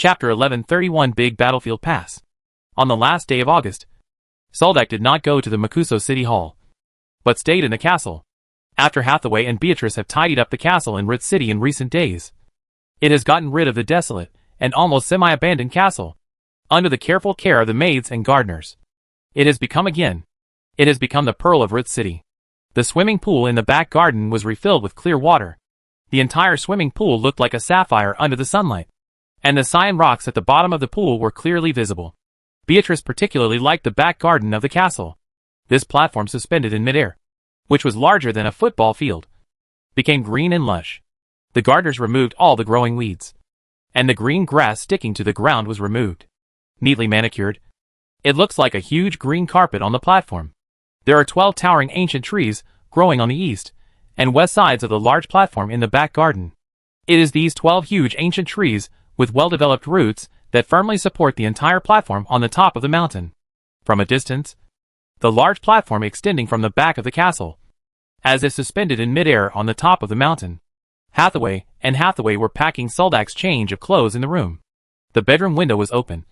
Chapter 1131 Big Battlefield Pass. On the last day of August, Soldak did not go to the Makuso City Hall, but stayed in the castle. After Hathaway and Beatrice have tidied up the castle in Rit City in recent days, it has gotten rid of the desolate and almost semi-abandoned castle. Under the careful care of the maids and gardeners, it has become the pearl of Rit City. The swimming pool in the back garden was refilled with clear water. The entire swimming pool looked like a sapphire under the sunlight, and the cyan rocks at the bottom of the pool were clearly visible. Beatrice particularly liked the back garden of the castle. This platform suspended in midair, which was larger than a football field, became green and lush. The gardeners removed all the growing weeds, and the green grass sticking to the ground was removed. Neatly manicured, it looks like a huge green carpet on the platform. There are 12 towering ancient trees growing on the east and west sides of the large platform in the back garden. It is these 12 huge ancient trees with well-developed roots that firmly support the entire platform on the top of the mountain. From a distance, the large platform extending from the back of the castle, as if suspended in midair on the top of the mountain. Hathaway were packing Soldak's change of clothes in the room. The bedroom window was open,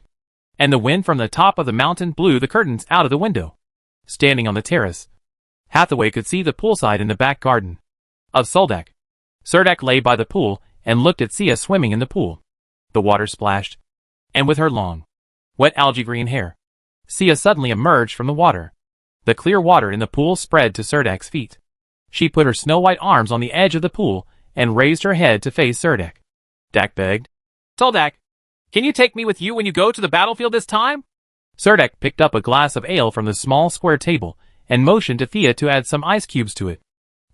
and the wind from the top of the mountain blew the curtains out of the window. Standing on the terrace, Hathaway could see the poolside in the back garden of Soldak. Soldak lay by the pool and looked at Sia swimming in the pool. The water splashed, and with her long, wet algae green hair, Sia suddenly emerged from the water. The clear water in the pool spread to Serdak's feet. She put her snow-white arms on the edge of the pool and raised her head to face Serdak. Dak begged, "Soldak, can you take me with you when you go to the battlefield this time?" Serdak picked up a glass of ale from the small square table and motioned to Thea to add some ice cubes to it.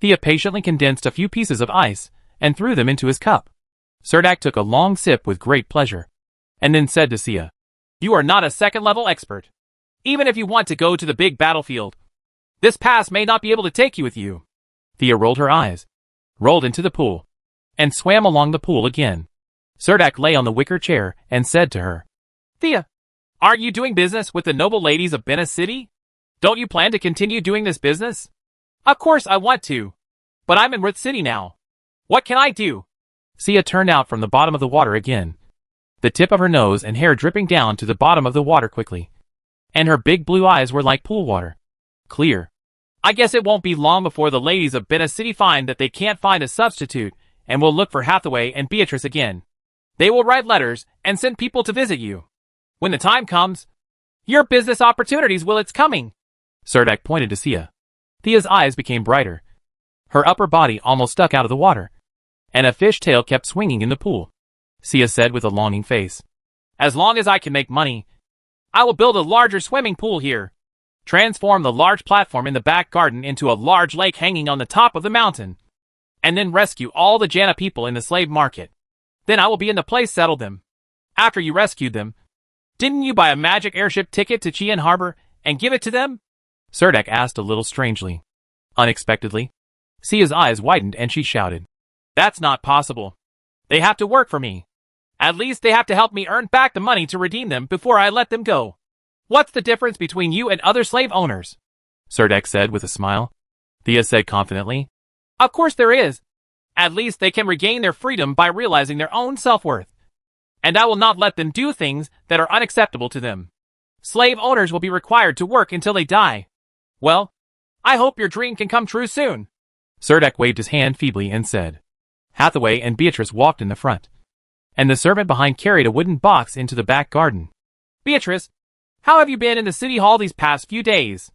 Thea patiently condensed a few pieces of ice and threw them into his cup. Serdak took a long sip with great pleasure, and then said to Sia, "You are not a second-level expert. Even if you want to go to the big battlefield, this pass may not be able to take you with you." Thea rolled her eyes, rolled into the pool, and swam along the pool again. Serdak lay on the wicker chair and said to her, "Thea, aren't you doing business with the noble ladies of Bena City? Don't you plan to continue doing this business?" "Of course I want to, but I'm in Rit City now. What can I do?" Sia turned out from the bottom of the water again, the tip of her nose and hair dripping down to the bottom of the water quickly, and her big blue eyes were like pool water, clear. "I guess it won't be long before the ladies of Bena City find that they can't find a substitute and will look for Hathaway and Beatrice again. They will write letters and send people to visit you. When the time comes, your business opportunities will it's coming." Serdak pointed to Sia. Thea's eyes became brighter. Her upper body almost stuck out of the water, and a fish tail kept swinging in the pool. Sia said with a longing face, "As long as I can make money, I will build a larger swimming pool here, transform the large platform in the back garden into a large lake hanging on the top of the mountain, and then rescue all the Jana people in the slave market. Then I will be in the place settle them. After you rescued them, didn't you buy a magic airship ticket to Chien Harbor and give it to them?" Serdak asked a little strangely. Unexpectedly, Sia's eyes widened and she shouted, "That's not possible. They have to work for me. At least they have to help me earn back the money to redeem them before I let them go. What's the difference between you and other slave owners?" Serdak said with a smile. Thea said confidently, "Of course there is. At least they can regain their freedom by realizing their own self-worth. And I will not let them do things that are unacceptable to them. Slave owners will be required to work until they die. Well, I hope your dream can come true soon." Serdak waved his hand feebly and said. Hathaway and Beatrice walked in the front, and the servant behind carried a wooden box into the back garden. "Beatrice, how have you been in the city hall these past few days?"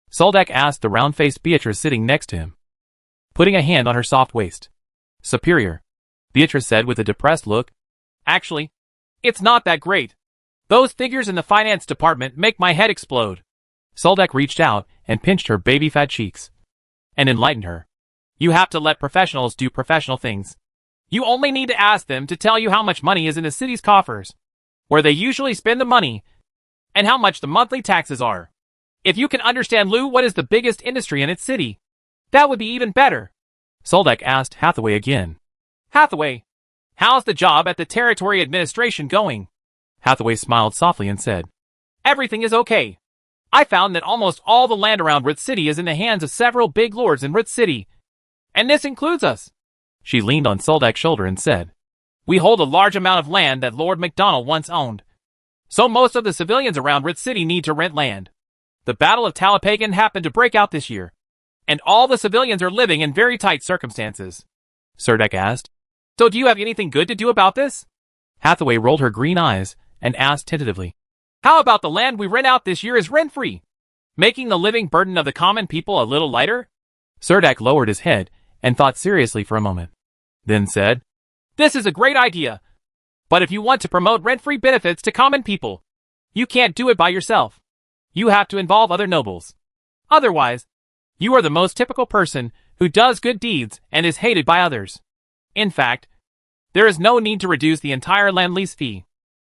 Soldak asked the round-faced Beatrice sitting next to him, putting a hand on her soft waist. "Superior," Beatrice said with a depressed look. "Actually, it's not that great. Those figures in the finance department make my head explode." Soldak reached out and pinched her baby-fat cheeks, and enlightened her. "You have to let professionals do professional things. You only need to ask them to tell you how much money is in the city's coffers, where they usually spend the money, and how much the monthly taxes are. If you can understand, Lou, what is the biggest industry in its city, that would be even better." Soldak asked Hathaway again. "Hathaway, how's the job at the Territory Administration going?" Hathaway smiled softly and said, "Everything is okay. I found that almost all the land around Rit City is in the hands of several big lords in Rit City, and this includes us." She leaned on Soldak's shoulder and said, We hold a large amount of land that Lord MacDonald once owned. So most of the civilians around Rit City need to rent land. The Battle of Talapagan happened to break out this year, and all the civilians are living in very tight circumstances. Serdek asked. So do you have anything good to do about this? Hathaway rolled her green eyes and asked tentatively. How about the land we rent out this year is rent-free, making the living burden of the common people a little lighter? Serdek lowered his head and thought seriously for a moment, then said, This is a great idea, but if you want to promote rent-free benefits to common people, you can't do it by yourself. You have to involve other nobles. Otherwise, you are the most typical person who does good deeds and is hated by others. In fact, there is no need to reduce the entire land lease fee.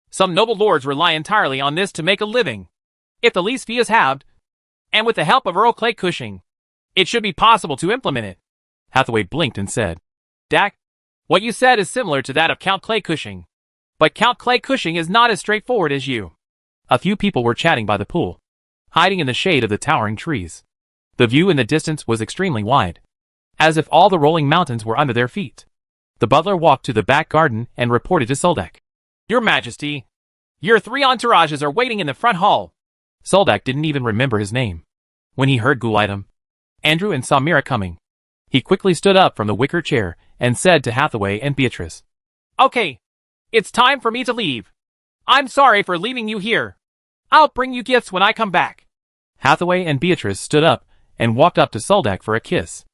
Some noble lords rely entirely on this to make a living. If the lease fee is halved, and with the help of Earl Clay Cushing, it should be possible to implement it. Hathaway blinked and said, Dak, what you said is similar to that of Count Clay Cushing. But Count Clay Cushing is not as straightforward as you. A few people were chatting by the pool, hiding in the shade of the towering trees. The view in the distance was extremely wide, as if all the rolling mountains were under their feet. The butler walked to the back garden and reported to Soldak. Your Majesty, your 3 entourages are waiting in the front hall. Soldak didn't even remember his name. When he heard Gulitem, Andrew and Samira coming, he quickly stood up from the wicker chair and said to Hathaway and Beatrice, Okay, it's time for me to leave. I'm sorry for leaving you here. I'll bring you gifts when I come back. Hathaway and Beatrice stood up and walked up to Soldak for a kiss.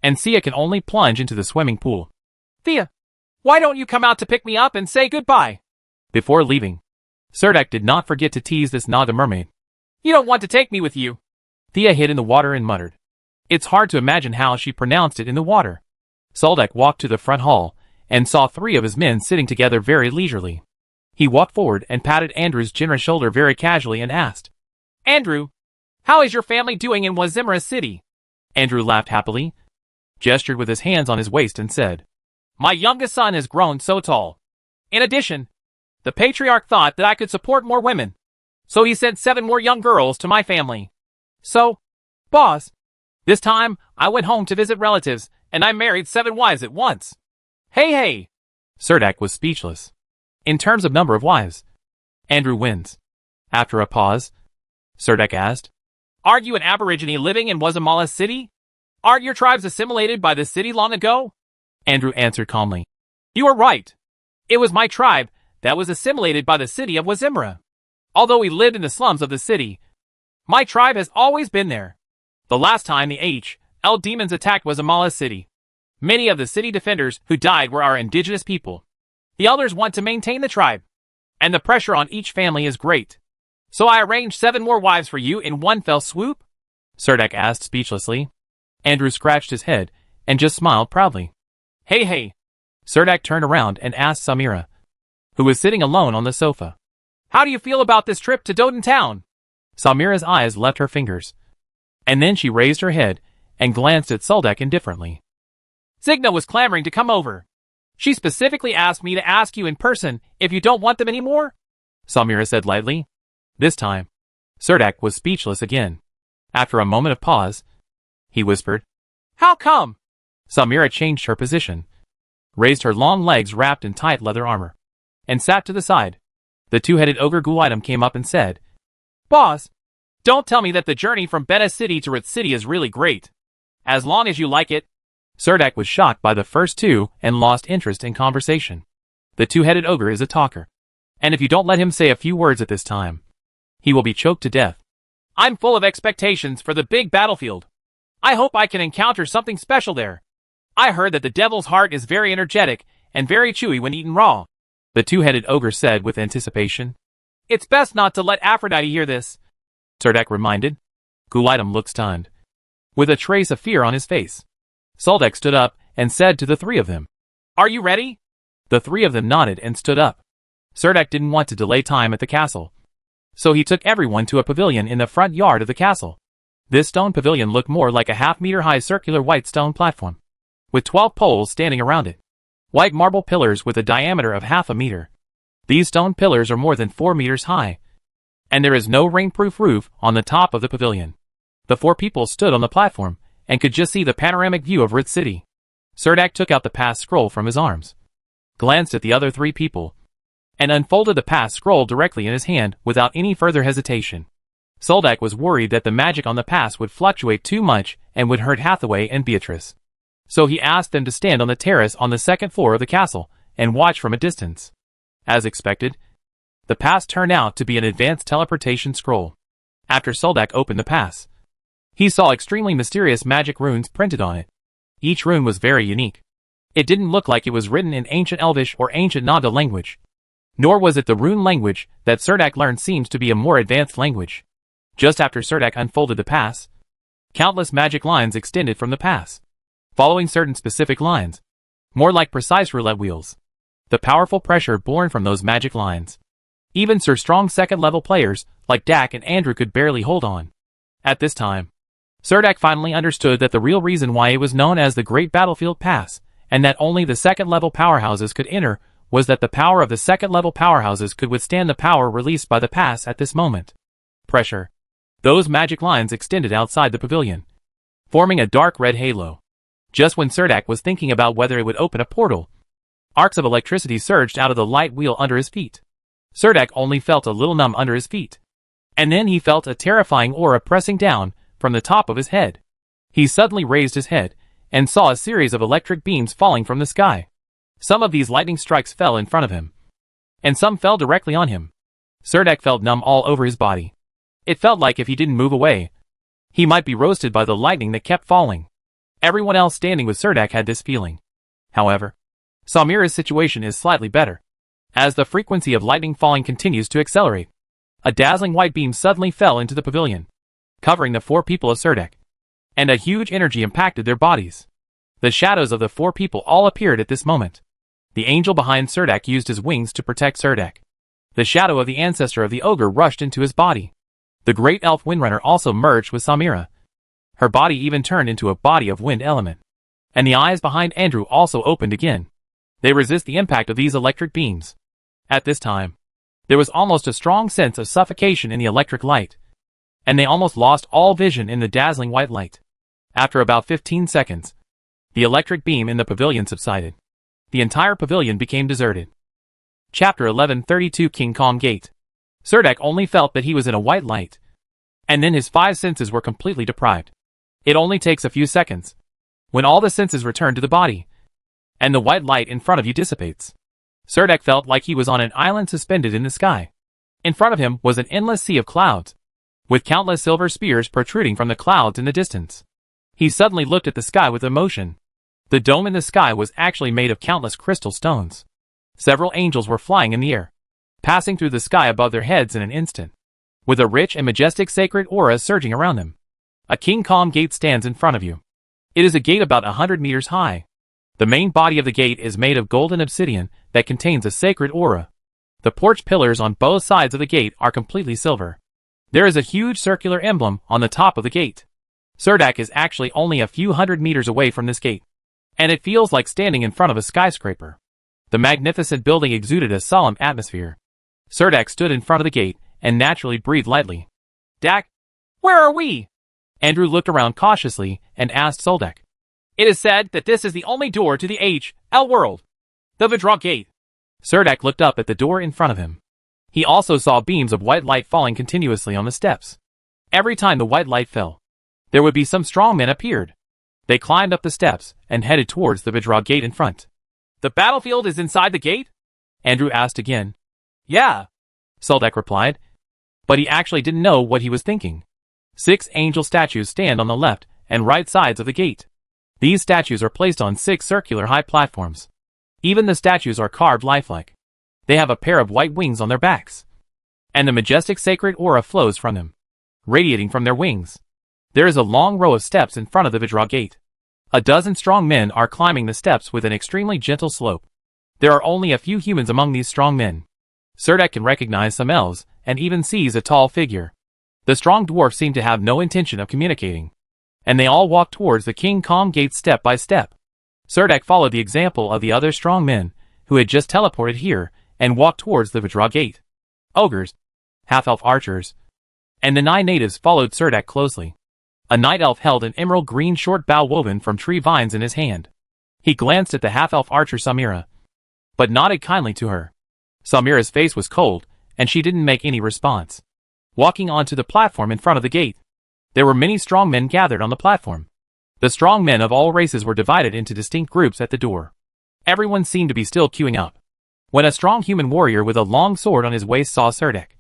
And Sia can only plunge into the swimming pool. Thea, why don't you come out to pick me up and say goodbye? Before leaving, Serdek did not forget to tease this Naga mermaid. You don't want to take me with you. Thea hid in the water and muttered. It's hard to imagine how she pronounced it in the water. Soldak walked to the front hall and saw 3 of his men sitting together very leisurely. He walked forward and patted Andrew's generous shoulder very casually and asked, Andrew, how is your family doing in Wazimra City? Andrew laughed happily, gestured with his hands on his waist and said, My youngest son has grown so tall. In addition, the patriarch thought that I could support more women, so he sent 7 more young girls to my family. So, boss, this time I went home to visit relatives and I married 7 wives at once. Hey! Serdek was speechless. In terms of number of wives, Andrew wins. After a pause, Serdek asked, Aren't you an aborigine living in Wazimala City? Aren't your tribes assimilated by the city long ago? Andrew answered calmly, You are right. It was my tribe that was assimilated by the city of Wazimra. Although we lived in the slums of the city, my tribe has always been there. The last time the H.L. demons attacked Wazimala City, many of the city defenders who died were our indigenous people. The elders want to maintain the tribe, and the pressure on each family is great. So I arranged 7 more wives for you in one fell swoop? Serdek asked speechlessly. Andrew scratched his head and just smiled proudly. Hey! Serdek turned around and asked Samira, who was sitting alone on the sofa. How do you feel about this trip to Doden Town? Samira's eyes left her fingers, and then she raised her head and glanced at Soldak indifferently. Zigna was clamoring to come over. She specifically asked me to ask you in person if you don't want them anymore? Samira said lightly. This time, Serdek was speechless again. After a moment of pause, he whispered, How come? Samira changed her position, raised her long legs wrapped in tight leather armor, and sat to the side. The 2-headed ogre Gulitem came up and said, Boss, don't tell me that the journey from Beta City to Rit City is really great. As long as you like it. Serdek was shocked by the first 2 and lost interest in conversation. The 2-headed ogre is a talker, and if you don't let him say a few words at this time, he will be choked to death. I'm full of expectations for the big battlefield. I hope I can encounter something special there. I heard that the devil's heart is very energetic and very chewy when eaten raw. The 2-headed ogre said with anticipation. It's best not to let Aphrodite hear this, Serdek reminded. Gulitem looked stunned, with a trace of fear on his face. Soldak stood up and said to the 3 of them, Are you ready? The 3 of them nodded and stood up. Serdek didn't want to delay time at the castle, so he took everyone to a pavilion in the front yard of the castle. This stone pavilion looked more like a half-meter-high circular white stone platform, with 12 poles standing around it. White marble pillars with a diameter of half a meter. These stone pillars are more than 4 meters high, and there is no rainproof roof on the top of the pavilion. The 4 people stood on the platform and could just see the panoramic view of Rit City. Serdek took out the pass scroll from his arms. glanced at the other three people, and unfolded the pass scroll directly in his hand without any further hesitation. Soldak was worried that the magic on the pass would fluctuate too much and would hurt Hathaway and Beatrice. So he asked them to stand on the terrace on the second floor of the castle and watch from a distance. As expected, the pass turned out to be an advanced teleportation scroll. After Soldak opened the pass, he saw extremely mysterious magic runes printed on it. Each rune was very unique. It didn't look like it was written in ancient Elvish or ancient Nada language. Nor was it the rune language that Cerdak learned seems to be a more advanced language. Just after Cerdak unfolded the pass, countless magic lines extended from the pass, following certain specific lines, more like precise roulette wheels. The powerful pressure born from those magic lines. Even strong second-level players like Dak and Andrew could barely hold on. At this time, Cerdak finally understood that the real reason why it was known as the Great Battlefield Pass, and that only the second-level powerhouses could enter, was that the power of the second-level powerhouses could withstand the power released by the pass at this moment. Pressure. Those magic lines extended outside the pavilion, forming a dark red halo. Just when Cerdak was thinking about whether it would open a portal, arcs of electricity surged out of the light wheel under his feet. Cerdak only felt a little numb under his feet. And then he felt a terrifying aura pressing down from the top of his head. He suddenly raised his head and saw a series of electric beams falling from the sky. Some of these lightning strikes fell in front of him, and some fell directly on him. Cerdak felt numb all over his body. It felt like if he didn't move away, he might be roasted by the lightning that kept falling. Everyone else standing with Cerdak had this feeling. However, Samira's situation is slightly better. As the frequency of lightning falling continues to accelerate, a dazzling white beam suddenly fell into the pavilion, covering the four people of Cerdak, and a huge energy impacted their bodies. The shadows of the four people all appeared at this moment. The angel behind Cerdak used his wings to protect Cerdak. The shadow of the ancestor of the ogre rushed into his body. The great elf Windrunner also merged with Samira. Her body even turned into a body of wind element. And the eyes behind Andrew also opened again. They resist the impact of these electric beams. At this time, there was almost a strong sense of suffocation in the electric light, and they almost lost all vision in the dazzling white light. After about 15 seconds, the electric beam in the pavilion subsided. The entire pavilion became deserted. Chapter 1132 King Kong Gate. Cerdak only felt that he was in a white light, and then his five senses were completely deprived. It only takes a few seconds, when all the senses return to the body, and the white light in front of you dissipates. Cerdak felt like he was on an island suspended in the sky. In front of him was an endless sea of clouds, with countless silver spears protruding from the clouds in the distance. He suddenly looked at the sky with emotion. The dome in the sky was actually made of countless crystal stones. Several angels were flying in the air, passing through the sky above their heads in an instant, with a rich and majestic sacred aura surging around them. A King Kong gate stands in front of you. It is a gate about 100 meters high. The main body of the gate is made of golden obsidian that contains a sacred aura. The porch pillars on both sides of the gate are completely silver. There is a huge circular emblem on the top of the gate. Cerdak is actually only a few hundred meters away from this gate, and it feels like standing in front of a skyscraper. The magnificent building exuded a solemn atmosphere. Cerdak stood in front of the gate and naturally breathed lightly. Dak, where are we? Andrew looked around cautiously and asked Soldak. It is said that this is the only door to the H.L. world. The Vidra Gate. Cerdak looked up at the door in front of him. He also saw beams of white light falling continuously on the steps. Every time the white light fell, there would be some strong men appeared. They climbed up the steps and headed towards the Vidra Gate in front. The battlefield is inside the gate? Andrew asked again. Yeah, Soldak replied. But he actually didn't know what he was thinking. 6 angel statues stand on the left and right sides of the gate. These statues are placed on 6 circular high platforms. Even the statues are carved lifelike. They have a pair of white wings on their backs, and the majestic sacred aura flows from them, radiating from their wings. There is a long row of steps in front of the Vidra Gate. A dozen strong men are climbing the steps with an extremely gentle slope. There are only a few humans among these strong men. Cerdak can recognize some elves, and even sees a tall figure. The strong dwarfs seem to have no intention of communicating, and they all walk towards the King Kong Gate step by step. Cerdak followed the example of the other strong men, who had just teleported here, and walked towards the Vidra Gate. Ogres, half-elf archers, and the 9 natives followed Cerdak closely. A night elf held an emerald green short bow woven from tree vines in his hand. He glanced at the half-elf archer Samira. but nodded kindly to her. Samira's face was cold, and she didn't make any response. Walking onto the platform in front of the gate, there were many strong men gathered on the platform. The strong men of all races were divided into distinct groups at the door. Everyone seemed to be still queuing up. When a strong human warrior with a long sword on his waist saw Serdek,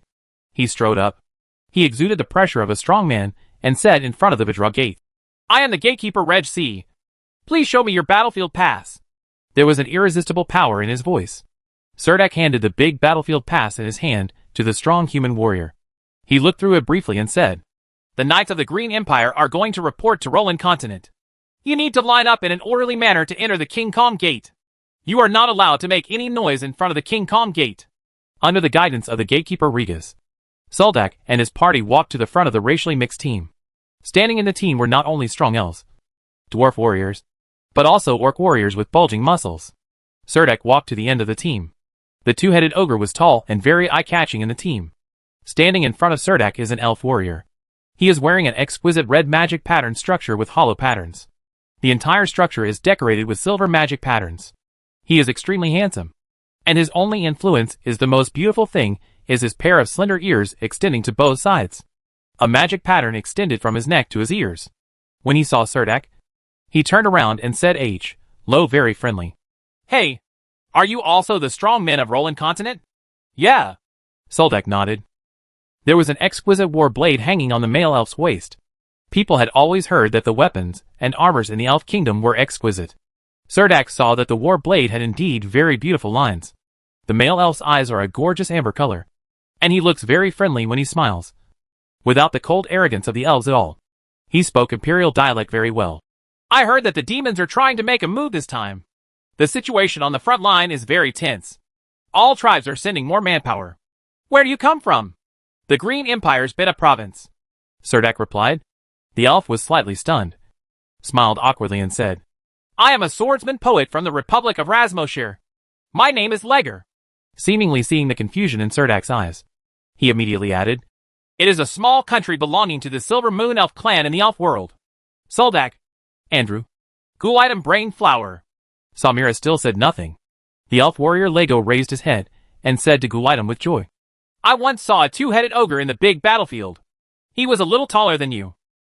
he strode up. He exuded the pressure of a strong man and said in front of the Vidra gate, "I am the gatekeeper Reg C. Please show me your battlefield pass." There was an irresistible power in his voice. Serdek handed the big battlefield pass in his hand to the strong human warrior. He looked through it briefly and said, "The Knights of the Green Empire are going to report to Roland Continent. You need to line up in an orderly manner to enter the King Kong Gate. You are not allowed to make any noise in front of the King Kong Gate." Under the guidance of the gatekeeper Regas, Soldak and his party walked to the front of the racially mixed team. Standing in the team were not only strong elves, dwarf warriors, but also orc warriors with bulging muscles. Serdek walked to the end of the team. The two-headed ogre was tall and very eye-catching in the team. Standing in front of Serdek is an elf warrior. He is wearing an exquisite red magic pattern structure with hollow patterns. The entire structure is decorated with silver magic patterns. He is extremely handsome, and his only influence is the most beautiful thing is his pair of slender ears extending to both sides. A magic pattern extended from his neck to his ears. When he saw Serdek, he turned around and said low, very friendly, "Hey, are you also the strong men of Roland Continent?" "Yeah." Soldak nodded. There was an exquisite war blade hanging on the male elf's waist. People had always heard that the weapons and armors in the elf kingdom were exquisite. Serdek saw that the war blade had indeed very beautiful lines. The male elf's eyes are a gorgeous amber color, and he looks very friendly when he smiles. Without the cold arrogance of the elves at all. He spoke imperial dialect very well. "I heard that the demons are trying to make a move this time. The situation on the front line is very tense. All tribes are sending more manpower. Where do you come from?" "The Green Empire's been a province," Serdek replied. The elf was slightly stunned, smiled awkwardly and said, "I am a swordsman poet from the Republic of Razmoshir. My name is Leger." Seemingly seeing the confusion in Serdek's eyes, he immediately added, "It is a small country belonging to the Silver Moon Elf clan in the elf world. Soldak, Andrew, Ghoul-item Brain Flower." Samira still said nothing. The elf warrior Lego raised his head and said to Ghoul-item with joy, "I once saw a two-headed ogre in the big battlefield. He was a little taller than you.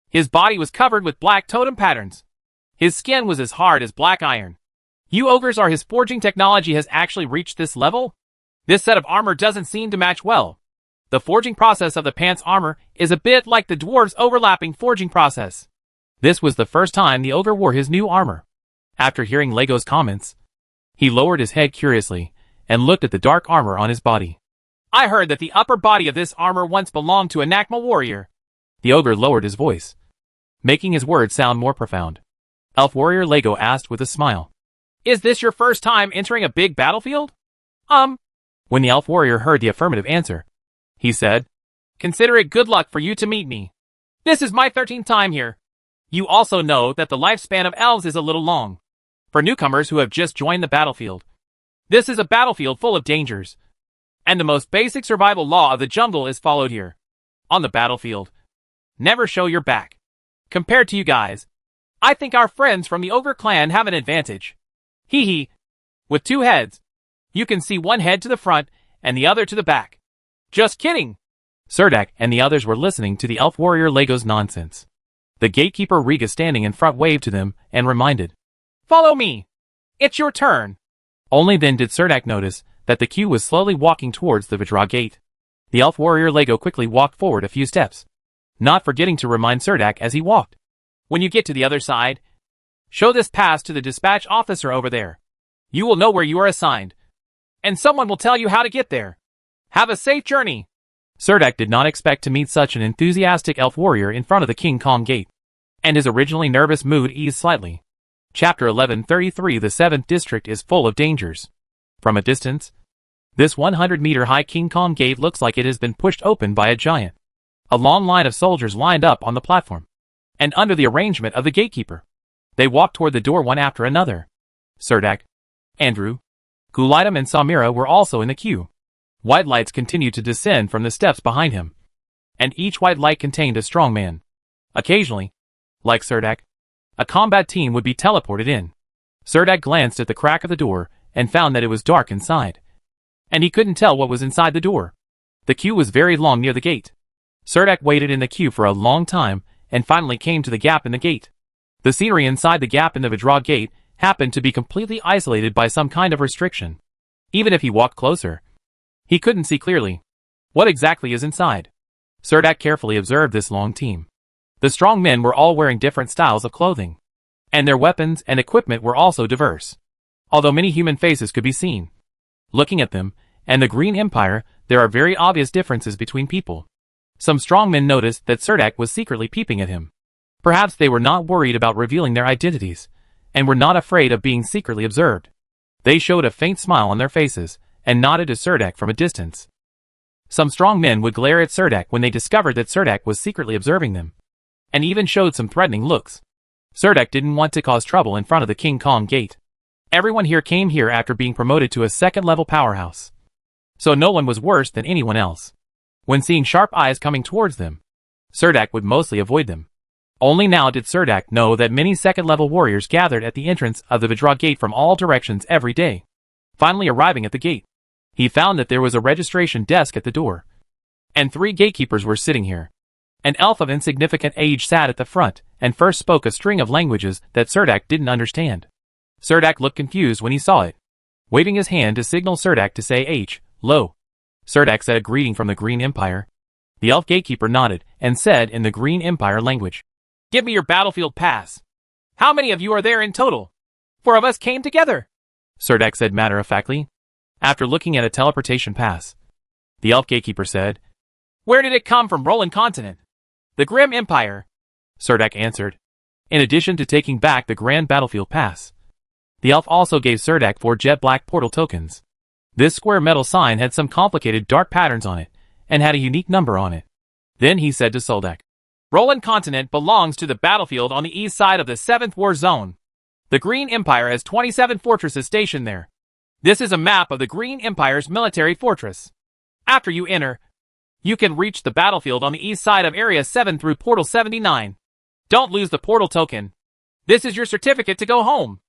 His body was covered with black totem patterns. His skin was as hard as black iron. You ogres, are his forging technology has actually reached this level? This set of armor doesn't seem to match well. The forging process of the pants armor is a bit like the dwarves' overlapping forging process." This was the first time the ogre wore his new armor. After hearing Lego's comments, he lowered his head curiously and looked at the dark armor on his body. "I heard that the upper body of this armor once belonged to a Nakma warrior." The ogre lowered his voice, making his words sound more profound. Elf warrior Lego asked with a smile, "Is this your first time entering a big battlefield?" When the elf warrior heard the affirmative answer, he said, "Consider it good luck for you to meet me. This is my 13th time here. You also know that the lifespan of elves is a little long. For newcomers who have just joined the battlefield, this is a battlefield full of dangers, and the most basic survival law of the jungle is followed here. On the battlefield, never show your back. Compared to you guys, I think our friends from the ogre clan have an advantage. Hee hee. With two heads, you can see one head to the front and the other to the back." "Just kidding." Serdek and the others were listening to the elf warrior Lego's nonsense. The gatekeeper Riga standing in front waved to them and reminded, "Follow me. It's your turn." Only then did Serdek notice that the queue was slowly walking towards the Vidra gate. The elf warrior Lego quickly walked forward a few steps, not forgetting to remind Serdek as he walked. "When you get to the other side, show this pass to the dispatch officer over there. You will know where you are assigned, and someone will tell you how to get there. Have a safe journey." Serdek did not expect to meet such an enthusiastic elf warrior in front of the King Kong gate, and his originally nervous mood eased slightly. Chapter 1133 The 7th District is full of dangers. From a distance, this 100-meter-high King Kong gate looks like it has been pushed open by a giant. A long line of soldiers lined up on the platform, and under the arrangement of the gatekeeper, they walked toward the door one after another. Serdek, Andrew, Ghoul-item and Samira were also in the queue. White lights continued to descend from the steps behind him, and each white light contained a strong man. Occasionally, like Serdek, a combat team would be teleported in. Serdek glanced at the crack of the door and found that it was dark inside. And he couldn't tell what was inside the door. The queue was very long near the gate. Serdek waited in the queue for a long time, and finally came to the gap in the gate. The scenery inside the gap in the Vidra gate happened to be completely isolated by some kind of restriction. Even if he walked closer, he couldn't see clearly. What exactly is inside? Serdek carefully observed this long team. The strong men were all wearing different styles of clothing. And their weapons and equipment were also diverse. Although many human faces could be seen. Looking at them, and the Green Empire, there are very obvious differences between people. Some strong men noticed that Serdek was secretly peeping at him. Perhaps they were not worried about revealing their identities, and were not afraid of being secretly observed. They showed a faint smile on their faces, and nodded to Serdek from a distance. Some strong men would glare at Serdek when they discovered that Serdek was secretly observing them, and even showed some threatening looks. Serdek didn't want to cause trouble in front of the King Kong gate. Everyone here came here after being promoted to a second-level powerhouse. So no one was worse than anyone else. When seeing sharp eyes coming towards them, Serdek would mostly avoid them. Only now did Serdek know that many second-level warriors gathered at the entrance of the Vidra gate from all directions every day. Finally arriving at the gate, he found that there was a registration desk at the door. And 3 gatekeepers were sitting here. An elf of insignificant age sat at the front, and first spoke a string of languages that Serdek didn't understand. Serdek looked confused when he saw it. Waving his hand to signal Serdek to say H, lo. Serdek said a greeting from the Green Empire. The elf gatekeeper nodded, and said in the Green Empire language, "Give me your battlefield pass. How many of you are there in total?" "4 of us came together," Serdek said matter-of-factly. After looking at a teleportation pass, the elf gatekeeper said, "Where did it come from, Roland Continent?" "The Grim Empire," Serdek answered. In addition to taking back the Grand Battlefield Pass, the elf also gave Serdek 4 jet black portal tokens. This square metal sign had some complicated dark patterns on it, and had a unique number on it. Then he said to Serdek, "Roland Continent belongs to the battlefield on the east side of the 7th War Zone. The Green Empire has 27 fortresses stationed there. This is a map of the Green Empire's military fortress. After you enter, you can reach the battlefield on the east side of Area 7 through Portal 79. Don't lose the portal token. This is your certificate to go home.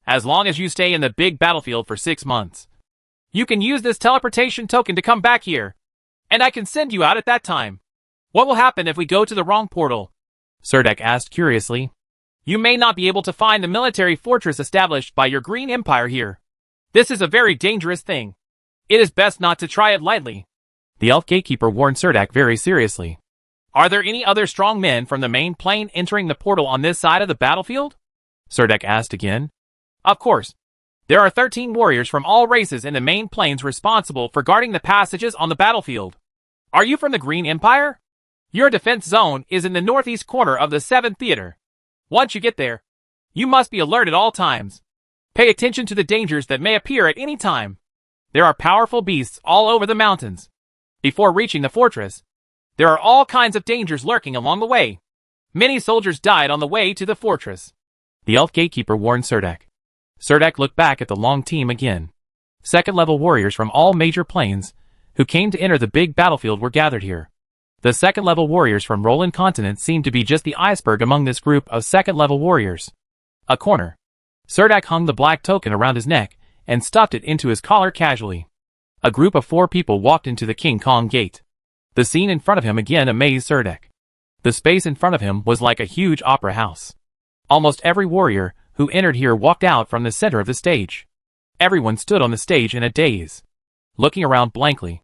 As long as you stay in the big battlefield for 6 months. You can use this teleportation token to come back here, and I can send you out at that time. What will happen if we go to the wrong portal?" Serdek asked curiously. "You may not be able to find the military fortress established by your Green Empire here. This is a very dangerous thing. It is best not to try it lightly." The elf gatekeeper warned Serdek very seriously. "Are there any other strong men from the main plane entering the portal on this side of the battlefield?" Serdek asked again. "Of course. There are 13 warriors from all races in the main planes responsible for guarding the passages on the battlefield. Are you from the Green Empire? Your defense zone is in the northeast corner of the 7th Theater. Once you get there, you must be alert at all times. Pay attention to the dangers that may appear at any time. There are powerful beasts all over the mountains. Before reaching the fortress, there are all kinds of dangers lurking along the way. Many soldiers died on the way to the fortress." The elf gatekeeper warned Serdek. Serdek looked back at the long team again. Second-level warriors from all major planes, who came to enter the big battlefield, were gathered here. The second-level warriors from Roland Continent seemed to be just the iceberg among this group of second-level warriors. A corner. Serdek hung the black token around his neck, and stuffed it into his collar casually. A group of 4 people walked into the King Kong gate. The scene in front of him again amazed Serdek. The space in front of him was like a huge opera house. Almost every warrior who entered here walked out from the center of the stage. Everyone stood on the stage in a daze. Looking around blankly,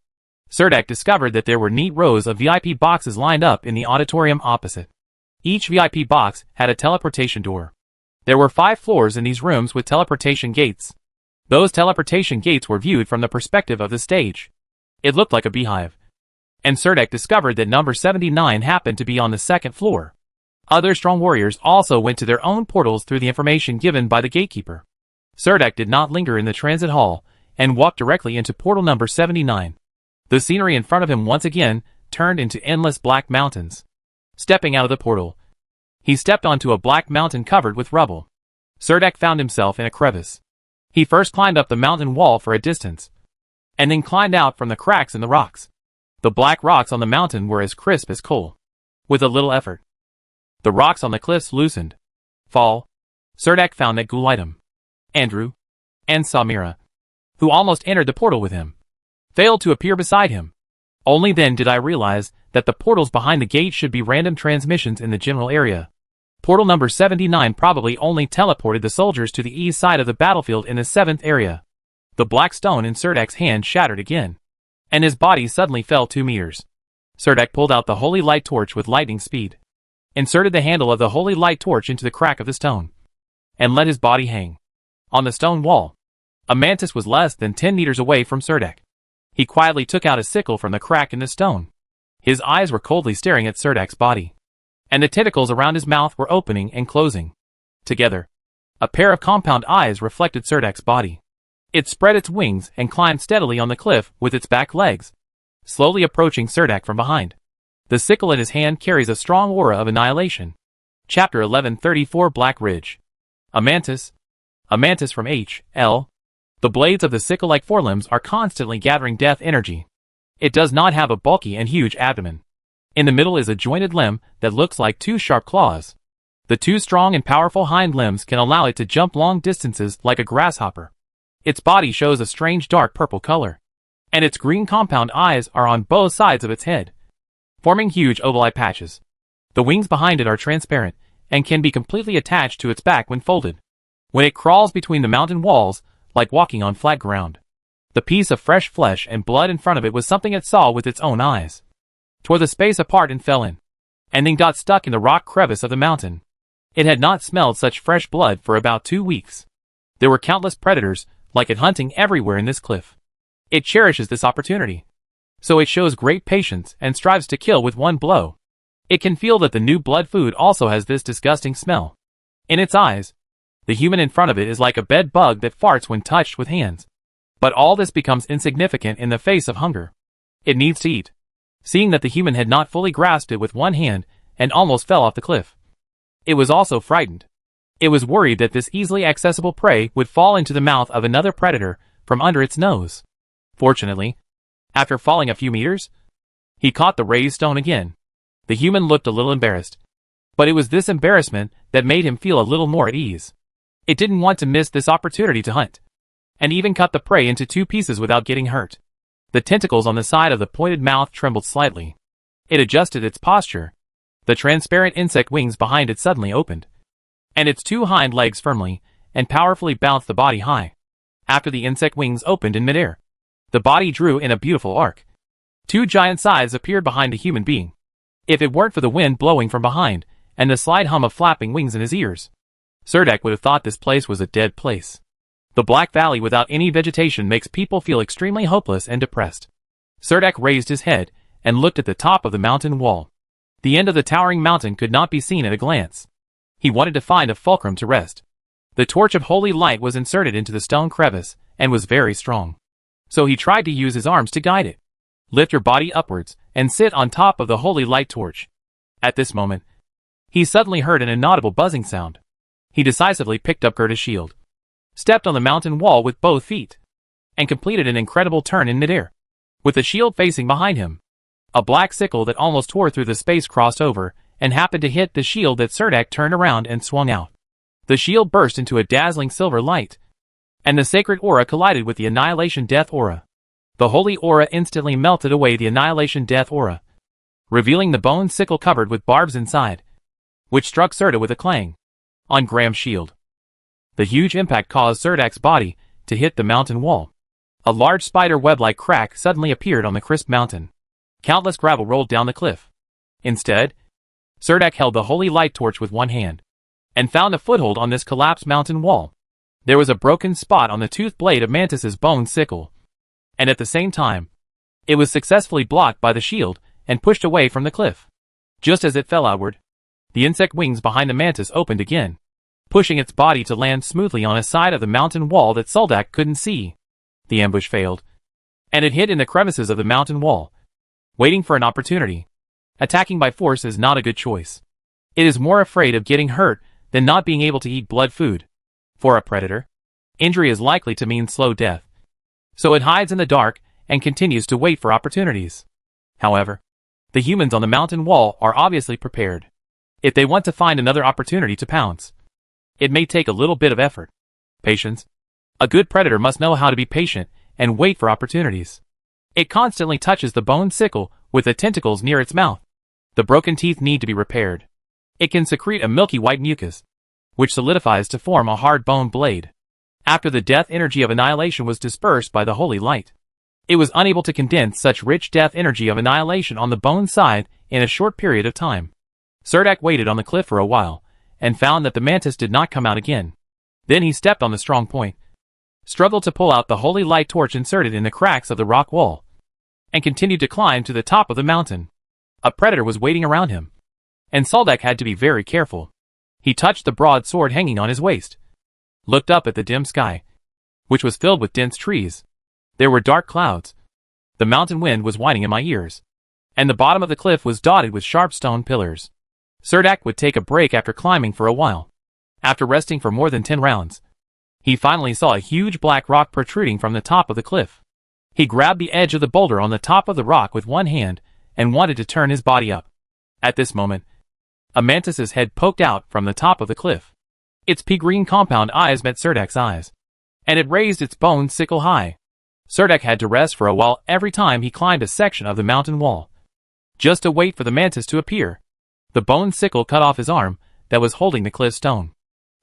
Serdek discovered that there were neat rows of VIP boxes lined up in the auditorium opposite. Each VIP box had a teleportation door. There were 5 floors in these rooms with teleportation gates. Those teleportation gates were viewed from the perspective of the stage. It looked like a beehive. And Serdek discovered that number 79 happened to be on the 2nd floor. Other strong warriors also went to their own portals through the information given by the gatekeeper. Serdek did not linger in the transit hall, and walked directly into portal number 79. The scenery in front of him once again turned into endless black mountains. Stepping out of the portal, he stepped onto a black mountain covered with rubble. Serdek found himself in a crevice. He first climbed up the mountain wall for a distance, and then climbed out from the cracks in the rocks. The black rocks on the mountain were as crisp as coal. With a little effort, the rocks on the cliffs loosened. Fall. Serdek found that Gulitum, Andrew, and Samira who almost entered the portal with him, failed to appear beside him. Only then did I realize that the portals behind the gate should be random transmissions in the general area. Portal number 79 probably only teleported the soldiers to the east side of the battlefield in the 7th area. The black stone in Serdak's hand shattered again, and his body suddenly fell 2 meters. Serdak pulled out the holy light torch with lightning speed, inserted the handle of the holy light torch into the crack of the stone, and let his body hang. On the stone wall, a mantis was less than 10 meters away from Serdak. He quietly took out a sickle from the crack in the stone. His eyes were coldly staring at Serdak's body, and the tentacles around his mouth were opening and closing. Together, a pair of compound eyes reflected Serdak's body. It spread its wings and climbed steadily on the cliff with its back legs, slowly approaching Serdak from behind. The sickle in his hand carries a strong aura of annihilation. Chapter 1134 Black Ridge. A mantis from H.L. The blades of the sickle-like forelimbs are constantly gathering death energy. It does not have a bulky and huge abdomen. In the middle is a jointed limb that looks like 2 sharp claws. The 2 strong and powerful hind limbs can allow it to jump long distances like a grasshopper. Its body shows a strange dark purple color, and its green compound eyes are on both sides of its head, forming huge oval eye patches. The wings behind it are transparent and can be completely attached to its back when folded. When it crawls between the mountain walls, like walking on flat ground, the piece of fresh flesh and blood in front of it was something it saw with its own eyes, tore the space apart and fell in, and then got stuck in the rock crevice of the mountain. It had not smelled such fresh blood for about 2 weeks. There were countless predators, like it, hunting everywhere in this cliff. It cherishes this opportunity, so it shows great patience and strives to kill with one blow. It can feel that the new blood food also has this disgusting smell. In its eyes, the human in front of it is like a bed bug that farts when touched with hands. But all this becomes insignificant in the face of hunger. It needs to eat. Seeing that the human had not fully grasped it with one hand and almost fell off the cliff, it was also frightened. It was worried that this easily accessible prey would fall into the mouth of another predator from under its nose. Fortunately, after falling a few meters, he caught the raised stone again. The human looked a little embarrassed, but it was this embarrassment that made him feel a little more at ease. It didn't want to miss this opportunity to hunt, and even cut the prey into 2 pieces without getting hurt. The tentacles on the side of the pointed mouth trembled slightly. It adjusted its posture. The transparent insect wings behind it suddenly opened, and its 2 hind legs firmly and powerfully bounced the body high. After the insect wings opened in midair, the body drew in a beautiful arc. 2 giant sides appeared behind the human being. If it weren't for the wind blowing from behind and the slight hum of flapping wings in his ears, Serdak would have thought this place was a dead place. The Black Valley without any vegetation makes people feel extremely hopeless and depressed. Serdak raised his head and looked at the top of the mountain wall. The end of the towering mountain could not be seen at a glance. He wanted to find a fulcrum to rest. The torch of holy light was inserted into the stone crevice and was very strong, so he tried to use his arms to guide it. Lift your body upwards and sit on top of the holy light torch. At this moment, he suddenly heard an inaudible buzzing sound. He decisively picked up Gerda's shield, stepped on the mountain wall with both feet, and completed an incredible turn in midair. With the shield facing behind him, a black sickle that almost tore through the space crossed over and happened to hit the shield that Serdak turned around and swung out. The shield burst into a dazzling silver light, and the sacred aura collided with the annihilation death aura. The holy aura instantly melted away the annihilation death aura, revealing the bone sickle covered with barbs inside, which struck Serda with a clang on Graham's shield. The huge impact caused Serdak's body to hit the mountain wall. A large spider web-like crack suddenly appeared on the crisp mountain. Countless gravel rolled down the cliff. Instead, Serdak held the holy light torch with one hand, and found a foothold on this collapsed mountain wall. There was a broken spot on the toothed blade of Mantis's bone sickle, and at the same time, it was successfully blocked by the shield and pushed away from the cliff. Just as it fell outward, the insect wings behind the mantis opened again, pushing its body to land smoothly on a side of the mountain wall that Soldak couldn't see. The ambush failed, and it hid in the crevices of the mountain wall, waiting for an opportunity. Attacking by force is not a good choice. It is more afraid of getting hurt than not being able to eat blood food. For a predator, injury is likely to mean slow death, so it hides in the dark and continues to wait for opportunities. However, the humans on the mountain wall are obviously prepared. If they want to find another opportunity to pounce, it may take a little bit of effort, patience, A good predator must know how to be patient and wait for opportunities. It constantly touches the bone sickle with the tentacles near its mouth. The broken teeth need to be repaired. It can secrete a milky white mucus, which solidifies to form a hard bone blade. After the death energy of annihilation was dispersed by the holy light, it was unable to condense such rich death energy of annihilation on the bone side in a short period of time. Cerdak waited on the cliff for a while, and found that the mantis did not come out again. Then he stepped on the strong point, struggled to pull out the holy light torch inserted in the cracks of the rock wall, and continued to climb to the top of the mountain. A predator was waiting around him, and Soldak had to be very careful. He touched the broad sword hanging on his waist, looked up at the dim sky, which was filled with dense trees. There were dark clouds. The mountain wind was whining in my ears, and the bottom of the cliff was dotted with sharp stone pillars. Cerdak would take a break after climbing for a while. After resting for more than 10 rounds, he finally saw a huge black rock protruding from the top of the cliff. He grabbed the edge of the boulder on the top of the rock with one hand and wanted to turn his body up. At this moment, a mantis's head poked out from the top of the cliff. Its pea-green compound eyes met Cerdak's eyes, and it raised its bone sickle high. Cerdak had to rest for a while every time he climbed a section of the mountain wall, just to wait for the mantis to appear. The bone sickle cut off his arm that was holding the cliff stone.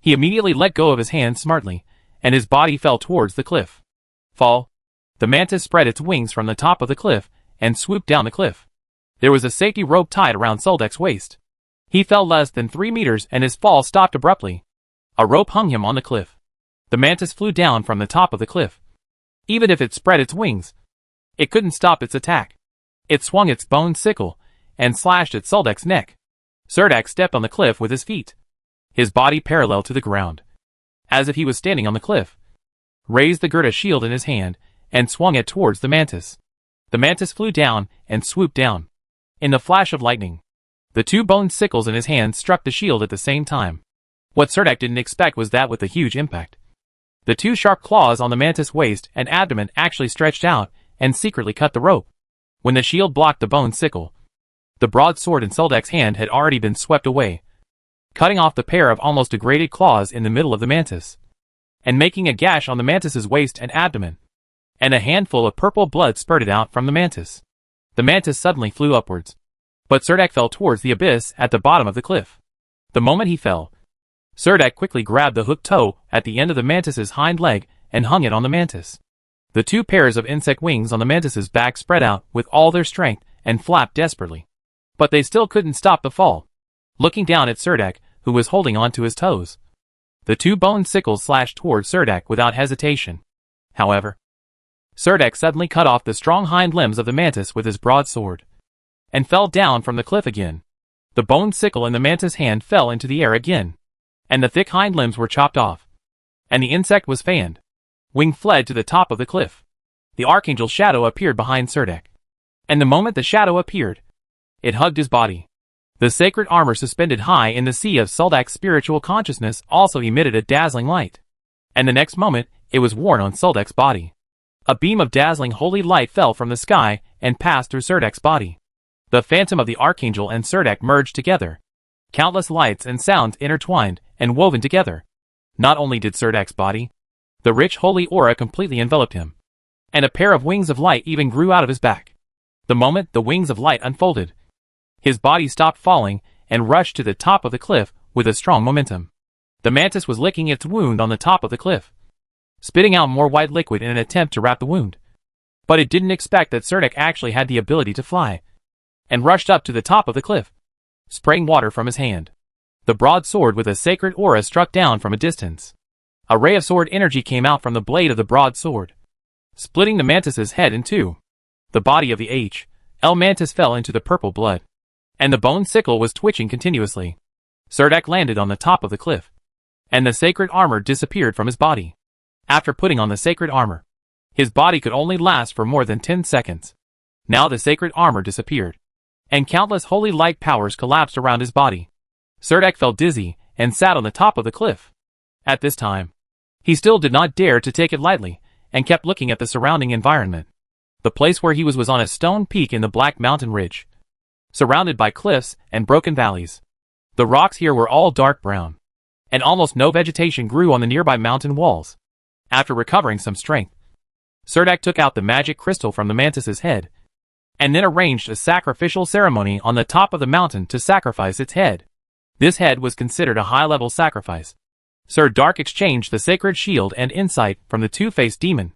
He immediately let go of his hand smartly, and his body fell towards the cliff. Fall. The mantis spread its wings from the top of the cliff and swooped down the cliff. There was a safety rope tied around Soldak's waist. He fell less than 3 meters and his fall stopped abruptly. A rope hung him on the cliff. The mantis flew down from the top of the cliff. Even if it spread its wings, it couldn't stop its attack. It swung its bone sickle and slashed at Soldak's neck. Cerdak stepped on the cliff with his feet, his body parallel to the ground, as if he was standing on the cliff, raised the Gerda shield in his hand, and swung it towards the mantis. The mantis flew down and swooped down. In the flash of lightning, the 2 bone sickles in his hand struck the shield at the same time. What Cerdak didn't expect was that with a huge impact, the 2 sharp claws on the mantis' waist and abdomen actually stretched out and secretly cut the rope. When the shield blocked the bone sickle, the broadsword in Soldak's hand had already been swept away, cutting off the pair of almost degraded claws in the middle of the mantis, and making a gash on the mantis's waist and abdomen, and a handful of purple blood spurted out from the mantis. The mantis suddenly flew upwards, but Cerdak fell towards the abyss at the bottom of the cliff. The moment he fell, Cerdak quickly grabbed the hooked toe at the end of the mantis's hind leg and hung it on the mantis. The 2 pairs of insect wings on the mantis's back spread out with all their strength and flapped desperately. But they still couldn't stop the fall. Looking down at Cerdak, who was holding on to his toes, the 2 bone sickles slashed towards Cerdak without hesitation. However, Cerdak suddenly cut off the strong hind limbs of the mantis with his broadsword, and fell down from the cliff again. The bone sickle in the mantis' hand fell into the air again, and the thick hind limbs were chopped off, and the insect was fanned. Wing fled to the top of the cliff. The Archangel's shadow appeared behind Cerdak, and the moment the shadow appeared, it hugged his body. The sacred armor suspended high in the sea of Soldak's spiritual consciousness also emitted a dazzling light, and the next moment, it was worn on Soldak's body. A beam of dazzling holy light fell from the sky and passed through Cerdak's body. The phantom of the Archangel and Cerdak merged together. Countless lights and sounds intertwined and woven together. Not only did Cerdak's body, the rich holy aura completely enveloped him, and a pair of wings of light even grew out of his back. The moment the wings of light unfolded, his body stopped falling and rushed to the top of the cliff with a strong momentum. The mantis was licking its wound on the top of the cliff, spitting out more white liquid in an attempt to wrap the wound. But it didn't expect that Cerdak actually had the ability to fly, and rushed up to the top of the cliff, spraying water from his hand. The broadsword with a sacred aura struck down from a distance. A ray of sword energy came out from the blade of the broadsword, splitting the mantis's head in 2. The body of the H.L. mantis fell into the purple blood, and the bone sickle was twitching continuously. Cerdak landed on the top of the cliff, and the sacred armor disappeared from his body. After putting on the sacred armor, his body could only last for more than 10 seconds. Now the sacred armor disappeared, and countless holy light powers collapsed around his body. Cerdak felt dizzy and sat on the top of the cliff. At this time, he still did not dare to take it lightly, and kept looking at the surrounding environment. The place where he was on a stone peak in the Black Mountain Ridge, surrounded by cliffs and broken valleys. The rocks here were all dark brown, and almost no vegetation grew on the nearby mountain walls. After recovering some strength, Cerdak took out the magic crystal from the mantis's head, and then arranged a sacrificial ceremony on the top of the mountain to sacrifice its head. This head was considered a high-level sacrifice. Sir Dark exchanged the sacred shield and insight from the two-faced demon.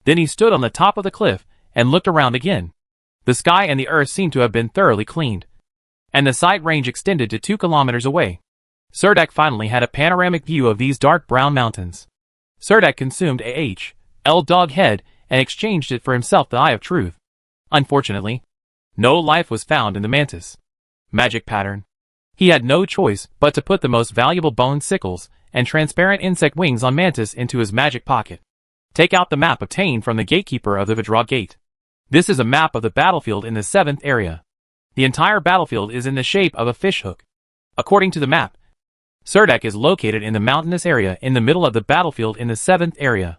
Then he stood on the top of the cliff and looked around again. The sky and the earth seemed to have been thoroughly cleaned, and the sight range extended to 2 kilometers away. Cerdak finally had a panoramic view of these dark brown mountains. Cerdak consumed a H.L. dog head and exchanged it for himself the Eye of Truth. Unfortunately, no life was found in the mantis. Magic pattern. He had no choice but to put the most valuable bone sickles and transparent insect wings on mantis into his magic pocket. Take out the map obtained from the gatekeeper of the Vidra Gate. This is a map of the battlefield in the 7th area. The entire battlefield is in the shape of a fishhook. According to the map, Cerdak is located in the mountainous area in the middle of the battlefield in the 7th area.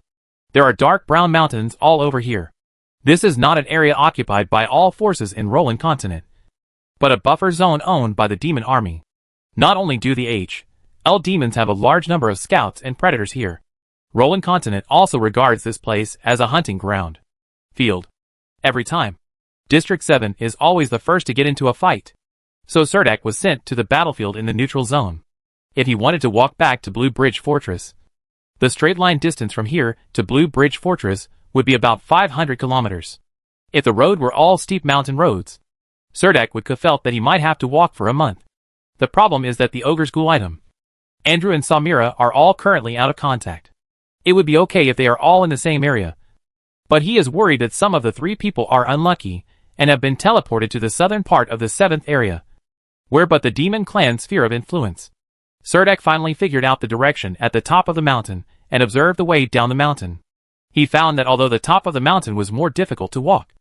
There are dark brown mountains all over here. This is not an area occupied by all forces in Roland Continent, but a buffer zone owned by the demon army. Not only do the H.L. demons have a large number of scouts and predators here, Roland Continent also regards this place as a hunting ground. Field. Every time, District 7 is always the first to get into a fight. So Cerdak was sent to the battlefield in the neutral zone. If he wanted to walk back to Blue Bridge Fortress, the straight line distance from here to Blue Bridge Fortress would be about 500 kilometers. If the road were all steep mountain roads, Cerdak would have felt that he might have to walk for a month. The problem is that the ogre's ghoul item, Andrew and Samira, are all currently out of contact. It would be okay if they are all in the same area, but he is worried that some of the 3 people are unlucky and have been teleported to the southern part of the 7th area, where but the demon clan's sphere of influence. Cerdak finally figured out the direction at the top of the mountain and observed the way down the mountain. He found that although the top of the mountain was more difficult to walk,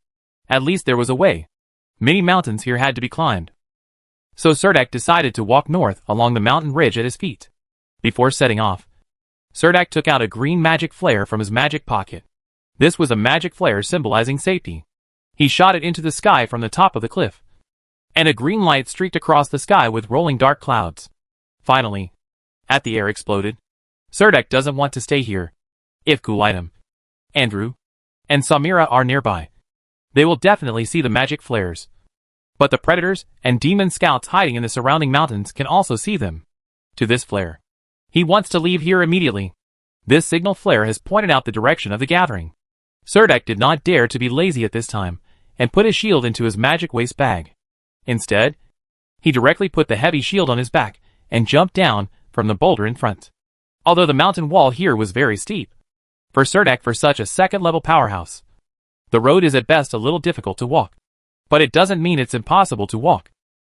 at least there was a way. Many mountains here had to be climbed. So Cerdak decided to walk north along the mountain ridge at his feet. Before setting off, Cerdak took out a green magic flare from his magic pocket. This was a magic flare symbolizing safety. He shot it into the sky from the top of the cliff, and a green light streaked across the sky with rolling dark clouds. Finally, as the air exploded, Cerdak doesn't want to stay here. If ghoul item, Andrew, and Samira are nearby, they will definitely see the magic flares. But the predators and demon scouts hiding in the surrounding mountains can also see them. To this flare, he wants to leave here immediately. This signal flare has pointed out the direction of the gathering. Cerdak did not dare to be lazy at this time and put his shield into his magic waist bag. Instead, he directly put the heavy shield on his back and jumped down from the boulder in front. Although the mountain wall here was very steep, for Cerdak, for such a second-level powerhouse, the road is at best a little difficult to walk. But it doesn't mean it's impossible to walk.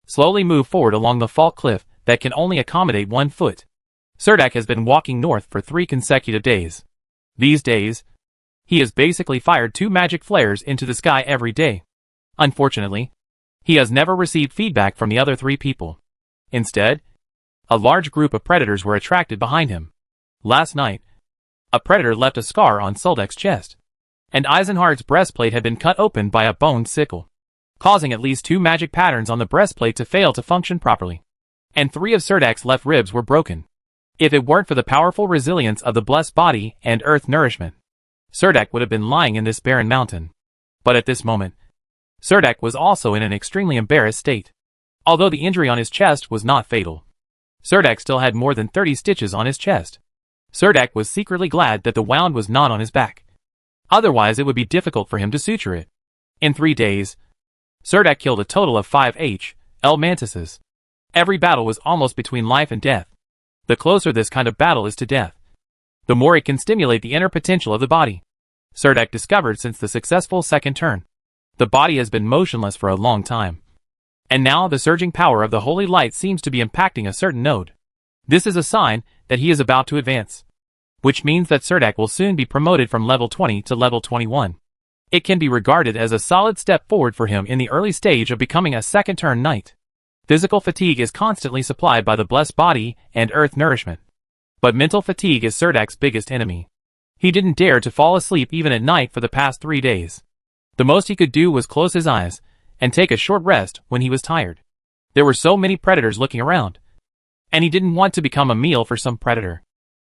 Slowly move forward along the fault cliff that can only accommodate 1 foot. Cerdak has been walking north for 3 consecutive days. These days, he has basically fired 2 magic flares into the sky every day. Unfortunately, he has never received feedback from the other 3 people. Instead, a large group of predators were attracted behind him. Last night, a predator left a scar on Cerdak's chest, and Eisenhardt's breastplate had been cut open by a bone sickle, causing at least 2 magic patterns on the breastplate to fail to function properly, and 3 of Cerdak's left ribs were broken. If it weren't for the powerful resilience of the blessed body and earth nourishment, Cerdak would have been lying in this barren mountain. But at this moment, Cerdak was also in an extremely embarrassed state. Although the injury on his chest was not fatal, Cerdak still had more than 30 stitches on his chest. Cerdak was secretly glad that the wound was not on his back. Otherwise it would be difficult for him to suture it. In 3 days, Cerdak killed a total of 5 H.L. mantises. Every battle was almost between life and death. The closer this kind of battle is to death, the more it can stimulate the inner potential of the body. Cerdak discovered since the successful second turn, the body has been motionless for a long time. And now the surging power of the holy light seems to be impacting a certain node. This is a sign that he is about to advance, which means that Cerdak will soon be promoted from level 20 to level 21. It can be regarded as a solid step forward for him in the early stage of becoming a second turn knight. Physical fatigue is constantly supplied by the blessed body and earth nourishment. But mental fatigue is Cerdak's biggest enemy. He didn't dare to fall asleep even at night for the past 3 days. The most he could do was close his eyes and take a short rest when he was tired. There were so many predators looking around, and he didn't want to become a meal for some predator.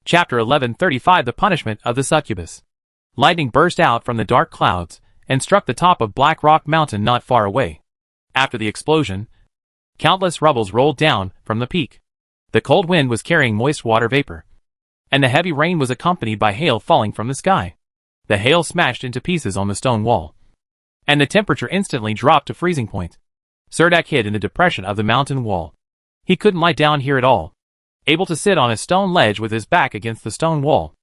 Chapter 1135 The Punishment of the Succubus. Lightning burst out from the dark clouds and struck the top of Black Rock Mountain not far away. After the explosion, countless rubbles rolled down from the peak. The cold wind was carrying moist water vapor, and the heavy rain was accompanied by hail falling from the sky. The hail smashed into pieces on the stone wall, and the temperature instantly dropped to freezing point. Cerdak hid in the depression of the mountain wall. He couldn't lie down here at all, able to sit on a stone ledge with his back against the stone wall,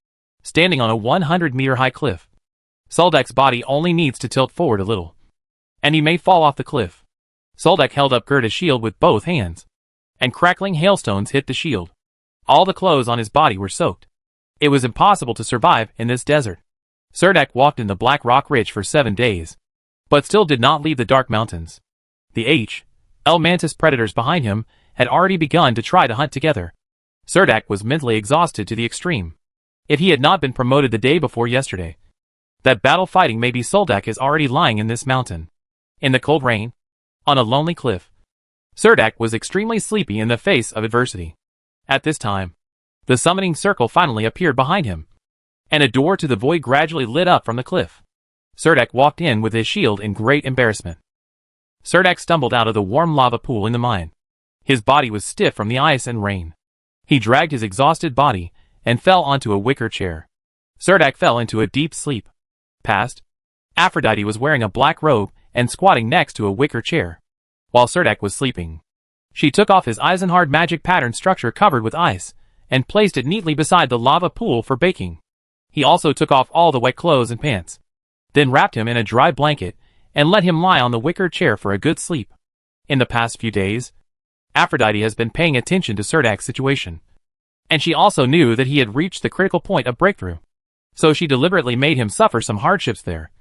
standing on a 100-meter-high cliff. Soldak's body only needs to tilt forward a little, and he may fall off the cliff. Soldak held up Gerda's shield with both hands, and crackling hailstones hit the shield. All the clothes on his body were soaked. It was impossible to survive in this desert. Cerdak walked in the Black Rock Ridge for 7 days, but still did not leave the dark mountains. The L mantis predators behind him had already begun to try to hunt together. Cerdak was mentally exhausted to the extreme. If he had not been promoted the day before yesterday, that battle fighting maybe Soldak is already lying in this mountain, in the cold rain, on a lonely cliff. Cerdak was extremely sleepy in the face of adversity. At this time, the summoning circle finally appeared behind him, and a door to the void gradually lit up from the cliff. Cerdak walked in with his shield in great embarrassment. Cerdak stumbled out of the warm lava pool in the mine. His body was stiff from the ice and rain. He dragged his exhausted body and fell onto a wicker chair. Cerdak fell into a deep sleep. Past, Aphrodite was wearing a black robe and squatting next to a wicker chair, while Cerdak was sleeping. She took off his Eisenhard magic pattern structure covered with ice and placed it neatly beside the lava pool for baking. He also took off all the wet clothes and pants, then wrapped him in a dry blanket and let him lie on the wicker chair for a good sleep. In the past few days, Aphrodite has been paying attention to Cerdak's situation, and she also knew that he had reached the critical point of breakthrough. So she deliberately made him suffer some hardships there,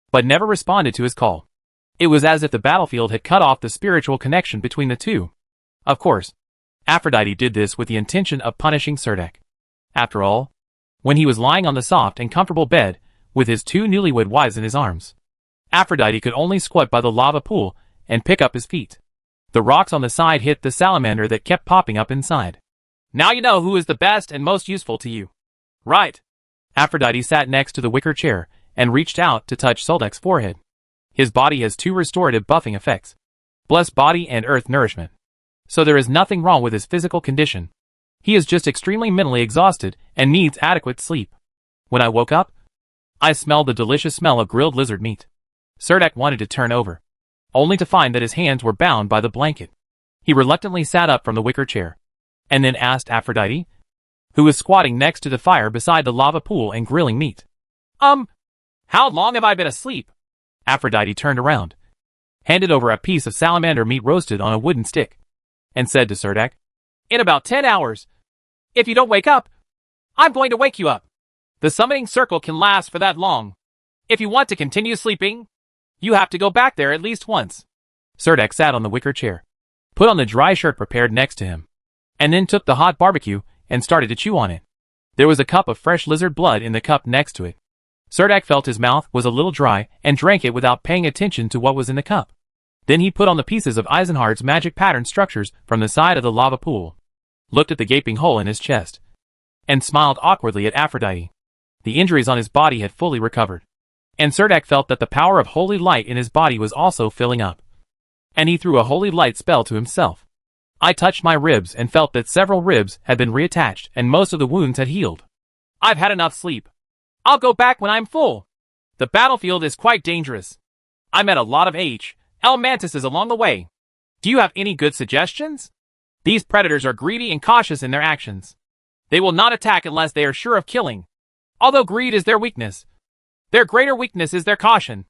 but never responded to his call. It was as if the battlefield had cut off the spiritual connection between the two. Of course, Aphrodite did this with the intention of punishing Cerdak. After all, when he was lying on the soft and comfortable bed, with his 2 newlywed wives in his arms, Aphrodite could only squat by the lava pool and pick up his feet. The rocks on the side hit the salamander that kept popping up inside. Now you know who is the best and most useful to you. Right. Aphrodite sat next to the wicker chair and reached out to touch Soldak's forehead. His body has 2 restorative buffing effects: blessed body and earth nourishment. So there is nothing wrong with his physical condition. He is just extremely mentally exhausted and needs adequate sleep. When I woke up, I smelled the delicious smell of grilled lizard meat. Cerdak wanted to turn over, only to find that his hands were bound by the blanket. He reluctantly sat up from the wicker chair, and then asked Aphrodite, who was squatting next to the fire beside the lava pool and grilling meat. How long have I been asleep? Aphrodite turned around, handed over a piece of salamander meat roasted on a wooden stick, and said to Cerdak, In about 10 hours. If you don't wake up, I'm going to wake you up. The summoning circle can last for that long. If you want to continue sleeping, you have to go back there at least once. Cerdak sat on the wicker chair, put on the dry shirt prepared next to him, and then took the hot barbecue and started to chew on it. There was a cup of fresh lizard blood in the cup next to it. Cerdak felt his mouth was a little dry and drank it without paying attention to what was in the cup. Then he put on the pieces of Eisenhard's magic pattern structures from the side of the lava pool, looked at the gaping hole in his chest, and smiled awkwardly at Aphrodite. The injuries on his body had fully recovered, and Cerdak felt that the power of holy light in his body was also filling up. And he threw a holy light spell to himself. I touched my ribs and felt that several ribs had been reattached and most of the wounds had healed. I've had enough sleep. I'll go back when I'm full. The battlefield is quite dangerous. I met a lot of L mantises along the way. Do you have any good suggestions? These predators are greedy and cautious in their actions. They will not attack unless they are sure of killing. Although greed is their weakness, their greater weakness is their caution.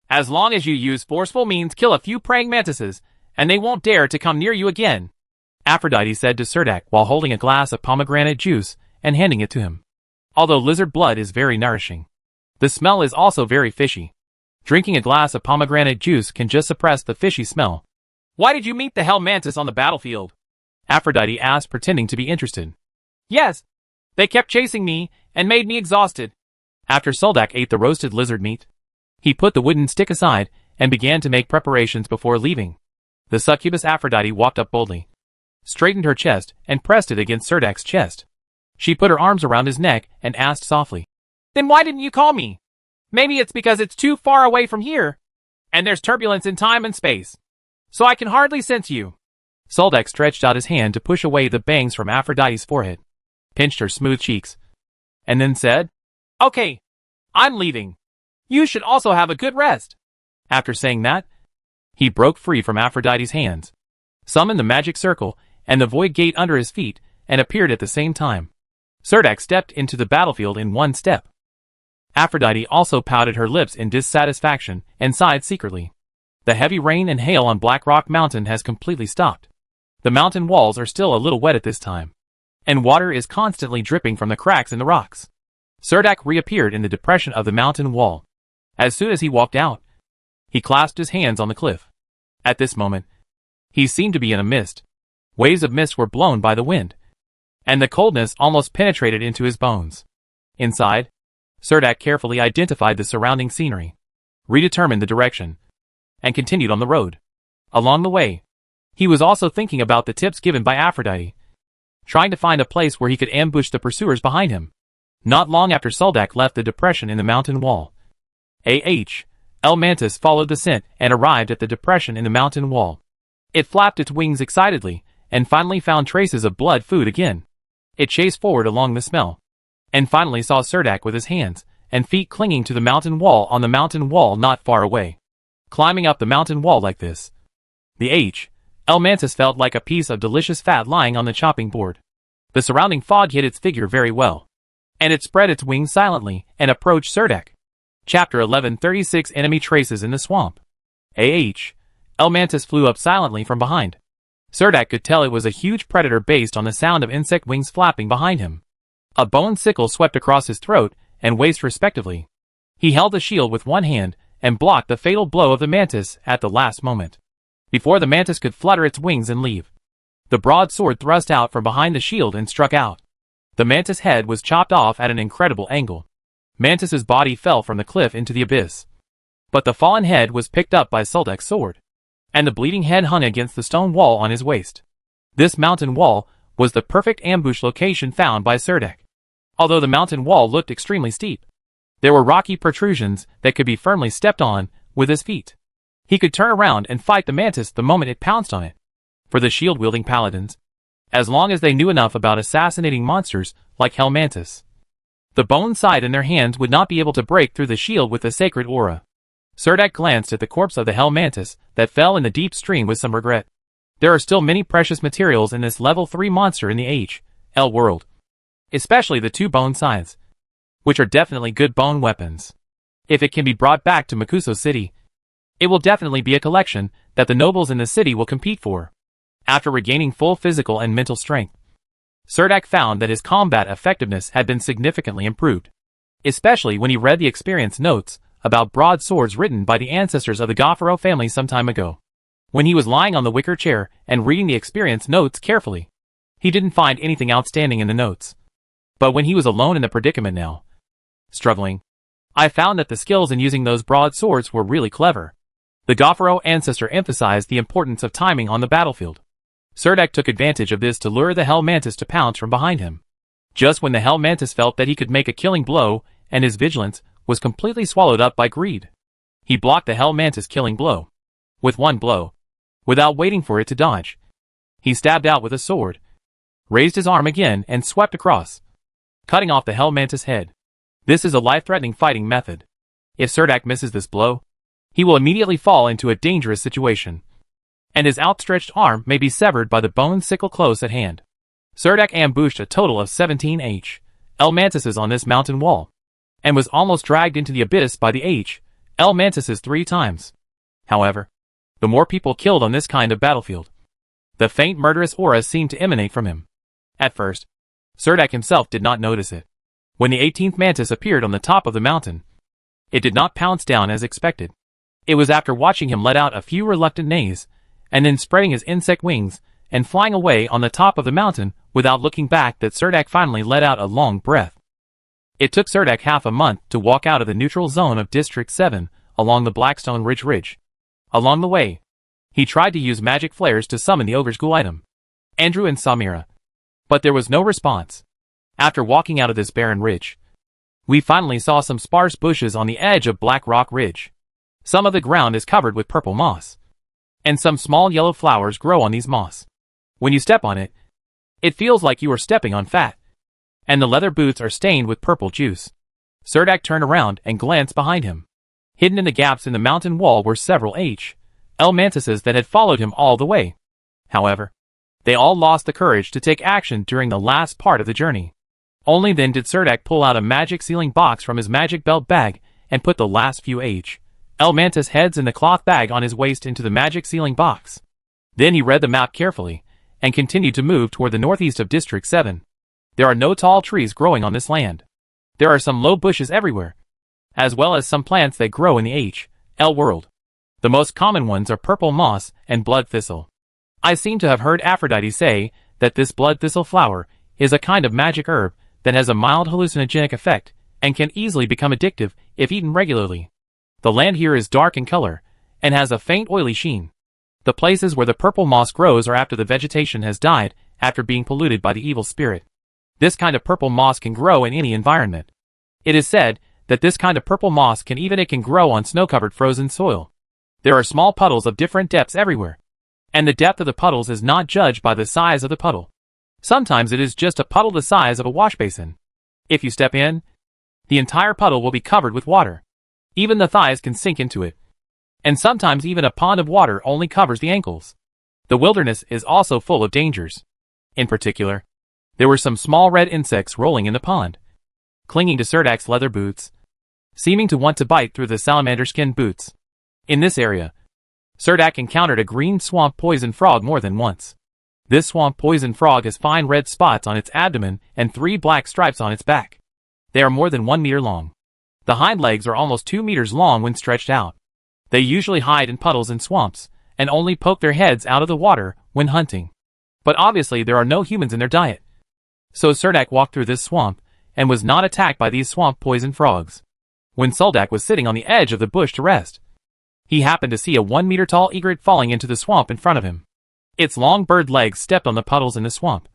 As long as you use forceful means, kill a few praying mantises, and they won't dare to come near you again, Aphrodite said to Cerdak while holding a glass of pomegranate juice and handing it to him. Although lizard blood is very nourishing, the smell is also very fishy. Drinking a glass of pomegranate juice can just suppress the fishy smell. Why did you meet the hell mantis on the battlefield? Aphrodite asked, pretending to be interested. Yes, they kept chasing me and made me exhausted. After Soldak ate the roasted lizard meat, he put the wooden stick aside and began to make preparations before leaving. The succubus Aphrodite walked up boldly, straightened her chest, and pressed it against Cerdak's chest. She put her arms around his neck and asked softly, "Then why didn't you call me? Maybe it's because it's too far away from here, and there's turbulence in time and space, so I can hardly sense you." Soldak stretched out his hand to push away the bangs from Aphrodite's forehead, pinched her smooth cheeks, and then said, "Okay, I'm leaving. You should also have a good rest." After saying that, he broke free from Aphrodite's hands, summoned the magic circle and the void gate under his feet, and appeared at the same time. Cerdak stepped into the battlefield in one step. Aphrodite also pouted her lips in dissatisfaction and sighed secretly. The heavy rain and hail on Black Rock Mountain has completely stopped. The mountain walls are still a little wet at this time, and water is constantly dripping from the cracks in the rocks. Cerdak reappeared in the depression of the mountain wall. As soon as he walked out, he clasped his hands on the cliff. At this moment, he seemed to be in a mist. Waves of mist were blown by the wind, and the coldness almost penetrated into his bones. Inside, Cerdak carefully identified the surrounding scenery, redetermined the direction, and continued on the road. Along the way, he was also thinking about the tips given by Aphrodite, trying to find a place where he could ambush the pursuers behind him. Not long after Soldak left the depression in the mountain wall, El Mantis followed the scent and arrived at the depression in the mountain wall. It flapped its wings excitedly, and finally found traces of blood food again. It chased forward along the smell, and finally saw Cerdak with his hands and feet clinging to the mountain wall on the mountain wall not far away. Climbing up the mountain wall like this, El Mantis felt like a piece of delicious fat lying on the chopping board. The surrounding fog hid its figure very well, and it spread its wings silently and approached Cerdak. Chapter 11:36 Enemy Traces in the Swamp. El Mantis flew up silently from behind. Cerdak could tell it was a huge predator based on the sound of insect wings flapping behind him. A bone sickle swept across his throat and waist respectively. He held the shield with one hand and blocked the fatal blow of the mantis at the last moment, before the mantis could flutter its wings and leave. The broadsword thrust out from behind the shield and struck out. The mantis head was chopped off at an incredible angle. Mantis's body fell from the cliff into the abyss, but the fallen head was picked up by Soldak's sword, and the bleeding head hung against the stone wall on his waist. This mountain wall was the perfect ambush location found by Cerdak. Although the mountain wall looked extremely steep, there were rocky protrusions that could be firmly stepped on with his feet. He could turn around and fight the mantis the moment it pounced on it. For the shield-wielding paladins, as long as they knew enough about assassinating monsters like Hell Mantis, the bone side in their hands would not be able to break through the shield with the sacred aura. Cerdak glanced at the corpse of the Hell Mantis that fell in the deep stream with some regret. There are still many precious materials in this level 3 monster in the HL world, especially the 2 bone sides, which are definitely good bone weapons. If it can be brought back to Makuso City, it will definitely be a collection that the nobles in the city will compete for. After regaining full physical and mental strength, Cerdak found that his combat effectiveness had been significantly improved, especially when he read the experience notes about broadswords written by the ancestors of the Gofaro family some time ago. When he was lying on the wicker chair and reading the experience notes carefully, he didn't find anything outstanding in the notes. But when he was alone in the predicament now, struggling, I found that the skills in using those broadswords were really clever. The Gofaro ancestor emphasized the importance of timing on the battlefield. Cerdak took advantage of this to lure the Hell Mantis to pounce from behind him. Just when the Hell Mantis felt that he could make a killing blow, and his vigilance was completely swallowed up by greed, he blocked the Hell Mantis' killing blow. With one blow, without waiting for it to dodge, he stabbed out with a sword, raised his arm again and swept across, cutting off the Hell Mantis' head. This is a life-threatening fighting method. If Cerdak misses this blow, he will immediately fall into a dangerous situation, and his outstretched arm may be severed by the bone sickle close at hand. Cerdak ambushed a total of 17 L Mantises on this mountain wall, and was almost dragged into the abyss by the L Mantises 3 times. However, the more people killed on this kind of battlefield, the faint murderous aura seemed to emanate from him. At first, Cerdak himself did not notice it. When the 18th Mantis appeared on the top of the mountain, it did not pounce down as expected. It was after watching him let out a few reluctant neighs, and then spreading his insect wings and flying away on the top of the mountain without looking back that Cerdak finally let out a long breath. It took Cerdak half a month to walk out of the neutral zone of District 7 along the Blackstone Ridge. Along the way, he tried to use magic flares to summon the Ogre's Ghoul item, Andrew and Samira, but there was no response. After walking out of this barren ridge, we finally saw some sparse bushes on the edge of Black Rock Ridge. Some of the ground is covered with purple moss, and some small yellow flowers grow on these moss. When you step on it, it feels like you are stepping on fat, and the leather boots are stained with purple juice. Cerdak turned around and glanced behind him. Hidden in the gaps in the mountain wall were several L mantises that had followed him all the way. However, they all lost the courage to take action during the last part of the journey. Only then did Cerdak pull out a magic sealing box from his magic belt bag and put the last few L mantis heads in the cloth bag on his waist into the magic sealing box. Then he read the map carefully and continued to move toward the northeast of District 7. There are no tall trees growing on this land. There are some low bushes everywhere, as well as some plants that grow in the L world. The most common ones are purple moss and blood thistle. I seem to have heard Aphrodite say that this blood thistle flower is a kind of magic herb that has a mild hallucinogenic effect and can easily become addictive if eaten regularly. The land here is dark in color and has a faint oily sheen. The places where the purple moss grows are after the vegetation has died after being polluted by the evil spirit. This kind of purple moss can grow in any environment. It is said that this kind of purple moss can grow on snow-covered frozen soil. There are small puddles of different depths everywhere, and the depth of the puddles is not judged by the size of the puddle. Sometimes it is just a puddle the size of a wash basin. If you step in, the entire puddle will be covered with water. Even the thighs can sink into it. And sometimes even a pond of water only covers the ankles. The wilderness is also full of dangers. In particular, there were some small red insects rolling in the pond, clinging to Cerdak's leather boots, seeming to want to bite through the salamander skin boots. In this area, Cerdak encountered a green swamp poison frog more than once. This swamp poison frog has fine red spots on its abdomen and 3 black stripes on its back. They are more than 1 meter long. The hind legs are almost 2 meters long when stretched out. They usually hide in puddles and swamps, and only poke their heads out of the water when hunting. But obviously there are no humans in their diet. So Cerdak walked through this swamp, and was not attacked by these swamp poison frogs. When Cerdak was sitting on the edge of the bush to rest, he happened to see a 1 meter tall egret falling into the swamp in front of him. Its long bird legs stepped on the puddles in the swamp,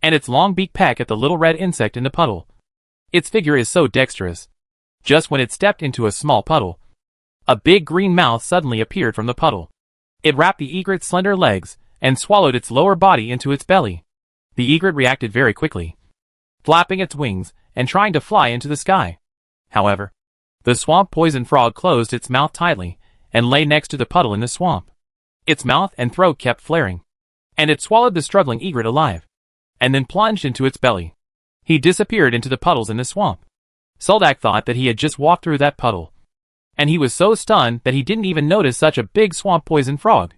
and its long beak pecked at the little red insect in the puddle. Its figure is so dexterous. Just when it stepped into a small puddle, a big green mouth suddenly appeared from the puddle. It wrapped the egret's slender legs and swallowed its lower body into its belly. The egret reacted very quickly, flapping its wings and trying to fly into the sky. However, the swamp poison frog closed its mouth tightly and lay next to the puddle in the swamp. Its mouth and throat kept flaring, and it swallowed the struggling egret alive, and then plunged into its belly. He disappeared into the puddles in the swamp. Cerdak thought that he had just walked through that puddle, and he was so stunned that he didn't even notice such a big swamp poison frog.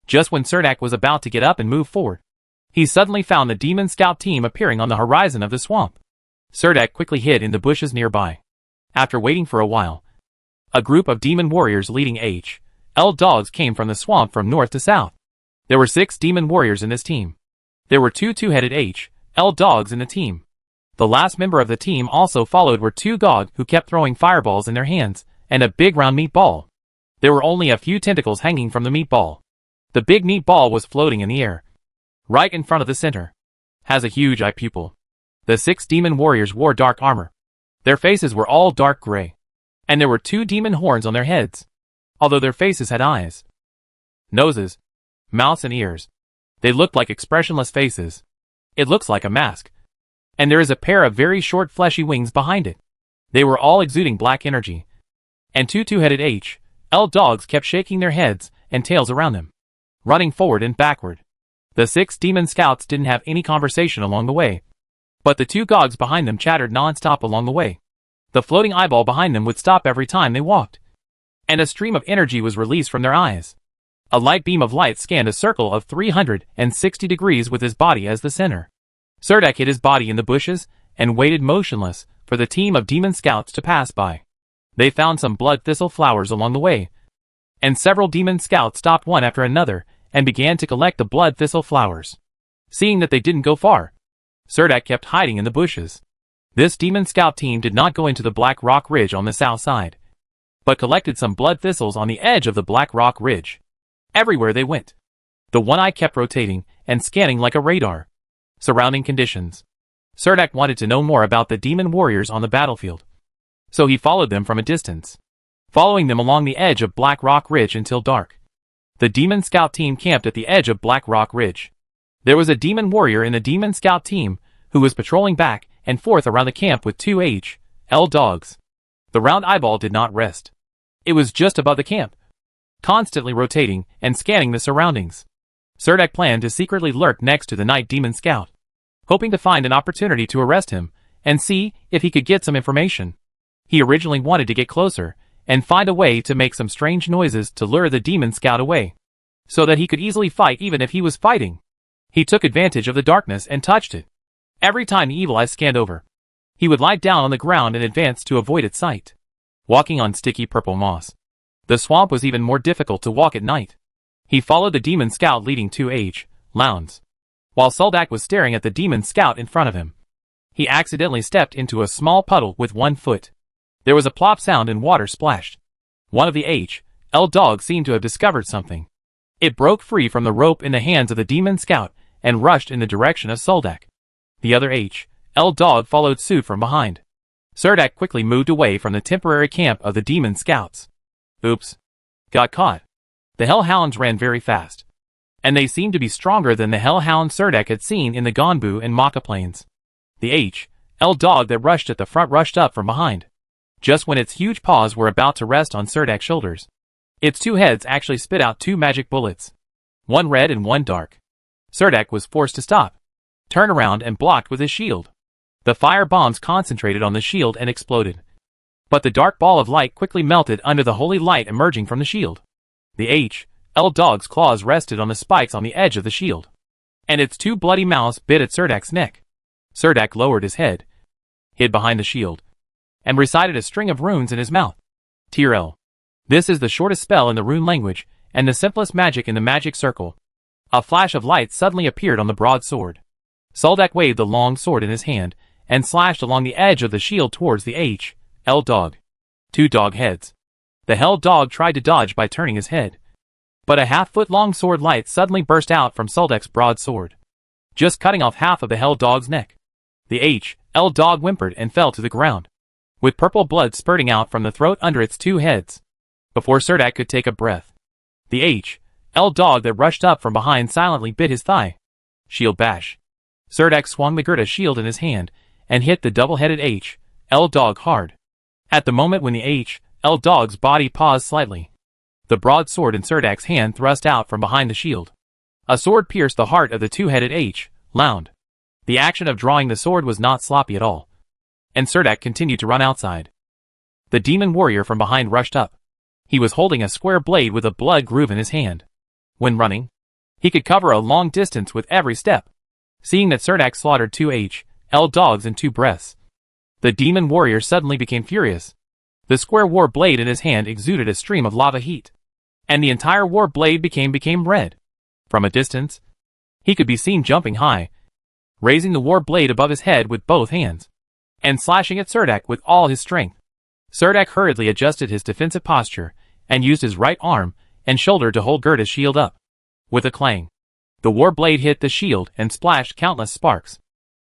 Just when Cerdak was about to get up and move forward, he suddenly found the demon scout team appearing on the horizon of the swamp. Cerdak quickly hid in the bushes nearby. After waiting for a while, a group of demon warriors leading L dogs came from the swamp from north to south. There were 6 demon warriors in this team. There were 2 two-headed L dogs in the team. The last member of the team also followed were 2 Gog who kept throwing fireballs in their hands, and a big round meatball. There were only a few tentacles hanging from the meatball. The big meatball was floating in the air, right in front of the center. Has a huge eye pupil. The 6 demon warriors wore dark armor. Their faces were all dark gray, and there were 2 demon horns on their heads, although their faces had eyes, noses, mouths and ears. They looked like expressionless faces. It looks like a mask. And there is a pair of very short fleshy wings behind it. They were all exuding black energy. And 2 two-headed L dogs kept shaking their heads and tails around them, running forward and backward. The 6 demon scouts didn't have any conversation along the way, but the 2 Gogs behind them chattered non-stop along the way. The floating eyeball behind them would stop every time they walked, and a stream of energy was released from their eyes. A light beam of light scanned a circle of 360 degrees with his body as the center. Cerdak hid his body in the bushes and waited motionless for the team of demon scouts to pass by. They found some blood thistle flowers along the way, and several demon scouts stopped one after another and began to collect the blood thistle flowers. Seeing that they didn't go far, Cerdak kept hiding in the bushes. This demon scout team did not go into the Black Rock Ridge on the south side, but collected some blood thistles on the edge of the Black Rock Ridge. Everywhere they went, the one eye kept rotating and scanning like a radar. Surrounding conditions. Serdek wanted to know more about the demon warriors on the battlefield, so he followed them from a distance, following them along the edge of Black Rock Ridge until dark. The Demon Scout team camped at the edge of Black Rock Ridge. There was a demon warrior in the Demon Scout team who was patrolling back and forth around the camp with two H.L. dogs. The round eyeball did not rest. It was just above the camp, constantly rotating and scanning the surroundings. Serdek planned to secretly lurk next to the Night Demon Scout, hoping to find an opportunity to arrest him and see if he could get some information. He originally wanted to get closer and find a way to make some strange noises to lure the Demon Scout away, so that he could easily fight even if he was fighting. He took advantage of the darkness and touched it. Every time the Evil Eye scanned over, he would lie down on the ground and advance to avoid its sight, walking on sticky purple moss. The swamp was even more difficult to walk at night. He followed the Demon Scout leading two H.Lounds. While Soldak was staring at the Demon Scout in front of him, he accidentally stepped into a small puddle with one foot. There was a plop sound and water splashed. One of the H.L. dogs seemed to have discovered something. It broke free from the rope in the hands of the Demon Scout and rushed in the direction of Soldak. The other H.L. dog followed suit from behind. Serdek quickly moved away from the temporary camp of the Demon Scouts. Oops. Got caught. The Hellhounds ran very fast, and they seemed to be stronger than the Hellhound Serdek had seen in the Gonbu and Maka plains. The H.L. dog that rushed at the front rushed up from behind, just when its huge paws were about to rest on Serdek's shoulders. Its two heads actually spit out two magic bullets, one red and one dark. Serdek was forced to stop, turn around and blocked with his shield. The fire bombs concentrated on the shield and exploded, but the dark ball of light quickly melted under the holy light emerging from the shield. The H.L. dog's claws rested on the spikes on the edge of the shield, and its two bloody mouths bit at Serdek's neck. Serdek lowered his head, hid behind the shield, and recited a string of runes in his mouth. Tirel. This is the shortest spell in the rune language, and the simplest magic in the magic circle. A flash of light suddenly appeared on the broadsword. Soldak waved the long sword in his hand, and slashed along the edge of the shield towards the H.L. dog. Two dog heads. The Hell dog tried to dodge by turning his head, but a half-foot-long sword light suddenly burst out from Soldak's broadsword, just cutting off half of the Hell dog's neck. The H.L. dog whimpered and fell to the ground, with purple blood spurting out from the throat under its two heads. Before Serdek could take a breath, the H.L. dog that rushed up from behind silently bit his thigh. Shield bash. Serdek swung the Gerda shield in his hand and hit the double-headed H.L. dog hard. At the moment when the H.L. dog's body paused slightly, the broadsword in Serdek's hand thrust out from behind the shield. A sword pierced the heart of the two-headed H.Lound. The action of drawing the sword was not sloppy at all, and Serdek continued to run outside. The demon warrior from behind rushed up. He was holding a square blade with a blood groove in his hand. When running, he could cover a long distance with every step. Seeing that Serdek slaughtered two H.L. dogs in two breaths, the demon warrior suddenly became furious. The square war blade in his hand exuded a stream of lava heat, and the entire war blade became red. From a distance, he could be seen jumping high, raising the war blade above his head with both hands, and slashing at Serdek with all his strength. Serdek hurriedly adjusted his defensive posture and used his right arm and shoulder to hold Gerda's shield up. With a clang, the war blade hit the shield and splashed countless sparks.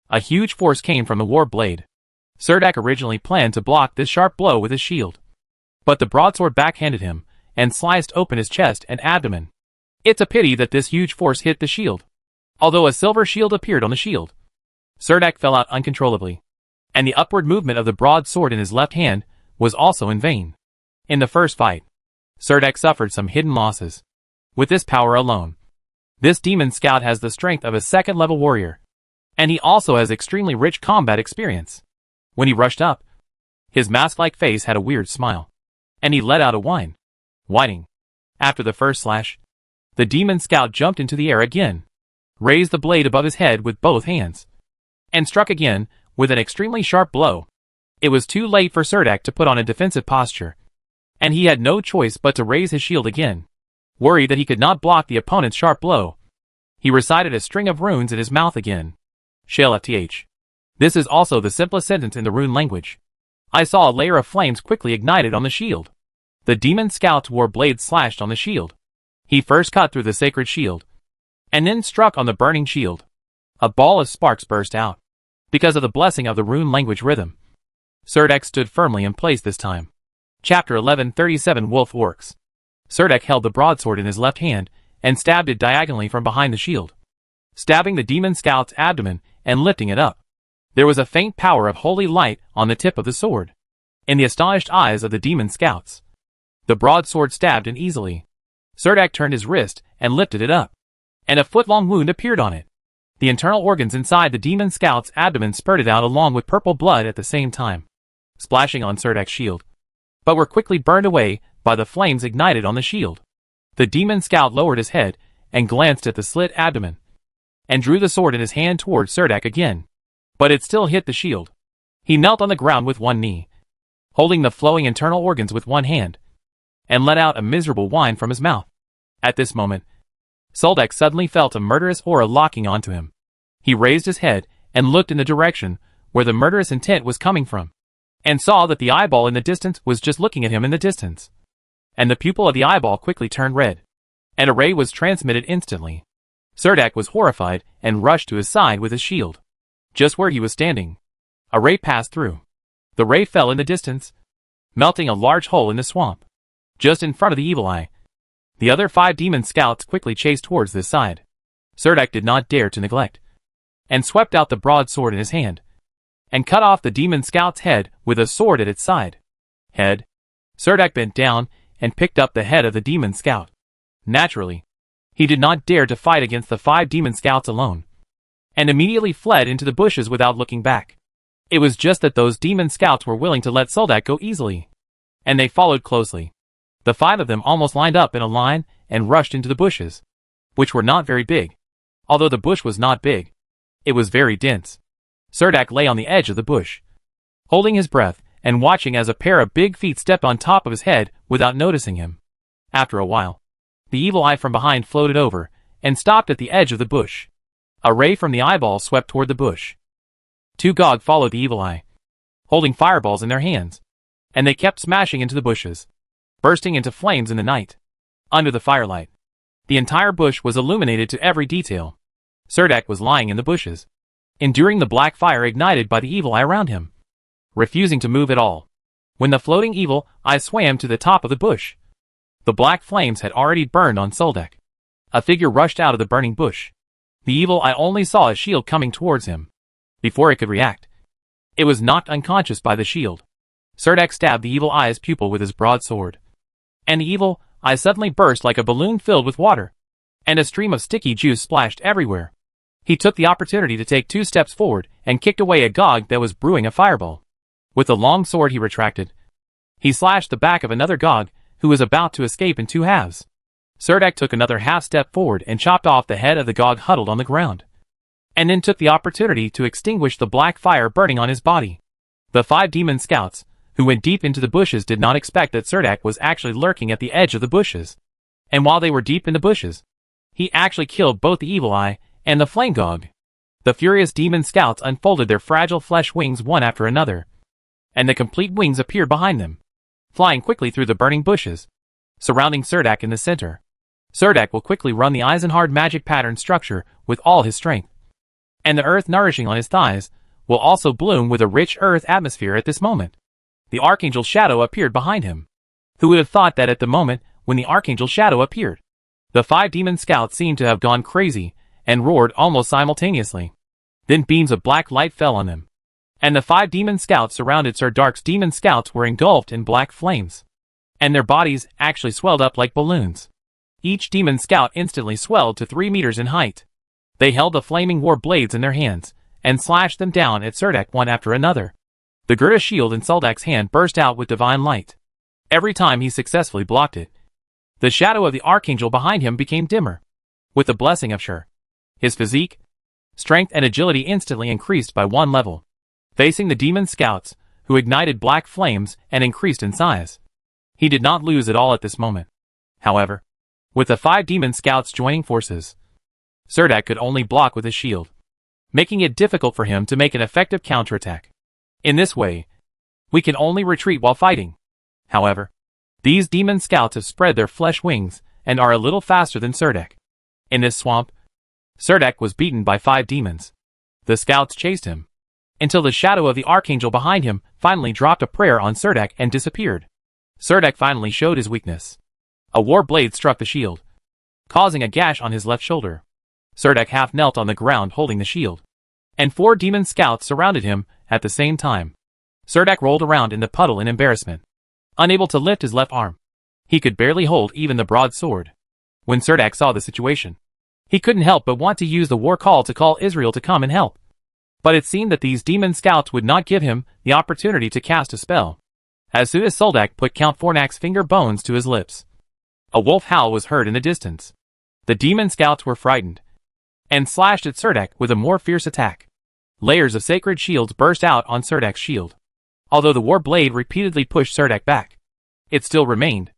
A huge force came from the war blade. Serdek originally planned to block this sharp blow with his shield, but the broadsword backhanded him and sliced open his chest and abdomen. It's a pity that this huge force hit the shield. Although a silver shield appeared on the shield, Serdek fell out uncontrollably, and the upward movement of the broadsword in his left hand was also in vain. In the first fight, Serdek suffered some hidden losses. With this power alone, this demon scout has the strength of a second-level warrior, and he also has extremely rich combat experience. When he rushed up, his mask-like face had a weird smile, and he let out a whining. After the first slash, the demon scout jumped into the air again, raised the blade above his head with both hands, and struck again with an extremely sharp blow. It was too late for Serdek to put on a defensive posture, and he had no choice but to raise his shield again. Worried that he could not block the opponent's sharp blow, he recited a string of runes in his mouth again. Shalfth. This is also the simplest sentence in the rune language. I saw a layer of flames quickly ignited on the shield. The demon scout's war blade slashed on the shield. He first cut through the sacred shield, and then struck on the burning shield. A ball of sparks burst out, because of the blessing of the rune language rhythm. Serdek stood firmly in place this time. Chapter 1137 Wolf Orcs. Serdek held the broadsword in his left hand and stabbed it diagonally from behind the shield, stabbing the demon scout's abdomen and lifting it up. There was a faint power of holy light on the tip of the sword. In the astonished eyes of the demon scouts, the broadsword stabbed in easily. Serdek turned his wrist and lifted it up, and a foot-long wound appeared on it. The internal organs inside the demon scout's abdomen spurted out along with purple blood at the same time, splashing on Serdek's shield, but were quickly burned away by the flames ignited on the shield. The demon scout lowered his head and glanced at the slit abdomen, and drew the sword in his hand towards Serdek again, but it still hit the shield. He knelt on the ground with one knee, holding the flowing internal organs with one hand, and let out a miserable whine from his mouth. At this moment, Serdek suddenly felt a murderous aura locking onto him. He raised his head and looked in the direction where the murderous intent was coming from, and saw that the eyeball in the distance was just looking at him in the distance. And the pupil of the eyeball quickly turned red, and a ray was transmitted instantly. Serdek was horrified and rushed to his side with his shield. Just where he was standing, a ray passed through. The ray fell in the distance, melting a large hole in the swamp, just in front of the evil eye. The other 5 demon scouts quickly chased towards this side. Serdek did not dare to neglect, and swept out the broadsword in his hand, and cut off the demon scout's head with a sword at its side. Head. Serdek bent down and picked up the head of the demon scout. Naturally, he did not dare to fight against the 5 demon scouts alone, and immediately fled into the bushes without looking back. It was just that those demon scouts were willing to let Serdek go easily, and they followed closely. The 5 of them almost lined up in a line and rushed into the bushes, which were not very big. Although the bush was not big, it was very dense. Serdek lay on the edge of the bush, holding his breath and watching as a pair of big feet stepped on top of his head without noticing him. After a while, the evil eye from behind floated over and stopped at the edge of the bush. A ray from the eyeball swept toward the bush. 2 Gog followed the evil eye, holding fireballs in their hands, and they kept smashing into the bushes, bursting into flames in the night. Under the firelight, the entire bush was illuminated to every detail. Serdek was lying in the bushes, enduring the black fire ignited by the evil eye around him, refusing to move at all. When the floating evil eye swam to the top of the bush, the black flames had already burned on Serdek. A figure rushed out of the burning bush. The evil eye only saw a shield coming towards him. Before it could react, it was knocked unconscious by the shield. Serdek stabbed the evil eye's pupil with his broadsword, and the evil eye suddenly burst like a balloon filled with water, and a stream of sticky juice splashed everywhere. He took the opportunity to take 2 steps forward and kicked away a Gog that was brewing a fireball. With the long sword he retracted, he slashed the back of another Gog who was about to escape in 2 halves. Serdek took another half step forward and chopped off the head of the Gog huddled on the ground, and then took the opportunity to extinguish the black fire burning on his body. The 5 demon scouts, who went deep into the bushes, did not expect that Serdek was actually lurking at the edge of the bushes. And while they were deep in the bushes, he actually killed both the evil eye and the flame Gog. The furious demon scouts unfolded their fragile flesh wings one after another, and the complete wings appeared behind them, flying quickly through the burning bushes, surrounding Serdek in the center. Serdek will quickly run the Eisenhard magic pattern structure with all his strength, and the earth nourishing on his thighs will also bloom with a rich earth atmosphere at this moment. The Archangel Shadow appeared behind him. Who would have thought that at the moment when the Archangel Shadow appeared, the 5 demon scouts seemed to have gone crazy and roared almost simultaneously. Then beams of black light fell on them, and the 5 demon scouts surrounded Serdark's demon scouts were engulfed in black flames, and their bodies actually swelled up like balloons. Each demon scout instantly swelled to 3 meters in height. They held the flaming war blades in their hands and slashed them down at Serdek one after another. The Gerda shield in Serdek's hand burst out with divine light. Every time he successfully blocked it, the shadow of the Archangel behind him became dimmer. With the blessing of Shur, his physique, strength and agility instantly increased by 1 level, facing the demon scouts, who ignited black flames and increased in size. He did not lose at all at this moment. However, with the 5 demon scouts joining forces, Serdek could only block with his shield, making it difficult for him to make an effective counterattack. In this way, we can only retreat while fighting. However, these demon scouts have spread their flesh wings and are a little faster than Serdek. In this swamp, Serdek was beaten by 5 demons. The scouts chased him, until the shadow of the archangel behind him finally dropped a prayer on Serdek and disappeared. Serdek finally showed his weakness. A war blade struck the shield, causing a gash on his left shoulder. Serdek half knelt on the ground holding the shield, and 4 demon scouts surrounded him at the same time. Serdek rolled around in the puddle in embarrassment, unable to lift his left arm. He could barely hold even the broadsword. When Serdek saw the situation, he couldn't help but want to use the war call to call Israel to come and help. But it seemed that these demon scouts would not give him the opportunity to cast a spell. As soon as Serdek put Count Fornak's finger bones to his lips, a wolf howl was heard in the distance. The demon scouts were frightened and slashed at Serdek with a more fierce attack. Layers of sacred shields burst out on Serdek's shield. Although the war blade repeatedly pushed Serdek back, it still remained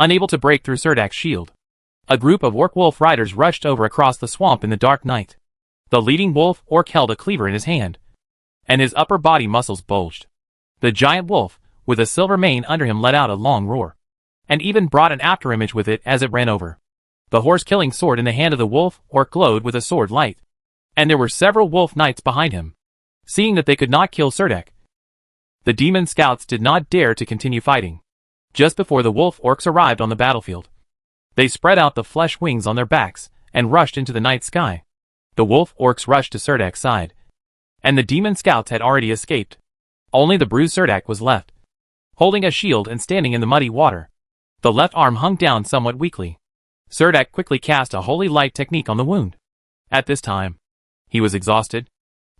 unable to break through Serdek's shield. A group of orc-wolf riders rushed over across the swamp in the dark night. The leading wolf-orc held a cleaver in his hand, and his upper body muscles bulged. The giant wolf, with a silver mane under him, let out a long roar, and even brought an afterimage with it as it ran over. The horse-killing sword in the hand of the wolf-orc glowed with a sword light, and there were several wolf knights behind him. Seeing that they could not kill Serdek, the demon scouts did not dare to continue fighting. Just before the wolf-orcs arrived on the battlefield, they spread out the flesh wings on their backs and rushed into the night sky. The wolf-orcs rushed to Serdek's side, and the demon scouts had already escaped. Only the bruised Serdek was left, holding a shield and standing in the muddy water. The left arm hung down somewhat weakly. Serdek quickly cast a holy light technique on the wound. At this time, he was exhausted.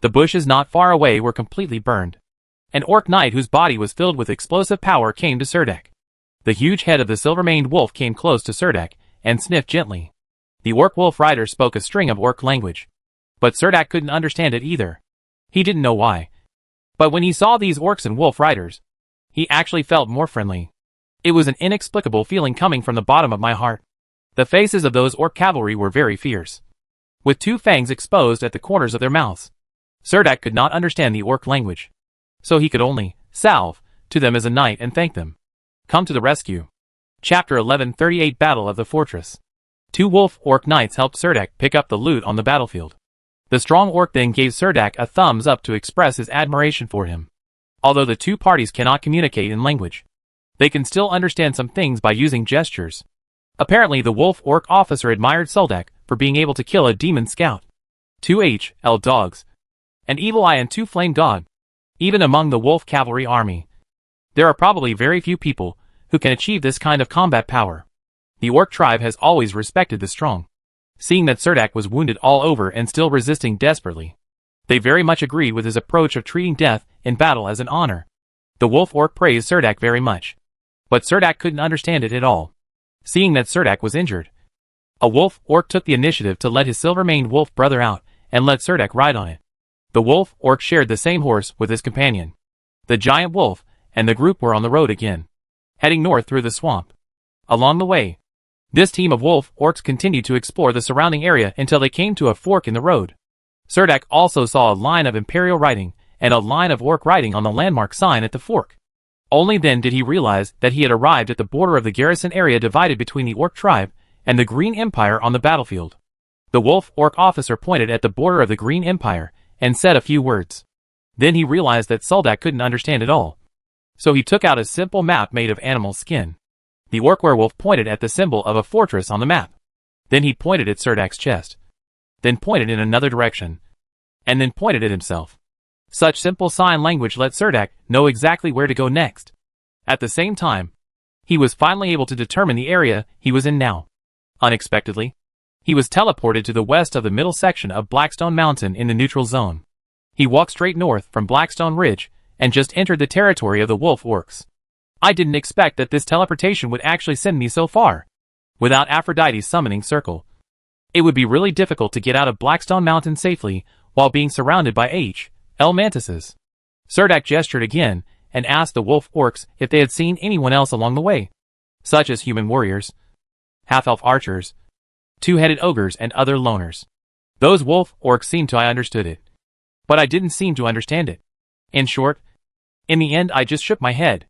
The bushes not far away were completely burned. An orc knight whose body was filled with explosive power came to Serdek. The huge head of the silver-maned wolf came close to Serdek and sniffed gently. The orc-wolf rider spoke a string of orc language, but Serdek couldn't understand it either. He didn't know why. But when he saw these orcs and wolf riders, he actually felt more friendly. It was an inexplicable feeling coming from the bottom of my heart. The faces of those orc cavalry were very fierce, with 2 fangs exposed at the corners of their mouths. Serdek could not understand the orc language, so he could only salve to them as a knight and thank them. Come to the rescue. Chapter 1138 Battle of the Fortress. 2 wolf-orc knights helped Serdek pick up the loot on the battlefield. The strong orc then gave Serdek a thumbs up to express his admiration for him. Although the 2 parties cannot communicate in language, they can still understand some things by using gestures. Apparently the wolf-orc officer admired Serdek for being able to kill a demon scout, 2 HL dogs, an evil eye and 2 flame god. Even among the wolf cavalry army, there are probably very few people who can achieve this kind of combat power. The orc tribe has always respected the strong. Seeing that Serdek was wounded all over and still resisting desperately, they very much agreed with his approach of treating death in battle as an honor. The wolf-orc praised Serdek very much, but Serdek couldn't understand it at all. Seeing that Serdek was injured, a wolf-orc took the initiative to let his silver-maned wolf brother out and let Serdek ride on it. The wolf-orc shared the same horse with his companion. The giant wolf and the group were on the road again, heading north through the swamp. Along the way, this team of wolf-orcs continued to explore the surrounding area until they came to a fork in the road. Serdek also saw a line of imperial writing and a line of orc writing on the landmark sign at the fork. Only then did he realize that he had arrived at the border of the garrison area divided between the orc tribe and the Green Empire on the battlefield. The wolf-orc officer pointed at the border of the Green Empire and said a few words. Then he realized that Serdek couldn't understand it all, so he took out a simple map made of animal skin. The orc werewolf pointed at the symbol of a fortress on the map. Then he pointed at Serdek's chest, then pointed in another direction, and then pointed at himself. Such simple sign language let Serdek know exactly where to go next. At the same time, he was finally able to determine the area he was in now. Unexpectedly, he was teleported to the west of the middle section of Blackstone Mountain in the neutral zone. He walked straight north from Blackstone Ridge and just entered the territory of the wolf orcs. I didn't expect that this teleportation would actually send me so far. Without Aphrodite's summoning circle, it would be really difficult to get out of Blackstone Mountain safely while being surrounded by HL mantises. Serdek gestured again and asked the wolf orcs if they had seen anyone else along the way, such as human warriors, half-elf archers, 2-headed ogres and other loners. Those wolf orcs seemed to I understood it, but I didn't seem to understand it. In short, in the end I just shook my head.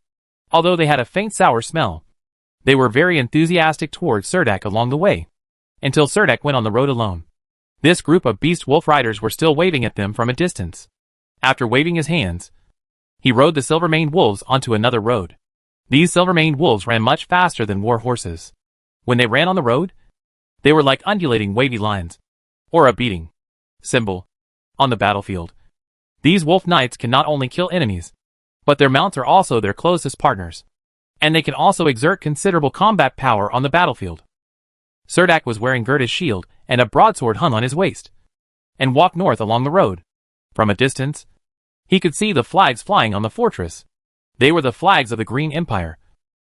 Although they had a faint sour smell, they were very enthusiastic towards Serdek along the way, until Serdek went on the road alone. This group of beast wolf riders were still waving at them from a distance. After waving his hands, he rode the silver-maned wolves onto another road. These silver-maned wolves ran much faster than war horses. When they ran on the road, they were like undulating wavy lines, or a beating symbol, on the battlefield. These wolf knights can not only kill enemies, but their mounts are also their closest partners, and they can also exert considerable combat power on the battlefield. Cerdak was wearing Gerda's shield, and a broadsword hung on his waist, and walked north along the road. From a distance, he could see the flags flying on the fortress. They were the flags of the Green Empire.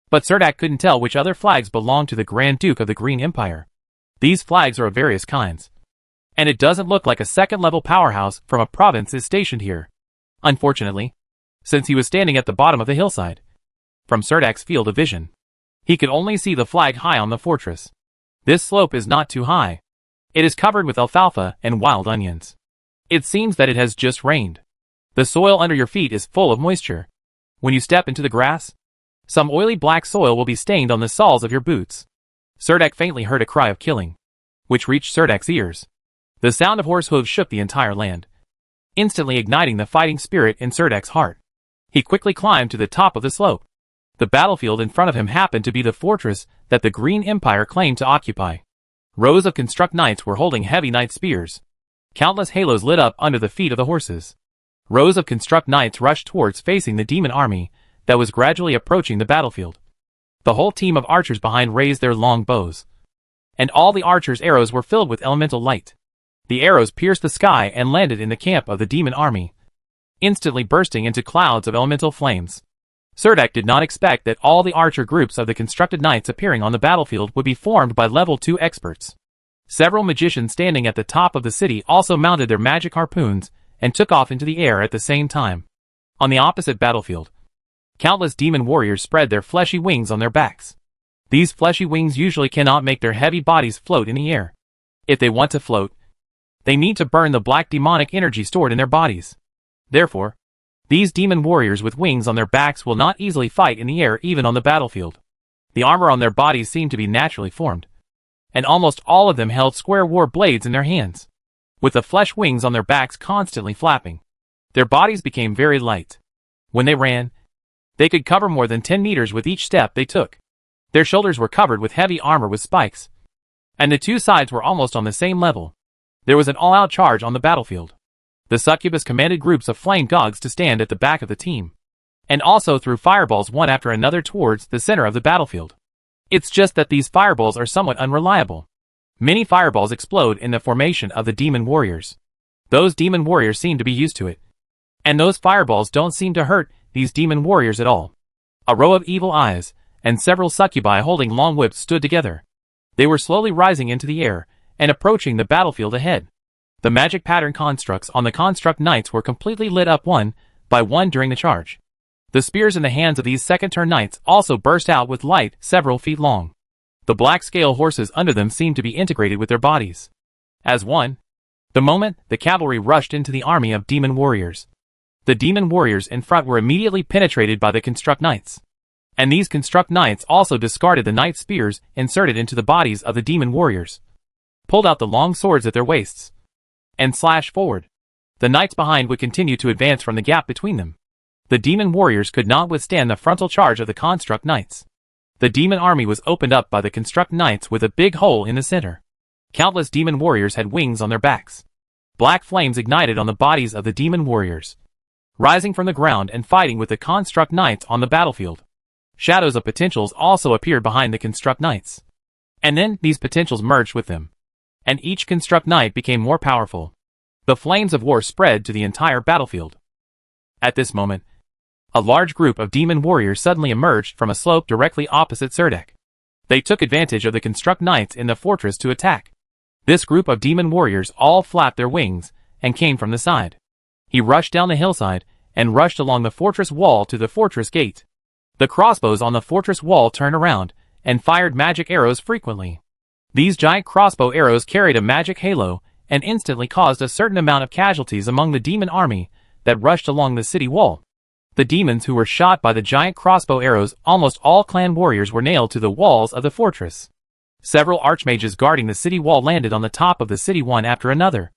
But Cerdak couldn't tell which other flags belonged to the Grand Duke of the Green Empire. These flags are of various kinds, and it doesn't look like a second-level powerhouse from a province is stationed here. Unfortunately, since he was standing at the bottom of the hillside, from Cerdak's field of vision, he could only see the flag high on the fortress. This slope is not too high. It is covered with alfalfa and wild onions. It seems that it has just rained. The soil under your feet is full of moisture. When you step into the grass, some oily black soil will be stained on the soles of your boots. Cerdak faintly heard a cry of killing, which reached Cerdak's ears. The sound of horse hooves shook the entire land, instantly igniting the fighting spirit in Cerdak's heart. He quickly climbed to the top of the slope. The battlefield in front of him happened to be the fortress that the Green Empire claimed to occupy. Rows of construct knights were holding heavy knight spears. Countless halos lit up under the feet of the horses. Rows of construct knights rushed towards facing the demon army that was gradually approaching the battlefield. The whole team of archers behind raised their long bows, and all the archers' arrows were filled with elemental light. The arrows pierced the sky and landed in the camp of the demon army, instantly bursting into clouds of elemental flames. Cerdak did not expect that all the archer groups of the constructed knights appearing on the battlefield would be formed by level 2 experts. Several magicians standing at the top of the city also mounted their magic harpoons and took off into the air at the same time. On the opposite battlefield, countless demon warriors spread their fleshy wings on their backs. These fleshy wings usually cannot make their heavy bodies float in the air. If they want to float, they need to burn the black demonic energy stored in their bodies. Therefore, these demon warriors with wings on their backs will not easily fight in the air even on the battlefield. The armor on their bodies seemed to be naturally formed, and almost all of them held square war blades in their hands, with the flesh wings on their backs constantly flapping. Their bodies became very light. When they ran, they could cover more than 10 meters with each step they took. Their shoulders were covered with heavy armor with spikes, and the two sides were almost on the same level. There was an all-out charge on the battlefield. The succubus commanded groups of flame dogs to stand at the back of the team, and also threw fireballs one after another towards the center of the battlefield. It's just that these fireballs are somewhat unreliable. Many fireballs explode in the formation of the demon warriors. Those demon warriors seem to be used to it, and those fireballs don't seem to hurt these demon warriors at all. A row of evil eyes and several succubi holding long whips stood together. They were slowly rising into the air and approaching the battlefield ahead. The magic pattern constructs on the construct knights were completely lit up one by one during the charge. The spears in the hands of these second-turn knights also burst out with light several feet long. The black scale horses under them seemed to be integrated with their bodies as one. The moment the cavalry rushed into the army of demon warriors, the demon warriors in front were immediately penetrated by the construct knights. And these construct knights also discarded the knight spears inserted into the bodies of the demon warriors, pulled out the long swords at their waists, and slashed forward. The knights behind would continue to advance from the gap between them. The demon warriors could not withstand the frontal charge of the construct knights. The demon army was opened up by the construct knights with a big hole in the center. Countless demon warriors had wings on their backs. Black flames ignited on the bodies of the demon warriors, rising from the ground and fighting with the construct knights on the battlefield. Shadows of potentials also appeared behind the construct knights, and then these potentials merged with them, and each construct knight became more powerful. The flames of war spread to the entire battlefield. At this moment, a large group of demon warriors suddenly emerged from a slope directly opposite Cerdak. They took advantage of the construct knights in the fortress to attack. This group of demon warriors all flapped their wings and came from the side. He rushed down the hillside and rushed along the fortress wall to the fortress gate. The crossbows on the fortress wall turned around and fired magic arrows frequently. These giant crossbow arrows carried a magic halo and instantly caused a certain amount of casualties among the demon army that rushed along the city wall. The demons who were shot by the giant crossbow arrows, almost all clan warriors, were nailed to the walls of the fortress. Several archmages guarding the city wall landed on the top of the city one after another.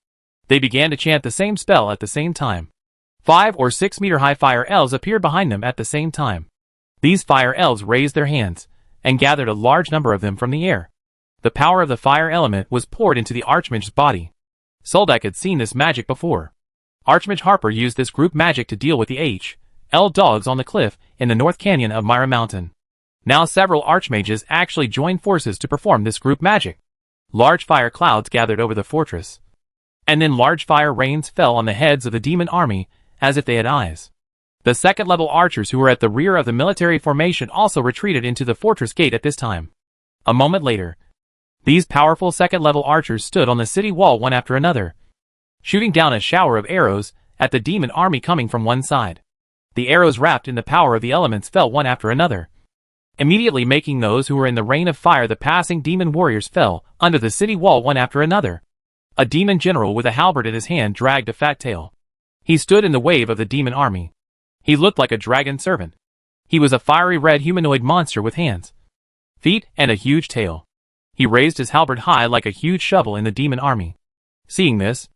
They began to chant the same spell at the same time. 5 or 6 meter high fire elves appeared behind them at the same time. These fire elves raised their hands, and gathered a large number of them from the air. The power of the fire element was poured into the Archmage's body. Soldak had seen this magic before. Archmage Harper used this group magic to deal with the H.L. dogs on the cliff in the North Canyon of Myra Mountain. Now several Archmages actually joined forces to perform this group magic. Large fire clouds gathered over the fortress. And then large fire rains fell on the heads of the demon army, as if they had eyes. The second-level archers who were at the rear of the military formation also retreated into the fortress gate at this time. A moment later, these powerful second-level archers stood on the city wall one after another, shooting down a shower of arrows at the demon army coming from one side. The arrows wrapped in the power of the elements fell one after another, immediately making those who were in the rain of fire. The passing demon warriors fell under the city wall one after another. A demon general with a halberd in his hand dragged a fat tail. He stood in the wave of the demon army. He looked like a dragon servant. He was a fiery red humanoid monster with hands, feet, and a huge tail. He raised his halberd high like a huge shovel in the demon army. Seeing this,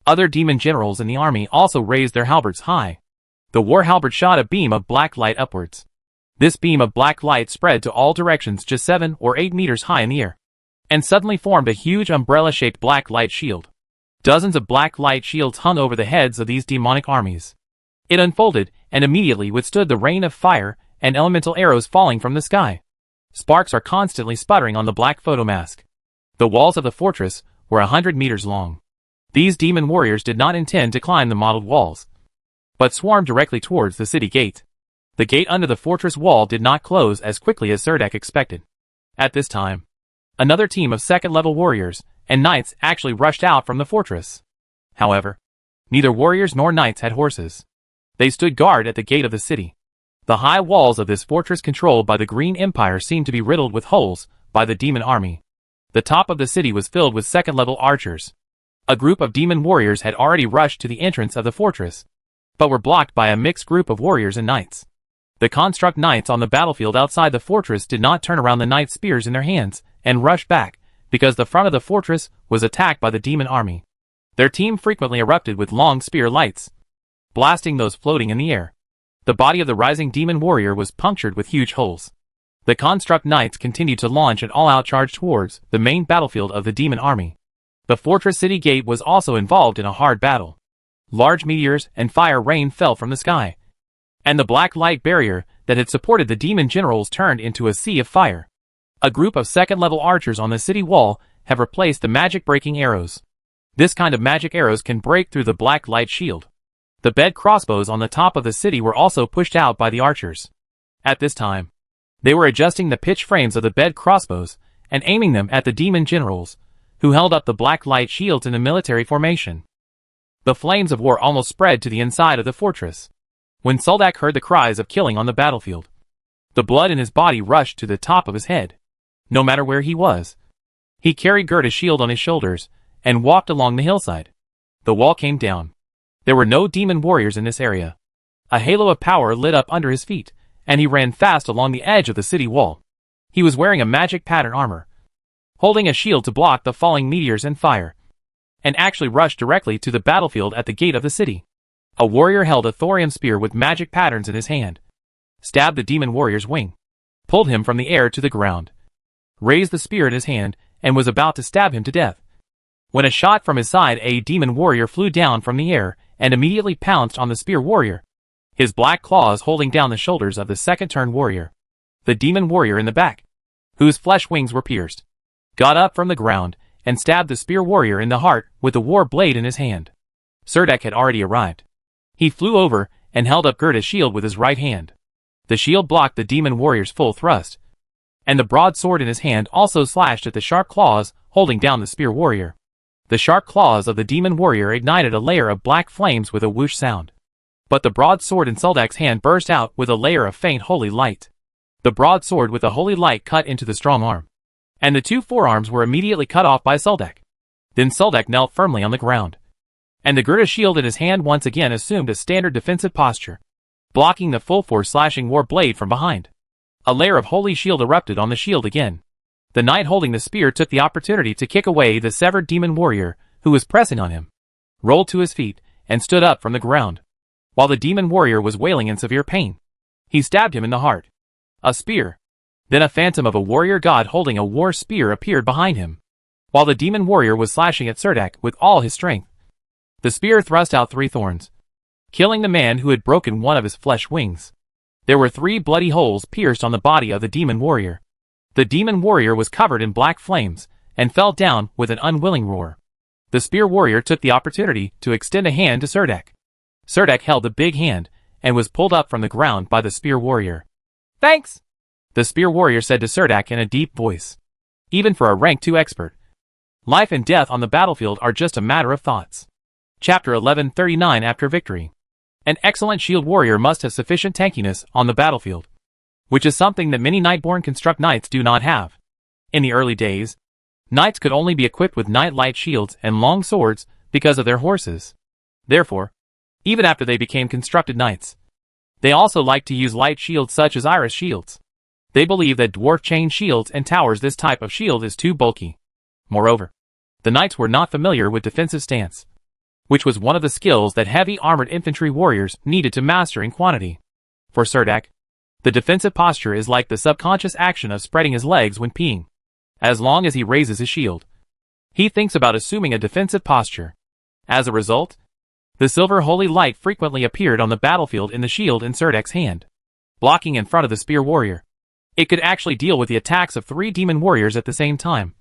other demon generals in the army also raised their halberds high. The war halberd shot a beam of black light upwards. This beam of black light spread to all directions just 7 or 8 meters high in the air, and suddenly formed a huge umbrella-shaped black light shield. Dozens of black light shields hung over the heads of these demonic armies. It unfolded and immediately withstood the rain of fire and elemental arrows falling from the sky. Sparks are constantly sputtering on the black photomask. The walls of the fortress were 100 meters long. These demon warriors did not intend to climb the mottled walls, but swarmed directly towards the city gate. The gate under the fortress wall did not close as quickly as Serdek expected. At this time, another team of second-level warriors and knights actually rushed out from the fortress. However, neither warriors nor knights had horses. They stood guard at the gate of the city. The high walls of this fortress controlled by the Green Empire seemed to be riddled with holes by the demon army. The top of the city was filled with second-level archers. A group of demon warriors had already rushed to the entrance of the fortress, but were blocked by a mixed group of warriors and knights. The construct knights on the battlefield outside the fortress did not turn around the knights' spears in their hands and rush back, because the front of the fortress was attacked by the demon army. Their team frequently erupted with long spear lights, blasting those floating in the air. The body of the rising demon warrior was punctured with huge holes. The construct knights continued to launch an all-out charge towards the main battlefield of the demon army. The fortress city gate was also involved in a hard battle. Large meteors and fire rain fell from the sky, and the black light barrier that had supported the demon generals turned into a sea of fire. A group of second-level archers on the city wall have replaced the magic-breaking arrows. This kind of magic arrows can break through the black light shield. The bed crossbows on the top of the city were also pushed out by the archers. At this time, they were adjusting the pitch frames of the bed crossbows and aiming them at the demon generals, who held up the black light shields in a military formation. The flames of war almost spread to the inside of the fortress. When Soldak heard the cries of killing on the battlefield, the blood in his body rushed to the top of his head. No matter where he was, he carried Gerda's shield on his shoulders and walked along the hillside. The wall came down. There were no demon warriors in this area. A halo of power lit up under his feet, and he ran fast along the edge of the city wall. He was wearing a magic pattern armor, holding a shield to block the falling meteors and fire, and actually rushed directly to the battlefield at the gate of the city. A warrior held a thorium spear with magic patterns in his hand, stabbed the demon warrior's wing, pulled him from the air to the ground, raised the spear in his hand, and was about to stab him to death, when a shot from his side, a demon warrior flew down from the air and immediately pounced on the spear warrior, his black claws holding down the shoulders of the second-turn warrior. The demon warrior in the back, whose flesh wings were pierced, got up from the ground and stabbed the spear warrior in the heart with the war blade in his hand. Serdek had already arrived. He flew over and held up Gerda's shield with his right hand. The shield blocked the demon warrior's full thrust, and the broadsword in his hand also slashed at the sharp claws holding down the spear warrior. The sharp claws of the demon warrior ignited a layer of black flames with a whoosh sound. But the broadsword in Soldak's hand burst out with a layer of faint holy light. The broadsword with the holy light cut into the strong arm, and the two forearms were immediately cut off by Soldak. Then Soldak knelt firmly on the ground, and the Gerda shield in his hand once again assumed a standard defensive posture, blocking the full force slashing war blade from behind. A layer of holy shield erupted on the shield again. The knight holding the spear took the opportunity to kick away the severed demon warrior who was pressing on him, rolled to his feet, and stood up from the ground. while the demon warrior was wailing in severe pain. He stabbed him in the heart. A spear. Then a phantom of a warrior god holding a war spear appeared behind him. While the demon warrior was slashing at Serdek with all his strength, the spear thrust out 3 thorns, killing the man who had broken one of his flesh wings. There were 3 bloody holes pierced on the body of the demon warrior. The demon warrior was covered in black flames, and fell down with an unwilling roar. The spear warrior took the opportunity to extend a hand to Serdek. Serdek held the big hand, and was pulled up from the ground by the spear warrior. "Thanks," the spear warrior said to Serdek in a deep voice. Even for a rank 2 expert, life and death on the battlefield are just a matter of thoughts. Chapter 1139 After Victory. An excellent shield warrior must have sufficient tankiness on the battlefield, which is something that many Nightborn construct knights do not have. In the early days, knights could only be equipped with knight light shields and long swords because of their horses. Therefore, even after they became constructed knights, they also liked to use light shields such as iris shields. They believe that dwarf chain shields and towers this type of shield is too bulky. Moreover, the knights were not familiar with defensive stance, which was one of the skills that heavy armored infantry warriors needed to master in quantity. For Serdek, the defensive posture is like the subconscious action of spreading his legs when peeing. As long as he raises his shield, he thinks about assuming a defensive posture. As a result, the silver holy light frequently appeared on the battlefield in the shield in Serdek's hand, blocking in front of the spear warrior. It could actually deal with the attacks of 3 demon warriors at the same time.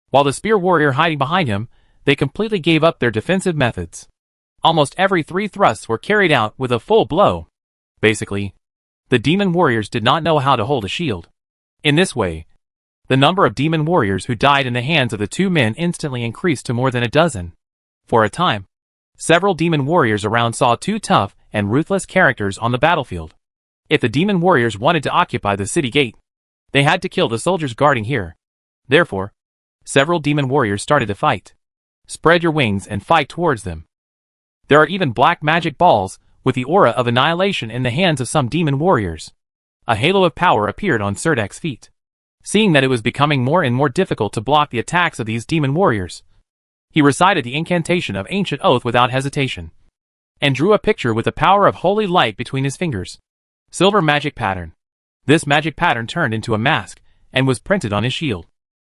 While the spear warrior hiding behind him, they completely gave up their defensive methods. Almost every 3 thrusts were carried out with a full blow. Basically, the demon warriors did not know how to hold a shield. In this way, the number of demon warriors who died in the hands of the 2 men instantly increased to more than a dozen. For a time, several demon warriors around saw 2 tough and ruthless characters on the battlefield. If the demon warriors wanted to occupy the city gate, they had to kill the soldiers guarding here. Therefore, several demon warriors started to fight. Spread your wings and fight towards them. There are even black magic balls with the aura of annihilation in the hands of some demon warriors. A halo of power appeared on Serdek's feet. Seeing that it was becoming more and more difficult to block the attacks of these demon warriors, he recited the incantation of Ancient Oath without hesitation, and drew a picture with the power of holy light between his fingers. Silver magic pattern. This magic pattern turned into a mask, and was printed on his shield,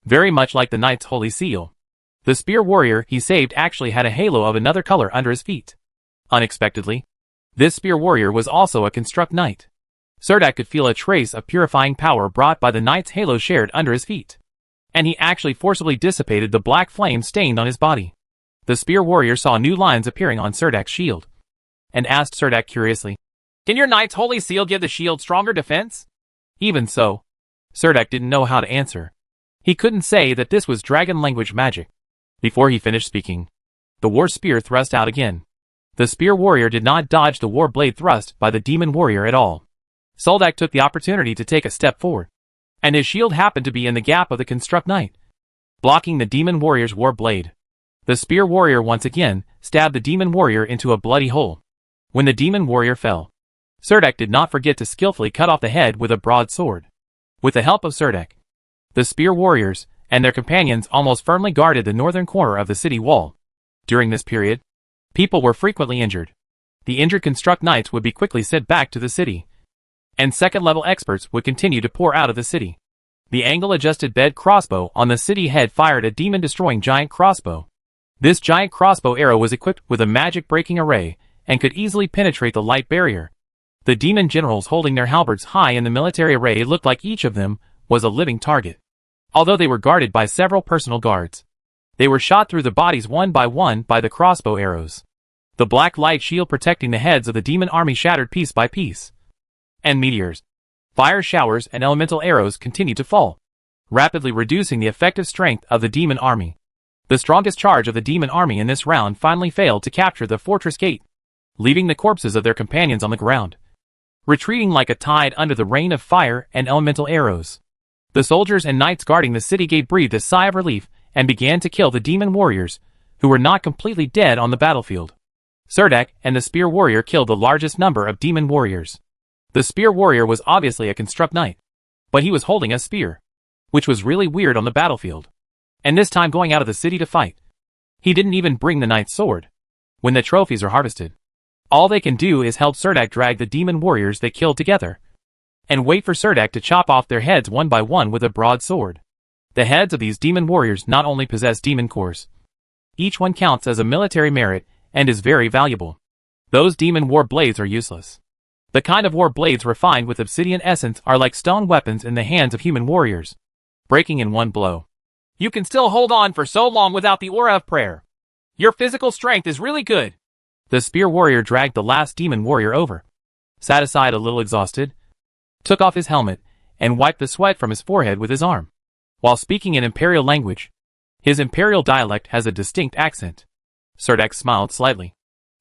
very much like the knight's holy seal. The spear warrior he saved actually had a halo of another color under his feet. Unexpectedly, this spear warrior was also a construct knight. Serdek could feel a trace of purifying power brought by the knight's halo shared under his feet, and he actually forcibly dissipated the black flame stained on his body. The spear warrior saw new lines appearing on Serdek's shield, and asked Serdek curiously, "Can your knight's holy seal give the shield stronger defense?" Even so, Serdek didn't know how to answer. He couldn't say that this was dragon language magic. Before he finished speaking, the war spear thrust out again. The spear warrior did not dodge the war blade thrust by the demon warrior at all. Serdek took the opportunity to take a step forward, and his shield happened to be in the gap of the construct knight, blocking the demon warrior's war blade. The spear warrior once again stabbed the demon warrior into a bloody hole. When the demon warrior fell, Serdek did not forget to skillfully cut off the head with a broadsword. With the help of Serdek, the spear warriors and their companions almost firmly guarded the northern corner of the city wall. During this period, people were frequently injured. The injured construct knights would be quickly sent back to the city, and second-level experts would continue to pour out of the city. The angle-adjusted bed crossbow on the city head fired a demon-destroying giant crossbow. This giant crossbow arrow was equipped with a magic-breaking array and could easily penetrate the light barrier. The demon generals holding their halberds high in the military array looked like each of them was a living target. Although they were guarded by several personal guards, they were shot through the bodies one by the crossbow arrows. The black light shield protecting the heads of the demon army shattered piece by piece, and meteors, fire showers and elemental arrows continued to fall, rapidly reducing the effective strength of the demon army. The strongest charge of the demon army in this round finally failed to capture the fortress gate, leaving the corpses of their companions on the ground, retreating like a tide under the rain of fire and elemental arrows. The soldiers and knights guarding the city gate breathed a sigh of relief and began to kill the demon warriors, who were not completely dead on the battlefield. Serdek and the spear warrior killed the largest number of demon warriors. The spear warrior was obviously a construct knight, but he was holding a spear, which was really weird on the battlefield. And this time going out of the city to fight. He didn't even bring the knight's sword. When the trophies are harvested, All they can do is help Serdek drag the demon warriors they killed together, and wait for Serdek to chop off their heads one by one with a broadsword. The heads of these demon warriors not only possess demon cores. Each one counts as a military merit and is very valuable. Those demon war blades are useless. The kind of war blades refined with obsidian essence are like stone weapons in the hands of human warriors, breaking in one blow. You can still hold on for so long without the aura of prayer. Your physical strength is really good. The spear warrior dragged the last demon warrior over, sat aside a little exhausted, took off his helmet, and wiped the sweat from his forehead with his arm. While speaking in Imperial language, his Imperial dialect has a distinct accent. Serdek smiled slightly,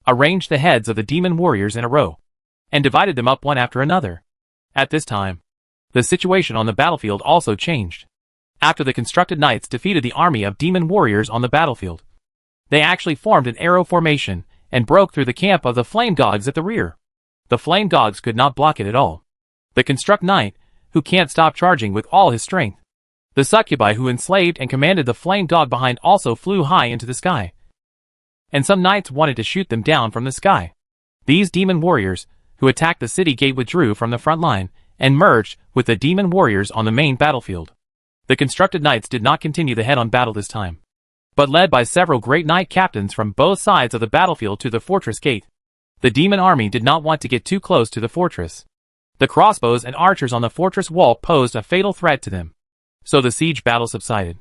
arranged the heads of the demon warriors in a row, and divided them up one after another. At this time, the situation on the battlefield also changed. After the constructed knights defeated the army of demon warriors on the battlefield, they actually formed an arrow formation and broke through the camp of the flame dogs at the rear. The flame dogs could not block it at all. The construct knight, who can't stop charging with all his strength. The succubi who enslaved and commanded the flame dog behind also flew high into the sky. And some knights wanted to shoot them down from the sky. These demon warriors, who attacked the city gate, withdrew from the front line and merged with the demon warriors on the main battlefield. The constructed knights did not continue the head-on battle this time, but led by several great knight captains from both sides of the battlefield to the fortress gate. The demon army did not want to get too close to the fortress. The crossbows and archers on the fortress wall posed a fatal threat to them, so the siege battle subsided.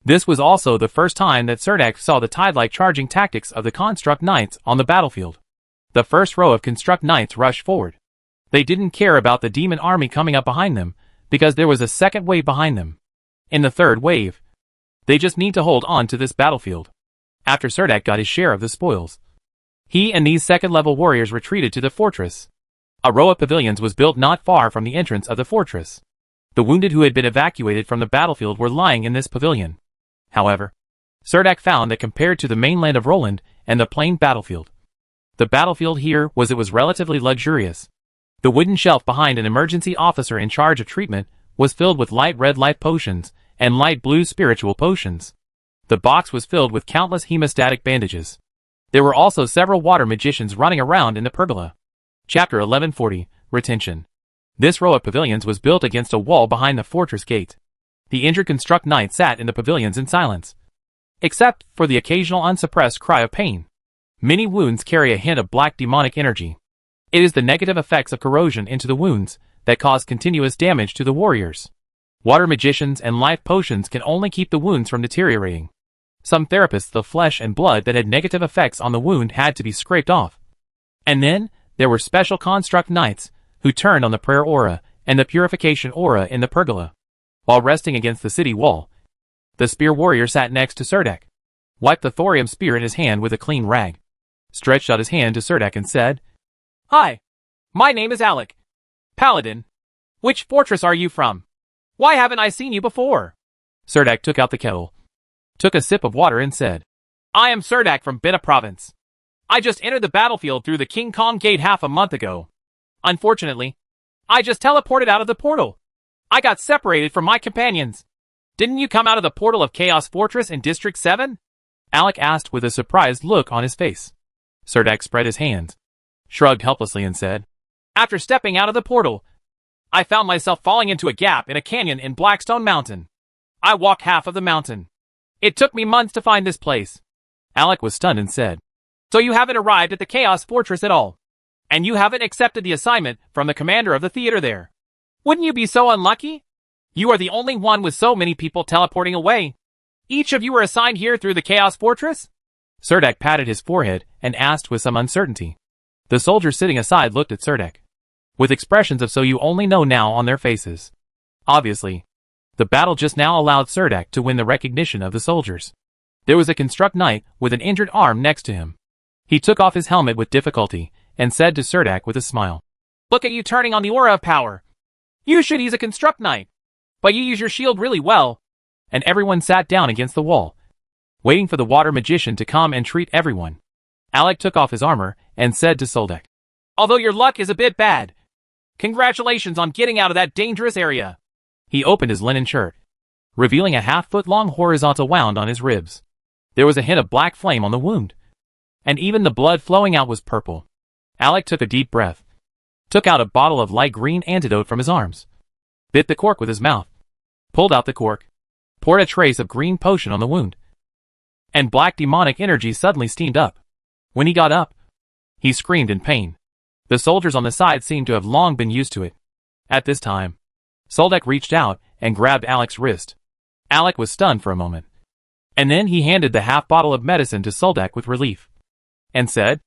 This was also the first time that Serdek saw the tide-like charging tactics of the construct knights on the battlefield. The first row of construct knights rushed forward. They didn't care about the demon army coming up behind them, because there was a second wave behind them. In the third wave, they just need to hold on to this battlefield. After Serdek got his share of the spoils, he and these second-level warriors retreated to the fortress. A row of pavilions was built not far from the entrance of the fortress. The wounded who had been evacuated from the battlefield were lying in this pavilion. However, Serdek found that compared to the mainland of Roland and the plain battlefield, the battlefield here was relatively luxurious. The wooden shelf behind an emergency officer in charge of treatment was filled with light red life potions and light blue spiritual potions. The box was filled with countless hemostatic bandages. There were also several water magicians running around in the pergola. Chapter 1140, Retention. This row of pavilions was built against a wall behind the fortress gate. The injured construct knight sat in the pavilions in silence, except for the occasional unsuppressed cry of pain. Many wounds carry a hint of black demonic energy. It is the negative effects of corrosion into the wounds that cause continuous damage to the warriors. Water magicians and life potions can only keep the wounds from deteriorating. Some therapists, the flesh and blood that had negative effects on the wound had to be scraped off. And then, there were special construct knights, who turned on the prayer aura and the purification aura in the pergola. While resting against the city wall, the spear warrior sat next to Serdek, wiped the thorium spear in his hand with a clean rag, stretched out his hand to Serdek and said, "Hi, my name is Alec. Paladin. Which fortress are you from? Why haven't I seen you before?" Serdek took out the kettle, took a sip of water and said, "I am Serdek from Bina province. I just entered the battlefield through the King Kong gate half a month ago. Unfortunately, I just teleported out of the portal. I got separated from my companions. Didn't you come out of the portal of Chaos Fortress in District 7? Alec asked with a surprised look on his face. Serdek spread his hands, shrugged helplessly and said, "After stepping out of the portal, I found myself falling into a gap in a canyon in Blackstone Mountain. I walked half of the mountain. It took me months to find this place." Alec was stunned and said, "So you haven't arrived at the Chaos Fortress at all? And you haven't accepted the assignment from the commander of the theater there? Wouldn't you be so unlucky? You are the only one with so many people teleporting away. Each of you were assigned here through the Chaos Fortress?" Serdek patted his forehead and asked with some uncertainty. The soldiers sitting aside looked at Serdek, with expressions of "so you only know" now on their faces. Obviously, the battle just now allowed Serdek to win the recognition of the soldiers. There was a construct knight with an injured arm next to him. He took off his helmet with difficulty and said to Serdek with a smile, "Look at you turning on the aura of power. Usually he's a construct knight, but you use your shield really well." And everyone sat down against the wall, waiting for the water magician to come and treat everyone. Alec took off his armor and said to Soldek, "Although your luck is a bit bad, congratulations on getting out of that dangerous area." He opened his linen shirt, revealing a half-foot-long horizontal wound on his ribs. There was a hint of black flame on the wound, and even the blood flowing out was purple. Alec took a deep breath, took out a bottle of light green antidote from his arms, bit the cork with his mouth, pulled out the cork, poured a trace of green potion on the wound, and black demonic energy suddenly steamed up. When he got up, he screamed in pain. The soldiers on the side seemed to have long been used to it. At this time, Soldak reached out and grabbed Alec's wrist. Alec was stunned for a moment, and then he handed the half bottle of medicine to Soldak with relief, and said,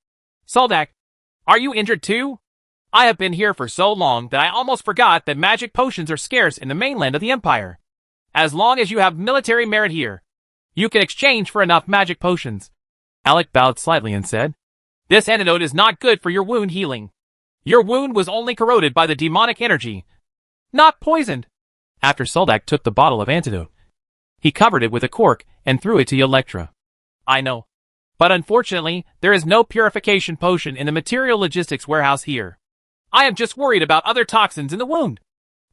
"Soldak, are you injured too? I have been here for so long that I almost forgot that magic potions are scarce in the mainland of the Empire. As long as you have military merit here, you can exchange for enough magic potions." Alec bowed slightly and said, "This antidote is not good for your wound healing. Your wound was only corroded by the demonic energy, not poisoned." After Soldak took the bottle of antidote, he covered it with a cork and threw it to Electra. "I know, but unfortunately, there is no purification potion in the material logistics warehouse here. I am just worried about other toxins in the wound.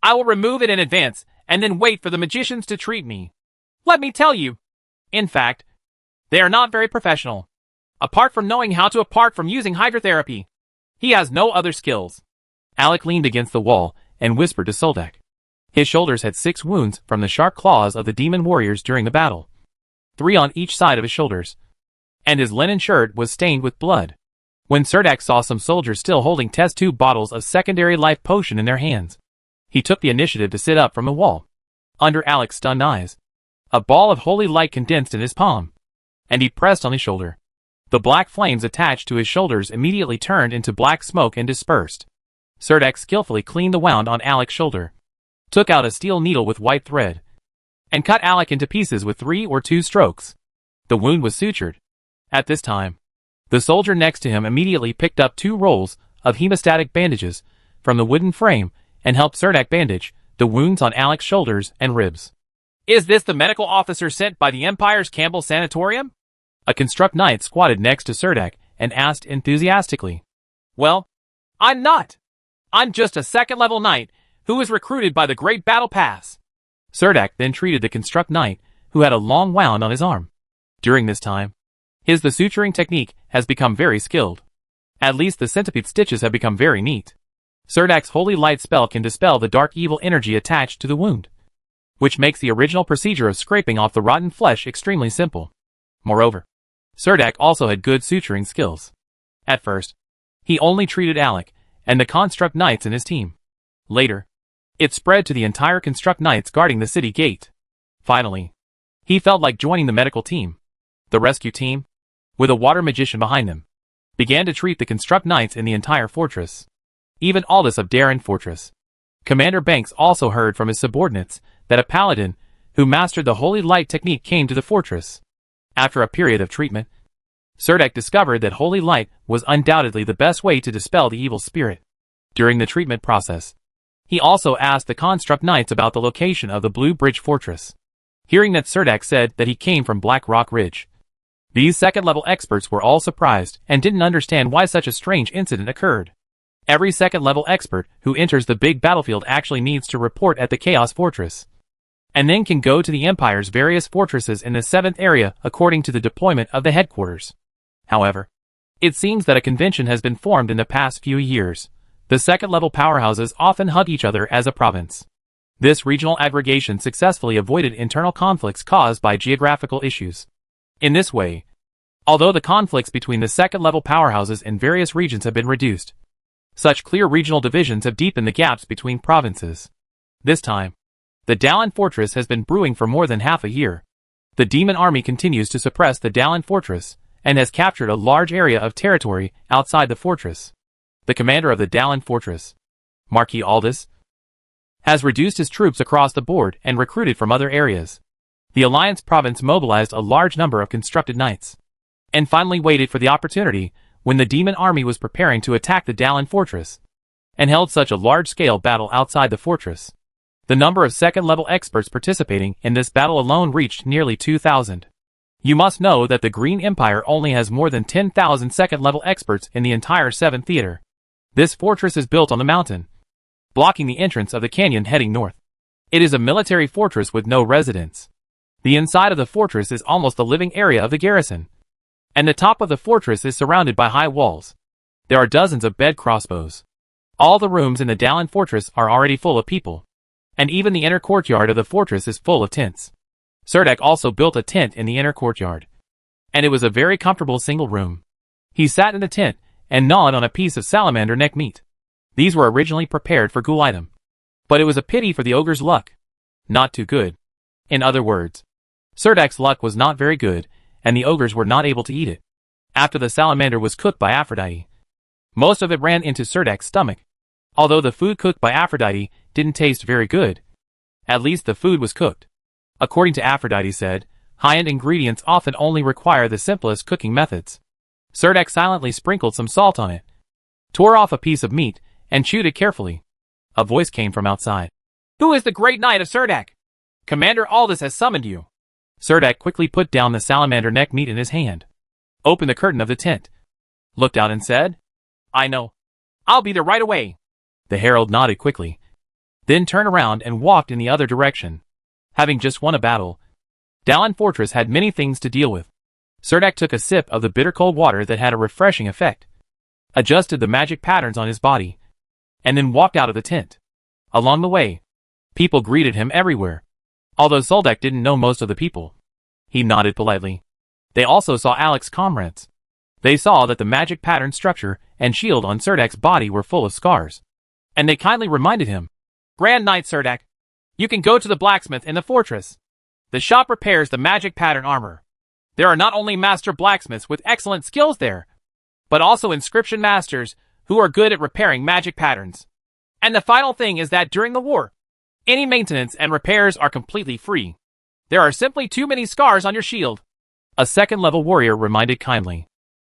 I will remove it in advance and then wait for the magicians to treat me. Let me tell you. In fact, they are not very professional. Apart from knowing how to apart from using hydrotherapy, he has no other skills." Alec leaned against the wall and whispered to Soldak. His shoulders had 6 wounds from the sharp claws of the demon warriors during the battle, 3 on each side of his shoulders, and his linen shirt was stained with blood. When Soldak saw some soldiers still holding test tube bottles of secondary life potion in their hands, he took the initiative to sit up from the wall. Under Alec's stunned eyes, a ball of holy light condensed in his palm, and he pressed on his shoulder. The black flames attached to his shoulders immediately turned into black smoke and dispersed. Soldak skillfully cleaned the wound on Alec's shoulder, took out a steel needle with white thread, and cut Alec into pieces with 3 or 2 strokes. The wound was sutured. At this time, the soldier next to him immediately picked up 2 rolls of hemostatic bandages from the wooden frame and helped Soldak bandage the wounds on Alec's shoulders and ribs. "Is this the medical officer sent by the Empire's Campbell Sanatorium?" A construct knight squatted next to Soldak and asked enthusiastically. "Well, I'm not. I'm just a second-level knight who was recruited by the Great Battle Pass." Soldak then treated the construct knight who had a long wound on his arm. During this time, the suturing technique has become very skilled. At least the centipede stitches have become very neat. Soldak's holy light spell can dispel the dark evil energy attached to the wound, which makes the original procedure of scraping off the rotten flesh extremely simple. Moreover, Soldak also had good suturing skills. At first, he only treated Alec and the construct knights in his team. Later, it spread to the entire construct knights guarding the city gate. Finally, he felt like joining the medical team. The rescue team, with a water magician behind them, began to treat the construct knights in the entire fortress. Even Aldous of Darren Fortress. Commander Banks also heard from his subordinates that a paladin who mastered the holy light technique came to the fortress. After a period of treatment, Soldak discovered that holy light was undoubtedly the best way to dispel the evil spirit. During the treatment process, he also asked the construct knights about the location of the Blue Bridge Fortress. Hearing that Soldak said that he came from Black Rock Ridge, these second-level experts were all surprised and didn't understand why such a strange incident occurred. Every second-level expert who enters the big battlefield actually needs to report at the Chaos Fortress, and then can go to the Empire's various fortresses in the 7th area according to the deployment of the headquarters. However, it seems that a convention has been formed in the past few years. The second-level powerhouses often hug each other as a province. This regional aggregation successfully avoided internal conflicts caused by geographical issues. In this way, although the conflicts between the second-level powerhouses in various regions have been reduced, such clear regional divisions have deepened the gaps between provinces. This time, the Dallin Fortress has been brewing for more than half a year. The demon army continues to suppress the Dallin Fortress and has captured a large area of territory outside the fortress. The commander of the Dallin Fortress, Marquis Aldous, has reduced his troops across the board and recruited from other areas. The Alliance province mobilized a large number of constructed knights, and finally waited for the opportunity when the demon army was preparing to attack the Dallin Fortress, and held such a large-scale battle outside the fortress. The number of second-level experts participating in this battle alone reached nearly 2,000. You must know that the Green Empire only has more than 10,000 second-level experts in the entire 7th Theater. This fortress is built on the mountain, blocking the entrance of the canyon heading north. It is a military fortress with no residents. The inside of the fortress is almost the living area of the garrison, and the top of the fortress is surrounded by high walls. There are dozens of bed crossbows. All the rooms in the Dallin fortress are already full of people. And even the inner courtyard of the fortress is full of tents. Serdek also built a tent in the inner courtyard. And it was a very comfortable single room. He sat in the tent and gnawed on a piece of salamander neck meat. These were originally prepared for ghoul item. But it was a pity for the ogre's luck. Not too good. In other words, Serdek's luck was not very good, and the ogres were not able to eat it. After the salamander was cooked by Aphrodite, most of it ran into Serdek's stomach. Although the food cooked by Aphrodite didn't taste very good, at least the food was cooked. According to Aphrodite said, high-end ingredients often only require the simplest cooking methods. Serdek silently sprinkled some salt on it, tore off a piece of meat, and chewed it carefully. A voice came from outside. "Who is the great knight of Serdek? Commander Aldous has summoned you." Serdek quickly put down the salamander neck meat in his hand, opened the curtain of the tent, looked out and said, "I know. I'll be there right away." The herald nodded quickly, then turned around and walked in the other direction. Having just won a battle, Dallin Fortress had many things to deal with. Serdek took a sip of the bitter cold water that had a refreshing effect, adjusted the magic patterns on his body, and then walked out of the tent. Along the way, people greeted him everywhere. Although Soldek didn't know most of the people, he nodded politely. They also saw Alex's comrades. They saw that the magic pattern structure and shield on Serdek's body were full of scars. And they kindly reminded him, "Grand Knight Serdek, you can go to the blacksmith in the fortress. The shop repairs the magic pattern armor. There are not only master blacksmiths with excellent skills there, but also inscription masters who are good at repairing magic patterns. And the final thing is that during the war, any maintenance and repairs are completely free. There are simply too many scars on your shield." A second-level warrior reminded kindly.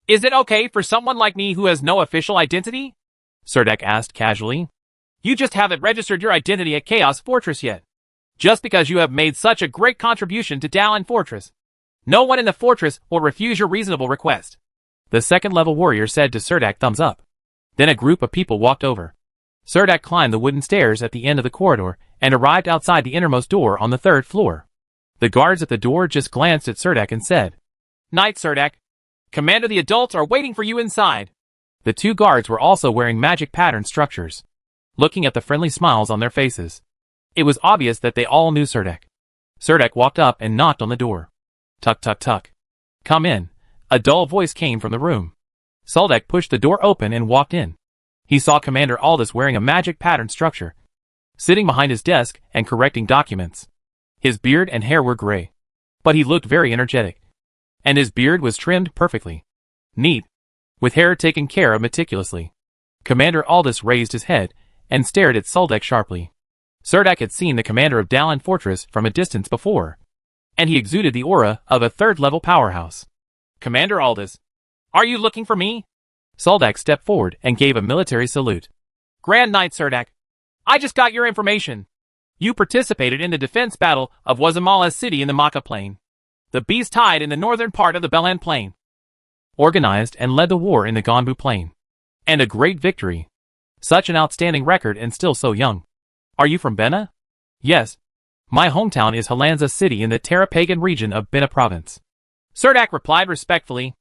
"Is it okay for someone like me who has no official identity?" Serdek asked casually. "You just haven't registered your identity at Chaos Fortress yet. Just because you have made such a great contribution to Dallin Fortress, no one in the fortress will refuse your reasonable request." The second-level warrior said to Serdek, "Thumbs up." Then a group of people walked over. Serdek climbed the wooden stairs at the end of the corridor and arrived outside the innermost door on the 3rd floor. The guards at the door just glanced at Serdek and said, "Knight Serdek, Commander, the adults are waiting for you inside." The two guards were also wearing magic pattern structures, looking at the friendly smiles on their faces. It was obvious that they all knew Serdek. Serdek walked up and knocked on the door. "Tuck, tuck, tuck. Come in." A dull voice came from the room. Soldek pushed the door open and walked in. He saw Commander Aldous wearing a magic pattern structure, sitting behind his desk and correcting documents. His beard and hair were gray, but he looked very energetic. And his beard was trimmed perfectly. Neat, with hair taken care of meticulously. Commander Aldous raised his head and stared at Soldek sharply. Serdek had seen the commander of Dallin Fortress from a distance before, and he exuded the aura of a 3rd-level powerhouse. "Commander Aldous, are you looking for me?" Soldek stepped forward and gave a military salute. "Grand Knight Serdek, I just got your information. You participated in the defense battle of Wazamala's city in the Maka Plain, the Beast Tide in the northern part of the Belan Plain. Organized and led the war in the Gonbu Plain. And a great victory. Such an outstanding record and still so young. Are you from Bena?" "Yes. My hometown is Helensa city in the Terrapagan region of Bena province." Serdek replied respectfully.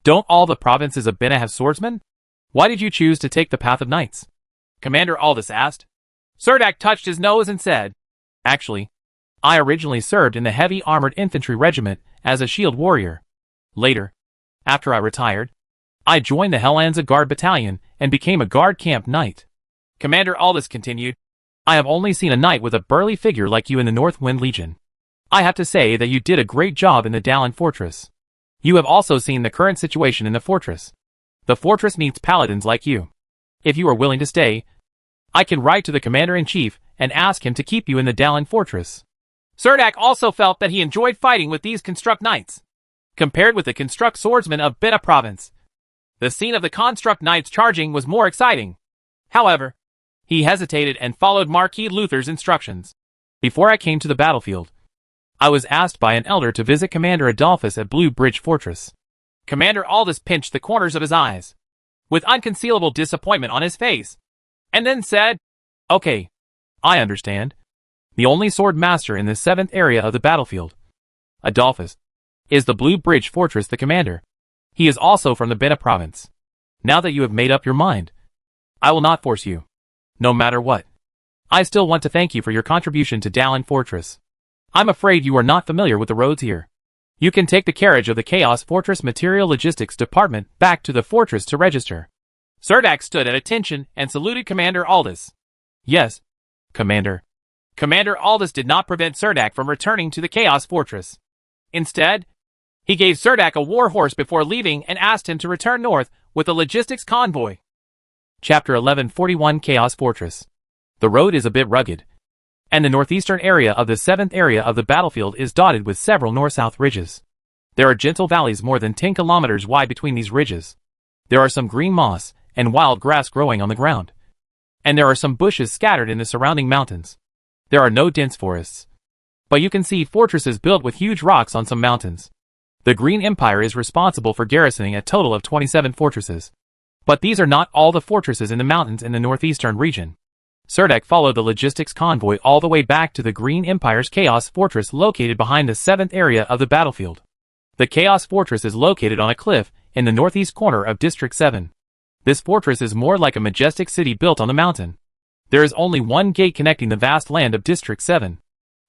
"Don't all the provinces of Bena have swordsmen? Why did you choose to take the path of knights?" Commander Aldous asked. Serdek touched his nose and said, "Actually, I originally served in the heavy armored infantry regiment as a shield warrior. Later, after I retired, I joined the Helensa Guard Battalion and became a guard camp knight." Commander Aldous continued, "I have only seen a knight with a burly figure like you in the North Wind Legion. I have to say that you did a great job in the Dallin Fortress. You have also seen the current situation in the fortress. The fortress needs paladins like you. If you are willing to stay, I can write to the Commander-in-Chief and ask him to keep you in the Dallin Fortress." Serdek also felt that he enjoyed fighting with these Construct Knights. Compared with the Construct Swordsmen of Bena Province, the scene of the Construct Knights charging was more exciting. However, he hesitated and followed Marquis Luther's instructions. "Before I came to the battlefield, I was asked by an elder to visit Commander Adolphus at Blue Bridge Fortress." Commander Aldous pinched the corners of his eyes, with unconcealable disappointment on his face, and then said, "Okay, I understand. The only sword master in the 7th area of the battlefield, Adolphus, is the Blue Bridge Fortress the commander. He is also from the Bena province. Now that you have made up your mind, I will not force you. No matter what. I still want to thank you for your contribution to Dallin Fortress. I'm afraid you are not familiar with the roads here. You can take the carriage of the Chaos Fortress Material Logistics Department back to the fortress to register. Cerdak stood at attention and saluted Commander Aldous. Yes, Commander. Commander Aldous did not prevent Cerdak from returning to the Chaos Fortress. Instead, he gave Cerdak a war horse before leaving and asked him to return north with a logistics convoy. Chapter 1141 Chaos Fortress. The road is a bit rugged, and the northeastern area of the 7th area of the battlefield is dotted with several north-south ridges. There are gentle valleys more than 10 kilometers wide between these ridges. There are some green moss and wild grass growing on the ground, and there are some bushes scattered in the surrounding mountains. There are no dense forests, but you can see fortresses built with huge rocks on some mountains. The Green Empire is responsible for garrisoning a total of 27 fortresses. But these are not all the fortresses in the mountains in the northeastern region. Cerdak followed the logistics convoy all the way back to the Green Empire's Chaos Fortress located behind the 7th area of the battlefield. The Chaos Fortress is located on a cliff in the northeast corner of District 7. This fortress is more like a majestic city built on the mountain. There is only one gate connecting the vast land of District 7.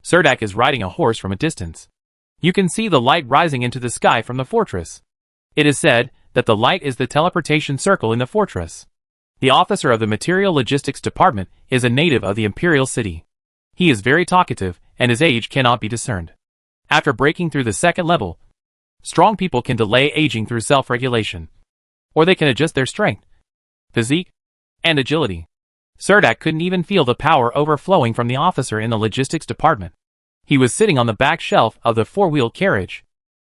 Cerdak is riding a horse from a distance. You can see the light rising into the sky from the fortress. It is said that the light is the teleportation circle in the fortress. The officer of the Material Logistics Department is a native of the Imperial City. He is very talkative, and his age cannot be discerned. After breaking through the 2nd level, strong people can delay aging through self-regulation. Or they can adjust their strength, physique, and agility. Cerdak couldn't even feel the power overflowing from the officer in the logistics department. He was sitting on the back shelf of the 4-wheeled carriage.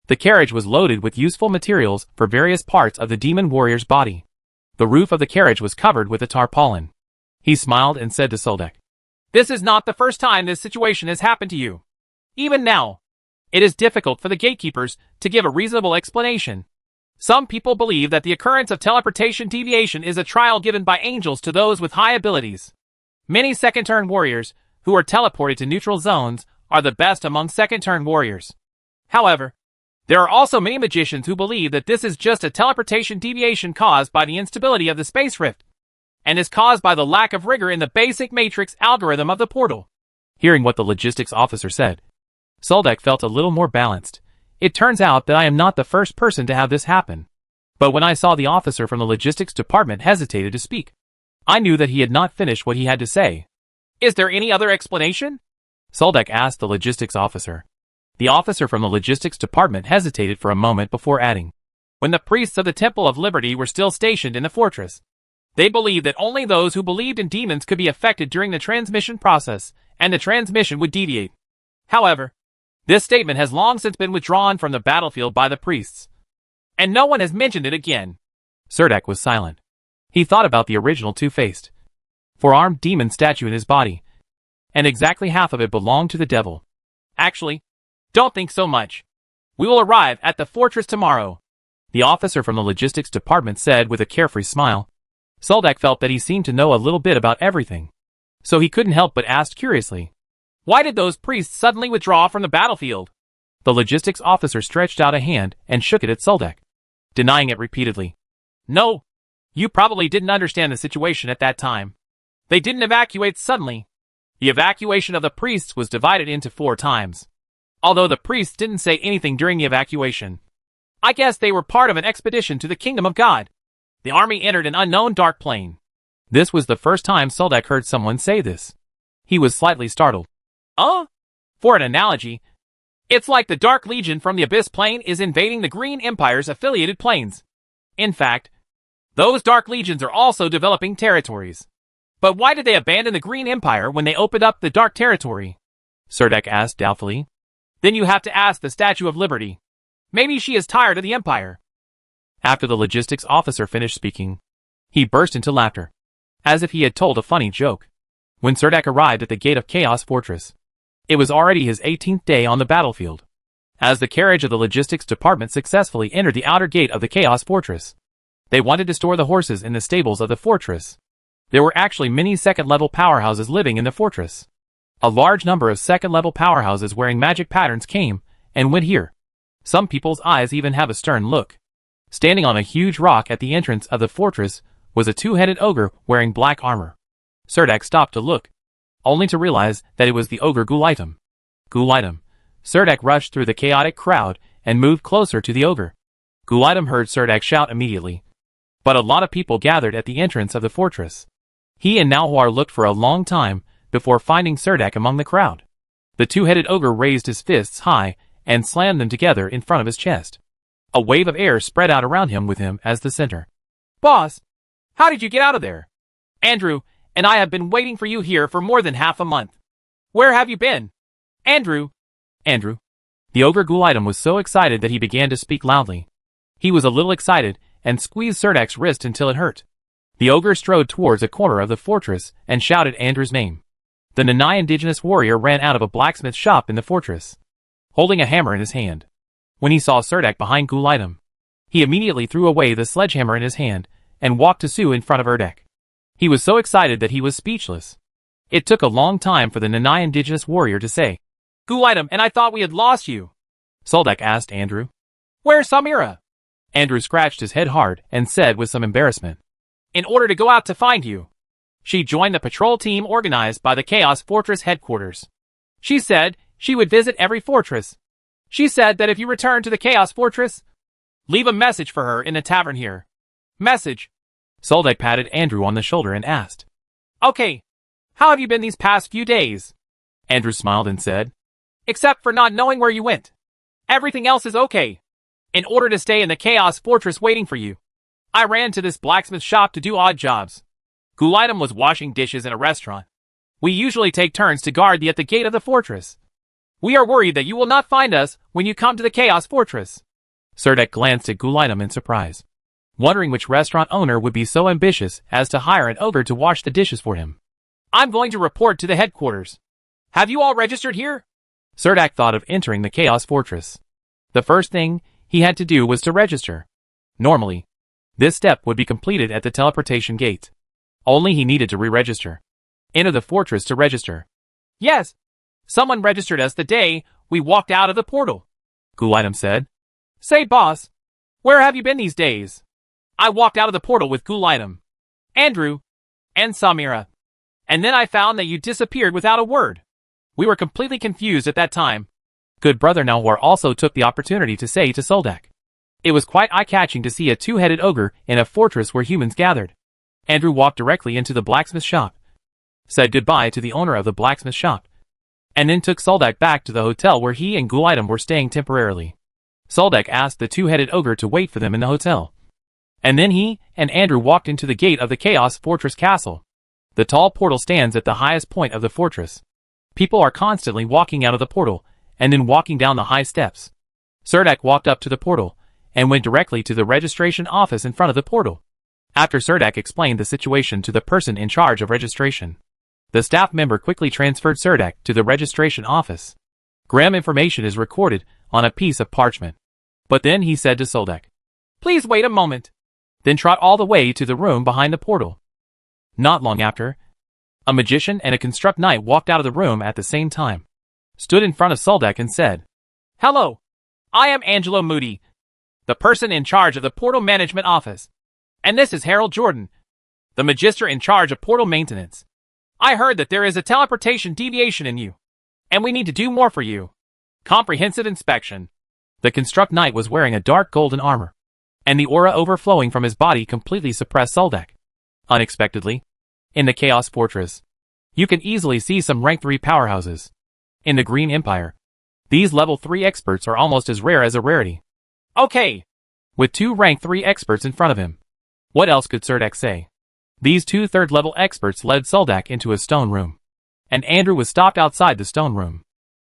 The carriage was loaded with useful materials for various parts of the demon warrior's body. The roof of the carriage was covered with a tarpaulin. He smiled and said to Cerdak, "This is not the first time this situation has happened to you. Even now, it is difficult for the gatekeepers to give a reasonable explanation. Some people believe that the occurrence of teleportation deviation is a trial given by angels to those with high abilities. Many second-turn warriors who are teleported to neutral zones are the best among second-turn warriors. However, there are also many magicians who believe that this is just a teleportation deviation caused by the instability of the space rift, and is caused by the lack of rigor in the basic matrix algorithm of the portal." Hearing what the logistics officer said, Cerdak felt a little more balanced. It turns out that I am not the first person to have this happen. But when I saw the officer from the logistics department hesitated to speak, I knew that he had not finished what he had to say. "Is there any other explanation?" Cerdak asked the logistics officer. The officer from the logistics department hesitated for a moment before adding, "When the priests of the Temple of Liberty were still stationed in the fortress, they believed that only those who believed in demons could be affected during the transmission process, and the transmission would deviate. However, this statement has long since been withdrawn from the battlefield by the priests, and no one has mentioned it again." Cerdak was silent. He thought about the original two-faced, four-armed demon statue in his body, and exactly half of it belonged to the devil. "Actually, don't think so much. We will arrive at the fortress tomorrow," the officer from the logistics department said with a carefree smile. Cerdak felt that he seemed to know a little bit about everything, so he couldn't help but ask curiously, "Why did those priests suddenly withdraw from the battlefield?" The logistics officer stretched out a hand and shook it at Cerdak, denying it repeatedly. "No, you probably didn't understand the situation at that time. They didn't evacuate suddenly. The evacuation of the priests was divided into 4 times. Although the priests didn't say anything during the evacuation, I guess they were part of an expedition to the kingdom of God. The army entered an unknown dark plane." This was the first time Cerdak heard someone say this. He was slightly startled. For an analogy, it's like the Dark Legion from the Abyss Plane is invading the Green Empire's affiliated planes. In fact, those Dark Legions are also developing territories. But why did they abandon the Green Empire when they opened up the Dark Territory? Cerdak asked doubtfully. Then you have to ask the Statue of Liberty. Maybe she is tired of the Empire. After the logistics officer finished speaking, he burst into laughter, as if he had told a funny joke. When Cerdak arrived at the gate of Chaos Fortress, it was already his 18th day on the battlefield. As the carriage of the logistics department successfully entered the outer gate of the Chaos Fortress, they wanted to store the horses in the stables of the fortress. There were actually many second-level powerhouses living in the fortress. A large number of second-level powerhouses wearing magic patterns came and went here. Some people's eyes even have a stern look. Standing on a huge rock at the entrance of the fortress was a two-headed ogre wearing black armor. Serdek stopped to look, only to realize that it was the ogre Gulitem. Gulitem. Serdek rushed through the chaotic crowd and moved closer to the ogre. Gulitem heard Serdek shout immediately. But a lot of people gathered at the entrance of the fortress. He and Nalhuar looked for a long time before finding Serdek among the crowd. The two-headed ogre raised his fists high and slammed them together in front of his chest. A wave of air spread out around him with him as the center. "Boss, how did you get out of there? Andrew and I have been waiting for you here for more than half a month. Where have you been? Andrew." Andrew. The ogre Gulitem was so excited that he began to speak loudly. He was a little excited and squeezed Serdek's wrist until it hurt. The ogre strode towards a corner of the fortress and shouted Andrew's name. The Nanai indigenous warrior ran out of a blacksmith shop in the fortress, holding a hammer in his hand. When he saw Serdek behind Gulitem, he immediately threw away the sledgehammer in his hand and walked to Sue in front of Erdek. He was so excited that he was speechless. It took a long time for the Nanai indigenous warrior to say, "Gulitem, and I thought we had lost you." Soldek asked Andrew, "Where's Samira?" Andrew scratched his head hard and said with some embarrassment, "In order to go out to find you. She joined the patrol team organized by the Chaos Fortress headquarters. She said she would visit every fortress. She said that if you return to the Chaos Fortress, leave a message for her in the tavern here." "Message?" Soldek patted Andrew on the shoulder and asked, "Okay, how have you been these past few days?" Andrew smiled and said, "Except for not knowing where you went. Everything else is okay. In order to stay in the Chaos Fortress waiting for you, I ran to this blacksmith shop to do odd jobs. Gulitem was washing dishes in a restaurant. We usually take turns to guard at the gate of the fortress. We are worried that you will not find us when you come to the Chaos Fortress." Serdek glanced at Gulitem in surprise, wondering which restaurant owner would be so ambitious as to hire an ogre to wash the dishes for him. "I'm going to report to the headquarters. Have you all registered here?" Serdek thought of entering the Chaos Fortress. The first thing he had to do was to register. Normally, this step would be completed at the teleportation gate. Only he needed to re-register. Enter the fortress to register. "Yes. Someone registered us the day we walked out of the portal," Gulitem said. "Say, boss, where have you been these days?" "I walked out of the portal with Gulitem, Andrew, and Samira. And then I found that you disappeared without a word. We were completely confused at that time." Good brother Nalhuar also took the opportunity to say to Soldek, "It was quite eye-catching to see a two-headed ogre in a fortress where humans gathered." Andrew walked directly into the blacksmith shop, said goodbye to the owner of the blacksmith shop, and then took Soldek back to the hotel where he and Gulitem were staying temporarily. Soldek asked the two-headed ogre to wait for them in the hotel. And then he and Andrew walked into the gate of the Chaos Fortress castle. The tall portal stands at the highest point of the fortress. People are constantly walking out of the portal and then walking down the high steps. Serdek walked up to the portal and went directly to the registration office in front of the portal. After Serdek explained the situation to the person in charge of registration, the staff member quickly transferred Serdek to the registration office. Graham information is recorded on a piece of parchment. But then he said to Soldek, "Please wait a moment." Then trot all the way to the room behind the portal. Not long after, a magician and a construct knight walked out of the room at the same time, stood in front of Soldek and said, "Hello, I am Angelo Moody, the person in charge of the portal management office. And this is Harold Jordan, the magister in charge of portal maintenance. I heard that there is a teleportation deviation in you, and we need to do more for you. Comprehensive inspection." The construct knight was wearing a dark golden armor, and the aura overflowing from his body completely suppressed Soldek. Unexpectedly, in the Chaos Fortress, you can easily see some rank 3 powerhouses. In the Green Empire, these level 3 experts are almost as rare as a rarity. "Okay." With 2 rank 3 experts in front of him, what else could Serdek say? These 2 third-level experts led Soldek into a stone room, and Andrew was stopped outside the stone room.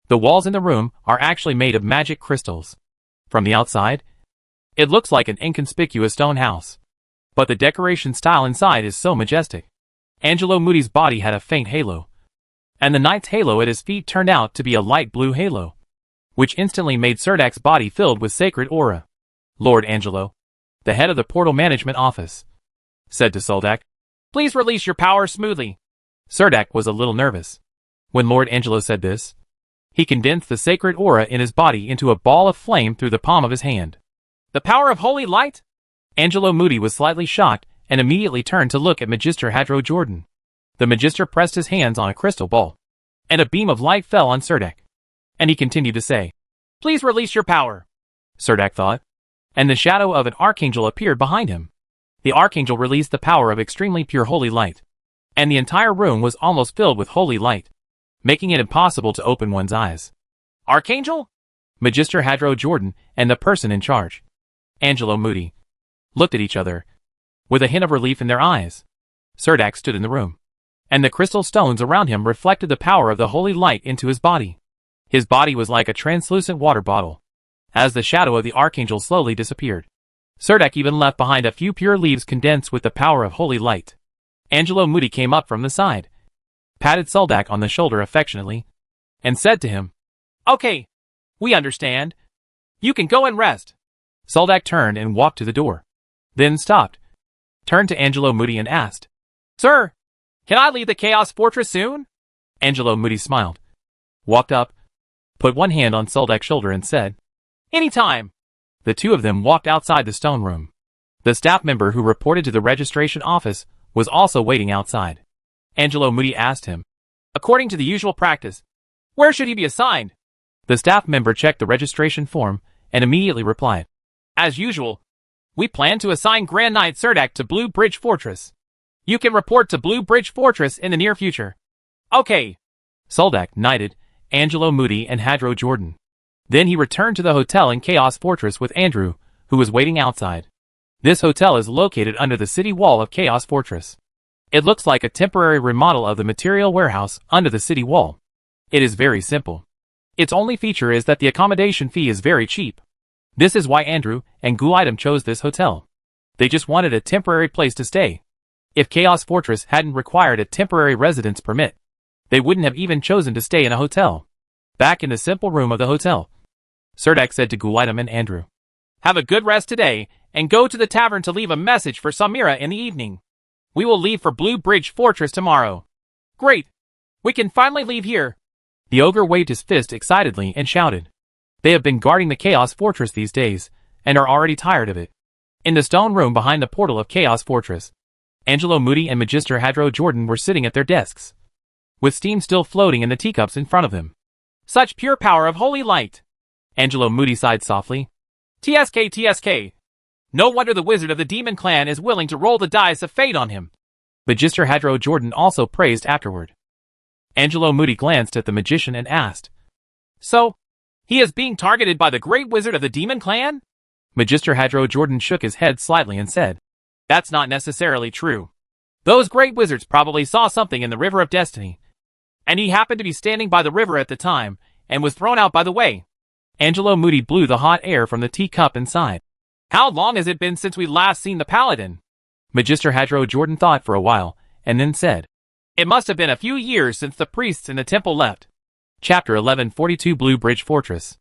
The walls in the room are actually made of magic crystals. From the outside, it looks like an inconspicuous stone house, but the decoration style inside is so majestic. Angelo Moody's body had a faint halo, and the knight's halo at his feet turned out to be a light blue halo, which instantly made Serdek's body filled with sacred aura. "Lord Angelo, the head of the portal management office, said to Soldek, "Please release your power smoothly." Serdek was a little nervous. When Lord Angelo said this, he condensed the sacred aura in his body into a ball of flame through the palm of his hand. "The power of holy light?" Angelo Moody was slightly shocked and immediately turned to look at Magister Hadro Jordan. The Magister pressed his hands on a crystal ball, and a beam of light fell on Serdek. And he continued to say, "Please release your power," Serdek thought. And the shadow of an archangel appeared behind him. The archangel released the power of extremely pure holy light, and the entire room was almost filled with holy light, making it impossible to open one's eyes. "Archangel?" Magister Hadro Jordan and the person in charge, Angelo Moody, looked at each other, with a hint of relief in their eyes. Serdek stood in the room, and the crystal stones around him reflected the power of the holy light into his body. His body was like a translucent water bottle, as the shadow of the archangel slowly disappeared. Serdek even left behind a few pure leaves condensed with the power of holy light. Angelo Moody came up from the side, patted Soldak on the shoulder affectionately, and said to him, "Okay, we understand. You can go and rest." Soldak turned and walked to the door, then stopped, turned to Angelo Moody and asked, "Sir, can I leave the Chaos Fortress soon?" Angelo Moody smiled, walked up, put one hand on Soldak's shoulder and said, "Anytime." The two of them walked outside the stone room. The staff member who reported to the registration office was also waiting outside. Angelo Moody asked him, "According to the usual practice, where should he be assigned?" The staff member checked the registration form and immediately replied, "As usual, we plan to assign Grand Knight Serdek to Blue Bridge Fortress. You can report to Blue Bridge Fortress in the near future." "Okay." Soldak knighted Angelo Moody and Hadro Jordan. Then he returned to the hotel in Chaos Fortress with Andrew, who was waiting outside. This hotel is located under the city wall of Chaos Fortress. It looks like a temporary remodel of the material warehouse under the city wall. It is very simple. Its only feature is that the accommodation fee is very cheap. This is why Andrew and Guidam chose this hotel. They just wanted a temporary place to stay. If Chaos Fortress hadn't required a temporary residence permit, they wouldn't have even chosen to stay in a hotel. Back in the simple room of the hotel, Serdek said to Guidam and Andrew, "Have a good rest today, and go to the tavern to leave a message for Samira in the evening. We will leave for Blue Bridge Fortress tomorrow." "Great! We can finally leave here." The ogre waved his fist excitedly and shouted. They have been guarding the Chaos Fortress these days, and are already tired of it. In the stone room behind the portal of Chaos Fortress, Angelo Moody and Magister Hadro Jordan were sitting at their desks, with steam still floating in the teacups in front of them. "Such pure power of holy light!" Angelo Moody sighed softly. "TSK, TSK. No wonder the wizard of the demon clan is willing to roll the dice of fate on him." Magister Hadro Jordan also praised afterward. Angelo Moody glanced at the magician and asked, "So, he is being targeted by the great wizard of the demon clan?" Magister Hadro Jordan shook his head slightly and said, "That's not necessarily true. Those great wizards probably saw something in the River of Destiny, and he happened to be standing by the river at the time, and was thrown out by the way." Angelo Moody blew the hot air from the teacup and sighed. "How long has it been since we last seen the paladin?" Magister Hadro Jordan thought for a while, and then said, "It must have been a few years since the priests in the temple left." Chapter 1142 Blue Bridge Fortress.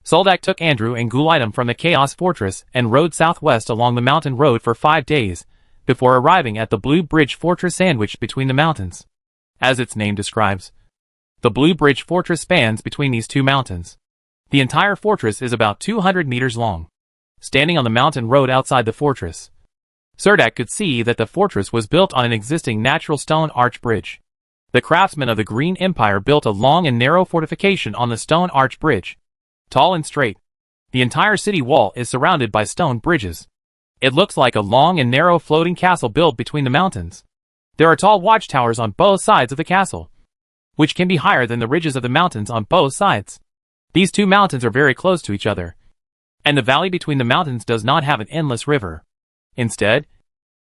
Soldak took Andrew and Guidam from the Chaos Fortress and rode southwest along the mountain road for 5 days, before arriving at the Blue Bridge Fortress sandwiched between the mountains. As its name describes, the Blue Bridge Fortress spans between these two mountains. The entire fortress is about 200 meters long. Standing on the mountain road outside the fortress, Serdek could see that the fortress was built on an existing natural stone arch bridge. The craftsmen of the Green Empire built a long and narrow fortification on the stone arch bridge. Tall and straight, the entire city wall is surrounded by stone bridges. It looks like a long and narrow floating castle built between the mountains. There are tall watchtowers on both sides of the castle, which can be higher than the ridges of the mountains on both sides. These two mountains are very close to each other, and the valley between the mountains does not have an endless river. Instead,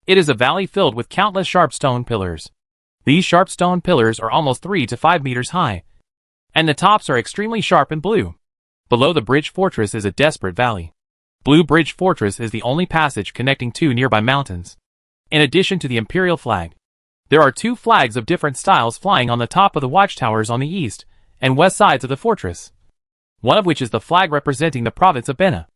it is a valley filled with countless sharp stone pillars. These sharp stone pillars are almost 3 to 5 meters high, and the tops are extremely sharp and blue. Below the bridge fortress is a desperate valley. Blue Bridge Fortress is the only passage connecting two nearby mountains. In addition to the imperial flag, there are 2 flags of different styles flying on the top of the watchtowers on the east and west sides of the fortress, one of which is the flag representing the province of Bena.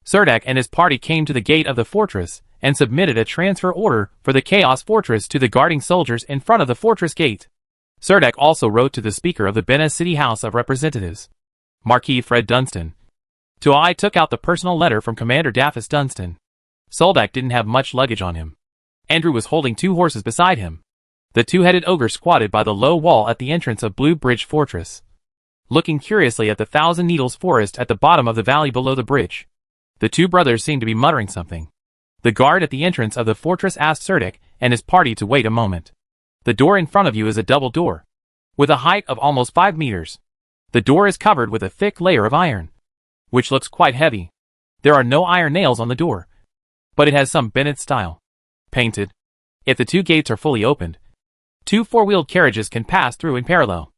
Serdek and his party came to the gate of the fortress and submitted a transfer order for the Chaos Fortress to the guarding soldiers in front of the fortress gate. Serdek also wrote to the Speaker of the Bena City House of Representatives, Marquis Fred Dunstan. I took out the personal letter from Commander Daphis Dunstan. Soldak didn't have much luggage on him. Andrew was holding 2 horses beside him. The 2-headed ogre squatted by the low wall at the entrance of Blue Bridge Fortress, looking curiously at the Thousand Needles forest at the bottom of the valley below the bridge. The 2 brothers seemed to be muttering something. The guard at the entrance of the fortress asked Soldak and his party to wait a moment. The door in front of you is a double door, with a height of almost 5 meters. The door is covered with a thick layer of iron, which looks quite heavy. There are no iron nails on the door, but it has some Bennett style painted. If the 2 gates are fully opened, 2 4-wheeled carriages can pass through in parallel.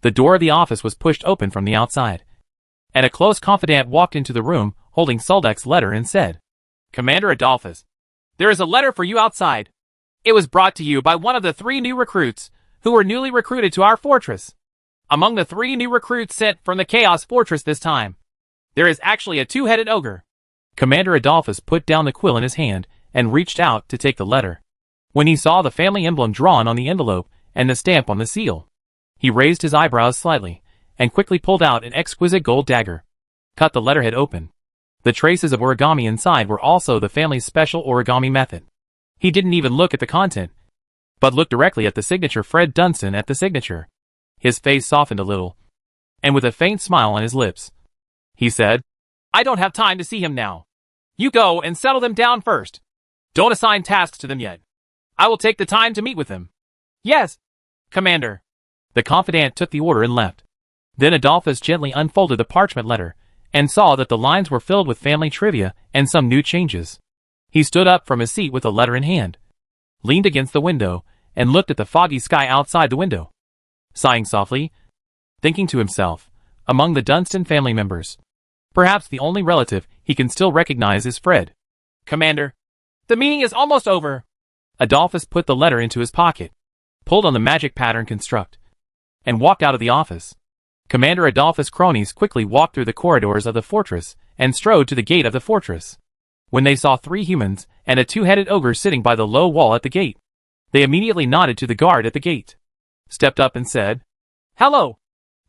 The door of the office was pushed open from the outside, and a close confidant walked into the room holding Soldak's letter and said, "Commander Adolphus, there is a letter for you outside. It was brought to you by one of the 3 new recruits who were newly recruited to our fortress. Among the 3 new recruits sent from the Chaos Fortress this time, there is actually a 2-headed ogre." Commander Adolphus put down the quill in his hand and reached out to take the letter. When he saw the family emblem drawn on the envelope and the stamp on the seal, he raised his eyebrows slightly and quickly pulled out an exquisite gold dagger, cut the letterhead open. The traces of origami inside were also the family's special origami method. He didn't even look at the content, but looked directly at the signature. Fred Dunstan at the signature. His face softened a little, and with a faint smile on his lips, he said, "I don't have time to see him now. You go and settle them down first. Don't assign tasks to them yet. I will take the time to meet with them." "Yes, Commander." The confidant took the order and left. Then Adolphus gently unfolded the parchment letter and saw that the lines were filled with family trivia and some new changes. He stood up from his seat with the letter in hand, leaned against the window, and looked at the foggy sky outside the window, sighing softly, thinking to himself, among the Dunstan family members, perhaps the only relative he can still recognize is Fred. "Commander, the meeting is almost over." Adolphus put the letter into his pocket, pulled on the magic pattern construct, and walked out of the office. Commander Adolphus' cronies quickly walked through the corridors of the fortress and strode to the gate of the fortress. When they saw 3 humans and a 2-headed ogre sitting by the low wall at the gate, they immediately nodded to the guard at the gate, stepped up and said, "Hello,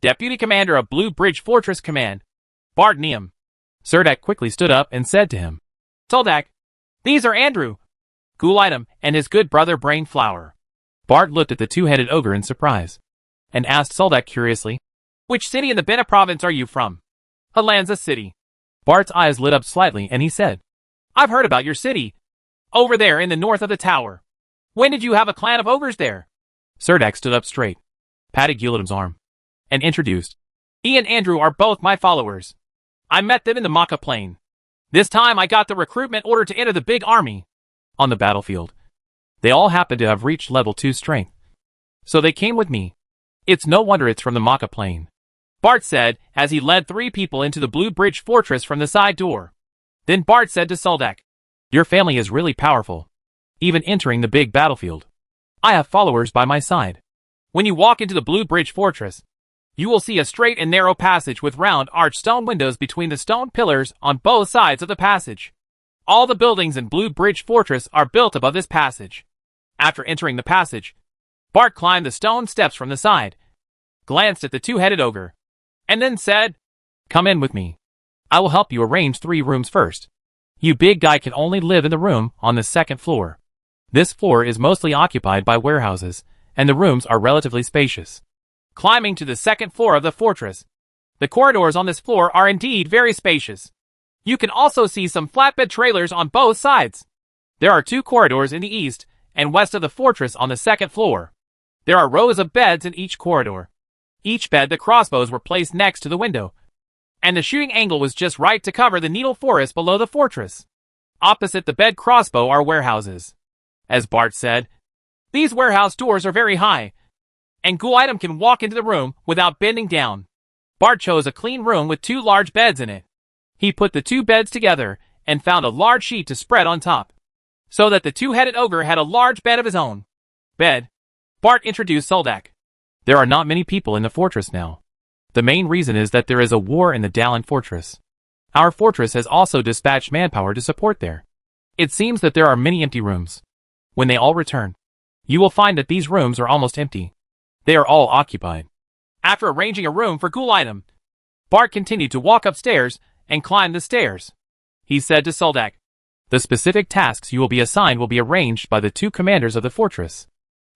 Deputy Commander of Blue Bridge Fortress Command, Bart Neum." Soldak quickly stood up and said to him, "Soldak, these are Andrew, Ghoul-Item, and his good brother Brainflower." Bart looked at the 2-headed ogre in surprise, and asked Soldak curiously, "Which city in the Bena province are you from?" "Helensa City." Bart's eyes lit up slightly and he said, "I've heard about your city, over there in the north of the tower. When did you have a clan of ogres there?" Soldak stood up straight, patted Ghoul-Item's arm, and introduced, "He and Andrew are both my followers. I met them in the Maka Plain. This time I got the recruitment order to enter the big army." On the battlefield, they all happened to have reached level 2 strength, so they came with me. It's no wonder it's from the Maka Plain," Bart said as he led 3 people into the Blue Bridge Fortress from the side door. Then Bart said to Soldak, "Your family is really powerful, even entering the big battlefield. I have followers by my side. When you walk into the Blue Bridge Fortress, you will see a straight and narrow passage with round arched stone windows between the stone pillars on both sides of the passage. All the buildings in Blue Bridge Fortress are built above this passage." After entering the passage, Bart climbed the stone steps from the side, glanced at the 2-headed ogre, and then said, "Come in with me. I will help you arrange 3 rooms first. You big guy can only live in the room on the 2nd floor. This floor is mostly occupied by warehouses, and the rooms are relatively spacious." Climbing to the 2nd floor of the fortress, the corridors on this floor are indeed very spacious. You can also see some flatbed trailers on both sides. There are 2 corridors in the east and west of the fortress on the 2nd floor. There are rows of beds in each corridor. Each bed the crossbows were placed next to the window, and the shooting angle was just right to cover the needle forest below the fortress. Opposite the bed crossbow are warehouses. As Bart said, these warehouse doors are very high, and Ghoul-Item can walk into the room without bending down. Bart chose a clean room with 2 large beds in it. He put the 2 beds together and found a large sheet to spread on top, so that the 2-headed ogre had a large bed of his own. Bed. Bart introduced Soldak. There are not many people in the fortress now. The main reason is that there is a war in the Dallin fortress. Our fortress has also dispatched manpower to support there. It seems that there are many empty rooms. When they all return, you will find that these rooms are almost empty. They are all occupied." After arranging a room for Ghoul-Item, Bart continued to walk upstairs and climb the stairs. He said to Soldak, The specific tasks you will be assigned will be arranged by the two commanders of the fortress.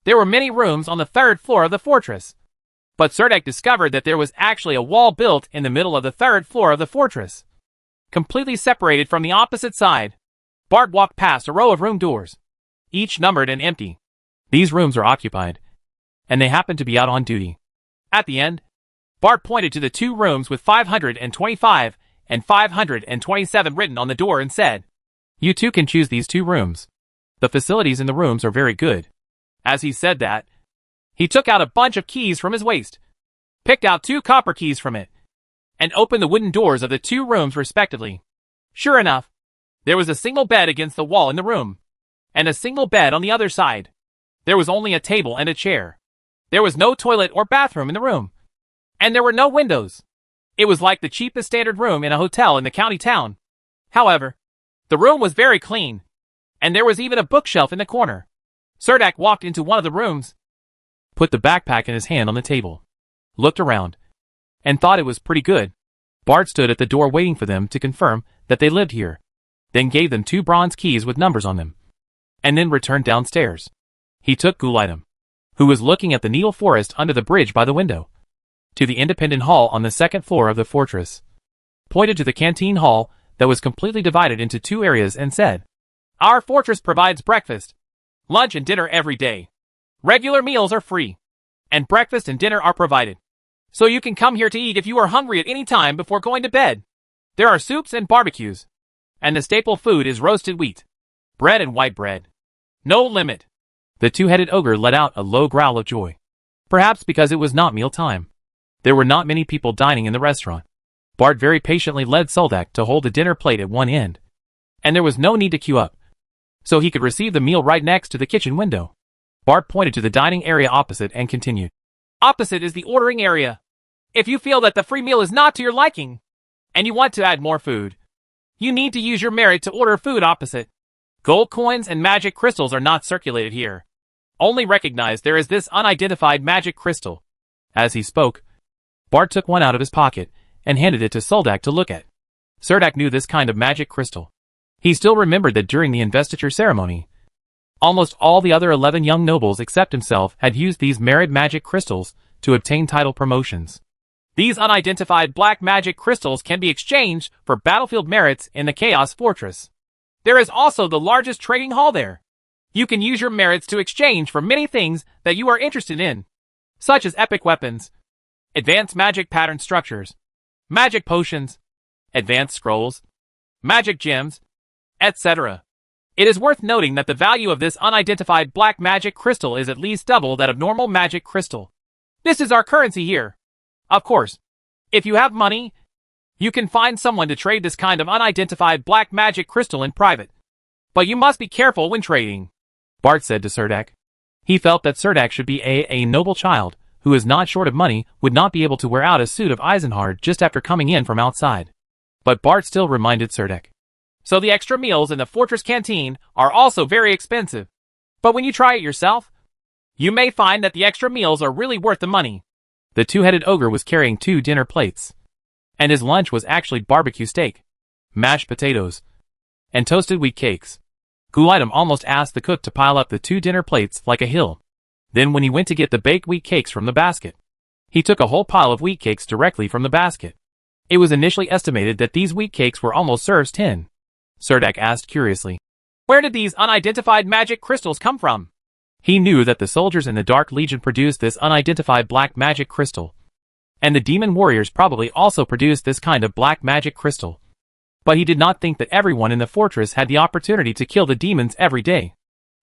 There were many rooms on the third floor of the fortress, but Serdek discovered that there was actually a wall built in the middle of the third floor of the fortress, completely separated from the opposite side. Bart walked past a row of room doors, each numbered and empty. These rooms are occupied, and they happened to be out on duty. At the end, Bart pointed to the two rooms with 525 and 527 written on the door and said, "You two can choose these two rooms. The facilities in the rooms are very good." As he said that, he took out a bunch of keys from his waist, picked out two copper keys from it, and opened the wooden doors of the two rooms respectively. Sure enough, there was a single bed against the wall in the room, and a single bed on the other side. There was only a table and a chair. There was no toilet or bathroom in the room, and there were no windows. It was like the cheapest standard room in a hotel in the county town. However, the room was very clean, and there was even a bookshelf in the corner. Serdek walked into one of the rooms, put the backpack in his hand on the table, looked around, and thought it was pretty good. Bart stood at the door waiting for them to confirm that they lived here, then gave them two bronze keys with numbers on them, and then returned downstairs. He took Gulitem, who was looking at the needle forest under the bridge by the window, to the independent hall on the second floor of the fortress, pointed to the canteen hall that was completely divided into two areas and said, "Our fortress provides breakfast, lunch and dinner every day. Regular meals are free, and breakfast and dinner are provided. So you can come here to eat if you are hungry at any time before going to bed. There are soups and barbecues, and the staple food is roasted wheat, bread and white bread. No limit." The two-headed ogre let out a low growl of joy, perhaps because it was not meal time. There were not many people dining in the restaurant. Bart very patiently led Soldak to hold the dinner plate at one end, and there was no need to queue up, so he could receive the meal right next to the kitchen window. Bart pointed to the dining area opposite and continued, "Opposite is the ordering area. If you feel that the free meal is not to your liking, and you want to add more food, you need to use your merit to order food opposite. Gold coins and magic crystals are not circulated here. Only recognize there is this unidentified magic crystal." As he spoke, Bart took one out of his pocket and handed it to Soldak to look at. Serdek knew this kind of magic crystal. He still remembered that during the investiture ceremony, almost all the other 11 young nobles except himself had used these merit magic crystals to obtain title promotions. These unidentified black magic crystals can be exchanged for battlefield merits in the Chaos Fortress. There is also the largest trading hall there. You can use your merits to exchange for many things that you are interested in, such as epic weapons, advanced magic pattern structures, magic potions, advanced scrolls, magic gems, etc. It is worth noting that the value of this unidentified black magic crystal is at least double that of normal magic crystal. This is our currency here. Of course, if you have money, you can find someone to trade this kind of unidentified black magic crystal in private. But you must be careful when trading," Bart said to Serdek. He felt that Serdek should be a noble child, who is not short of money, would not be able to wear out a suit of Eisenhard just after coming in from outside. But Bart still reminded Serdek. "So the extra meals in the fortress canteen are also very expensive. But when you try it yourself, you may find that the extra meals are really worth the money." The two-headed ogre was carrying 2 dinner plates, and his lunch was actually barbecue steak, mashed potatoes, and toasted wheat cakes. Gulitem almost asked the cook to pile up the 2 dinner plates like a hill. Then when he went to get the baked wheat cakes from the basket, he took a whole pile of wheat cakes directly from the basket. It was initially estimated that these wheat cakes were almost served 10. Serdek asked curiously, "Where did these unidentified magic crystals come from?" He knew that the soldiers in the Dark Legion produced this unidentified black magic crystal, and the demon warriors probably also produced this kind of black magic crystal. But he did not think that everyone in the fortress had the opportunity to kill the demons every day.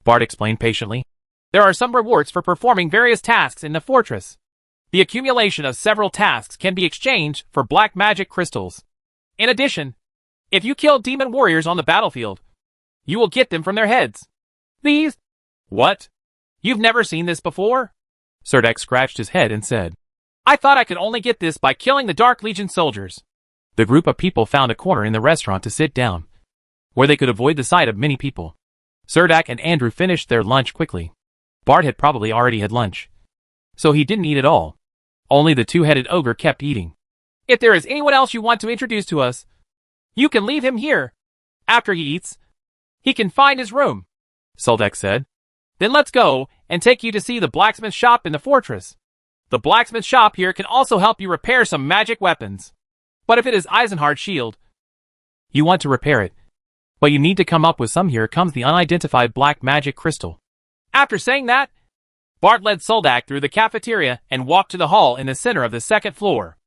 Bart explained patiently, "There are some rewards for performing various tasks in the fortress. The accumulation of several tasks can be exchanged for black magic crystals. In addition, if you kill demon warriors on the battlefield, you will get them from their heads. These..." "What? You've never seen this before?" Serdek scratched his head and said, "I thought I could only get this by killing the Dark Legion soldiers." The group of people found a corner in the restaurant to sit down, where they could avoid the sight of many people. Serdek and Andrew finished their lunch quickly. Bart had probably already had lunch, so he didn't eat at all. Only the two-headed ogre kept eating. "If there is anyone else you want to introduce to us, you can leave him here." After he eats, He can find his room, Soldek said. Then let's go and take you to see the blacksmith shop in the fortress. The blacksmith shop here can also help you repair some magic weapons. But if it is Eisenhardt's shield, you want to repair it. But you need to come up with some. Here comes the unidentified black magic crystal. After saying that, Bart led Soldak through the cafeteria and walked to the hall in the center of the second floor.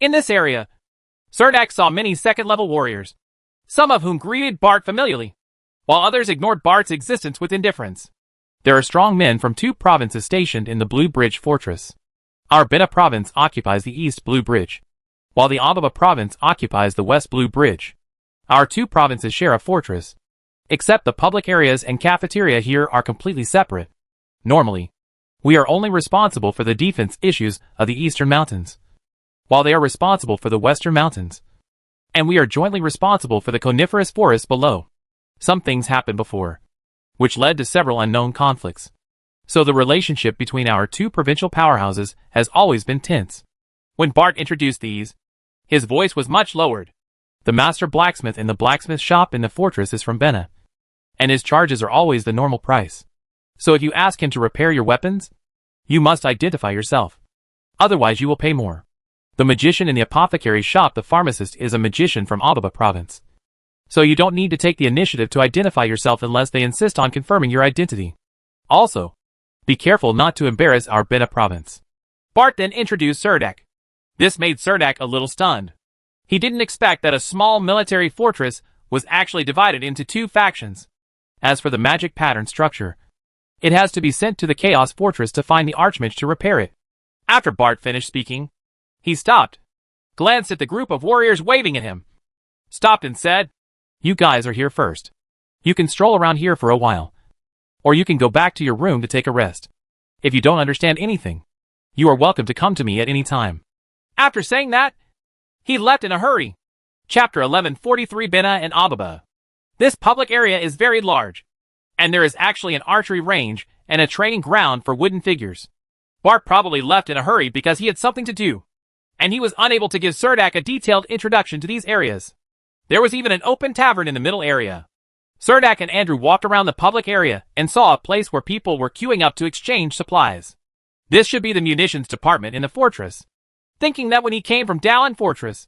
In this area, Serdak saw many second-level warriors, some of whom greeted Bart familiarly, while others ignored Bart's existence with indifference. There are strong men from 2 provinces stationed in the Blue Bridge Fortress. Our Bena province occupies the East Blue Bridge, while the Ababa province occupies the West Blue Bridge. Our 2 provinces share a fortress, except the public areas and cafeteria here are completely separate. Normally, we are only responsible for the defense issues of the Eastern Mountains, while they are responsible for the Western Mountains. And we are jointly responsible for the coniferous forests below. Some things happened before, which led to several unknown conflicts. So the relationship between our 2 provincial powerhouses has always been tense. When Bart introduced these, his voice was much lowered. The master blacksmith in the blacksmith shop in the fortress is from Bena, and his charges are always the normal price. So if you ask him to repair your weapons, you must identify yourself. Otherwise you will pay more. The magician in the apothecary's shop, the pharmacist, is a magician from Ababa province. So you don't need to take the initiative to identify yourself unless they insist on confirming your identity. Also, be careful not to embarrass our Bena province. Bart then introduced Serdak. This made Serdak a little stunned. He didn't expect that a small military fortress was actually divided into 2 factions. As for the magic pattern structure, it has to be sent to the Chaos Fortress to find the Archmage to repair it. After Bart finished speaking, he stopped, glanced at the group of warriors waving at him, stopped and said, "You guys are here first. You can stroll around here for a while, or you can go back to your room to take a rest. If you don't understand anything, you are welcome to come to me at any time." After saying that, he left in a hurry. Chapter 1143 Bena and Ababa. This public area is very large, and there is actually an archery range and a training ground for wooden figures. Bart probably left in a hurry because he had something to do, and he was unable to give Serdak a detailed introduction to these areas. There was even an open tavern in the middle area. Serdak and Andrew walked around the public area and saw a place where people were queuing up to exchange supplies. This should be the munitions department in the fortress. Thinking that when he came from Dallin Fortress,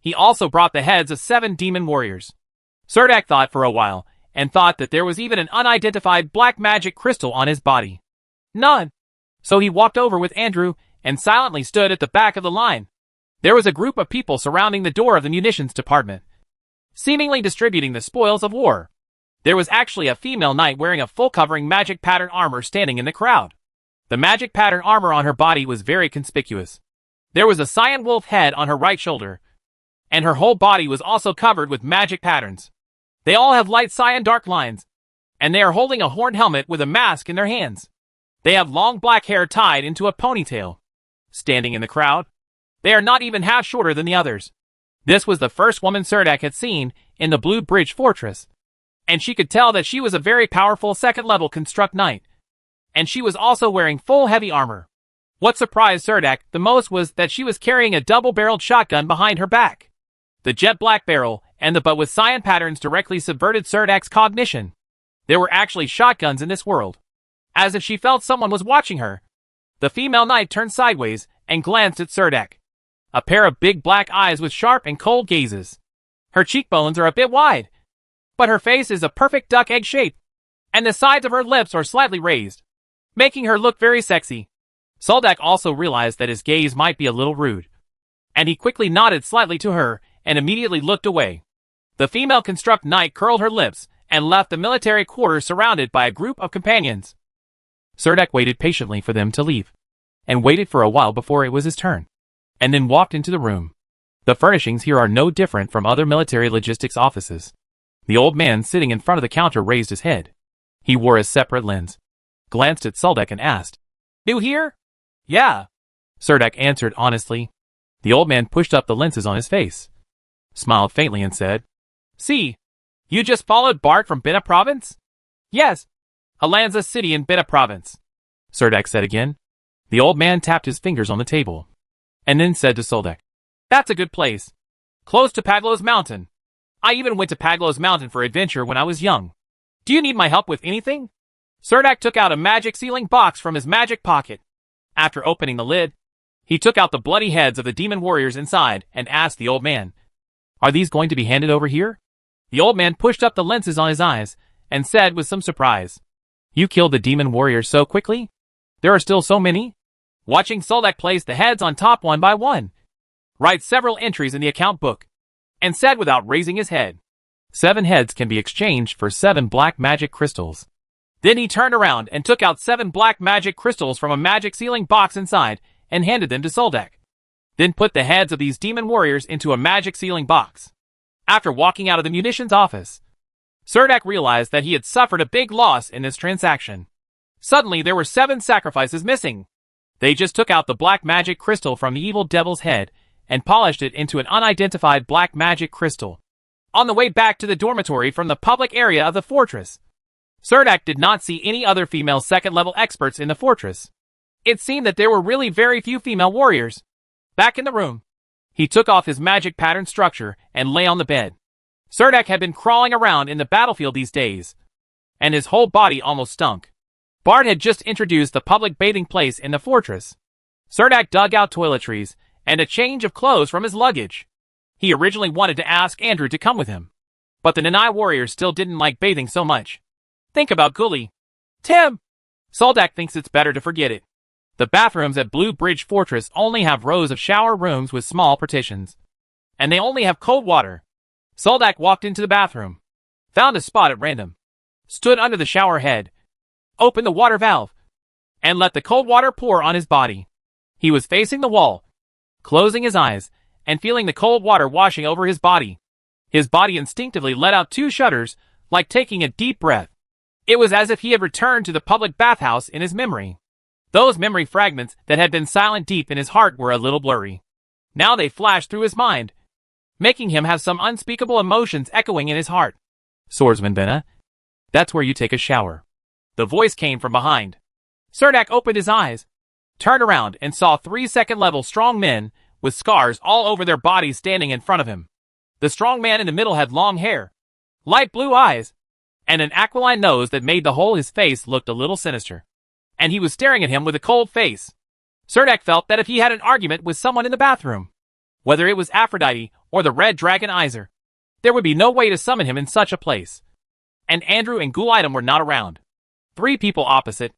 he also brought the heads of 7 demon warriors. Serdak thought for a while, and thought that there was even an unidentified black magic crystal on his body. None. So he walked over with Andrew, and silently stood at the back of the line. There was a group of people surrounding the door of the munitions department, seemingly distributing the spoils of war. There was actually a female knight wearing a full-covering magic pattern armor standing in the crowd. The magic pattern armor on her body was very conspicuous. There was a cyan wolf head on her right shoulder, and her whole body was also covered with magic patterns. They all have light cyan dark lines, and they are holding a horned helmet with a mask in their hands. They have long black hair tied into a ponytail. Standing in the crowd, they are not even half shorter than the others. This was the first woman Serdak had seen in the Blue Bridge Fortress, and she could tell that she was a very powerful second-level construct knight, and she was also wearing full heavy armor. What surprised Serdak the most was that she was carrying a double-barreled shotgun behind her back. The jet black barrel and the butt with cyan patterns directly subverted Serdak's cognition. There were actually shotguns in this world. As if she felt someone was watching her, the female knight turned sideways and glanced at Serdak. A pair of big black eyes with sharp and cold gazes. Her cheekbones are a bit wide, but her face is a perfect duck egg shape, and the sides of her lips are slightly raised, making her look very sexy. Soldak also realized that his gaze might be a little rude, and he quickly nodded slightly to her and immediately looked away. The female construct knight curled her lips and left the military quarters surrounded by a group of companions. Serdak waited patiently for them to leave, and waited for a while before it was his turn, and then walked into the room. The furnishings here are no different from other military logistics offices. The old man sitting in front of the counter raised his head. He wore a separate lens, glanced at Soldak and asked, "New here?" "Yeah," Serdak answered honestly. The old man pushed up the lenses on his face, smiled faintly and said, "See, you just followed Bart from Bena province?" "Yes, Helensa city in Bena province," Serdak said again. The old man tapped his fingers on the table, and then said to Soldak, "That's a good place. Close to Paglos Mountain. I even went to Paglos Mountain for adventure when I was young." Do you need my help with anything? Surdak took out a magic sealing box from his magic pocket. After opening the lid, he took out the bloody heads of the demon warriors inside and asked the old man, "Are these going to be handed over here?" The old man pushed up the lenses on his eyes and said with some surprise, "You killed the demon warriors so quickly? There are still so many?" Watching Soldak place the heads on top one by one, write several entries in the account book, and said without raising his head, 7 heads can be exchanged for 7 black magic crystals. Then he turned around and took out 7 black magic crystals from a magic sealing box inside and handed them to Soldak. Then put the heads of these demon warriors into a magic sealing box. After walking out of the munitions office, Surdak realized that he had suffered a big loss in this transaction. Suddenly there were 7 sacrifices missing. They just took out the black magic crystal from the evil devil's head and polished it into an unidentified black magic crystal. On the way back to the dormitory from the public area of the fortress, Surdak did not see any other female second-level experts in the fortress. It seemed that there were really very few female warriors. Back in the room, he took off his magic pattern structure and lay on the bed. Surdak had been crawling around in the battlefield these days, and his whole body almost stunk. Bart had just introduced the public bathing place in the fortress. Surdak dug out toiletries and a change of clothes from his luggage. He originally wanted to ask Andrew to come with him, but the Nanai warriors still didn't like bathing so much. Think about Gully. Tim! Soldak thinks it's better to forget it. The bathrooms at Blue Bridge Fortress only have rows of shower rooms with small partitions. And they only have cold water. Soldak walked into the bathroom, found a spot at random, stood under the shower head, opened the water valve, and let the cold water pour on his body. He was facing the wall, closing his eyes, and feeling the cold water washing over his body. His body instinctively let out 2 shudders, like taking a deep breath. It was as if he had returned to the public bathhouse in his memory. Those memory fragments that had been silent deep in his heart were a little blurry. Now they flashed through his mind, making him have some unspeakable emotions echoing in his heart. "Swordsman Benna, that's where you take a shower." The voice came from behind. Surdak opened his eyes, turned around and saw 3 second-level strong men with scars all over their bodies standing in front of him. The strong man in the middle had long hair, light blue eyes, and an aquiline nose that made the whole his face looked a little sinister. And he was staring at him with a cold face. Surdak felt that if he had an argument with someone in the bathroom, whether it was Aphrodite or the Red Dragon Iser, there would be no way to summon him in such a place. And Andrew and Gulaitem were not around. 3 people opposite.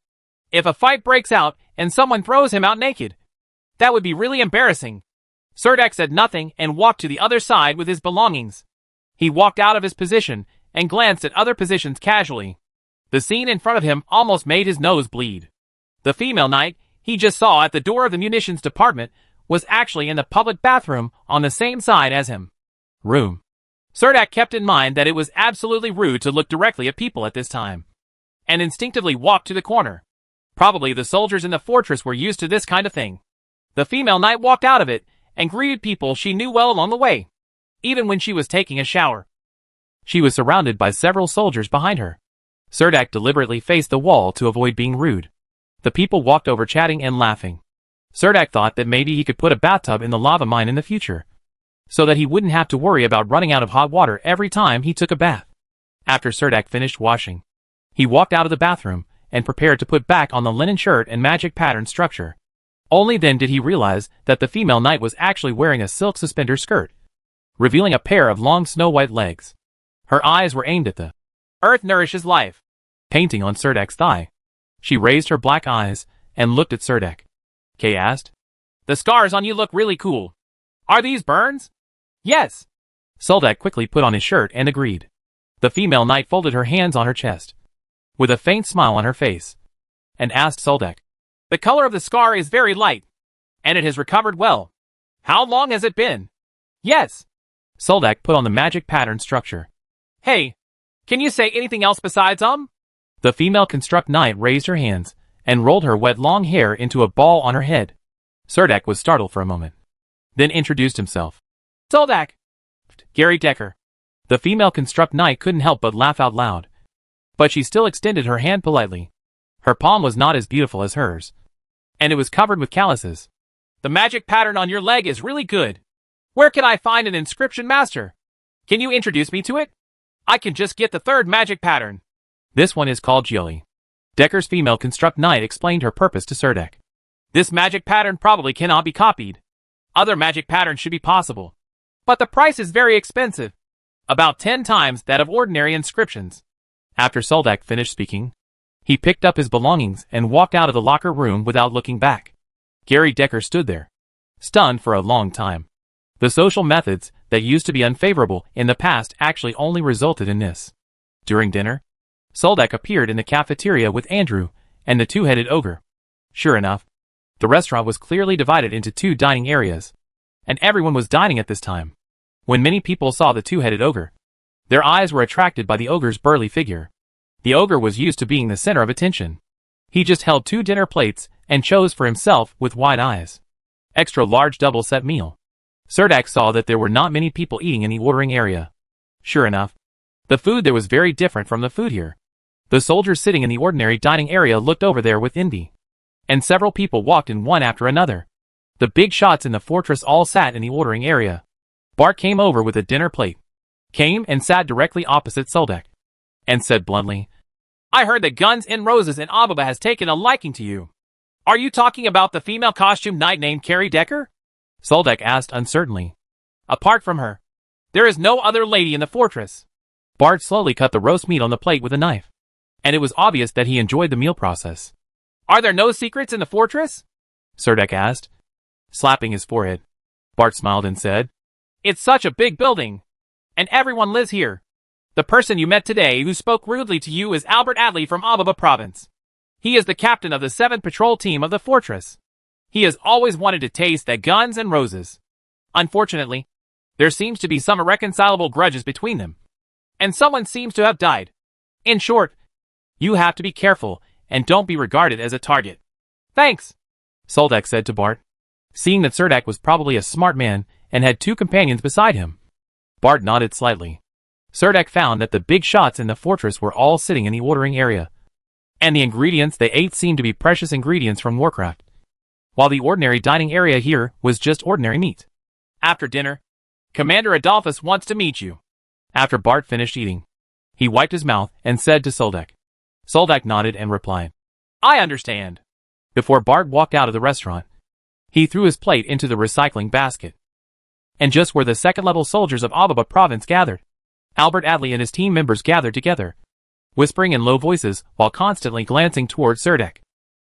If a fight breaks out and someone throws him out naked, that would be really embarrassing. Surdak said nothing and walked to the other side with his belongings. He walked out of his position and glanced at other positions casually. The scene in front of him almost made his nose bleed. The female knight he just saw at the door of the munitions department was actually in the public bathroom on the same side as him. Room. Surdak kept in mind that it was absolutely rude to look directly at people at this time, and instinctively walked to the corner. Probably the soldiers in the fortress were used to this kind of thing. The female knight walked out of it and greeted people she knew well along the way, even when she was taking a shower. She was surrounded by several soldiers behind her. Surdak deliberately faced the wall to avoid being rude. The people walked over chatting and laughing. Surdak thought that maybe he could put a bathtub in the lava mine in the future, so that he wouldn't have to worry about running out of hot water every time he took a bath. After Surdak finished washing, he walked out of the bathroom and prepared to put back on the linen shirt and magic pattern structure. Only then did he realize that the female knight was actually wearing a silk suspender skirt, revealing a pair of long snow-white legs. Her eyes were aimed at the "Earth Nourishes Life" painting on Surdak's thigh. She raised her black eyes and looked at Surdak. Kay asked, "The scars on you look really cool. Are these burns?" "Yes." Surdak quickly put on his shirt and agreed. The female knight folded her hands on her chest, with a faint smile on her face, and asked Surdak, "The color of the scar is very light, and it has recovered well. How long has it been?" "Yes." Surdak put on the magic pattern structure. "Hey, can you say anything else besides The female construct knight raised her hands and rolled her wet long hair into a ball on her head. Surdak was startled for a moment, then introduced himself. "Surdak. Gary Decker." The female construct knight couldn't help but laugh out loud, but she still extended her hand politely. Her palm was not as beautiful as hers, and it was covered with calluses. "The magic pattern on your leg is really good. Where can I find an inscription master? Can you introduce me to it? I can just get the 3rd magic pattern." This one is called Jieli. Decker's female construct knight explained her purpose to Serdek. This magic pattern probably cannot be copied. Other magic patterns should be possible. But the price is very expensive. About 10 times that of ordinary inscriptions. After Soldak finished speaking, he picked up his belongings and walked out of the locker room without looking back. Gary Decker stood there, stunned for a long time. The social methods that used to be unfavorable in the past actually only resulted in this. During dinner, Soldak appeared in the cafeteria with Andrew and the two-headed ogre. Sure enough, the restaurant was clearly divided into 2 dining areas, and everyone was dining at this time. When many people saw the two-headed ogre, their eyes were attracted by the ogre's burly figure. The ogre was used to being the center of attention. He just held 2 dinner plates and chose for himself with wide eyes. Extra large double-set meal. Serdek saw that there were not many people eating in the ordering area. Sure enough, the food there was very different from the food here. The soldiers sitting in the ordinary dining area looked over there with envy. And several people walked in one after another. The big shots in the fortress all sat in the ordering area. Bart came over with a dinner plate. Came and sat directly opposite Soldak. And said bluntly, I heard that Guns N' Roses in Ababa has taken a liking to you. Are you talking about the female costume knight named Carrie Decker? Soldak asked uncertainly. Apart from her, there is no other lady in the fortress. Bart slowly cut the roast meat on the plate with a knife. And it was obvious that he enjoyed the meal process. Are there no secrets in the fortress? Serdek asked, slapping his forehead. Bart smiled and said, It's such a big building. And everyone lives here. The person you met today who spoke rudely to you is Albert Adley from Ababa province. He is the captain of the 7th patrol team of the fortress. He has always wanted to taste that Guns N' Roses. Unfortunately, there seems to be some irreconcilable grudges between them. And someone seems to have died. In short, you have to be careful and don't be regarded as a target. Thanks, Soldak said to Bart, seeing that Serdek was probably a smart man and had 2 companions beside him. Bart nodded slightly. Serdek found that the big shots in the fortress were all sitting in the ordering area. And the ingredients they ate seemed to be precious ingredients from Warcraft. While the ordinary dining area here was just ordinary meat. After dinner, Commander Adolphus wants to meet you. After Bart finished eating, he wiped his mouth and said to Soldak. Soldak nodded and replied, I understand. Before Bart walked out of the restaurant, he threw his plate into the recycling basket. And just where the 2nd-level soldiers of Ababa province gathered, Albert Adley and his team members gathered together, whispering in low voices while constantly glancing toward Serdek.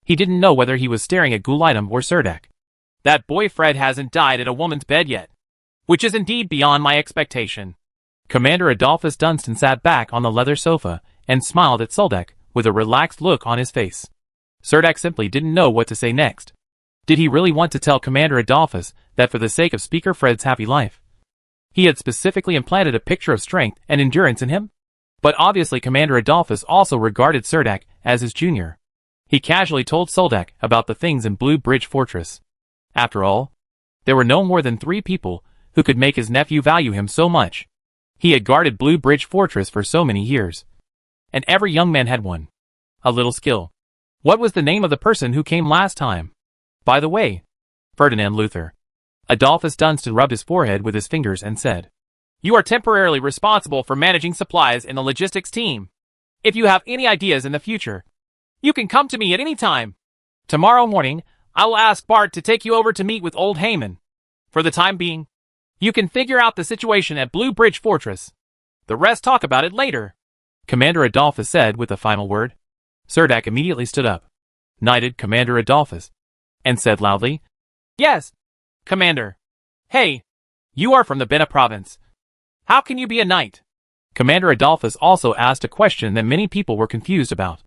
He didn't know whether he was staring at Gulaitum or Serdek. That boy Fred hasn't died at a woman's bed yet, which is indeed beyond my expectation. Commander Adolphus Dunstan sat back on the leather sofa and smiled at Soldak with a relaxed look on his face. Serdek simply didn't know what to say next. Did he really want to tell Commander Adolphus that for the sake of Speaker Fred's happy life, he had specifically implanted a picture of strength and endurance in him? But obviously Commander Adolphus also regarded Serdek as his junior. He casually told Soldak about the things in Blue Bridge Fortress. After all, there were no more than 3 people who could make his nephew value him so much. He had guarded Blue Bridge Fortress for so many years. And every young man had one. A little skill. What was the name of the person who came last time? By the way, Ferdinand Luther. Adolphus Dunstan rubbed his forehead with his fingers and said, You are temporarily responsible for managing supplies in the logistics team. If you have any ideas in the future, you can come to me at any time. Tomorrow morning, I will ask Bart to take you over to meet with old Heyman. For the time being, you can figure out the situation at Blue Bridge Fortress. The rest talk about it later. Commander Adolphus said with the final word. Serdek immediately stood up, knighted Commander Adolphus, and said loudly, Yes, Commander. Hey, you are from the Bena province. How can you be a knight? Commander Adolphus also asked a question that many people were confused about.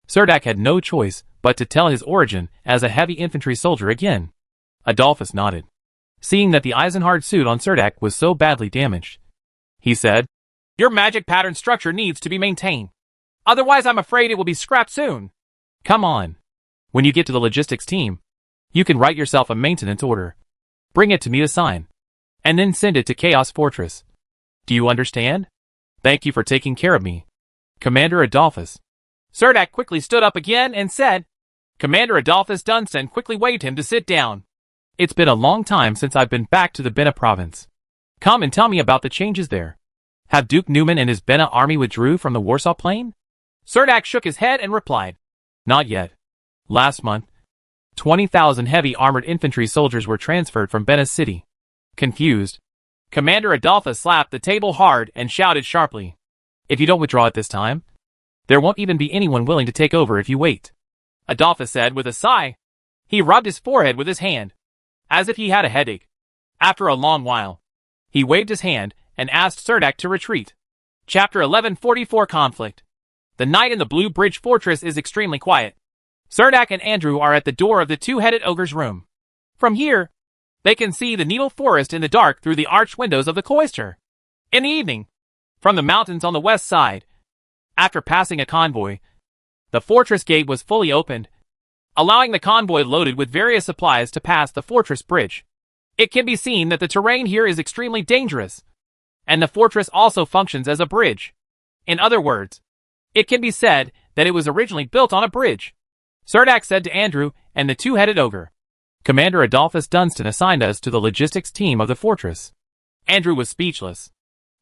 Serdek had no choice but to tell his origin as a heavy infantry soldier again. Adolphus nodded, seeing that the Eisenhard suit on Serdek was so badly damaged. He said, Your magic pattern structure needs to be maintained. Otherwise I'm afraid it will be scrapped soon. Come on. When you get to the logistics team, you can write yourself a maintenance order. Bring it to me to sign. And then send it to Chaos Fortress. Do you understand? Thank you for taking care of me, Commander Adolphus. Serdek quickly stood up again and said, Commander Adolphus Dunstan quickly waved him to sit down. It's been a long time since I've been back to the Bena province. Come and tell me about the changes there. Have Duke Newman and his Bena army withdrew from the Warsaw Plain? Cerdak shook his head and replied, "Not yet. Last month, 20,000 heavy armored infantry soldiers were transferred from Venice City." Confused, Commander Adolphus slapped the table hard and shouted sharply, "If you don't withdraw at this time, there won't even be anyone willing to take over if you wait." Adolphus said with a sigh. He rubbed his forehead with his hand, as if he had a headache. After a long while, he waved his hand and asked Cerdak to retreat. Chapter 1144 Conflict. The night in the Blue Bridge Fortress is extremely quiet. Cerdak and Andrew are at the door of the two-headed ogre's room. From here, they can see the needle forest in the dark through the arched windows of the cloister. In the evening, from the mountains on the west side, after passing a convoy, the fortress gate was fully opened, allowing the convoy loaded with various supplies to pass the fortress bridge. It can be seen that the terrain here is extremely dangerous, and the fortress also functions as a bridge. In other words, it can be said that it was originally built on a bridge. Cerdak said to Andrew and the two-headed ogre, "Commander Adolphus Dunstan assigned us to the logistics team of the fortress." Andrew was speechless.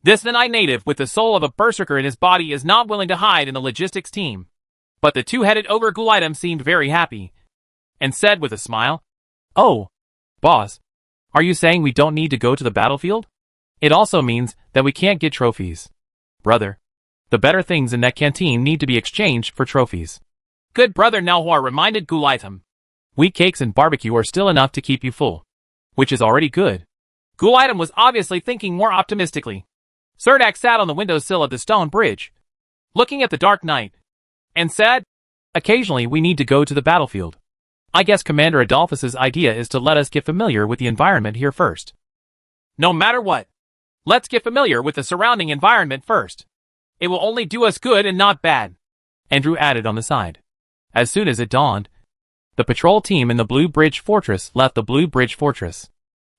This Nanite native with the soul of a berserker in his body is not willing to hide in the logistics team. But the two-headed ogre Gulaitum seemed very happy, and said with a smile, "Oh, boss, are you saying we don't need to go to the battlefield? It also means that we can't get trophies. Brother, the better things in that canteen need to be exchanged for trophies." Good brother Nalhor reminded Gulaitum, "Wheat cakes and barbecue are still enough to keep you full, which is already good." Gulaitum was obviously thinking more optimistically. Cerdak sat on the windowsill of the stone bridge, looking at the dark night, and said, "Occasionally we need to go to the battlefield. I guess Commander Adolphus's idea is to let us get familiar with the environment here first." "No matter what, let's get familiar with the surrounding environment first. It will only do us good and not bad," Andrew added on the side. As soon as it dawned, the patrol team in the Blue Bridge Fortress left the Blue Bridge Fortress.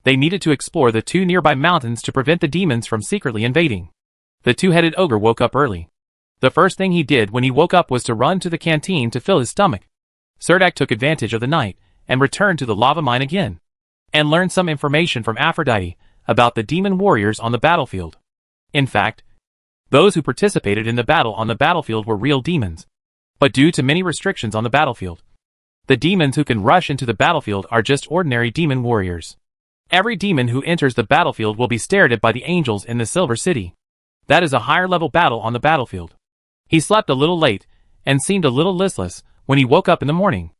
They needed to explore the two nearby mountains to prevent the demons from secretly invading. The two-headed ogre woke up early. The first thing he did when he woke up was to run to the canteen to fill his stomach. Cerdak took advantage of the night and returned to the lava mine again, and learned some information from Aphrodite about the demon warriors on the battlefield. In fact, those who participated in the battle on the battlefield were real demons. But due to many restrictions on the battlefield, the demons who can rush into the battlefield are just ordinary demon warriors. Every demon who enters the battlefield will be stared at by the angels in the Silver City. That is a higher-level battle on the battlefield. He slept a little late and seemed a little listless when he woke up in the morning.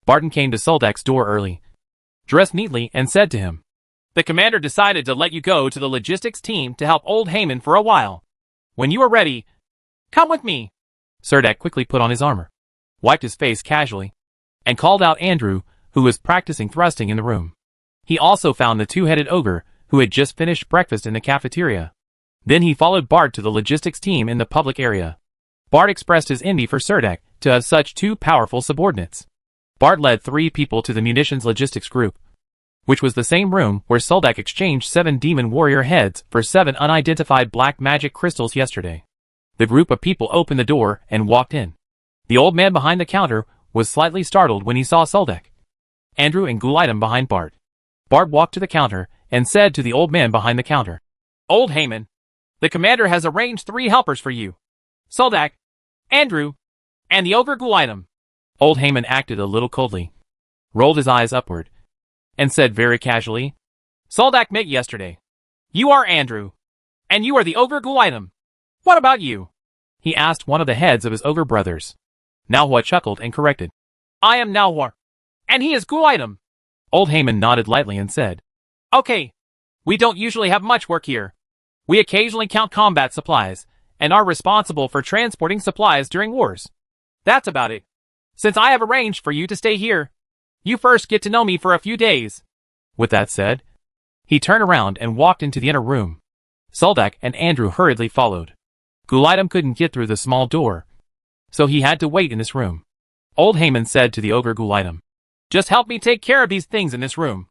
Barton came to Soldak's door early, dressed neatly, and said to him, "The commander decided to let you go to the logistics team to help old Haman for a while. When you are ready, come with me." Cerdak quickly put on his armor, wiped his face casually, and called out Andrew, who was practicing thrusting in the room. He also found the two-headed ogre, who had just finished breakfast in the cafeteria. Then he followed Bart to the logistics team in the public area. Bart expressed his envy for Cerdak to have such two powerful subordinates. Bart led 3 people to the munitions logistics group, which was the same room where Soldak exchanged 7 demon warrior heads for 7 unidentified black magic crystals yesterday. The group of people opened the door and walked in. The old man behind the counter was slightly startled when he saw Soldak, Andrew and Gulaitum behind Bart. Bart walked to the counter and said to the old man behind the counter, "Old Haman, the commander has arranged 3 helpers for you. Soldak, Andrew, and the ogre Gulaitum." Old Haman acted a little coldly, rolled his eyes upward, and said very casually, "Soldak met yesterday. You are Andrew, and you are the ogre Gulaitum. What about you?" He asked one of the heads of his ogre brothers. Nalhua chuckled and corrected, "I am Nalhua, and he is Gulaitum." Old Haman nodded lightly and said, "Okay, we don't usually have much work here. We occasionally count combat supplies, and are responsible for transporting supplies during wars. That's about it. Since I have arranged for you to stay here, you first get to know me for a few days." With that said, he turned around and walked into the inner room. Soldak and Andrew hurriedly followed. Gulaitum couldn't get through the small door, so he had to wait in this room. Old Haman said to the ogre Gulaitum, "Just help me take care of these things in this room.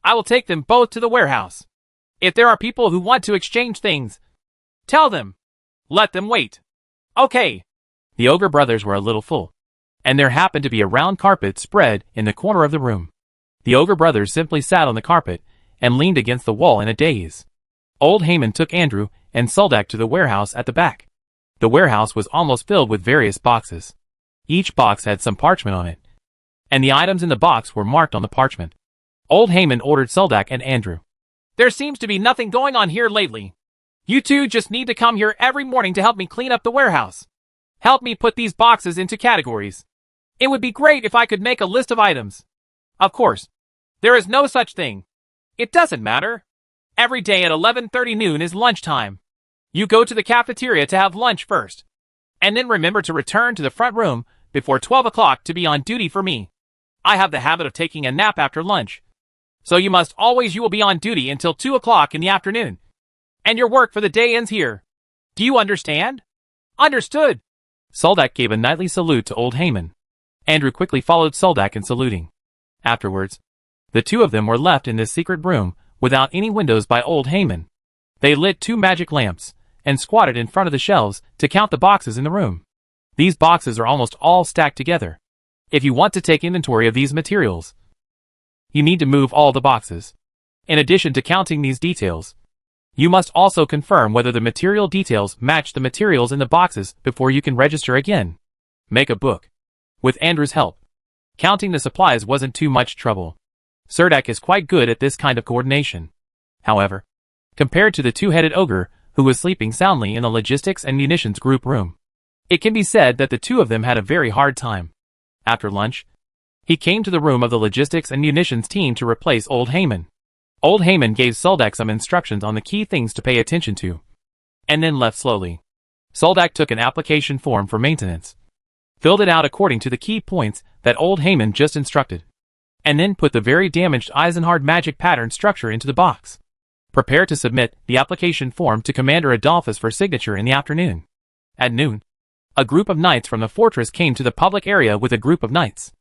I will take them both to the warehouse. If there are people who want to exchange things, tell them. Let them wait. Okay." The ogre brothers were a little full, and there happened to be a round carpet spread in the corner of the room. The ogre brothers simply sat on the carpet and leaned against the wall in a daze. Old Haman took Andrew and Soldak to the warehouse at the back. The warehouse was almost filled with various boxes. Each box had some parchment on it, and the items in the box were marked on the parchment. Old Haman ordered Soldak and Andrew. There seems to be nothing going on here lately. You two just need to come here every morning to help me clean up the warehouse. Help me put these boxes into categories. It would be great if I could make a list of items. Of course, there is no such thing. It doesn't matter. Every day at 11:30 noon is lunchtime. You go to the cafeteria to have lunch first. And then remember to return to the front room before 12 o'clock to be on duty for me. I have the habit of taking a nap after lunch. So you will be on duty until 2 o'clock in the afternoon. And your work for the day ends here. Do you understand? Understood. Soldak gave a knightly salute to Old Haman. Andrew quickly followed Soldak in saluting. Afterwards, the two of them were left in this secret room without any windows by Old Haman. They lit 2 magic lamps and squatted in front of the shelves to count the boxes in the room. These boxes are almost all stacked together. If you want to take inventory of these materials, you need to move all the boxes. In addition to counting these details, you must also confirm whether the material details match the materials in the boxes before you can register again. Make a book. With Andrew's help, counting the supplies wasn't too much trouble. Cerdak is quite good at this kind of coordination. However, compared to the two-headed ogre who was sleeping soundly in the logistics and munitions group room, it can be said that the two of them had a very hard time. After lunch, he came to the room of the logistics and munitions team to replace Old Haman. Old Haman gave Soldak some instructions on the key things to pay attention to, and then left slowly. Soldak took an application form for maintenance, filled it out according to the key points that Old Haman just instructed, and then put the very damaged Eisenhard magic pattern structure into the box. Prepare to submit the application form to Commander Adolphus for signature in the afternoon. At noon, a group of knights from the fortress came to the public area with a group of knights.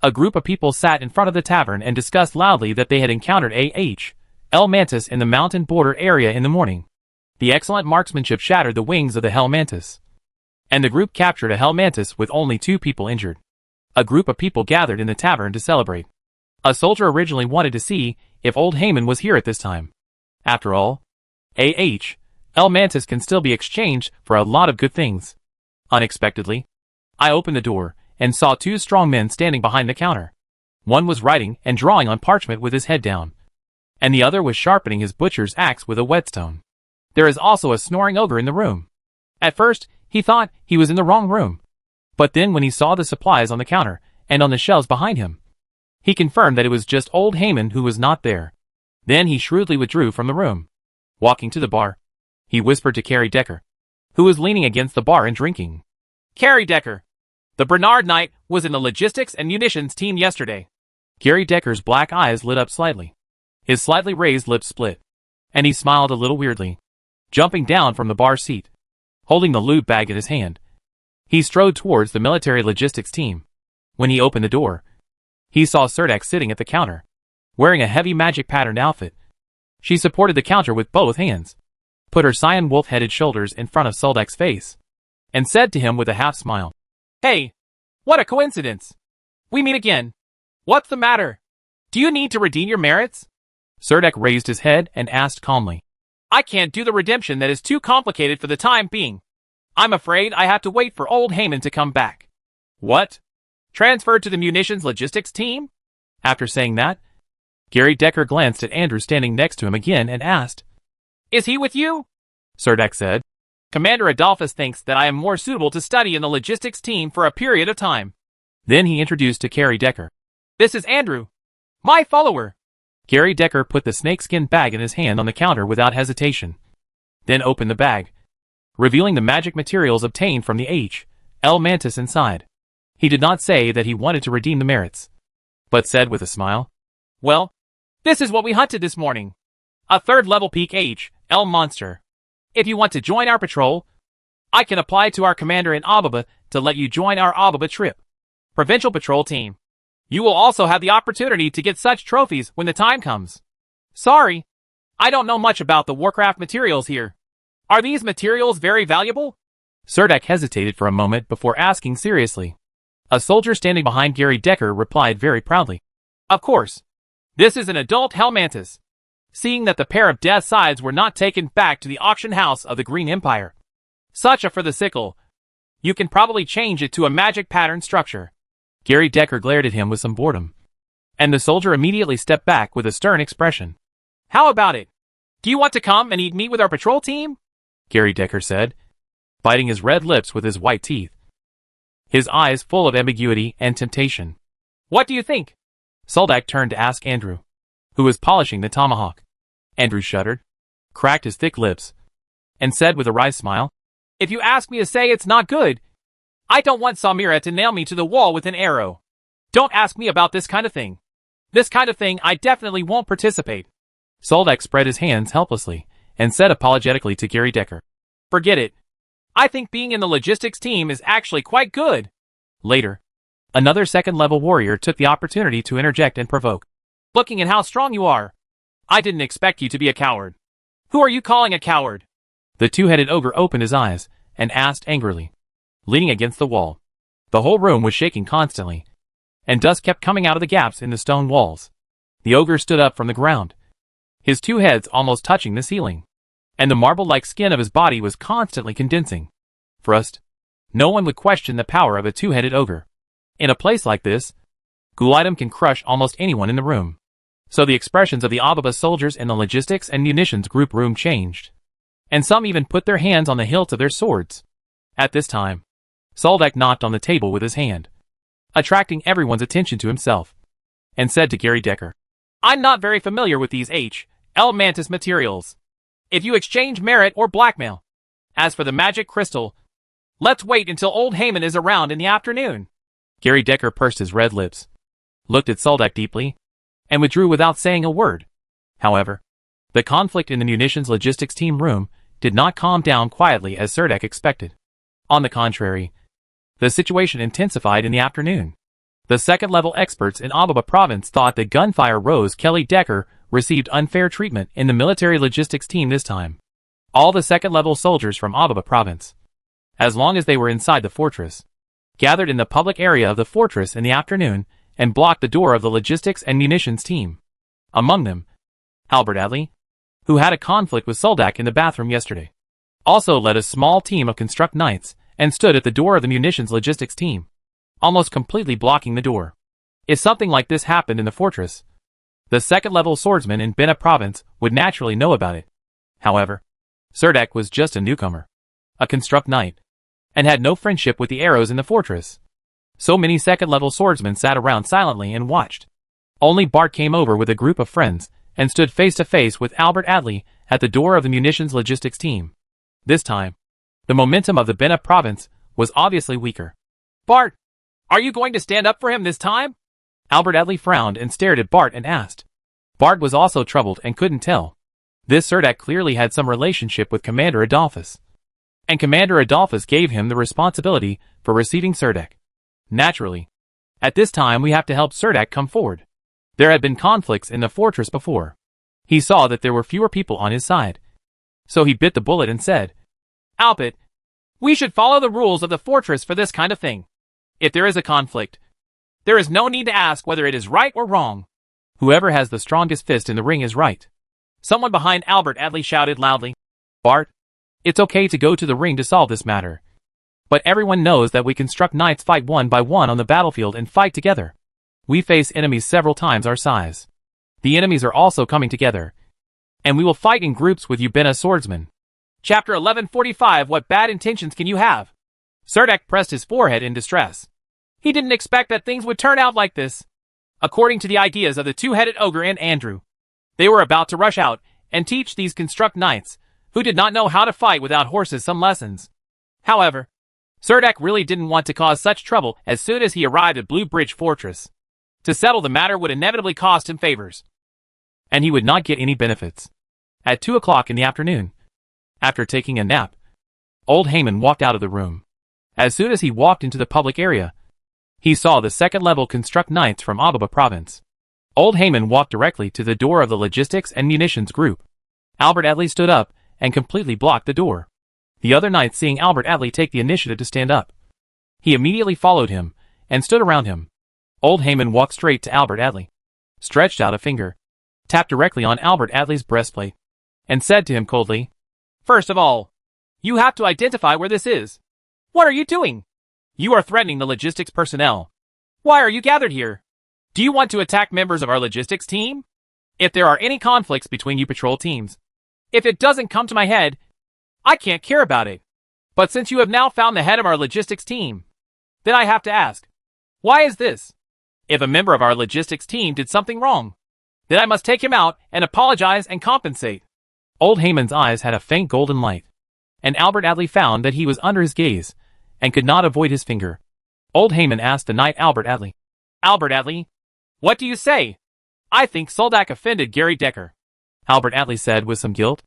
A group of people sat in front of the tavern and discussed loudly that they had encountered a mantis in the mountain border area in the morning. The excellent marksmanship shattered the wings of the hell mantis, and the group captured a hell mantis with only 2 people injured. A group of people gathered in the tavern to celebrate. A soldier originally wanted to see if Old Haman was here at this time. After all, mantis can still be exchanged for a lot of good things. Unexpectedly, I opened the door and saw 2 strong men standing behind the counter. One was writing and drawing on parchment with his head down, and the other was sharpening his butcher's axe with a whetstone. There is also a snoring ogre in the room. At first, he thought he was in the wrong room, but then when he saw the supplies on the counter and on the shelves behind him, he confirmed that it was just Old Haman who was not there. Then he shrewdly withdrew from the room. Walking to the bar, he whispered to Carrie Decker, who was leaning against the bar and drinking. Carrie Decker, the Bernard Knight was in the logistics and munitions team yesterday. Carrie Decker's black eyes lit up slightly. His slightly raised lips split, and he smiled a little weirdly. Jumping down from the bar seat, holding the loot bag in his hand, he strode towards the military logistics team. When he opened the door, he saw Cerdak sitting at the counter, wearing a heavy magic patterned outfit. She supported the counter with both hands, put her cyan wolf-headed shoulders in front of Soldak's face, and said to him with a half smile, "Hey, what a coincidence. We meet again. What's the matter? Do you need to redeem your merits?" Cerdak raised his head and asked calmly, "I can't do the redemption, that is too complicated for the time being. I'm afraid I have to wait for Old Haman to come back." "What? Transferred to the munitions logistics team?" After saying that, Carrie Decker glanced at Andrew standing next to him again and asked, "Is he with you?" Cerdak said, "Commander Adolphus thinks that I am more suitable to study in the logistics team for a period of time." Then he introduced to Carrie Decker, "This is Andrew, my follower." Carrie Decker put the snakeskin bag in his hand on the counter without hesitation, then opened the bag, revealing the magic materials obtained from the mantis inside. He did not say that he wanted to redeem the merits, but said with a smile, "Well, this is what we hunted this morning. A 3rd level peak monster. If you want to join our patrol, I can apply to our commander in Ababa to let you join our Ababa trip. Provincial patrol team. You will also have the opportunity to get such trophies when the time comes. Sorry, I don't know much about the Warcraft materials here. Are these materials very valuable?" Cerdak hesitated for a moment before asking seriously. A soldier standing behind Carrie Decker replied very proudly, "Of course. This is an adult hell mantis. Seeing that the pair of death sides were not taken back to the auction house of the Green Empire, Such a for the sickle. You can probably change it to a magic pattern structure. Gary Decker glared at him with some boredom, and the soldier immediately stepped back with a stern expression. How about it? Do you want to come and eat meat with our patrol team? Gary Decker said, biting his red lips with his white teeth, his eyes full of ambiguity and temptation. What do you think? Soldak turned to ask Andrew, who was polishing the tomahawk. Andrew shuddered, cracked his thick lips, and said with a wry smile, If you ask me to say it's not good, I don't want Samira to nail me to the wall with an arrow. Don't ask me about this kind of thing. This kind of thing I definitely won't participate. Soldak spread his hands helplessly and said apologetically to Gary Decker, Forget it. I think being in the logistics team is actually quite good. Later, another second-level warrior took the opportunity to interject and provoke. Looking at how strong you are, I didn't expect you to be a coward. Who are you calling a coward? The two-headed ogre opened his eyes and asked angrily, leaning against the wall. The whole room was shaking constantly, and dust kept coming out of the gaps in the stone walls. The ogre stood up from the ground, his two heads almost touching the ceiling, and the marble-like skin of his body was constantly condensing. First, no one would question the power of a two-headed ogre. In a place like this, Gulidum can crush almost anyone in the room. So the expressions of the Ababa soldiers in the logistics and munitions group room changed, and some even put their hands on the hilts of their swords. At this time, Soldak knocked on the table with his hand, attracting everyone's attention to himself, and said to Gary Decker, I'm not very familiar with these L Mantis materials. If you exchange merit or blackmail. As for the magic crystal, let's wait until old Heyman is around in the afternoon. Gary Decker pursed his red lips, looked at Soldak deeply, and withdrew without saying a word. However, the conflict in the munitions logistics team room did not calm down quietly as Serdek expected. On the contrary, the situation intensified in the afternoon. The second-level experts in Ababa province thought that gunfire Rose Kelly Decker received unfair treatment in the military logistics team this time. All the second-level soldiers from Ababa province, as long as they were inside the fortress, gathered in the public area of the fortress in the afternoon and blocked the door of the logistics and munitions team. Among them, Albert Adley, who had a conflict with Soldak in the bathroom yesterday, also led a small team of construct knights and stood at the door of the munitions logistics team, almost completely blocking the door. If something like this happened in the fortress, the second-level swordsman in Bena province would naturally know about it. However, Serdek was just a newcomer, a construct knight, and had no friendship with the arrows in the fortress. So many second-level swordsmen sat around silently and watched. Only Bart came over with a group of friends and stood face-to-face with Albert Adley at the door of the munitions logistics team. This time, the momentum of the Bena province was obviously weaker. Bart, are you going to stand up for him this time? Albert Adley frowned and stared at Bart and asked. Bart was also troubled and couldn't tell. This Serdek clearly had some relationship with Commander Adolphus, and Commander Adolphus gave him the responsibility for receiving Serdek. Naturally, at this time we have to help Serdek come forward. There had been conflicts in the fortress before. He saw that there were fewer people on his side, so he bit the bullet and said, Albert, we should follow the rules of the fortress for this kind of thing. If there is a conflict, there is no need to ask whether it is right or wrong. Whoever has the strongest fist in the ring is right. Someone behind Albert Adley shouted loudly. Bart, it's okay to go to the ring to solve this matter. But everyone knows that we construct knights fight one by one on the battlefield and fight together. We face enemies several times our size. The enemies are also coming together, and we will fight in groups with Ubena swordsmen. Chapter 1145. What bad intentions can you have? Serdek pressed his forehead in distress. He didn't expect that things would turn out like this. According to the ideas of the two-headed ogre and Andrew, they were about to rush out and teach these construct knights, who did not know how to fight without horses, some lessons. However, Serdek really didn't want to cause such trouble as soon as he arrived at Blue Bridge Fortress. To settle the matter would inevitably cost him favors, and he would not get any benefits. At 2 o'clock in the afternoon, after taking a nap, old Heyman walked out of the room. As soon as he walked into the public area, he saw the second-level construct knights from Ababa province. Old Heyman walked directly to the door of the logistics and munitions group. Albert Adley stood up and completely blocked the door. The other knights, seeing Albert Adley take the initiative to stand up, he immediately followed him and stood around him. Old Heyman walked straight to Albert Adley, stretched out a finger, tapped directly on Albert Adley's breastplate, and said to him coldly, First of all, You have to identify where this is. What are you doing? You are threatening the logistics personnel. Why are you gathered here? Do you want to attack members of our logistics team? If there are any conflicts between you patrol teams, if it doesn't come to my head, I can't care about it. But since you have now found the head of our logistics team, then I have to ask, why is this? If a member of our logistics team did something wrong, then I must take him out and apologize and compensate. Old Haman's eyes had a faint golden light, and Albert Adley found that he was under his gaze, and could not avoid his finger. Old Haman asked the knight Albert Adley, Albert Adley, what do you say? I think Soldak offended Gary Decker. Albert Adley said with some guilt.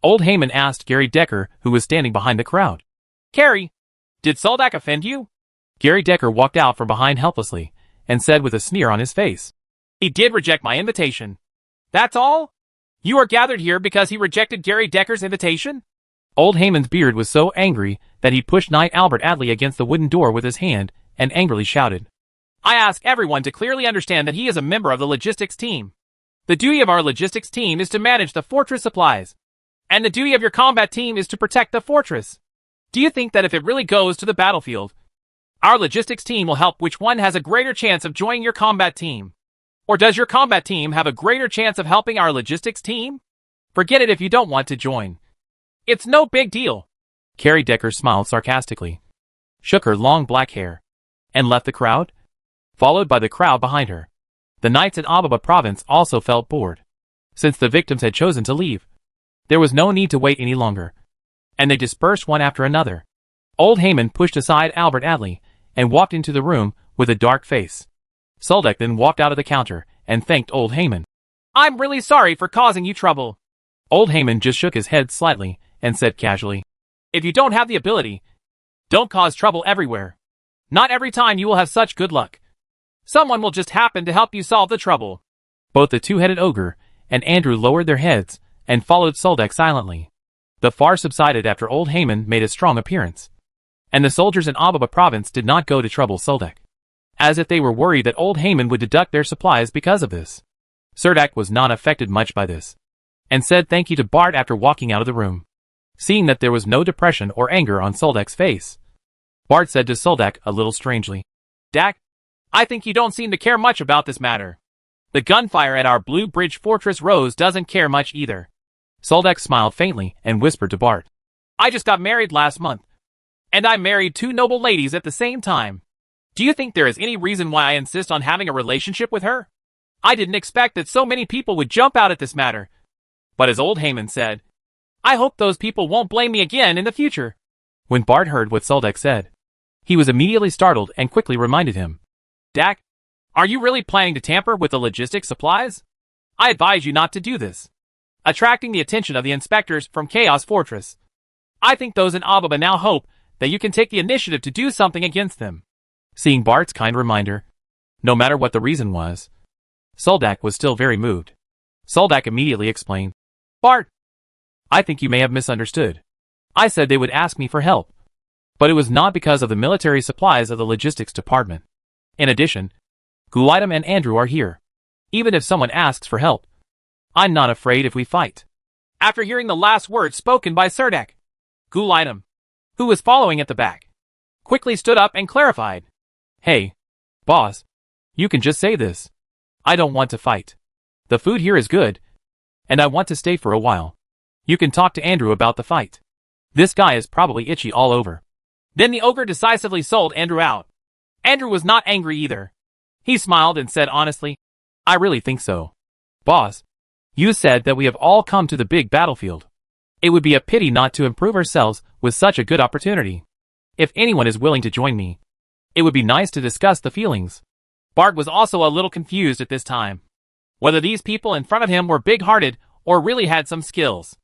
Old Haman asked Gary Decker, who was standing behind the crowd. Gary, did Soldak offend you? Gary Decker walked out from behind helplessly, and said with a sneer on his face, He did reject my invitation. That's all? You are gathered here because he rejected Gary Decker's invitation? Old Haman's beard was so angry that he pushed Knight Albert Adley against the wooden door with his hand, and angrily shouted, I ask everyone to clearly understand that he is a member of the logistics team. The duty of our logistics team is to manage the fortress supplies, and the duty of your combat team is to protect the fortress. Do you think that if it really goes to the battlefield, our logistics team will help which one has a greater chance of joining your combat team? Or does your combat team have a greater chance of helping our logistics team? Forget it if you don't want to join. It's no big deal. Gary Decker smiled sarcastically, shook her long black hair, and left the crowd, followed by the crowd behind her. The knights in Ababa province also felt bored. Since the victims had chosen to leave, there was no need to wait any longer, and they dispersed one after another. Old Haman pushed aside Albert Adley and walked into the room with a dark face. Soldak then walked out of the counter and thanked Old Haman. I'm really sorry for causing you trouble. Old Haman just shook his head slightly and said casually, If you don't have the ability, don't cause trouble everywhere. Not every time you will have such good luck. Someone will just happen to help you solve the trouble. Both the two-headed ogre and Andrew lowered their heads and followed Soldak silently. The farce subsided after Old Haman made a strong appearance, and the soldiers in Ababa province did not go to trouble Soldak, as if they were worried that Old Haman would deduct their supplies because of this. Soldak was not affected much by this, and said thank you to Bart after walking out of the room. Seeing that there was no depression or anger on Soldak's face, Bart said to Soldak a little strangely, Dak, I think you don't seem to care much about this matter. The gunfire at our Blue Bridge Fortress Rose doesn't care much either. Soldak smiled faintly and whispered to Bart, I just got married last month, and I married two noble ladies at the same time. Do you think there is any reason why I insist on having a relationship with her? I didn't expect that so many people would jump out at this matter. But as Old Haman said, I hope those people won't blame me again in the future. When Bart heard what Soldak said, he was immediately startled and quickly reminded him, Dak, are you really planning to tamper with the logistics supplies? I advise you not to do this. Attracting the attention of the inspectors from Chaos Fortress. I think those in Ababa now hope that you can take the initiative to do something against them. Seeing Bart's kind reminder, no matter what the reason was, Soldak was still very moved. Soldak immediately explained, Bart, I think you may have misunderstood. I said they would ask me for help, but it was not because of the military supplies of the logistics department. In addition, Gulitum and Andrew are here. Even if someone asks for help, I'm not afraid if we fight. After hearing the last words spoken by Serdek, Gulitum, who was following at the back, quickly stood up and clarified. Hey, boss, you can just say this. I don't want to fight. The food here is good, and I want to stay for a while. You can talk to Andrew about the fight. This guy is probably itchy all over. Then the ogre decisively sold Andrew out. Andrew was not angry either. He smiled and said honestly, I really think so. Boss, you said that we have all come to the big battlefield. It would be a pity not to improve ourselves with such a good opportunity. If anyone is willing to join me, it would be nice to discuss the feelings. Bart was also a little confused at this time, whether these people in front of him were big-hearted or really had some skills.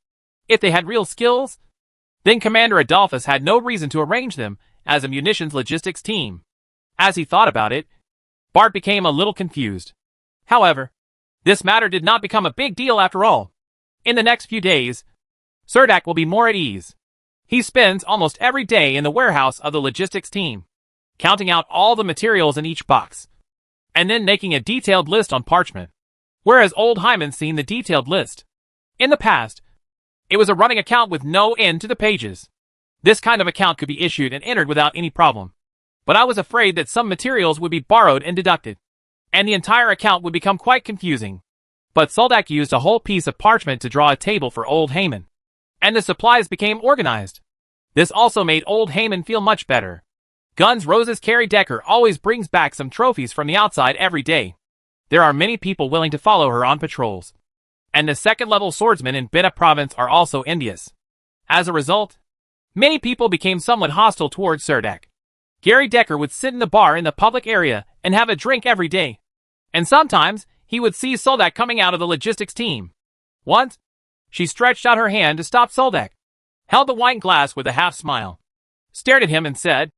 If they had real skills, then Commander Adolphus had no reason to arrange them as a munitions logistics team. As he thought about it, Bart became a little confused. However, this matter did not become a big deal after all. In the next few days, Serdek will be more at ease. He spends almost every day in the warehouse of the logistics team, counting out all the materials in each box, and then making a detailed list on parchment. Whereas Old Hyman's seen the detailed list. In the past, it was a running account with no end to the pages. This kind of account could be issued and entered without any problem. But I was afraid that some materials would be borrowed and deducted, and the entire account would become quite confusing. But Soldak used a whole piece of parchment to draw a table for old Heyman, and the supplies became organized. This also made old Heyman feel much better. Guns Roses Carrie Decker always brings back some trophies from the outside every day. There are many people willing to follow her on patrols, and the second-level swordsmen in Bina province are also envious. As a result, many people became somewhat hostile towards Soldak. Gary Decker would sit in the bar in the public area and have a drink every day, and sometimes he would see Soldak coming out of the logistics team. Once, she stretched out her hand to stop Soldak, held the wine glass with a half-smile, stared at him and said,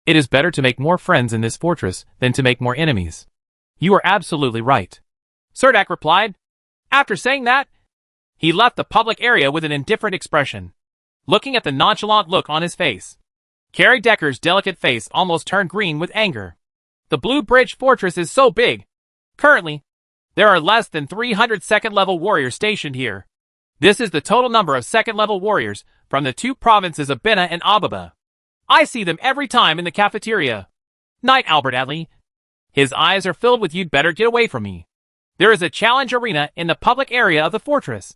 "It is better to make more friends in this fortress than to make more enemies. You are absolutely right." Soldak replied. After saying that, he left the public area with an indifferent expression, looking at the nonchalant look on his face. Carrie Decker's delicate face almost turned green with anger. The Blue Bridge Fortress is so big. Currently, there are less than 300 second-level warriors stationed here. This is the total number of second-level warriors from the two provinces of Bina and Ababa. I see them every time in the cafeteria. Night, Albert Adley. His eyes are filled with "You'd better get away from me." There is a challenge arena in the public area of the fortress,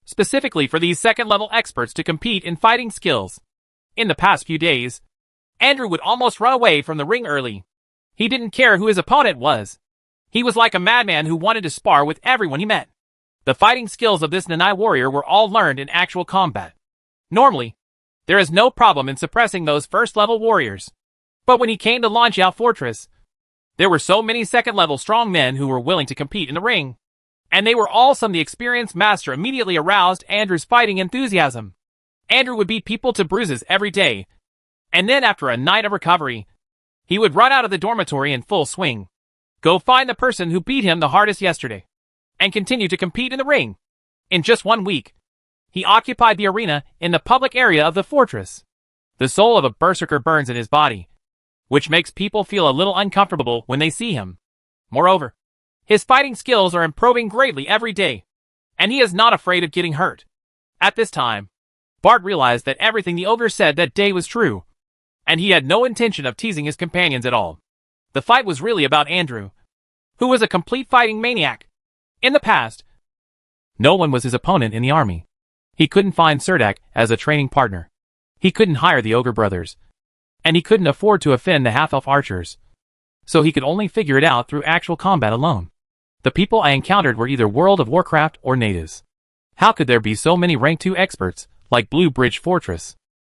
specifically for these second-level experts to compete in fighting skills. In the past few days, Andrew would almost run away from the ring early. He didn't care who his opponent was. He was like a madman who wanted to spar with everyone he met. The fighting skills of this Nanai warrior were all learned in actual combat. Normally, there is no problem in suppressing those first-level warriors. But when he came to Lanjiao Fortress, there were so many second-level strong men who were willing to compete in the ring, and they were all some. The experienced master immediately aroused Andrew's fighting enthusiasm. Andrew would beat people to bruises every day, and then after a night of recovery, he would run out of the dormitory in full swing, go find the person who beat him the hardest yesterday, and continue to compete in the ring. In just 1 week, he occupied the arena in the public area of the fortress. The soul of a berserker burns in his body, which makes people feel a little uncomfortable when they see him. Moreover, his fighting skills are improving greatly every day, and he is not afraid of getting hurt. At this time, Bart realized that everything the ogre said that day was true, and he had no intention of teasing his companions at all. The fight was really about Andrew, who was a complete fighting maniac. In the past, no one was his opponent in the army. He couldn't find Soldak as a training partner. He couldn't hire the ogre brothers, and he couldn't afford to offend the half-elf archers. So he could only figure it out through actual combat alone. The people I encountered were either World of Warcraft or natives. How could there be so many rank 2 experts, like Blue Bridge Fortress,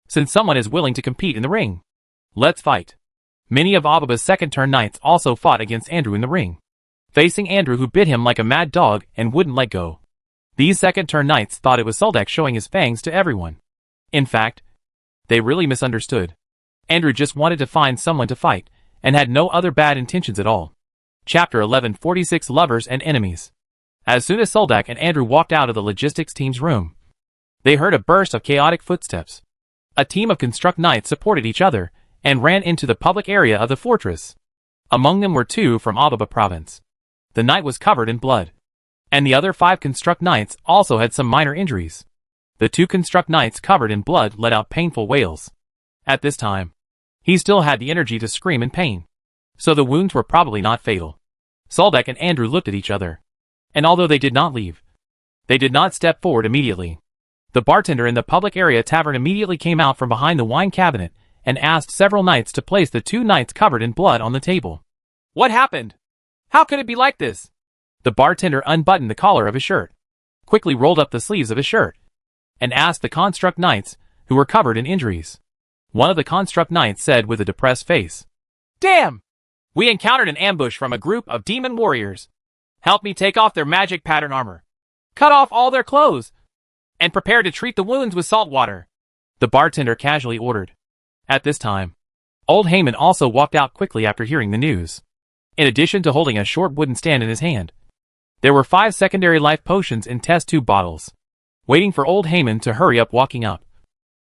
since someone is willing to compete in the ring? Let's fight. Many of Ababa's second-turn knights also fought against Andrew in the ring, facing Andrew, who bit him like a mad dog and wouldn't let go. These second-turn knights thought it was Soldak showing his fangs to everyone. In fact, they really misunderstood. Andrew just wanted to find someone to fight, and had no other bad intentions at all. Chapter 1146 Lovers and Enemies. As soon as Soldak and Andrew walked out of the logistics team's room, they heard a burst of chaotic footsteps. A team of construct knights supported each other, and ran into the public area of the fortress. Among them were 2 from Ababa province. The knight was covered in blood, and the other 5 construct knights also had some minor injuries. The 2 construct knights covered in blood let out painful wails. At this time, he still had the energy to scream in pain, so the wounds were probably not fatal. Soldak and Andrew looked at each other, and although they did not leave, they did not step forward immediately. The bartender in the public area tavern immediately came out from behind the wine cabinet and asked several knights to place the 2 knights covered in blood on the table. What happened? How could it be like this? The bartender unbuttoned the collar of his shirt, quickly rolled up the sleeves of his shirt, and asked the construct knights, who were covered in injuries. One of the construct knights said with a depressed face, "Damn! We encountered an ambush from a group of demon warriors. Help me take off their magic pattern armor, cut off all their clothes, and prepare to treat the wounds with salt water," the bartender casually ordered. At this time, old Heyman also walked out quickly after hearing the news. In addition to holding a short wooden stand in his hand, there were 5 secondary life potions in test tube bottles, waiting for old Heyman to hurry up. Walking up,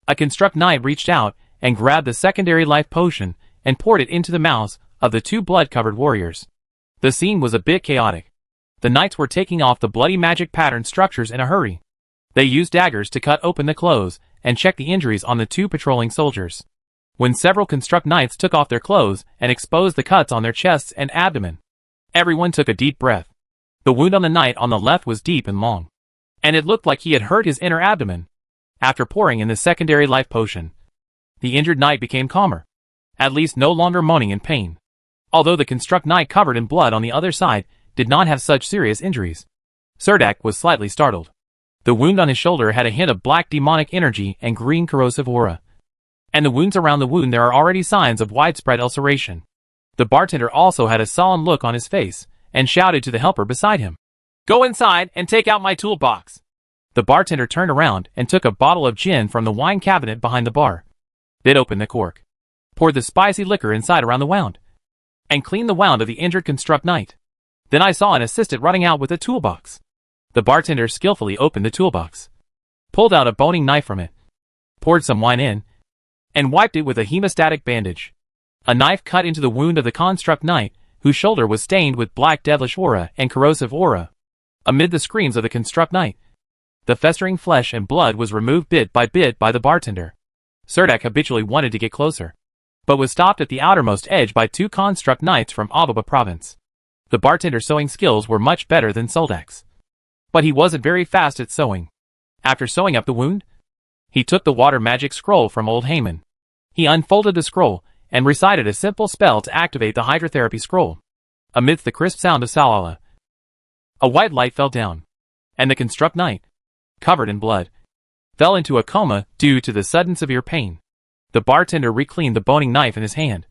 a construct knight reached out and grabbed the secondary life potion and poured it into the mouths of the 2 blood-covered warriors. The scene was a bit chaotic. The knights were taking off the bloody magic pattern structures in a hurry. They used daggers to cut open the clothes and checked the injuries on the two patrolling soldiers. When several construct knights took off their clothes and exposed the cuts on their chests and abdomen, everyone took a deep breath. The wound on the knight on the left was deep and long, and it looked like he had hurt his inner abdomen. After pouring in the secondary life potion, the injured knight became calmer, at least no longer moaning in pain. Although the construct knight covered in blood on the other side did not have such serious injuries, Serdek was slightly startled. The wound on his shoulder had a hint of black demonic energy and green corrosive aura. And the wounds around the wound there are already signs of widespread ulceration. The bartender also had a sullen look on his face, and shouted to the helper beside him, "Go inside and take out my toolbox." The bartender turned around and took a bottle of gin from the wine cabinet behind the bar. Then opened the cork, poured the spicy liquor inside around the wound, and cleaned the wound of the injured construct knight. Then I saw an assistant running out with a toolbox. The bartender skillfully opened the toolbox, pulled out a boning knife from it, poured some wine in, and wiped it with a hemostatic bandage. A knife cut into the wound of the construct knight, whose shoulder was stained with black devilish aura and corrosive aura. Amid the screams of the construct knight, the festering flesh and blood was removed bit by the bartender. Serdek habitually wanted to get closer, but was stopped at the outermost edge by two construct knights from Ababa province. The bartender's sewing skills were much better than Soldek's, but he wasn't very fast at sewing. After sewing up the wound, he took the water magic scroll from old Haman. He unfolded the scroll and recited a simple spell to activate the hydrotherapy scroll. Amidst the crisp sound of Salala, a white light fell down, and the construct knight, covered in blood, fell into a coma due to the sudden severe pain. The bartender recleaned the boning knife in his hand,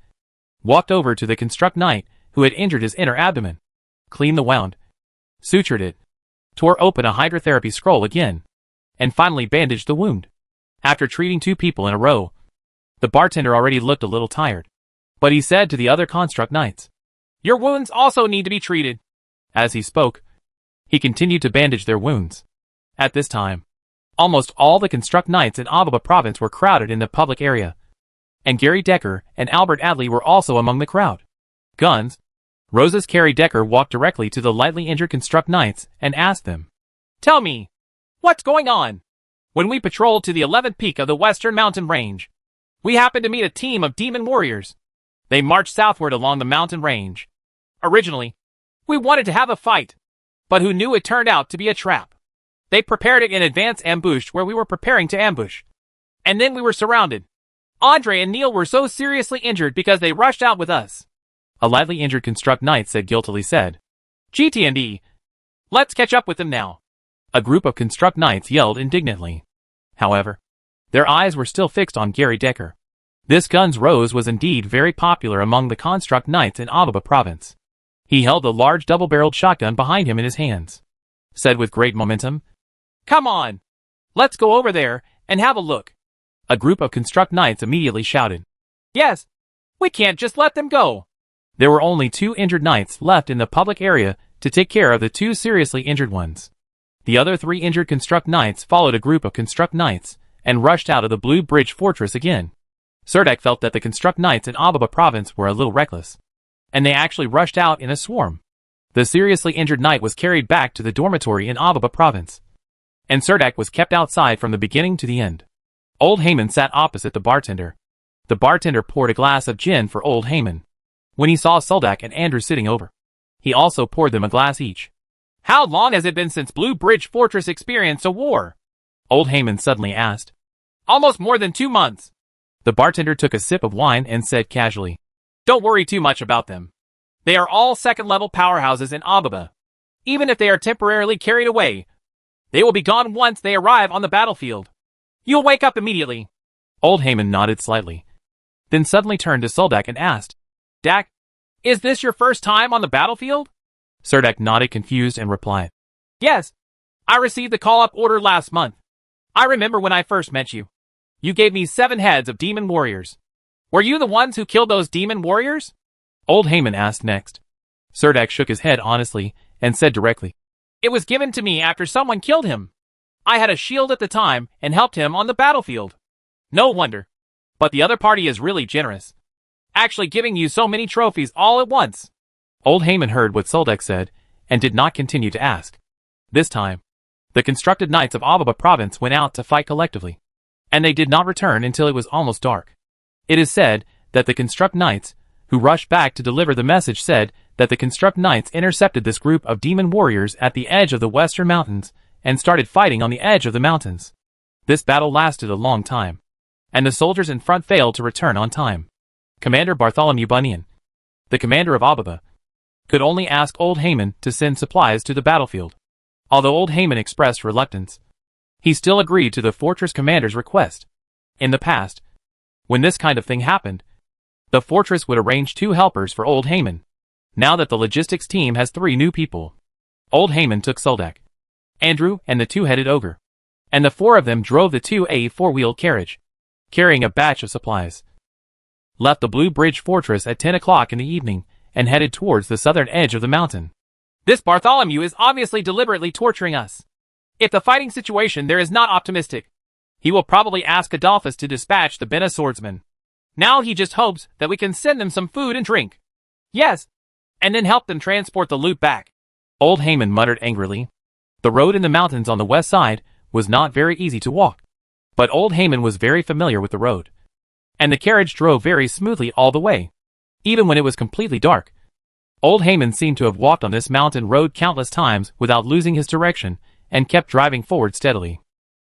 walked over to the construct knight who had injured his inner abdomen, cleaned the wound, sutured it, tore open a hydrotherapy scroll again, and finally bandaged the wound. After treating two people in a row, the bartender already looked a little tired, but he said to the other construct knights, "Your wounds also need to be treated." As he spoke, he continued to bandage their wounds. At this time, almost all the construct knights in Ababa province were crowded in the public area, and Gary Decker and Albert Adley were also among the crowd. Guns. Rosa's Carrie Decker walked directly to the lightly injured construct knights and asked them, "Tell me, what's going on?" "When we patrolled to the 11th peak of the western mountain range, we happened to meet a team of demon warriors. They marched southward along the mountain range. Originally, we wanted to have a fight, but who knew it turned out to be a trap. They prepared it in advance ambush where we were preparing to ambush. And then we were surrounded. Andre and Neil were so seriously injured because they rushed out with us." A lightly injured construct knight guiltily said, "GT&E. Let's catch up with them now." A group of construct knights yelled indignantly. However, their eyes were still fixed on Gary Decker. This Guns Rose was indeed very popular among the construct knights in Ababa province. He held a large double-barreled shotgun behind him in his hands, said with great momentum, "Come on, let's go over there and have a look." A group of construct knights immediately shouted, "Yes, we can't just let them go." There were only two injured knights left in the public area to take care of the two seriously injured ones. The other three injured construct knights followed a group of construct knights and rushed out of the Blue Bridge Fortress again. Serdek felt that the construct knights in Ababa province were a little reckless, and they actually rushed out in a swarm. The seriously injured knight was carried back to the dormitory in Ababa province, and Serdek was kept outside from the beginning to the end. Old Haman sat opposite the bartender. The bartender poured a glass of gin for Old Haman. When he saw Soldak and Andrew sitting over, he also poured them a glass each. "How long has it been since Blue Bridge Fortress experienced a war?" Old Haman suddenly asked. "Almost more than 2 months. The bartender took a sip of wine and said casually, "Don't worry too much about them. They are all second-level powerhouses in Ababa. Even if they are temporarily carried away, they will be gone once they arrive on the battlefield. You'll wake up immediately." Old Haman nodded slightly, then suddenly turned to Soldak and asked, "Dak, is this your first time on the battlefield?" Serdek nodded confused and replied, "Yes. I received the call-up order last month. I remember when I first met you. You gave me 7 heads of demon warriors. Were you the ones who killed those demon warriors?" Old Haman asked next. Serdek shook his head honestly and said directly, "It was given to me after someone killed him. I had a shield at the time and helped him on the battlefield. No wonder. But the other party is really generous, actually giving you so many trophies all at once." Old Haman heard what Soldak said and did not continue to ask. This time, the constructed knights of Ababa province went out to fight collectively. and they did not return until it was almost dark. It is said that the Construct Knights, who rushed back to deliver the message, said that the Construct Knights intercepted this group of demon warriors at the edge of the western mountains and started fighting on the edge of the mountains. This battle lasted a long time, and the soldiers in front failed to return on time. Commander Bartholomew Bunyan, the commander of Ababa, could only ask old Haman to send supplies to the battlefield. Although old Haman expressed reluctance, he still agreed to the fortress commander's request. In the past, when this kind of thing happened, the fortress would arrange 2 helpers for old Haman. Now that the logistics team has 3 new people, old Haman took Soldak, Andrew, and the 2-headed ogre, and the 4 of them drove the 2A 4-wheeled carriage, carrying a batch of supplies, left the Blue Bridge Fortress at 10 o'clock in the evening, and headed towards the southern edge of the mountain. This Bartholomew is obviously deliberately torturing us. If the fighting situation there is not optimistic, he will probably ask Adolphus to dispatch the Bena swordsmen. Now he just hopes that we can send them some food and drink. Yes, and then help them transport the loot back. Old Haman muttered angrily. The road in the mountains on the west side was not very easy to walk, but old Haman was very familiar with the road, and the carriage drove very smoothly all the way, even when it was completely dark. Old Haman seemed to have walked on this mountain road countless times without losing his direction and kept driving forward steadily.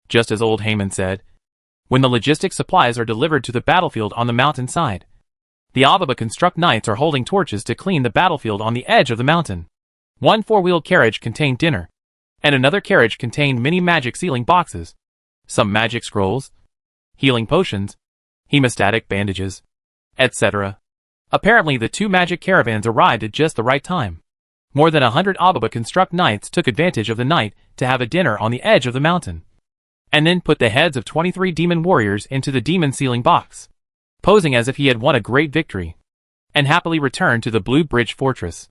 Just as old Haman said, when the logistic supplies are delivered to the battlefield on the mountain side, the Ababa Construct Knights are holding torches to clean the battlefield on the edge of the mountain. 1 4-wheeled carriage contained dinner, and another carriage contained many magic sealing boxes, some magic scrolls, healing potions, hemostatic bandages, etc. Apparently the 2 magic caravans arrived at just the right time. More than 100 Ababa Construct Knights took advantage of the night to have a dinner on the edge of the mountain, and then put the heads of 23 demon warriors into the demon sealing box, posing as if he had won a great victory, and happily returned to the Blue Bridge Fortress.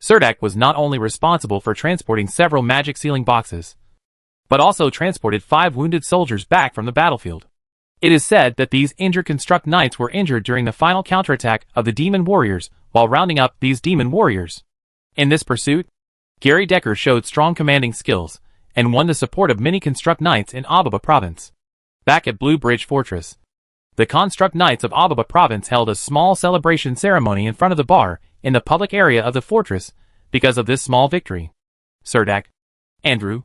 Surdak was not only responsible for transporting several magic sealing boxes, but also transported 5 wounded soldiers back from the battlefield. It is said that these injured Construct Knights were injured during the final counterattack of the demon warriors while rounding up these demon warriors. In this pursuit, Gary Decker showed strong commanding skills and won the support of many Construct Knights in Ababa Province. Back at Blue Bridge Fortress, the Construct Knights of Ababa Province held a small celebration ceremony in front of the bar in the public area of the fortress because of this small victory. Surdak, Andrew,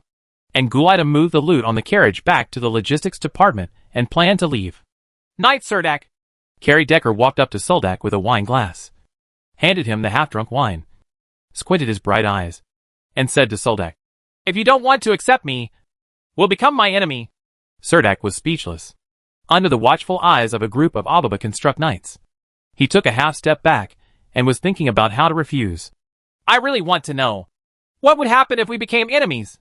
and Gulida moved the loot on the carriage back to the logistics department and planned to leave. Night, Surdak. Gary Decker walked up to Soldak with a wine glass, handed him the half-drunk wine, squinted his bright eyes, and said to Soldak, "If you don't want to accept me, will become my enemy." Surdak was speechless. Under the watchful eyes of a group of Ababa Construct Knights, he took a half-step back and was thinking about how to refuse. "I really want to know. What would happen if we became enemies?"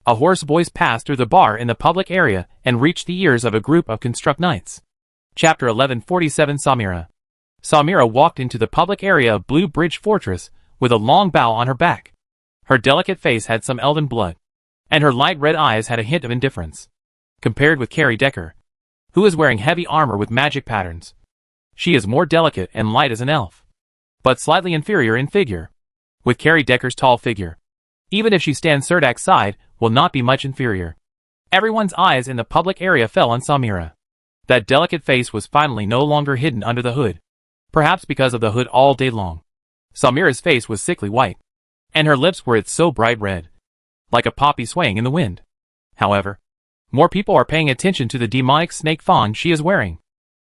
A hoarse voice passed through the bar in the public area and reached the ears of a group of Construct Knights. Chapter 1147 Samira. Samira walked into the public area of Blue Bridge Fortress with a long bow on her back. Her delicate face had some elven blood, and her light red eyes had a hint of indifference. Compared with Gary Decker, who is wearing heavy armor with magic patterns, she is more delicate and light as an elf, but slightly inferior in figure. With Gary Decker's tall figure, even if she stands Surdak's side, will not be much inferior. Everyone's eyes in the public area fell on Samira. That delicate face was finally no longer hidden under the hood, perhaps because of the hood all day long. Samira's face was sickly white, and her lips were so bright red, like a poppy swaying in the wind. However, more people are paying attention to the demonic snake fawn she is wearing.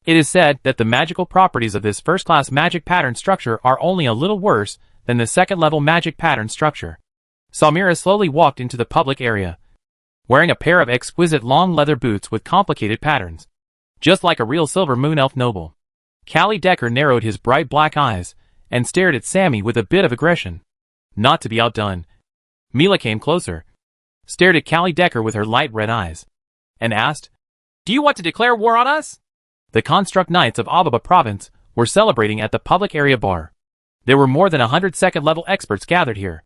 It is said that the magical properties of this first-class magic pattern structure are only a little worse than the second-level magic pattern structure. Samira slowly walked into the public area, wearing a pair of exquisite long leather boots with complicated patterns, just like a real silver moon elf noble. Callie Decker narrowed his bright black eyes and stared at Sammy with a bit of aggression. Not to be outdone, Mila came closer, stared at Callie Decker with her light red eyes, and asked, "Do you want to declare war on us?" The Construct Knights of Ababa Province were celebrating at the public area bar. There were more than 100 second-level experts gathered here.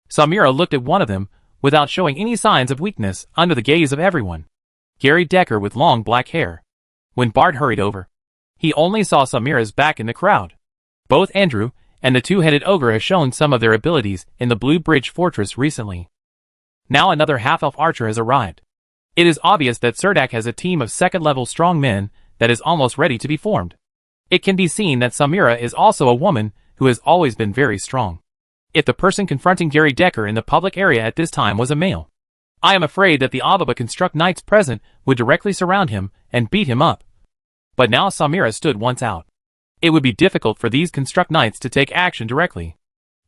Samira looked at one of them without showing any signs of weakness under the gaze of everyone. Gary Decker with long black hair. When Bart hurried over, he only saw Samira's back in the crowd. Both Andrew and the 2-headed ogre have shown some of their abilities in the Blue Bridge Fortress recently. Now another half-elf archer has arrived. It is obvious that Surdak has a team of second-level strong men that is almost ready to be formed. It can be seen that Samira is also a woman who has always been very strong. If the person confronting Gary Decker in the public area at this time was a male, I am afraid that the Ababa Construct Knights present would directly surround him and beat him up. But now Samira stood once out. It would be difficult for these Construct Knights to take action directly.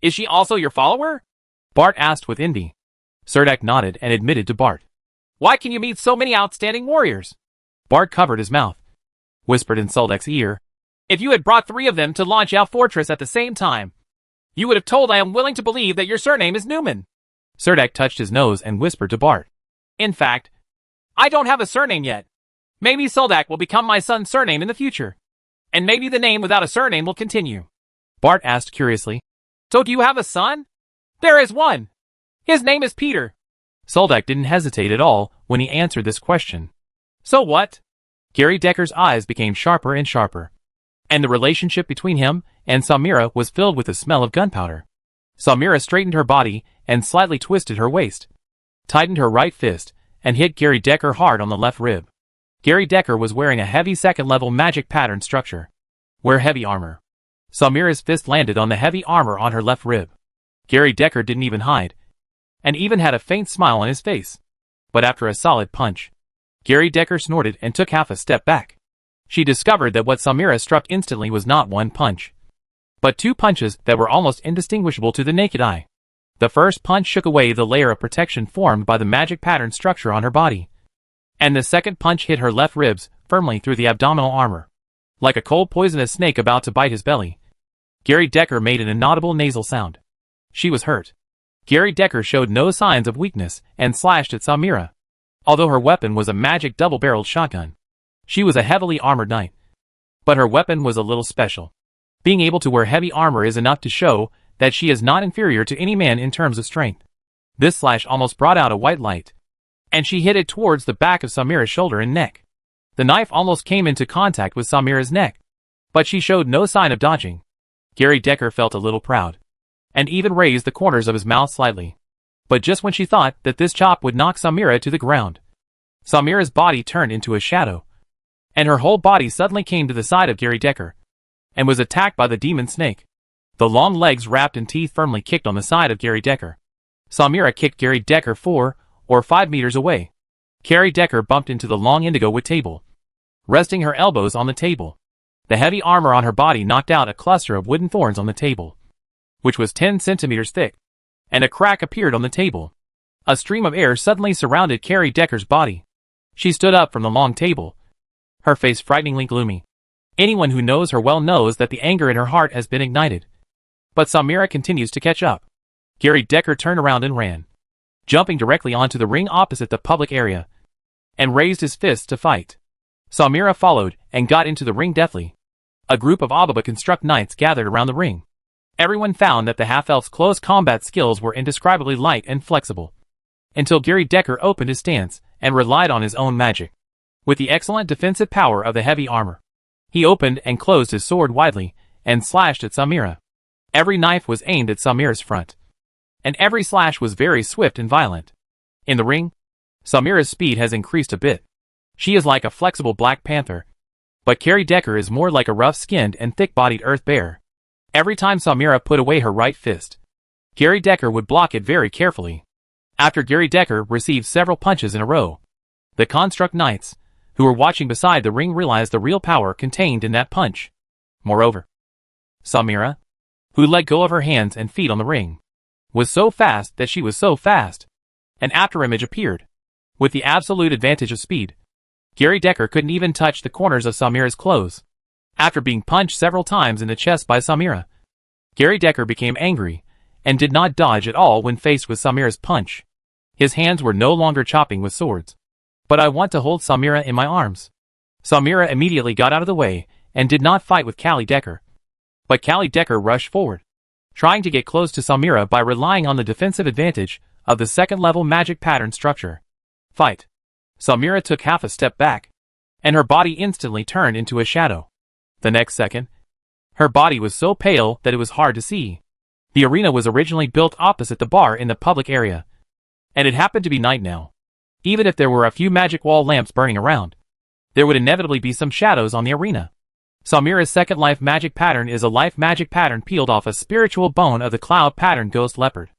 Is she also your follower? Bart asked with envy. Surdak nodded and admitted to Bart. Why can you meet so many outstanding warriors? Bart covered his mouth, whispered in Suldak's ear. If you had brought 3 of them to launch our fortress at the same time, you would have told I am willing to believe that your surname is Newman. Surdak touched his nose and whispered to Bart. In fact, I don't have a surname yet. Maybe Suldak will become my son's surname in the future. And maybe the name without a surname will continue. Bart asked curiously. So do you have a son? There is one. His name is Peter. Suldak didn't hesitate at all when he answered this question. So what? Gary Decker's eyes became sharper and sharper. And the relationship between him and Samira was filled with the smell of gunpowder. Samira straightened her body and slightly twisted her waist, tightened her right fist, and hit Gary Decker hard on the left rib. Gary Decker was wearing a heavy second-level magic pattern structure. Wear heavy armor. Samira's fist landed on the heavy armor on her left rib. Gary Decker didn't even hide, and even had a faint smile on his face. But after a solid punch, Gary Decker snorted and took half a step back. She discovered that what Samira struck instantly was not one punch, but 2 punches that were almost indistinguishable to the naked eye. The first punch shook away the layer of protection formed by the magic pattern structure on her body, and the second punch hit her left ribs firmly through the abdominal armor. Like a cold poisonous snake about to bite his belly, Gary Decker made an inaudible nasal sound. She was hurt. Gary Decker showed no signs of weakness and slashed at Samira. Although her weapon was a magic double-barreled shotgun, she was a heavily armored knight. But her weapon was a little special. Being able to wear heavy armor is enough to show that she is not inferior to any man in terms of strength. This slash almost brought out a white light, and she hit it towards the back of Samira's shoulder and neck. The knife almost came into contact with Samira's neck, but she showed no sign of dodging. Gary Decker felt a little proud, and even raised the corners of his mouth slightly. But just when she thought that this chop would knock Samira to the ground, Samira's body turned into a shadow, and her whole body suddenly came to the side of Gary Decker, and was attacked by the demon snake. The long legs wrapped in teeth firmly kicked on the side of Gary Decker. Samira kicked Gary Decker 4 or 5 meters away. Gary Decker bumped into the long indigo wood table, resting her elbows on the table. The heavy armor on her body knocked out a cluster of wooden thorns on the table, which was 10 centimeters thick, and a crack appeared on the table. A stream of air suddenly surrounded Gary Decker's body. She stood up from the long table, her face frighteningly gloomy. Anyone who knows her well knows that the anger in her heart has been ignited. But Samira continues to catch up. Gary Decker turned around and ran, jumping directly onto the ring opposite the public area, and raised his fists to fight. Samira followed and got into the ring deftly. A group of Ababa Construct Knights gathered around the ring. Everyone found that the half-elf's close combat skills were indescribably light and flexible, until Gary Decker opened his stance and relied on his own magic. With the excellent defensive power of the heavy armor, he opened and closed his sword widely and slashed at Samira. Every knife was aimed at Samira's front, and every slash was very swift and violent. In the ring, Samira's speed has increased a bit. She is like a flexible black panther, but Gary Decker is more like a rough-skinned and thick-bodied earth bear. Every time Samira put away her right fist, Gary Decker would block it very carefully. After Gary Decker received several punches in a row, the Construct Knights, who were watching beside the ring, realized the real power contained in that punch. Moreover, Samira, who let go of her hands and feet on the ring, was so fast that she was so fast. An afterimage appeared. With the absolute advantage of speed, Gary Decker couldn't even touch the corners of Samira's clothes. After being punched several times in the chest by Samira, Gary Decker became angry and did not dodge at all when faced with Samira's punch. His hands were no longer chopping with swords. But I want to hold Samira in my arms. Samira immediately got out of the way and did not fight with Gary Decker. But Gary Decker rushed forward, trying to get close to Samira by relying on the defensive advantage of the second-level magic pattern structure. Fight. Samira took half a step back, and her body instantly turned into a shadow. The next second, her body was so pale that it was hard to see. The arena was originally built opposite the bar in the public area, and it happened to be night now. Even if there were a few magic wall lamps burning around, there would inevitably be some shadows on the arena. Samira's second life magic pattern is a life magic pattern peeled off a spiritual bone of the cloud pattern ghost leopard.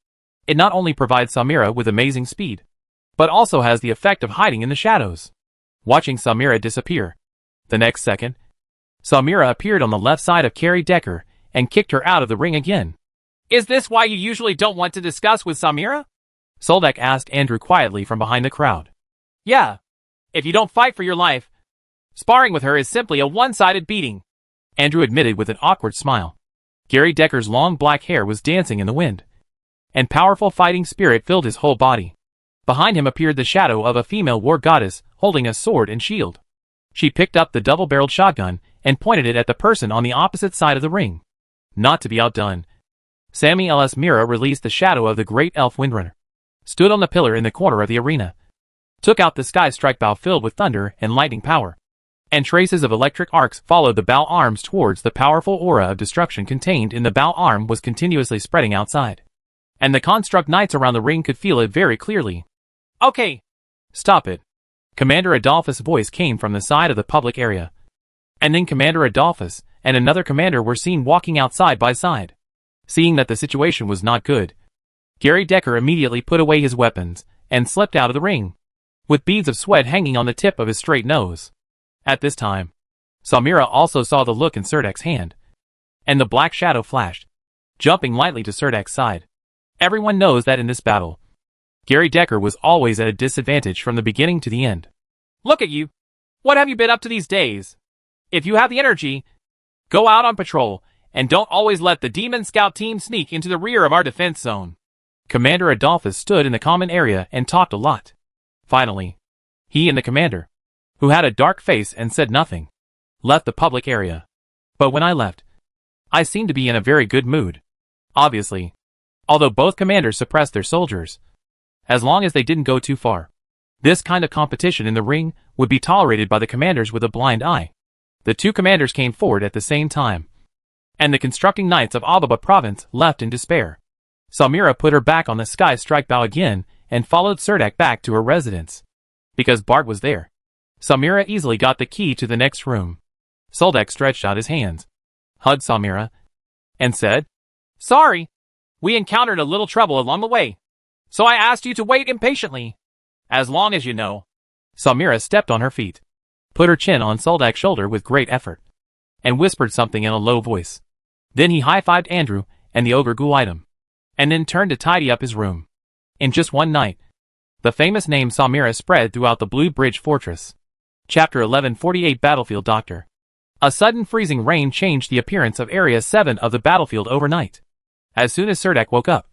It not only provides Samira with amazing speed, but also has the effect of hiding in the shadows. Watching Samira disappear. The next second, Samira appeared on the left side of Carrie Decker and kicked her out of the ring again. Is this why you usually don't want to discuss with Samira? Soldak asked Andrew quietly from behind the crowd. Yeah. If you don't fight for your life, sparring with her is simply a one-sided beating, Andrew admitted with an awkward smile. Gary Decker's long black hair was dancing in the wind, and powerful fighting spirit filled his whole body. Behind him appeared the shadow of a female war goddess holding a sword and shield. She picked up the double-barreled shotgun and pointed it at the person on the opposite side of the ring. Not to be outdone, Sammy L.S. Mira released the shadow of the great elf Windrunner, stood on the pillar in the corner of the arena, took out the sky strike bow filled with thunder and lightning power, and traces of electric arcs followed the bow arms towards the powerful aura of destruction contained in the bow arm was continuously spreading outside. And the construct knights around the ring could feel it very clearly. Okay. Stop it. Commander Adolphus' voice came from the side of the public area. And then Commander Adolphus and another commander were seen walking out side by side. Seeing that the situation was not good, Gary Decker immediately put away his weapons and slipped out of the ring, with beads of sweat hanging on the tip of his straight nose. At this time, Samira also saw the look in Serdek's hand, and the black shadow flashed, jumping lightly to Serdek's side. Everyone knows that in this battle, Gary Decker was always at a disadvantage from the beginning to the end. Look at you. What have you been up to these days? If you have the energy, go out on patrol, and don't always let the Demon Scout team sneak into the rear of our defense zone. Commander Adolphus stood in the common area and talked a lot. Finally, he and the commander, who had a dark face and said nothing, left the public area. But when I left, I seemed to be in a very good mood. Obviously, although both commanders suppressed their soldiers, as long as they didn't go too far, this kind of competition in the ring would be tolerated by the commanders with a blind eye. The two commanders came forward at the same time, and the constructing knights of Ababa province left in despair. Samira put her back on the sky strike bow again and followed Serdek back to her residence. Because Bart was there, Samira easily got the key to the next room. Soldek stretched out his hands, hugged Samira, and said, Sorry, we encountered a little trouble along the way, so I asked you to wait impatiently. As long as you know. Samira stepped on her feet, put her chin on Soldek's shoulder with great effort, and whispered something in a low voice. Then he high-fived Andrew and the ogre Gulaitum, and then turned to tidy up his room. In just one night, the famous name Samira spread throughout the Blue Bridge Fortress. Chapter 1148 Battlefield Doctor. A sudden freezing rain changed the appearance of Area 7 of the battlefield overnight. As soon as Serdek woke up,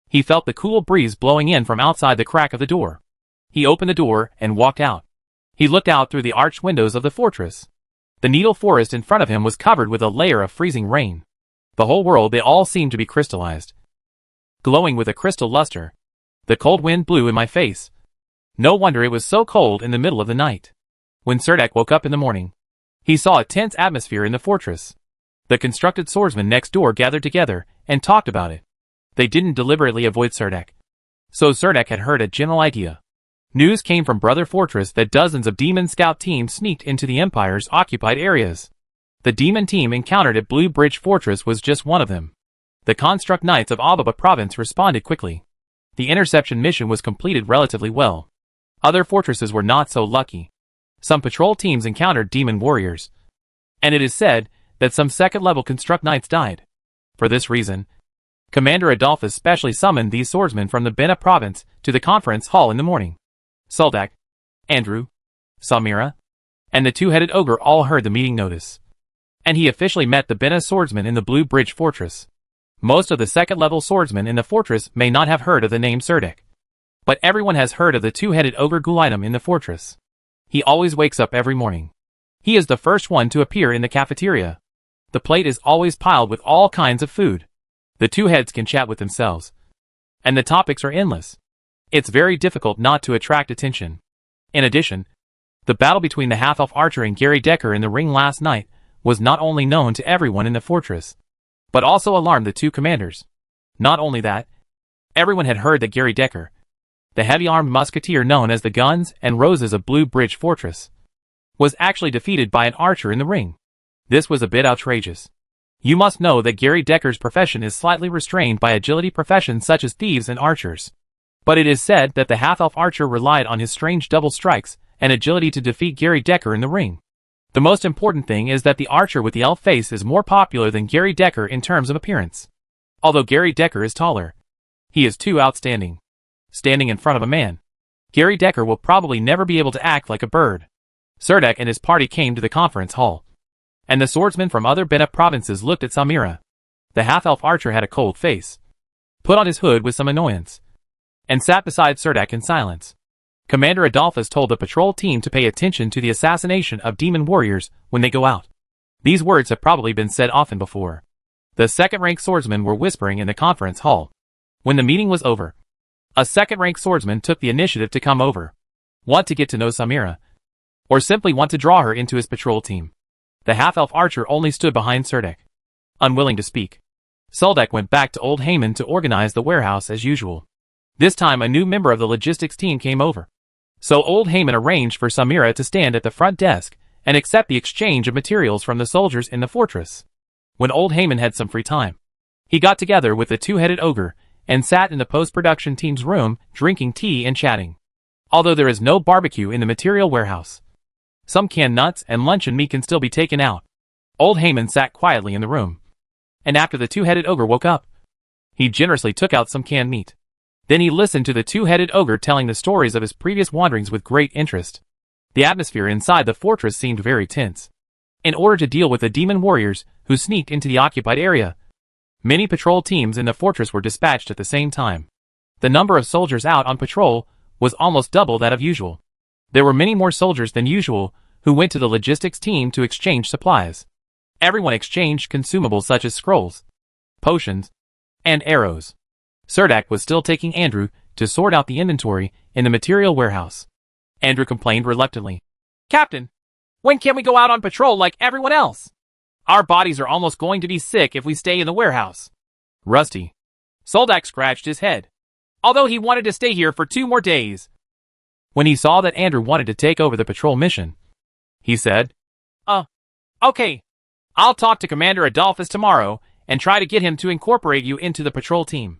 he felt the cool breeze blowing in from outside the crack of the door. He opened the door and walked out. He looked out through the arched windows of the fortress. The needle forest in front of him was covered with a layer of freezing rain. The whole world, they all seemed to be crystallized, glowing with a crystal luster. The cold wind blew in my face. No wonder it was so cold in the middle of the night. When Serdek woke up in the morning, he saw a tense atmosphere in the fortress. The constructed swordsmen next door gathered together and talked about it. They didn't deliberately avoid Serdek, so Serdek had heard a general idea. News came from Brother Fortress that dozens of Demon Scout teams sneaked into the Empire's occupied areas. The Demon team encountered at Blue Bridge Fortress was just one of them. The Construct Knights of Ababa province responded quickly. The interception mission was completed relatively well. Other fortresses were not so lucky. Some patrol teams encountered demon warriors, and it is said that some second-level Construct Knights died. For this reason, Commander Adolphus specially summoned these swordsmen from the Bena province to the conference hall in the morning. Soldak, Andrew, Samira, and the two-headed ogre all heard the meeting notice, and he officially met the Bena swordsmen in the Blue Bridge Fortress. Most of the second-level swordsmen in the fortress may not have heard of the name Serdek, but everyone has heard of the two-headed ogre Gulaitum in the fortress. He always wakes up every morning. He is the first one to appear in the cafeteria. The plate is always piled with all kinds of food. The two heads can chat with themselves, and the topics are endless. It's very difficult not to attract attention. In addition, the battle between the half-elf archer and Gary Decker in the ring last night was not only known to everyone in the fortress, but also alarmed the two commanders. Not only that, everyone had heard that Gary Decker, the heavy-armed musketeer known as the Guns and Roses of Blue Bridge Fortress, was actually defeated by an archer in the ring. This was a bit outrageous. You must know that Gary Decker's profession is slightly restrained by agility professions such as thieves and archers. But it is said that the half-elf archer relied on his strange double strikes and agility to defeat Gary Decker in the ring. The most important thing is that the archer with the elf face is more popular than Gary Decker in terms of appearance. Although Gary Decker is taller, he is too outstanding. Standing in front of a man, Gary Decker will probably never be able to act like a bird. Serdek and his party came to the conference hall, and the swordsmen from other Bena provinces looked at Samira. The half-elf archer had a cold face, put on his hood with some annoyance, and sat beside Serdek in silence. Commander Adolphus told the patrol team to pay attention to the assassination of demon warriors when they go out. These words have probably been said often before. The second-rank swordsmen were whispering in the conference hall. When the meeting was over, a second-rank swordsman took the initiative to come over. Want to get to know Samira, or simply want to draw her into his patrol team. The half-elf archer only stood behind Serdek, unwilling to speak. Suldek went back to Old Heyman to organize the warehouse as usual. This time a new member of the logistics team came over. So Old Heyman arranged for Samira to stand at the front desk and accept the exchange of materials from the soldiers in the fortress. When Old Heyman had some free time, he got together with the two-headed ogre and sat in the post-production team's room drinking tea and chatting. Although there is no barbecue in the material warehouse, some canned nuts and luncheon meat can still be taken out. Old Heyman sat quietly in the room, and after the two-headed ogre woke up, he generously took out some canned meat. Then he listened to the two-headed ogre telling the stories of his previous wanderings with great interest. The atmosphere inside the fortress seemed very tense. In order to deal with the demon warriors who sneaked into the occupied area, many patrol teams in the fortress were dispatched at the same time. The number of soldiers out on patrol was almost double that of usual. There were many more soldiers than usual who went to the logistics team to exchange supplies. Everyone exchanged consumables such as scrolls, potions, and arrows. Serdek was still taking Andrew to sort out the inventory in the material warehouse. Andrew complained reluctantly. Captain, when can we go out on patrol like everyone else? Our bodies are almost going to be sick if we stay in the warehouse. Rusty. Soldak scratched his head, although he wanted to stay here for 2 more days. When he saw that Andrew wanted to take over the patrol mission, he said, Okay. I'll talk to Commander Adolphus tomorrow and try to get him to incorporate you into the patrol team.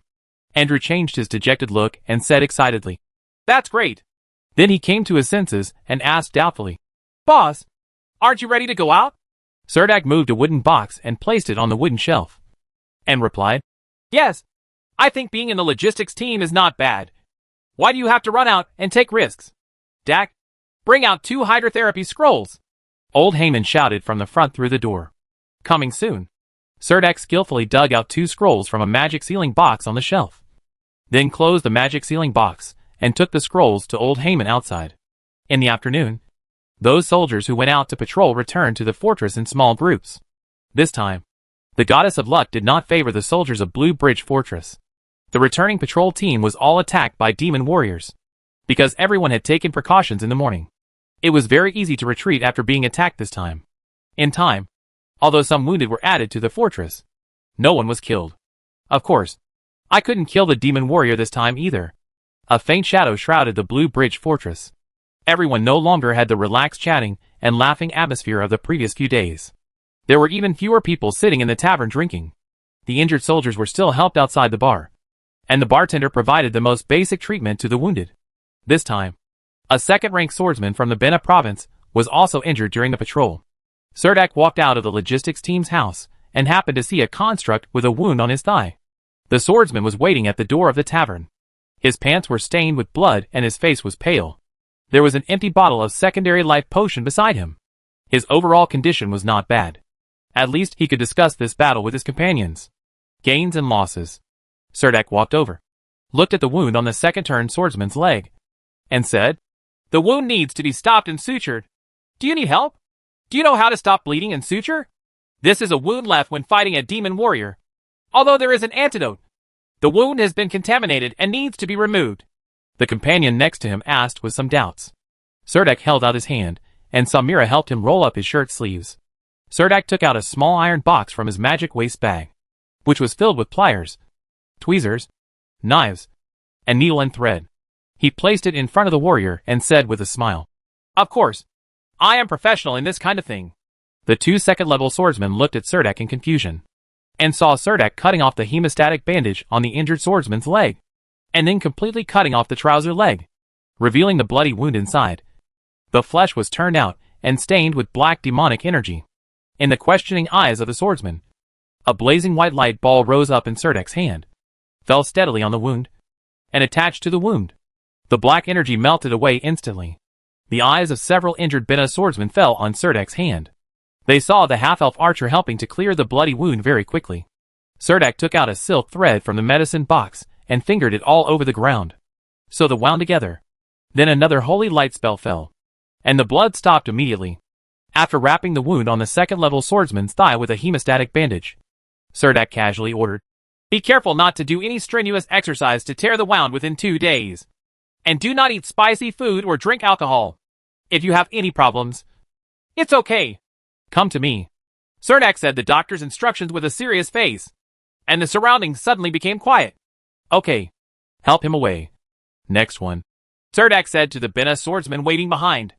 Andrew changed his dejected look and said excitedly, That's great. Then he came to his senses and asked doubtfully, Boss, aren't you ready to go out? Serdek moved a wooden box and placed it on the wooden shelf, and replied, Yes, I think being in the logistics team is not bad. Why do you have to run out and take risks? Dak, bring out 2 hydrotherapy scrolls. Old Heyman shouted from the front through the door. Coming soon. Serdek skillfully dug out 2 scrolls from a magic sealing box on the shelf, then closed the magic sealing box and took the scrolls to Old Heyman outside. In the afternoon, those soldiers who went out to patrol returned to the fortress in small groups. This time, the goddess of luck did not favor the soldiers of Blue Bridge Fortress. The returning patrol team was all attacked by demon warriors, because everyone had taken precautions in the morning. It was very easy to retreat after being attacked this time. In time, although some wounded were added to the fortress, no one was killed. Of course, I couldn't kill the demon warrior this time either. A faint shadow shrouded the Blue Bridge Fortress. Everyone no longer had the relaxed chatting and laughing atmosphere of the previous few days. There were even fewer people sitting in the tavern drinking. The injured soldiers were still helped outside the bar, and the bartender provided the most basic treatment to the wounded. This time, a second-rank swordsman from the Bena province was also injured during the patrol. Serdek walked out of the logistics team's house and happened to see a construct with a wound on his thigh. The swordsman was waiting at the door of the tavern. His pants were stained with blood and his face was pale. There was an empty bottle of secondary life potion beside him. His overall condition was not bad. At least he could discuss this battle with his companions. Gains and losses. Serdek walked over, looked at the wound on the second-turn swordsman's leg, and said, The wound needs to be stopped and sutured. Do you need help? Do you know how to stop bleeding and suture? This is a wound left when fighting a demon warrior. Although there is an antidote, the wound has been contaminated and needs to be removed. The companion next to him asked with some doubts. Serdek held out his hand, and Samira helped him roll up his shirt sleeves. Serdek took out a small iron box from his magic waste bag, which was filled with pliers, tweezers, knives, and needle and thread. He placed it in front of the warrior and said with a smile, Of course. I am professional in this kind of thing. The two second-level swordsmen looked at Serdek in confusion, and saw Serdek cutting off the hemostatic bandage on the injured swordsman's leg, and then completely cutting off the trouser leg, revealing the bloody wound inside. The flesh was turned out and stained with black demonic energy. In the questioning eyes of the swordsman, a blazing white light ball rose up in Serdek's hand, fell steadily on the wound, and attached to the wound. The black energy melted away instantly. The eyes of several injured Bina swordsmen fell on Serdek's hand. They saw the half-elf archer helping to clear the bloody wound very quickly. Serdek took out a silk thread from the medicine box and fingered it all over the ground. So the wound together. Then another holy light spell fell, and the blood stopped immediately. After wrapping the wound on the second-level swordsman's thigh with a hemostatic bandage, Serdek casually ordered, Be careful not to do any strenuous exercise to tear the wound within 2 days. And do not eat spicy food or drink alcohol. If you have any problems, it's okay. Come to me. Serdek said the doctor's instructions with a serious face, and the surroundings suddenly became quiet. Okay. Help him away. Next one, Serdek said to the Bina swordsman waiting behind.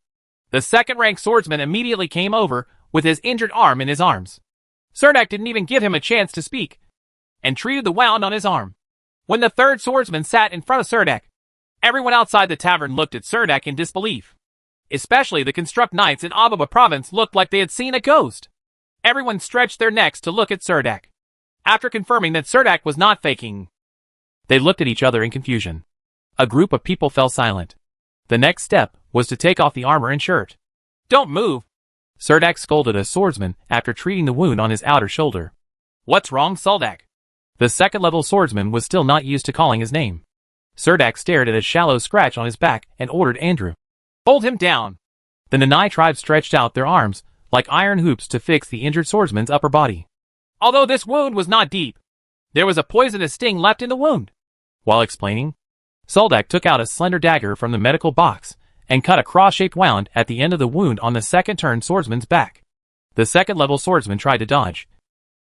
The second-rank swordsman immediately came over with his injured arm in his arms. Serdek didn't even give him a chance to speak, and treated the wound on his arm. When the third swordsman sat in front of Serdek, everyone outside the tavern looked at Serdek in disbelief. Especially the construct knights in Ababa province looked like they had seen a ghost. Everyone stretched their necks to look at Serdek. After confirming that Serdek was not faking, they looked at each other in confusion. A group of people fell silent. The next step was to take off the armor and shirt. Don't move, Serdek scolded a swordsman after treating the wound on his outer shoulder. What's wrong, Serdek? The second-level swordsman was still not used to calling his name. Serdek stared at a shallow scratch on his back and ordered Andrew, Hold him down. The Nanai tribe stretched out their arms like iron hoops to fix the injured swordsman's upper body. Although this wound was not deep, there was a poisonous sting left in the wound. While explaining, Serdek took out a slender dagger from the medical box and cut a cross-shaped wound at the end of the wound on the second-turned swordsman's back. The second-level swordsman tried to dodge,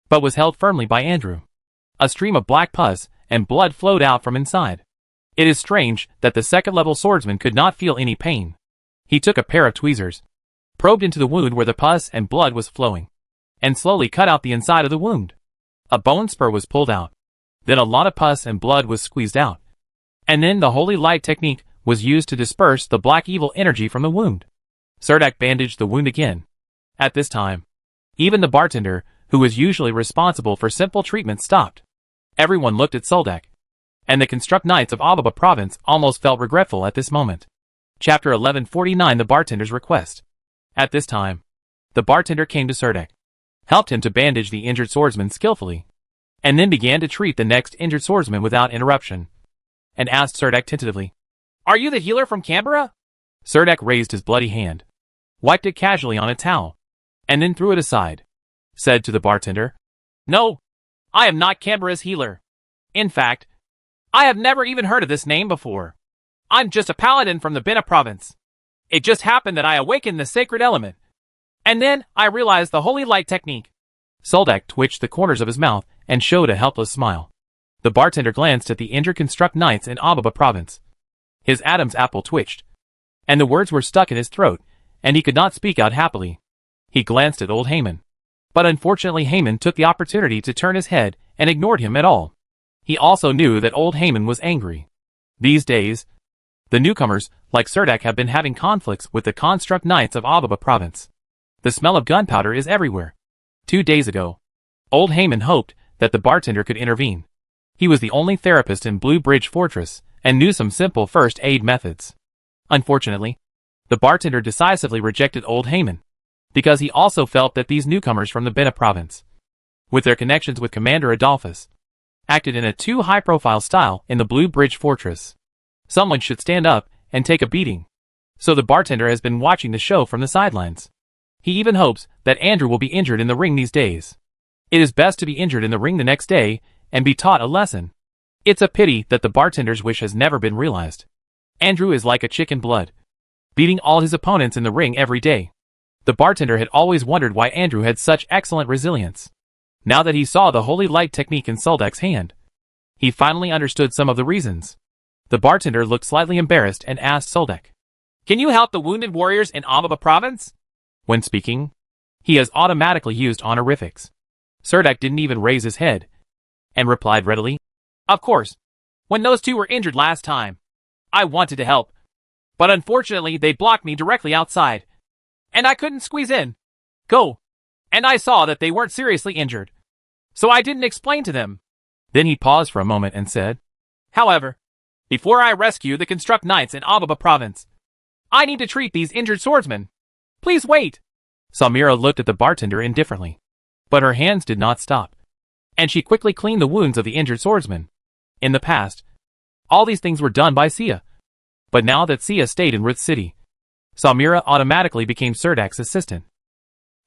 but was held firmly by Andrew. A stream of black pus and blood flowed out from inside. It is strange that the second-level swordsman could not feel any pain. He took a pair of tweezers, probed into the wound where the pus and blood was flowing, and slowly cut out the inside of the wound. A bone spur was pulled out. Then a lot of pus and blood was squeezed out. And then the holy light technique was used to disperse the black evil energy from the wound. Serdek bandaged the wound again. At this time, even the bartender, who was usually responsible for simple treatment, stopped. Everyone looked at Serdek, and the construct knights of Ababa province almost felt regretful at this moment. Chapter 1149, The Bartender's Request. At this time, the bartender came to Serdek, helped him to bandage the injured swordsman skillfully, and then began to treat the next injured swordsman without interruption, and asked Serdek tentatively, Are you the healer from Canberra? Serdek raised his bloody hand, wiped it casually on a towel, and then threw it aside, said to the bartender, No, I am not Canberra's healer. In fact, I have never even heard of this name before. I'm just a paladin from the Bina province. It just happened that I awakened the sacred element, and then I realized the holy light technique. Serdek twitched the corners of his mouth and showed a helpless smile. The bartender glanced at the injured construct knights in Ababa province. His Adam's apple twitched, and the words were stuck in his throat, and he could not speak out happily. He glanced at old Haman, but unfortunately Haman took the opportunity to turn his head and ignored him at all. He also knew that old Haman was angry. These days, the newcomers, like Serdek, have been having conflicts with the construct knights of Ababa province. The smell of gunpowder is everywhere. 2 days ago, old Haman hoped that the bartender could intervene. He was the only therapist in Blue Bridge Fortress and knew some simple first aid methods. Unfortunately, the bartender decisively rejected old Haman, because he also felt that these newcomers from the Bina province, with their connections with Commander Adolphus, acted in a too high-profile style in the Blue Bridge Fortress. Someone should stand up and take a beating. So the bartender has been watching the show from the sidelines. He even hopes that Andrew will be injured in the ring these days. It is best to be injured in the ring the next day and be taught a lesson. It's a pity that the bartender's wish has never been realized. Andrew is like a chicken blood, beating all his opponents in the ring every day. The bartender had always wondered why Andrew had such excellent resilience. Now that he saw the holy light technique in Serdek's hand, he finally understood some of the reasons. The bartender looked slightly embarrassed and asked Soldek. Can you help the wounded warriors in Ababa province? When speaking, he has automatically used honorifics. Serdek didn't even raise his head, and replied readily. Of course. When those two were injured last time, I wanted to help. But unfortunately they blocked me directly outside, and I couldn't squeeze in. Go. And I saw that they weren't seriously injured, so I didn't explain to them. Then he paused for a moment and said, However, before I rescue the Construct Knights in Ababa province, I need to treat these injured swordsmen. Please wait. Samira looked at the bartender indifferently, but her hands did not stop, and she quickly cleaned the wounds of the injured swordsmen. In the past, all these things were done by Sia, but now that Sia stayed in Ruth City, Samira automatically became Serdek's assistant.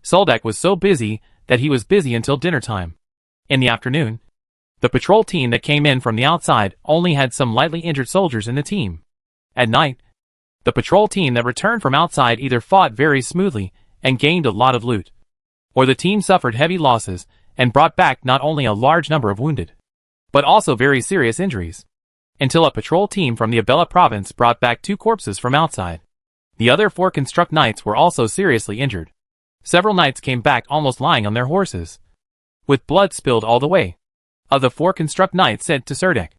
Soldek was so busy that he was busy until dinner time. In the afternoon, the patrol team that came in from the outside only had some lightly injured soldiers in the team. At night, the patrol team that returned from outside either fought very smoothly and gained a lot of loot, or the team suffered heavy losses and brought back not only a large number of wounded, but also very serious injuries, until a patrol team from the Abella province brought back 2 corpses from outside. The other 4 Construct Knights were also seriously injured. Several knights came back almost lying on their horses, with blood spilled all the way. Of the 4 Construct Knights sent to Serdek,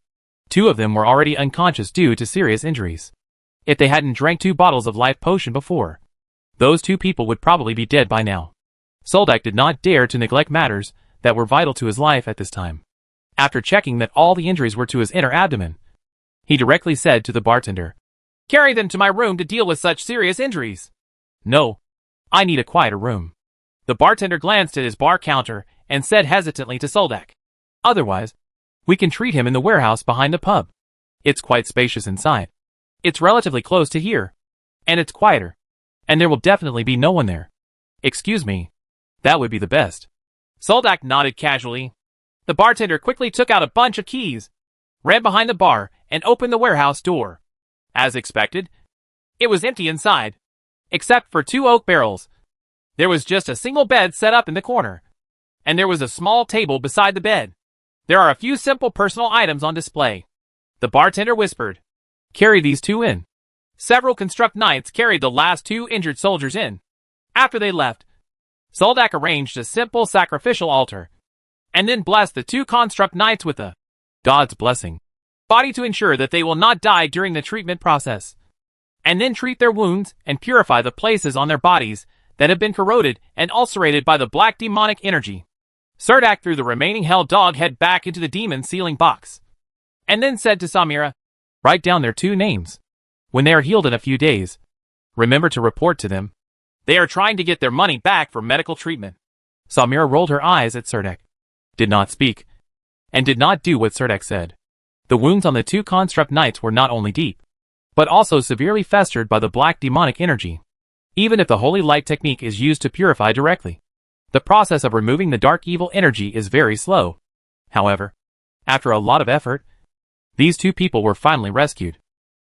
2 of them were already unconscious due to serious injuries. If they hadn't drank 2 bottles of life potion before, those 2 people would probably be dead by now. Soldek did not dare to neglect matters that were vital to his life at this time. After checking that all the injuries were to his inner abdomen, he directly said to the bartender, Carry them to my room to deal with such serious injuries. No, I need a quieter room. The bartender glanced at his bar counter and said hesitantly to Soldek, Otherwise, we can treat him in the warehouse behind the pub. It's quite spacious inside. It's relatively close to here, and it's quieter, and there will definitely be no one there. Excuse me, that would be the best. Soldek nodded casually. The bartender quickly took out a bunch of keys, ran behind the bar, and opened the warehouse door. As expected, it was empty inside, except for 2 oak barrels. There was just a single bed set up in the corner, and there was a small table beside the bed. There are a few simple personal items on display. The bartender whispered, Carry these 2 in. Several Construct Knights carried the last 2 injured soldiers in. After they left, Soldek arranged a simple sacrificial altar, and then blessed the 2 Construct Knights with a God's blessing body to ensure that they will not die during the treatment process, and then treat their wounds and purify the places on their bodies that have been corroded and ulcerated by the black demonic energy. Serdek threw the remaining hell dog head back into the demon sealing box, and then said to Samira, Write down their 2 names. When they are healed in a few days, remember to report to them. They are trying to get their money back for medical treatment. Samira rolled her eyes at Serdek, did not speak, and did not do what Serdek said. The wounds on the 2 Construct Knights were not only deep, but also severely festered by the black demonic energy. Even if the Holy Light technique is used to purify directly, the process of removing the dark evil energy is very slow. However, after a lot of effort, these 2 people were finally rescued.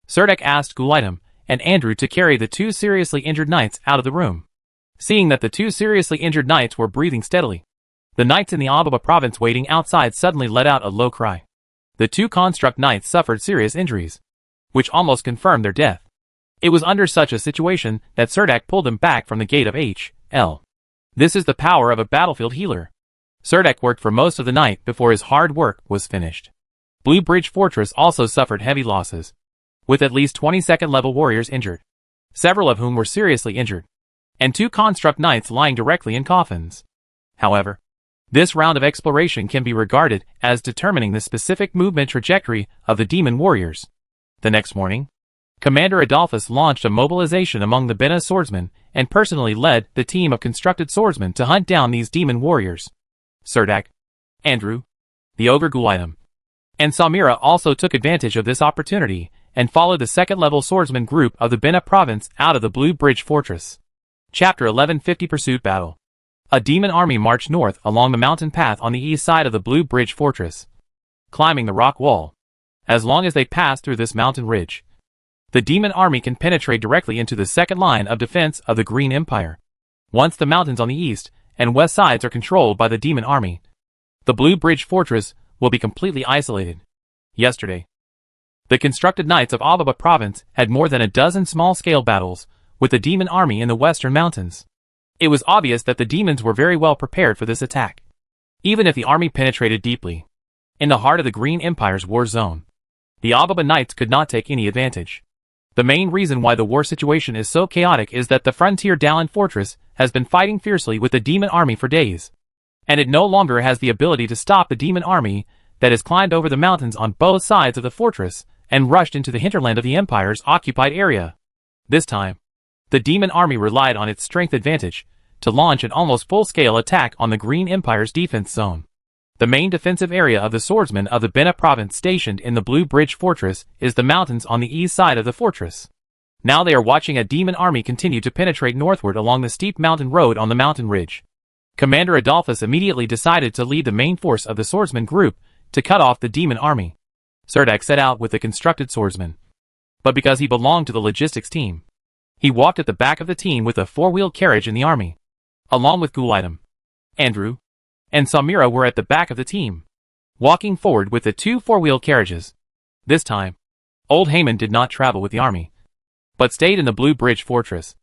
Serdek asked Gulaitam and Andrew to carry the 2 seriously injured knights out of the room. Seeing that the 2 seriously injured knights were breathing steadily, the knights in the Ababa province waiting outside suddenly let out a low cry. The 2 Construct Knights suffered serious injuries, which almost confirmed their death. It was under such a situation that Serdek pulled them back from the gate of H.L. This is the power of a battlefield healer. Serdek worked for most of the night before his hard work was finished. Blue Bridge Fortress also suffered heavy losses, with at least 22nd level warriors injured, several of whom were seriously injured, and 2 Construct Knights lying directly in coffins. However, this round of exploration can be regarded as determining the specific movement trajectory of the demon warriors. The next morning, Commander Adolphus launched a mobilization among the Bena swordsmen and personally led the team of constructed swordsmen to hunt down these demon warriors. Serdek, Andrew, the Ogre Gulaitam, and Samira also took advantage of this opportunity and followed the 2nd level swordsman group of the Bena province out of the Blue Bridge Fortress. Chapter 1150 Pursuit Battle. A demon army marched north along the mountain path on the east side of the Blue Bridge Fortress, climbing the rock wall. As long as they pass through this mountain ridge, the demon army can penetrate directly into the second line of defense of the Green Empire. Once the mountains on the east and west sides are controlled by the demon army, the Blue Bridge Fortress will be completely isolated. Yesterday, The constructed knights of Ababa province had more than a dozen small-scale battles with the demon army in the western mountains. It was obvious that the demons were very well prepared for this attack. Even if the army penetrated deeply in the heart of the Green Empire's war zone, the Ababa knights could not take any advantage. The main reason why the war situation is so chaotic is that the frontier Dallin fortress has been fighting fiercely with the demon army for days, and it no longer has the ability to stop the demon army that has climbed over the mountains on both sides of the fortress and rushed into the hinterland of the Empire's occupied area. This time, the demon army relied on its strength advantage to launch an almost full-scale attack on the Green Empire's defense zone. The main defensive area of the swordsmen of the Bena province stationed in the Blue Bridge fortress is the mountains on the east side of the fortress. Now they are watching a demon army continue to penetrate northward along the steep mountain road on the mountain ridge. Commander Adolphus immediately decided to lead the main force of the swordsman group to cut off the demon army. Cerdak set out with the constructed swordsman, but because he belonged to the logistics team, he walked at the back of the team with a four-wheeled carriage in the army. Along with Gulaitam, Andrew, and Samira were at the back of the team, walking forward with the two four-wheel carriages. This time, old Haman did not travel with the army, but stayed in the Blue Bridge fortress.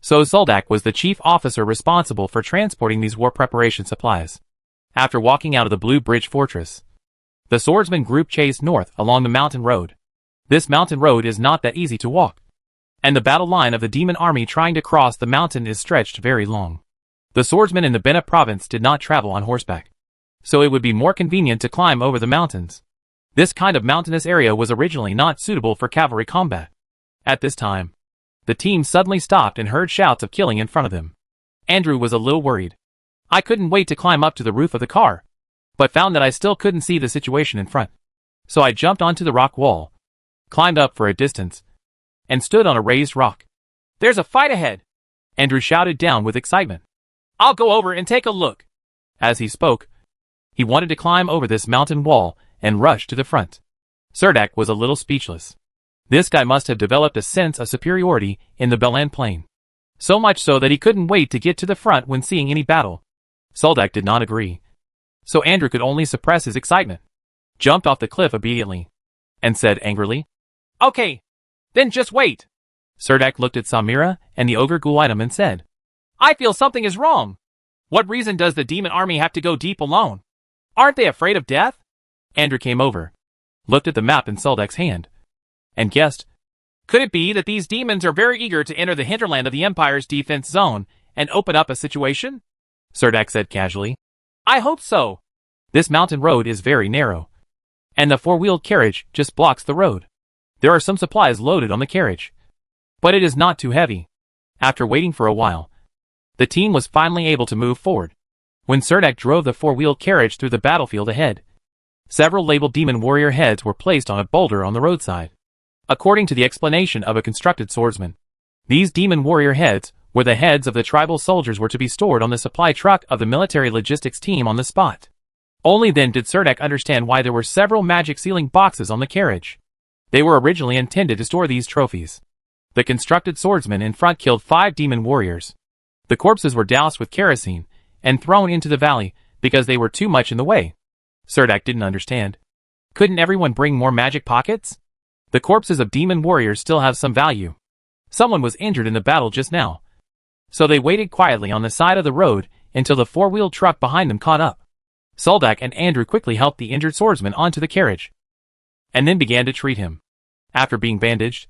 So Soldak was the chief officer responsible for transporting these war preparation supplies. After walking out of the Blue Bridge fortress, the swordsman group chased north along the mountain road. This mountain road is not that easy to walk, and the battle line of the demon army trying to cross the mountain is stretched very long. The swordsmen in the Bena province did not travel on horseback, so it would be more convenient to climb over the mountains. This kind of mountainous area was originally not suitable for cavalry combat. At this time, the team suddenly stopped and heard shouts of killing in front of them. Andrew was a little worried. I couldn't wait to climb up to the roof of the car, but found that I still couldn't see the situation in front. So I jumped onto the rock wall, climbed up for a distance, and stood on a raised rock. There's a fight ahead, Andrew shouted down with excitement. I'll go over and take a look. As he spoke, he wanted to climb over this mountain wall and rush to the front. Cerdak was a little speechless. This guy must have developed a sense of superiority in the Belan plain, so much so that he couldn't wait to get to the front when seeing any battle. Soldak did not agree, so Andrew could only suppress his excitement, jumped off the cliff immediately, and said angrily, Okay, then just wait. Cerdak looked at Samira and the ogre Gulaitam and said, I feel something is wrong. What reason does the demon army have to go deep alone? Aren't they afraid of death? Andrew came over, looked at the map in Soldak's hand, and guessed. Could it be that these demons are very eager to enter the hinterland of the Empire's defense zone and open up a situation? Cerdak said casually. I hope so. This mountain road is very narrow, and the four-wheeled carriage just blocks the road. There are some supplies loaded on the carriage, but it is not too heavy. After waiting for a while, the team was finally able to move forward. When Cerdak drove the four-wheeled carriage through the battlefield ahead, several labeled demon warrior heads were placed on a boulder on the roadside. According to the explanation of a constructed swordsman, these demon warrior heads were the heads of the tribal soldiers were to be stored on the supply truck of the military logistics team on the spot. Only then did Cerdak understand why there were several magic sealing boxes on the carriage. They were originally intended to store these trophies. The constructed swordsman in front killed 5 demon warriors. The corpses were doused with kerosene and thrown into the valley because they were too much in the way. Cerdak didn't understand. Couldn't everyone bring more magic pockets? The corpses of demon warriors still have some value. Someone was injured in the battle just now, so they waited quietly on the side of the road until the four-wheeled truck behind them caught up. Soldak and Andrew quickly helped the injured swordsman onto the carriage, and then began to treat him. After being bandaged,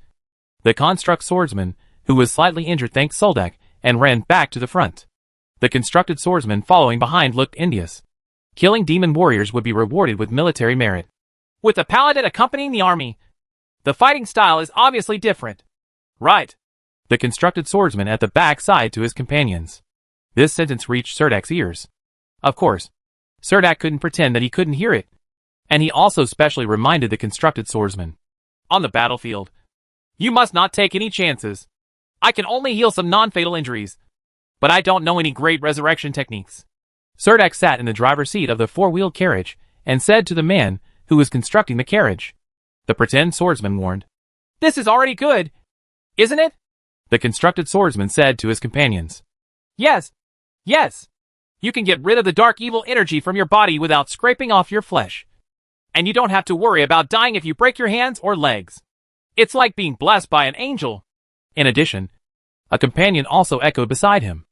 the construct swordsman, who was slightly injured, thanked Soldak and ran back to the front. The constructed swordsman following behind looked envious. Killing demon warriors would be rewarded with military merit. With a paladin accompanying the army, the fighting style is obviously different. Right. The constructed swordsman at the back sighed to his companions. This sentence reached Cerdak's ears. Of course, Cerdak couldn't pretend that he couldn't hear it, and he also specially reminded the constructed swordsman. On the battlefield, you must not take any chances. I can only heal some non-fatal injuries, but I don't know any great resurrection techniques. Cerdak sat in the driver's seat of the four-wheeled carriage and said to the man who was constructing the carriage. The pretend swordsman warned. This is already good, isn't it? The constructed swordsman said to his companions. Yes. Yes. You can get rid of the dark evil energy from your body without scraping off your flesh. And you don't have to worry about dying if you break your hands or legs. It's like being blessed by an angel. In addition, a companion also echoed beside him.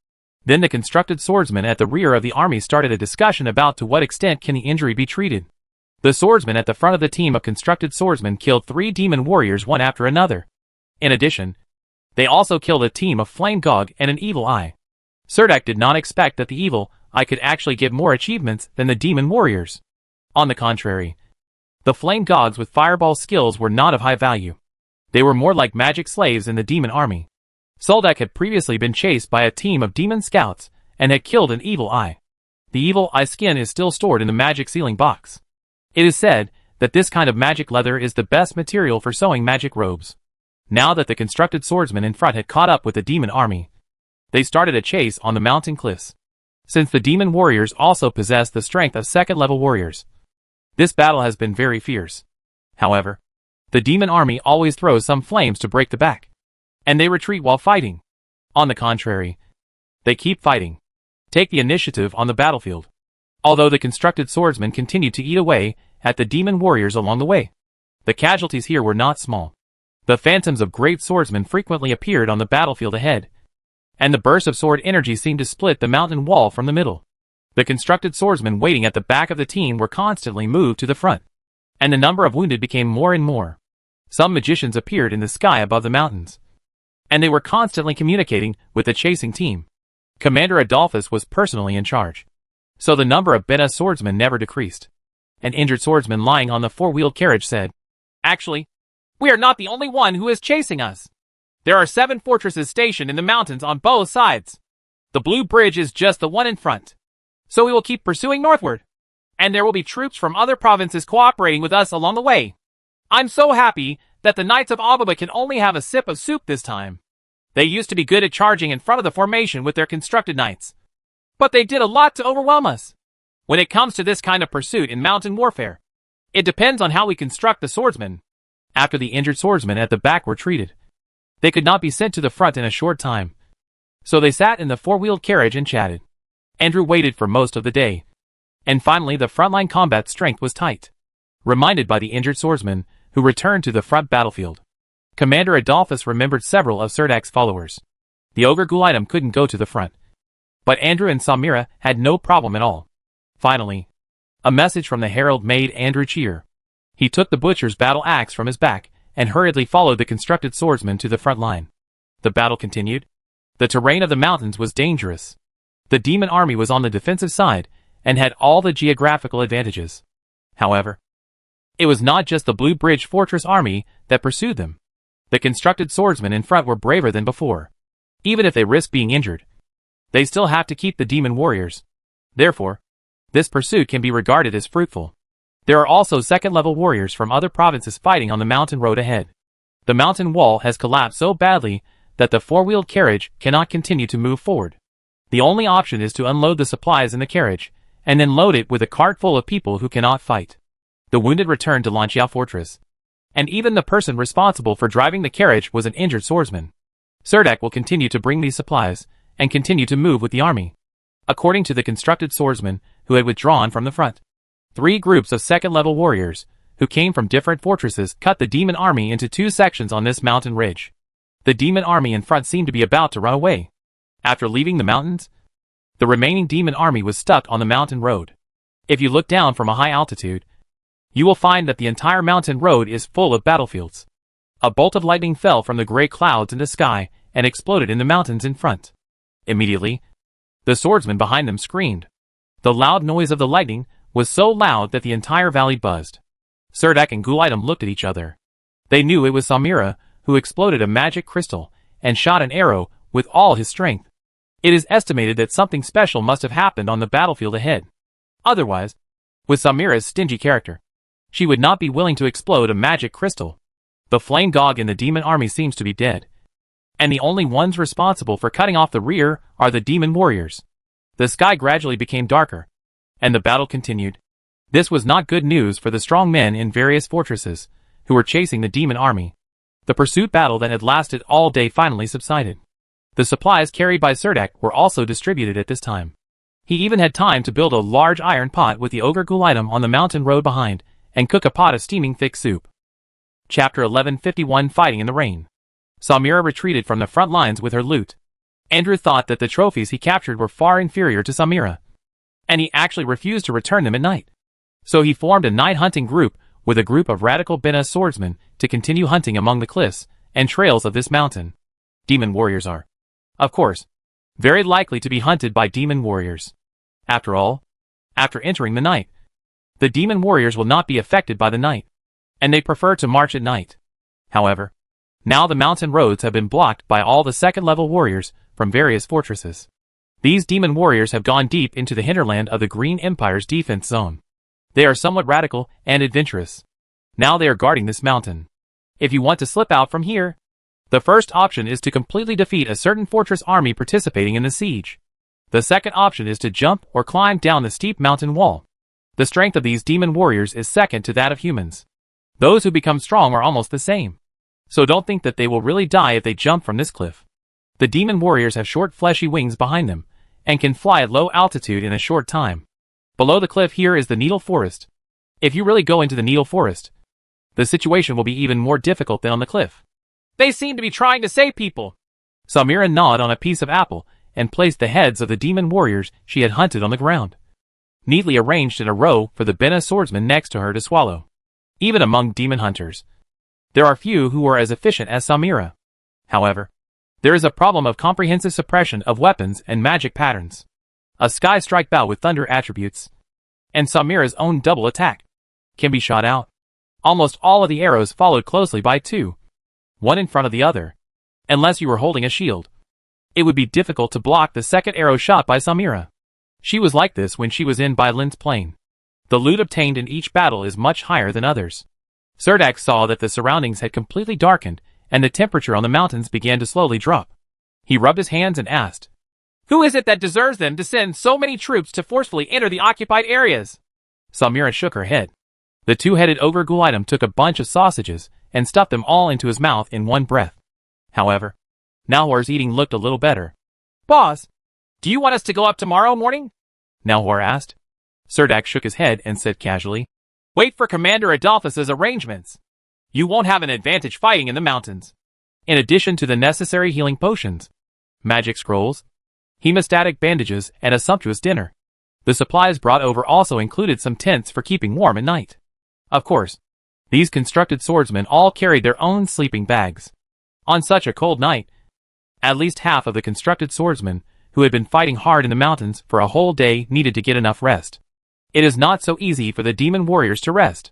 Then the constructed swordsman at the rear of the army started a discussion about to what extent can the injury be treated. The swordsman at the front of the team of constructed swordsmen killed 3 demon warriors one after another. In addition, they also killed a team of Flame Gog and an Evil Eye. Serdek did not expect that the Evil Eye could actually get more achievements than the demon warriors. On the contrary, the Flame Gogs with fireball skills were not of high value. They were more like magic slaves in the demon army. Serdek had previously been chased by a team of demon scouts and had killed an Evil Eye. The Evil Eye skin is still stored in the magic sealing box. It is said that this kind of magic leather is the best material for sewing magic robes. Now that the constructed swordsmen in front had caught up with the demon army, they started a chase on the mountain cliffs. Since the demon warriors also possess the strength of second-level warriors, this battle has been very fierce. However, the demon army always throws some flames to break the back, and they retreat while fighting. On the contrary, they keep fighting, take the initiative on the battlefield. Although the constructed swordsmen continued to eat away at the demon warriors along the way, the casualties here were not small. The phantoms of great swordsmen frequently appeared on the battlefield ahead, and the burst of sword energy seemed to split the mountain wall from the middle. The constructed swordsmen waiting at the back of the team were constantly moved to the front, and the number of wounded became more and more. Some magicians appeared in the sky above the mountains, and they were constantly communicating with the chasing team. Commander Adolphus was personally in charge, so the number of Bena swordsmen never decreased. An injured swordsman lying on the 4-wheeled carriage said, "Actually, we are not the only one who is chasing us. There are 7 fortresses stationed in the mountains on both sides. The Blue Bridge is just the one in front. So we will keep pursuing northward. And there will be troops from other provinces cooperating with us along the way. I'm so happy that the Knights of Ababa can only have a sip of soup this time. They used to be good at charging in front of the formation with their constructed knights, but they did a lot to overwhelm us. When it comes to this kind of pursuit in mountain warfare, it depends on how we construct the swordsmen." After the injured swordsmen at the back were treated, they could not be sent to the front in a short time, so they sat in the 4-wheeled carriage and chatted. Andrew waited for most of the day, and finally the frontline combat strength was tight, reminded by the injured swordsmen who returned to the front battlefield. Commander Adolphus remembered several of Serdek's followers. The ogre Gulaitum couldn't go to the front, but Andrew and Samira had no problem at all. Finally, a message from the herald made Andrew cheer. He took the butcher's battle axe from his back and hurriedly followed the constructed swordsmen to the front line. The battle continued. The terrain of the mountains was dangerous. The demon army was on the defensive side and had all the geographical advantages. However, it was not just the Blue Bridge Fortress army that pursued them. The constructed swordsmen in front were braver than before. Even if they risked being injured, they still have to keep the demon warriors. Therefore, this pursuit can be regarded as fruitful. There are also second-level warriors from other provinces fighting on the mountain road ahead. The mountain wall has collapsed so badly that the 4-wheeled carriage cannot continue to move forward. The only option is to unload the supplies in the carriage, and then load it with a cart full of people who cannot fight. The wounded returned to Lanxiao Fortress, and even the person responsible for driving the carriage was an injured swordsman. Serdek will continue to bring these supplies, and continue to move with the army. According to the constructed swordsmen who had withdrawn from the front, 3 groups of second-level warriors, who came from different fortresses, cut the demon army into 2 sections on this mountain ridge. The demon army in front seemed to be about to run away. After leaving the mountains, the remaining demon army was stuck on the mountain road. If you look down from a high altitude, you will find that the entire mountain road is full of battlefields. A bolt of lightning fell from the gray clouds in the sky and exploded in the mountains in front. Immediately, the swordsmen behind them screamed. The loud noise of the lightning was so loud that the entire valley buzzed. Serdek and Gulaitum looked at each other. They knew it was Samira who exploded a magic crystal and shot an arrow with all his strength. It is estimated that something special must have happened on the battlefield ahead. Otherwise, with Samira's stingy character, she would not be willing to explode a magic crystal. The flame dog in the demon army seems to be dead, and the only ones responsible for cutting off the rear are the demon warriors. The sky gradually became darker, and the battle continued. This was not good news for the strong men in various fortresses who were chasing the demon army. The pursuit battle that had lasted all day finally subsided. The supplies carried by Serdek were also distributed at this time. He even had time to build a large iron pot with the ogre Gulaitum on the mountain road behind, and cook a pot of steaming thick soup. Chapter 1151 Fighting in the Rain. Samira retreated from the front lines with her loot. Andrew thought that the trophies he captured were far inferior to Samira, and he actually refused to return them at night. So he formed a night hunting group with a group of radical Bina swordsmen to continue hunting among the cliffs and trails of this mountain. Demon warriors are, of course, very likely to be hunted by demon warriors. After all, after entering the night, the demon warriors will not be affected by the night, and they prefer to march at night. However, now the mountain roads have been blocked by all the second-level warriors from various fortresses. These demon warriors have gone deep into the hinterland of the Green Empire's defense zone. They are somewhat radical and adventurous. Now they are guarding this mountain. If you want to slip out from here, the first option is to completely defeat a certain fortress army participating in the siege. The second option is to jump or climb down the steep mountain wall. The strength of these demon warriors is second to that of humans. Those who become strong are almost the same. So don't think that they will really die if they jump from this cliff. The demon warriors have short fleshy wings behind them, and can fly at low altitude in a short time. Below the cliff here is the Needle Forest. If you really go into the Needle Forest, the situation will be even more difficult than on the cliff. They seem to be trying to save people. Samira gnawed on a piece of apple and placed the heads of the demon warriors she had hunted on the ground, neatly arranged in a row for the Bina swordsman next to her to swallow. Even among demon hunters, there are few who are as efficient as Samira. However, there is a problem of comprehensive suppression of weapons and magic patterns. A sky strike bow with thunder attributes, and Samira's own double attack, can be shot out. Almost all of the arrows followed closely by two, one in front of the other. Unless you were holding a shield, it would be difficult to block the second arrow shot by Samira. She was like this when she was in Bailin's plane. The loot obtained in each battle is much higher than others. Surdak saw that the surroundings had completely darkened, and the temperature on the mountains began to slowly drop. He rubbed his hands and asked, "Who is it that deserves them to send so many troops to forcefully enter the occupied areas?" Samira shook her head. The two-headed ogre Gulidum took a bunch of sausages and stuffed them all into his mouth in one breath. However, Nahor's eating looked a little better. "Boss, do you want us to go up tomorrow morning?" Nahor asked. Surdak shook his head and said casually, "Wait for Commander Adolphus's arrangements. You won't have an advantage fighting in the mountains." In addition to the necessary healing potions, magic scrolls, hemostatic bandages, and a sumptuous dinner, the supplies brought over also included some tents for keeping warm at night. Of course, these constructed swordsmen all carried their own sleeping bags. On such a cold night, at least half of the constructed swordsmen who had been fighting hard in the mountains for a whole day needed to get enough rest. It is not so easy for the demon warriors to rest.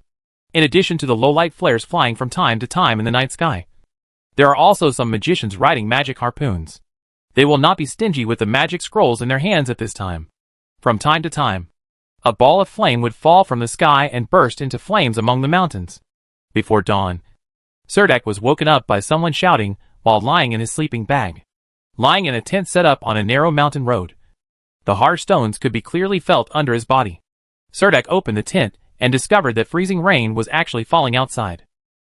In addition to the low-light flares flying from time to time in the night sky, there are also some magicians riding magic harpoons. They will not be stingy with the magic scrolls in their hands at this time. From time to time, a ball of flame would fall from the sky and burst into flames among the mountains. Before dawn, Surdak was woken up by someone shouting while lying in his sleeping bag. Lying in a tent set up on a narrow mountain road, the hard stones could be clearly felt under his body. Surdak opened the tent and discovered that freezing rain was actually falling outside.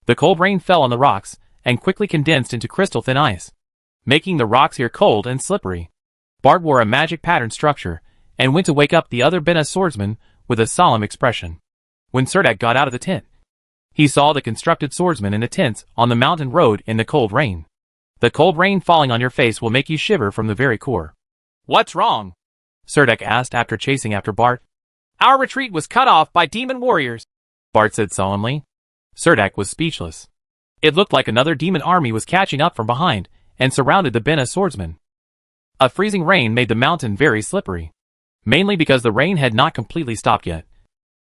The cold rain fell on the rocks and quickly condensed into crystal-thin ice, making the rocks here cold and slippery. Bart wore a magic pattern structure and went to wake up the other Bina swordsman with a solemn expression. When Surdak got out of the tent, he saw the constructed swordsmen in the tents on the mountain road in the cold rain. The cold rain falling on your face will make you shiver from the very core. "What's wrong?" Surdak asked after chasing after Bart. "Our retreat was cut off by demon warriors," Bart said solemnly. Surdak was speechless. It looked like another demon army was catching up from behind and surrounded the Bina swordsmen. A freezing rain made the mountain very slippery, mainly because the rain had not completely stopped yet.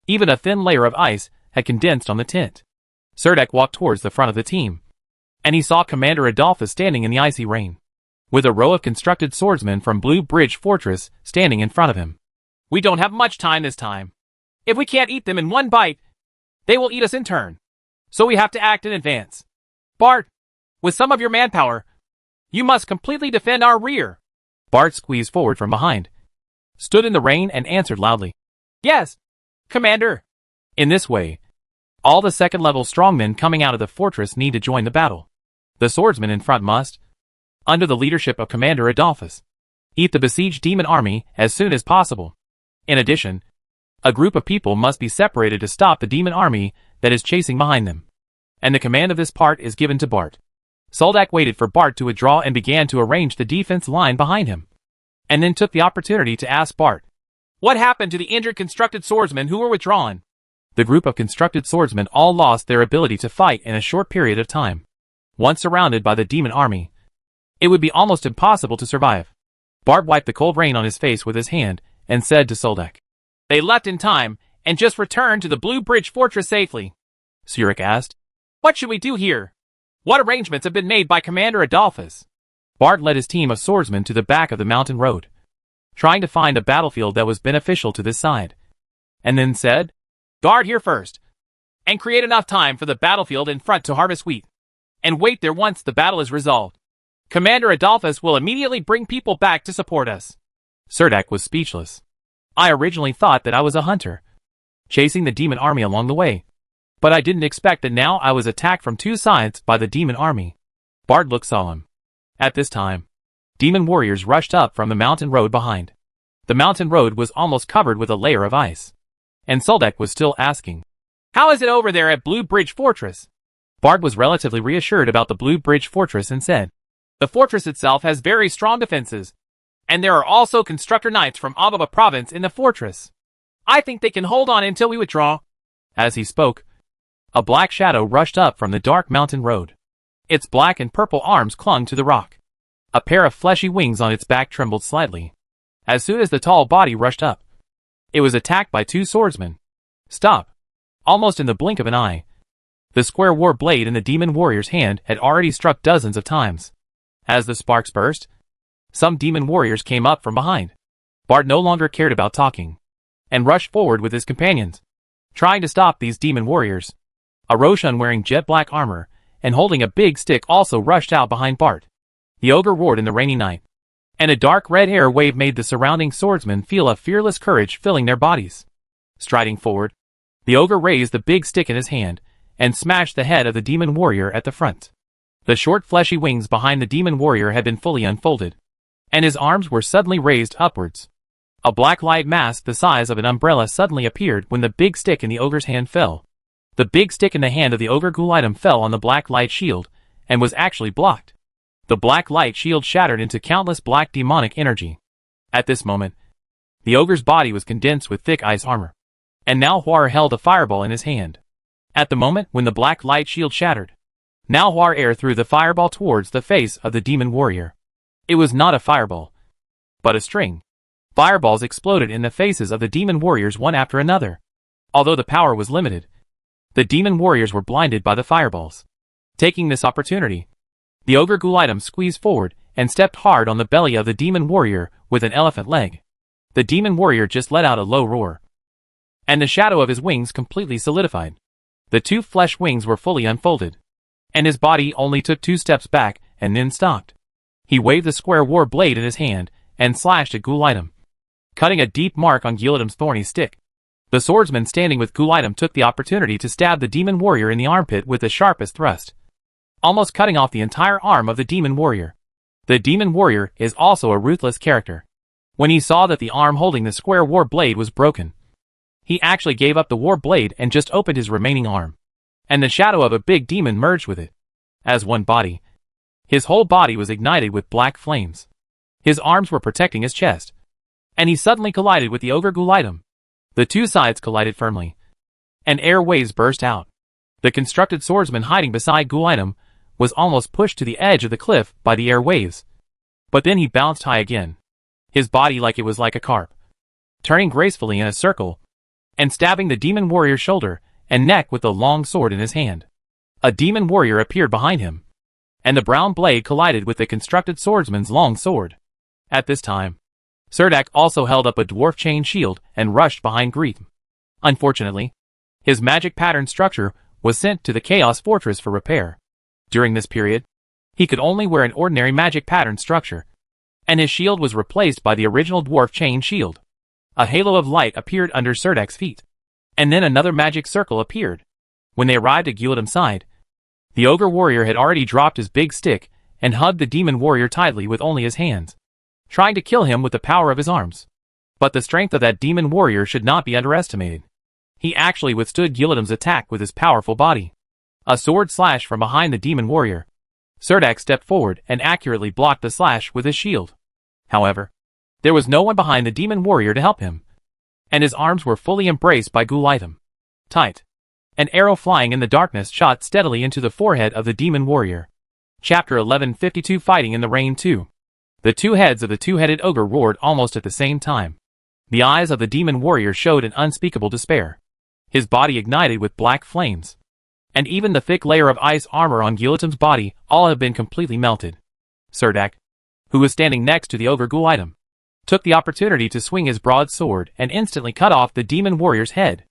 Even a thin layer of ice had condensed on the tent. Surdak walked towards the front of the team, and he saw Commander Adolphus standing in the icy rain, with a row of constructed swordsmen from Blue Bridge Fortress standing in front of him. "We don't have much time this time. If we can't eat them in one bite, they will eat us in turn. So we have to act in advance. Bart, with some of your manpower, you must completely defend our rear." Bart squeezed forward from behind, stood in the rain and answered loudly, "Yes, Commander." In this way, all the second-level strongmen coming out of the fortress need to join the battle. The swordsmen in front must, under the leadership of Commander Adolphus, eat the besieged demon army as soon as possible. In addition, A group of people must be separated to stop the demon army that is chasing behind them. And the command of this part is given to Bart. Soldak waited for Bart to withdraw and began to arrange the defense line behind him. And then took the opportunity to ask Bart, "What happened to the injured constructed swordsmen who were withdrawn?" The group of constructed swordsmen all lost their ability to fight in a short period of time. Once surrounded by the demon army, it would be almost impossible to survive. Bart wiped the cold rain on his face with his hand and said to Soldak, "They left in time and just returned to the Blue Bridge Fortress safely." Surik asked. "What should we do here? What arrangements have been made by Commander Adolphus?" Bart led his team of swordsmen to the back of the mountain road, trying to find a battlefield that was beneficial to this side, and then said, "Guard here first, and create enough time for the battlefield in front to harvest wheat, and wait there once the battle is resolved. Commander Adolphus will immediately bring people back to support us." Surdak was speechless. I originally thought that I was a hunter, chasing the demon army along the way, but I didn't expect that now I was attacked from two sides by the demon army. Bart looked solemn. At this time, demon warriors rushed up from the mountain road behind. The mountain road was almost covered with a layer of ice, and Soldak was still asking, "How is it over there at Blue Bridge Fortress?" Bart was relatively reassured about the Blue Bridge Fortress and said, "The fortress itself has very strong defenses, and there are also constructor knights from Ababa province in the fortress. I think they can hold on until we withdraw." As he spoke, a black shadow rushed up from the dark mountain road. Its black and purple arms clung to the rock. A pair of fleshy wings on its back trembled slightly. As soon as the tall body rushed up, it was attacked by two swordsmen. Stop! Almost in the blink of an eye. The square war blade in the demon warrior's hand had already struck dozens of times. As the sparks burst, some demon warriors came up from behind. Bart no longer cared about talking, and rushed forward with his companions, trying to stop these demon warriors. A Roshan wearing jet black armor and holding a big stick also rushed out behind Bart. The ogre roared in the rainy night, and a dark red air wave made the surrounding swordsmen feel a fearless courage filling their bodies. Striding forward, the ogre raised the big stick in his hand and smashed the head of the demon warrior at the front. The short fleshy wings behind the demon warrior had been fully unfolded, and his arms were suddenly raised upwards. A black light mask the size of an umbrella suddenly appeared when the big stick in the ogre's hand fell. The big stick in the hand of the ogre Gulitum fell on the black light shield, and was actually blocked. The black light shield shattered into countless black demonic energy. At this moment, the ogre's body was condensed with thick ice armor, and now Huar held a fireball in his hand. At the moment when the black light shield shattered, now Huar air threw the fireball towards the face of the demon warrior. It was not a fireball, but a string. Fireballs exploded in the faces of the demon warriors one after another. Although the power was limited, the demon warriors were blinded by the fireballs. Taking this opportunity, the ogre Gulitum squeezed forward and stepped hard on the belly of the demon warrior with an elephant leg. The demon warrior just let out a low roar, and the shadow of his wings completely solidified. The two flesh wings were fully unfolded, and his body only took 2 steps back and then stopped. He waved the square war blade in his hand and slashed at Gulitum, cutting a deep mark on Gulitum's thorny stick. The swordsman standing with Gulitum took the opportunity to stab the demon warrior in the armpit with the sharpest thrust, almost cutting off the entire arm of the demon warrior. The demon warrior is also a ruthless character. When he saw that the arm holding the square war blade was broken, he actually gave up the war blade and just opened his remaining arm, and the shadow of a big demon merged with it. As one body, his whole body was ignited with black flames. His arms were protecting his chest, and he suddenly collided with the ogre Gulitum. The two sides collided firmly, and air waves burst out. The constructed swordsman hiding beside Gulitum was almost pushed to the edge of the cliff by the air waves, but then he bounced high again, his body like it was like a carp, turning gracefully in a circle, and stabbing the demon warrior's shoulder and neck with the long sword in his hand. A demon warrior appeared behind him, and the brown blade collided with the constructed swordsman's long sword. At this time, Surdak also held up a dwarf chain shield and rushed behind Greetham. Unfortunately, his magic pattern structure was sent to the Chaos Fortress for repair. During this period, he could only wear an ordinary magic pattern structure, and his shield was replaced by the original dwarf chain shield. A halo of light appeared under Surdak's feet, and then another magic circle appeared. When they arrived at Gulitum's side, the ogre warrior had already dropped his big stick and hugged the demon warrior tightly with only his hands, trying to kill him with the power of his arms. But the strength of that demon warrior should not be underestimated. He actually withstood Guillidom's attack with his powerful body. A sword slash from behind the demon warrior. Cerdak stepped forward and accurately blocked the slash with his shield. However, there was no one behind the demon warrior to help him, and his arms were fully embraced by Guilidom. Tight. An arrow flying in the darkness shot steadily into the forehead of the demon warrior. Chapter 1152 Fighting in the Rain 2. The two heads of the two-headed ogre roared almost at the same time. The eyes of the demon warrior showed an unspeakable despair. His body ignited with black flames. And even the thick layer of ice armor on Guillidom's body all had been completely melted. Cerdak, who was standing next to the ogre Guilidom, took the opportunity to swing his broadsword and instantly cut off the demon warrior's head.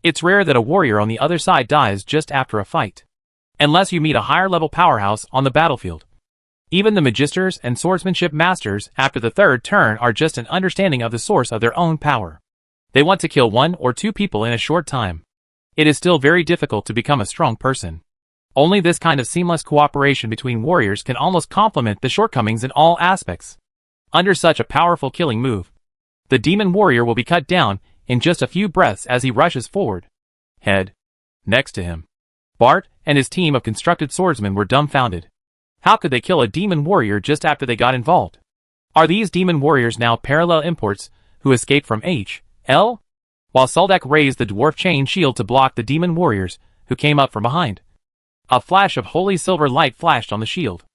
It's rare that a warrior on the other side dies just after a fight, unless you meet a higher-level powerhouse on the battlefield. Even the magisters and swordsmanship masters after the third turn are just an understanding of the source of their own power. They want to kill 1 or 2 people in a short time. It is still very difficult to become a strong person. Only this kind of seamless cooperation between warriors can almost complement the shortcomings in all aspects. Under such a powerful killing move, the demon warrior will be cut down in just a few breaths as he rushes forward. Head. Next to him, Bart and his team of constructed swordsmen were dumbfounded. How could they kill a demon warrior just after they got involved? Are these demon warriors now parallel imports who escaped from H.L.? While Soldak raised the dwarf chain shield to block the demon warriors who came up from behind, a flash of holy silver light flashed on the shield.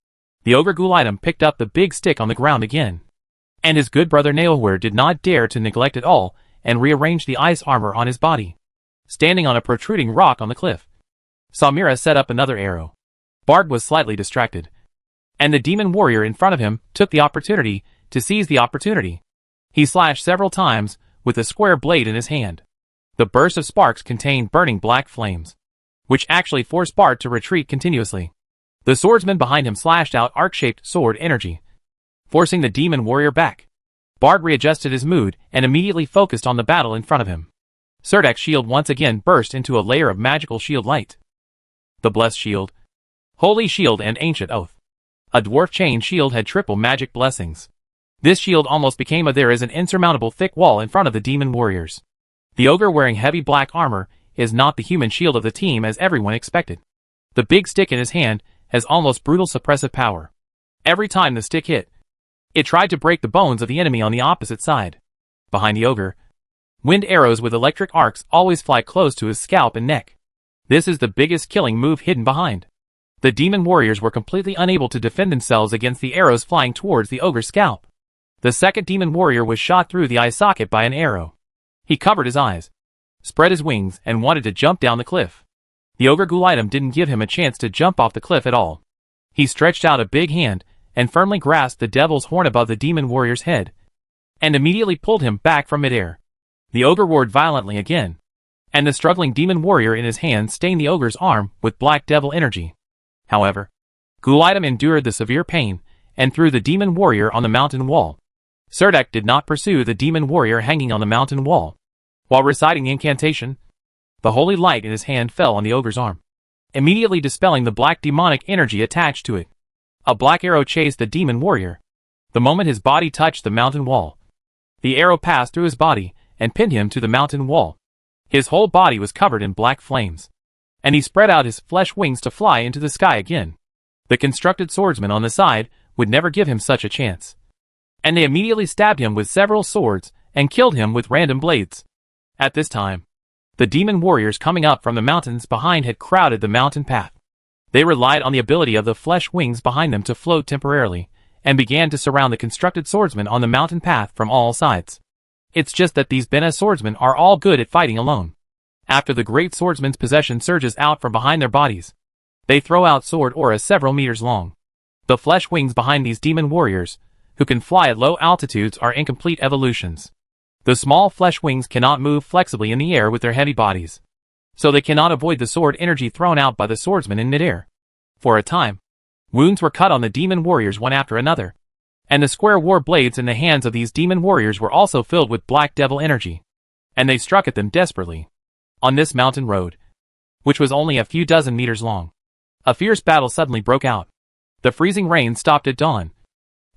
The ogre Guilidom picked up the big stick on the ground again, and his good brother Nailware did not dare to neglect it all and rearrange the ice armor on his body. Standing on a protruding rock on the cliff, Samira set up another arrow. Bart was slightly distracted, and the demon warrior in front of him took the opportunity to seize the opportunity. He slashed several times with a square blade in his hand. The burst of sparks contained burning black flames, which actually forced Bart to retreat continuously. The swordsman behind him slashed out arc-shaped sword energy, forcing the demon warrior back. Bart readjusted his mood and immediately focused on the battle in front of him. Cerdak's shield once again burst into a layer of magical shield light. The blessed shield, holy shield and ancient oath. A dwarf chain shield had triple magic blessings. This shield almost became there is an insurmountable thick wall in front of the demon warriors. The ogre wearing heavy black armor is not the human shield of the team as everyone expected. The big stick in his hand has almost brutal suppressive power. Every time the stick hit, it tried to break the bones of the enemy on the opposite side. Behind the ogre, wind arrows with electric arcs always fly close to his scalp and neck. This is the biggest killing move hidden behind. The demon warriors were completely unable to defend themselves against the arrows flying towards the ogre's scalp. The second demon warrior was shot through the eye socket by an arrow. He covered his eyes, spread his wings, and wanted to jump down the cliff. The ogre Guilidom didn't give him a chance to jump off the cliff at all. He stretched out a big hand and firmly grasped the devil's horn above the demon warrior's head, and immediately pulled him back from midair. The ogre roared violently again, and the struggling demon warrior in his hand stained the ogre's arm with black devil energy. However, Guilidom endured the severe pain and threw the demon warrior on the mountain wall. Cerdak did not pursue the demon warrior hanging on the mountain wall. While reciting the incantation, the holy light in his hand fell on the ogre's arm, immediately dispelling the black demonic energy attached to it. A black arrow chased the demon warrior. The moment his body touched the mountain wall, the arrow passed through his body and pinned him to the mountain wall. His whole body was covered in black flames, and he spread out his flesh wings to fly into the sky again. The constructed swordsman on the side would never give him such a chance, and they immediately stabbed him with several swords and killed him with random blades. At this time, the demon warriors coming up from the mountains behind had crowded the mountain path. They relied on the ability of the flesh wings behind them to float temporarily, and began to surround the constructed swordsmen on the mountain path from all sides. It's just that these Bena swordsmen are all good at fighting alone. After the great swordsman's possession surges out from behind their bodies, they throw out sword auras several meters long. The flesh wings behind these demon warriors, who can fly at low altitudes, are incomplete evolutions. The small flesh wings cannot move flexibly in the air with their heavy bodies, so they cannot avoid the sword energy thrown out by the swordsman in midair. For a time, wounds were cut on the demon warriors one after another, and the square war blades in the hands of these demon warriors were also filled with black devil energy, and they struck at them desperately. On this mountain road, which was only a few dozen meters long, a fierce battle suddenly broke out. The freezing rain stopped at dawn,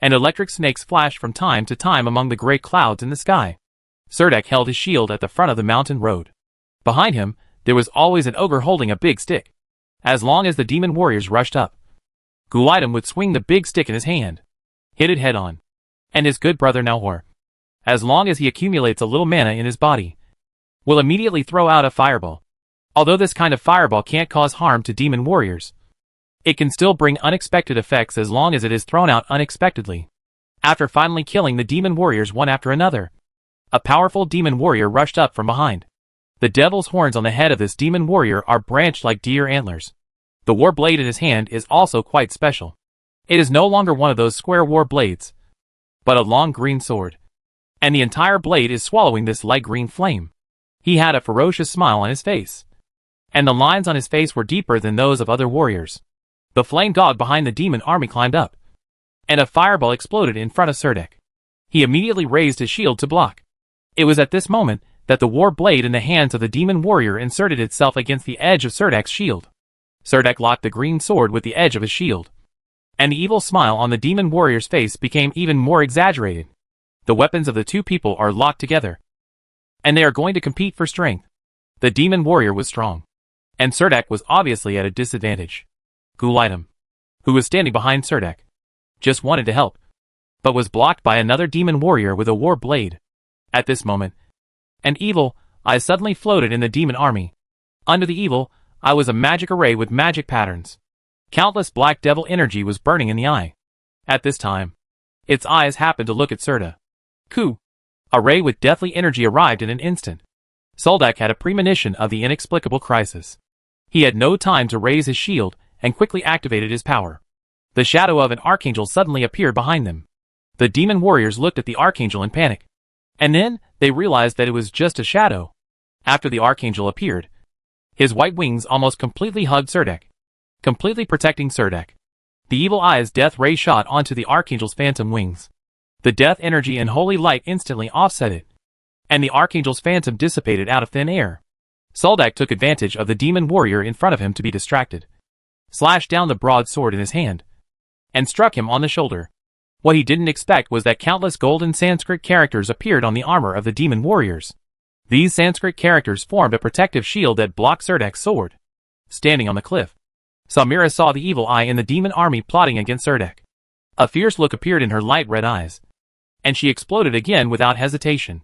and electric snakes flashed from time to time among the gray clouds in the sky. Serdek held his shield at the front of the mountain road. Behind him, there was always an ogre holding a big stick. As long as the demon warriors rushed up, Gulaitum would swing the big stick in his hand, hit it head on. And his good brother Nahor, as long as he accumulates a little mana in his body, will immediately throw out a fireball. Although this kind of fireball can't cause harm to demon warriors, it can still bring unexpected effects as long as it is thrown out unexpectedly. After finally killing the demon warriors one after another, a powerful demon warrior rushed up from behind. The devil's horns on the head of this demon warrior are branched like deer antlers. The war blade in his hand is also quite special. It is no longer one of those square war blades, but a long green sword. And the entire blade is swallowing this light green flame. He had a ferocious smile on his face, and the lines on his face were deeper than those of other warriors. The flame dog behind the demon army climbed up, and a fireball exploded in front of Serdek. He immediately raised his shield to block. It was at this moment that the war blade in the hands of the demon warrior inserted itself against the edge of Serdek's shield. Serdek locked the green sword with the edge of his shield, and the evil smile on the demon warrior's face became even more exaggerated. The weapons of the two people are locked together, and they are going to compete for strength. The demon warrior was strong, and Serdek was obviously at a disadvantage. Gulaitum, who was standing behind Serdek, just wanted to help, but was blocked by another demon warrior with a war blade. At this moment, an evil eye suddenly floated in the demon army. Under the evil eye was a magic array with magic patterns. Countless black devil energy was burning in the eye. At this time, its eyes happened to look at Serta. Ku. A ray with deathly energy arrived in an instant. Soldak had a premonition of the inexplicable crisis. He had no time to raise his shield and quickly activated his power. The shadow of an archangel suddenly appeared behind them. The demon warriors looked at the archangel in panic, and then they realized that it was just a shadow. After the archangel appeared, his white wings almost completely hugged Serdek, completely protecting Serdek. The evil eye's death ray shot onto the archangel's phantom wings. The death energy and holy light instantly offset it, and the archangel's phantom dissipated out of thin air. Soldak took advantage of the demon warrior in front of him to be distracted, slashed down the broadsword in his hand, and struck him on the shoulder. What he didn't expect was that countless golden Sanskrit characters appeared on the armor of the demon warriors. These Sanskrit characters formed a protective shield that blocked Serdek's sword. Standing on the cliff, Samira saw the evil eye in the demon army plotting against Serdek. A fierce look appeared in her light red eyes, and she exploded again without hesitation.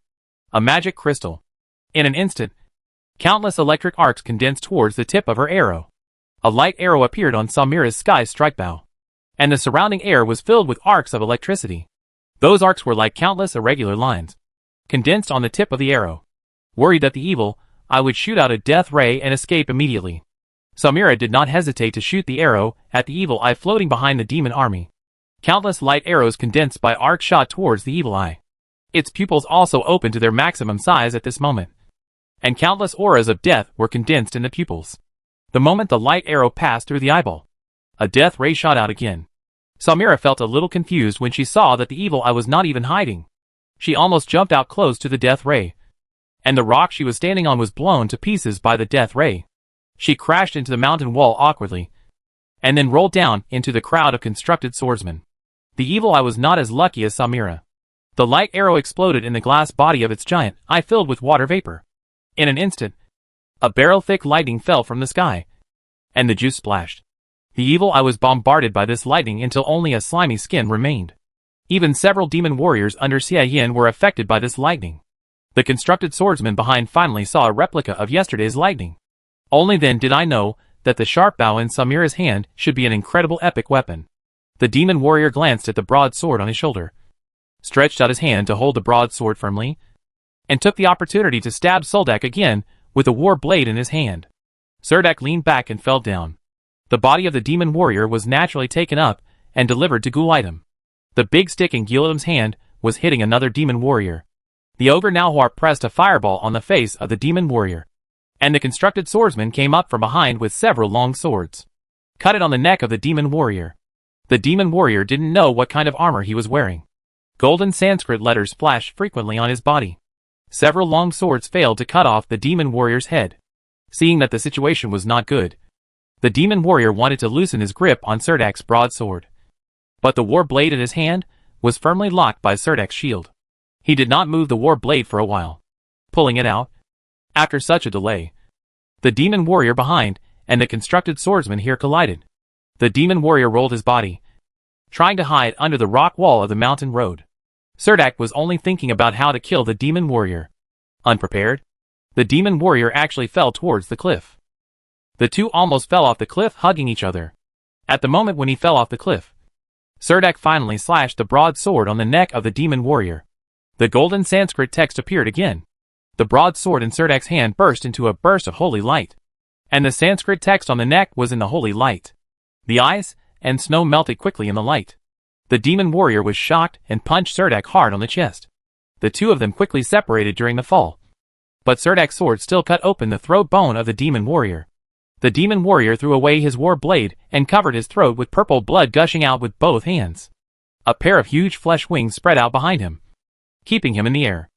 A magic crystal. In an instant, countless electric arcs condensed towards the tip of her arrow. A light arrow appeared on Samira's sky strike bow, and the surrounding air was filled with arcs of electricity. Those arcs were like countless irregular lines, condensed on the tip of the arrow. Worried that the evil eye would shoot out a death ray and escape immediately, Samira did not hesitate to shoot the arrow at the evil eye floating behind the demon army. Countless light arrows condensed by arc shot towards the evil eye. Its pupils also opened to their maximum size at this moment, and countless auras of death were condensed in the pupils. The moment the light arrow passed through the eyeball, a death ray shot out again. Samira felt a little confused when she saw that the evil eye was not even hiding. She almost jumped out close to the death ray, and the rock she was standing on was blown to pieces by the death ray. She crashed into the mountain wall awkwardly, and then rolled down into the crowd of constructed swordsmen. The evil eye was not as lucky as Samira. The light arrow exploded in the glass body of its giant eye filled with water vapor. In an instant, a barrel-thick lightning fell from the sky, and the juice splashed. The evil eye was bombarded by this lightning until only a slimy skin remained. Even several demon warriors under Xia Yin were affected by this lightning. The constructed swordsman behind finally saw a replica of yesterday's lightning. Only then did I know that the sharp bow in Samira's hand should be an incredible epic weapon. The demon warrior glanced at the broadsword on his shoulder, stretched out his hand to hold the broadsword firmly, and took the opportunity to stab Soldak again with a war blade in his hand. Serdek leaned back and fell down. The body of the demon warrior was naturally taken up and delivered to Gulaitum. The big stick in Gulaitum's hand was hitting another demon warrior. The ogre Nahor pressed a fireball on the face of the demon warrior, and the constructed swordsman came up from behind with several long swords, cut it on the neck of the demon warrior. The demon warrior didn't know what kind of armor he was wearing. Golden Sanskrit letters flashed frequently on his body. Several long swords failed to cut off the demon warrior's head. Seeing that the situation was not good, the demon warrior wanted to loosen his grip on Serdek's broadsword, but the war blade in his hand was firmly locked by Serdek's shield. He did not move the war blade for a while. pulling it out. After such a delay, the demon warrior behind and the constructed swordsman here collided. The demon warrior rolled his body, trying to hide under the rock wall of the mountain road. Surdak was only thinking about how to kill the demon warrior. Unprepared, the demon warrior actually fell towards the cliff. The two almost fell off the cliff, hugging each other. At the moment when he fell off the cliff, Surdak finally slashed the broadsword on the neck of the demon warrior. The golden Sanskrit text appeared again. The broadsword in Surdak's hand burst into a burst of holy light, and the Sanskrit text on the neck was in the holy light. The ice and snow melted quickly in the light. The demon warrior was shocked and punched Surdak hard on the chest. The two of them quickly separated during the fall, but Surdak's sword still cut open the throat bone of the demon warrior. The demon warrior threw away his war blade and covered his throat with purple blood gushing out with both hands. A pair of huge flesh wings spread out behind him, keeping him in the air.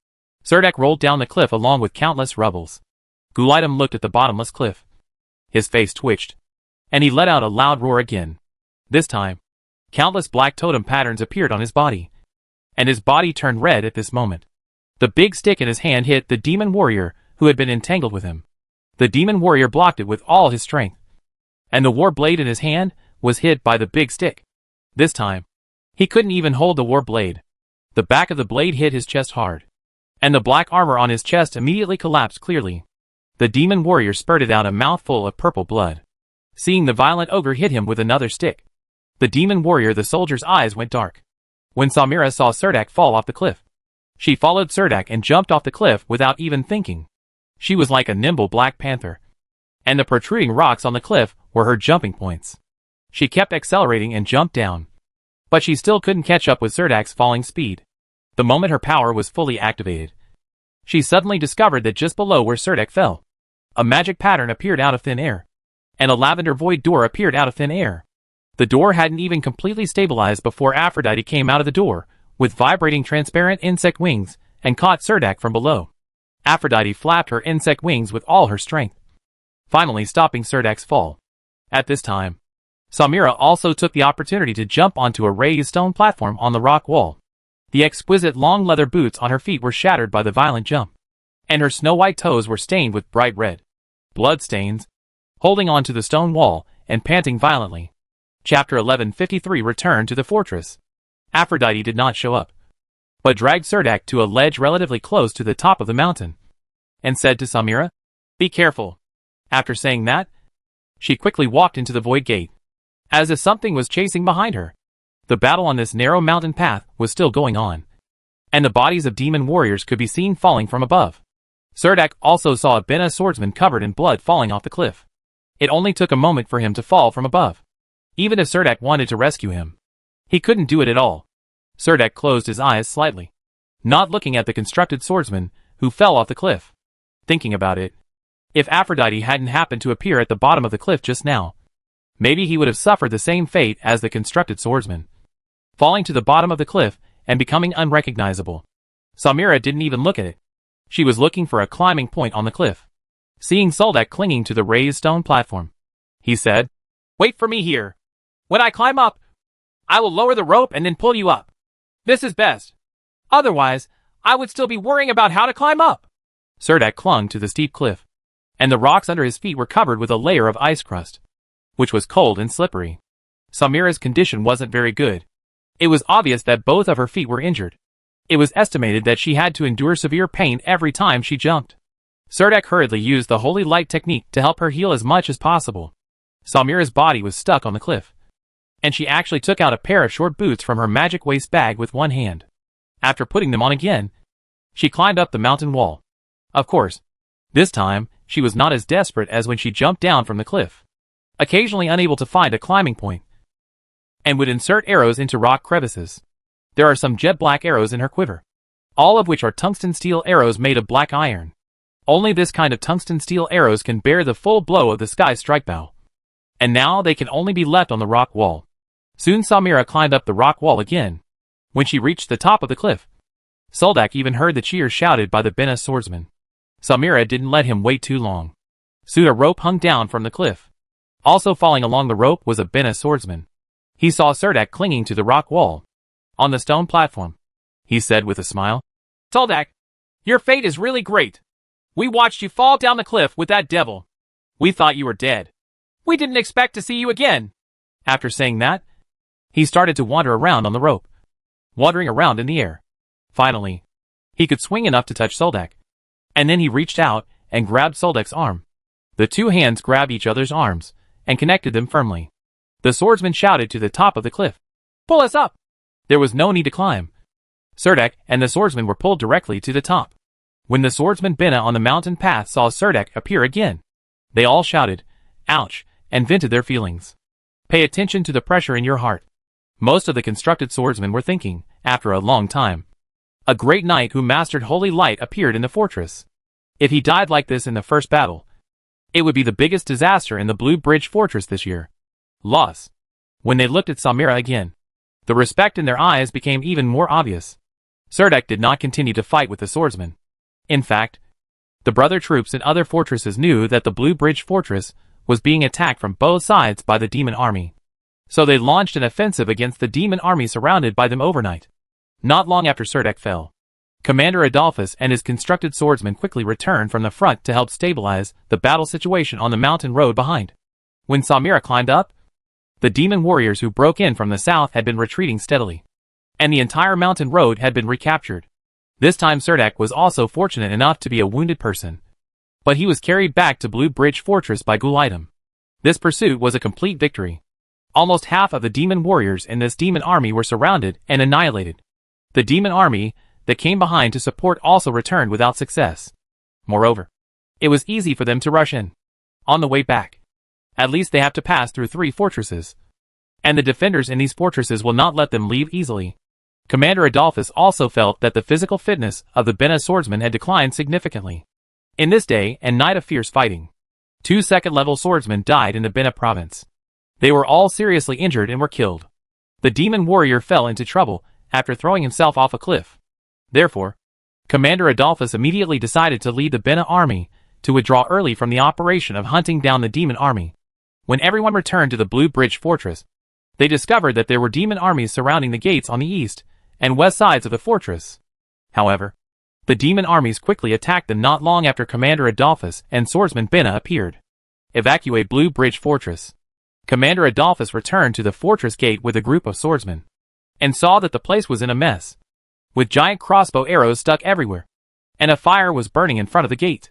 Surdak rolled down the cliff along with countless rebels. Gulidam looked at the bottomless cliff. His face twitched, and he let out a loud roar again. This time, countless black totem patterns appeared on his body, and his body turned red at this moment. The big stick in his hand hit the demon warrior who had been entangled with him. The demon warrior blocked it with all his strength, and the war blade in his hand was hit by the big stick. This time, he couldn't even hold the war blade. The back of the blade hit his chest hard, and the black armor on his chest immediately collapsed clearly. The demon warrior spurted out a mouthful of purple blood. Seeing the violent ogre hit him with another stick, the demon warrior, the soldier's eyes went dark. When Samira saw Surdak fall off the cliff, she followed Surdak and jumped off the cliff without even thinking. She was like a nimble black panther, and the protruding rocks on the cliff were her jumping points. She kept accelerating and jumped down, but she still couldn't catch up with Surdak's falling speed. The moment her power was fully activated, she suddenly discovered that just below where Surdak fell, a magic pattern appeared out of thin air, and a lavender void door appeared out of thin air. The door hadn't even completely stabilized before Aphrodite came out of the door, with vibrating transparent insect wings, and caught Surdak from below. Aphrodite flapped her insect wings with all her strength, finally stopping Surdak's fall. At this time, Samira also took the opportunity to jump onto a raised stone platform on the rock wall. The exquisite long leather boots on her feet were shattered by the violent jump, and her snow-white toes were stained with bright red blood stains. Holding on to the stone wall and panting violently, Chapter 1153 returned to the fortress. Aphrodite did not show up, but dragged Surdak to a ledge relatively close to the top of the mountain, and said to Samira, "Be careful." After saying that, she quickly walked into the void gate, as if something was chasing behind her. The battle on this narrow mountain path was still going on, and the bodies of demon warriors could be seen falling from above. Surdak also saw a Bina swordsman covered in blood falling off the cliff. It only took a moment for him to fall from above. Even if Surdak wanted to rescue him, he couldn't do it at all. Surdak closed his eyes slightly, not looking at the constructed swordsman who fell off the cliff. Thinking about it, if Aphrodite hadn't happened to appear at the bottom of the cliff just now, maybe he would have suffered the same fate as the constructed swordsman, falling to the bottom of the cliff and becoming unrecognizable. Samira didn't even look at it. She was looking for a climbing point on the cliff. Seeing Surdak clinging to the raised stone platform, he said, "Wait for me here. When I climb up, I will lower the rope and then pull you up. This is best. Otherwise, I would still be worrying about how to climb up." Surdak clung to the steep cliff, and the rocks under his feet were covered with a layer of ice crust, which was cold and slippery. Samira's condition wasn't very good. It was obvious that both of her feet were injured. It was estimated that she had to endure severe pain every time she jumped. Surdak hurriedly used the holy light technique to help her heal as much as possible. Samira's body was stuck on the cliff, and she actually took out a pair of short boots from her magic waist bag with one hand. After putting them on again, she climbed up the mountain wall. Of course, this time, she was not as desperate as when she jumped down from the cliff, occasionally unable to find a climbing point, and would insert arrows into rock crevices. There are some jet black arrows in her quiver, all of which are tungsten steel arrows made of black iron. Only this kind of tungsten steel arrows can bear the full blow of the sky strike bow, and now they can only be left on the rock wall. Soon Samira climbed up the rock wall again. When she reached the top of the cliff, Surdak even heard the cheers shouted by the Bina swordsman. Samira didn't let him wait too long. Soon a rope hung down from the cliff. Also falling along the rope was a Bina swordsman. He saw Surdak clinging to the rock wall, on the stone platform. He said with a smile, "Surdak, Your fate is really great. We watched you fall down the cliff with that devil. We thought you were dead. We didn't expect to see you again. After saying that, he started to wander around on the rope, wandering around in the air. Finally, he could swing enough to touch Soldak. And then he reached out and grabbed Soldak's arm. The two hands grabbed each other's arms and connected them firmly. The swordsman shouted to the top of the cliff, "Pull us up!" There was no need to climb. Serdek and the swordsman were pulled directly to the top. When the swordsman Bina on the mountain path saw Serdek appear again, they all shouted, "Ouch," and vented their feelings. Pay attention to the pressure in your heart. Most of the constructed swordsmen were thinking, after a long time. A great knight who mastered holy light appeared in the fortress. If he died like this in the first battle, it would be the biggest disaster in the Blue Bridge Fortress this year. Loss. When they looked at Samira again, the respect in their eyes became even more obvious. Serdek did not continue to fight with the swordsman. In fact, the brother troops in other fortresses knew that the Blue Bridge Fortress was being attacked from both sides by the demon army. So they launched an offensive against the demon army surrounded by them overnight. Not long after Serdek fell, Commander Adolphus and his constructed swordsmen quickly returned from the front to help stabilize the battle situation on the mountain road behind. When Samira climbed up, the demon warriors who broke in from the south had been retreating steadily, and the entire mountain road had been recaptured. This time Serdek was also fortunate enough to be a wounded person, but he was carried back to Blue Bridge Fortress by Gulaitum. This pursuit was a complete victory. Almost half of the demon warriors in this demon army were surrounded and annihilated. The demon army that came behind to support also returned without success. Moreover, it was easy for them to rush in. On the way back, at least they have to pass through 3 fortresses, and the defenders in these fortresses will not let them leave easily. Commander Adolphus also felt that the physical fitness of the Bina swordsmen had declined significantly. In this day and night of fierce fighting, 2 second-level swordsmen died in the Bina province. They were all seriously injured and were killed. The demon warrior fell into trouble after throwing himself off a cliff. Therefore, Commander Adolphus immediately decided to lead the Bina army to withdraw early from the operation of hunting down the demon army. When everyone returned to the Blue Bridge Fortress, they discovered that there were demon armies surrounding the gates on the east and west sides of the fortress. However, the demon armies quickly attacked them not long after Commander Adolphus and swordsman Bina appeared. Evacuate Blue Bridge Fortress. Commander Adolphus returned to the fortress gate with a group of swordsmen, and saw that the place was in a mess, with giant crossbow arrows stuck everywhere, and a fire was burning in front of the gate.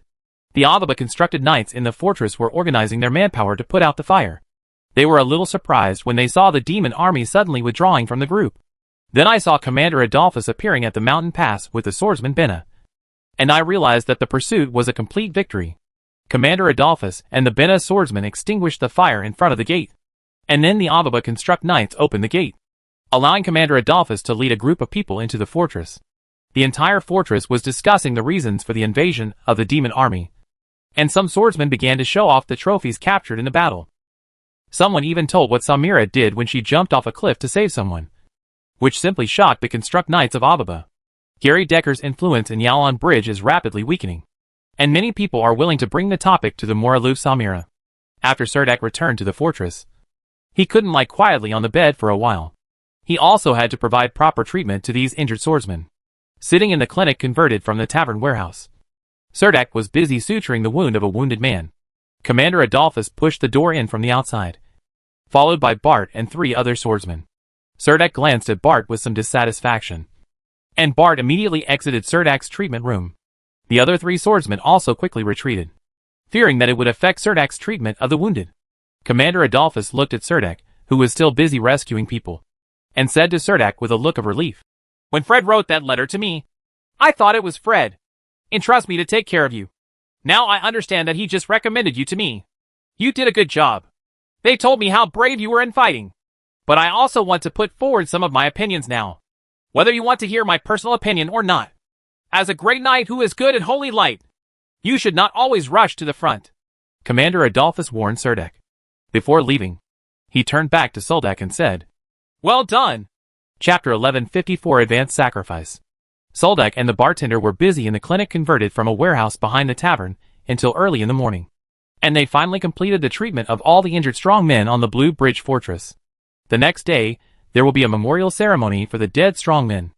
The Avaba constructed knights in the fortress were organizing their manpower to put out the fire. They were a little surprised when they saw the demon army suddenly withdrawing from the group. Then I saw Commander Adolphus appearing at the mountain pass with the swordsman Bina, and I realized that the pursuit was a complete victory. Commander Adolphus and the Bina swordsmen extinguished the fire in front of the gate, and then the Avaba construct knights opened the gate, allowing Commander Adolphus to lead a group of people into the fortress. The entire fortress was discussing the reasons for the invasion of the demon army, and some swordsmen began to show off the trophies captured in the battle. Someone even told what Samira did when she jumped off a cliff to save someone, which simply shocked the construct knights of Avaba. Gary Decker's influence in Yalan Bridge is rapidly weakening, and many people are willing to bring the topic to the more aloof Samira. After Serdek returned to the fortress, he couldn't lie quietly on the bed for a while. He also had to provide proper treatment to these injured swordsmen, sitting in the clinic converted from the tavern warehouse. Serdek was busy suturing the wound of a wounded man. Commander Adolphus pushed the door in from the outside, followed by Bart and 3 other swordsmen. Serdek glanced at Bart with some dissatisfaction, and Bart immediately exited Serdek's treatment room. The other 3 swordsmen also quickly retreated, fearing that it would affect Serdek's treatment of the wounded. Commander Adolphus looked at Serdek, who was still busy rescuing people, and said to Serdek with a look of relief, "When Fred wrote that letter to me, I thought it was Fred. Entrust me to take care of you. Now I understand that he just recommended you to me. You did a good job. They told me how brave you were in fighting. But I also want to put forward some of my opinions now, whether you want to hear my personal opinion or not. As a great knight who is good at holy light, you should not always rush to the front," Commander Adolphus warned Serdek. Before leaving, he turned back to Soldak and said, "Well done." Chapter 1154 Advanced Sacrifice. Soldak and the bartender were busy in the clinic converted from a warehouse behind the tavern until early in the morning, and they finally completed the treatment of all the injured strong men on the Blue Bridge Fortress. The next day, there will be a memorial ceremony for the dead strong men.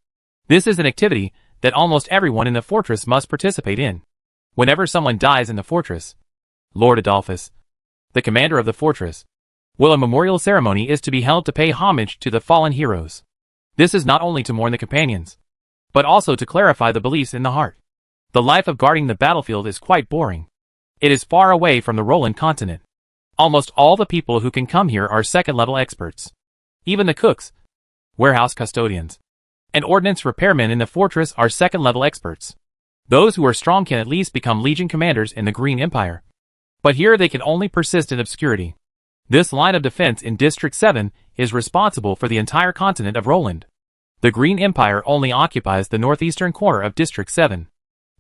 This is an activity that almost everyone in the fortress must participate in. Whenever someone dies in the fortress, Lord Adolphus, the commander of the fortress, a memorial ceremony is to be held to pay homage to the fallen heroes. This is not only to mourn the companions, but also to clarify the beliefs in the heart. The life of guarding the battlefield is quite boring. It is far away from the Roland continent. Almost all the people who can come here are second-level experts. Even the cooks, warehouse custodians, and ordnance repairmen in the fortress are second-level experts. Those who are strong can at least become legion commanders in the Green Empire. But here they can only persist in obscurity. This line of defense in District 7 is responsible for the entire continent of Roland. The Green Empire only occupies the northeastern corner of District 7.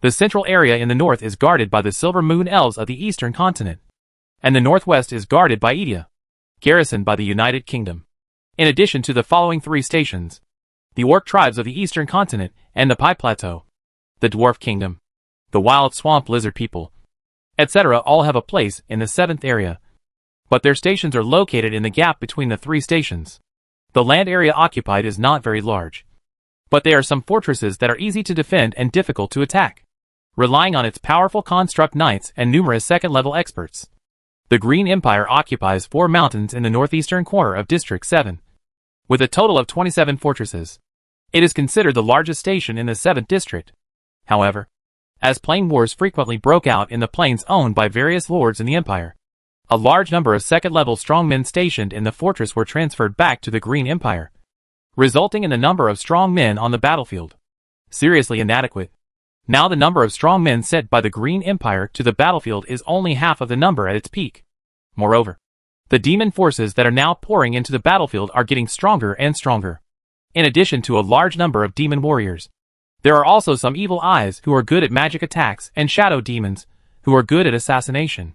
The central area in the north is guarded by the Silver Moon Elves of the eastern continent, and the northwest is guarded by Edia, garrisoned by the United Kingdom. In addition to the following 3 stations, the Orc tribes of the eastern continent and the Pi Plateau, the Dwarf Kingdom, the Wild Swamp Lizard people, etc. all have a place in the 7th area, but their stations are located in the gap between the 3 stations. The land area occupied is not very large, but there are some fortresses that are easy to defend and difficult to attack, relying on its powerful construct knights and numerous second-level experts. The Green Empire occupies 4 mountains in the northeastern corner of District 7, with a total of 27 fortresses. It is considered the largest station in the 7th district. However, as plain wars frequently broke out in the plains owned by various lords in the empire, a large number of second-level strongmen stationed in the fortress were transferred back to the Green Empire, resulting in the number of strong men on the battlefield seriously inadequate. Now the number of strong men sent by the Green Empire to the battlefield is only half of the number at its peak. Moreover, the demon forces that are now pouring into the battlefield are getting stronger and stronger. In addition to a large number of demon warriors, there are also some evil eyes who are good at magic attacks and shadow demons who are good at assassination.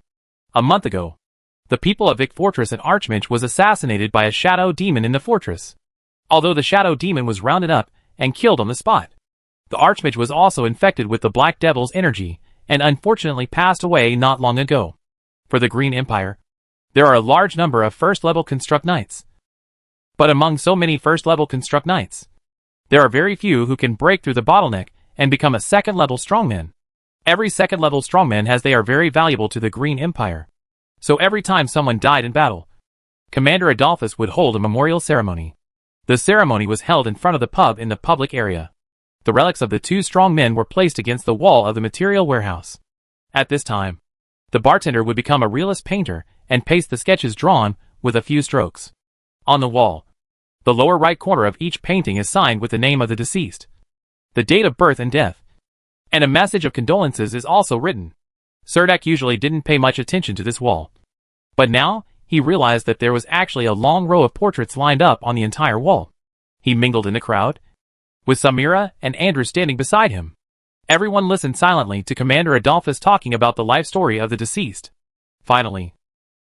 A month ago, the people of Vic Fortress at Archmage was assassinated by a shadow demon in the fortress. Although the shadow demon was rounded up and killed on the spot, the Archmage was also infected with the Black Devil's energy and unfortunately passed away not long ago. For the Green Empire, there are a large number of first-level Construct Knights. But among so many first-level Construct Knights, there are very few who can break through the bottleneck and become a second-level strongman. Every second-level strongman has they are very valuable to the Green Empire. So every time someone died in battle, Commander Adolphus would hold a memorial ceremony. The ceremony was held in front of the pub in the public area. The relics of the 2 strong men were placed against the wall of the material warehouse. At this time, the bartender would become a realist painter and paste the sketches drawn with a few strokes. On the wall, the lower right corner of each painting is signed with the name of the deceased, the date of birth and death, and a message of condolences is also written. Surdak usually didn't pay much attention to this wall, but now he realized that there was actually a long row of portraits lined up on the entire wall. He mingled in the crowd, with Samira and Andrew standing beside him. Everyone listened silently to Commander Adolphus talking about the life story of the deceased. Finally,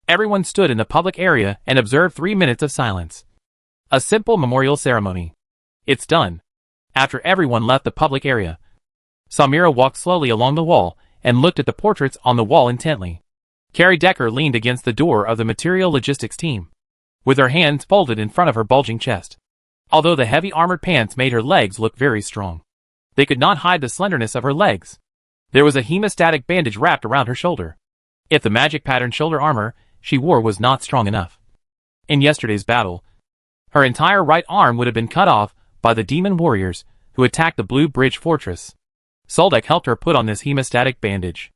everyone stood in the public area and observed 3 minutes of silence. A simple memorial ceremony. It's done. After everyone left the public area, Samira walked slowly along the wall and looked at the portraits on the wall intently. Carrie Decker leaned against the door of the material logistics team, with her hands folded in front of her bulging chest. Although the heavy armored pants made her legs look very strong, they could not hide the slenderness of her legs. There was a hemostatic bandage wrapped around her shoulder. If the magic pattern shoulder armor she wore was not strong enough, in yesterday's battle, her entire right arm would have been cut off by the demon warriors who attacked the Blue Bridge Fortress. Soldak helped her put on this hemostatic bandage.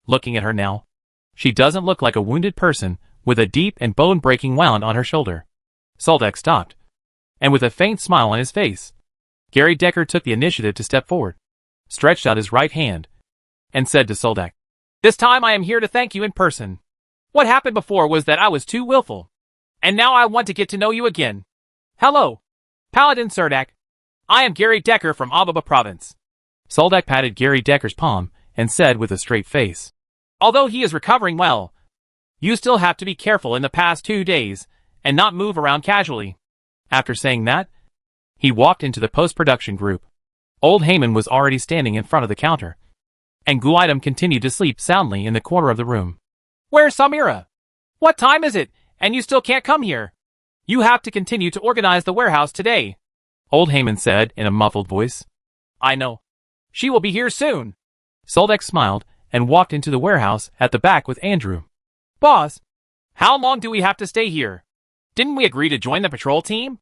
Looking at her now, she doesn't look like a wounded person with a deep and bone-breaking wound on her shoulder. Soldak stopped, and with a faint smile on his face, Gary Decker took the initiative to step forward, stretched out his right hand, and said to Soldak, "This time I am here to thank you in person. What happened before was that I was too willful, and now I want to get to know you again. Hello, Paladin Surdak. I am Gary Decker from Ababa Province." Soldak patted Gary Decker's palm and said with a straight face, "Although he is recovering well, you still have to be careful in the past 2 days and not move around casually." After saying that, he walked into the post-production group. Old Heyman was already standing in front of the counter, and Guidam continued to sleep soundly in the corner of the room. "Where's Samira? What time is it, and you still can't come here? You have to continue to organize the warehouse today," Old Heyman said in a muffled voice. "I know. She will be here soon. Soldak smiled and walked into the warehouse at the back with Andrew. Boss, how long do we have to stay here? Didn't we agree to join the patrol team?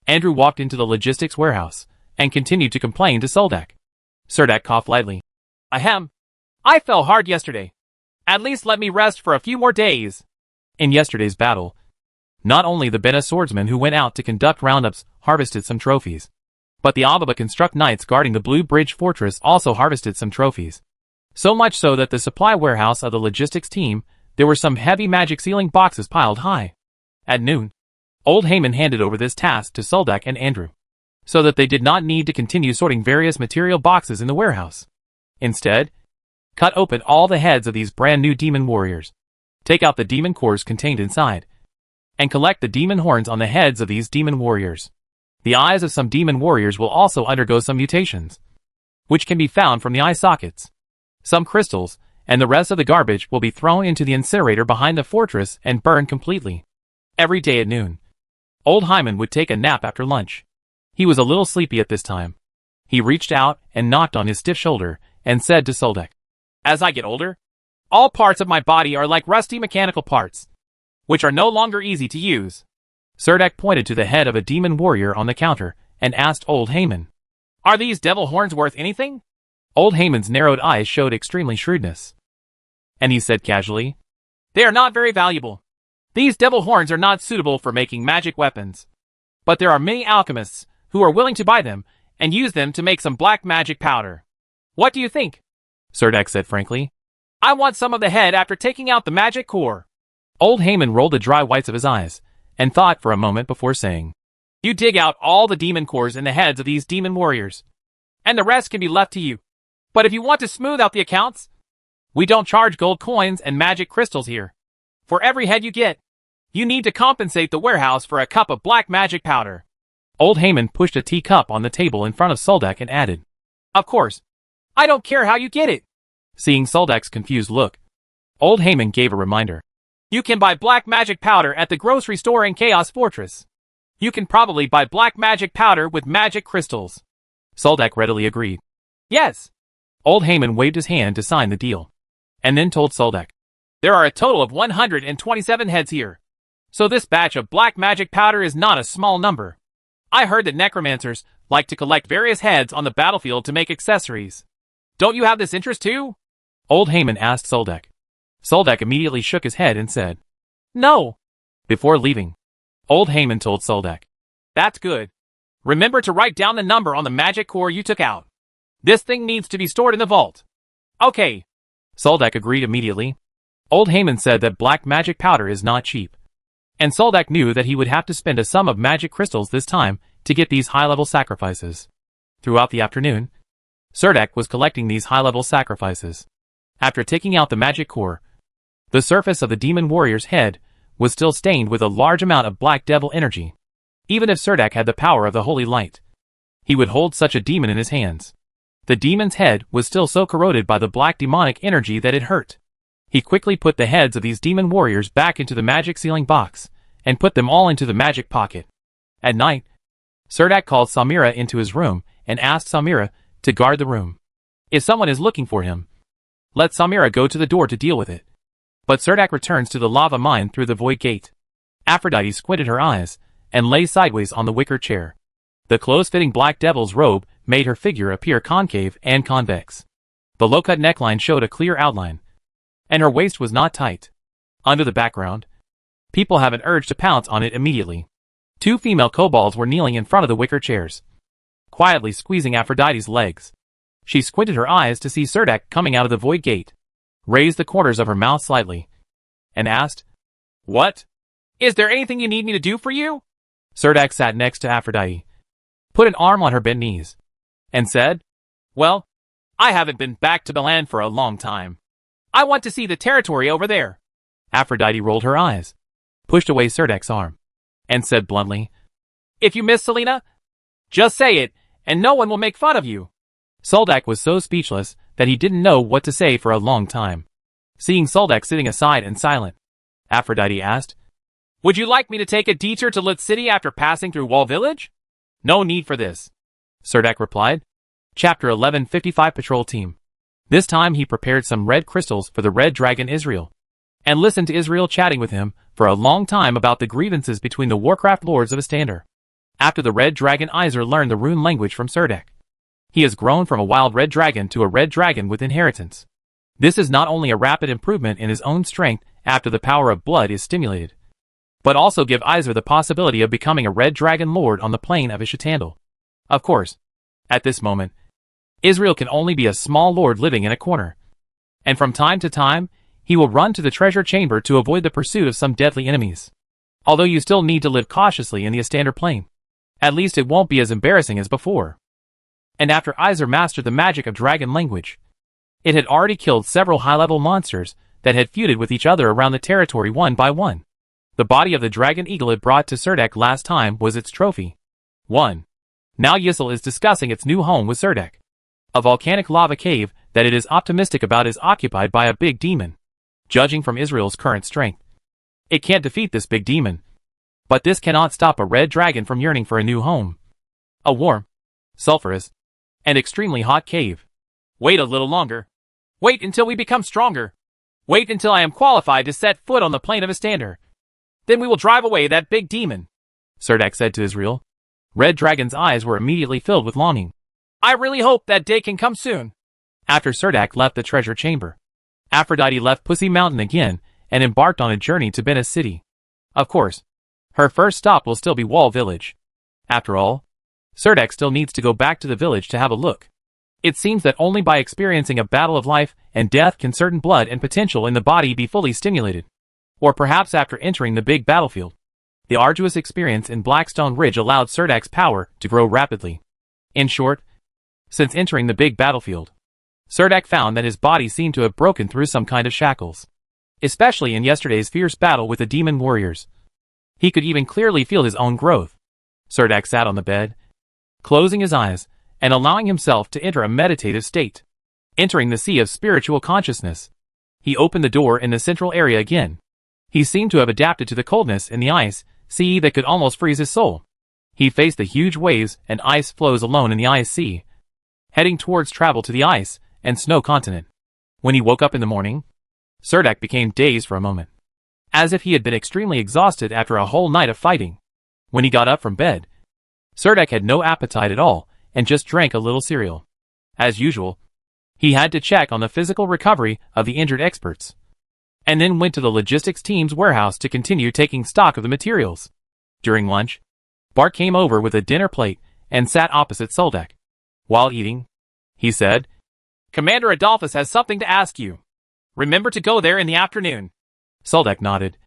Andrew walked into the logistics warehouse and continued to complain to Soldak. Cerdak coughed lightly. Ahem. I fell hard yesterday. At least let me rest for a few more days. In yesterday's battle, not only the Bena swordsmen who went out to conduct roundups harvested some trophies, but the Ababa construct knights guarding the Blue Bridge fortress also harvested some trophies. So much so that the supply warehouse of the logistics team, there were some heavy magic sealing boxes piled high. At noon, Old Heyman handed over this task to Soldak and Andrew, so that they did not need to continue sorting various material boxes in the warehouse. Instead, cut open all the heads of these brand new demon warriors, take out the demon cores contained inside, and collect the demon horns on the heads of these demon warriors. The eyes of some demon warriors will also undergo some mutations, which can be found from the eye sockets. Some crystals, and the rest of the garbage will be thrown into the incinerator behind the fortress and burned completely. Every day at noon, Old Hyman would take a nap after lunch. He was a little sleepy at this time. He reached out and knocked on his stiff shoulder and said to Soldak, As I get older, all parts of my body are like rusty mechanical parts, which are no longer easy to use. Cerdak pointed to the head of a demon warrior on the counter and asked Old Heyman, Are these devil horns worth anything? Old Heyman's narrowed eyes showed extremely shrewdness, and he said casually, They are not very valuable. These devil horns are not suitable for making magic weapons. But there are many alchemists who are willing to buy them and use them to make some black magic powder. What do you think? Cerdak said frankly. I want some of the head after taking out the magic core. Old Heyman rolled the dry whites of his eyes and thought for a moment before saying, You dig out all the demon cores in the heads of these demon warriors, and the rest can be left to you. But if you want to smooth out the accounts, we don't charge gold coins and magic crystals here. For every head you get, you need to compensate the warehouse for a cup of black magic powder. Old Heyman pushed a teacup on the table in front of Soldak and added, Of course. I don't care how you get it. Seeing Soldak's confused look, Old Heyman gave a reminder. You can buy black magic powder at the grocery store in Chaos Fortress. You can probably buy black magic powder with magic crystals. Soldak readily agreed. Yes. Old Heyman waved his hand to sign the deal, and then told Soldak, There are a total of 127 heads here. So this batch of black magic powder is not a small number. I heard that necromancers like to collect various heads on the battlefield to make accessories. Don't you have this interest too? Old Heyman asked Soldak. Soldak immediately shook his head and said, No. Before leaving, Old Heyman told Soldak, That's good. Remember to write down the number on the magic core you took out. This thing needs to be stored in the vault. Okay. Soldak agreed immediately. Old Heyman said that black magic powder is not cheap, and Soldak knew that he would have to spend a sum of magic crystals this time to get these high-level sacrifices. Throughout the afternoon, Cerdak was collecting these high-level sacrifices. After taking out the magic core, the surface of the demon warrior's head was still stained with a large amount of black devil energy. Even if Cerdak had the power of the holy light, he would hold such a demon in his hands. The demon's head was still so corroded by the black demonic energy that it hurt. He quickly put the heads of these demon warriors back into the magic sealing box, and put them all into the magic pocket. At night, Cerdak called Samira into his room and asked Samira to guard the room. If someone is looking for him, let Samira go to the door to deal with it. But Cerdak returns to the lava mine through the void gate. Aphrodite squinted her eyes and lay sideways on the wicker chair. The close-fitting black devil's robe made her figure appear concave and convex. The low-cut neckline showed a clear outline, and her waist was not tight. Under the background, people have an urge to pounce on it immediately. Two female kobolds were kneeling in front of the wicker chairs, quietly squeezing Aphrodite's legs. She squinted her eyes to see Cerdak coming out of the void gate, raised the corners of her mouth slightly, and asked, What? Is there anything you need me to do for you? Cerdak sat next to Aphrodite, put an arm on her bent knees, and said, Well, I haven't been back to Milan for a long time. I want to see the territory over there. Aphrodite rolled her eyes, pushed away Cerdak's arm, and said bluntly, If you miss Selena, just say it, and no one will make fun of you. Soldak was so speechless that he didn't know what to say for a long time. Seeing Soldak sitting aside and silent, Aphrodite asked, Would you like me to take a detour to Lit City after passing through Wall Village? No need for this, Cerdak replied. Chapter 1155 Patrol Team. This time he prepared some red crystals for the Red Dragon Israel, and listened to Israel chatting with him for a long time about the grievances between the Warcraft lords of Astander. After the Red Dragon Iser learned the rune language from Serdek, he has grown from a wild red dragon to a red dragon with inheritance. This is not only a rapid improvement in his own strength after the power of blood is stimulated, but also give Iser the possibility of becoming a red dragon lord on the plane of Ishitandel. Of course, at this moment, Israel can only be a small lord living in a corner, and from time to time, he will run to the treasure chamber to avoid the pursuit of some deadly enemies. Although you still need to live cautiously in the Astander plane, at least it won't be as embarrassing as before. And after Iser mastered the magic of dragon language, it had already killed several high-level monsters that had feuded with each other around the territory one by one. The body of the dragon eagle it brought to Serdek last time was its trophy. 1. Now Yssel is discussing its new home with Serdek. A volcanic lava cave that it is optimistic about is occupied by a big demon. Judging from Israel's current strength, it can't defeat this big demon. But this cannot stop a red dragon from yearning for a new home. A warm, sulfurous, and extremely hot cave. Wait a little longer. Wait until we become stronger. Wait until I am qualified to set foot on the plane of Astander. Then we will drive away that big demon, Serdek said to Israel. Red Dragon's eyes were immediately filled with longing. I really hope that day can come soon. After Serdek left the treasure chamber, Aphrodite left Pussy Mountain again and embarked on a journey to Bena City. Of course, her first stop will still be Wall Village. After all, Serdek still needs to go back to the village to have a look. It seems that only by experiencing a battle of life and death can certain blood and potential in the body be fully stimulated. Or perhaps after entering the big battlefield. The arduous experience in Blackstone Ridge allowed Serdek's power to grow rapidly. In short, since entering the big battlefield, Serdek found that his body seemed to have broken through some kind of shackles. Especially in yesterday's fierce battle with the demon warriors. He could even clearly feel his own growth. Serdek sat on the bed, closing his eyes, and allowing himself to enter a meditative state. Entering the sea of spiritual consciousness, he opened the door in the central area again. He seemed to have adapted to the coldness in the ice sea that could almost freeze his soul. He faced the huge waves and ice flows alone in the ice sea, heading towards travel to the ice and snow continent. When he woke up in the morning, Serdek became dazed for a moment, as if he had been extremely exhausted after a whole night of fighting. When he got up from bed, Serdek had no appetite at all and just drank a little cereal. As usual, he had to check on the physical recovery of the injured experts, and then went to the logistics team's warehouse to continue taking stock of the materials. During lunch, Bart came over with a dinner plate and sat opposite Serdek. While eating, he said, Commander Adolphus has something to ask you. Remember to go there in the afternoon. Serdek nodded.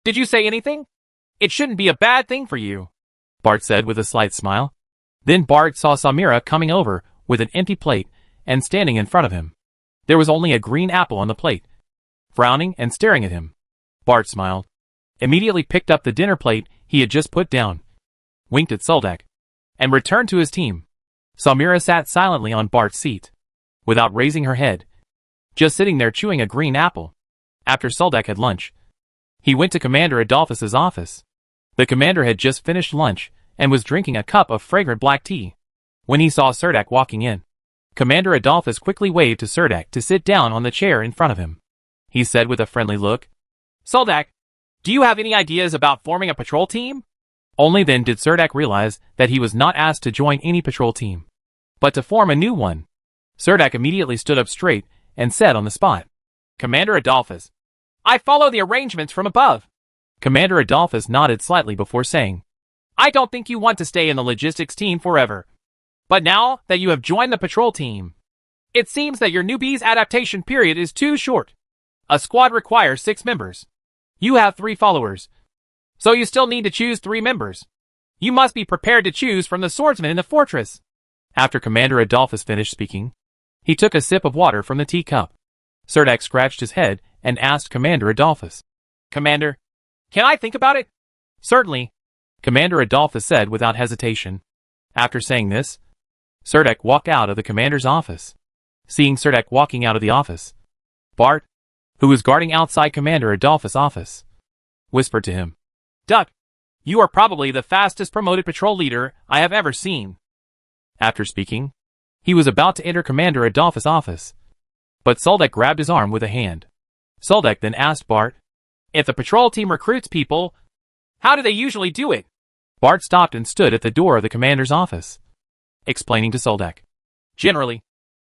Did you say anything? It shouldn't be a bad thing for you, Bart said with a slight smile. Then Bart saw Samira coming over with an empty plate and standing in front of him. There was only a green apple on the plate. Frowning and staring at him, Bart smiled, immediately picked up the dinner plate he had just put down, winked at Serdek, and returned to his team. Samira sat silently on Bart's seat, without raising her head, just sitting there chewing a green apple. After Serdek had lunch, he went to Commander Adolphus's office. The commander had just finished lunch and was drinking a cup of fragrant black tea. When he saw Serdek walking in, Commander Adolphus quickly waved to Serdek to sit down on the chair in front of him. He said with a friendly look, Serdek, do you have any ideas about forming a patrol team? Only then did Serdek realize that he was not asked to join any patrol team, but to form a new one. Serdek immediately stood up straight and said on the spot, Commander Adolphus, I follow the arrangements from above. Commander Adolphus nodded slightly before saying, I don't think you want to stay in the logistics team forever. But now that you have joined the patrol team, it seems that your newbie's adaptation period is too short. A squad requires 6 members. You have 3 followers, so you still need to choose 3 members. You must be prepared to choose from the swordsmen in the fortress. After Commander Adolphus finished speaking, he took a sip of water from the teacup. Serdek scratched his head and asked Commander Adolphus, Commander, can I think about it? Certainly, Commander Adolphus said without hesitation. After saying this, Serdek walked out of the commander's office. Seeing Serdek walking out of the office, Bart, who was guarding outside Commander Adolphus' office, whispered to him, Duck, you are probably the fastest promoted patrol leader I have ever seen. After speaking, He was about to enter Commander Adolphus' office, but Soldak grabbed his arm with a hand. Soldak then asked Bart, "If the patrol team recruits people, how do they usually do it?" Bart stopped and stood at the door of the commander's office, explaining to Soldak. "Generally,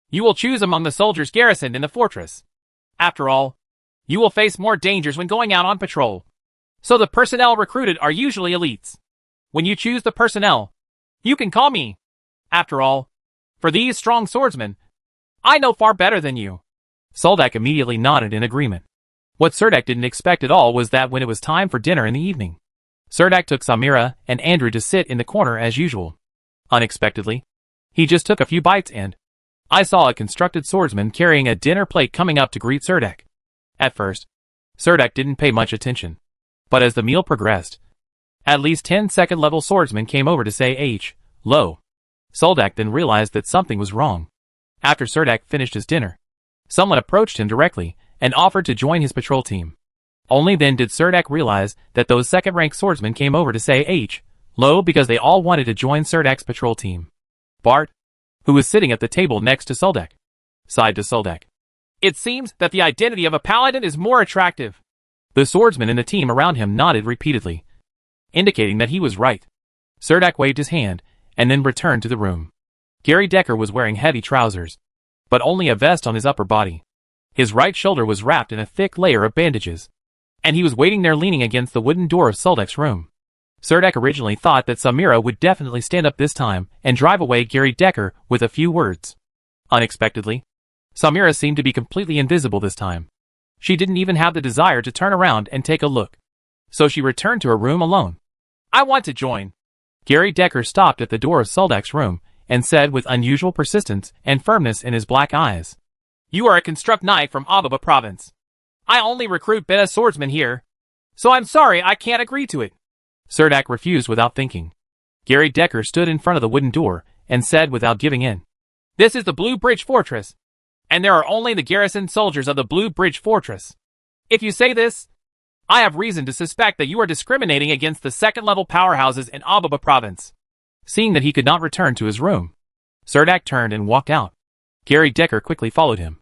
you will choose among the soldiers garrisoned in the fortress. After all, you will face more dangers when going out on patrol. So the personnel recruited are usually elites. When you choose the personnel, you can call me. After all, for these strong swordsmen, I know far better than you." Soldak immediately nodded in agreement. What Cerdak didn't expect at all was that when it was time for dinner in the evening, Cerdak took Samira and Andrew to sit in the corner as usual. Unexpectedly, he just took a few bites and I saw a constructed swordsman carrying a dinner plate coming up to greet Cerdak. At first, Cerdak didn't pay much attention, but as the meal progressed, at least 10 second-level swordsmen came over to say hello. Soldak then realized that something was wrong. After Cerdak finished his dinner, someone approached him directly and offered to join his patrol team. Only then did Cerdak realize that those second-rank swordsmen came over to say hello because they all wanted to join Cerdak's patrol team. Bart, who was sitting at the table next to Soldak, sighed to Soldak. "It seems that the identity of a paladin is more attractive." The swordsmen in the team around him nodded repeatedly, indicating that he was right. Cerdak waved his hand and then returned to the room. Gary Decker was wearing heavy trousers, but only a vest on his upper body. His right shoulder was wrapped in a thick layer of bandages, and he was waiting there leaning against the wooden door of Soldak's room. Cerdak originally thought that Samira would definitely stand up this time and drive away Gary Decker with a few words. Unexpectedly, Samira seemed to be completely invisible this time. She didn't even have the desire to turn around and take a look, so she returned to her room alone. "I want to join." Gary Decker stopped at the door of Soldak's room and said with unusual persistence and firmness in his black eyes, "You are a construct knight from Ababa province. I only recruit beta swordsmen here, so I'm sorry I can't agree to it." Cerdak refused without thinking. Gary Decker stood in front of the wooden door and said without giving in, "This is the Blue Bridge Fortress, and there are only the garrison soldiers of the Blue Bridge Fortress. If you say this, I have reason to suspect that you are discriminating against the second-level powerhouses in Ababa province." Seeing that he could not return to his room, Cerdak turned and walked out. Gary Decker quickly followed him,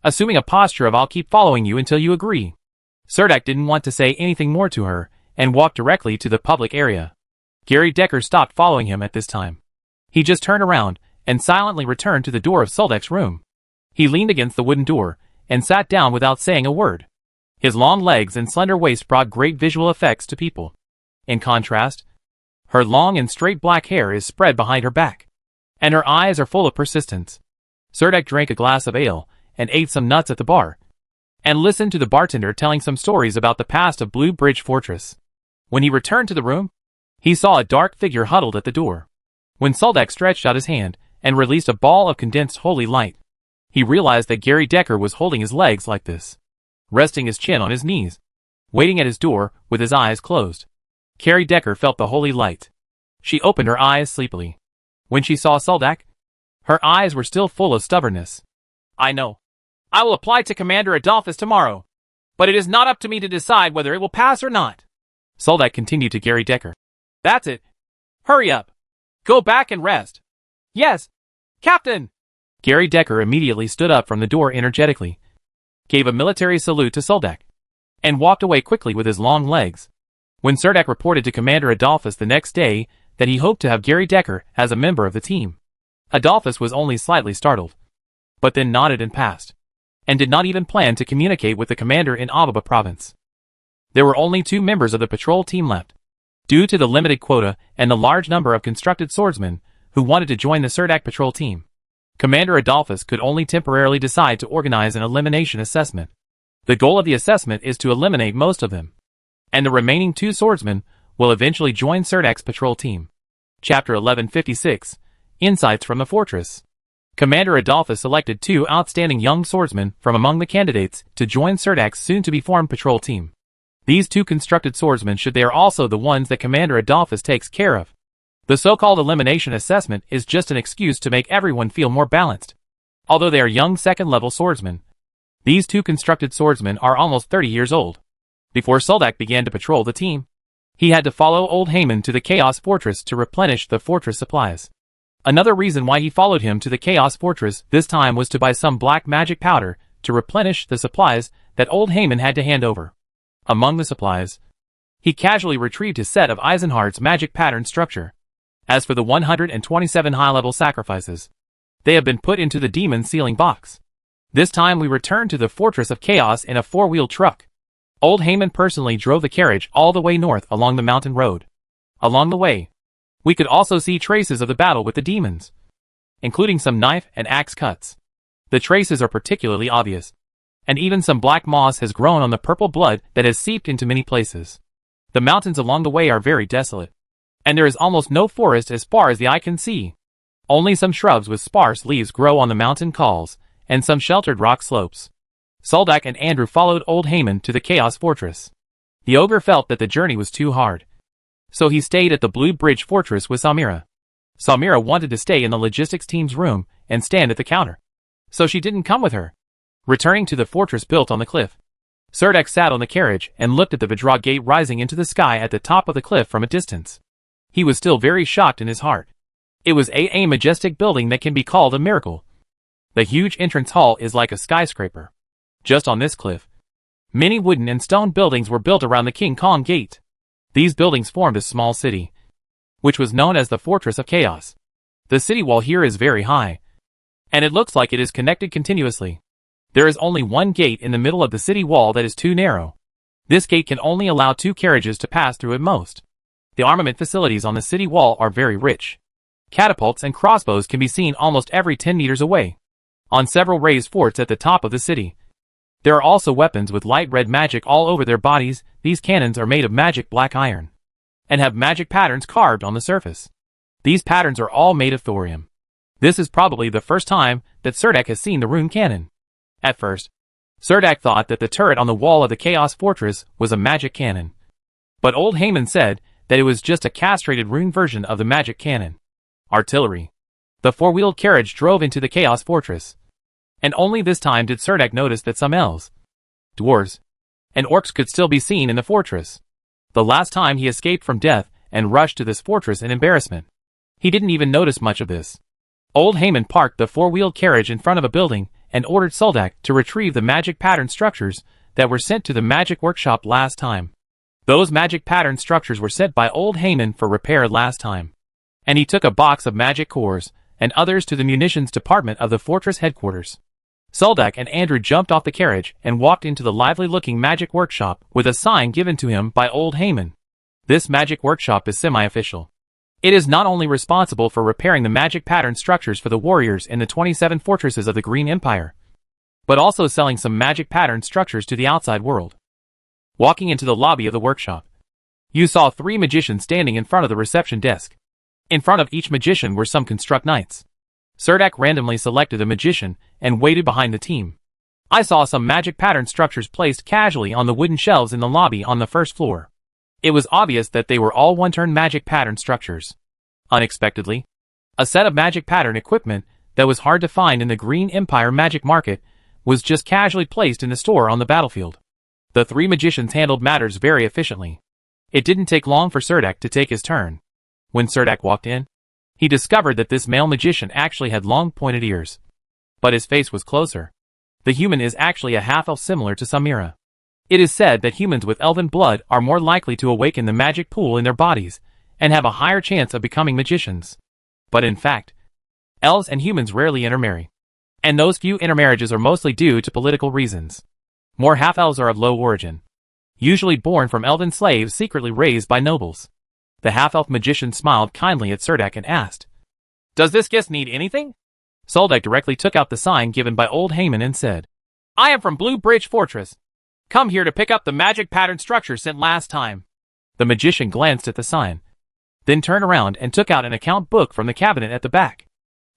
assuming a posture of "I'll keep following you until you agree." Cerdak didn't want to say anything more to her and walked directly to the public area. Gary Decker stopped following him at this time. He just turned around and silently returned to the door of Soldak's room. He leaned against the wooden door and sat down without saying a word. His long legs and slender waist brought great visual effects to people. In contrast, her long and straight black hair is spread behind her back, and her eyes are full of persistence. Cerdak drank a glass of ale and ate some nuts at the bar, and listened to the bartender telling some stories about the past of Blue Bridge Fortress. When he returned to the room, he saw a dark figure huddled at the door. When Soldak stretched out his hand and released a ball of condensed holy light, he realized that Gary Decker was holding his legs like this, resting his chin on his knees, waiting at his door with his eyes closed. Gary Decker felt the holy light. She opened her eyes sleepily. When she saw Soldak, her eyes were still full of stubbornness. "I know. I will apply to Commander Adolphus tomorrow, but it is not up to me to decide whether it will pass or not." Soldak continued to Gary Decker. "That's it. Hurry up. Go back and rest." "Yes, Captain." Gary Decker immediately stood up from the door energetically, gave a military salute to Soldak, and walked away quickly with his long legs. When Cerdak reported to Commander Adolphus the next day that he hoped to have Gary Decker as a member of the team, Adolphus was only slightly startled, but then nodded and passed, and did not even plan to communicate with the commander in Ababa province. There were only 2 members of the patrol team left, due to the limited quota and the large number of constructed swordsmen who wanted to join the Cerdak patrol team. Commander Adolphus could only temporarily decide to organize an elimination assessment. The goal of the assessment is to eliminate most of them, and the remaining 2 swordsmen will eventually join Cerdak's patrol team. Chapter 1156, Insights from the Fortress. Commander Adolphus selected 2 outstanding young swordsmen from among the candidates to join Cerdak's soon-to-be-formed patrol team. These 2 constructed swordsmen they are also the ones that Commander Adolphus takes care of. The so-called elimination assessment is just an excuse to make everyone feel more balanced. Although they are young second-level swordsmen, these 2 constructed swordsmen are almost 30 years old. Before Soldak began to patrol the team, he had to follow Old Haman to the Chaos Fortress to replenish the fortress supplies. Another reason why he followed him to the Chaos Fortress this time was to buy some black magic powder to replenish the supplies that old Haman had to hand over. Among the supplies, he casually retrieved his set of Eisenhardt's magic pattern structure. As for the 127 high-level sacrifices, they have been put into the demon sealing box. This time we return to the Fortress of Chaos in a four-wheeled truck. Old Haman personally drove the carriage all the way north along the mountain road. Along the way, we could also see traces of the battle with the demons, including some knife and axe cuts. The traces are particularly obvious, and even some black moss has grown on the purple blood that has seeped into many places. The mountains along the way are very desolate, and there is almost no forest as far as the eye can see. Only some shrubs with sparse leaves grow on the mountain calls, and some sheltered rock slopes. Soldak and Andrew followed old Haman to the Chaos Fortress. The ogre felt that the journey was too hard, so he stayed at the Blue Bridge Fortress with Samira. Samira wanted to stay in the logistics team's room and stand at the counter, so she didn't come with her. Returning to the fortress built on the cliff, Serdek sat on the carriage and looked at the Vidra gate rising into the sky at the top of the cliff from a distance. He was still very shocked in his heart. It was a majestic building that can be called a miracle. The huge entrance hall is like a skyscraper. Just on this cliff, many wooden and stone buildings were built around the King Kong Gate. These buildings formed a small city, which was known as the Fortress of Chaos. The city wall here is very high, and it looks like it is connected continuously. There is only one gate in the middle of the city wall that is too narrow. This gate can only allow 2 carriages to pass through at most. The armament facilities on the city wall are very rich. Catapults and crossbows can be seen almost every 10 meters away, on several raised forts at the top of the city. There are also weapons with light red magic all over their bodies. These cannons are made of magic black iron, and have magic patterns carved on the surface. These patterns are all made of thorium. This is probably the first time that Serdek has seen the rune cannon. At first, Serdek thought that the turret on the wall of the Chaos Fortress was a magic cannon. But old Haman said that it was just a castrated rune version of the magic cannon. Artillery. The 4-wheeled carriage drove into the Chaos Fortress. And only this time did Serdek notice that some elves, dwarves, and orcs could still be seen in the fortress. The last time he escaped from death and rushed to this fortress in embarrassment. He didn't even notice much of this. Old Haman parked the 4-wheeled carriage in front of a building and ordered Soldak to retrieve the magic pattern structures that were sent to the magic workshop last time. Those magic pattern structures were sent by old Haman for repair last time. And he took a box of magic cores and others to the munitions department of the fortress headquarters. Soldak and Andrew jumped off the carriage and walked into the lively-looking magic workshop with a sign given to him by old Haman. This magic workshop is semi-official. It is not only responsible for repairing the magic pattern structures for the warriors in the 27 fortresses of the Green Empire, but also selling some magic pattern structures to the outside world. Walking into the lobby of the workshop, you saw 3 magicians standing in front of the reception desk. In front of each magician were some construct knights. Serdek randomly selected a magician and waited behind the team. I saw some magic pattern structures placed casually on the wooden shelves in the lobby on the first floor. It was obvious that they were all one-turn magic pattern structures. Unexpectedly, a set of magic pattern equipment that was hard to find in the Green Empire magic market was just casually placed in the store on the battlefield. The 3 magicians handled matters very efficiently. It didn't take long for Serdek to take his turn. When Serdek walked in, he discovered that this male magician actually had long pointed ears. But his face was closer. The human is actually a half-elf similar to Samira. It is said that humans with elven blood are more likely to awaken the magic pool in their bodies and have a higher chance of becoming magicians. But in fact, elves and humans rarely intermarry. And those few intermarriages are mostly due to political reasons. More half-elves are of low origin, usually born from elven slaves secretly raised by nobles. The half-elf magician smiled kindly at Serdek and asked, "Does this guest need anything?" Soldak directly took out the sign given by old Haman and said, "I am from Blue Bridge Fortress. Come here to pick up the magic pattern structure sent last time." The magician glanced at the sign, then turned around and took out an account book from the cabinet at the back.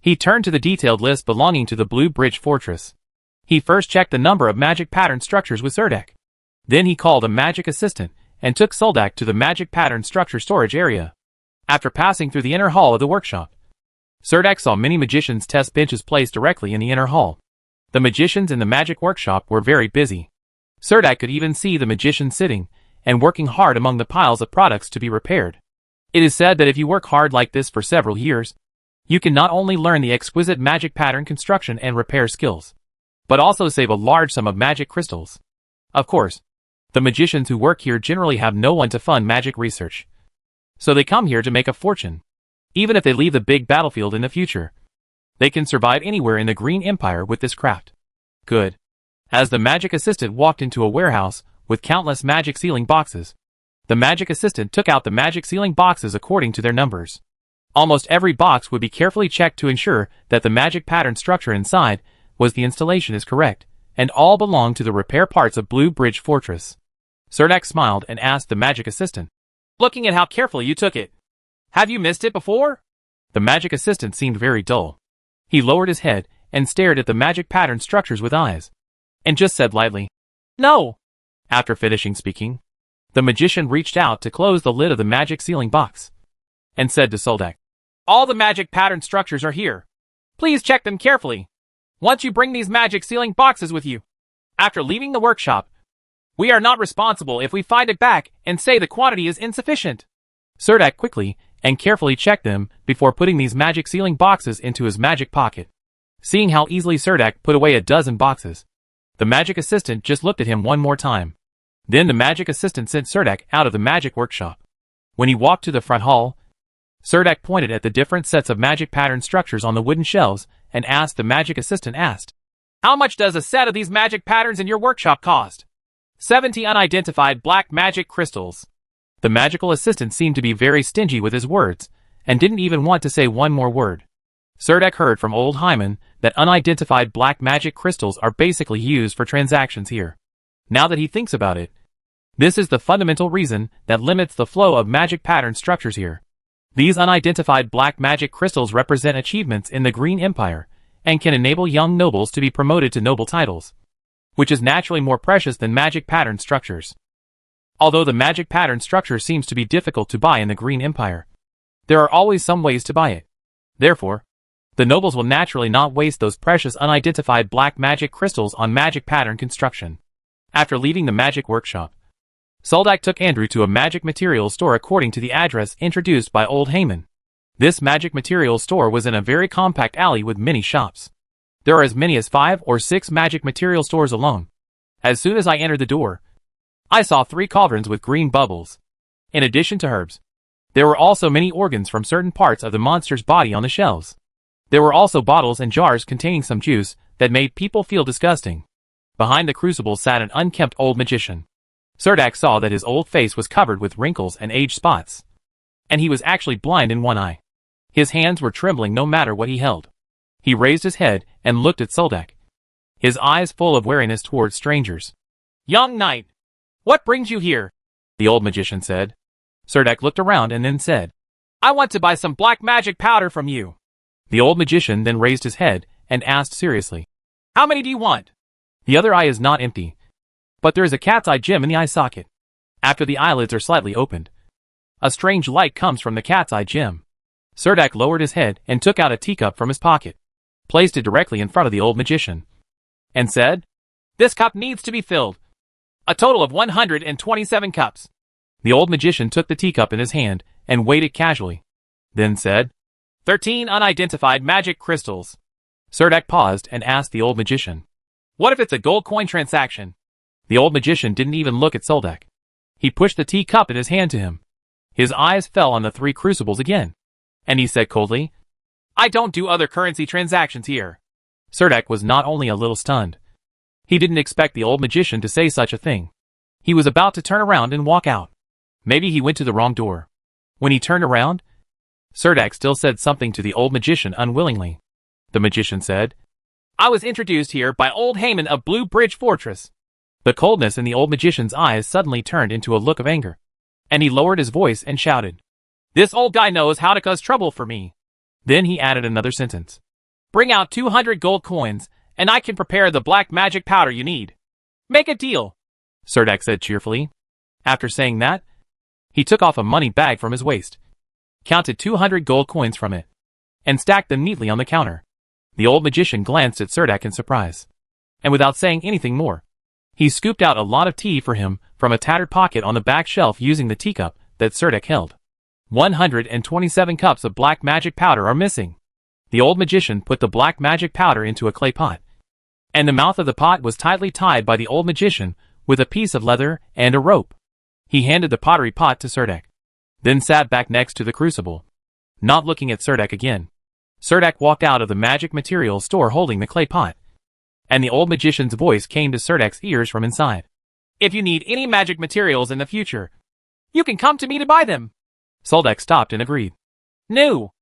He turned to the detailed list belonging to the Blue Bridge Fortress. He first checked the number of magic pattern structures with Serdek. Then he called a magic assistant and took Soldak to the magic pattern structure storage area. After passing through the inner hall of the workshop, Serdek saw many magicians' test benches placed directly in the inner hall. The magicians in the magic workshop were very busy. Serdek could even see the magicians sitting and working hard among the piles of products to be repaired. It is said that if you work hard like this for several years, You can not only learn the exquisite magic pattern construction and repair skills, but also save a large sum of magic crystals. Of course, the magicians who work here generally have no one to fund magic research, so they come here to make a fortune. Even if they leave the big battlefield in the future, they can survive anywhere in the Green Empire with this craft. Good. As the magic assistant walked into a warehouse with countless magic sealing boxes, the magic assistant took out the magic sealing boxes according to their numbers. Almost every box would be carefully checked to ensure that the magic pattern structure inside was the installation is correct, and all belonged to the repair parts of Blue Bridge Fortress. Cerdak smiled and asked the magic assistant, "Looking at how carefully you took it, have you missed it before?" The magic assistant seemed very dull. He lowered his head and stared at the magic pattern structures with eyes, and just said lightly, "No." After finishing speaking, the magician reached out to close the lid of the magic sealing box, and said to Soldak, "All the magic pattern structures are here. Please check them carefully. Once you bring these magic sealing boxes with you, after leaving the workshop, we are not responsible if we find it back and say the quantity is insufficient." Cerdak quickly and carefully checked them before putting these magic sealing boxes into his magic pocket. Seeing how easily Cerdak put away a dozen boxes, the magic assistant just looked at him one more time. Then the magic assistant sent Cerdak out of the magic workshop. When he walked to the front hall, Cerdak pointed at the different sets of magic pattern structures on the wooden shelves and asked the magic assistant "How much does a set of these magic patterns in your workshop cost?" 70 unidentified black magic crystals. The magical assistant seemed to be very stingy with his words, and didn't even want to say one more word. Cerdak heard from old Hyman that unidentified black magic crystals are basically used for transactions here. Now that he thinks about it, this is the fundamental reason that limits the flow of magic pattern structures here. These unidentified black magic crystals represent achievements in the Green Empire, and can enable young nobles to be promoted to noble titles, which is naturally more precious than magic pattern structures. Although the magic pattern structure seems to be difficult to buy in the Green Empire, there are always some ways to buy it. Therefore, the nobles will naturally not waste those precious unidentified black magic crystals on magic pattern construction. After leaving the magic workshop, Soldak took Andrew to a magic materials store according to the address introduced by old Heyman. This magic materials store was in a very compact alley with many shops. There are as many as 5 or 6 magic material stores alone. As soon as I entered the door, I saw 3 cauldrons with green bubbles. In addition to herbs, there were also many organs from certain parts of the monster's body on the shelves. There were also bottles and jars containing some juice that made people feel disgusting. Behind the crucible sat an unkempt old magician. Cerdak saw that his old face was covered with wrinkles and age spots, and he was actually blind in one eye. His hands were trembling no matter what he held. He raised his head and looked at Soldak, his eyes full of wariness towards strangers. "Young knight, what brings you here?" the old magician said. Cerdak looked around and then said, "I want to buy some black magic powder from you." The old magician then raised his head and asked seriously, "How many do you want?" The other eye is not empty, but there is a cat's eye gem in the eye socket. After the eyelids are slightly opened, a strange light comes from the cat's eye gem. Cerdak lowered his head and took out a teacup from his pocket, placed it directly in front of the old magician, and said, "This cup needs to be filled. A total of 127 cups." The old magician took the teacup in his hand and weighed it casually, then said, 13 unidentified magic crystals. Cerdak paused and asked the old magician, "What if it's a gold coin transaction?" The old magician didn't even look at Soldak. He pushed the teacup in his hand to him. His eyes fell on the 3 crucibles again, and he said coldly, "I don't do other currency transactions here." Cerdak was not only a little stunned. He didn't expect the old magician to say such a thing. He was about to turn around and walk out. Maybe he went to the wrong door. When he turned around, Cerdak still said something to the old magician unwillingly. The magician said, "I was introduced here by old Heyman of Blue Bridge Fortress." The coldness in the old magician's eyes suddenly turned into a look of anger, and he lowered his voice and shouted, "This old guy knows how to cause trouble for me." Then he added another sentence. "Bring out 200 gold coins, and I can prepare the black magic powder you need. Make a deal," Cerdak said cheerfully. After saying that, he took off a money bag from his waist, counted 200 gold coins from it, and stacked them neatly on the counter. The old magician glanced at Cerdak in surprise, and without saying anything more, he scooped out a lot of tea for him from a tattered pocket on the back shelf using the teacup that Cerdak held. 127 cups of black magic powder are missing. The old magician put the black magic powder into a clay pot, and the mouth of the pot was tightly tied by the old magician with a piece of leather and a rope. He handed the pottery pot to Serdek, then sat back next to the crucible, not looking at Serdek again. Serdek walked out of the magic materials store holding the clay pot, and the old magician's voice came to Serdek's ears from inside. If you need any magic materials in the future, you can come to me to buy them. Serdek stopped and agreed. No.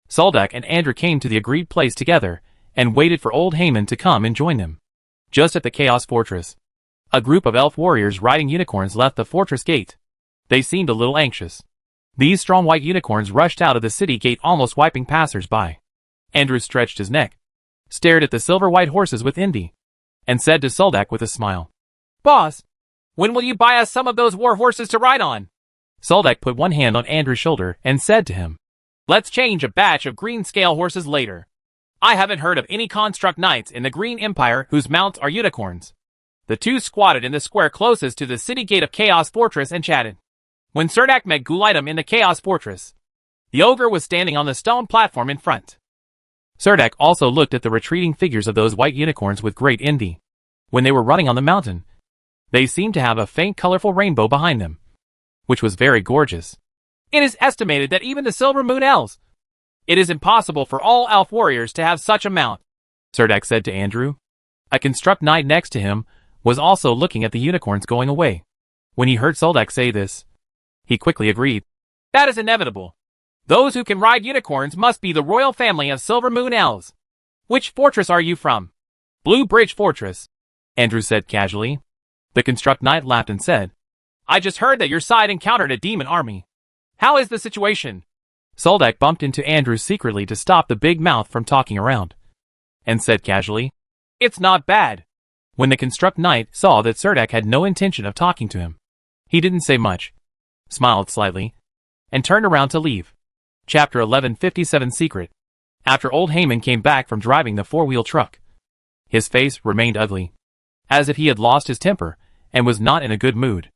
Serdek and Andrew came to the agreed place together and waited for old Haman to come and join them. Just at the Chaos Fortress, a group of elf warriors riding unicorns left the fortress gate. They seemed a little anxious. These strong white unicorns rushed out of the city gate, almost wiping passers-by. Andrew stretched his neck, stared at the silver white horses with envy, and said to Serdek with a smile, Boss, when will you buy us some of those war horses to ride on? Serdek put one hand on Andrew's shoulder and said to him, Let's change a batch of green scale horses later. I haven't heard of any construct knights in the Green Empire whose mounts are unicorns. The two squatted in the square closest to the city gate of Chaos Fortress and chatted. When Serdek met Gulitum in the Chaos Fortress, the ogre was standing on the stone platform in front. Serdek also looked at the retreating figures of those white unicorns with great envy. When they were running on the mountain, they seemed to have a faint colorful rainbow behind them, which was very gorgeous. It is estimated that even the Silver Moon Elves. It is impossible for all elf warriors to have such a mount, Serdek said to Andrew. A construct knight next to him was also looking at the unicorns going away. When he heard Serdek say this, he quickly agreed. That is inevitable. Those who can ride unicorns must be the royal family of Silver Moon Elves. Which fortress are you from? Blue Bridge Fortress, Andrew said casually. The construct knight laughed and said, I just heard that your side encountered a demon army. How is the situation? Serdek bumped into Andrew secretly to stop the big mouth from talking around, and said casually, It's not bad. When the construct knight saw that Serdek had no intention of talking to him, he didn't say much, smiled slightly, and turned around to leave. Chapter 1157 Secret. After old Haman came back from driving the four-wheel truck, his face remained ugly, as if he had lost his temper and was not in a good mood.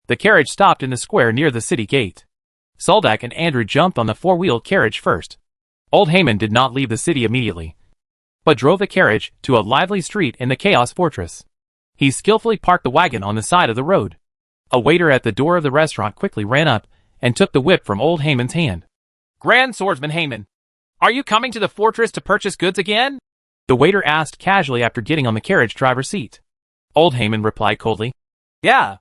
The carriage stopped in the square near the city gate. Serdek and Andrew jumped on the four-wheeled carriage first. Old Haman did not leave the city immediately, but drove the carriage to a lively street in the Chaos Fortress. He skillfully parked the wagon on the side of the road. A waiter at the door of the restaurant quickly ran up and took the whip from old Haman's hand. Grand Swordsman Haman, are you coming to the fortress to purchase goods again? The waiter asked casually after getting on the carriage driver's seat. Old Haman replied coldly. Yeah.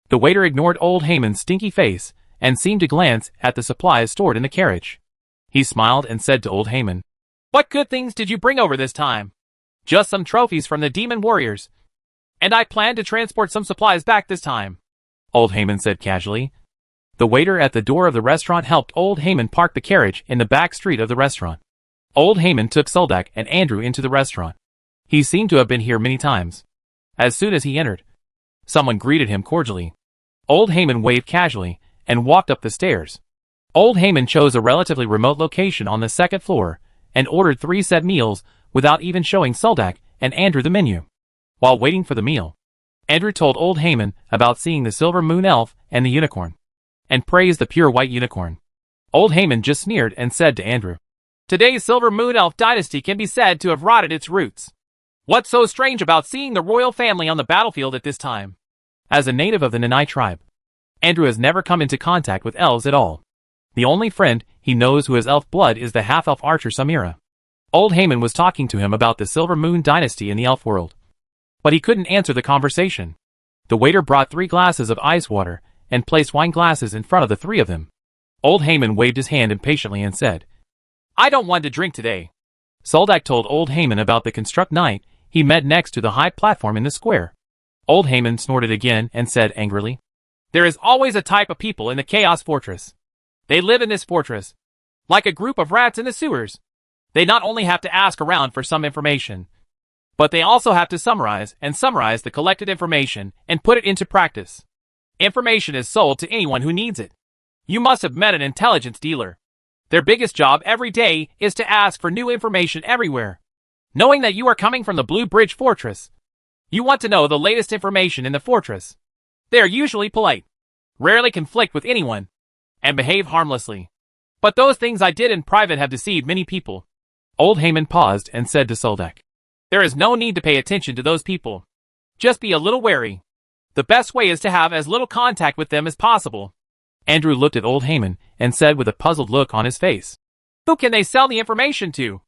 The waiter ignored old Haman's stinky face and seemed to glance at the supplies stored in the carriage. He smiled and said to old Haman, What good things did you bring over this time? Just some trophies from the demon warriors. And I plan to transport some supplies back this time, old Haman said casually. The waiter at the door of the restaurant helped old Haman park the carriage in the back street of the restaurant. Old Haman took Serdek and Andrew into the restaurant. He seemed to have been here many times. As soon as he entered, someone greeted him cordially. Old Haman waved casually and walked up the stairs. Old Haman chose a relatively remote location on the second floor and ordered 3 set meals without even showing Serdek and Andrew the menu. While waiting for the meal, Andrew told old Haman about seeing the Silver Moon Elf and the unicorn, and praised the pure white unicorn. Old Haman just sneered and said to Andrew, Today's Silver Moon Elf dynasty can be said to have rotted its roots. What's so strange about seeing the royal family on the battlefield at this time? As a native of the Nanai tribe, Andrew has never come into contact with elves at all. The only friend he knows who has elf blood is the half-elf archer Samira. Old Haman was talking to him about the Silver Moon dynasty in the elf world, but he couldn't answer the conversation. The waiter brought 3 glasses of ice water and placed wine glasses in front of the 3 of them. Old Haman waved his hand impatiently and said, I don't want to drink today. Serdek told old Haman about the construct knight he met next to the high platform in the square. Old Haman snorted again and said angrily, There is always a type of people in the Chaos Fortress. They live in this fortress, like a group of rats in the sewers. They not only have to ask around for some information, but they also have to summarize the collected information and put it into practice. Information is sold to anyone who needs it. You must have met an intelligence dealer. Their biggest job every day is to ask for new information everywhere. Knowing that you are coming from the Blue Bridge Fortress, you want to know the latest information in the fortress. They are usually polite, rarely conflict with anyone, and behave harmlessly. But those things I did in private have deceived many people. Old Heyman paused and said to Soldek. There is no need to pay attention to those people. Just be a little wary. The best way is to have as little contact with them as possible. Andrew looked at Old Heyman and said with a puzzled look on his face. Who can they sell the information to?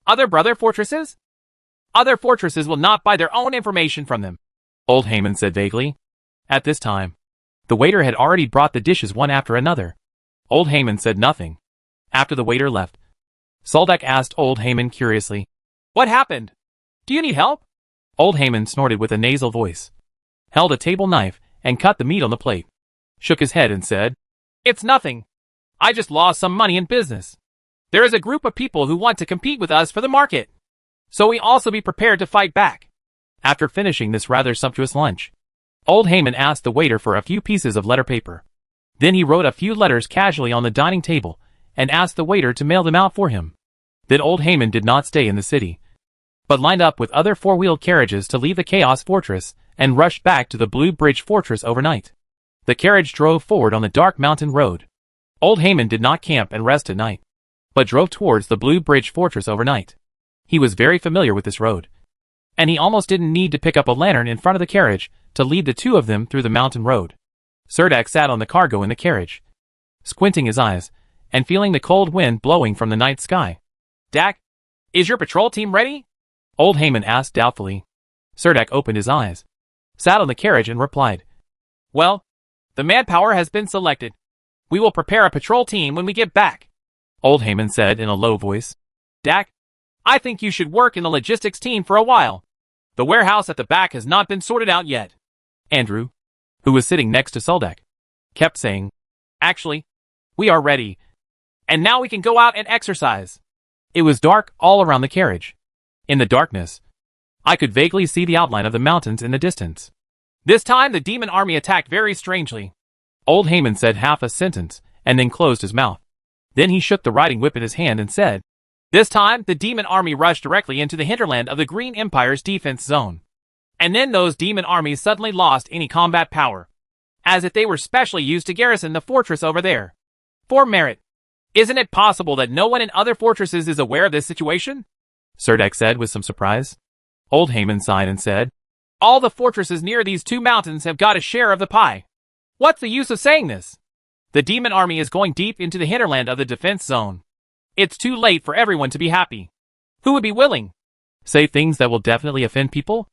Other brother fortresses? Other fortresses will not buy their own information from them, Old Heyman said vaguely. At this time, the waiter had already brought the dishes one after another. Old Heyman said nothing. After the waiter left, Soldek asked Old Heyman curiously, What happened? Do you need help? Old Heyman snorted with a nasal voice, held a table knife, and cut the meat on the plate, shook his head and said, It's nothing. I just lost some money in business. There is a group of people who want to compete with us for the market. So we also be prepared to fight back. After finishing this rather sumptuous lunch, Old Heyman asked the waiter for a few pieces of letter paper. Then he wrote a few letters casually on the dining table and asked the waiter to mail them out for him. Then Old Heyman did not stay in the city, but lined up with other four-wheeled carriages to leave the Chaos Fortress and rushed back to the Blue Bridge Fortress overnight. The carriage drove forward on the dark mountain road. Old Heyman did not camp and rest at night, but drove towards the Blue Bridge Fortress overnight. He was very familiar with this road, and he almost didn't need to pick up a lantern in front of the carriage to lead the two of them through the mountain road. Serdek sat on the cargo in the carriage, squinting his eyes, and feeling the cold wind blowing from the night sky. Dak, is your patrol team ready? Old Heyman asked doubtfully. Serdek opened his eyes, sat on the carriage and replied, Well, the manpower has been selected. We will prepare a patrol team when we get back, Old Heyman said in a low voice. Dak, I think you should work in the logistics team for a while. The warehouse at the back has not been sorted out yet. Andrew, who was sitting next to Soldek, kept saying, Actually, we are ready. And now we can go out and exercise. It was dark all around the carriage. In the darkness, I could vaguely see the outline of the mountains in the distance. This time the demon army attacked very strangely. Old Heyman said half a sentence and then closed his mouth. Then he shook the riding whip in his hand and said, This time the demon army rushed directly into the hinterland of the Green Empire's defense zone. And then those demon armies suddenly lost any combat power, as if they were specially used to garrison the fortress over there. For merit. Isn't it possible that no one in other fortresses is aware of this situation? Serdek said with some surprise. Old Heyman sighed and said, All the fortresses near these two mountains have got a share of the pie. What's the use of saying this? The demon army is going deep into the hinterland of the defense zone. It's too late for everyone to be happy. Who would be willing? Say things that will definitely offend people?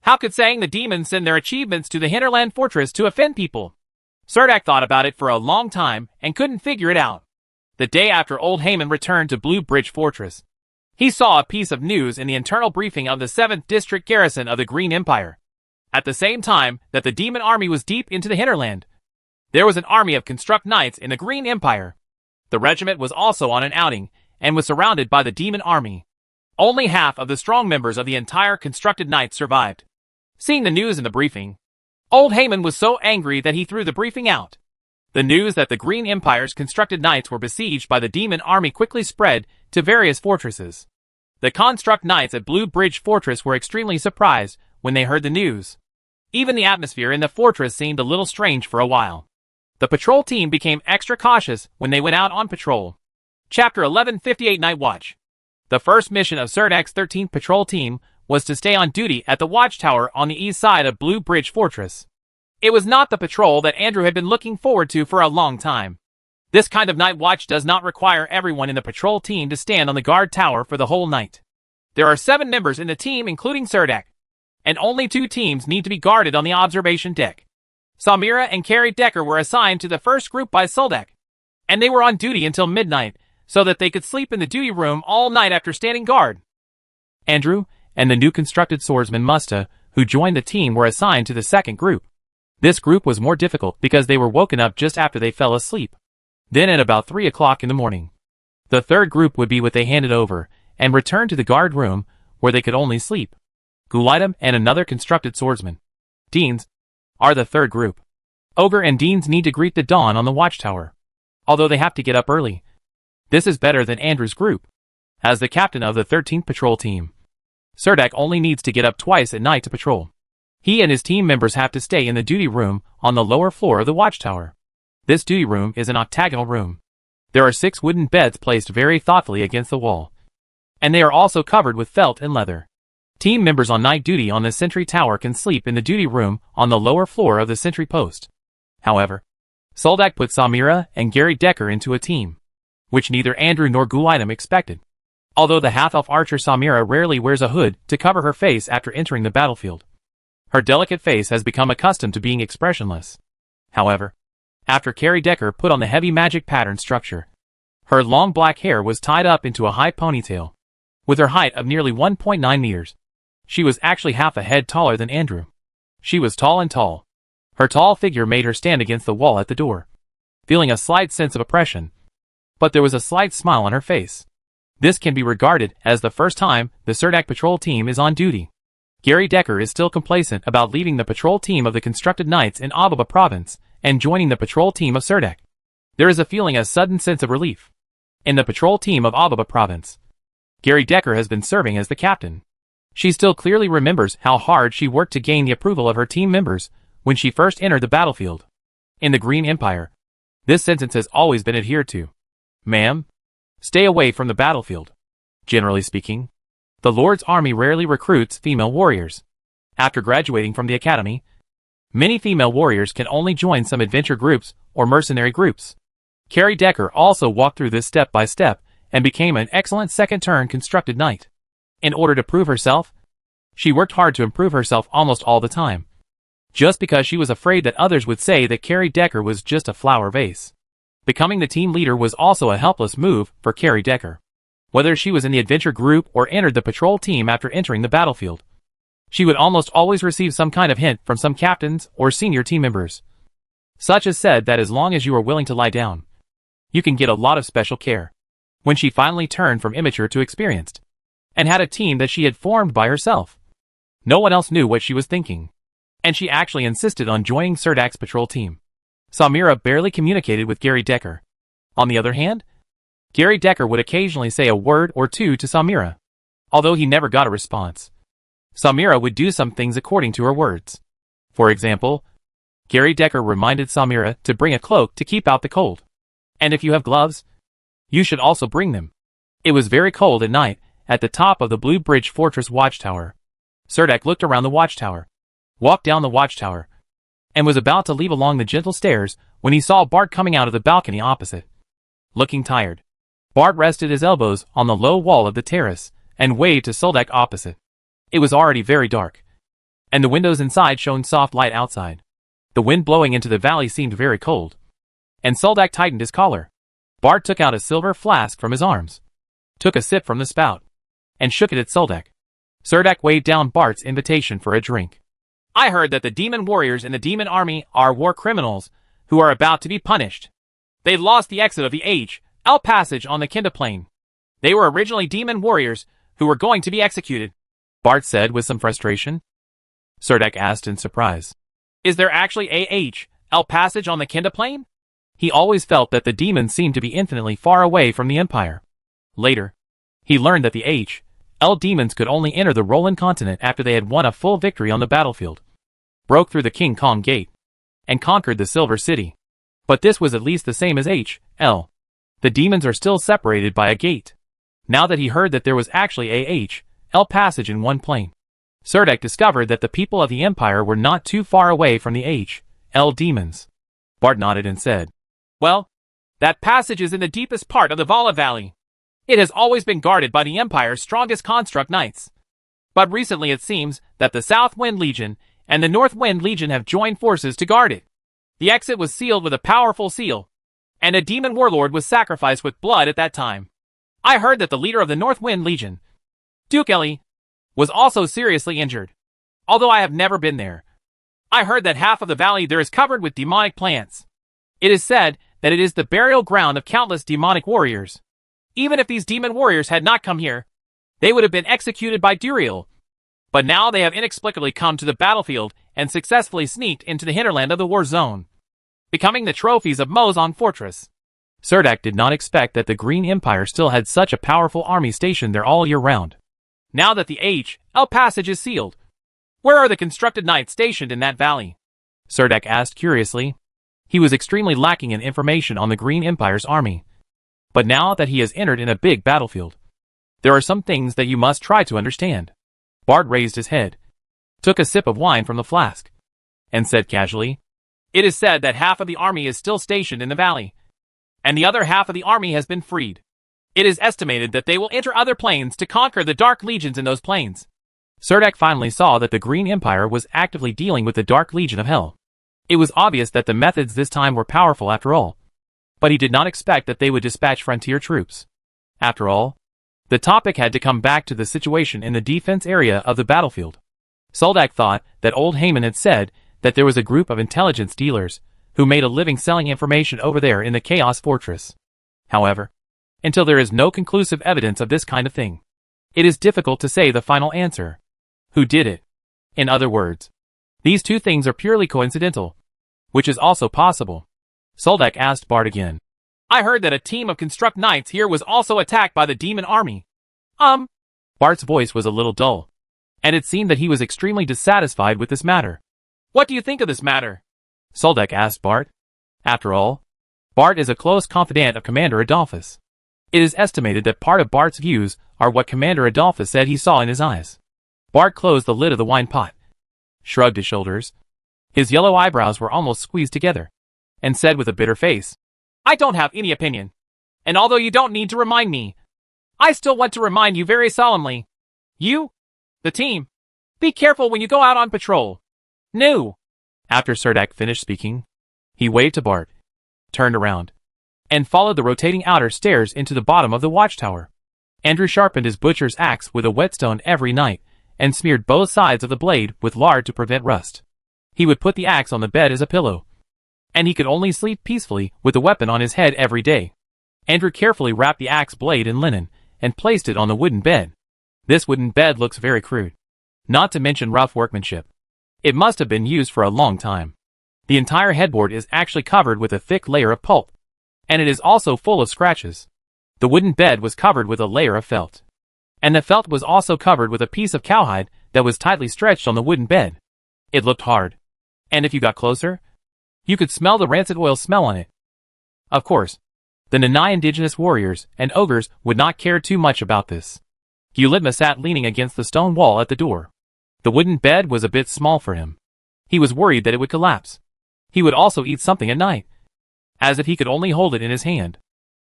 How could saying the demons send their achievements to the hinterland fortress to offend people? Serdek thought about it for a long time and couldn't figure it out. The day after Old Heyman returned to Blue Bridge Fortress, he saw a piece of news in the internal briefing of the 7th District Garrison of the Green Empire. At the same time that the demon army was deep into the hinterland, there was an army of construct knights in the Green Empire. The regiment was also on an outing and was surrounded by the demon army. Only half of the strong members of the entire constructed knights survived. Seeing the news in the briefing, Old Heyman was so angry that he threw the briefing out. The news that the Green Empire's constructed knights were besieged by the demon army quickly spread to various fortresses. The construct knights at Blue Bridge Fortress were extremely surprised when they heard the news. Even the atmosphere in the fortress seemed a little strange for a while. The patrol team became extra cautious when they went out on patrol. Chapter 1158 Night Watch. The first mission of Serdek's 13th Patrol Team was to stay on duty at the watchtower on the east side of Blue Bridge Fortress. It was not the patrol that Andrew had been looking forward to for a long time. This kind of night watch does not require everyone in the patrol team to stand on the guard tower for the whole night. There are 7 members in the team including Serdek, and only 2 teams need to be guarded on the observation deck. Samira and Carrie Decker were assigned to the first group by Soldek, and they were on duty until midnight so that they could sleep in the duty room all night after standing guard. Andrew and the new constructed swordsman Musta, who joined the team, were assigned to the second group. This group was more difficult because they were woken up just after they fell asleep. Then at about 3 o'clock in the morning, the third group would be what they handed over and returned to the guard room where they could only sleep. Gulaitam and another constructed swordsman, Deans, are the third group. Ogre and Deans need to greet the dawn on the watchtower, although they have to get up early. This is better than Andrew's group. As the captain of the 13th Patrol Team, Serdek only needs to get up twice at night to patrol. He and his team members have to stay in the duty room on the lower floor of the watchtower. This duty room is an octagonal room. There are 6 wooden beds placed very thoughtfully against the wall, and they are also covered with felt and leather. Team members on night duty on the sentry tower can sleep in the duty room on the lower floor of the sentry post. However, Soldak put Samira and Gary Decker into a team, which neither Andrew nor Gulitem expected. Although the half-elf archer Samira rarely wears a hood to cover her face after entering the battlefield, her delicate face has become accustomed to being expressionless. However, after Gary Decker put on the heavy magic pattern structure, her long black hair was tied up into a high ponytail. With her height of nearly 1.9 meters, she was actually half a head taller than Andrew. She was tall and tall. Her tall figure made her stand against the wall at the door, feeling a slight sense of oppression. But there was a slight smile on her face. This can be regarded as the first time the Surdak patrol team is on duty. Gary Decker is still complacent about leaving the patrol team of the constructed knights in Ababa province and joining the patrol team of Surdak. There is a sudden sense of relief. In the patrol team of Ababa province, Gary Decker has been serving as the captain. She still clearly remembers how hard she worked to gain the approval of her team members when she first entered the battlefield. In the Green Empire, this sentence has always been adhered to. Ma'am, stay away from the battlefield. Generally speaking, the Lord's army rarely recruits female warriors. After graduating from the academy, many female warriors can only join some adventure groups or mercenary groups. Gary Decker also walked through this step by step and became an excellent second-turn constructed knight. In order to prove herself, she worked hard to improve herself almost all the time, just because she was afraid that others would say that Gary Decker was just a flower vase. Becoming the team leader was also a helpless move for Gary Decker. Whether she was in the adventure group or entered the patrol team after entering the battlefield, she would almost always receive some kind of hint from some captains or senior team members, such as said that as long as you are willing to lie down, you can get a lot of special care. When she finally turned from immature to experienced, and had a team that she had formed by herself, no one else knew what she was thinking, and she actually insisted on joining Surdak's patrol team. Samira barely communicated with Gary Decker. On the other hand, Gary Decker would occasionally say a word or two to Samira. Although he never got a response, Samira would do some things according to her words. For example, Gary Decker reminded Samira to bring a cloak to keep out the cold. And if you have gloves, you should also bring them. It was very cold at night at the top of the Blue Bridge Fortress watchtower. Surdak looked around the watchtower, walked down the watchtower, and was about to leave along the gentle stairs when he saw Bart coming out of the balcony opposite. Looking tired, Bart rested his elbows on the low wall of the terrace and waved to Soldak opposite. It was already very dark, and the windows inside shone soft light outside. The wind blowing into the valley seemed very cold, and Soldak tightened his collar. Bart took out a silver flask from his arms, took a sip from the spout, and shook it at Soldak. Surdak waved down Bart's invitation for a drink. I heard that the demon warriors in the demon army are war criminals who are about to be punished. They lost the exit of the L passage on the Kinda Plain. They were originally demon warriors who were going to be executed, Bart said with some frustration. Surdak asked in surprise. Is there actually L passage on the Kinda Plain? He always felt that the demons seemed to be infinitely far away from the Empire. Later, he learned that the L demons could only enter the Roland continent after they had won a full victory on the battlefield, broke through the King Kong Gate, and conquered the Silver City. But this was at least the same as L. The demons are still separated by a gate. Now that he heard that there was actually L passage in one plane, Surdak discovered that the people of the Empire were not too far away from the L demons. Bart nodded and said, Well, that passage is in the deepest part of the Vala Valley. It has always been guarded by the Empire's strongest construct knights. But recently it seems that the South Wind Legion and the North Wind Legion have joined forces to guard it. The exit was sealed with a powerful seal, and a demon warlord was sacrificed with blood at that time. I heard that the leader of the North Wind Legion, Duke Eli, was also seriously injured. Although I have never been there, I heard that half of the valley there is covered with demonic plants. It is said that it is the burial ground of countless demonic warriors. Even if these demon warriors had not come here, they would have been executed by Duriel. But now they have inexplicably come to the battlefield and successfully sneaked into the hinterland of the war zone, becoming the trophies of Mozon Fortress. Surdak did not expect that the Green Empire still had such a powerful army stationed there all year round. Now that the L passage is sealed, where are the constructed knights stationed in that valley? Surdak asked curiously. He was extremely lacking in information on the Green Empire's army. But now that he has entered in a big battlefield, There are some things that you must try to understand. Bart raised his head, took a sip of wine from the flask, and said casually, It is said that half of the army is still stationed in the valley, and the other half of the army has been freed. It is estimated that they will enter other planes to conquer the Dark Legions in those planes. Serdek finally saw that the Green Empire was actively dealing with the Dark Legion of Hell. It was obvious that the methods this time were powerful after all, but he did not expect that they would dispatch frontier troops. After all, the topic had to come back to the situation in the defense area of the battlefield. Soldak thought that old Heyman had said that there was a group of intelligence dealers who made a living selling information over there in the Chaos Fortress. However, until there is no conclusive evidence of this kind of thing, it is difficult to say the final answer. Who did it? In other words, these two things are purely coincidental, which is also possible. Soldak asked Bart again. I heard that a team of construct knights here was also attacked by the demon army. Bart's voice was a little dull, and it seemed that he was extremely dissatisfied with this matter. What do you think of this matter? Soldak asked Bart. After all, Bart is a close confidant of Commander Adolphus. It is estimated that part of Bart's views are what Commander Adolphus said he saw in his eyes. Bart closed the lid of the wine pot, shrugged his shoulders. His yellow eyebrows were almost squeezed together, and said with a bitter face, I don't have any opinion. And although you don't need to remind me, I still want to remind you very solemnly. You, the team, be careful when you go out on patrol. No. After Serdek finished speaking, he waved to Bart, turned around, and followed the rotating outer stairs into the bottom of the watchtower. Andrew sharpened his butcher's axe with a whetstone every night, and smeared both sides of the blade with lard to prevent rust. He would put the axe on the bed as a pillow, and he could only sleep peacefully with the weapon on his head every day. Andrew carefully wrapped the axe blade in linen, and placed it on the wooden bed. This wooden bed looks very crude, not to mention rough workmanship. It must have been used for a long time. The entire headboard is actually covered with a thick layer of pulp, and it is also full of scratches. The wooden bed was covered with a layer of felt, and the felt was also covered with a piece of cowhide that was tightly stretched on the wooden bed. It looked hard, and if you got closer, you could smell the rancid oil smell on it. Of course, the Nanai indigenous warriors and ogres would not care too much about this. Gulitma sat leaning against the stone wall at the door. The wooden bed was a bit small for him. He was worried that it would collapse. He would also eat something at night, as if he could only hold it in his hand.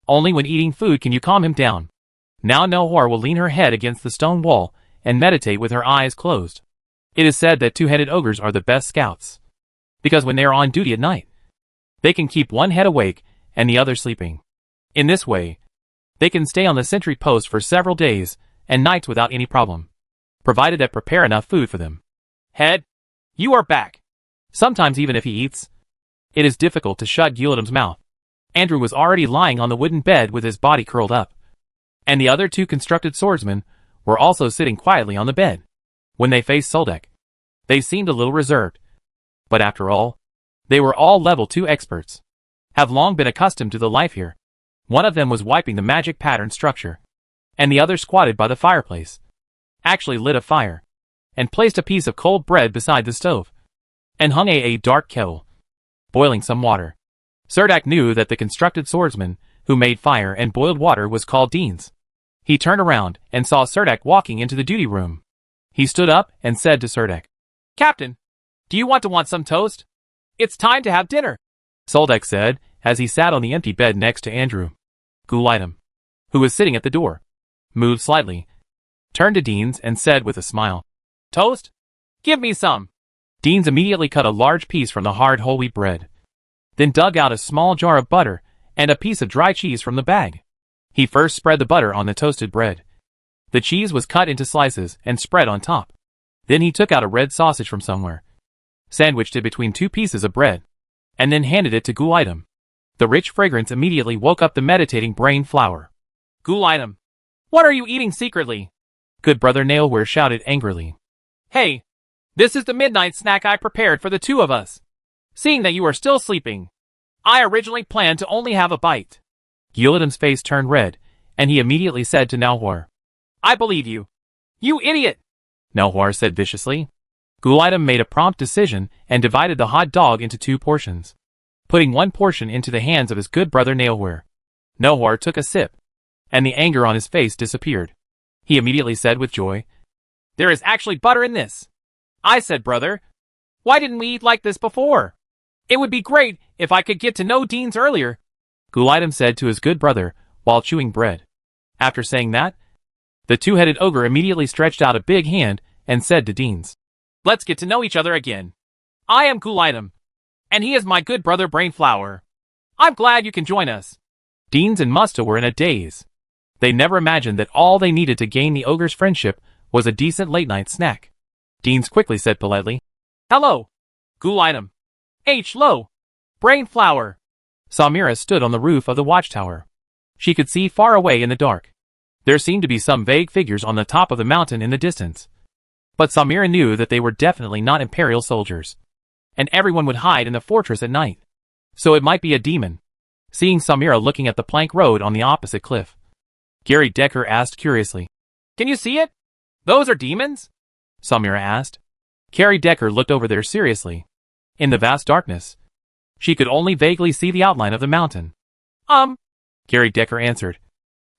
Only when eating food can you calm him down. Now Nelhor will lean her head against the stone wall and meditate with her eyes closed. It is said that two-headed ogres are the best scouts, because when they are on duty at night, they can keep one head awake and the other sleeping. In this way, they can stay on the sentry post for several days and nights without any problem, provided that prepare enough food for them. Head, you are back. Sometimes even if he eats, it is difficult to shut Gulitm's mouth. Andrew was already lying on the wooden bed with his body curled up, and the other two constructed swordsmen were also sitting quietly on the bed. When they faced Soldak, they seemed a little reserved, but after all, they were all level 2 experts, have long been accustomed to the life here. One of them was wiping the magic pattern structure, and the other squatted by the fireplace, actually lit a fire, and placed a piece of cold bread beside the stove, and hung a dark kettle, boiling some water. Serdek knew that the constructed swordsman who made fire and boiled water was called Deans. He turned around and saw Serdek walking into the duty room. He stood up and said to Serdek, Captain, do you want some toast? It's time to have dinner. Soldak said, as he sat on the empty bed next to Andrew. Gulitm, who was sitting at the door, moved slightly, turned to Deans and said with a smile, Toast? Give me some. Deans immediately cut a large piece from the hard whole wheat bread, then dug out a small jar of butter and a piece of dry cheese from the bag. He first spread the butter on the toasted bread. The cheese was cut into slices and spread on top. Then he took out a red sausage from somewhere, sandwiched it between two pieces of bread, and then handed it to Gulitm. The rich fragrance immediately woke up the meditating brain flower. Gulitm, what are you eating secretly? Good brother Nailware shouted angrily. Hey, this is the midnight snack I prepared for the two of us. Seeing that you are still sleeping, I originally planned to only have a bite. Gulitm's face turned red, and he immediately said to Nelhor, I believe you. You idiot! Nelhor said viciously. Gulitm made a prompt decision and divided the hot dog into 2 portions, putting one portion into the hands of his good brother Nailware. Nelhor took a sip, and the anger on his face disappeared. he immediately said with joy. There is actually butter in this. I said, brother, why didn't we eat like this before? It would be great if I could get to know Deans earlier, Gulaitum said to his good brother while chewing bread. After saying that, the two-headed ogre immediately stretched out a big hand and said to Deans, let's get to know each other again. I am Gulaitum, and he is my good brother Brainflower. I'm glad you can join us. Deans and Musta were in a daze. They never imagined that all they needed to gain the ogre's friendship was a decent late-night snack. Deans quickly said politely, hello, Gulaitum. Hello, Brainflower. Samira stood on the roof of the watchtower. She could see far away in the dark. There seemed to be some vague figures on the top of the mountain in the distance. But Samira knew that they were definitely not Imperial soldiers. And everyone would hide in the fortress at night. So it might be a demon. Seeing Samira looking at the plank road on the opposite cliff, Gary Decker asked curiously, can you see it? Those are demons? Samira asked. Gary Decker looked over there seriously. In the vast darkness, she could only vaguely see the outline of the mountain. Gary Decker answered,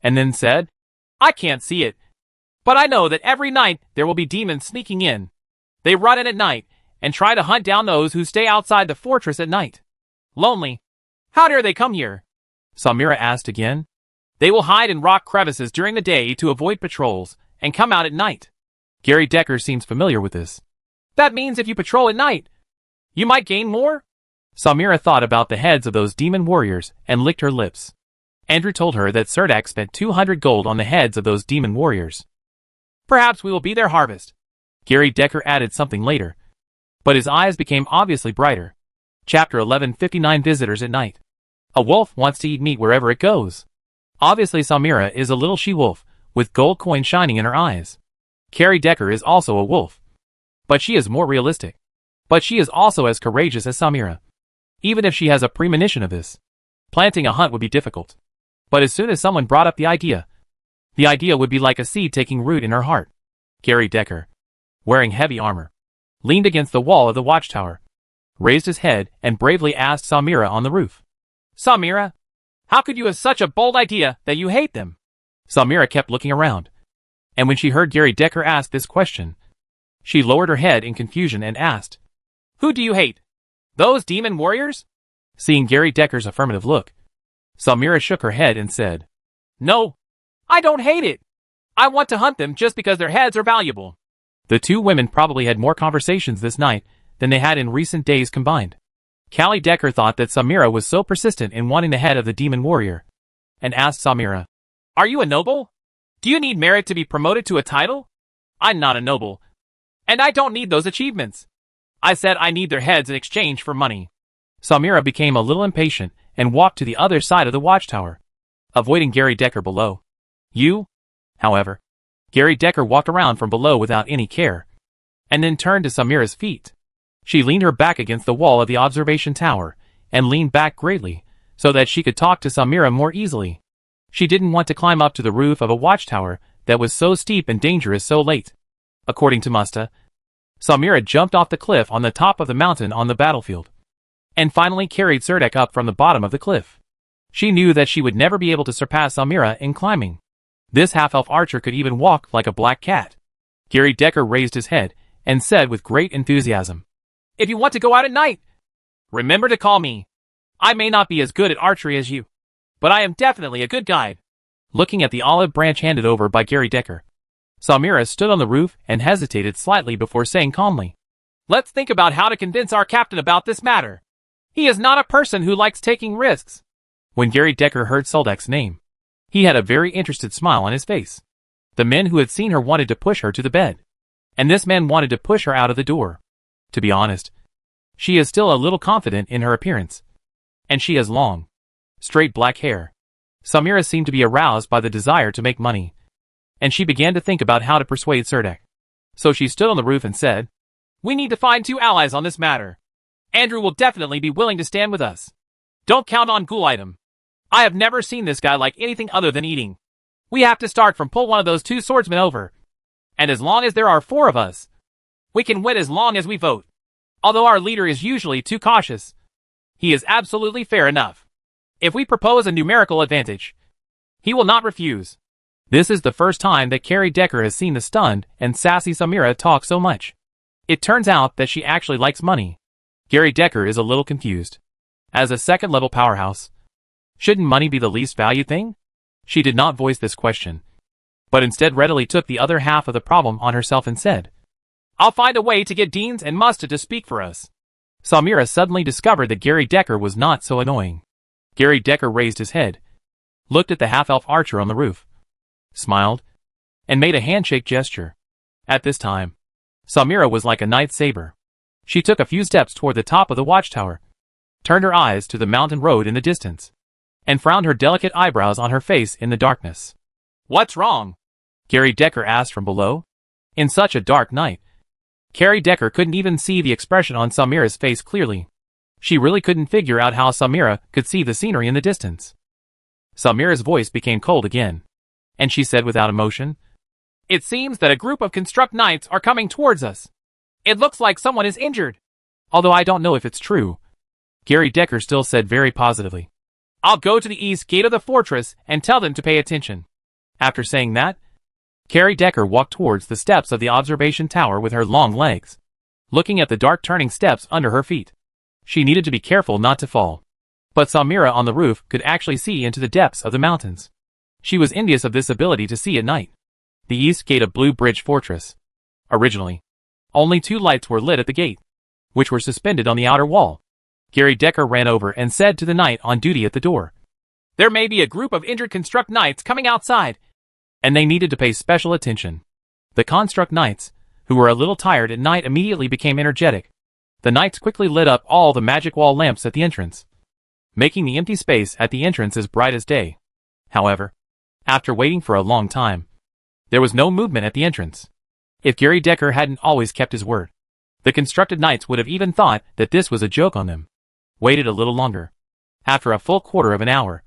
and then said, I can't see it. But I know that every night there will be demons sneaking in. They run in at night and try to hunt down those who stay outside the fortress at night. Lonely. How dare they come here? Samira asked again. They will hide in rock crevices during the day to avoid patrols and come out at night. Gary Decker seems familiar with this. That means if you patrol at night, you might gain more? Samira thought about the heads of those demon warriors and licked her lips. Andrew told her that Surdak spent 200 gold on the heads of those demon warriors. Perhaps we will be their harvest. Gary Decker added something later. But his eyes became obviously brighter. Chapter 11:59 Visitors at Night. A wolf wants to eat meat wherever it goes. Obviously Samira is a little she-wolf, with gold coins shining in her eyes. Gary Decker is also a wolf. But she is more realistic. But she is also as courageous as Samira. Even if she has a premonition of this, planting a hunt would be difficult. But as soon as someone brought up the idea would be like a seed taking root in her heart. Gary Decker, wearing heavy armor, leaned against the wall of the watchtower, raised his head and bravely asked Samira on the roof. Samira, how could you have such a bold idea that you hate them? Samira kept looking around. And when she heard Gary Decker ask this question, she lowered her head in confusion and asked, who do you hate? Those demon warriors? Seeing Gary Decker's affirmative look, Samira shook her head and said, no, I don't hate it. I want to hunt them just because their heads are valuable. The two women probably had more conversations this night than they had in recent days combined. Callie Decker thought that Samira was so persistent in wanting the head of the demon warrior, and asked Samira, are you a noble? Do you need merit to be promoted to a title? I'm not a noble, and I don't need those achievements. I said I need their heads in exchange for money. Samira became a little impatient and walked to the other side of the watchtower, avoiding Gary Decker below. However, Gary Decker walked around from below without any care, and then turned to Samira's feet. She leaned her back against the wall of the observation tower, and leaned back greatly, so that she could talk to Samira more easily. She didn't want to climb up to the roof of a watchtower that was so steep and dangerous so late. According to Musta, Samira jumped off the cliff on the top of the mountain on the battlefield, and finally carried Surdak up from the bottom of the cliff. She knew that she would never be able to surpass Samira in climbing. This half-elf archer could even walk like a black cat. Gary Decker raised his head and said with great enthusiasm, if you want to go out at night, remember to call me. I may not be as good at archery as you, but I am definitely a good guide. Looking at the olive branch handed over by Gary Decker, Samira stood on the roof and hesitated slightly before saying calmly, let's think about how to convince our captain about this matter. He is not a person who likes taking risks. When Gary Decker heard Suldak's name, he had a very interested smile on his face. The men who had seen her wanted to push her to the bed, and this man wanted to push her out of the door. To be honest, she is still a little confident in her appearance, and she has long, straight black hair. Samira seemed to be aroused by the desire to make money, and she began to think about how to persuade Surdak. So she stood on the roof and said, we need to find 2 allies on this matter. Andrew will definitely be willing to stand with us. Don't count on Gulaitum. I have never seen this guy like anything other than eating. We have to start from pull one of those 2 swordsmen over. And as long as there are 4 of us, we can win as long as we vote. Although our leader is usually too cautious, he is absolutely fair enough. If we propose a numerical advantage, he will not refuse. This is the first time that Carrie Decker has seen the stunned and sassy Samira talk so much. It turns out that she actually likes money. Carrie Decker is a little confused. As a second-level powerhouse, shouldn't money be the least valued thing? She did not voice this question, but instead readily took the other half of the problem on herself and said, I'll find a way to get Deans and Musta to speak for us. Samira suddenly discovered that Gary Decker was not so annoying. Gary Decker raised his head, looked at the half-elf archer on the roof, smiled, and made a handshake gesture. At this time, Samira was like a night saber. She took a few steps toward the top of the watchtower, turned her eyes to the mountain road in the distance, and frowned her delicate eyebrows on her face in the darkness. What's wrong? Gary Decker asked from below. In such a dark night, Carrie Decker couldn't even see the expression on Samira's face clearly. She really couldn't figure out how Samira could see the scenery in the distance. Samira's voice became cold again, and she said without emotion, It seems that a group of construct knights are coming towards us. It looks like someone is injured. Although I don't know if it's true, Gary Decker still said very positively. I'll go to the east gate of the fortress and tell them to pay attention. After saying that, Carrie Decker walked towards the steps of the observation tower with her long legs, looking at the dark turning steps under her feet. She needed to be careful not to fall. But Samira on the roof could actually see into the depths of the mountains. She was envious of this ability to see at night. The east gate of Blue Bridge Fortress. Originally, only 2 lights were lit at the gate, which were suspended on the outer wall. Gary Decker ran over and said to the knight on duty at the door, There may be a group of injured construct knights coming outside, and they needed to pay special attention. The construct knights, who were a little tired at night, immediately became energetic. The knights quickly lit up all the magic wall lamps at the entrance, making the empty space at the entrance as bright as day. However, after waiting for a long time, there was no movement at the entrance. If Gary Decker hadn't always kept his word, the constructed knights would have even thought that this was a joke on them. Waited a little longer. After a full quarter of an hour,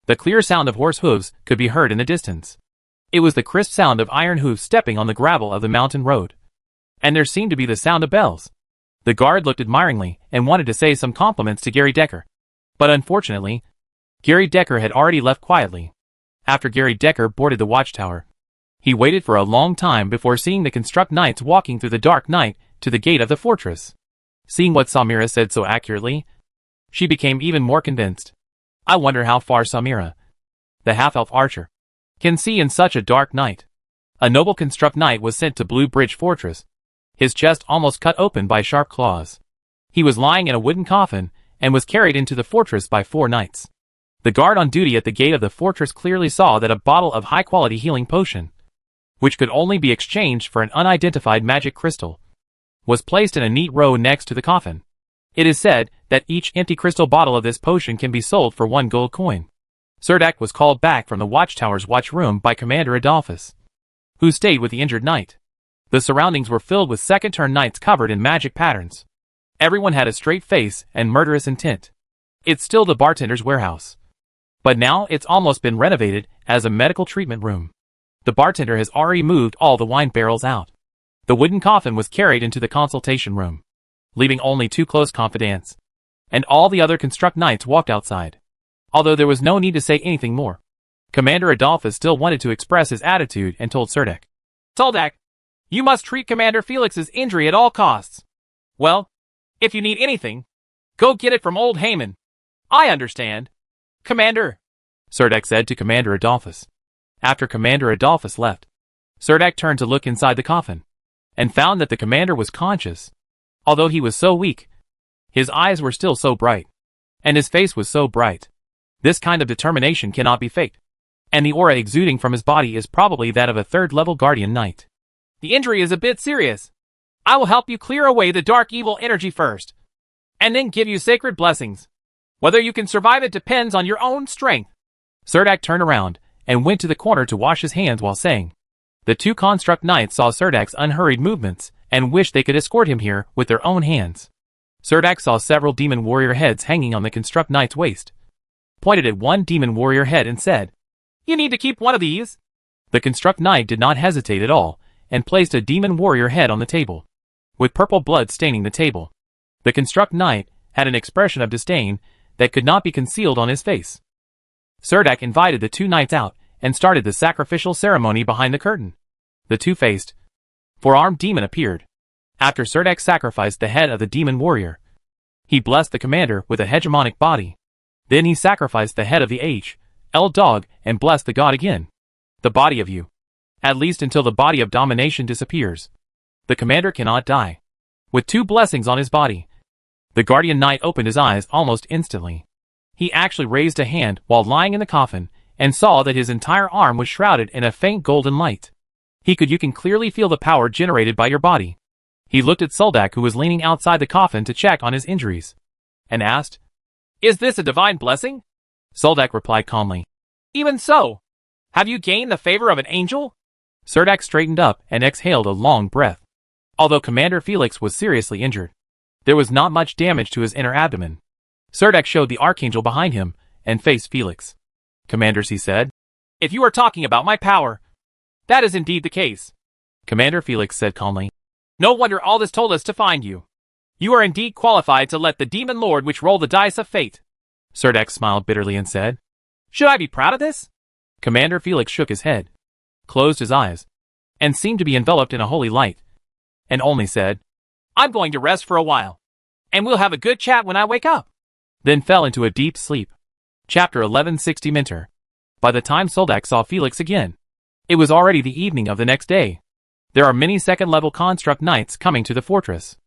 the clear sound of horse hooves could be heard in the distance. It was the crisp sound of iron hooves stepping on the gravel of the mountain road. And there seemed to be the sound of bells. The guard looked admiringly and wanted to say some compliments to Gary Decker. But unfortunately, Gary Decker had already left quietly. After Gary Decker boarded the watchtower, he waited for a long time before seeing the construct knights walking through the dark night to the gate of the fortress. Seeing what Samira said so accurately, she became even more convinced. I wonder how far Samira, the half-elf archer, can see in such a dark night. A noble construct knight was sent to Blue Bridge Fortress, his chest almost cut open by sharp claws. He was lying in a wooden coffin and was carried into the fortress by 4 knights. The guard on duty at the gate of the fortress clearly saw that a bottle of high-quality healing potion, which could only be exchanged for an unidentified magic crystal, was placed in a neat row next to the coffin. It is said that each empty crystal bottle of this potion can be sold for 1 gold coin. Cerdak was called back from the watchtower's watchroom by Commander Adolphus, who stayed with the injured knight. The surroundings were filled with second-turn knights covered in magic patterns. Everyone had a straight face and murderous intent. It's still the bartender's warehouse, but now it's almost been renovated as a medical treatment room. The bartender has already moved all the wine barrels out. The wooden coffin was carried into the consultation room, leaving only 2 close confidants, and all the other construct knights walked outside. Although there was no need to say anything more, Commander Adolphus still wanted to express his attitude and told Cerdak, Soldak, you must treat Commander Felix's injury at all costs. Well, if you need anything, go get it from old Haman. I understand. Commander, Cerdak said to Commander Adolphus. After Commander Adolphus left, Cerdak turned to look inside the coffin, and found that the commander was conscious. Although he was so weak, his eyes were still so bright, and his face was so bright. This kind of determination cannot be faked, and the aura exuding from his body is probably that of a 3rd-level guardian knight. The injury is a bit serious. I will help you clear away the dark evil energy first, and then give you sacred blessings. Whether you can survive it depends on your own strength. Cerdak turned around and went to the corner to wash his hands while saying. The 2 construct knights saw Cerdak's unhurried movements and wished they could escort him here with their own hands. Cerdak saw several demon warrior heads hanging on the construct knight's waist, pointed at one demon warrior head and said, You need to keep one of these. The construct knight did not hesitate at all and placed a demon warrior head on the table, with purple blood staining the table. The construct knight had an expression of disdain that could not be concealed on his face. Cerdak invited the 2 knights out and started the sacrificial ceremony behind the curtain. The two-faced, four-armed demon appeared. After Serdek sacrificed the head of the demon warrior, he blessed the commander with a hegemonic body. Then he sacrificed the head of the H.L. dog and blessed the god again. The body of you. At least until the body of domination disappears. The commander cannot die. With two blessings on his body, the guardian knight opened his eyes almost instantly. He actually raised a hand while lying in the coffin and saw that his entire arm was shrouded in a faint golden light. You can clearly feel the power generated by your body. He looked at Soldak, who was leaning outside the coffin to check on his injuries, and asked, "Is this a divine blessing?" Soldak replied calmly, "Even so. Have you gained the favor of an angel?" Serdek straightened up and exhaled a long breath. Although Commander Felix was seriously injured, there was not much damage to his inner abdomen. Serdek showed the archangel behind him and faced Felix. "Commanders," he said, "if you are talking about my power, that is indeed the case." Commander Felix said calmly, "No wonder Aldous told us to find you. You are indeed qualified to let the demon lord which roll the dice of fate." Serdek smiled bitterly and said, "Should I be proud of this?" Commander Felix shook his head, closed his eyes, and seemed to be enveloped in a holy light, and only said, "I'm going to rest for a while, and we'll have a good chat when I wake up." Then fell into a deep sleep. Chapter 1160 Minter. By the time Soldak saw Felix again, it was already the evening of the next day. There are many second-level construct knights coming to the fortress.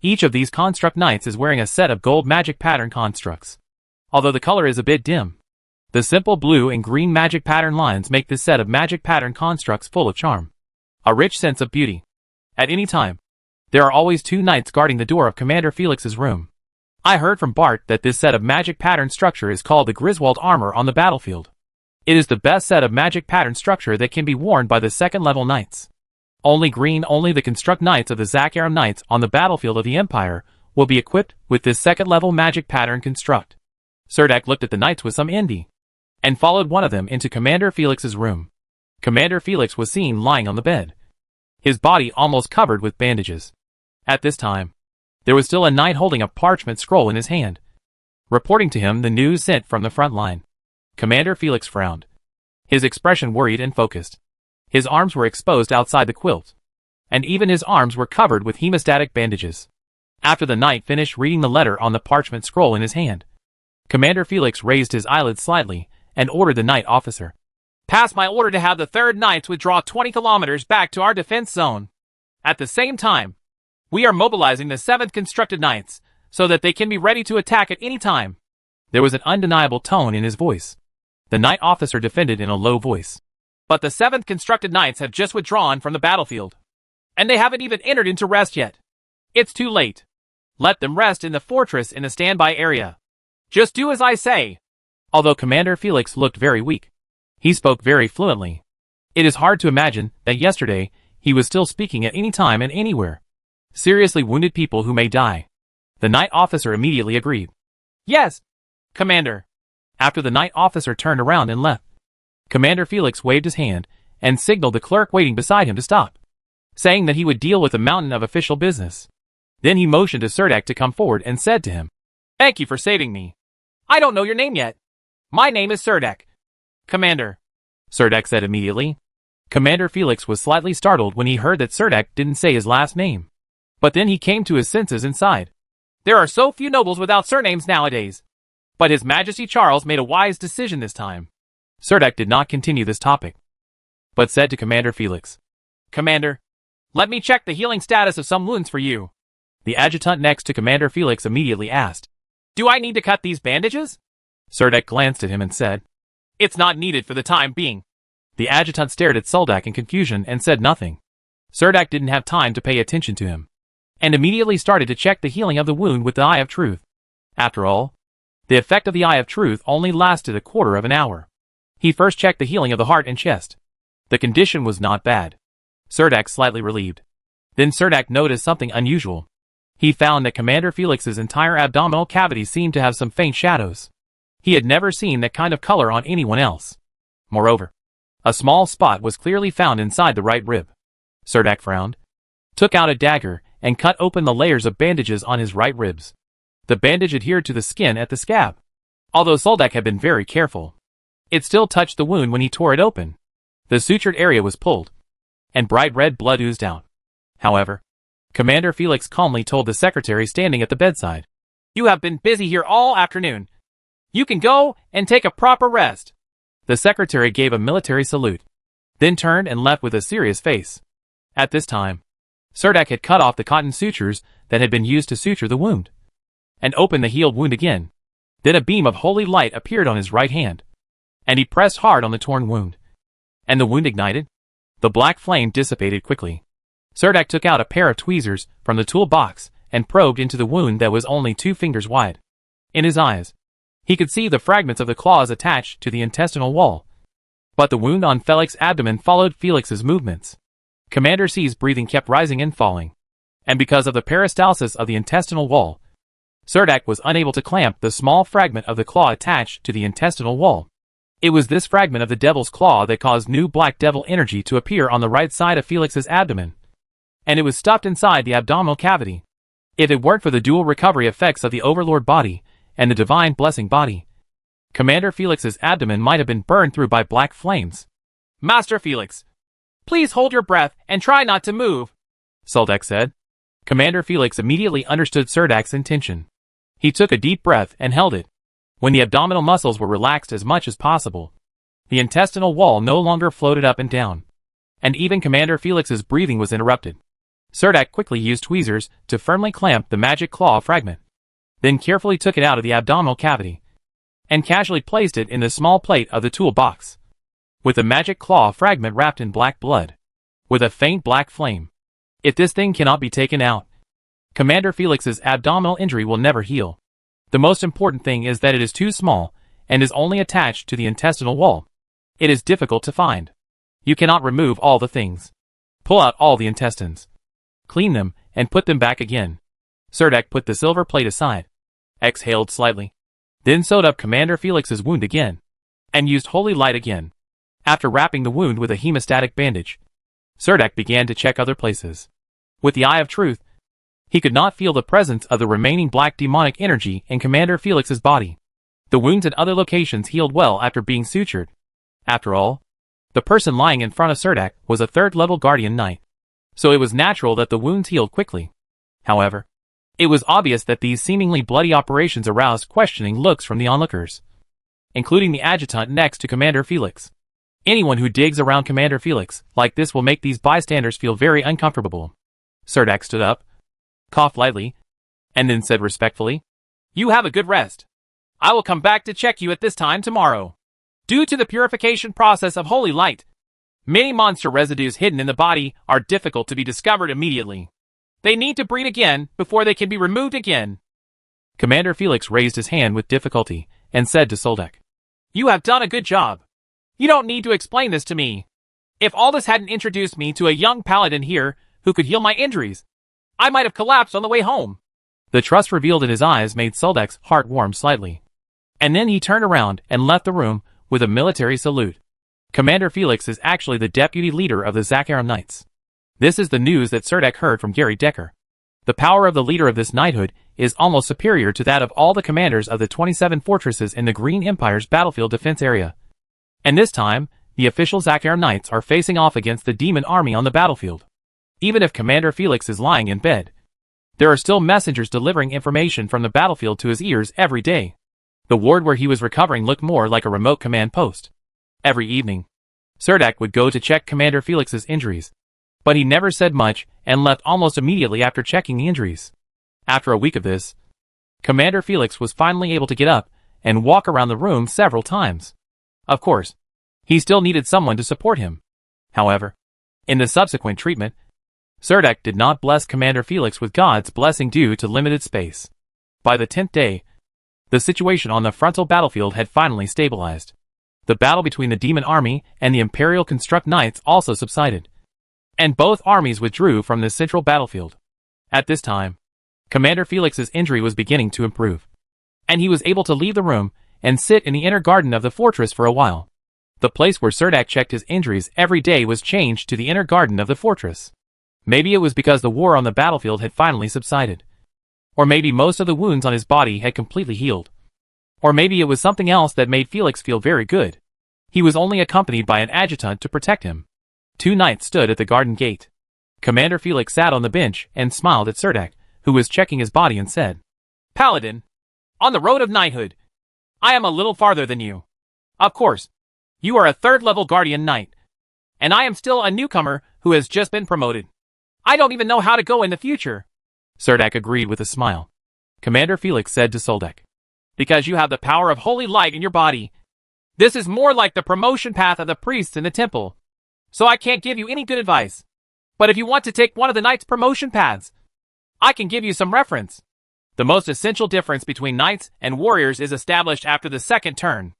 Each of these construct knights is wearing a set of gold magic pattern constructs. Although the color is a bit dim, the simple blue and green magic pattern lines make this set of magic pattern constructs full of charm, a rich sense of beauty. At any time, there are always two knights guarding the door of Commander Felix's room. I heard from Bart that this set of magic pattern structure is called the Griswold armor on the battlefield. It is the best set of magic pattern structure that can be worn by the second-level knights. Only the construct knights of the Zakaram Knights on the battlefield of the Empire will be equipped with this second-level magic pattern construct. Serdek looked at the knights with some envy, and followed one of them into Commander Felix's room. Commander Felix was seen lying on the bed, his body almost covered with bandages. At this time, there was still a knight holding a parchment scroll in his hand, reporting to him the news sent from the front line. Commander Felix frowned, his expression worried and focused. His arms were exposed outside the quilt, and even his arms were covered with hemostatic bandages. After the knight finished reading the letter on the parchment scroll in his hand, Commander Felix raised his eyelids slightly and ordered the knight officer, "Pass my order to have the 3rd Knights withdraw 20 kilometers back to our defense zone. At the same time, we are mobilizing the 7th Constructed Knights so that they can be ready to attack at any time." There was an undeniable tone in his voice. The knight officer defended in a low voice, "But the 7th Constructed Knights have just withdrawn from the battlefield, and they haven't even entered into rest yet. It's too late. Let them rest in the fortress in the standby area. Just do as I say." Although Commander Felix looked very weak, he spoke very fluently. It is hard to imagine that yesterday he was still speaking at any time and anywhere. Seriously wounded people who may die. The knight officer immediately agreed. "Yes, Commander." After the knight officer turned around and left, Commander Felix waved his hand and signaled the clerk waiting beside him to stop, saying that he would deal with a mountain of official business. Then he motioned to Serdek to come forward and said to him, "Thank you for saving me. I don't know your name yet." "My name is Serdek, Commander," Serdek said immediately. Commander Felix was slightly startled when he heard that Serdek didn't say his last name. But then he came to his senses and sighed. "There are so few nobles without surnames nowadays. But His Majesty Charles made a wise decision this time." Serdek did not continue this topic, but said to Commander Felix, "Commander, let me check the healing status of some wounds for you." The adjutant next to Commander Felix immediately asked, "Do I need to cut these bandages?" Serdek glanced at him and said, "It's not needed for the time being." The adjutant stared at Soldak in confusion and said nothing. Serdek didn't have time to pay attention to him, and immediately started to check the healing of the wound with the Eye of Truth. After all, the effect of the Eye of Truth only lasted a quarter of an hour. He first checked the healing of the heart and chest. The condition was not bad. Serdek slightly relieved. Then Serdek noticed something unusual. He found that Commander Felix's entire abdominal cavity seemed to have some faint shadows. He had never seen that kind of color on anyone else. Moreover, a small spot was clearly found inside the right rib. Serdek frowned, took out a dagger, and cut open the layers of bandages on his right ribs. The bandage adhered to the skin at the scab. Although Soldak had been very careful, It still touched the wound when he tore it open. The sutured area was pulled, and bright red blood oozed out. However, Commander Felix calmly told the secretary standing at the bedside, "You have been busy here all afternoon. You can go and take a proper rest." The secretary gave a military salute, then turned and left with a serious face. At this time, Serdek had cut off the cotton sutures that had been used to suture the wound, and opened the healed wound again. Then a beam of holy light appeared on his right hand, and he pressed hard on the torn wound, and the wound ignited. The black flame dissipated quickly. Serdek took out a pair of tweezers from the toolbox and probed into the wound that was only 2 fingers wide. In his eyes, he could see the fragments of the claws attached to the intestinal wall. But the wound on Felix's abdomen followed Felix's movements. Commander C's breathing kept rising and falling, and because of the peristalsis of the intestinal wall, Serdek was unable to clamp the small fragment of the claw attached to the intestinal wall. It was this fragment of the devil's claw that caused new black devil energy to appear on the right side of Felix's abdomen, and it was stuffed inside the abdominal cavity. If it weren't for the dual recovery effects of the Overlord body and the Divine Blessing body, Commander Felix's abdomen might have been burned through by black flames. "Master Felix, please hold your breath and try not to move," Serdek said. Commander Felix immediately understood Serdek's intention. He took a deep breath and held it. When the abdominal muscles were relaxed as much as possible, the intestinal wall no longer floated up and down, and even Commander Felix's breathing was interrupted. Serdek quickly used tweezers to firmly clamp the magic claw fragment, then carefully took it out of the abdominal cavity, and casually placed it in the small plate of the toolbox, with the magic claw fragment wrapped in black blood, with a faint black flame. If this thing cannot be taken out, Commander Felix's abdominal injury will never heal. The most important thing is that it is too small, and is only attached to the intestinal wall. It is difficult to find. You cannot remove all the things. Pull out all the intestines, clean them, and put them back again. Serdek put the silver plate aside, exhaled slightly, then sewed up Commander Felix's wound again, and used holy light again. After wrapping the wound with a hemostatic bandage, Serdek began to check other places. With the eye of truth, he could not feel the presence of the remaining black demonic energy in Commander Felix's body. The wounds in other locations healed well after being sutured. After all, the person lying in front of Serdek was a 3rd-level Guardian Knight, so it was natural that the wounds healed quickly. However, it was obvious that these seemingly bloody operations aroused questioning looks from the onlookers, including the adjutant next to Commander Felix. Anyone who digs around Commander Felix like this will make these bystanders feel very uncomfortable. Serdek stood up, coughed lightly, and then said respectfully, "You have a good rest. I will come back to check you at this time tomorrow. Due to the purification process of holy light, many monster residues hidden in the body are difficult to be discovered immediately. They need to breed again before they can be removed again." Commander Felix raised his hand with difficulty and said to Serdek, "You have done a good job. You don't need to explain this to me. If Aldous hadn't introduced me to a young paladin here who could heal my injuries, I might have collapsed on the way home." The trust revealed in his eyes made Serdek's heart warm slightly, and then he turned around and left the room with a military salute. Commander Felix is actually the deputy leader of the Zakaram Knights. This is the news that Serdek heard from Gary Decker. The power of the leader of this knighthood is almost superior to that of all the commanders of the 27 fortresses in the Green Empire's battlefield defense area. And this time, the official Zakaram Knights are facing off against the demon army on the battlefield. Even if Commander Felix is lying in bed, there are still messengers delivering information from the battlefield to his ears every day. The ward where he was recovering looked more like a remote command post. Every evening, Serdek would go to check Commander Felix's injuries, but he never said much and left almost immediately after checking the injuries. After a week of this, Commander Felix was finally able to get up and walk around the room several times. Of course, he still needed someone to support him. However, in the subsequent treatment, Serdek did not bless Commander Felix with God's blessing due to limited space. By the 10th day, the situation on the frontal battlefield had finally stabilized. The battle between the demon army and the Imperial Construct Knights also subsided, and both armies withdrew from the central battlefield. At this time, Commander Felix's injury was beginning to improve, and he was able to leave the room and sit in the inner garden of the fortress for a while. The place where Serdek checked his injuries every day was changed to the inner garden of the fortress. Maybe it was because the war on the battlefield had finally subsided. Or maybe most of the wounds on his body had completely healed. Or maybe it was something else that made Felix feel very good. He was only accompanied by an adjutant to protect him. 2 knights stood at the garden gate. Commander Felix sat on the bench and smiled at Serdek, who was checking his body, and said, Paladin, on the road of knighthood, I am a little farther than you. Of course, you are a 3rd-level guardian knight, and I am still a newcomer who has just been promoted. I don't even know how to go in the future. Serdek agreed with a smile. Commander Felix said to Soldek, Because you have the power of holy light in your body. This is more like the promotion path of the priests in the temple, so I can't give you any good advice. But if you want to take one of the knight's promotion paths, I can give you some reference. The most essential difference between knights and warriors is established after the 2nd turn.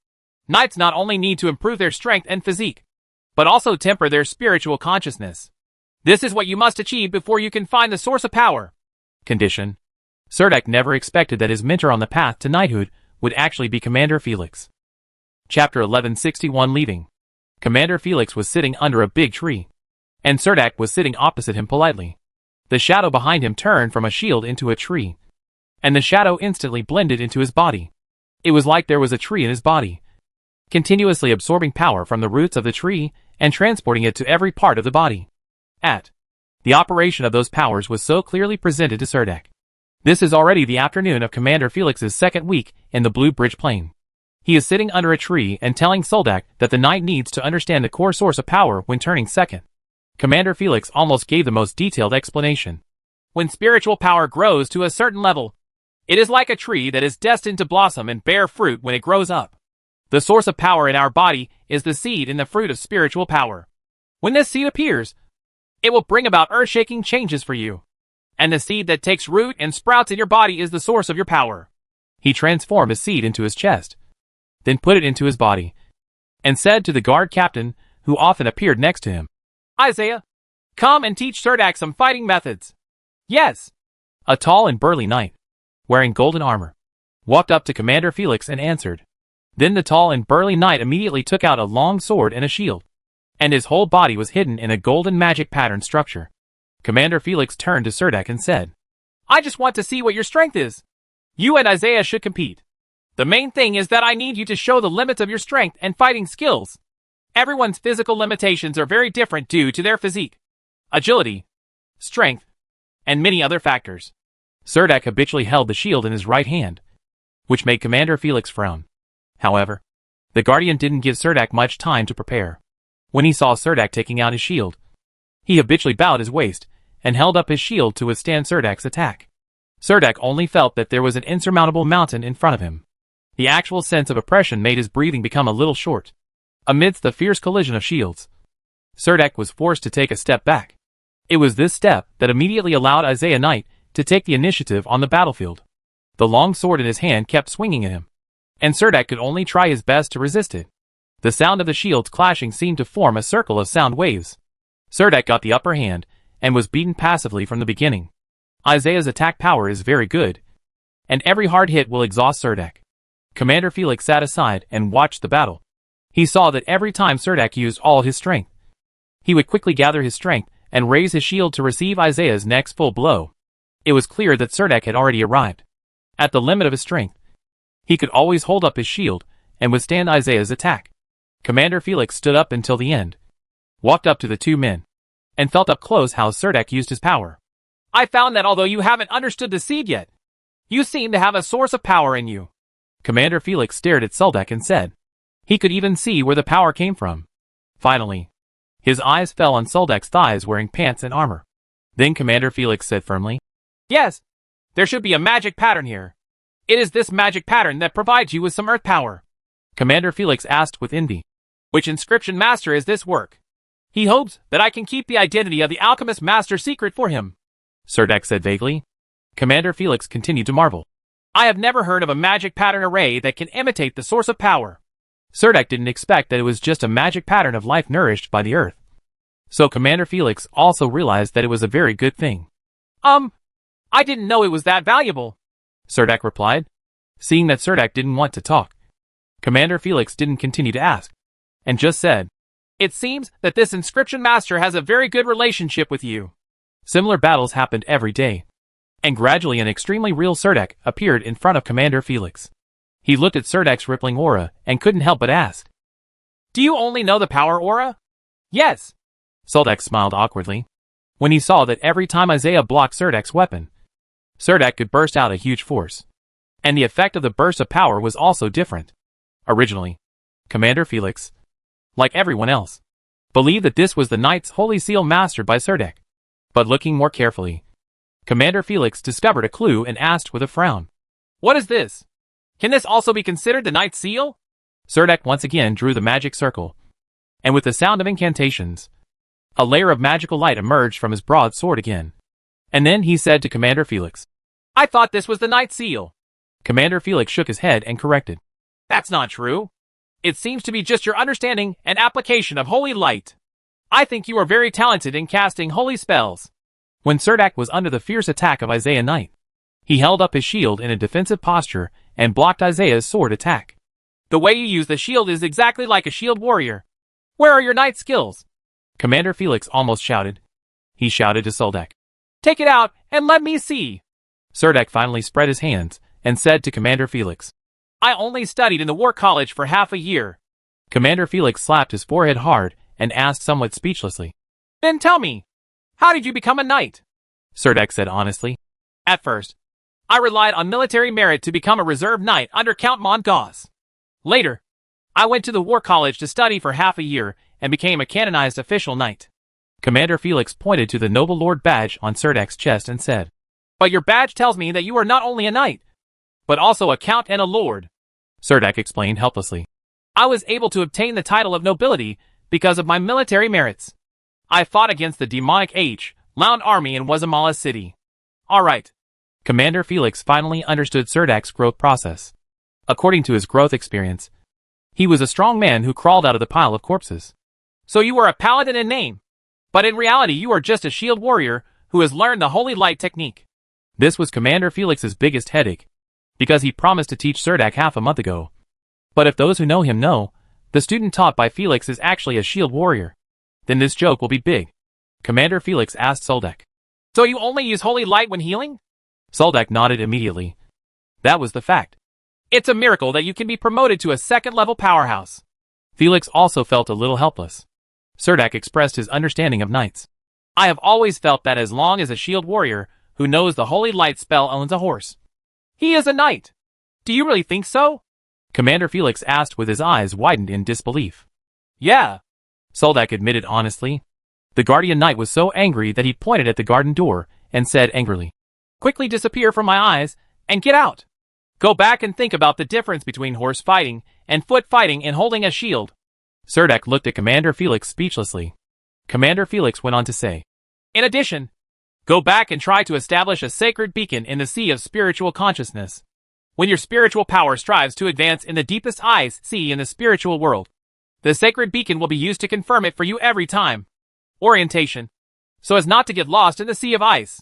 Knights not only need to improve their strength and physique, but also temper their spiritual consciousness. This is what you must achieve before you can find the source of power. Condition. Serdek never expected that his mentor on the path to knighthood would actually be Commander Felix. Chapter 1161 Leaving. Commander Felix was sitting under a big tree, and Serdek was sitting opposite him politely. The shadow behind him turned from a shield into a tree, and the shadow instantly blended into his body. It was like there was a tree in his body, continuously absorbing power from the roots of the tree and transporting it to every part of the body. The operation of those powers was so clearly presented to Serdek. This is already the afternoon of Commander Felix's 2nd week in the Blue Bridge Plain. He is sitting under a tree and telling Soldek that the knight needs to understand the core source of power when turning 2nd. Commander Felix almost gave the most detailed explanation. When spiritual power grows to a certain level, it is like a tree that is destined to blossom and bear fruit when it grows up. The source of power in our body is the seed in the fruit of spiritual power. When this seed appears, it will bring about earth-shaking changes for you. And the seed that takes root and sprouts in your body is the source of your power. He transformed a seed into his chest, then put it into his body, and said to the guard captain, who often appeared next to him, Isaiah, come and teach Serdek some fighting methods. Yes. A tall and burly knight, wearing golden armor, walked up to Commander Felix and answered. Then the tall and burly knight immediately took out a long sword and a shield, and his whole body was hidden in a golden magic pattern structure. Commander Felix turned to Serdek and said, I just want to see what your strength is. You and Isaiah should compete. The main thing is that I need you to show the limits of your strength and fighting skills. Everyone's physical limitations are very different due to their physique, agility, strength, and many other factors. Serdek habitually held the shield in his right hand, which made Commander Felix frown. However, the guardian didn't give Serdek much time to prepare. When he saw Serdek taking out his shield, he habitually bowed his waist and held up his shield to withstand Serdek's attack. Serdek only felt that there was an insurmountable mountain in front of him. The actual sense of oppression made his breathing become a little short. Amidst the fierce collision of shields, Serdek was forced to take a step back. It was this step that immediately allowed Isaiah Knight to take the initiative on the battlefield. The long sword in his hand kept swinging at him, and Serdek could only try his best to resist it. The sound of the shields clashing seemed to form a circle of sound waves. Serdek got the upper hand and was beaten passively from the beginning. Isaiah's attack power is very good, and every hard hit will exhaust Serdek. Commander Felix sat aside and watched the battle. He saw that every time Serdek used all his strength, he would quickly gather his strength and raise his shield to receive Isaiah's next full blow. It was clear that Serdek had already arrived at the limit of his strength. He could always hold up his shield and withstand Isaiah's attack. Commander Felix stood up until the end, walked up to the 2 men, and felt up close how Serdek used his power. I found that although you haven't understood the seed yet, you seem to have a source of power in you. Commander Felix stared at Soldek and said. He could even see where the power came from. Finally, his eyes fell on Soldek's thighs wearing pants and armor. Then Commander Felix said firmly, Yes, there should be a magic pattern here. It is this magic pattern that provides you with some earth power. Commander Felix asked with envy, Which inscription master is this work? He hopes that I can keep the identity of the alchemist master secret for him. Serdek said vaguely. Commander Felix continued to marvel. I have never heard of a magic pattern array that can imitate the source of power. Serdek didn't expect that it was just a magic pattern of life nourished by the earth. So Commander Felix also realized that it was a very good thing. I didn't know it was that valuable, Serdek replied. Seeing that Serdek didn't want to talk, Commander Felix didn't continue to ask, and just said, It seems that this inscription master has a very good relationship with you. Similar battles happened every day, and gradually an extremely real Serdek appeared in front of Commander Felix. He looked at Serdek's rippling aura and couldn't help but ask, Do you only know the power aura? Yes. Soldak smiled awkwardly when he saw that every time Isaiah blocked Serdak's weapon, Serdak could burst out a huge force. And the effect of the burst of power was also different. Originally, Commander Felix, like everyone else, believed that this was the Knight's holy seal mastered by Serdak. But looking more carefully, Commander Felix discovered a clue and asked with a frown. What is this? Can this also be considered the Knight's seal? Serdak once again drew the magic circle, and with the sound of incantations, a layer of magical light emerged from his broadsword again. And then he said to Commander Felix, I thought this was the Knight's seal. Commander Felix shook his head and corrected. That's not true. It seems to be just your understanding and application of holy light. I think you are very talented in casting holy spells. When Serdak was under the fierce attack of Isaiah Knight, he held up his shield in a defensive posture and blocked Isaiah's sword attack. The way you use the shield is exactly like a shield warrior. Where are your knight skills? Commander Felix almost shouted. He shouted to Soldak. Take it out and let me see. Serdak finally spread his hands and said to Commander Felix, I only studied in the War College for half a year. Commander Felix slapped his forehead hard and asked somewhat speechlessly. Then tell me, how did you become a knight? Serdak said honestly. At first, I relied on military merit to become a reserve knight under Count Montgauze. Later, I went to the War College to study for half a year and became a canonized official knight. Commander Felix pointed to the noble lord badge on Serdak's chest and said, But your badge tells me that you are not only a knight, but also a count and a lord. Serdak explained helplessly. I was able to obtain the title of nobility because of my military merits. I fought against the demonic Lound army in Wazamala City. Alright. Commander Felix finally understood Serdak's growth process. According to his growth experience, he was a strong man who crawled out of the pile of corpses. So you are a paladin in name, but in reality you are just a shield warrior who has learned the holy light technique. This was Commander Felix's biggest headache, because he promised to teach Serdak half a month ago. But if those who know him know, the student taught by Felix is actually a shield warrior, then this joke will be big. Commander Felix asked Soldak. So you only use holy light when healing? Soldak nodded immediately. That was the fact. It's a miracle that you can be promoted to a second-level powerhouse. Felix also felt a little helpless. Serdak expressed his understanding of knights. I have always felt that as long as a shield warrior who knows the holy light spell owns a horse, he is a knight. Do you really think so? Commander Felix asked with his eyes widened in disbelief. Yeah. Soldak admitted honestly. The guardian knight was so angry that he pointed at the garden door and said angrily, Quickly disappear from my eyes and get out. Go back and think about the difference between horse fighting and foot fighting and holding a shield. Serdak looked at Commander Felix speechlessly. Commander Felix went on to say, In addition, go back and try to establish a sacred beacon in the sea of spiritual consciousness. When your spiritual power strives to advance in the deepest sea in the spiritual world, the sacred beacon will be used to confirm it for you every time. Orientation. So as not to get lost in the sea of ice.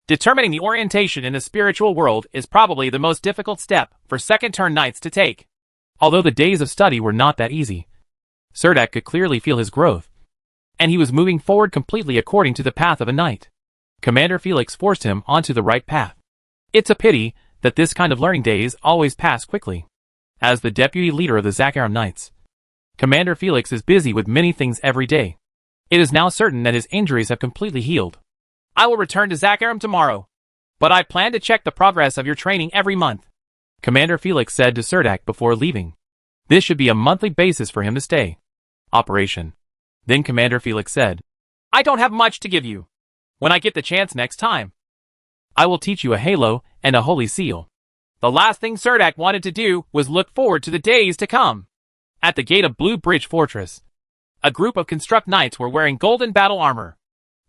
Determining the orientation in the spiritual world is probably the most difficult step for second-turn knights to take. Although the days of study were not that easy, Serdak could clearly feel his growth, and he was moving forward completely according to the path of a knight. Commander Felix forced him onto the right path. It's a pity that this kind of learning days always pass quickly. As the deputy leader of the Zakaram Knights, Commander Felix is busy with many things every day. It is now certain that his injuries have completely healed. I will return to Zakaram tomorrow, but I plan to check the progress of your training every month. Commander Felix said to Serdak before leaving. This should be a monthly basis for him to stay. Operation. Then Commander Felix said, I don't have much to give you. When I get the chance next time, I will teach you a halo and a holy seal. The last thing Serdak wanted to do was look forward to the days to come. At the gate of Blue Bridge Fortress, a group of construct knights were wearing golden battle armor.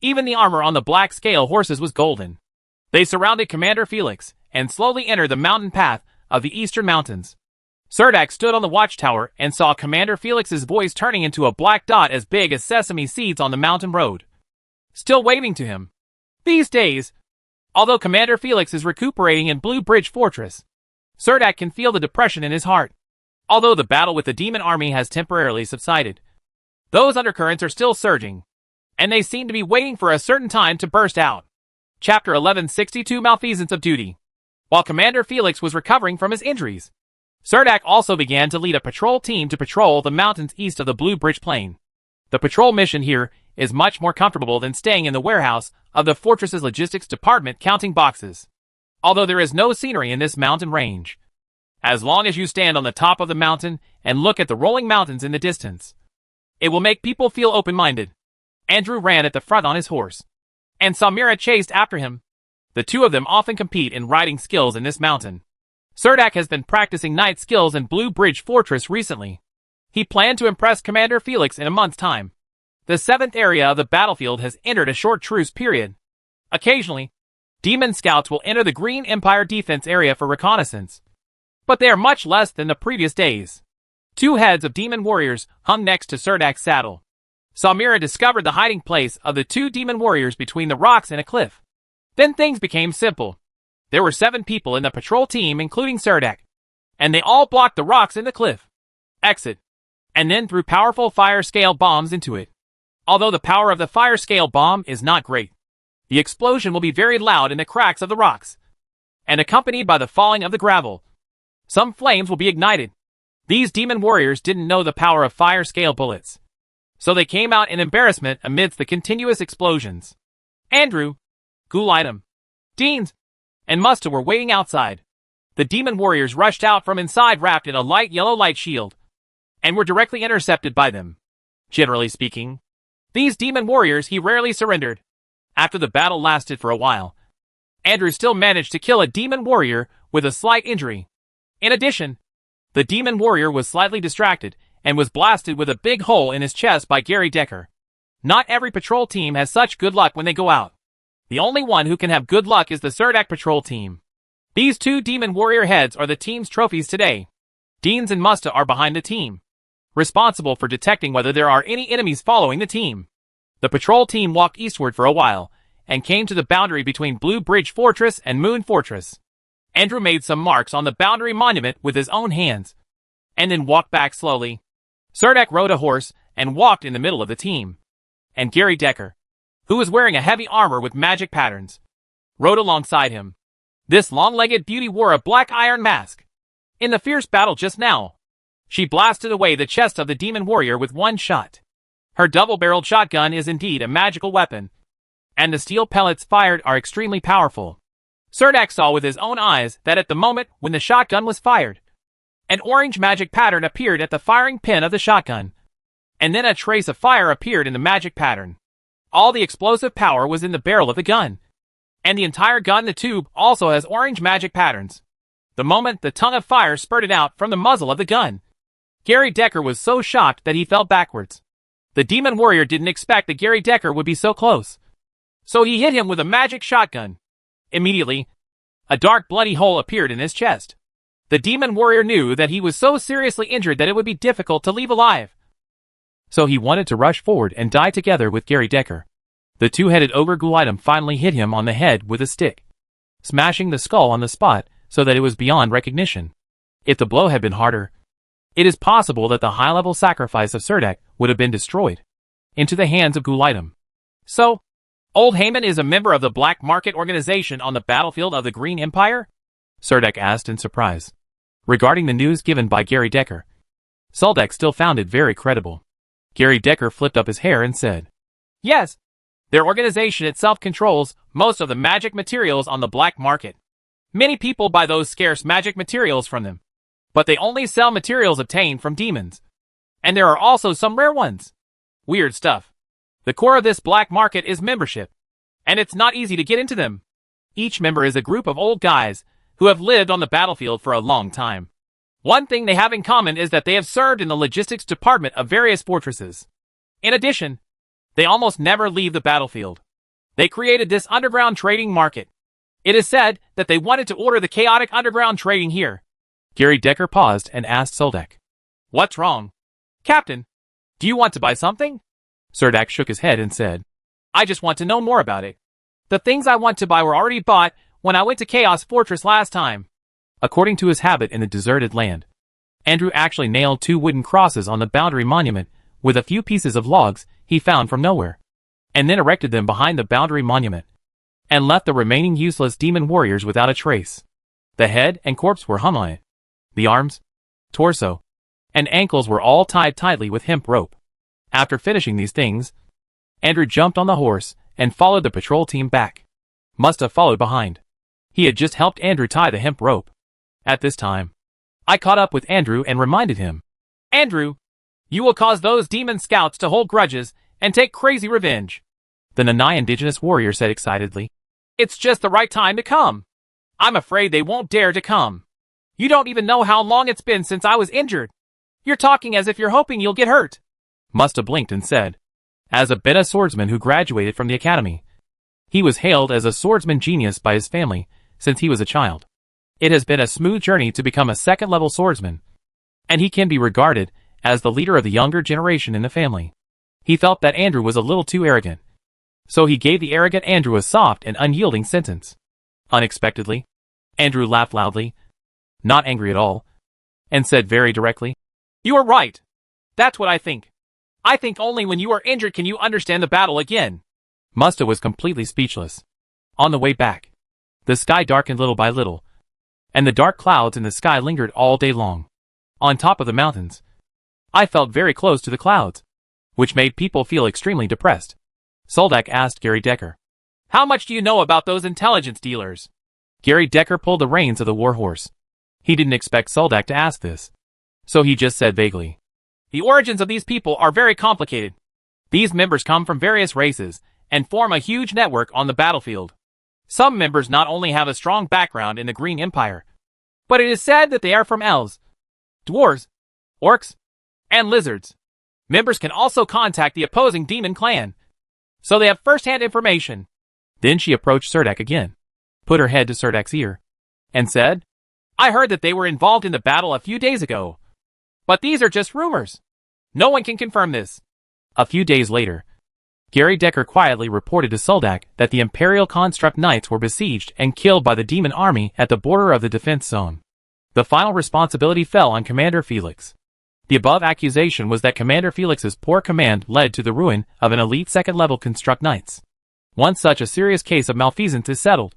Even the armor on the black scale horses was golden. They surrounded Commander Felix and slowly entered the mountain path of the eastern mountains. Serdak stood on the watchtower and saw Commander Felix's voice turning into a black dot as big as sesame seeds on the mountain road, still waving to him. These days, although Commander Felix is recuperating in Blue Bridge Fortress, Serdak can feel the depression in his heart. Although the battle with the demon army has temporarily subsided, those undercurrents are still surging, and they seem to be waiting for a certain time to burst out. Chapter 1162 Malfeasance of Duty. While Commander Felix was recovering from his injuries, Surdak also began to lead a patrol team to patrol the mountains east of the Blue Bridge Plain. The patrol mission here is much more comfortable than staying in the warehouse of the fortress's logistics department counting boxes. Although there is no scenery in this mountain range. As long as you stand on the top of the mountain and look at the rolling mountains in the distance, it will make people feel open-minded. Andrew ran at the front on his horse, and Samira chased after him. The two of them often compete in riding skills in this mountain. Surdak has been practicing night skills in Blue Bridge Fortress recently. He planned to impress Commander Felix in a month's time. The 7th area of the battlefield has entered a short truce period. Occasionally, demon scouts will enter the Green Empire defense area for reconnaissance, but they are much less than the previous days. 2 heads of demon warriors hung next to Surdak's saddle. Samira discovered the hiding place of the 2 demon warriors between the rocks and a cliff. Then things became simple. There were 7 people in the patrol team including Surdak, and they all blocked the rocks in the cliff. Exit. And then threw powerful fire scale bombs into it. Although the power of the fire scale bomb is not great, the explosion will be very loud in the cracks of the rocks, and accompanied by the falling of the gravel. Some flames will be ignited. These demon warriors didn't know the power of fire scale bullets, so they came out in embarrassment amidst the continuous explosions. Andrew, Gulaitam, Deans, and Musta were waiting outside. The demon warriors rushed out from inside wrapped in a light yellow light shield, and were directly intercepted by them. Generally speaking, these demon warriors he rarely surrendered. After the battle lasted for a while, Andrew still managed to kill a demon warrior with a slight injury. In addition, the demon warrior was slightly distracted and was blasted with a big hole in his chest by Gary Decker. Not every patrol team has such good luck when they go out. The only one who can have good luck is the Surdak patrol team. These 2 demon warrior heads are the team's trophies today. Deans and Musta are behind the team, responsible for detecting whether there are any enemies following the team. The patrol team walked eastward for a while, and came to the boundary between Blue Bridge Fortress and Moon Fortress. Andrew made some marks on the boundary monument with his own hands, and then walked back slowly. Surdak rode a horse and walked in the middle of the team. And Gary Decker, who was wearing a heavy armor with magic patterns, rode alongside him. This long-legged beauty wore a black iron mask. In the fierce battle just now, she blasted away the chest of the demon warrior with one shot. Her double-barreled shotgun is indeed a magical weapon, and the steel pellets fired are extremely powerful. Surdak saw with his own eyes that at the moment when the shotgun was fired, an orange magic pattern appeared at the firing pin of the shotgun, and then a trace of fire appeared in the magic pattern. All the explosive power was in the barrel of the gun, and the entire gun, the tube, also has orange magic patterns. The moment the tongue of fire spurted out from the muzzle of the gun, Gary Decker was so shocked that he fell backwards. The demon warrior didn't expect that Gary Decker would be so close, so he hit him with a magic shotgun. Immediately, a dark bloody hole appeared in his chest. The demon warrior knew that he was so seriously injured that it would be difficult to leave alive, so he wanted to rush forward and die together with Gary Decker. The 2-headed ogre Gulaitam finally hit him on the head with a stick, smashing the skull on the spot so that it was beyond recognition. If the blow had been harder, it is possible that the high-level sacrifice of Surdak would have been destroyed into the hands of Gulaitam. So, Old Heyman is a member of the Black Market Organization on the battlefield of the Green Empire? Surdak asked in surprise. Regarding the news given by Gary Decker, Surdak still found it very credible. Gary Decker flipped up his hair and said, "Yes, their organization itself controls most of the magic materials on the black market. Many people buy those scarce magic materials from them, but they only sell materials obtained from demons. And there are also some rare ones. Weird stuff. The core of this black market is membership, and it's not easy to get into them. Each member is a group of old guys who have lived on the battlefield for a long time. One thing they have in common is that they have served in the logistics department of various fortresses. In addition, they almost never leave the battlefield. They created this underground trading market. It is said that they wanted to order the chaotic underground trading here." Gary Decker paused and asked Surdak, "What's wrong? Captain, do you want to buy something?" Surdak shook his head and said, "I just want to know more about it. The things I want to buy were already bought when I went to Chaos Fortress last time." According to his habit in the deserted land, Andrew actually nailed 2 wooden crosses on the boundary monument with a few pieces of logs he found from nowhere, and then erected them behind the boundary monument, and left the remaining useless demon warriors without a trace. The head and corpse were hung on it. The arms, torso, and ankles were all tied tightly with hemp rope. After finishing these things, Andrew jumped on the horse and followed the patrol team back. Musta followed behind. He had just helped Andrew tie the hemp rope. At this time, I caught up with Andrew and reminded him, Andrew, you will cause those demon scouts to hold grudges and take crazy revenge, the Nanai indigenous warrior said excitedly. It's just the right time to come. I'm afraid they won't dare to come. You don't even know how long it's been since I was injured. You're talking as if you're hoping you'll get hurt. Musta blinked and said, as a Beta swordsman who graduated from the academy, he was hailed as a swordsman genius by his family since he was a child. It has been a smooth journey to become a second-level swordsman, and he can be regarded as the leader of the younger generation in the family. He felt that Andrew was a little too arrogant, so he gave the arrogant Andrew a soft and unyielding sentence. Unexpectedly, Andrew laughed loudly, not angry at all, and said very directly, You are right. That's what I think. I think only when you are injured can you understand the battle again. Musta was completely speechless. On the way back, the sky darkened little by little, and the dark clouds in the sky lingered all day long. On top of the mountains, I felt very close to the clouds, which made people feel extremely depressed. Soldak asked Gary Decker, How much do you know about those intelligence dealers? Gary Decker pulled the reins of the warhorse. He didn't expect Soldak to ask this, so he just said vaguely, The origins of these people are very complicated. These members come from various races and form a huge network on the battlefield. Some members not only have a strong background in the Green Empire, but it is said that they are from elves, dwarves, orcs, and lizards. Members can also contact the opposing demon clan, so they have first-hand information. Then she approached Serdek again, put her head to Serdek's ear, and said, I heard that they were involved in the battle a few days ago, but these are just rumors. No one can confirm this. A few days later, Gary Decker quietly reported to Soldak that the Imperial Construct Knights were besieged and killed by the demon army at the border of the defense zone. The final responsibility fell on Commander Felix. The above accusation was that Commander Felix's poor command led to the ruin of an elite second-level Construct Knights. Once such a serious case of malfeasance is settled,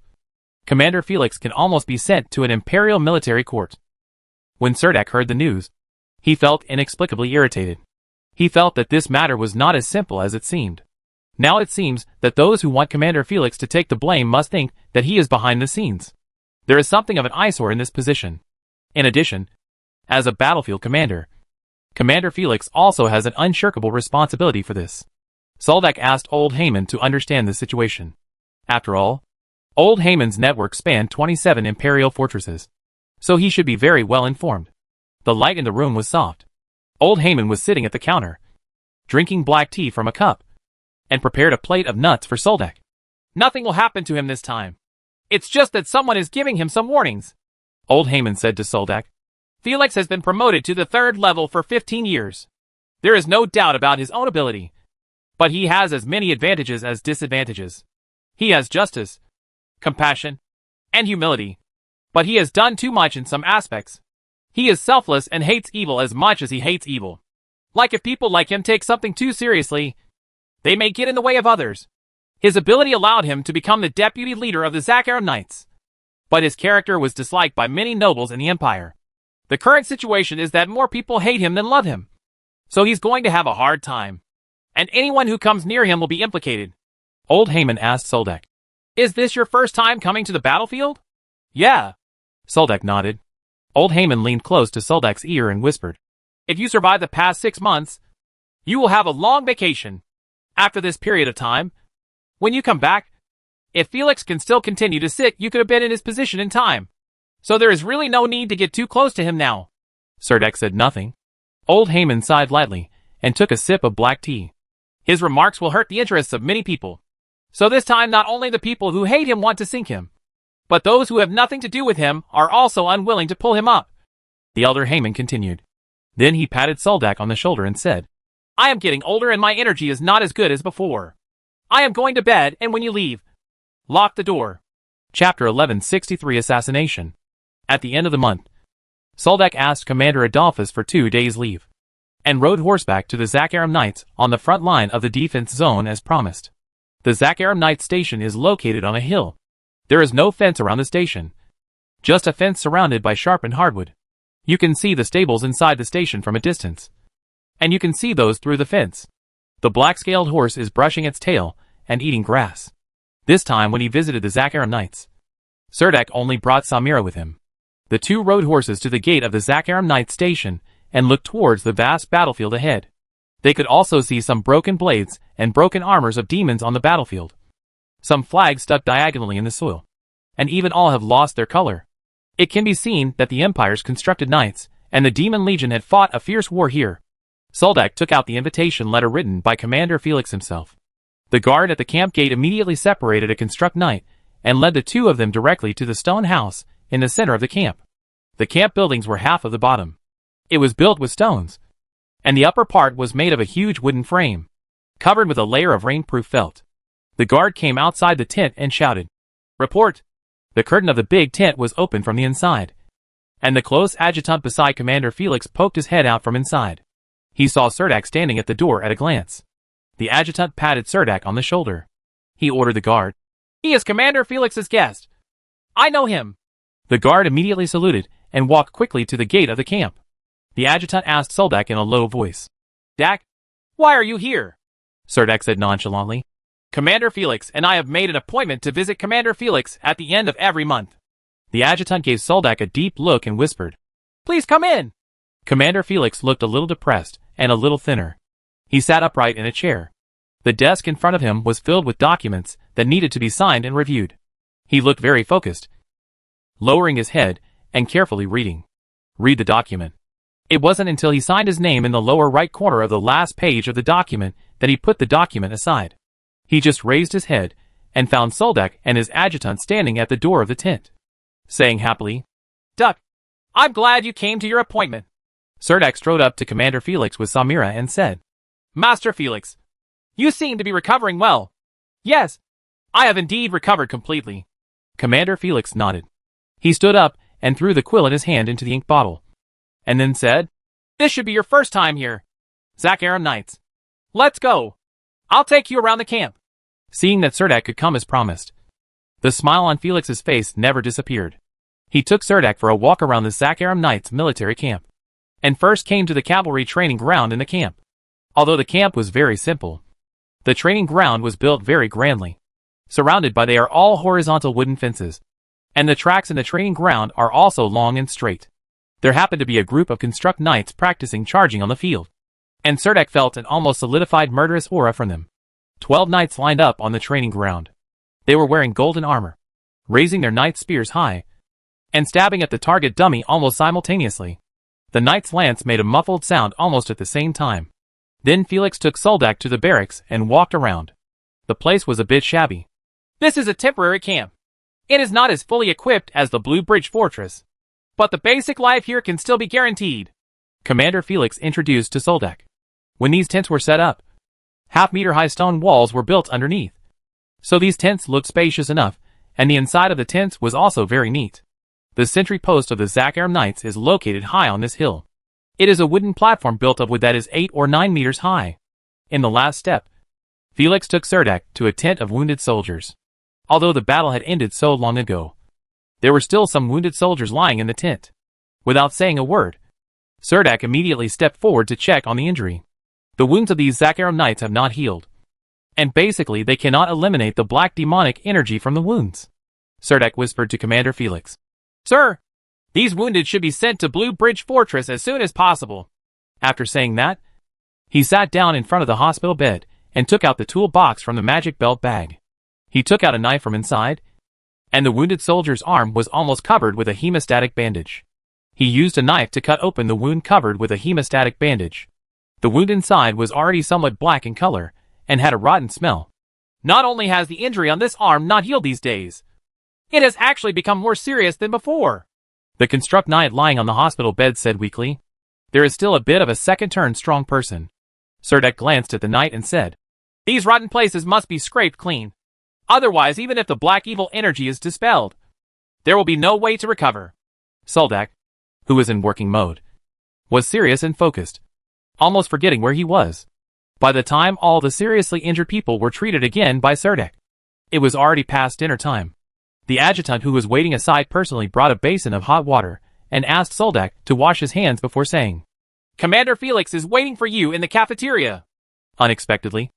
Commander Felix can almost be sent to an Imperial military court. When Serdek heard the news, he felt inexplicably irritated. He felt that this matter was not as simple as it seemed. Now it seems that those who want Commander Felix to take the blame must think that he is behind the scenes. There is something of an eyesore in this position. In addition, as a battlefield commander, Commander Felix also has an unshirkable responsibility for this. Soldak asked Old Heyman to understand the situation. After all, Old Heyman's network spanned 27 Imperial fortresses, so he should be very well informed. The light in the room was soft. Old Heyman was sitting at the counter, drinking black tea from a cup, and prepared a plate of nuts for Soldak. Nothing will happen to him this time. It's just that someone is giving him some warnings. Old Heyman said to Soldak. Felix has been promoted to the 3rd level for 15 years. There is no doubt about his own ability, but he has as many advantages as disadvantages. He has justice, compassion, and humility, but he has done too much in some aspects. He is selfless and hates evil as much as he hates evil. Like if people like him take something too seriously, they may get in the way of others. His ability allowed him to become the deputy leader of the Zakar Knights, but his character was disliked by many nobles in the Empire. The current situation is that more people hate him than love him, so he's going to have a hard time, and anyone who comes near him will be implicated. Old Heyman asked Soldak. Is this your first time coming to the battlefield? Yeah. Soldak nodded. Old Heyman leaned close to Soldak's ear and whispered. If you survive the past 6 months, you will have a long vacation. After this period of time, when you come back, if Felix can still continue to sit, you could have been in his position in time. So there is really no need to get too close to him now. Serdek said nothing. Old Heyman sighed lightly and took a sip of black tea. His remarks will hurt the interests of many people. So this time not only the people who hate him want to sink him, but those who have nothing to do with him are also unwilling to pull him up. The elder Heyman continued. Then he patted Soldak on the shoulder and said, I am getting older and my energy is not as good as before. I am going to bed, and when you leave, lock the door. Chapter 1163 Assassination. At the end of the month, Soldak asked Commander Adolphus for 2 days' leave, and rode horseback to the Zakaram Knights on the front line of the defense zone as promised. The Zakaram Knights station is located on a hill. There is no fence around the station, just a fence surrounded by sharpened hardwood. You can see the stables inside the station from a distance. And you can see those through the fence. The black-scaled horse is brushing its tail and eating grass. This time when he visited the Zakaram Knights, Serdek only brought Samira with him. The two rode horses to the gate of the Zakaram Knights station and looked towards the vast battlefield ahead. They could also see some broken blades and broken armors of demons on the battlefield. Some flags stuck diagonally in the soil. And even all have lost their color. It can be seen that the Empire's constructed knights and the Demon Legion had fought a fierce war here. Soldak took out the invitation letter written by Commander Felix himself. The guard at the camp gate immediately separated a construct knight and led the two of them directly to the stone house in the center of the camp. The camp buildings were half of the bottom. It was built with stones, and the upper part was made of a huge wooden frame, covered with a layer of rainproof felt. The guard came outside the tent and shouted, "Report!" The curtain of the big tent was open from the inside, and the close adjutant beside Commander Felix poked his head out from inside. He saw Serdek standing at the door at a glance. The adjutant patted Serdek on the shoulder. He ordered the guard, "He is Commander Felix's guest. I know him." The guard immediately saluted and walked quickly to the gate of the camp. The adjutant asked Soldak in a low voice, "Dak, why are you here?" Serdek said nonchalantly, "Commander Felix and I have made an appointment to visit Commander Felix at the end of every month." The adjutant gave Soldak a deep look and whispered, "Please come in." Commander Felix looked a little depressed and a little thinner. He sat upright in a chair. The desk in front of him was filled with documents that needed to be signed and reviewed. He looked very focused, lowering his head and carefully reading. Read the document. It wasn't until he signed his name in the lower right corner of the last page of the document that he put the document aside. He just raised his head and found Soldak and his adjutant standing at the door of the tent, saying happily, "Duck, I'm glad you came to your appointment." Serdek strode up to Commander Felix with Samira and said, "Master Felix, you seem to be recovering well." "Yes, I have indeed recovered completely." Commander Felix nodded. He stood up and threw the quill in his hand into the ink bottle, and then said, "This should be your first time here, Zakaram Knights. Let's go. I'll take you around the camp." Seeing that Serdek could come as promised, the smile on Felix's face never disappeared. He took Serdek for a walk around the Zakaram Knights military camp, and first came to the cavalry training ground in the camp. Although the camp was very simple, the training ground was built very grandly, surrounded by they are all horizontal wooden fences, and the tracks in the training ground are also long and straight. There happened to be a group of construct knights practicing charging on the field, and Serdek felt an almost solidified murderous aura from them. 12 knights lined up on the training ground. They were wearing golden armor, raising their knight spears high, and stabbing at the target dummy almost simultaneously. The knight's lance made a muffled sound almost at the same time. Then Felix took Soldak to the barracks and walked around. The place was a bit shabby. "This is a temporary camp. It is not as fully equipped as the Blue Bridge Fortress, but the basic life here can still be guaranteed," Commander Felix introduced to Soldak. When these tents were set up, half-meter-high stone walls were built underneath. So these tents looked spacious enough, and the inside of the tents was also very neat. The sentry post of the Zakaram Knights is located high on this hill. It is a wooden platform built of wood that is 8 or 9 meters high. In the last step, Felix took Serdek to a tent of wounded soldiers. Although the battle had ended so long ago, there were still some wounded soldiers lying in the tent. Without saying a word, Serdek immediately stepped forward to check on the injury. The wounds of these Zakaram Knights have not healed, and basically they cannot eliminate the black demonic energy from the wounds. Serdek whispered to Commander Felix, "Sir, these wounded should be sent to Blue Bridge Fortress as soon as possible." After saying that, he sat down in front of the hospital bed and took out the toolbox from the magic belt bag. He took out a knife from inside, and the wounded soldier's arm was almost covered with a hemostatic bandage. He used a knife to cut open the wound covered with a hemostatic bandage. The wound inside was already somewhat black in color and had a rotten smell. "Not only has the injury on this arm not healed these days, it has actually become more serious than before," the construct knight lying on the hospital bed said weakly. "There is still a bit of a second-turn strong person." Serdek glanced at the knight and said, "These rotten places must be scraped clean. Otherwise, even if the black evil energy is dispelled, there will be no way to recover." Soldak, who was in working mode, was serious and focused, almost forgetting where he was. By the time all the seriously injured people were treated again by Serdek, it was already past dinner time. The adjutant who was waiting aside personally brought a basin of hot water and asked Soldak to wash his hands before saying, Commander Felix is waiting for you in the cafeteria. Unexpectedly,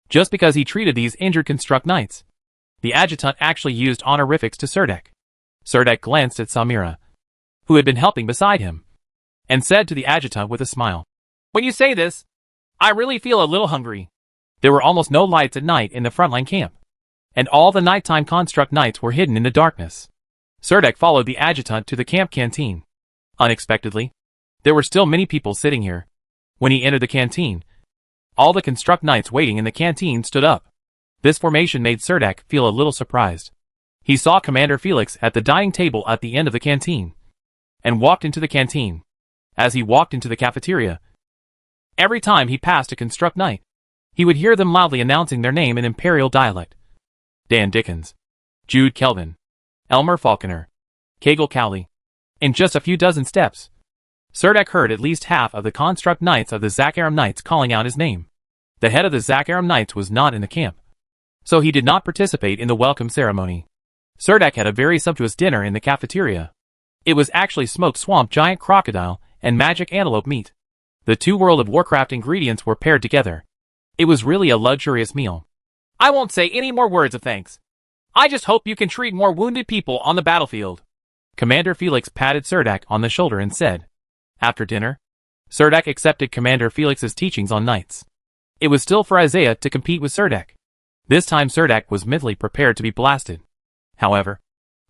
just because he treated these injured construct knights, the adjutant actually used honorifics to Serdek. Serdek glanced at Samira, who had been helping beside him, and said to the adjutant with a smile, When you say this, I really feel a little hungry. There were almost no lights at night in the frontline camp, and all the nighttime construct knights were hidden in the darkness. Serdek followed the adjutant to the camp canteen. Unexpectedly, there were still many people sitting here. When he entered the canteen, all the construct knights waiting in the canteen stood up. This formation made Serdek feel a little surprised. He saw Commander Felix at the dining table at the end of the canteen, and walked into the canteen. As he walked into the cafeteria, every time he passed a construct knight, he would hear them loudly announcing their name in Imperial dialect. Dan Dickens, Jude Kelvin, Elmer Falconer, Kegel Cowley. In just a few dozen steps, Serdek heard at least half of the construct knights of the Zakaram Knights calling out his name. The head of the Zakaram Knights was not in the camp, so he did not participate in the welcome ceremony. Serdek had a very sumptuous dinner in the cafeteria. It was actually smoked swamp giant crocodile and magic antelope meat. The two World of Warcraft ingredients were paired together. It was really a luxurious meal. I won't say any more words of thanks. I just hope you can treat more wounded people on the battlefield. Commander Felix patted Serdek on the shoulder and said. After dinner, Serdek accepted Commander Felix's teachings on knights. It was still for Isaiah to compete with Serdek. This time Serdek was mentally prepared to be blasted. However,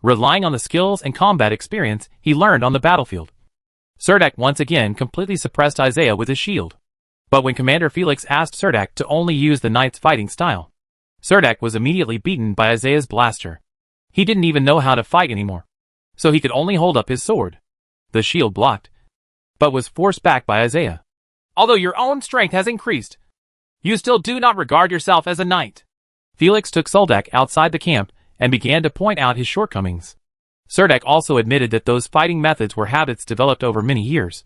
relying on the skills and combat experience he learned on the battlefield, Serdek once again completely suppressed Isaiah with his shield. But when Commander Felix asked Serdek to only use the knight's fighting style, Serdek was immediately beaten by Isaiah's blaster. He didn't even know how to fight anymore, so he could only hold up his sword. The shield blocked, but was forced back by Isaiah. Although your own strength has increased, you still do not regard yourself as a knight. Felix took Soldak outside the camp and began to point out his shortcomings. Serdek also admitted that those fighting methods were habits developed over many years,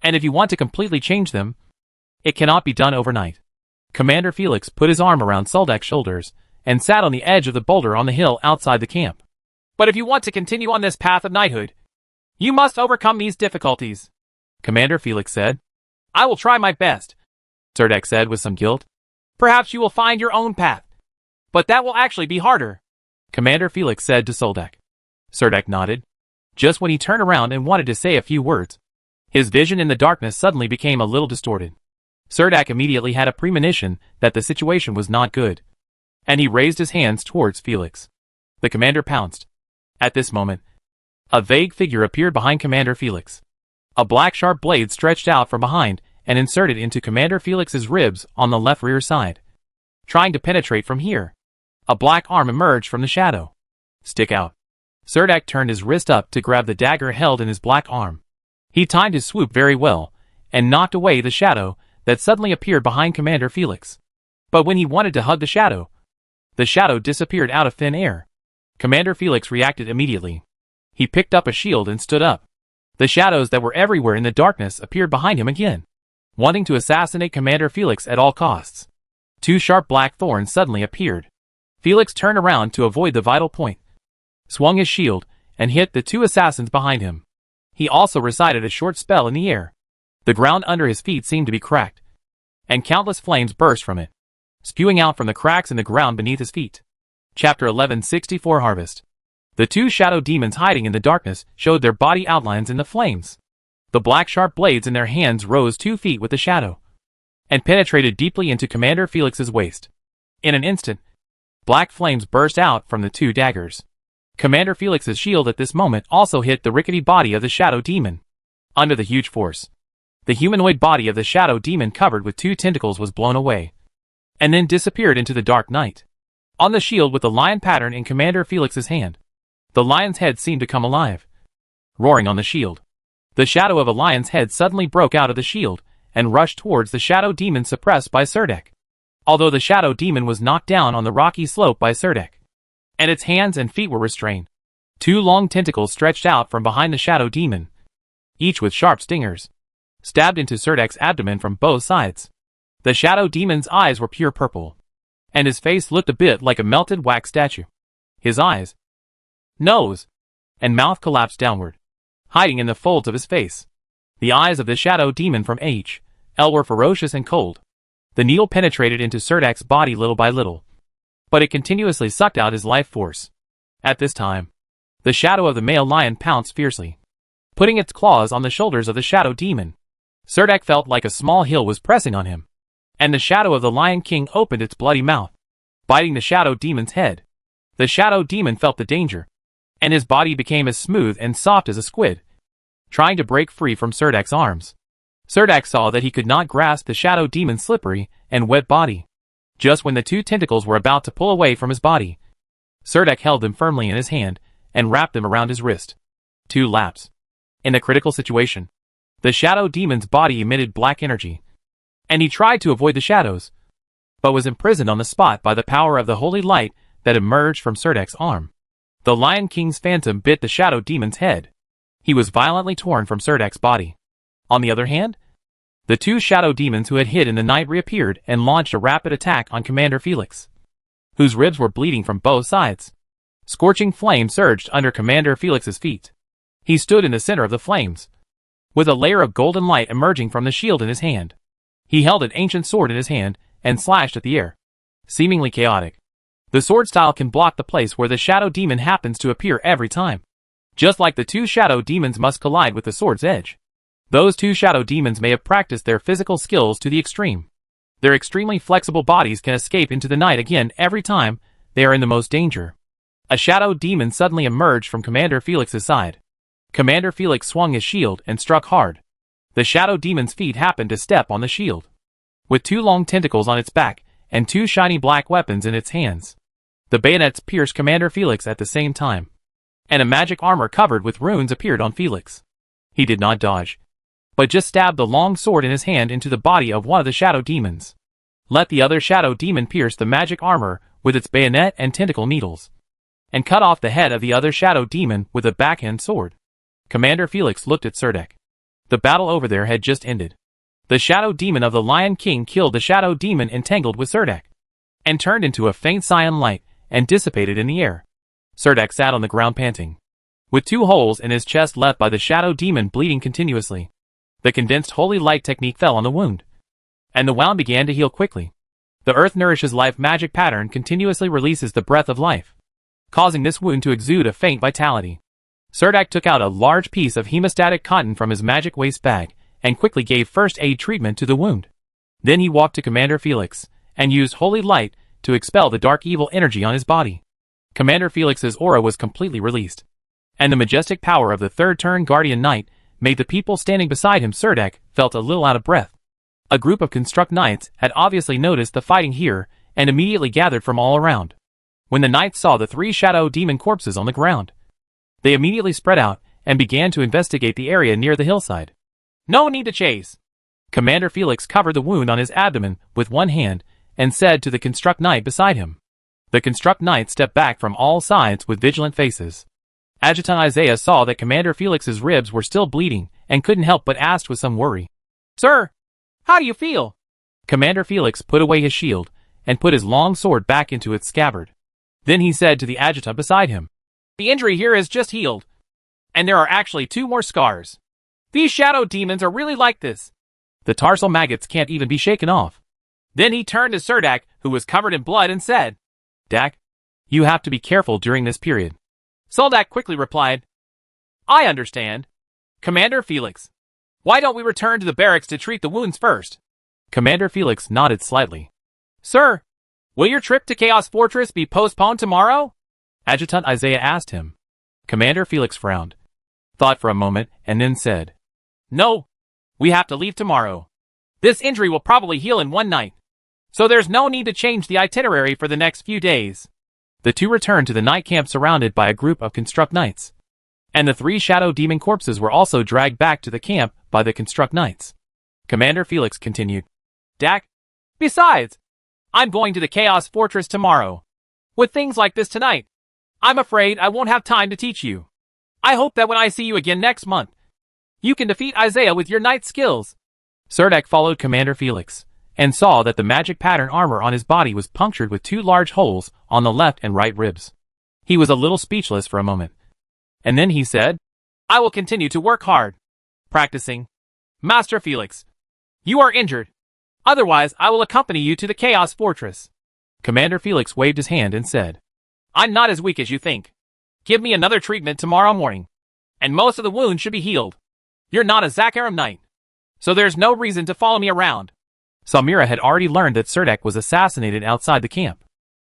and if you want to completely change them, it cannot be done overnight. Commander Felix put his arm around Soldak's shoulders and sat on the edge of the boulder on the hill outside the camp. But if you want to continue on this path of knighthood, you must overcome these difficulties, Commander Felix said. I will try my best, Serdek said with some guilt. Perhaps you will find your own path, but that will actually be harder, Commander Felix said to Soldak. Serdek nodded. Just when he turned around and wanted to say a few words, his vision in the darkness suddenly became a little distorted. Serdek immediately had a premonition that the situation was not good, and he raised his hands towards Felix. The commander pounced. At this moment, a vague figure appeared behind Commander Felix. A black sharp blade stretched out from behind and inserted into Commander Felix's ribs on the left rear side. Trying to penetrate from here, a black arm emerged from the shadow. Stick out. Serdek turned his wrist up to grab the dagger held in his black arm. He timed his swoop very well, and knocked away the shadow that suddenly appeared behind Commander Felix. But when he wanted to hug the shadow disappeared out of thin air. Commander Felix reacted immediately. He picked up a shield and stood up. The shadows that were everywhere in the darkness appeared behind him again, wanting to assassinate Commander Felix at all costs. Two sharp black thorns suddenly appeared. Felix turned around to avoid the vital point, swung his shield, and hit the two assassins behind him. He also recited a short spell in the air. The ground under his feet seemed to be cracked, and countless flames burst from it, spewing out from the cracks in the ground beneath his feet. Chapter 1164 Harvest. The two shadow demons hiding in the darkness showed their body outlines in the flames. The black sharp blades in their hands rose 2 feet with the shadow, and penetrated deeply into Commander Felix's waist. In an instant, black flames burst out from the two daggers. Commander Felix's shield at this moment also hit the rickety body of the shadow demon. Under the huge force, the humanoid body of the shadow demon covered with 2 tentacles was blown away, and then disappeared into the dark night. On the shield with the lion pattern in Commander Felix's hand, the lion's head seemed to come alive, roaring on the shield. The shadow of a lion's head suddenly broke out of the shield and rushed towards the shadow demon suppressed by Serdek. Although the shadow demon was knocked down on the rocky slope by Serdek, and its hands and feet were restrained, 2 long tentacles stretched out from behind the shadow demon, each with sharp stingers, stabbed into Serdek's abdomen from both sides. The shadow demon's eyes were pure purple, and his face looked a bit like a melted wax statue. His eyes, nose, and mouth collapsed downward, hiding in the folds of his face. The eyes of the shadow demon from H.L. were ferocious and cold. The needle penetrated into Serdak's body little by little, but it continuously sucked out his life force. At this time, the shadow of the male lion pounced fiercely, putting its claws on the shoulders of the shadow demon. Serdak felt like a small hill was pressing on him, and the shadow of the Lion King opened its bloody mouth, biting the shadow demon's head. The shadow demon felt the danger, and his body became as smooth and soft as a squid, trying to break free from Serdak's arms. Serdak saw that he could not grasp the shadow demon's slippery and wet body. Just when the two tentacles were about to pull away from his body, Serdak held them firmly in his hand and wrapped them around his wrist. 2 laps. In the critical situation, the shadow demon's body emitted black energy, and he tried to avoid the shadows, but was imprisoned on the spot by the power of the holy light that emerged from Serdak's arm. The Lion King's phantom bit the shadow demon's head. He was violently torn from Serdak's body. On the other hand, the 2 shadow demons who had hid in the night reappeared and launched a rapid attack on Commander Felix, whose ribs were bleeding from both sides. Scorching flames surged under Commander Felix's feet. He stood in the center of the flames, with a layer of golden light emerging from the shield in his hand. He held an ancient sword in his hand and slashed at the air, seemingly chaotic. The sword style can block the place where the shadow demon happens to appear every time. Just like the 2 shadow demons must collide with the sword's edge. Those 2 shadow demons may have practiced their physical skills to the extreme. Their extremely flexible bodies can escape into the night again every time they are in the most danger. A shadow demon suddenly emerged from Commander Felix's side. Commander Felix swung his shield and struck hard. The shadow demon's feet happened to step on the shield, with 2 long tentacles on its back and 2 shiny black weapons in its hands. The bayonets pierced Commander Felix at the same time, and a magic armor covered with runes appeared on Felix. He did not dodge, but just stabbed the long sword in his hand into the body of one of the shadow demons. Let the other shadow demon pierce the magic armor with its bayonet and tentacle needles, and cut off the head of the other shadow demon with a backhand sword. Commander Felix looked at Serdak. The battle over there had just ended. The shadow demon of the Lion King killed the shadow demon entangled with Serdak, and turned into a faint cyan light and dissipated in the air. Serdak sat on the ground panting, with 2 holes in his chest left by the shadow demon bleeding continuously. The condensed holy light technique fell on the wound, and the wound began to heal quickly. The earth nourishes life magic pattern continuously releases the breath of life, causing this wound to exude a faint vitality. Serdak took out a large piece of hemostatic cotton from his magic waste bag and quickly gave first aid treatment to the wound. Then he walked to Commander Felix and used holy light to expel the dark evil energy on his body. Commander Felix's aura was completely released, and the majestic power of the 3rd turn Guardian Knight made the people standing beside him. Serdak felt a little out of breath. A group of Construct Knights had obviously noticed the fighting here and immediately gathered from all around. When the Knights saw the 3 shadow demon corpses on the ground, they immediately spread out and began to investigate the area near the hillside. No need to chase. Commander Felix covered the wound on his abdomen with one hand and said to the Construct Knight beside him. The Construct Knights stepped back from all sides with vigilant faces. Adjutant Isaiah saw that Commander Felix's ribs were still bleeding and couldn't help but asked with some worry, "Sir, how do you feel?" Commander Felix put away his shield and put his long sword back into its scabbard. Then he said to the adjutant beside him, "The injury here has just healed, and there are actually 2 more scars. These shadow demons are really like this. The tarsal maggots can't even be shaken off." Then he turned to Serdak, who was covered in blood, and said, "Dak, you have to be careful during this period." Soldak quickly replied, "I understand. Commander Felix, why don't we return to the barracks to treat the wounds first?" Commander Felix nodded slightly. "Sir, will your trip to Chaos Fortress be postponed tomorrow?" Adjutant Isaiah asked him. Commander Felix frowned, thought for a moment, and then said, "No, we have to leave tomorrow. This injury will probably heal in 1 night, so there's no need to change the itinerary for the next few days." The 2 returned to the night camp surrounded by a group of Construct Knights, and the 3 shadow demon corpses were also dragged back to the camp by the Construct Knights. Commander Felix continued, "Dak, besides, I'm going to the Chaos Fortress tomorrow. With things like this tonight, I'm afraid I won't have time to teach you. I hope that when I see you again next month, you can defeat Isaiah with your knight skills." Serdak followed Commander Felix, and saw that the magic pattern armor on his body was punctured with 2 large holes on the left and right ribs. He was a little speechless for a moment, and then he said, I will continue to work hard. Practicing. Master Felix, you are injured. Otherwise, I will accompany you to the Chaos Fortress. Commander Felix waved his hand and said, I'm not as weak as you think. Give me another treatment tomorrow morning, and most of the wounds should be healed. You're not a Zakharim knight, so there's no reason to follow me around. Samira had already learned that Serdek was assassinated outside the camp.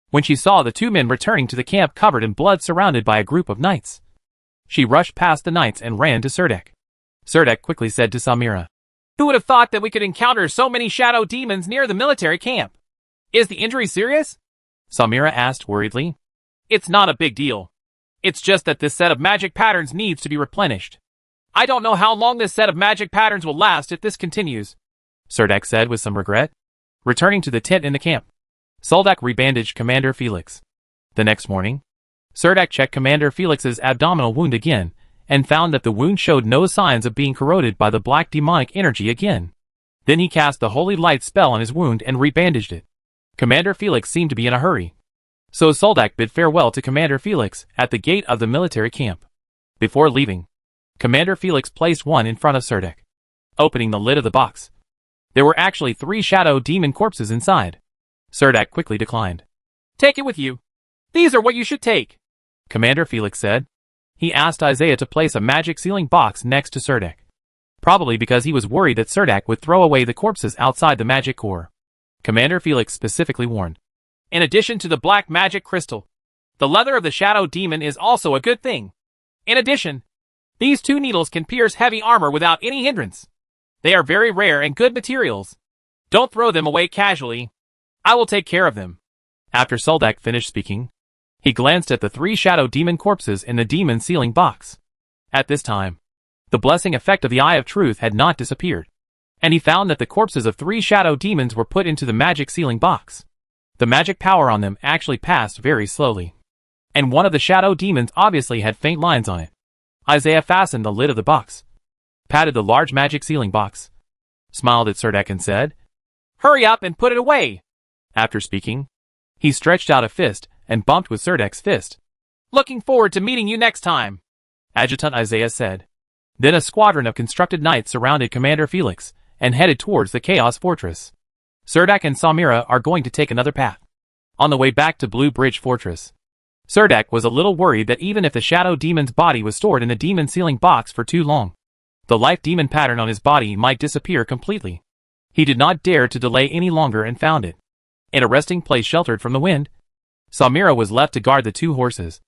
When she saw the two men returning to the camp covered in blood surrounded by a group of knights, she rushed past the knights and ran to Serdek. Serdek quickly said to Samira, Who would have thought that we could encounter so many shadow demons near the military camp? Is the injury serious? Samira asked worriedly. It's not a big deal. It's just that this set of magic patterns needs to be replenished. I don't know how long this set of magic patterns will last if this continues, Serdek said with some regret. Returning to the tent in the camp, Soldak rebandaged Commander Felix. The next morning, Serdek checked Commander Felix's abdominal wound again, and found that the wound showed no signs of being corroded by the black demonic energy again. Then he cast the holy light spell on his wound and rebandaged it. Commander Felix seemed to be in a hurry, so Soldak bid farewell to Commander Felix at the gate of the military camp. Before leaving, Commander Felix placed one in front of Serdek. Opening the lid of the box, there were actually 3 shadow demon corpses inside. Serdek quickly declined. Take it with you. These are what you should take, Commander Felix said. He asked Isaiah to place a magic sealing box next to Serdek, probably because he was worried that Serdek would throw away the corpses outside the magic core. Commander Felix specifically warned, in addition to the black magic crystal, the leather of the shadow demon is also a good thing. In addition, these 2 needles can pierce heavy armor without any hindrance. They are very rare and good materials. Don't throw them away casually. I will take care of them. After Soldak finished speaking, he glanced at the 3 shadow demon corpses in the demon sealing box. At this time, the blessing effect of the Eye of Truth had not disappeared, and he found that the corpses of 3 shadow demons were put into the magic sealing box. The magic power on them actually passed very slowly, and one of the shadow demons obviously had faint lines on it. Isaiah fastened the lid of the box, patted the large magic sealing box, smiled at Serdek and said, Hurry up and put it away. After speaking, he stretched out a fist and bumped with Serdek's fist. Looking forward to meeting you next time, Adjutant Isaiah said. Then a squadron of constructed knights surrounded Commander Felix and headed towards the Chaos Fortress. Serdek and Samira are going to take another path. On the way back to Blue Bridge Fortress, Serdek was a little worried that even if the shadow demon's body was stored in the demon sealing box for too long, the life demon pattern on his body might disappear completely. He did not dare to delay any longer and found it. In a resting place sheltered from the wind, Samira was left to guard the 2 horses,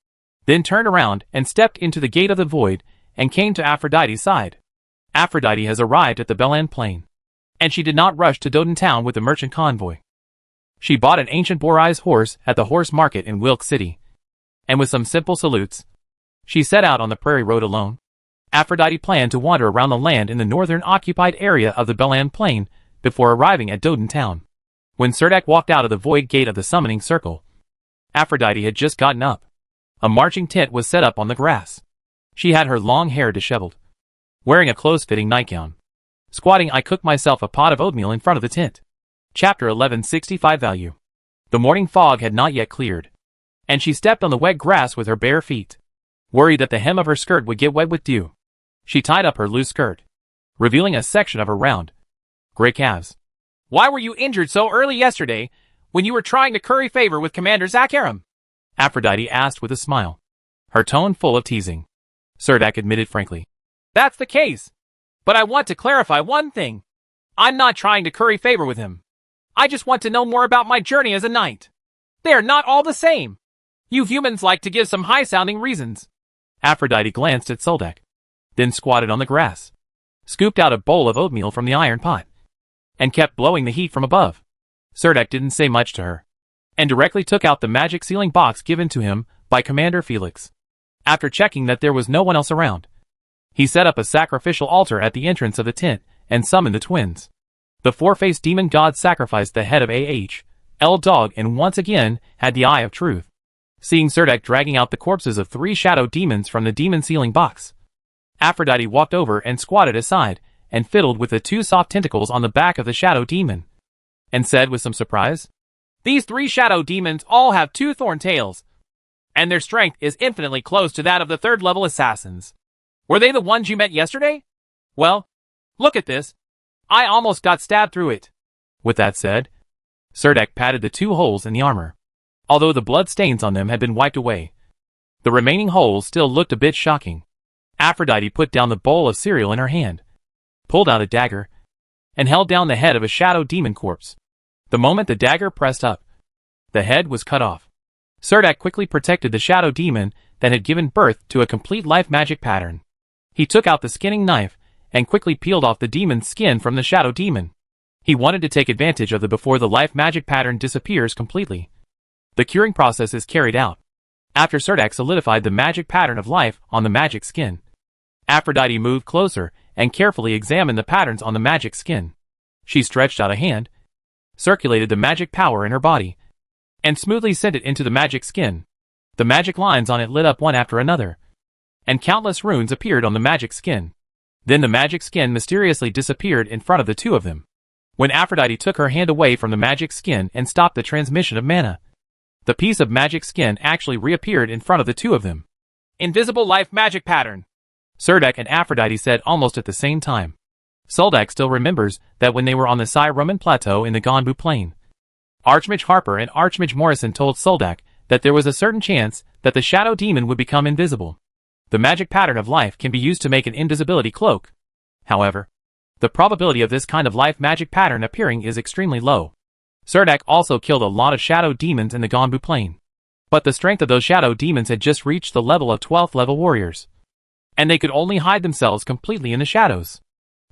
then turned around and stepped into the Gate of the Void and came to Aphrodite's side. Aphrodite has arrived at the Belan Plain, and she did not rush to Doden Town with the merchant convoy. She bought an ancient boar-eyes horse at the horse market in Wilk City, and with some simple salutes, she set out on the prairie road alone. Aphrodite planned to wander around the land in the northern occupied area of the Belan Plain before arriving at Doden Town. When Serdek walked out of the void gate of the summoning circle, Aphrodite had just gotten up. A marching tent was set up on the grass. She had her long hair disheveled, wearing a close-fitting nightgown. Squatting, I cooked myself a pot of oatmeal in front of the tent. Chapter 1165 Value. The morning fog had not yet cleared, and she stepped on the wet grass with her bare feet, worried that the hem of her skirt would get wet with dew. She tied up her loose skirt, revealing a section of her round, gray calves. Why were you injured so early yesterday, when you were trying to curry favor with Commander Zakharim? Aphrodite asked with a smile, her tone full of teasing. Serdek admitted frankly. That's the case. But I want to clarify one thing. I'm not trying to curry favor with him. I just want to know more about my journey as a knight. They are not all the same. You humans like to give some high-sounding reasons. Aphrodite glanced at Soldak, then squatted on the grass, scooped out a bowl of oatmeal from the iron pot, and kept blowing the heat from above. Serdek didn't say much to her, and directly took out the magic sealing box given to him by Commander Felix. After checking that there was no one else around, he set up a sacrificial altar at the entrance of the tent and summoned the twins. The 4-faced demon god sacrificed the head of A.H.L. Dog and once again had the Eye of Truth. Seeing Serdek dragging out the corpses of 3 shadow demons from the demon sealing box, Aphrodite walked over and squatted aside and fiddled with the 2 soft tentacles on the back of the shadow demon, and said with some surprise, These 3 shadow demons all have 2 thorn tails, and their strength is infinitely close to that of the 3rd-level assassins. Were they the ones you met yesterday? Well, look at this. I almost got stabbed through it. With that said, Serdek patted the 2 holes in the armor. Although the blood stains on them had been wiped away, the remaining holes still looked a bit shocking. Aphrodite put down the bowl of cereal in her hand, pulled out a dagger, and held down the head of a shadow demon corpse. The moment the dagger pressed up, the head was cut off. Serdek quickly protected the shadow demon that had given birth to a complete life magic pattern. He took out the skinning knife and quickly peeled off the demon's skin from the shadow demon. He wanted to take advantage of the before the life magic pattern disappears completely. The curing process is carried out after Serdek solidified the magic pattern of life on the magic skin. Aphrodite moved closer and carefully examined the patterns on the magic skin. She stretched out a hand, circulated the magic power in her body, and smoothly sent it into the magic skin. The magic lines on it lit up one after another, and countless runes appeared on the magic skin. Then the magic skin mysteriously disappeared in front of the 2 of them. When Aphrodite took her hand away from the magic skin and stopped the transmission of mana, the piece of magic skin actually reappeared in front of the 2 of them. Invisible life magic pattern, Serdek and Aphrodite said almost at the same time. Soldak still remembers that when they were on the Sai Roman Plateau in the Ganbu Plain, Archmage Harper and Archmage Morrison told Soldak that there was a certain chance that the shadow demon would become invisible. The magic pattern of life can be used to make an invisibility cloak. However, the probability of this kind of life magic pattern appearing is extremely low. Serdek also killed a lot of shadow demons in the Ganbu Plain, but the strength of those shadow demons had just reached the level of 12th level warriors, and they could only hide themselves completely in the shadows.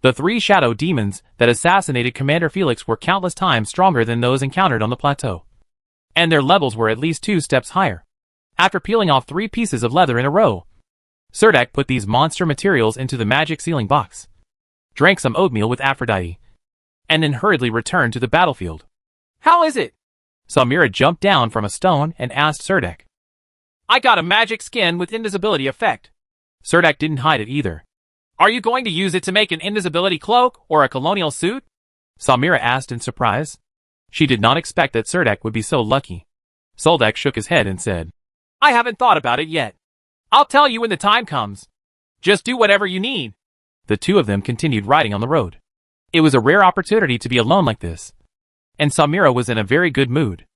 The 3 shadow demons that assassinated Commander Felix were countless times stronger than those encountered on the plateau, and their levels were at least 2 steps higher. After peeling off 3 pieces of leather in a row, Serdek put these monster materials into the magic sealing box, drank some oatmeal with Aphrodite, and then hurriedly returned to the battlefield. How is it? Samira jumped down from a stone and asked Serdek. I got a magic skin with invisibility effect. Serdek didn't hide it either. Are you going to use it to make an invisibility cloak or a colonial suit? Samira asked in surprise. She did not expect that Serdek would be so lucky. Soldak shook his head and said, I haven't thought about it yet. I'll tell you when the time comes. Just do whatever you need. The 2 of them continued riding on the road. It was a rare opportunity to be alone like this, and Samira was in a very good mood.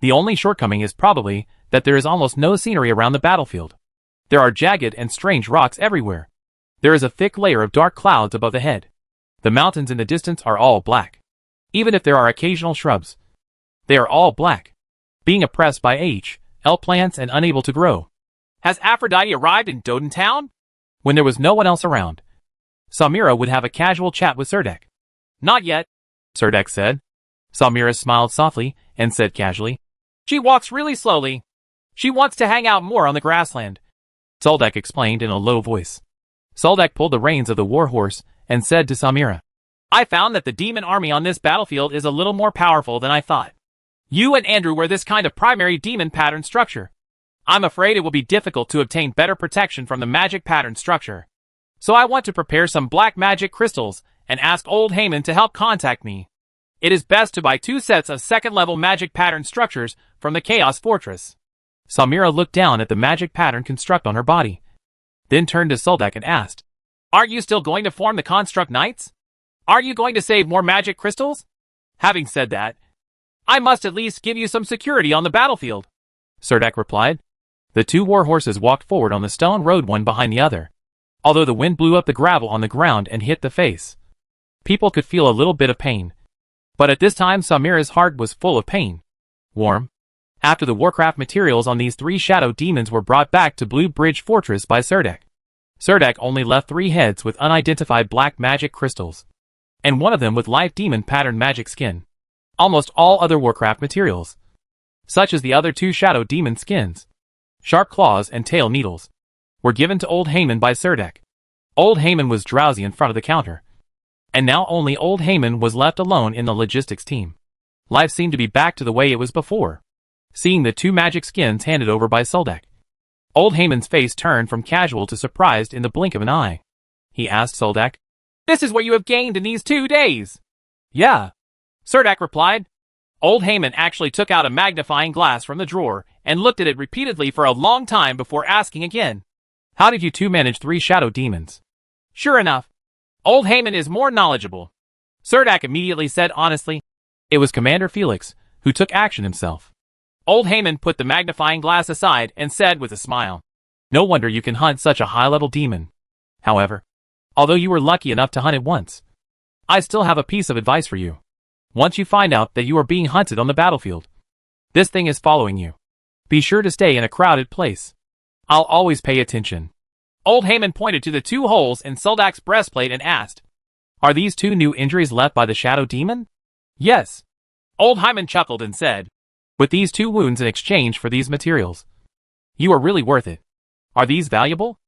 The only shortcoming is probably that there is almost no scenery around the battlefield. There are jagged and strange rocks everywhere. There is a thick layer of dark clouds above the head. The mountains in the distance are all black. Even if there are occasional shrubs, they are all black, being oppressed by L plants and unable to grow. Has Aphrodite arrived in Doden Town? When there was no one else around, Samira would have a casual chat with Serdek. Not yet, Serdek said. Samira smiled softly and said casually, She walks really slowly. She wants to hang out more on the grassland. Soldak explained in a low voice. Soldak pulled the reins of the warhorse and said to Samira, I found that the demon army on this battlefield is a little more powerful than I thought. You and Andrew wear this kind of primary demon pattern structure. I'm afraid it will be difficult to obtain better protection from the magic pattern structure. So I want to prepare some black magic crystals and ask old Heyman to help contact me. It is best to buy 2 sets of 2nd level magic pattern structures from the Chaos Fortress. Samira looked down at the magic pattern construct on her body, then turned to Soldak and asked, Aren't you still going to form the Construct Knights? Are you going to save more magic crystals? Having said that, I must at least give you some security on the battlefield, Serdek replied. The 2 warhorses walked forward on the stone road one behind the other. Although the wind blew up the gravel on the ground and hit the face, people could feel a little bit of pain. But at this time Samira's heart was full of pain. Warm. After the warcraft materials on these 3 shadow demons were brought back to Blue Bridge Fortress by Serdek, Serdek only left 3 heads with unidentified black magic crystals, and one of them with life demon pattern magic skin. Almost all other warcraft materials, such as the other 2 shadow demon skins, sharp claws and tail needles, were given to Old Heyman by Serdek. Old Heyman was drowsy in front of the counter, and now only Old Heyman was left alone in the logistics team. Life seemed to be back to the way it was before, seeing the 2 magic skins handed over by Soldak. Old Heyman's face turned from casual to surprised in the blink of an eye. He asked Soldak, This is what you have gained in these 2 days? Yeah, Serdek replied. Old Heyman actually took out a magnifying glass from the drawer and looked at it repeatedly for a long time before asking again. How did you two manage 3 shadow demons? Sure enough, old Haman is more knowledgeable. Cerdak immediately said honestly. It was Commander Felix, who took action himself. Old Haman put the magnifying glass aside and said with a smile. No wonder you can hunt such a high-level demon. However, although you were lucky enough to hunt it once, I still have a piece of advice for you. Once you find out that you are being hunted on the battlefield, this thing is following you. Be sure to stay in a crowded place. I'll always pay attention. Old Haman pointed to the 2 holes in Suldak's breastplate and asked, Are these 2 new injuries left by the shadow demon? Yes. Old Haman chuckled and said, With these 2 wounds in exchange for these materials, you are really worth it. Are these valuable?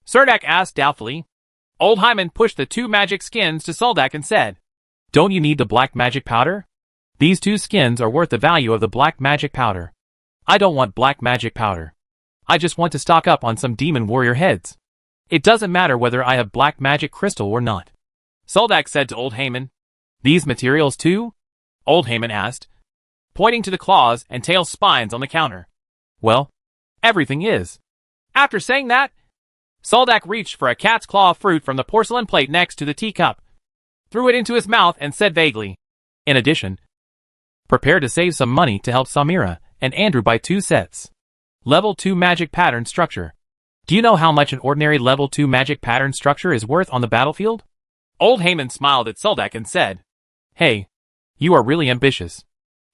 Cerdak asked doubtfully. Old Haman pushed the 2 magic skins to Soldak and said, Don't you need the black magic powder? These 2 skins are worth the value of the black magic powder. I don't want black magic powder. I just want to stock up on some demon warrior heads. It doesn't matter whether I have black magic crystal or not. Soldak said to Old Haman. These materials too? Old Haman asked, pointing to the claws and tail spines on the counter. Well, everything is. After saying that, Soldak reached for a cat's claw fruit from the porcelain plate next to the teacup, threw it into his mouth and said vaguely, In addition, prepare to save some money to help Samira and Andrew buy 2 sets. Level 2 magic pattern structure. Do you know how much an ordinary level 2 magic pattern structure is worth on the battlefield? Old Haman smiled at Soldak and said, Hey, you are really ambitious.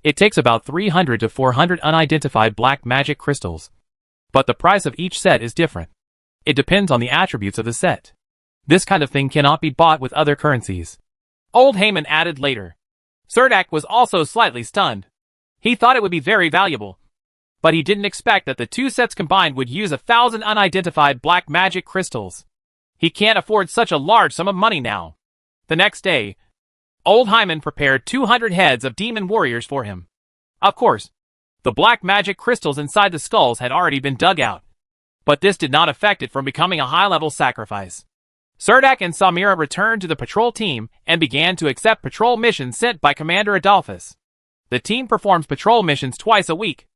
It takes about 300 to 400 unidentified black magic crystals. But the price of each set is different. It depends on the attributes of the set. This kind of thing cannot be bought with other currencies. Old Haman added later. Cerdak was also slightly stunned. He thought it would be very valuable, but he didn't expect that the 2 sets combined would use 1,000 unidentified black magic crystals. He can't afford such a large sum of money now. The next day, Old Haman prepared 200 heads of demon warriors for him. Of course, the black magic crystals inside the skulls had already been dug out, but this did not affect it from becoming a high-level sacrifice. Cerdak and Samira returned to the patrol team and began to accept patrol missions sent by Commander Adolphus. The team performs patrol missions twice a week.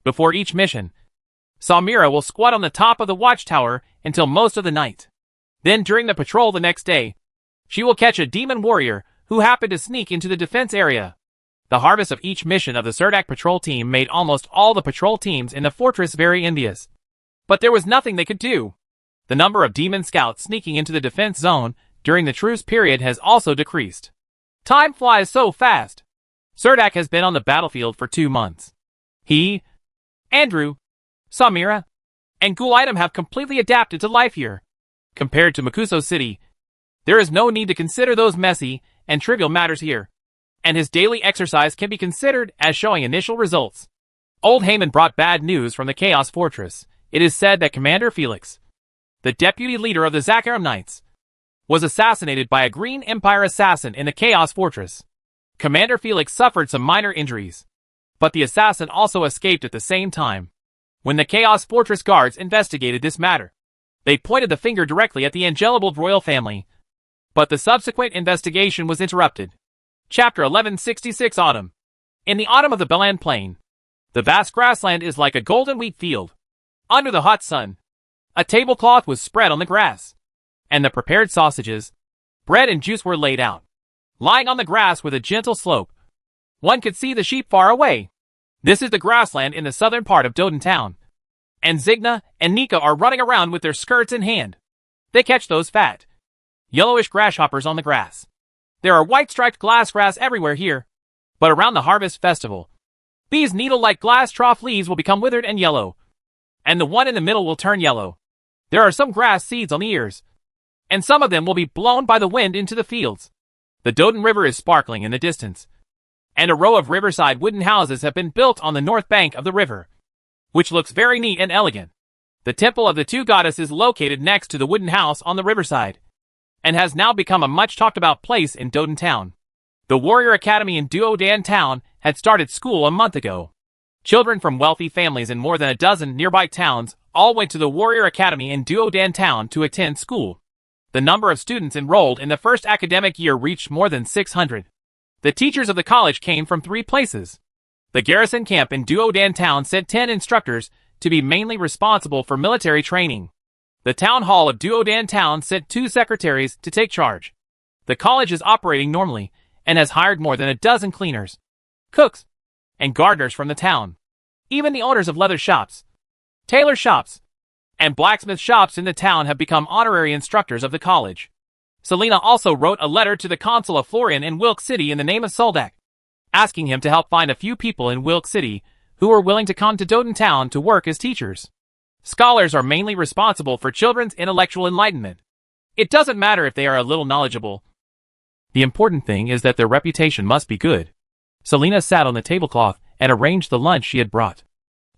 Before each mission, Samira will squat on the top of the watchtower until most of the night. Then during the patrol the next day, she will catch a demon warrior who happened to sneak into the defense area. The harvest of each mission of the Cerdak patrol team made almost all the patrol teams in the fortress very envious. But there was nothing they could do. The number of demon scouts sneaking into the defense zone during the truce period has also decreased. Time flies so fast. Cerdak has been on the battlefield for 2 months. He, Andrew, Samira, and Ghoul Item have completely adapted to life here. Compared to Makuso City, there is no need to consider those messy and trivial matters here, and his daily exercise can be considered as showing initial results. Old Haman brought bad news from the Chaos Fortress. It is said that Commander Felix, the deputy leader of the Zakaram Knights, was assassinated by a Green Empire assassin in the Chaos Fortress. Commander Felix suffered some minor injuries, but the assassin also escaped at the same time. When the Chaos Fortress guards investigated this matter, they pointed the finger directly at the Angelibald royal family, but the subsequent investigation was interrupted. Chapter 1166 Autumn. In the autumn of the Belan Plain, the vast grassland is like a golden wheat field. Under the hot sun, a tablecloth was spread on the grass, and the prepared sausages, bread and juice were laid out. Lying on the grass with a gentle slope, one could see the sheep far away. This is the grassland in the southern part of Doden Town, and Zigna and Nika are running around with their skirts in hand. They catch those fat, yellowish grasshoppers on the grass. There are white-striped glassgrass everywhere here, but around the harvest festival, these needle-like glass trough leaves will become withered and yellow, and the one in the middle will turn yellow. There are some grass seeds on the ears, and some of them will be blown by the wind into the fields. The Doden River is sparkling in the distance, and a row of riverside wooden houses have been built on the north bank of the river, which looks very neat and elegant. The temple of the 2 goddesses is located next to the wooden house on the riverside, and has now become a much talked about place in Doden Town. The Warrior Academy in Duodan Town had started school a month ago. Children from wealthy families in more than a dozen nearby towns all went to the Warrior Academy in Duodan Town to attend school. The number of students enrolled in the first academic year reached more than 600. The teachers of the college came from 3 places. The garrison camp in Duodan Town sent 10 instructors to be mainly responsible for military training. The town hall of Duodan Town sent 2 secretaries to take charge. The college is operating normally and has hired more than a dozen cleaners, cooks, and gardeners from the town. Even the owners of leather shops, tailor shops, and blacksmith shops in the town have become honorary instructors of the college. Selena also wrote a letter to the consul of Florian in Wilk City in the name of Soldak, asking him to help find a few people in Wilk City who are willing to come to Doden Town to work as teachers. Scholars are mainly responsible for children's intellectual enlightenment. It doesn't matter if they are a little knowledgeable. The important thing is that their reputation must be good. Selena sat on the tablecloth and arranged the lunch she had brought.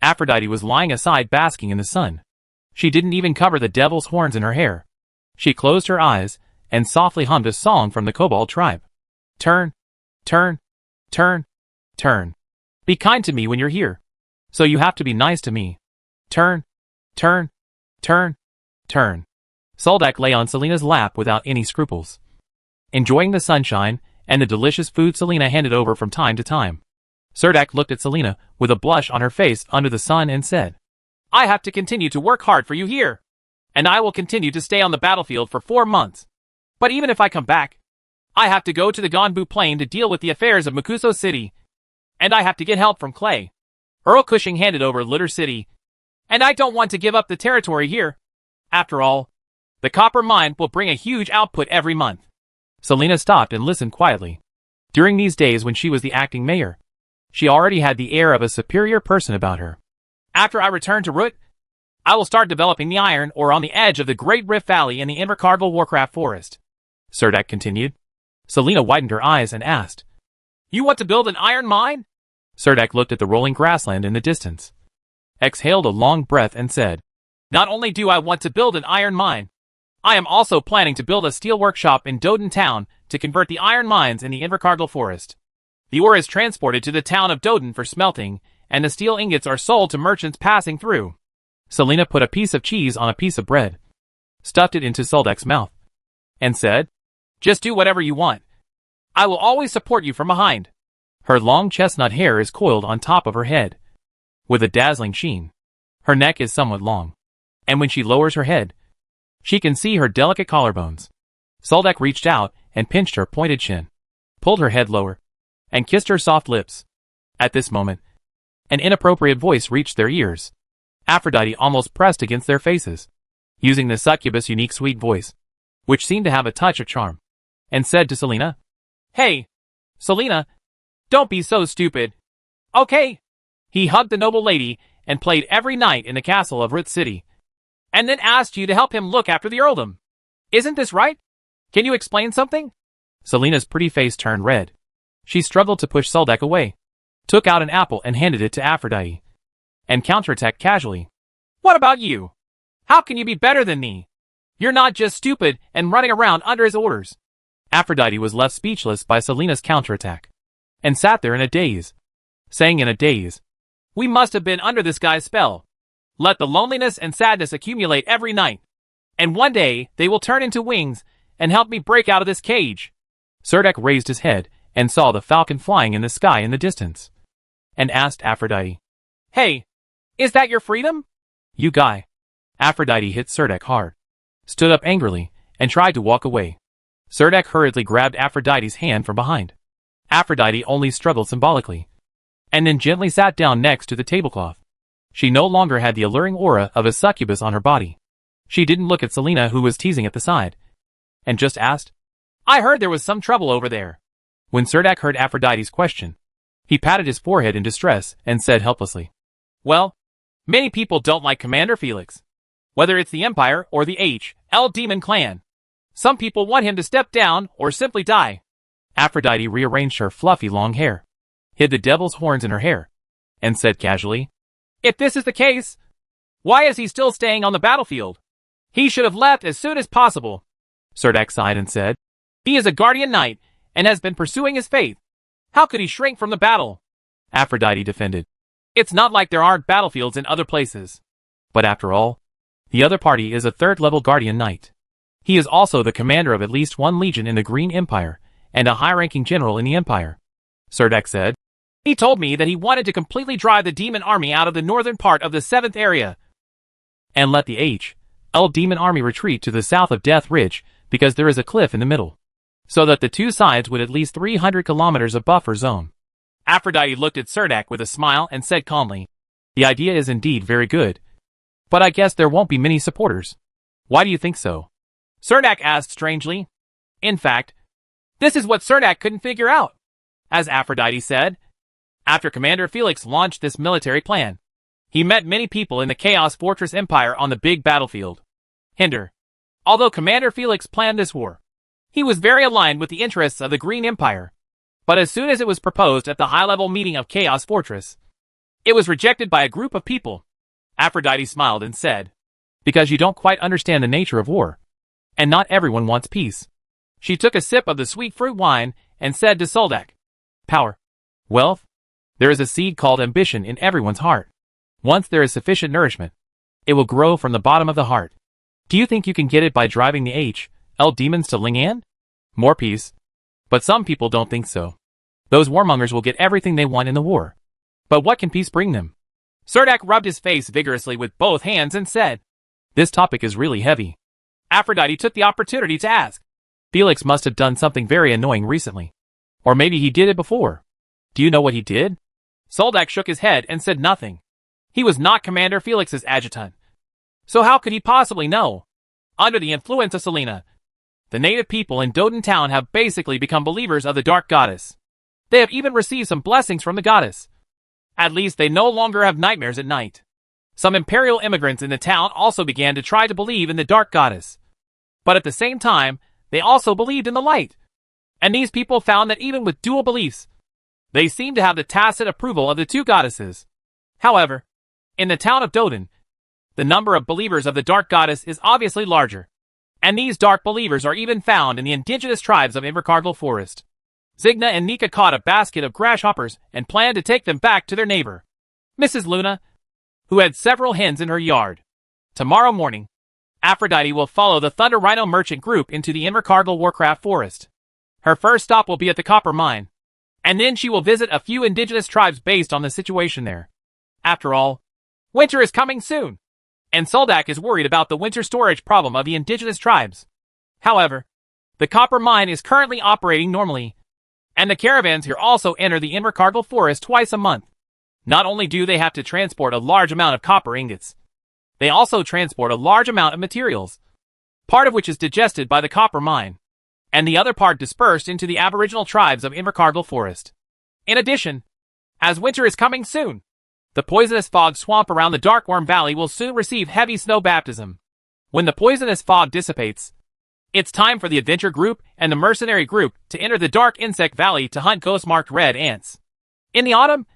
Aphrodite was lying aside basking in the sun. She didn't even cover the devil's horns in her hair. She closed her eyes and softly hummed a song from the Kobold tribe. Turn, turn, turn, turn. Be kind to me when you're here. So you have to be nice to me. Turn, turn, turn, turn. Soldak lay on Selena's lap without any scruples, enjoying the sunshine and the delicious food Selena handed over from time to time. Cerdak looked at Selena with a blush on her face under the sun and said, I have to continue to work hard for you here, and I will continue to stay on the battlefield for 4 months. But even if I come back, I have to go to the Gonbu Plain to deal with the affairs of Makuso City, and I have to get help from Clay. Earl Cushing handed over Litter City, and I don't want to give up the territory here. After all, the copper mine will bring a huge output every month. Selena stopped and listened quietly. During these days when she was the acting mayor, she already had the air of a superior person about her. After I return to Root, I will start developing the iron ore on the edge of the Great Rift Valley in the Invercargill Warcraft Forest. Cerdak continued. Selena widened her eyes and asked, You want to build an iron mine? Cerdak looked at the rolling grassland in the distance, exhaled a long breath and said, Not only do I want to build an iron mine, I am also planning to build a steel workshop in Doden Town to convert the iron mines in the Invercargill Forest. The ore is transported to the town of Doden for smelting, and the steel ingots are sold to merchants passing through. Selena put a piece of cheese on a piece of bread, stuffed it into Soldak's mouth, and said, Just do whatever you want. I will always support you from behind. Her long chestnut hair is coiled on top of her head, with a dazzling sheen. Her neck is somewhat long, and when she lowers her head, she can see her delicate collarbones. Soldak reached out and pinched her pointed chin, pulled her head lower, and kissed her soft lips. At this moment, an inappropriate voice reached their ears. Aphrodite almost pressed against their faces, using the succubus' unique sweet voice, which seemed to have a touch of charm, and said to Selena, Hey, Selena, don't be so stupid. Okay. He hugged the noble lady and played every night in the castle of Root City, and then asked you to help him look after the earldom. Isn't this right? Can you explain something? Selena's pretty face turned red. She struggled to push Soldak away, took out an apple and handed it to Aphrodite, and counterattacked casually. What about you? How can you be better than me? You're not just stupid and running around under his orders. Aphrodite was left speechless by Selena's counterattack, and sat there in a daze, saying in a daze, We must have been under this guy's spell. Let the loneliness and sadness accumulate every night, and one day they will turn into wings and help me break out of this cage. Cerdak raised his head and saw the falcon flying in the sky in the distance, and asked Aphrodite, Hey, is that your freedom? You guy. Aphrodite hit Cerdak hard, stood up angrily, and tried to walk away. Cerdak hurriedly grabbed Aphrodite's hand from behind. Aphrodite only struggled symbolically, and then gently sat down next to the tablecloth. She no longer had the alluring aura of a succubus on her body. She didn't look at Selena, who was teasing at the side, and just asked, I heard there was some trouble over there. When Cerdak heard Aphrodite's question, he patted his forehead in distress and said helplessly, Well, many people don't like Commander Felix, whether it's the Empire or the H.L. Demon Clan. Some people want him to step down or simply die. Aphrodite rearranged her fluffy long hair, hid the devil's horns in her hair, and said casually, If this is the case, why is he still staying on the battlefield? He should have left as soon as possible. Cerdak sighed and said, He is a guardian knight and has been pursuing his faith. How could he shrink from the battle? Aphrodite defended, It's not like there aren't battlefields in other places. But after all, the other party is a third-level guardian knight. He is also the commander of at least one legion in the Green Empire, and a high-ranking general in the Empire. Cerdak said, He told me that he wanted to completely drive the demon army out of the northern part of the 7th area, and let the H. Demon Army retreat to the south of Death Ridge because there is a cliff in the middle, so that the two sides would at least 300 kilometers of buffer zone. Aphrodite looked at Cerdak with a smile and said calmly, The idea is indeed very good, but I guess there won't be many supporters. Why do you think so? Cerdak asked strangely. In fact, this is what Cerdak couldn't figure out. As Aphrodite said, after Commander Felix launched this military plan, he met many people in the Chaos Fortress Empire on the big battlefield. Hinder. Although Commander Felix planned this war, he was very aligned with the interests of the Green Empire. But as soon as it was proposed at the high-level meeting of Chaos Fortress, it was rejected by a group of people. Aphrodite smiled and said, Because you don't quite understand the nature of war, and not everyone wants peace. She took a sip of the sweet fruit wine and said to Soldak, Power. Wealth. There is a seed called ambition in everyone's heart. Once there is sufficient nourishment, it will grow from the bottom of the heart. Do you think you can get it by driving the demons to Ling'an? More peace. But some people don't think so. Those warmongers will get everything they want in the war. But what can peace bring them? Cerdak rubbed his face vigorously with both hands and said, This topic is really heavy. Aphrodite took the opportunity to ask, Felix must have done something very annoying recently. Or maybe he did it before. Do you know what he did? Soldak shook his head and said nothing. He was not Commander Felix's adjutant. So how could he possibly know? Under the influence of Selena, the native people in Doden Town have basically become believers of the Dark Goddess. They have even received some blessings from the goddess. At least they no longer have nightmares at night. Some imperial immigrants in the town also began to try to believe in the Dark Goddess. But at the same time, they also believed in the light. And these people found that even with dual beliefs, they seemed to have the tacit approval of the two goddesses. However, in the town of Doden, the number of believers of the Dark Goddess is obviously larger. And these dark believers are even found in the indigenous tribes of Invercargill Forest. Zigna and Nika caught a basket of grasshoppers and planned to take them back to their neighbor, Mrs. Luna, who had several hens in her yard. Tomorrow morning, Aphrodite will follow the Thunder Rhino merchant group into the Invercargill Warcraft Forest. Her first stop will be at the copper mine, and then she will visit a few indigenous tribes based on the situation there. After all, winter is coming soon, and Soldak is worried about the winter storage problem of the indigenous tribes. However, the copper mine is currently operating normally, and the caravans here also enter the Invercargill Forest twice a month. Not only do they have to transport a large amount of copper ingots, they also transport a large amount of materials, part of which is digested by the copper mine, and the other part dispersed into the aboriginal tribes of Invercargill Forest. In addition, as winter is coming soon, the poisonous fog swamp around the Darkworm Valley will soon receive heavy snow baptism. When the poisonous fog dissipates, it's time for the adventure group and the mercenary group to enter the Dark Insect Valley to hunt ghost-marked red ants. In the autumn,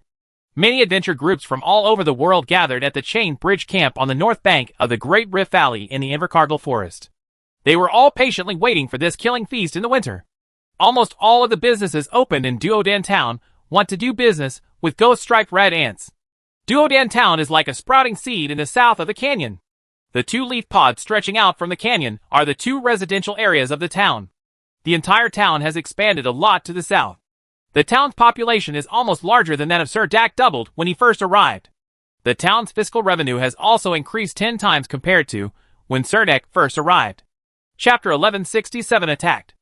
many adventure groups from all over the world gathered at the Chain Bridge camp on the north bank of the Great Rift Valley in the Invercargill Forest. They were all patiently waiting for this killing feast in the winter. Almost all of the businesses opened in Duodan Town want to do business with ghost-striped red ants. Duodan Town is like a sprouting seed in the south of the canyon. The two leaf pods stretching out from the canyon are the two residential areas of the town. The entire town has expanded a lot to the south. The town's population is almost larger than that of Sir Dak doubled when he first arrived. The town's fiscal revenue has also increased 10 times compared to when Sir Dak first arrived. Chapter 1167 Attacked.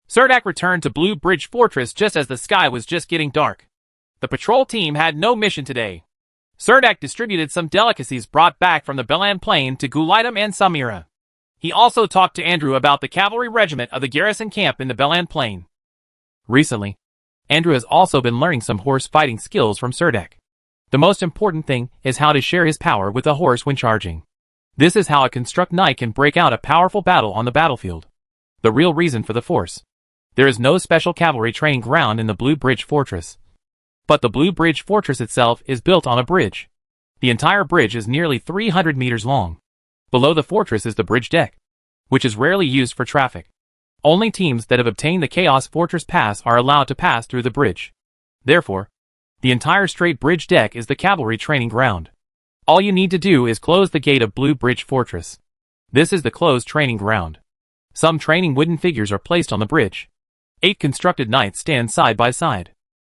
Sir Dak returned to Blue Bridge Fortress just as the sky was just getting dark. The patrol team had no mission today. Sir Dak distributed some delicacies brought back from the Belan Plain to Gulaitum and Samira. He also talked to Andrew about the cavalry regiment of the garrison camp in the Belan Plain. Recently, Andrew has also been learning some horse fighting skills from Sir Dak. The most important thing is how to share his power with a horse when charging. This is how a construct knight can break out a powerful battle on the battlefield. The real reason for the force. There is no special cavalry training ground in the Blue Bridge Fortress. But the Blue Bridge Fortress itself is built on a bridge. The entire bridge is nearly 300 meters long. Below the fortress is the bridge deck, which is rarely used for traffic. Only teams that have obtained the Chaos Fortress Pass are allowed to pass through the bridge. Therefore, the entire straight bridge deck is the cavalry training ground. All you need to do is close the gate of Blue Bridge Fortress. This is the closed training ground. Some training wooden figures are placed on the bridge. 8 constructed knights stand side by side.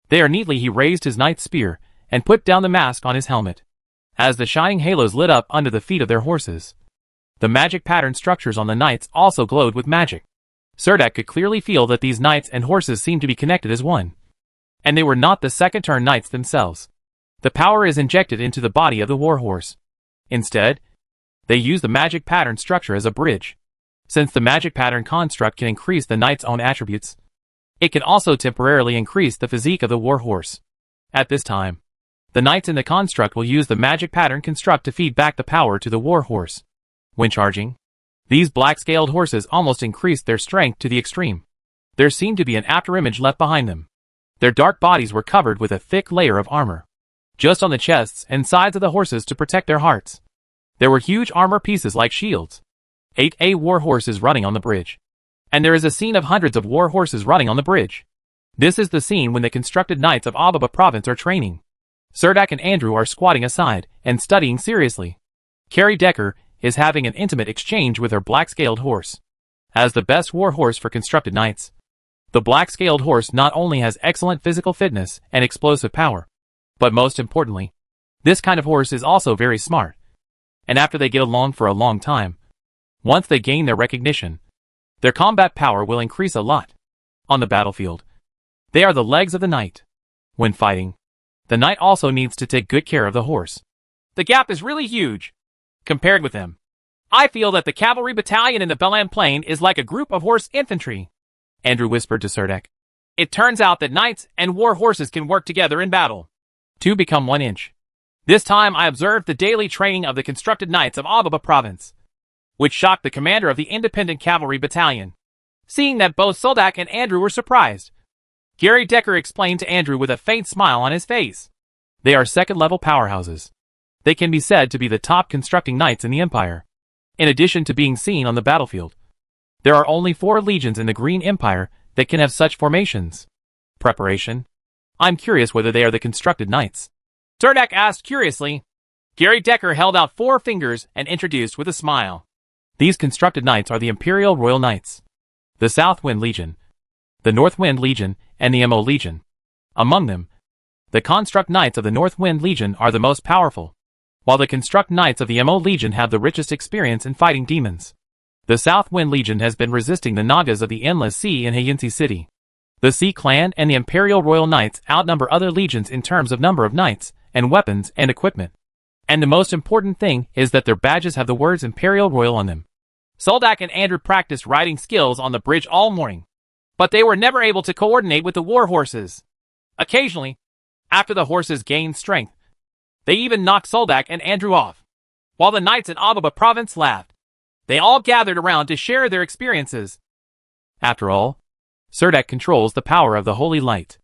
There neatly he raised his knight's spear and put down the mask on his helmet. As the shining halos lit up under the feet of their horses, The magic pattern structures on the knights also glowed with magic. Serdek could clearly feel that these knights and horses seemed to be connected as one. And they were not the second-turn knights themselves. The power is injected into the body of the warhorse. Instead, they use the magic pattern structure as a bridge. Since the magic pattern construct can increase the knight's own attributes, it can also temporarily increase the physique of the warhorse. At this time, the knights in the construct will use the magic pattern construct to feed back the power to the warhorse. When charging, these black-scaled horses almost increased their strength to the extreme. There seemed to be an afterimage left behind them. Their dark bodies were covered with a thick layer of armor, just on the chests and sides of the horses to protect their hearts. There were huge armor pieces like shields. 8 war horses running on the bridge. And there is a scene of hundreds of war horses running on the bridge. This is the scene when the constructed knights of Ababa province are training. Serdek and Andrew are squatting aside and studying seriously. Carrie Decker is having an intimate exchange with her black-scaled horse. As the best war horse for constructed knights, the black-scaled horse not only has excellent physical fitness and explosive power, but most importantly, this kind of horse is also very smart. And after they get along for a long time, once they gain their recognition, their combat power will increase a lot. On the battlefield, they are the legs of the knight. When fighting, the knight also needs to take good care of the horse. The gap is really huge compared with them. I feel that the cavalry battalion in the Belan Plain is like a group of horse infantry, Andrew whispered to Serdek. It turns out that knights and war horses can work together in battle. Two become 1 inch. This time I observed the daily training of the constructed knights of Ababa province, which shocked the commander of the independent cavalry battalion. Seeing that both Soldak and Andrew were surprised, Gary Decker explained to Andrew with a faint smile on his face. They are second-level powerhouses. They can be said to be the top constructing knights in the Empire. In addition to being seen on the battlefield, there are only 4 legions in the Green Empire that can have such formations. Preparation? I'm curious whether they are the constructed knights. Serdek asked curiously. Gary Decker held out 4 fingers and introduced with a smile. These constructed knights are the Imperial Royal Knights, the South Wind Legion, the North Wind Legion, and the Mo Legion. Among them, the Construct Knights of the North Wind Legion are the most powerful, while the Construct Knights of the Mo Legion have the richest experience in fighting demons. The South Wind Legion has been resisting the Nagas of the Endless Sea in Helensa City. The Sea Clan and the Imperial Royal Knights outnumber other legions in terms of number of knights, and weapons, and equipment. And the most important thing is that their badges have the words Imperial Royal on them. Soldak and Andrew practiced riding skills on the bridge all morning, but they were never able to coordinate with the war horses. Occasionally, after the horses gained strength, they even knocked Soldak and Andrew off. While the knights in Ababa province laughed, they all gathered around to share their experiences. After all, Serdek controls the power of the Holy Light.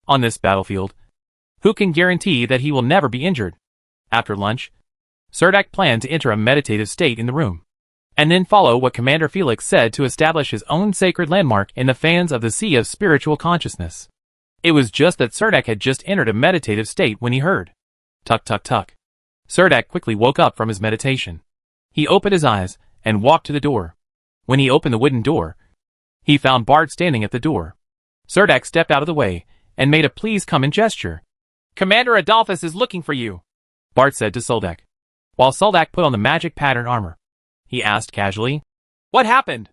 On this battlefield, who can guarantee that he will never be injured? After lunch, Serdek planned to enter a meditative state in the room, and then follow what Commander Felix said to establish his own sacred landmark in the fans of the Sea of Spiritual Consciousness. It was just that Serdek had just entered a meditative state when he heard tuck tuck tuck. Serdek quickly woke up from his meditation. He opened his eyes and walked to the door. When he opened the wooden door, he found Bart standing at the door. Serdek stepped out of the way and made a please come in gesture. Commander Adolphus is looking for you, Bart said to Soldak. While Soldak put on the magic pattern armor, he asked casually. What happened?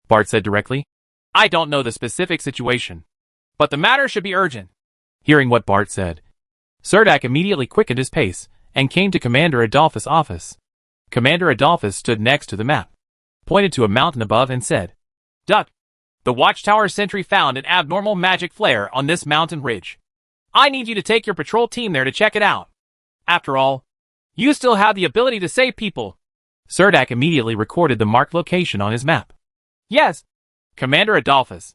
Bart said directly. I don't know the specific situation, but the matter should be urgent. Hearing what Bart said, Serdek immediately quickened his pace and came to Commander Adolphus' office. Commander Adolphus stood next to the map, pointed to a mountain above and said, Duck, the Watchtower sentry found an abnormal magic flare on this mountain ridge. I need you to take your patrol team there to check it out. After all, you still have the ability to save people. Serdek immediately recorded the marked location on his map. Yes, Commander Adolphus,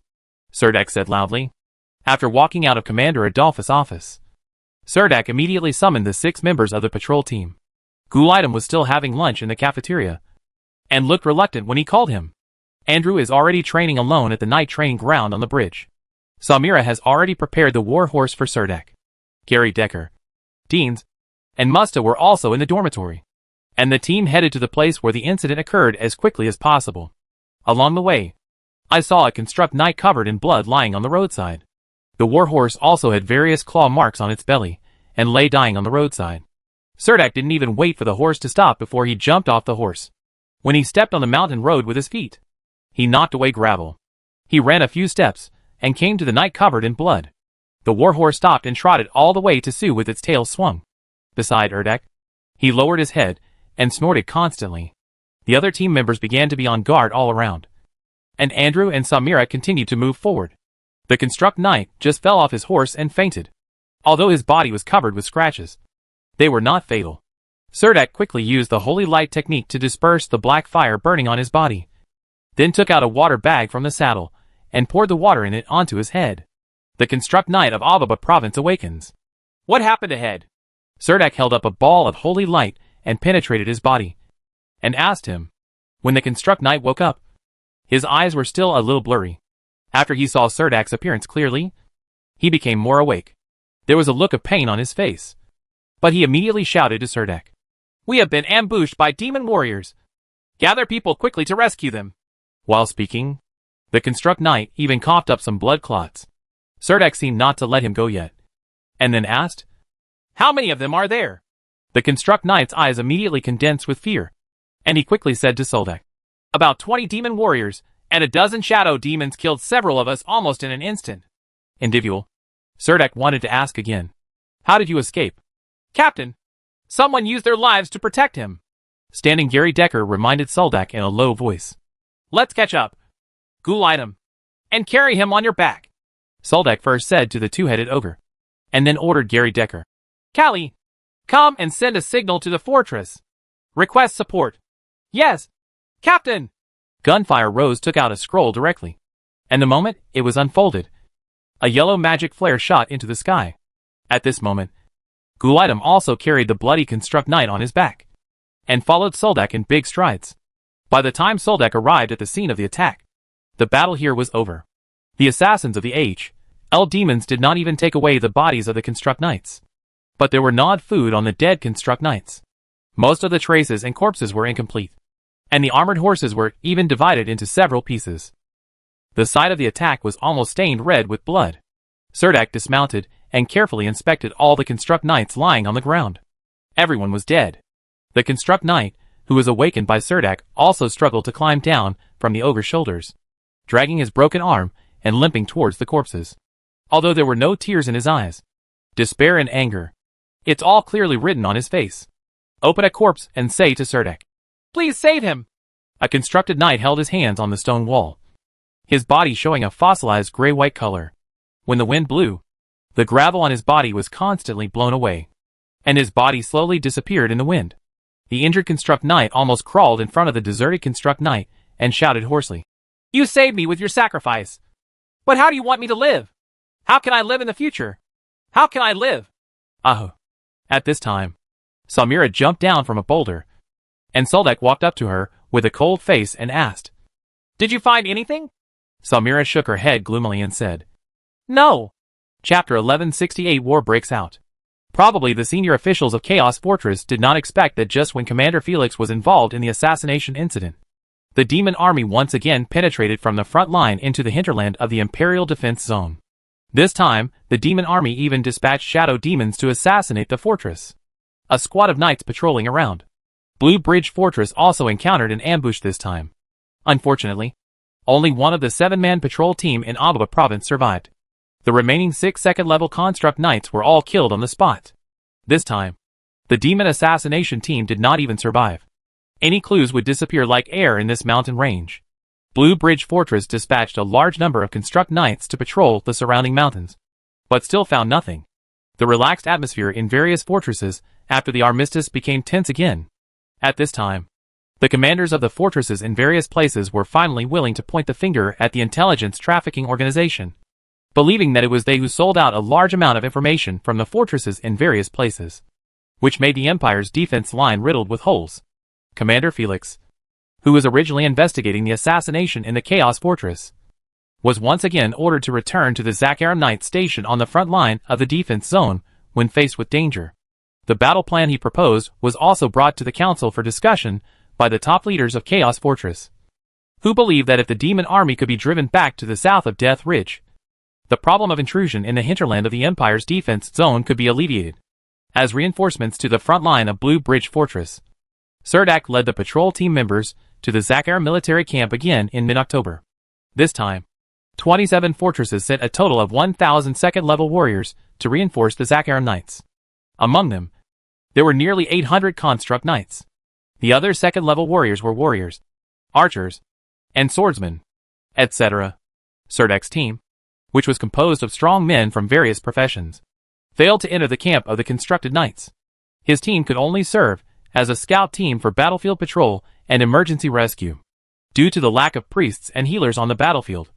Serdek said loudly. After walking out of Commander Adolphus' office, Serdek immediately summoned the 6 members of the patrol team. Gulidum was still having lunch in the cafeteria, and looked reluctant when he called him. Andrew is already training alone at the night training ground on the bridge. Samira has already prepared the war horse for Serdek. Gary Decker, Deans, and Musta were also in the dormitory, and the team headed to the place where the incident occurred as quickly as possible. Along the way, I saw a construct knight covered in blood lying on the roadside. The war horse also had various claw marks on its belly, and lay dying on the roadside. Serdek didn't even wait for the horse to stop before he jumped off the horse. When he stepped on the mountain road with his feet, he knocked away gravel. He ran a few steps and came to the night covered in blood. The warhorse stopped and trotted all the way to Sue with its tail swung. Beside Erdek, he lowered his head and snorted constantly. The other team members began to be on guard all around. And Andrew and Samira continued to move forward. The construct knight just fell off his horse and fainted. Although his body was covered with scratches, they were not fatal. Serdek quickly used the holy light technique to disperse the black fire burning on his body, then took out a water bag from the saddle and poured the water in it onto his head. The construct knight of Ababa province awakens. What happened ahead? Serdek held up a ball of holy light and penetrated his body, and asked him. When the construct knight woke up, his eyes were still a little blurry. After he saw Serdek's appearance clearly, he became more awake. There was a look of pain on his face, but he immediately shouted to Serdek. We have been ambushed by demon warriors. Gather people quickly to rescue them. While speaking, the construct knight even coughed up some blood clots. Serdek seemed not to let him go yet, and then asked, How many of them are there? The construct knight's eyes immediately condensed with fear, and he quickly said to Soldek, About 20 demon warriors, and a dozen shadow demons killed several of us almost in an instant. Individual. Serdek wanted to ask again. How did you escape? Captain, someone used their lives to protect him. Standing Gary Decker reminded Soldak in a low voice. Let's catch up. Ghoulite him. And carry him on your back. Soldak first said to the two-headed ogre, and then ordered Gary Decker. Callie, come and send a signal to the fortress. Request support. Yes, Captain. Gunfire Rose took out a scroll directly, and the moment it was unfolded, a yellow magic flare shot into the sky. At this moment, Ghoulite also carried the bloody construct knight on his back, and followed Soldak in big strides. By the time Soldak arrived at the scene of the attack, the battle here was over. The assassins of the H.L. demons did not even take away the bodies of the construct knights, but there were gnawed food on the dead construct knights. Most of the traces and corpses were incomplete, and the armored horses were even divided into several pieces. The site of the attack was almost stained red with blood. Serdek dismounted and carefully inspected all the construct knights lying on the ground. Everyone was dead. The construct knight, who was awakened by Serdek, also struggled to climb down from the ogre's shoulders, dragging his broken arm and limping towards the corpses. Although there were no tears in his eyes, despair and anger, it's all clearly written on his face. Open a corpse and say to Serdek, Please save him. A constructed knight held his hands on the stone wall, his body showing a fossilized gray-white color. When the wind blew, the gravel on his body was constantly blown away, and his body slowly disappeared in the wind. The injured construct knight almost crawled in front of the deserted construct knight and shouted hoarsely, You saved me with your sacrifice. But how do you want me to live? How can I live in the future? How can I live? At this time, Samira jumped down from a boulder, and Soldak walked up to her with a cold face and asked, Did you find anything? Samira shook her head gloomily and said, No. Chapter 1168 War breaks out. Probably the senior officials of Chaos Fortress did not expect that just when Commander Felix was involved in the assassination incident, the demon army once again penetrated from the front line into the hinterland of the Imperial Defense Zone. This time, the demon army even dispatched shadow demons to assassinate the fortress. A squad of knights patrolling around Blue Bridge Fortress also encountered an ambush this time. Unfortunately, only one of the 7-man patrol team in Ababa province survived. The remaining 6 second-level construct knights were all killed on the spot. This time, the demon assassination team did not even survive. Any clues would disappear like air in this mountain range. Blue Bridge Fortress dispatched a large number of construct knights to patrol the surrounding mountains, but still found nothing. The relaxed atmosphere in various fortresses after the armistice became tense again. At this time, the commanders of the fortresses in various places were finally willing to point the finger at the intelligence trafficking organization, believing that it was they who sold out a large amount of information from the fortresses in various places, which made the Empire's defense line riddled with holes. Commander Felix, who was originally investigating the assassination in the Chaos Fortress, was once again ordered to return to the Zakaram Knight station on the front line of the defense zone when faced with danger. The battle plan he proposed was also brought to the council for discussion by the top leaders of Chaos Fortress, who believed that if the demon army could be driven back to the south of Death Ridge, the problem of intrusion in the hinterland of the Empire's defense zone could be alleviated. As reinforcements to the front line of Blue Bridge Fortress, Serdek led the patrol team members to the Zakar military camp again in mid-October. This time, 27 fortresses sent a total of 1,000 second-level warriors to reinforce the Zakar knights. Among them, there were nearly 800 construct knights. The other second-level warriors were warriors, archers, and swordsmen, etc. Serdak's team, which was composed of strong men from various professions, failed to enter the camp of the constructed knights. His team could only serve as a scout team for battlefield patrol and emergency rescue. Due to the lack of priests and healers on the battlefield,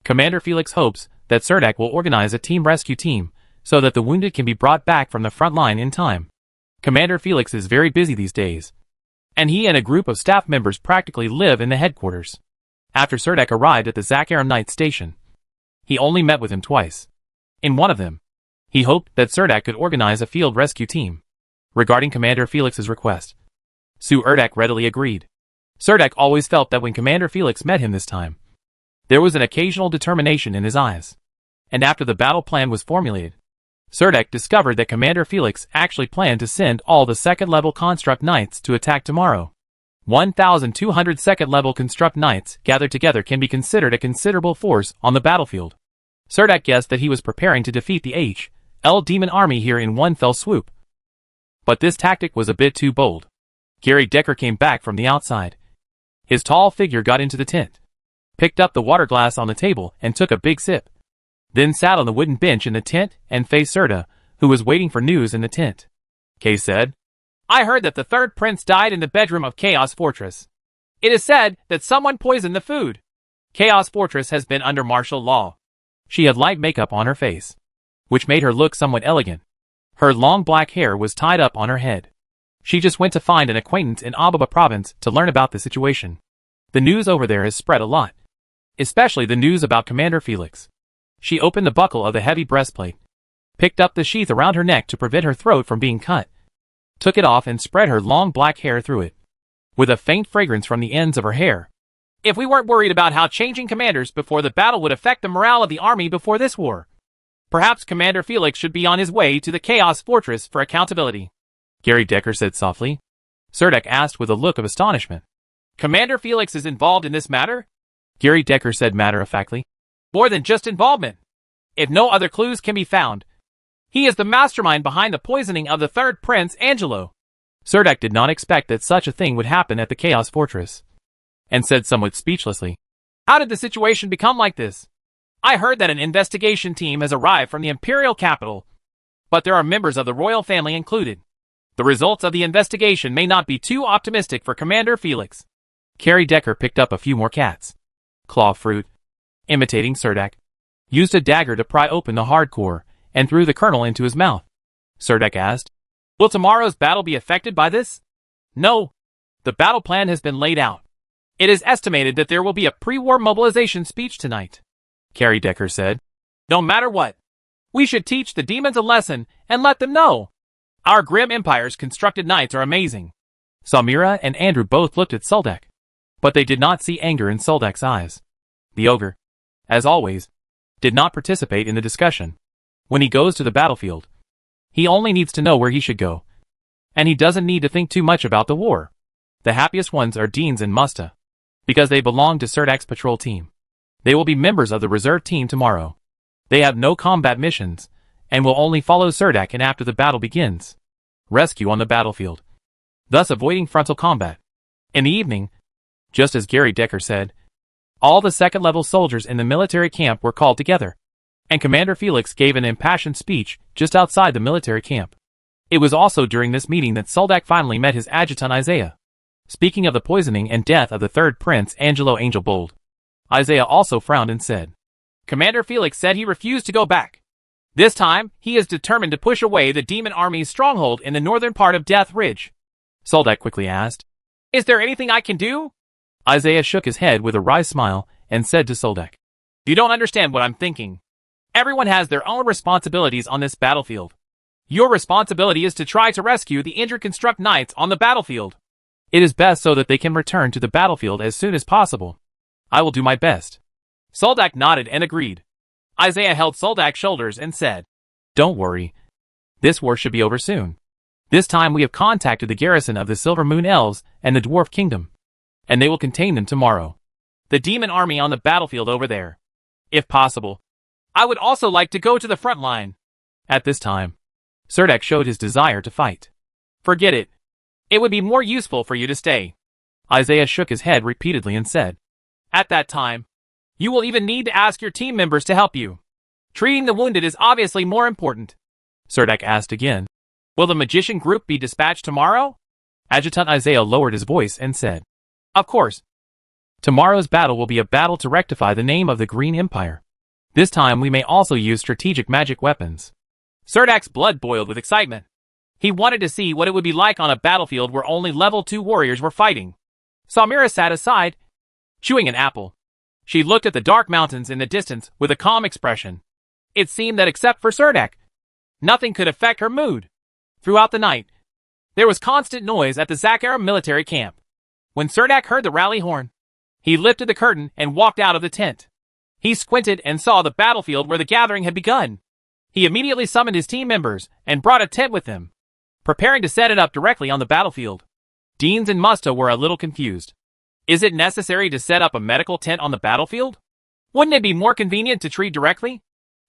Commander Felix hopes that Serdak will organize a team rescue team so that the wounded can be brought back from the front line in time. Commander Felix is very busy these days, and he and a group of staff members practically live in the headquarters. After Serdak arrived at the Zakar Knight station, he only met with him twice. In one of them, he hoped that Serdak could organize a field rescue team. Regarding Commander Felix's request, Serdak readily agreed. Serdak always felt that when Commander Felix met him this time, there was an occasional determination in his eyes. And after the battle plan was formulated, Serdak discovered that Commander Felix actually planned to send all the second-level construct knights to attack tomorrow. 1,200 second-level construct knights gathered together can be considered a considerable force on the battlefield. Serdak guessed that he was preparing to defeat the H.L. demon army here in one fell swoop. But this tactic was a bit too bold. Gary Decker came back from the outside. His tall figure got into the tent, picked up the water glass on the table and took a big sip. Then sat on the wooden bench in the tent and faced Serda, who was waiting for news in the tent. Kay said, I heard that the third prince died in the bedroom of Chaos Fortress. It is said that someone poisoned the food. Chaos Fortress has been under martial law. She had light makeup on her face, which made her look somewhat elegant. Her long black hair was tied up on her head. She just went to find an acquaintance in Ababa province to learn about the situation. The news over there has spread a lot, especially the news about Commander Felix. She opened the buckle of the heavy breastplate, picked up the sheath around her neck to prevent her throat from being cut, took it off and spread her long black hair through it, with a faint fragrance from the ends of her hair. If we weren't worried about how changing commanders before the battle would affect the morale of the army before this war, perhaps Commander Felix should be on his way to the Chaos Fortress for accountability. Gary Decker said softly. Serdak asked with a look of astonishment. Commander Felix is involved in this matter? Gary Decker said matter-of-factly. More than just involvement. If no other clues can be found, he is the mastermind behind the poisoning of the third prince, Angelo. Serdak did not expect that such a thing would happen at the Chaos Fortress, and said somewhat speechlessly, How did the situation become like this? I heard that an investigation team has arrived from the imperial capital, but there are members of the royal family included. The results of the investigation may not be too optimistic for Commander Felix. Gary Decker picked up a few more cats. Claw fruit, imitating Serdak, used a dagger to pry open the hard core, and threw the kernel into his mouth. Serdak asked, Will tomorrow's battle be affected by this? No. The battle plan has been laid out. It is estimated that there will be a pre-war mobilization speech tonight. Gary Decker said, No matter what, we should teach the demons a lesson and let them know. Our Grim Empire's constructed knights are amazing. Samira and Andrew both looked at Suldak, but they did not see anger in Suldak's eyes. The ogre, as always, did not participate in the discussion. When he goes to the battlefield, he only needs to know where he should go, and he doesn't need to think too much about the war. The happiest ones are Deans and Musta, because they belong to Serdak's patrol team. They will be members of the reserve team tomorrow. They have no combat missions, and will only follow Serdak and after the battle begins, rescue on the battlefield, thus avoiding frontal combat. In the evening, just as Gary Decker said, all the second-level soldiers in the military camp were called together, and Commander Felix gave an impassioned speech just outside the military camp. It was also during this meeting that Suldak finally met his adjutant Isaiah. Speaking of the poisoning and death of the third prince, Angelo Angel Bold, Isaiah also frowned and said, Commander Felix said he refused to go back. This time, he is determined to push away the demon army's stronghold in the northern part of Death Ridge. Suldak quickly asked, Is there anything I can do? Isaiah shook his head with a wry smile and said to Suldak, You don't understand what I'm thinking. Everyone has their own responsibilities on this battlefield. Your responsibility is to try to rescue the injured construct knights on the battlefield. It is best so that they can return to the battlefield as soon as possible. I will do my best. Suldak nodded and agreed. Isaiah held Suldak's shoulders and said, Don't worry. This war should be over soon. This time we have contacted the garrison of the Silver Moon Elves and the Dwarf Kingdom. and they will contain them tomorrow. The demon army on the battlefield over there. If possible, I would also like to go to the front line. At this time, Serdek showed his desire to fight. Forget it. It would be more useful for you to stay. Isaiah shook his head repeatedly and said, At that time, you will even need to ask your team members to help you. Treating the wounded is obviously more important. Serdek asked again. Will the magician group be dispatched tomorrow? Adjutant Isaiah lowered his voice and said, Of course. Tomorrow's battle will be a battle to rectify the name of the Green Empire. This time we may also use strategic magic weapons. Serdek's blood boiled with excitement. He wanted to see what it would be like on a battlefield where only level 2 warriors were fighting. Samira sat aside, chewing an apple. She looked at the dark mountains in the distance with a calm expression. It seemed that except for Serdek, nothing could affect her mood. Throughout the night, there was constant noise at the Zakara military camp. When Serdek heard the rally horn, he lifted the curtain and walked out of the tent. He squinted and saw the battlefield where the gathering had begun. He immediately summoned his team members and brought a tent with him, preparing to set it up directly on the battlefield. Deans and Musta were a little confused. Is it necessary to set up a medical tent on the battlefield? Wouldn't it be more convenient to treat directly?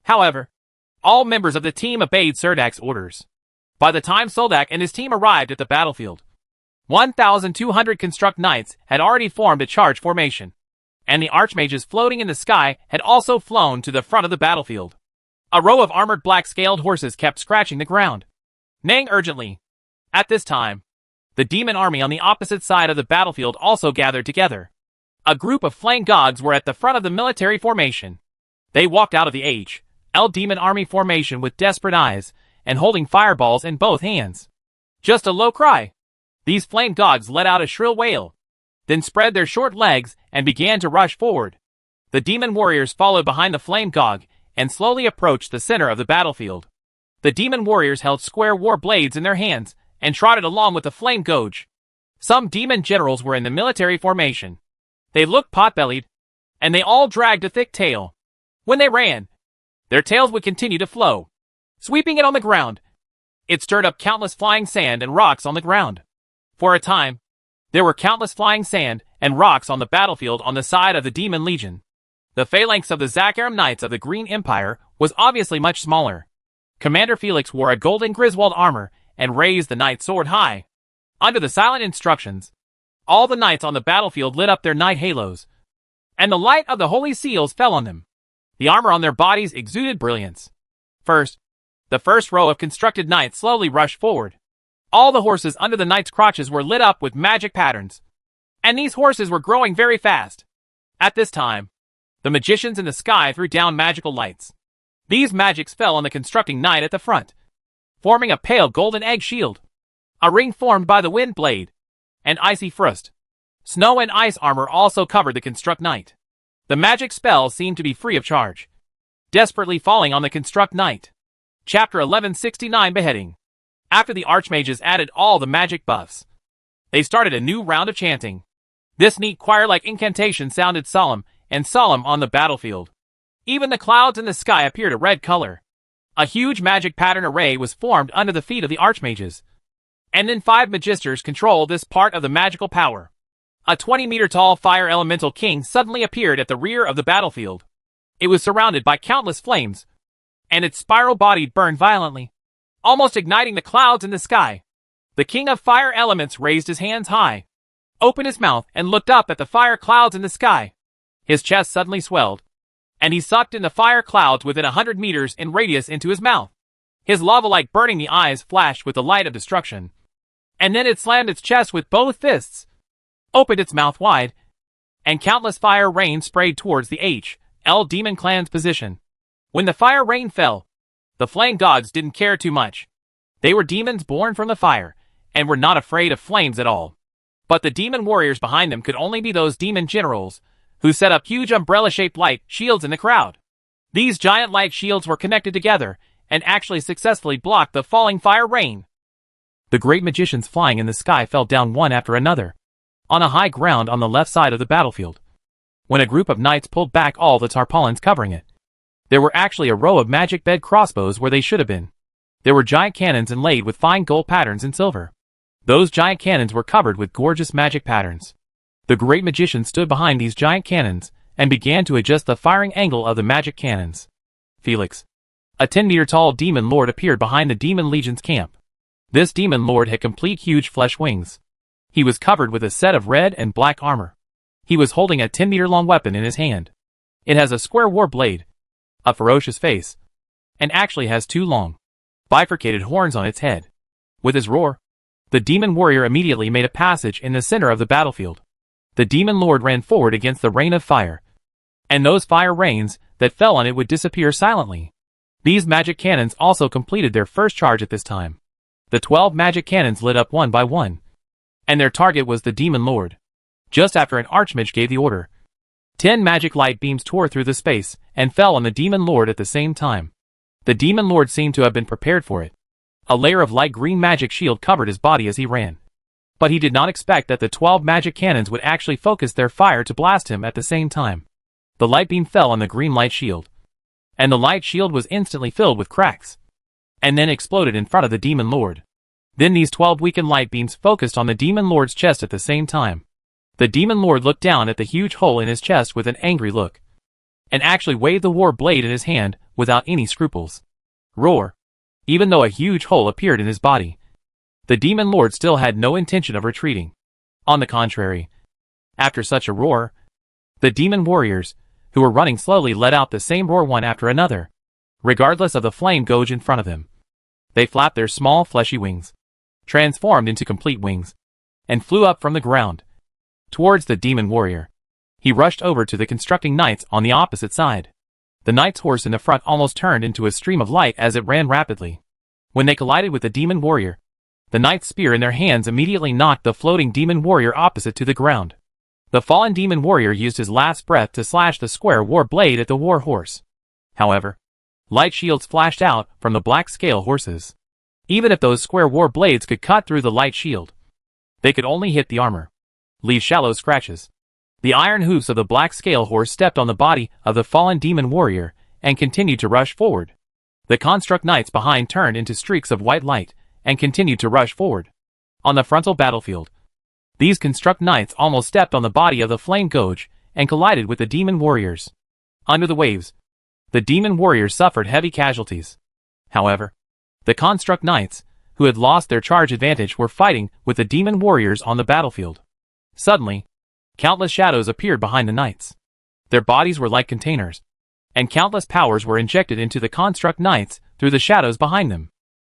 However, all members of the team obeyed Serdek's orders. By the time Soldak and his team arrived at the battlefield, 1,200 construct knights had already formed a charge formation, and the archmages floating in the sky had also flown to the front of the battlefield. A row of armored black-scaled horses kept scratching the ground, neighing urgently. At this time, the demon army on the opposite side of the battlefield also gathered together. A group of flame gods were at the front of the military formation. They walked out of the H.L. demon army formation with desperate eyes and holding fireballs in both hands. Just a low cry. These flame gods let out a shrill wail, then spread their short legs and began to rush forward. The demon warriors followed behind the flame god and slowly approached the center of the battlefield. The demon warriors held square war blades in their hands and trotted along with the flame goge. Some demon generals were in the military formation. They looked pot-bellied, and they all dragged a thick tail. When they ran, their tails would continue to flow, sweeping it on the ground. It stirred up countless flying sand and rocks on the ground. For a time, there were countless flying sand and rocks on the battlefield on the side of the Demon Legion. The phalanx of the Zakaram Knights of the Green Empire was obviously much smaller. Commander Felix wore a golden Griswold armor and raised the knight sword high. Under the silent instructions, all the knights on the battlefield lit up their knight halos, and the light of the holy seals fell on them. The armor on their bodies exuded brilliance. First, the first row of constructed knights slowly rushed forward. All the horses under the knights' crotches were lit up with magic patterns, and these horses were growing very fast. At this time, the magicians in the sky threw down magical lights. These magics fell on the constructing knight at the front, forming a pale golden egg shield, a ring formed by the wind blade, and icy frost. Snow and ice armor also covered the construct knight. The magic spells seemed to be free of charge, desperately falling on the construct knight. Chapter 1169 Beheading. After the archmages added all the magic buffs, they started a new round of chanting. This neat choir-like incantation sounded solemn and solemn on the battlefield. Even the clouds in the sky appeared a red color. A huge magic pattern array was formed under the feet of the archmages, and then 5 magisters controlled this part of the magical power. A 20-meter-tall fire elemental king suddenly appeared at the rear of the battlefield. It was surrounded by countless flames, and its spiral body burned violently, almost igniting the clouds in the sky. The king of fire elements raised his hands high, opened his mouth, and looked up at the fire clouds in the sky. His chest suddenly swelled, and he sucked in the fire clouds within 100 meters in radius into his mouth. His lava-like burning the eyes flashed with the light of destruction, and then it slammed its chest with both fists, opened its mouth wide, and countless fire rain sprayed towards the H.L. Demon Clan's position. When the fire rain fell, the flame gods didn't care too much. They were demons born from the fire, and were not afraid of flames at all. But the demon warriors behind them could only be those demon generals, who set up huge umbrella-shaped light shields in the crowd. These giant light shields were connected together, and actually successfully blocked the falling fire rain. The great magicians flying in the sky fell down one after another, on a high ground on the left side of the battlefield. When a group of knights pulled back all the tarpaulins covering it, there were actually a row of magic bed crossbows where they should have been. There were giant cannons inlaid with fine gold patterns in silver. Those giant cannons were covered with gorgeous magic patterns. The great magician stood behind these giant cannons and began to adjust the firing angle of the magic cannons. Felix, a 10-meter-tall demon lord, appeared behind the demon legion's camp. This demon lord had complete huge flesh wings. He was covered with a set of red and black armor. He was holding a 10-meter-long weapon in his hand. It has a square war blade, a ferocious face, and actually has 2 long, bifurcated horns on its head. With his roar, the demon warrior immediately made a passage in the center of the battlefield. The demon lord ran forward against the rain of fire, and those fire rains that fell on it would disappear silently. These magic cannons also completed their first charge at this time. The 12 magic cannons lit up one by one, and their target was the demon lord. Just after an archmage gave the order, 10 magic light beams tore through the space and fell on the demon lord at the same time. The demon lord seemed to have been prepared for it. A layer of light green magic shield covered his body as he ran. But he did not expect that the 12 magic cannons would actually focus their fire to blast him at the same time. The light beam fell on the green light shield, and the light shield was instantly filled with cracks, and then exploded in front of the demon lord. Then these 12 weakened light beams focused on the demon lord's chest at the same time. The demon lord looked down at the huge hole in his chest with an angry look, and actually waved the war blade in his hand without any scruples. Roar! Even though a huge hole appeared in his body, the demon lord still had no intention of retreating. On the contrary, after such a roar, the demon warriors, who were running slowly, let out the same roar one after another, regardless of the flame gouge in front of them. They flapped their small fleshy wings, transformed into complete wings, and flew up from the ground towards the demon warrior. He rushed over to the constructing knights on the opposite side. The knight's horse in the front almost turned into a stream of light as it ran rapidly. When they collided with the demon warrior, the knight's spear in their hands immediately knocked the floating demon warrior opposite to the ground. The fallen demon warrior used his last breath to slash the square war blade at the war horse. However, light shields flashed out from the black scale horses. Even if those square war blades could cut through the light shield, they could only hit the armor, leave shallow scratches. The iron hoofs of the black scale horse stepped on the body of the fallen demon warrior and continued to rush forward. The construct knights behind turned into streaks of white light and continued to rush forward. On the frontal battlefield, these construct knights almost stepped on the body of the flame gouge and collided with the demon warriors. Under the waves, the demon warriors suffered heavy casualties. However, the construct knights, who had lost their charge advantage, were fighting with the demon warriors on the battlefield. Suddenly, countless shadows appeared behind the knights. Their bodies were like containers, and countless powers were injected into the construct knights through the shadows behind them.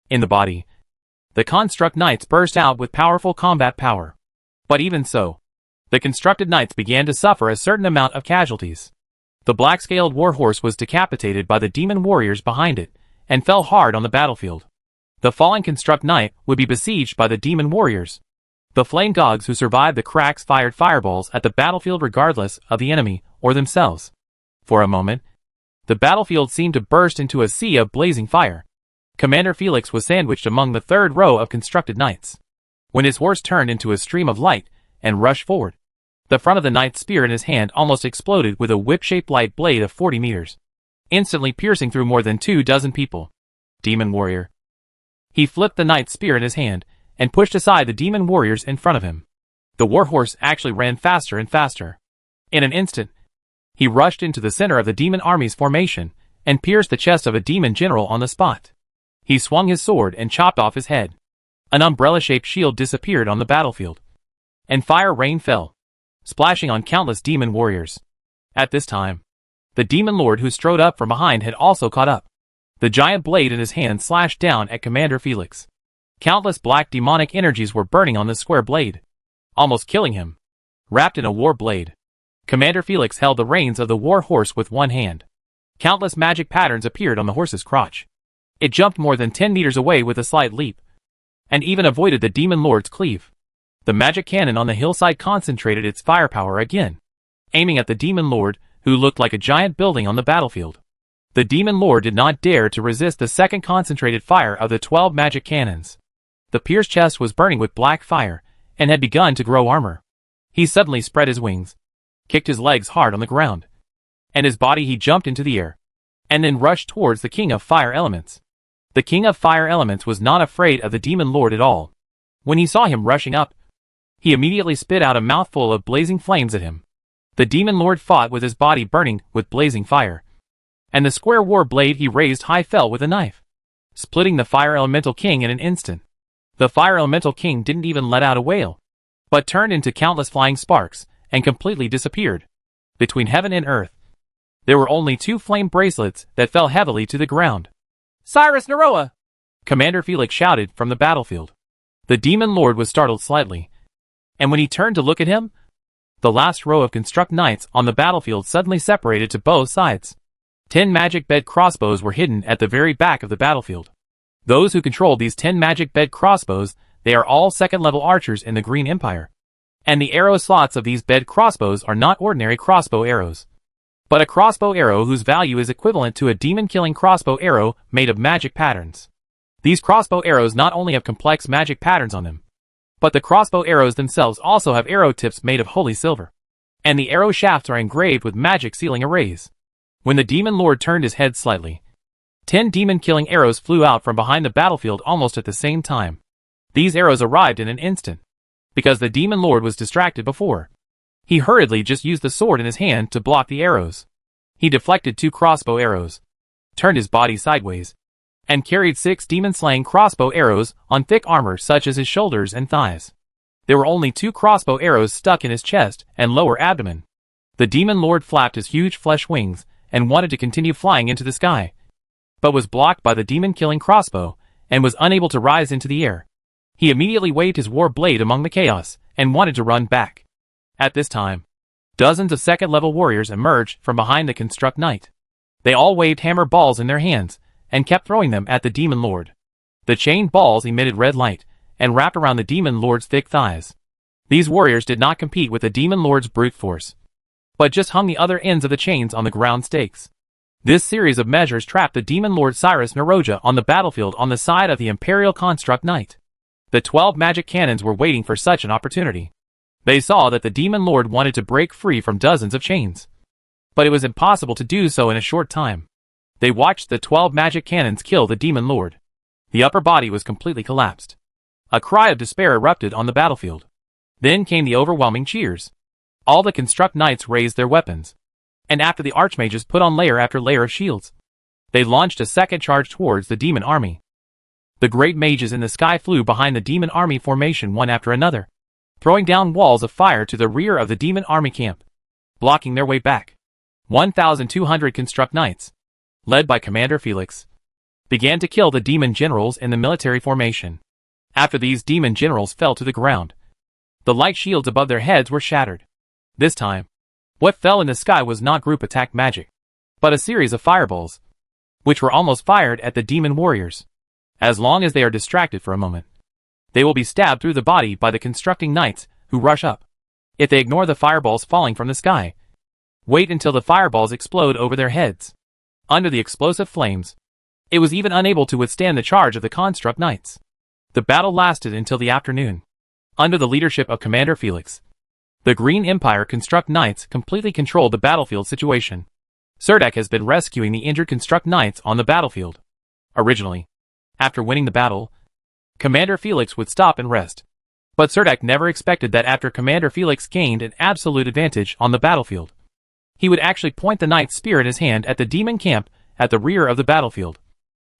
In the body, the construct knights burst out with powerful combat power. But even so, the constructed knights began to suffer a certain amount of casualties. The black-scaled warhorse was decapitated by the demon warriors behind it, and fell hard on the battlefield. The fallen construct knight would be besieged by the demon warriors. The flame gogs who survived the cracks fired fireballs at the battlefield regardless of the enemy or themselves. For a moment, the battlefield seemed to burst into a sea of blazing fire. Commander Felix was sandwiched among the third row of constructed knights, when his horse turned into a stream of light and rushed forward. The front of the knight's spear in his hand almost exploded with a whip-shaped light blade of 40 meters, instantly piercing through more than 24 people. Demon warrior. He flipped the knight's spear in his hand and pushed aside the demon warriors in front of him. The warhorse actually ran faster and faster. In an instant, he rushed into the center of the demon army's formation and pierced the chest of a demon general on the spot. He swung his sword and chopped off his head. An umbrella-shaped shield disappeared on the battlefield, and fire rain fell, splashing on countless demon warriors. At this time, the demon lord who strode up from behind had also caught up. The giant blade in his hand slashed down at Commander Felix. Countless black demonic energies were burning on the square blade, almost killing him. Wrapped in a war blade, Commander Felix held the reins of the war horse with one hand. Countless magic patterns appeared on the horse's crotch. It jumped more than 10 meters away with a slight leap, and even avoided the demon lord's cleave. The magic cannon on the hillside concentrated its firepower again, aiming at the demon lord, who looked like a giant building on the battlefield. The demon lord did not dare to resist the second concentrated fire of the 12 magic cannons. The pierced chest was burning with black fire, and had begun to grow armor. He suddenly spread his wings, kicked his legs hard on the ground, and his body he jumped into the air, and then rushed towards the king of fire elements. The king of fire elements was not afraid of the demon lord at all. When he saw him rushing up, He immediately spit out a mouthful of blazing flames at him. The demon lord fought with his body burning with blazing fire. And the square war blade he raised high fell with a knife, splitting the fire elemental king in an instant. The fire elemental king didn't even let out a wail, but turned into countless flying sparks and completely disappeared. Between heaven and earth, there were only 2 flame bracelets that fell heavily to the ground. Cyrus Naroa! Commander Felix shouted from the battlefield. The demon lord was startled slightly, and when he turned to look at him, the last row of construct knights on the battlefield suddenly separated to both sides. 10 magic bed crossbows were hidden at the very back of the battlefield. Those who controlled these 10 magic bed crossbows, they are all second-level archers in the Green Empire. And the arrow slots of these bed crossbows are not ordinary crossbow arrows, but a crossbow arrow whose value is equivalent to a demon-killing crossbow arrow made of magic patterns. These crossbow arrows not only have complex magic patterns on them, but the crossbow arrows themselves also have arrow tips made of holy silver. And the arrow shafts are engraved with magic sealing arrays. When the demon lord turned his head slightly, 10 demon-killing arrows flew out from behind the battlefield almost at the same time. These arrows arrived in an instant, because the demon lord was distracted before. He hurriedly just used the sword in his hand to block the arrows. He deflected 2 crossbow arrows, turned his body sideways, and carried 6 demon-slaying crossbow arrows on thick armor such as his shoulders and thighs. There were only 2 crossbow arrows stuck in his chest and lower abdomen. The demon lord flapped his huge flesh wings and wanted to continue flying into the sky, but was blocked by the demon-killing crossbow and was unable to rise into the air. He immediately waved his war blade among the chaos and wanted to run back. At this time, dozens of second-level warriors emerged from behind the construct knight. They all waved hammer balls in their hands and kept throwing them at the demon lord. The chained balls emitted red light and wrapped around the demon lord's thick thighs. These warriors did not compete with the demon lord's brute force, but just hung the other ends of the chains on the ground stakes. This series of measures trapped the demon lord Cyrus Naroja on the battlefield on the side of the Imperial Construct Knight. The 12 magic cannons were waiting for such an opportunity. They saw that the demon lord wanted to break free from dozens of chains, but it was impossible to do so in a short time. They watched the 12 magic cannons kill the demon lord. The upper body was completely collapsed. A cry of despair erupted on the battlefield. Then came the overwhelming cheers. All the construct knights raised their weapons, and after the archmages put on layer after layer of shields, they launched a second charge towards the demon army. The great mages in the sky flew behind the demon army formation one after another, throwing down walls of fire to the rear of the demon army camp, blocking their way back. 1,200 construct knights, led by Commander Felix, began to kill the demon generals in the military formation. After these demon generals fell to the ground, the light shields above their heads were shattered. This time, what fell in the sky was not group attack magic, but a series of fireballs, which were almost fired at the demon warriors. As long as they are distracted for a moment, they will be stabbed through the body by the constructing knights who rush up. If they ignore the fireballs falling from the sky, wait until the fireballs explode over their heads. Under the explosive flames, it was even unable to withstand the charge of the construct knights. The battle lasted until the afternoon. Under the leadership of Commander Felix, the Green Empire construct knights completely controlled the battlefield situation. Serdek has been rescuing the injured construct knights on the battlefield. Originally, after winning the battle, Commander Felix would stop and rest. But Serdek never expected that after Commander Felix gained an absolute advantage on the battlefield, he would actually point the knight's spear in his hand at the demon camp at the rear of the battlefield,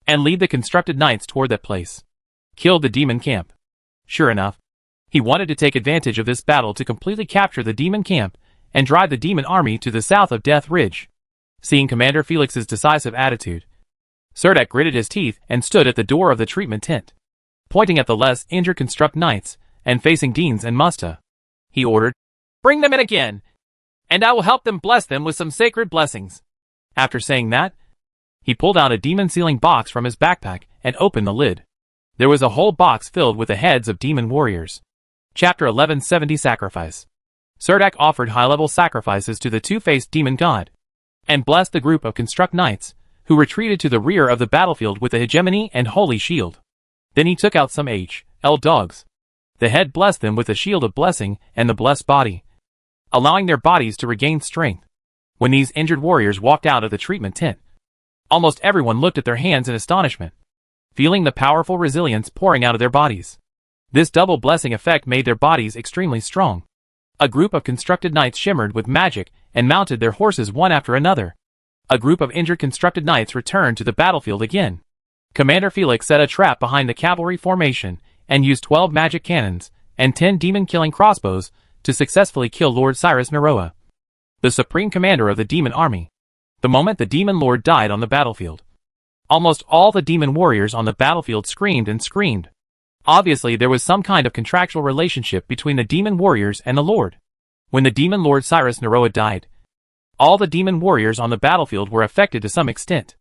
and lead the constructed knights toward that place. Kill the demon camp. Sure enough, he wanted to take advantage of this battle to completely capture the demon camp and drive the demon army to the south of Death Ridge. Seeing Commander Felix's decisive attitude, Serdek gritted his teeth and stood at the door of the treatment tent, pointing at the less injured construct knights and facing Deans and Musta. He ordered, "Bring them in again, and I will help them bless them with some sacred blessings." After saying that, he pulled out a demon sealing box from his backpack and opened the lid. There was a whole box filled with the heads of demon warriors. Chapter 1170 Sacrifice. Serdek offered high-level sacrifices to the two-faced demon god, and blessed the group of construct knights, who retreated to the rear of the battlefield with the hegemony and holy shield. Then he took out some H.L. dogs. The head blessed them with the shield of blessing and the blessed body, allowing their bodies to regain strength. When these injured warriors walked out of the treatment tent, almost everyone looked at their hands in astonishment, feeling the powerful resilience pouring out of their bodies. This double blessing effect made their bodies extremely strong. A group of constructed knights shimmered with magic and mounted their horses one after another. A group of injured constructed knights returned to the battlefield again. Commander Felix set a trap behind the cavalry formation and used 12 magic cannons and 10 demon-killing crossbows to successfully kill Lord Cyrus Naroa, the supreme commander of the demon army. The moment the demon lord died on the battlefield, almost all the demon warriors on the battlefield screamed and screamed. Obviously, there was some kind of contractual relationship between the demon warriors and the lord. When the demon lord Cyrus Naroa died, all the demon warriors on the battlefield were affected to some extent.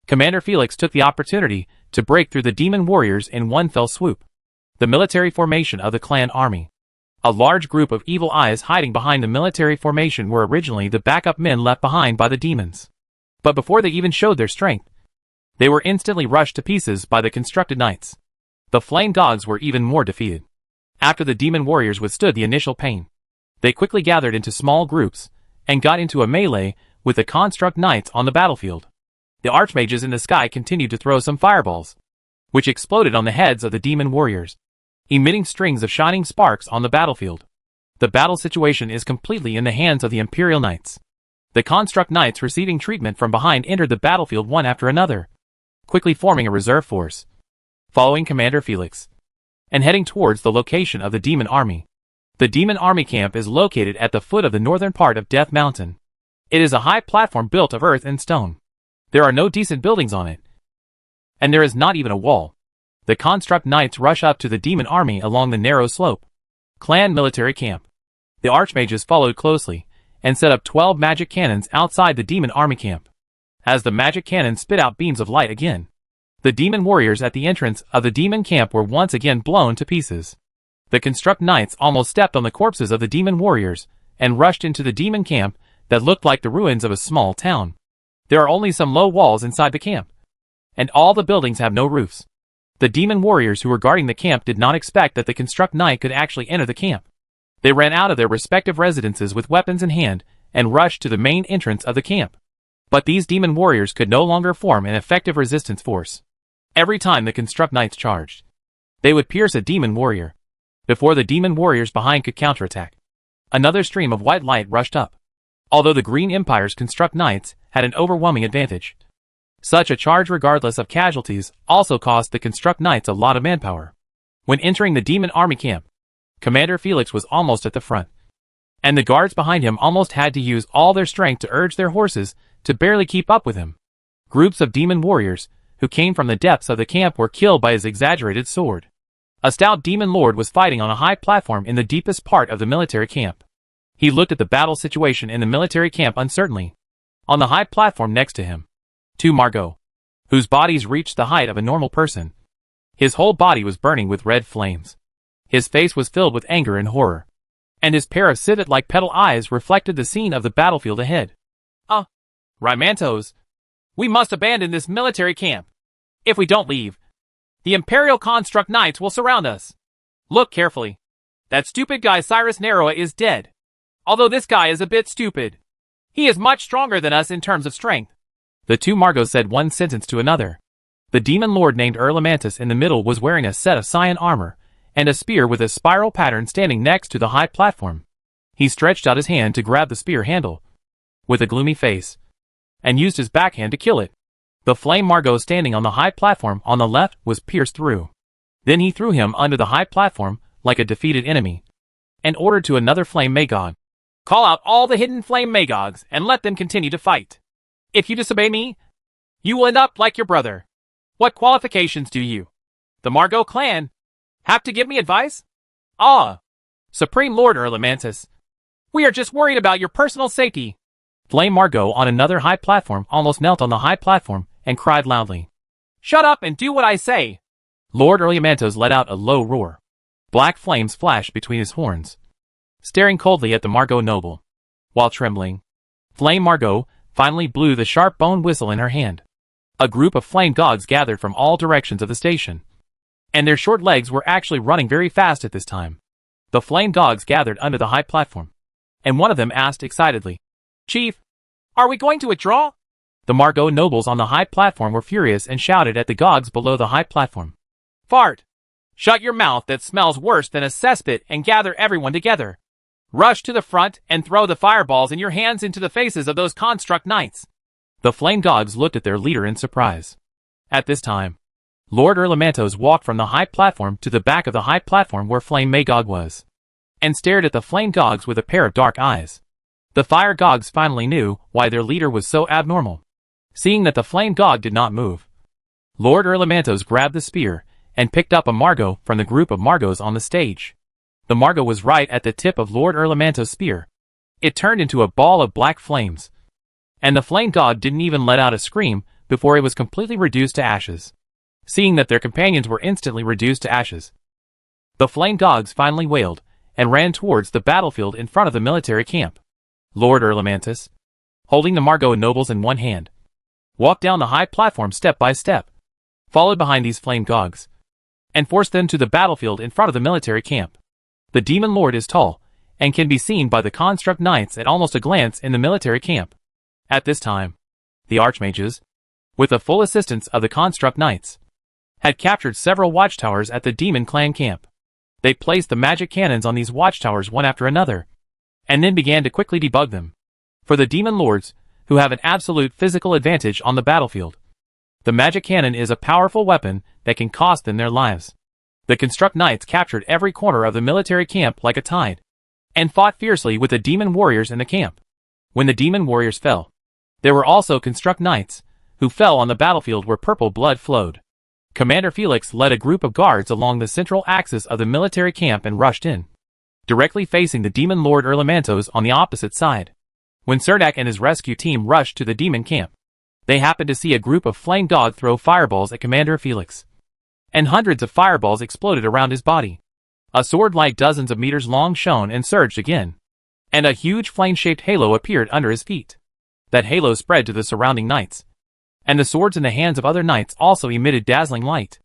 Commander Felix took the opportunity to break through the demon warriors in one fell swoop. The military formation of the clan army. A large group of evil eyes hiding behind the military formation were originally the backup men left behind by the demons. But before they even showed their strength, they were instantly rushed to pieces by the constructed knights. The flame dogs were even more defeated. After the demon warriors withstood the initial pain, they quickly gathered into small groups and got into a melee with the construct knights on the battlefield. The archmages in the sky continued to throw some fireballs, which exploded on the heads of the demon warriors, emitting strings of shining sparks on the battlefield. The battle situation is completely in the hands of the Imperial Knights. The construct knights receiving treatment from behind entered the battlefield one after another, quickly forming a reserve force, following Commander Felix, and heading towards the location of the demon army. The demon army camp is located at the foot of the northern part of Death Mountain. It is a high platform built of earth and stone. There are no decent buildings on it, and there is not even a wall. The construct knights rush up to the demon army along the narrow slope. Clan military camp. The archmages followed closely and set up 12 magic cannons outside the demon army camp. As the magic cannons spit out beams of light again, the demon warriors at the entrance of the demon camp were once again blown to pieces. The construct knights almost stepped on the corpses of the demon warriors and rushed into the demon camp that looked like the ruins of a small town. There are only some low walls inside the camp, and all the buildings have no roofs. The demon warriors who were guarding the camp did not expect that the construct knight could actually enter the camp. They ran out of their respective residences with weapons in hand and rushed to the main entrance of the camp. But these demon warriors could no longer form an effective resistance force. Every time the construct knights charged, they would pierce a demon warrior before the demon warriors behind could counterattack. Another stream of white light rushed up. Although the Green Empire's construct knights had an overwhelming advantage, such a charge regardless of casualties also cost the construct knights a lot of manpower. When entering the demon army camp, Commander Felix was almost at the front, and the guards behind him almost had to use all their strength to urge their horses to barely keep up with him. Groups of demon warriors who came from the depths of the camp were killed by his exaggerated sword. A stout demon lord was fighting on a high platform in the deepest part of the military camp. He looked at the battle situation in the military camp uncertainly. On the high platform next to him, two Margot, whose bodies reached the height of a normal person. His whole body was burning with red flames. His face was filled with anger and horror, and his pair of civet-like petal eyes reflected the scene of the battlefield ahead. Rymantos, we must abandon this military camp. If we don't leave, the Imperial Construct Knights will surround us. Look carefully. That stupid guy Cyrus Naroa is dead. Although this guy is a bit stupid, he is much stronger than us in terms of strength. The two Margos said one sentence to another. The demon lord named Erlamantis in the middle was wearing a set of cyan armor and a spear with a spiral pattern standing next to the high platform. He stretched out his hand to grab the spear handle with a gloomy face and used his backhand to kill it. The flame Margot standing on the high platform on the left was pierced through. Then he threw him under the high platform like a defeated enemy and ordered to another flame Magog, "Call out all the hidden flame Magogs and let them continue to fight. If you disobey me, you will end up like your brother. What qualifications do you, the Margot clan, have to give me advice? Supreme Lord Erlamantis, we are just worried about your personal safety." Flame Margot on another high platform almost knelt on the high platform and cried loudly. "Shut up and do what I say." Lord Erlamantos let out a low roar. Black flames flashed between his horns, staring coldly at the Margot noble. While trembling, Flame Margot finally blew the sharp bone whistle in her hand. A group of flame dogs gathered from all directions of the station, and their short legs were actually running very fast at this time. The flame dogs gathered under the high platform, and one of them asked excitedly, "Chief, are we going to withdraw?" The Margot nobles on the high platform were furious and shouted at the gogs below the high platform. "Fart! Shut your mouth that smells worse than a cesspit and gather everyone together. Rush to the front and throw the fireballs in your hands into the faces of those construct knights. The flame dogs looked at their leader in surprise. At this time, Lord Erlamantos walked from the high platform to the back of the high platform where Flame Magog was, and stared at the flame dogs with a pair of dark eyes. The fire dogs finally knew why their leader was so abnormal. Seeing that the flame dog did not move, Lord Erlamantos grabbed the spear and picked up a Margot from the group of Margos on the stage. The Margot was right at the tip of Lord Erlamantos' spear. It turned into a ball of black flames, and the flame dog didn't even let out a scream before it was completely reduced to ashes. Seeing that their companions were instantly reduced to ashes, the flame dogs finally wailed and ran towards the battlefield in front of the military camp. Lord Erlamantos, holding the Margot nobles in one hand, walked down the high platform step by step, followed behind these flame dogs, and forced them to the battlefield in front of the military camp. The Demon Lord is tall and can be seen by the construct knights at almost a glance in the military camp. At this time, the archmages, with the full assistance of the construct knights, had captured several watchtowers at the demon clan camp. They placed the magic cannons on these watchtowers one after another, and then began to quickly debug them. For the demon lords, who have an absolute physical advantage on the battlefield, the magic cannon is a powerful weapon that can cost them their lives. The construct knights captured every corner of the military camp like a tide, and fought fiercely with the demon warriors in the camp. When the demon warriors fell, there were also construct knights, who fell on the battlefield where purple blood flowed. Commander Felix led a group of guards along the central axis of the military camp and rushed in, directly facing the demon lord Erlamantos on the opposite side. When Cerdak and his rescue team rushed to the demon camp, they happened to see a group of flame dog throw fireballs at Commander Felix, and hundreds of fireballs exploded around his body. A sword like dozens of meters long shone and surged again, and a huge flame-shaped halo appeared under his feet. That halo spread to the surrounding knights, and the swords in the hands of other knights also emitted dazzling light.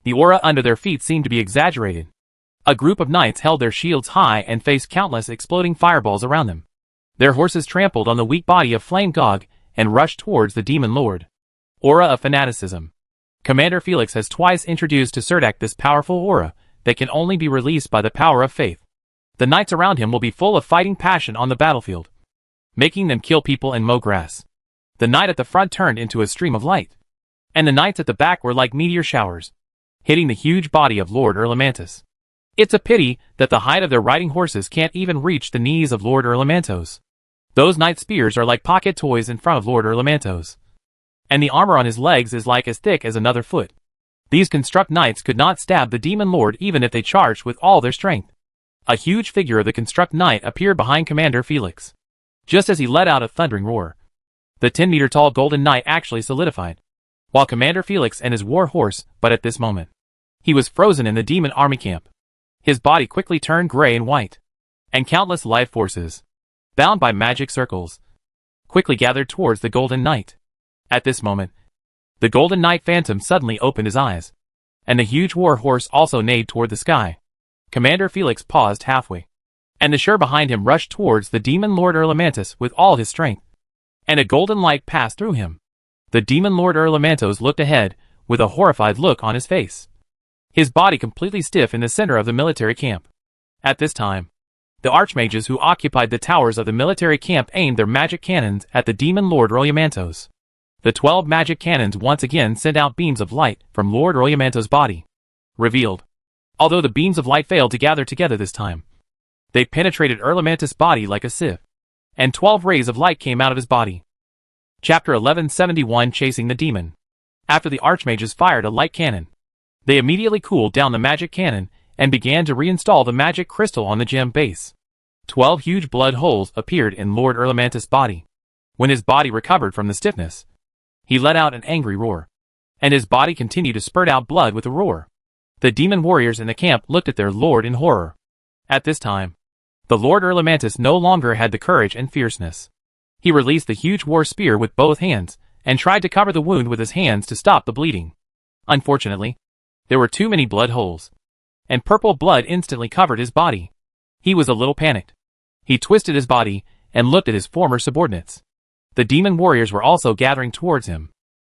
The aura under their feet seemed to be exaggerated. A group of knights held their shields high and faced countless exploding fireballs around them. Their horses trampled on the weak body of Flame Dog and rushed towards the demon lord. Aura of fanaticism. Commander Felix has twice introduced to Cerdak this powerful aura that can only be released by the power of faith. The knights around him will be full of fighting passion on the battlefield, making them kill people and mow grass. The knight at the front turned into a stream of light, and the knights at the back were like meteor showers, hitting the huge body of Lord Erlamantos. It's a pity that the height of their riding horses can't even reach the knees of Lord Erlamantos. Those knight spears are like pocket toys in front of Lord Erlamantos, and the armor on his legs is like as thick as another foot. These construct knights could not stab the demon lord even if they charged with all their strength. A huge figure of the construct knight appeared behind Commander Felix, just as he let out a thundering roar. The 10-meter-tall golden knight actually solidified, while Commander Felix and his war horse, but at this moment, he was frozen in the demon army camp. His body quickly turned gray and white, and countless life forces, bound by magic circles, quickly gathered towards the golden knight. At this moment, the golden knight phantom suddenly opened his eyes, and the huge war horse also neighed toward the sky. Commander Felix paused halfway, and the shur behind him rushed towards the demon lord Erlamantos with all his strength, and a golden light passed through him. The demon lord Erlamantos looked ahead with a horrified look on his face, his body completely stiff in the center of the military camp. At this time, the archmages who occupied the towers of the military camp aimed their magic cannons at the demon lord Erlamantos. The 12 magic cannons once again sent out beams of light from Lord Erlamantos' body. Revealed, although the beams of light failed to gather together this time, they penetrated Erlamantos' body like a sieve, and 12 rays of light came out of his body. Chapter 1171 Chasing the Demon. After the archmages fired a light cannon, they immediately cooled down the magic cannon and began to reinstall the magic crystal on the gem base. 12 huge blood holes appeared in Lord Erlamantos' body. When his body recovered from the stiffness, he let out an angry roar, and his body continued to spurt out blood with a roar. The demon warriors in the camp looked at their lord in horror. At this time, the Lord Erlamantos no longer had the courage and fierceness. He released the huge war spear with both hands, and tried to cover the wound with his hands to stop the bleeding. Unfortunately, there were too many blood holes, and purple blood instantly covered his body. He was a little panicked. He twisted his body, and looked at his former subordinates. The demon warriors were also gathering towards him.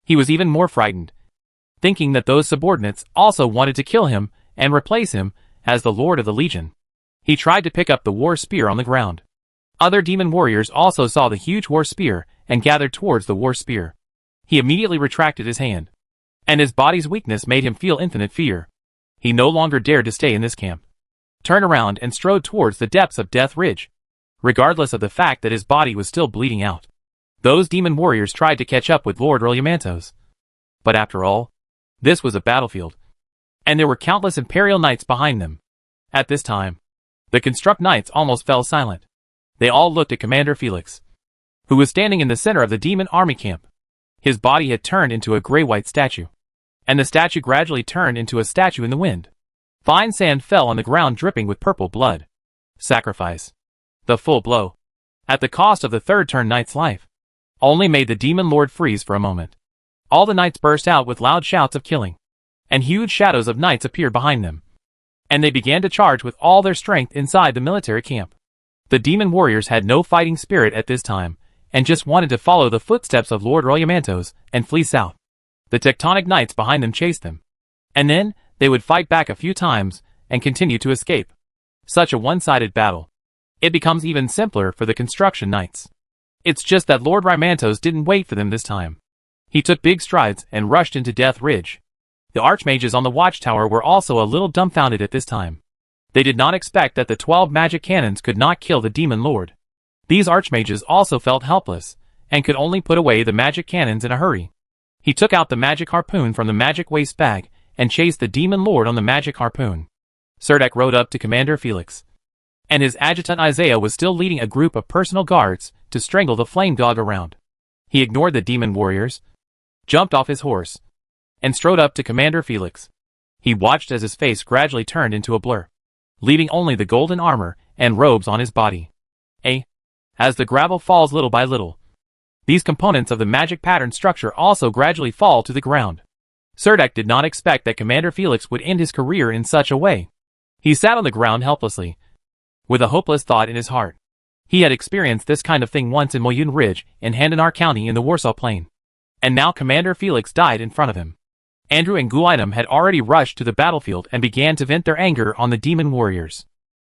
He was even more frightened, thinking that those subordinates also wanted to kill him and replace him as the Lord of the Legion. He tried to pick up the war spear on the ground. Other demon warriors also saw the huge war spear and gathered towards the war spear. He immediately retracted his hand, and his body's weakness made him feel infinite fear. He no longer dared to stay in this camp. Turned around and strode towards the depths of Death Ridge, regardless of the fact that his body was still bleeding out. Those demon warriors tried to catch up with Lord Rolyamantos. But after all, this was a battlefield, and there were countless Imperial Knights behind them. At this time, the Construct Knights almost fell silent. They all looked at Commander Felix, who was standing in the center of the demon army camp. His body had turned into a gray-white statue, and the statue gradually turned into a statue in the wind. Fine sand fell on the ground dripping with purple blood. Sacrifice. The full blow, at the cost of the third-turn knight's life, only made the demon lord freeze for a moment. All the knights burst out with loud shouts of killing, and huge shadows of knights appeared behind them, and they began to charge with all their strength inside the military camp. The demon warriors had no fighting spirit at this time, and just wanted to follow the footsteps of Lord Rolyamantos and flee south. The tectonic knights behind them chased them, and then they would fight back a few times and continue to escape. Such a one-sided battle. It becomes even simpler for the construction knights. It's just that Lord Rolyamantos didn't wait for them this time. He took big strides and rushed into Death Ridge. The archmages on the watchtower were also a little dumbfounded at this time. They did not expect that the 12 magic cannons could not kill the demon lord. These archmages also felt helpless, and could only put away the magic cannons in a hurry. He took out the magic harpoon from the magic waste bag, and chased the demon lord on the magic harpoon. Serdek rode up to Commander Felix, and his adjutant Isaiah was still leading a group of personal guards to strangle the flame god around. He ignored the demon warriors, jumped off his horse, and strode up to Commander Felix. He watched as his face gradually turned into a blur, leaving only the golden armor and robes on his body. As the gravel falls little by little, these components of the magic pattern structure also gradually fall to the ground. Serdek did not expect that Commander Felix would end his career in such a way. He sat on the ground helplessly, with a hopeless thought in his heart. He had experienced this kind of thing once in Moyun Ridge in Handanar County in the Warsaw Plain. And now Commander Felix died in front of him. Andrew and Guidam had already rushed to the battlefield and began to vent their anger on the demon warriors.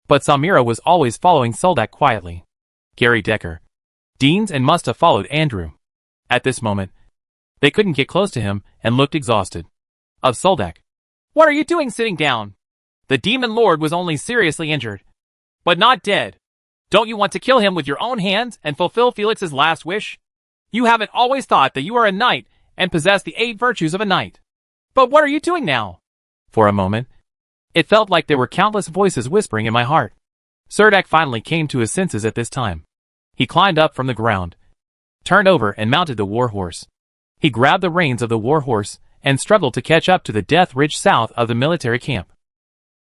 But Samira was always following Soldak quietly. Gary Decker, Deans and Musta followed Andrew. At this moment, they couldn't get close to him and looked exhausted. Of Soldak. What are you doing sitting down? The demon lord was only seriously injured, but not dead. Don't you want to kill him with your own hands and fulfill Felix's last wish? You haven't always thought that you are a knight and possess the 8 virtues of a knight. But what are you doing now? For a moment, it felt like there were countless voices whispering in my heart. Serdek finally came to his senses at this time. He climbed up from the ground, turned over and mounted the war horse. He grabbed the reins of the war horse and struggled to catch up to the Death Ridge south of the military camp.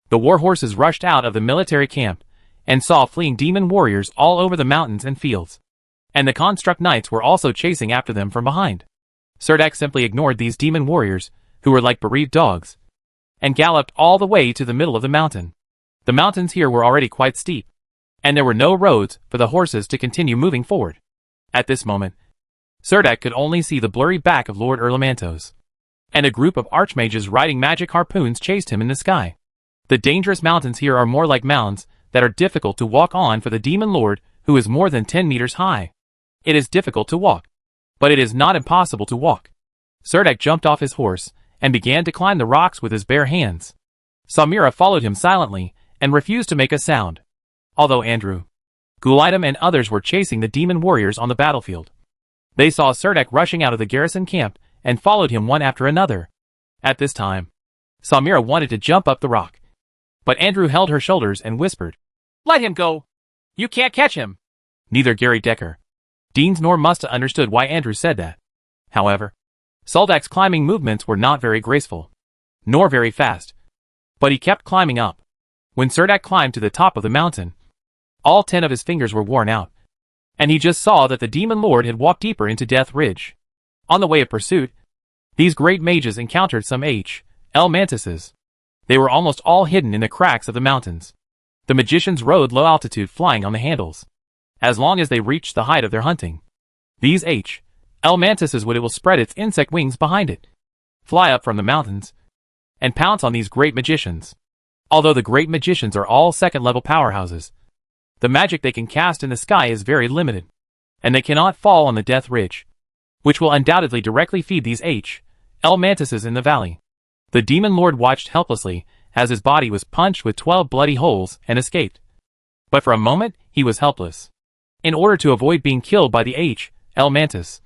The war horses rushed out of the military camp and saw fleeing demon warriors all over the mountains and fields. And the construct knights were also chasing after them from behind. Serdek simply ignored these demon warriors, who were like bereaved dogs, and galloped all the way to the middle of the mountain. The mountains here were already quite steep, and there were no roads for the horses to continue moving forward. At this moment, Serdek could only see the blurry back of Lord Rolyamantos, and a group of archmages riding magic harpoons chased him in the sky. The dangerous mountains here are more like mounds that are difficult to walk on for the demon lord who is more than 10 meters high. It is difficult to walk, but it is not impossible to walk. Serdek jumped off his horse and began to climb the rocks with his bare hands. Samira followed him silently and refused to make a sound, although Andrew, Guidam and others were chasing the demon warriors on the battlefield. They saw Serdek rushing out of the garrison camp and followed him one after another. At this time, Samira wanted to jump up the rock, but Andrew held her shoulders and whispered, "Let him go. You can't catch him." Neither Gary Decker, Deans nor Musta understood why Andrew said that. However, Soldak's climbing movements were not very graceful, nor very fast, but he kept climbing up. When Serdek climbed to the top of the mountain, all 10 of his fingers were worn out, and he just saw that the demon lord had walked deeper into Death Ridge. On the way of pursuit, these great mages encountered some L mantises. They were almost all hidden in the cracks of the mountains. The magicians rode low altitude flying on the handles, as long as they reached the height of their hunting. These L mantises will spread its insect wings behind it, fly up from the mountains, and pounce on these great magicians. Although the great magicians are all second-level powerhouses, the magic they can cast in the sky is very limited, and they cannot fall on the Death Ridge, which will undoubtedly directly feed these L mantises in the valley. The Demon Lord watched helplessly as his body was punched with 12 bloody holes and escaped. But for a moment, he was helpless. In order to avoid being killed by the L mantis,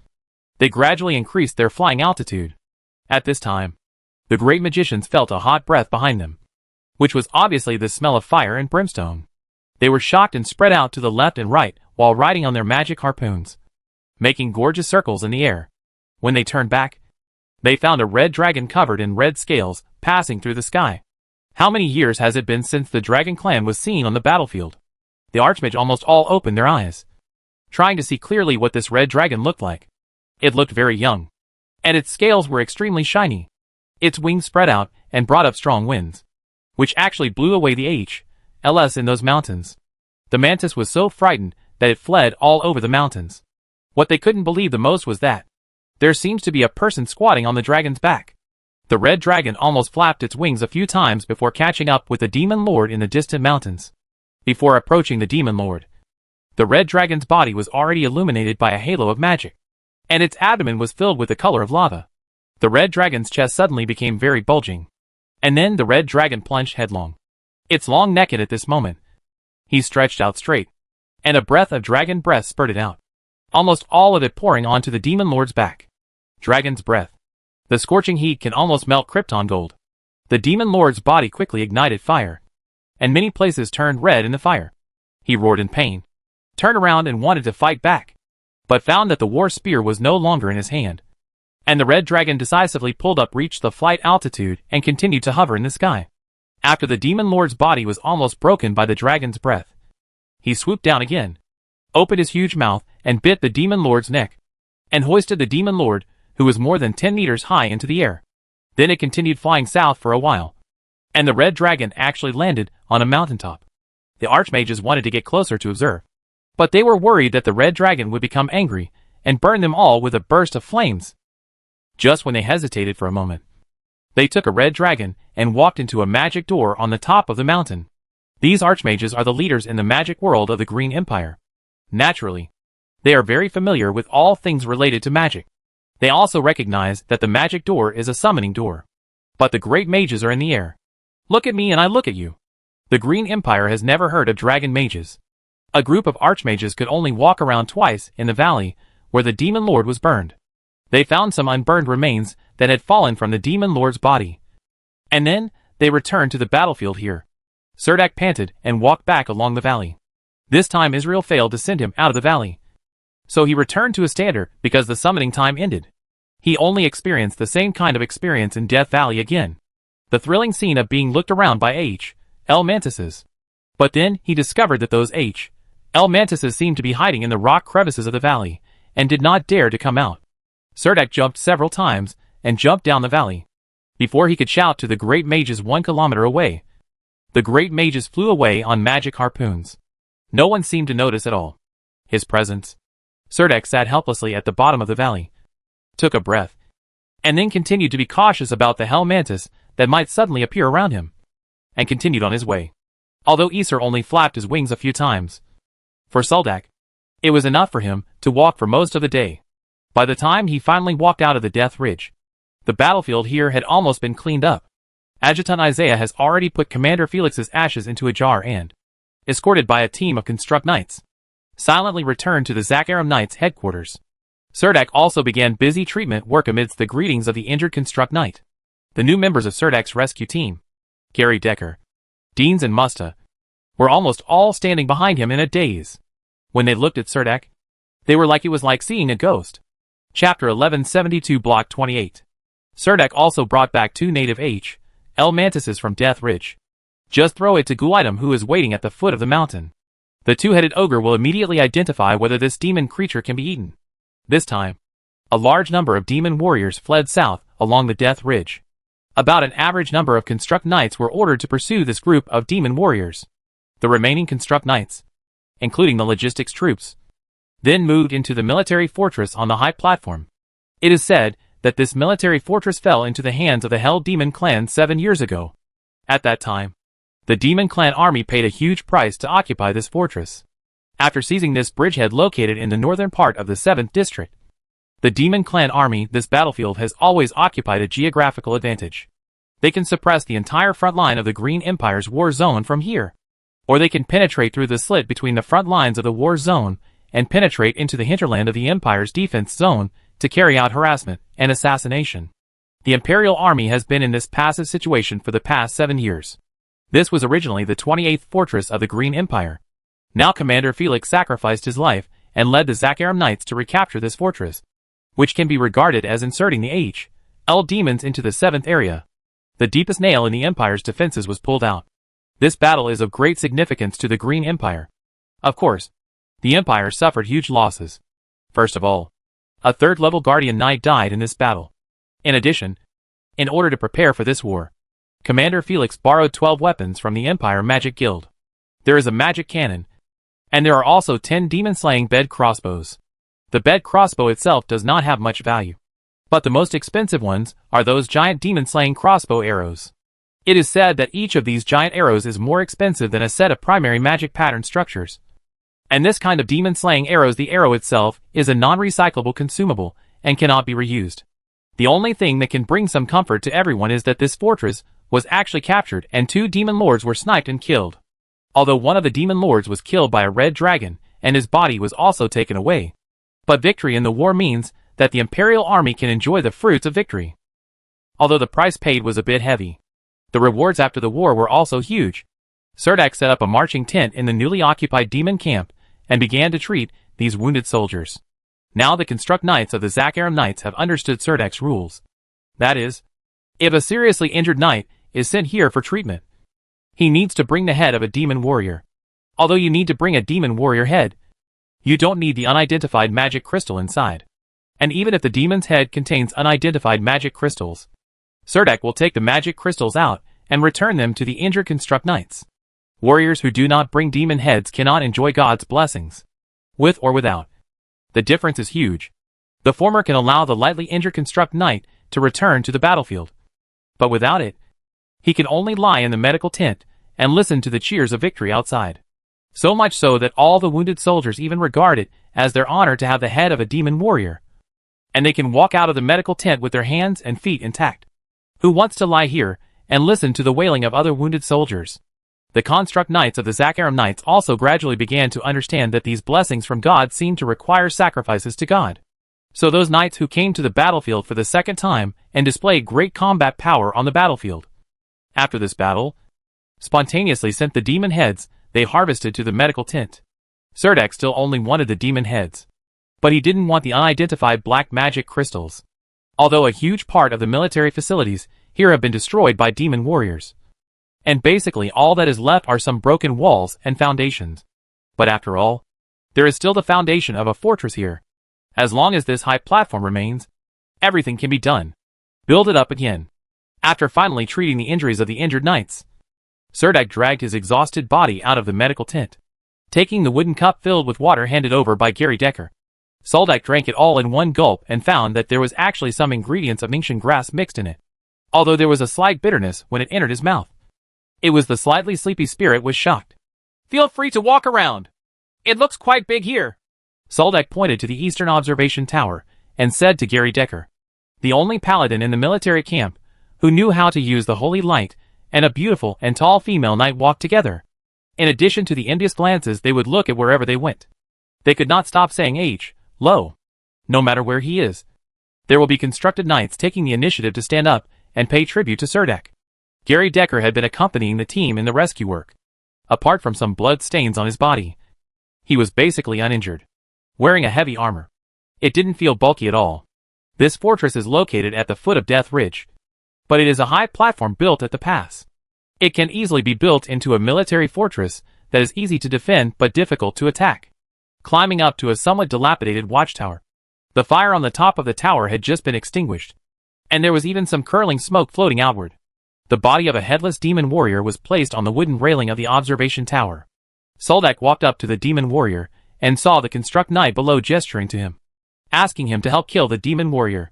they gradually increased their flying altitude. At this time, the great magicians felt a hot breath behind them, which was obviously the smell of fire and brimstone. They were shocked and spread out to the left and right while riding on their magic harpoons, making gorgeous circles in the air. When they turned back, they found a red dragon covered in red scales passing through the sky. How many years has it been since the dragon clan was seen on the battlefield? The archmage almost all opened their eyes, trying to see clearly what this red dragon looked like. It looked very young, and its scales were extremely shiny. Its wings spread out and brought up strong winds, which actually blew away the LS in those mountains. The mantis was so frightened that it fled all over the mountains. What they couldn't believe the most was that there seems to be a person squatting on the dragon's back. The red dragon almost flapped its wings a few times before catching up with the Demon Lord in the distant mountains. Before approaching the Demon Lord, the red dragon's body was already illuminated by a halo of magic, and its abdomen was filled with the color of lava. The red dragon's chest suddenly became very bulging, and then the red dragon plunged headlong, its long neck at this moment. He stretched out straight, and a breath of dragon breath spurted out, almost all of it pouring onto the Demon Lord's back. Dragon's breath. The scorching heat can almost melt Krypton gold. The Demon Lord's body quickly ignited fire, and many places turned red in the fire. He roared in pain, turned around and wanted to fight back, but found that the war spear was no longer in his hand, and the red dragon decisively pulled up, reached the flight altitude, and continued to hover in the sky. After the Demon Lord's body was almost broken by the dragon's breath, he swooped down again, opened his huge mouth, and bit the Demon Lord's neck, and hoisted the Demon Lord, who was more than 10 meters high, into the air. Then it continued flying south for a while, and the red dragon actually landed on a mountaintop. The archmages wanted to get closer to observe, but they were worried that the red dragon would become angry and burn them all with a burst of flames. Just when they hesitated for a moment, they took a red dragon and walked into a magic door on the top of the mountain. These archmages are the leaders in the magic world of the Green Empire. Naturally, they are very familiar with all things related to magic. They also recognize that the magic door is a summoning door. But the great mages are in the air. Look at me and I look at you. The Green Empire has never heard of dragon mages. A group of archmages could only walk around twice in the valley where the Demon Lord was burned. They found some unburned remains that had fallen from the Demon Lord's body, and then they returned to the battlefield here. Surdak panted and walked back along the valley. This time Israel failed to send him out of the valley, so he returned to his standard because the summoning time ended. He only experienced the same kind of experience in Death Valley again, the thrilling scene of being looked around by L mantises. But then he discovered that those L mantises seemed to be hiding in the rock crevices of the valley and did not dare to come out. Surdak jumped several times and jumped down the valley before he could shout to the great mages 1 kilometer away. The great mages flew away on magic harpoons. No one seemed to notice at all his presence. Surdak sat helplessly at the bottom of the valley, took a breath, and then continued to be cautious about the hell mantis that might suddenly appear around him, and continued on his way. Although Isur only flapped his wings a few times, for Surdak, it was enough for him to walk for most of the day. By the time he finally walked out of the Death Ridge, the battlefield here had almost been cleaned up. Adjutant Isaiah has already put Commander Felix's ashes into a jar and, escorted by a team of Construct Knights, silently returned to the Zakaram Knights headquarters. Surdak also began busy treatment work amidst the greetings of the injured Construct Knight. The new members of Surdak's rescue team, Gary Decker, Deans and Musta, were almost all standing behind him in a daze. When they looked at Surdak, they were like it was like seeing a ghost. Chapter 1172 Block 28. Surdak also brought back 2 native L mantises from Death Ridge. Just throw it to Guidam, who is waiting at the foot of the mountain. The 2-headed ogre will immediately identify whether this demon creature can be eaten. This time, a large number of demon warriors fled south along the Death Ridge. About an average number of Construct Knights were ordered to pursue this group of demon warriors. The remaining Construct Knights, including the logistics troops, then moved into the military fortress on the high platform. It is said that this military fortress fell into the hands of the Hell Demon clan 7 years ago. At that time, The Demon Clan army paid a huge price to occupy this fortress. After seizing this bridgehead located in the northern part of the 7th district, the Demon Clan army, this battlefield has always occupied a geographical advantage. They can suppress the entire front line of the Green Empire's war zone from here, or they can penetrate through the slit between the front lines of the war zone and penetrate into the hinterland of the Empire's defense zone to carry out harassment and assassination. The Imperial Army has been in this passive situation for the past 7 years. This was originally the 28th fortress of the Green Empire. Now Commander Felix sacrificed his life and led the Zakaram Knights to recapture this fortress, which can be regarded as inserting the H.L. demons into the 7th area. The deepest nail in the Empire's defenses was pulled out. This battle is of great significance to the Green Empire. Of course, the Empire suffered huge losses. First of all, a 3rd-level Guardian Knight died in this battle. In addition, in order to prepare for this war, Commander Felix borrowed 12 weapons from the Empire Magic Guild. There is a magic cannon, and there are also 10 demon-slaying bed crossbows. The bed crossbow itself does not have much value, but the most expensive ones are those giant demon-slaying crossbow arrows. It is said that each of these giant arrows is more expensive than a set of primary magic pattern structures. And this kind of demon-slaying arrows, the arrow itself, is a non-recyclable consumable and cannot be reused. The only thing that can bring some comfort to everyone is that this fortress was actually captured and 2 demon lords were sniped and killed. Although one of the demon lords was killed by a red dragon, and his body was also taken away. But victory in the war means that the Imperial Army can enjoy the fruits of victory. Although the price paid was a bit heavy, the rewards after the war were also huge. Serdek set up a marching tent in the newly occupied demon camp and began to treat these wounded soldiers. Now the Construct Knights of the Zakaram Knights have understood Serdek's rules. That is, if a seriously injured knight is sent here for treatment, he needs to bring the head of a demon warrior. Although you need to bring a demon warrior head, you don't need the unidentified magic crystal inside. And even if the demon's head contains unidentified magic crystals, Serdek will take the magic crystals out and return them to the injured Construct Knights. Warriors who do not bring demon heads cannot enjoy God's blessings, with or without. The difference is huge. The former can allow the lightly injured Construct Knight to return to the battlefield, but without it, he can only lie in the medical tent and listen to the cheers of victory outside. So much so that all the wounded soldiers even regard it as their honor to have the head of a demon warrior, and they can walk out of the medical tent with their hands and feet intact. Who wants to lie here and listen to the wailing of other wounded soldiers? The Construct Knights of the Zakaram Knights also gradually began to understand that these blessings from God seemed to require sacrifices to God. So those knights who came to the battlefield for the 2nd time and displayed great combat power on the battlefield, after this battle, spontaneously sent the demon heads they harvested to the medical tent. Serdek still only wanted the demon heads, but he didn't want the unidentified black magic crystals. Although a huge part of the military facilities here have been destroyed by demon warriors, and basically all that is left are some broken walls and foundations. But after all, there is still the foundation of a fortress here. As long as this high platform remains, everything can be done. Build it up again. After finally treating the injuries of the injured knights, Serdek dragged his exhausted body out of the medical tent. Taking the wooden cup filled with water handed over by Gary Decker, Serdek drank it all in one gulp and found that there was actually some ingredients of ancient grass mixed in it. Although there was a slight bitterness when it entered his mouth, it was the slightly sleepy spirit was shocked. Feel free to walk around. It looks quite big here. Serdek pointed to the eastern observation tower and said to Gary Decker, the only paladin in the military camp who knew how to use the holy light, and a beautiful and tall female knight walked together. In addition to the envious glances they would look at wherever they went. They could not stop saying lo. No matter where he is, there will be constructed knights taking the initiative to stand up and pay tribute to Serdek. Gary Decker had been accompanying the team in the rescue work. Apart from some blood stains on his body, he was basically uninjured, wearing a heavy armor. It didn't feel bulky at all. This fortress is located at the foot of Death Ridge, but it is a high platform built at the pass. It can easily be built into a military fortress that is easy to defend but difficult to attack. Climbing up to a somewhat dilapidated watchtower, the fire on the top of the tower had just been extinguished, and there was even some curling smoke floating outward. The body of a headless demon warrior was placed on the wooden railing of the observation tower. Serdek walked up to the demon warrior and saw the Construct Knight below gesturing to him, asking him to help kill the demon warrior.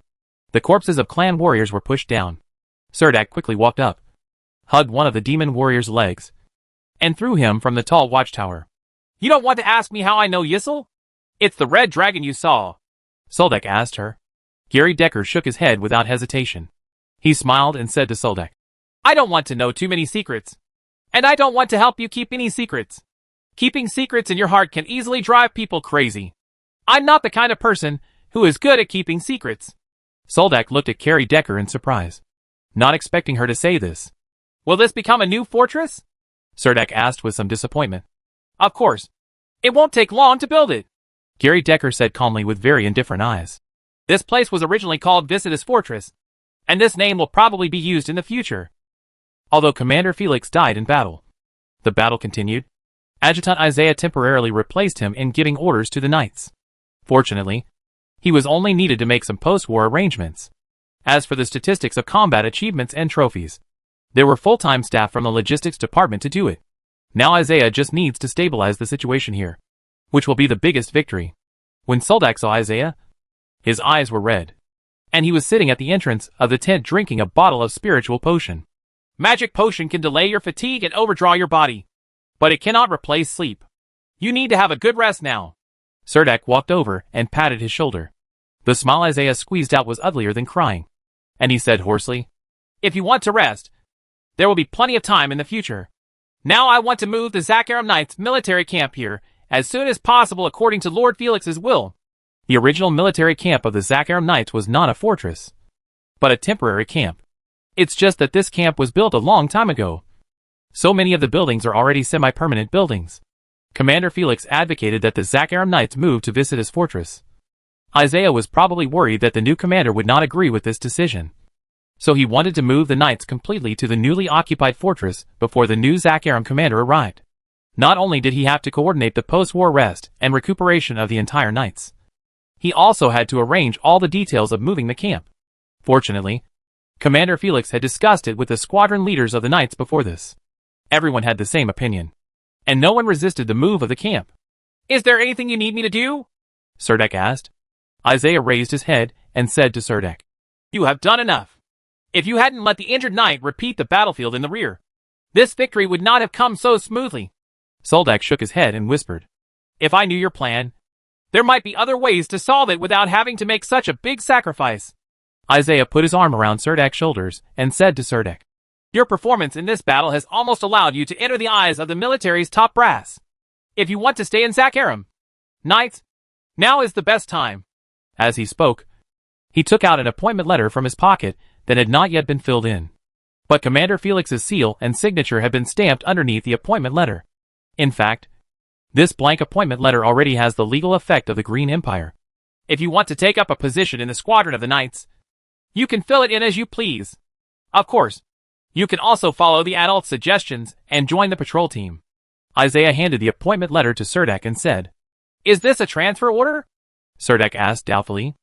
The corpses of clan warriors were pushed down. Serdek quickly walked up, hugged one of the demon warrior's legs, and threw him from the tall watchtower. You don't want to ask me how I know Yissel? It's the red dragon you saw, Soldak asked her. Gary Decker shook his head without hesitation. He smiled and said to Soldak, I don't want to know too many secrets. And I don't want to help you keep any secrets. Keeping secrets in your heart can easily drive people crazy. I'm not the kind of person who is good at keeping secrets. Soldak looked at Gary Decker in surprise, not expecting her to say this. Will this become a new fortress? Cerdak asked with some disappointment. Of course. It won't take long to build it, Gary Decker said calmly with very indifferent eyes. This place was originally called Visitus Fortress, and this name will probably be used in the future. Although Commander Felix died in battle. The battle continued. Adjutant Isaiah temporarily replaced him in giving orders to the knights. Fortunately, he was only needed to make some post-war arrangements. As for the statistics of combat achievements and trophies, there were full-time staff from the logistics department to do it. Now Isaiah just needs to stabilize the situation here, which will be the biggest victory. When Soldak saw Isaiah, his eyes were red, and he was sitting at the entrance of the tent drinking a bottle of spiritual potion. Magic potion can delay your fatigue and overdraw your body, but it cannot replace sleep. You need to have a good rest now. Cerdak walked over and patted his shoulder. The smile Isaiah squeezed out was uglier than crying, and he said hoarsely, If you want to rest, there will be plenty of time in the future. Now I want to move the Zakharum Knights military camp here as soon as possible according to Lord Felix's will. The original military camp of the Zakharum Knights was not a fortress, but a temporary camp. It's just that this camp was built a long time ago. So many of the buildings are already semi-permanent buildings. Commander Felix advocated that the Zakharum Knights move to Visitus Fortress. Isaiah was probably worried that the new commander would not agree with this decision. So he wanted to move the knights completely to the newly occupied fortress before the new Zakharum commander arrived. Not only did he have to coordinate the post-war rest and recuperation of the entire knights, he also had to arrange all the details of moving the camp. Fortunately, Commander Felix had discussed it with the squadron leaders of the knights before this. Everyone had the same opinion, and no one resisted the move of the camp. Is there anything you need me to do? Cerdak asked. Isaiah raised his head and said to Cerdak, You have done enough. If you hadn't let the injured knight repeat the battlefield in the rear, this victory would not have come so smoothly. Soldak shook his head and whispered, If I knew your plan, there might be other ways to solve it without having to make such a big sacrifice. Isaiah put his arm around Cerdak's shoulders and said to Cerdak, Your performance in this battle has almost allowed you to enter the eyes of the military's top brass. If you want to stay in Zakharum, knights, now is the best time. As he spoke, he took out an appointment letter from his pocket that had not yet been filled in. But Commander Felix's seal and signature had been stamped underneath the appointment letter. In fact, this blank appointment letter already has the legal effect of the Green Empire. If you want to take up a position in the squadron of the knights, you can fill it in as you please. Of course, you can also follow the adult's suggestions and join the patrol team. Isaiah handed the appointment letter to Cerdak and said, Is this a transfer order? Cerdak asked doubtfully.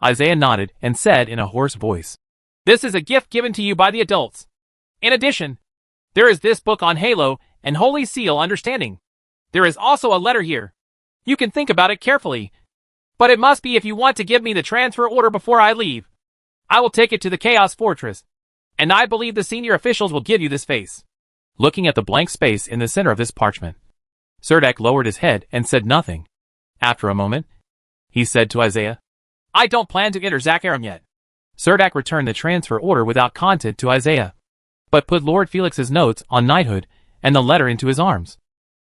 Isaiah nodded and said in a hoarse voice, This is a gift given to you by the adults. In addition, there is this book on Halo and Holy Seal understanding. There is also a letter here. You can think about it carefully. But it must be if you want to give me the transfer order before I leave. I will take it to the Chaos Fortress, and I believe the senior officials will give you this face. Looking at the blank space in the center of this parchment, Cerdak lowered his head and said nothing. After a moment, he said to Isaiah, I don't plan to enter Zakharum yet. Cerdak returned the transfer order without content to Isaiah, but put Lord Felix's notes on knighthood and the letter into his arms,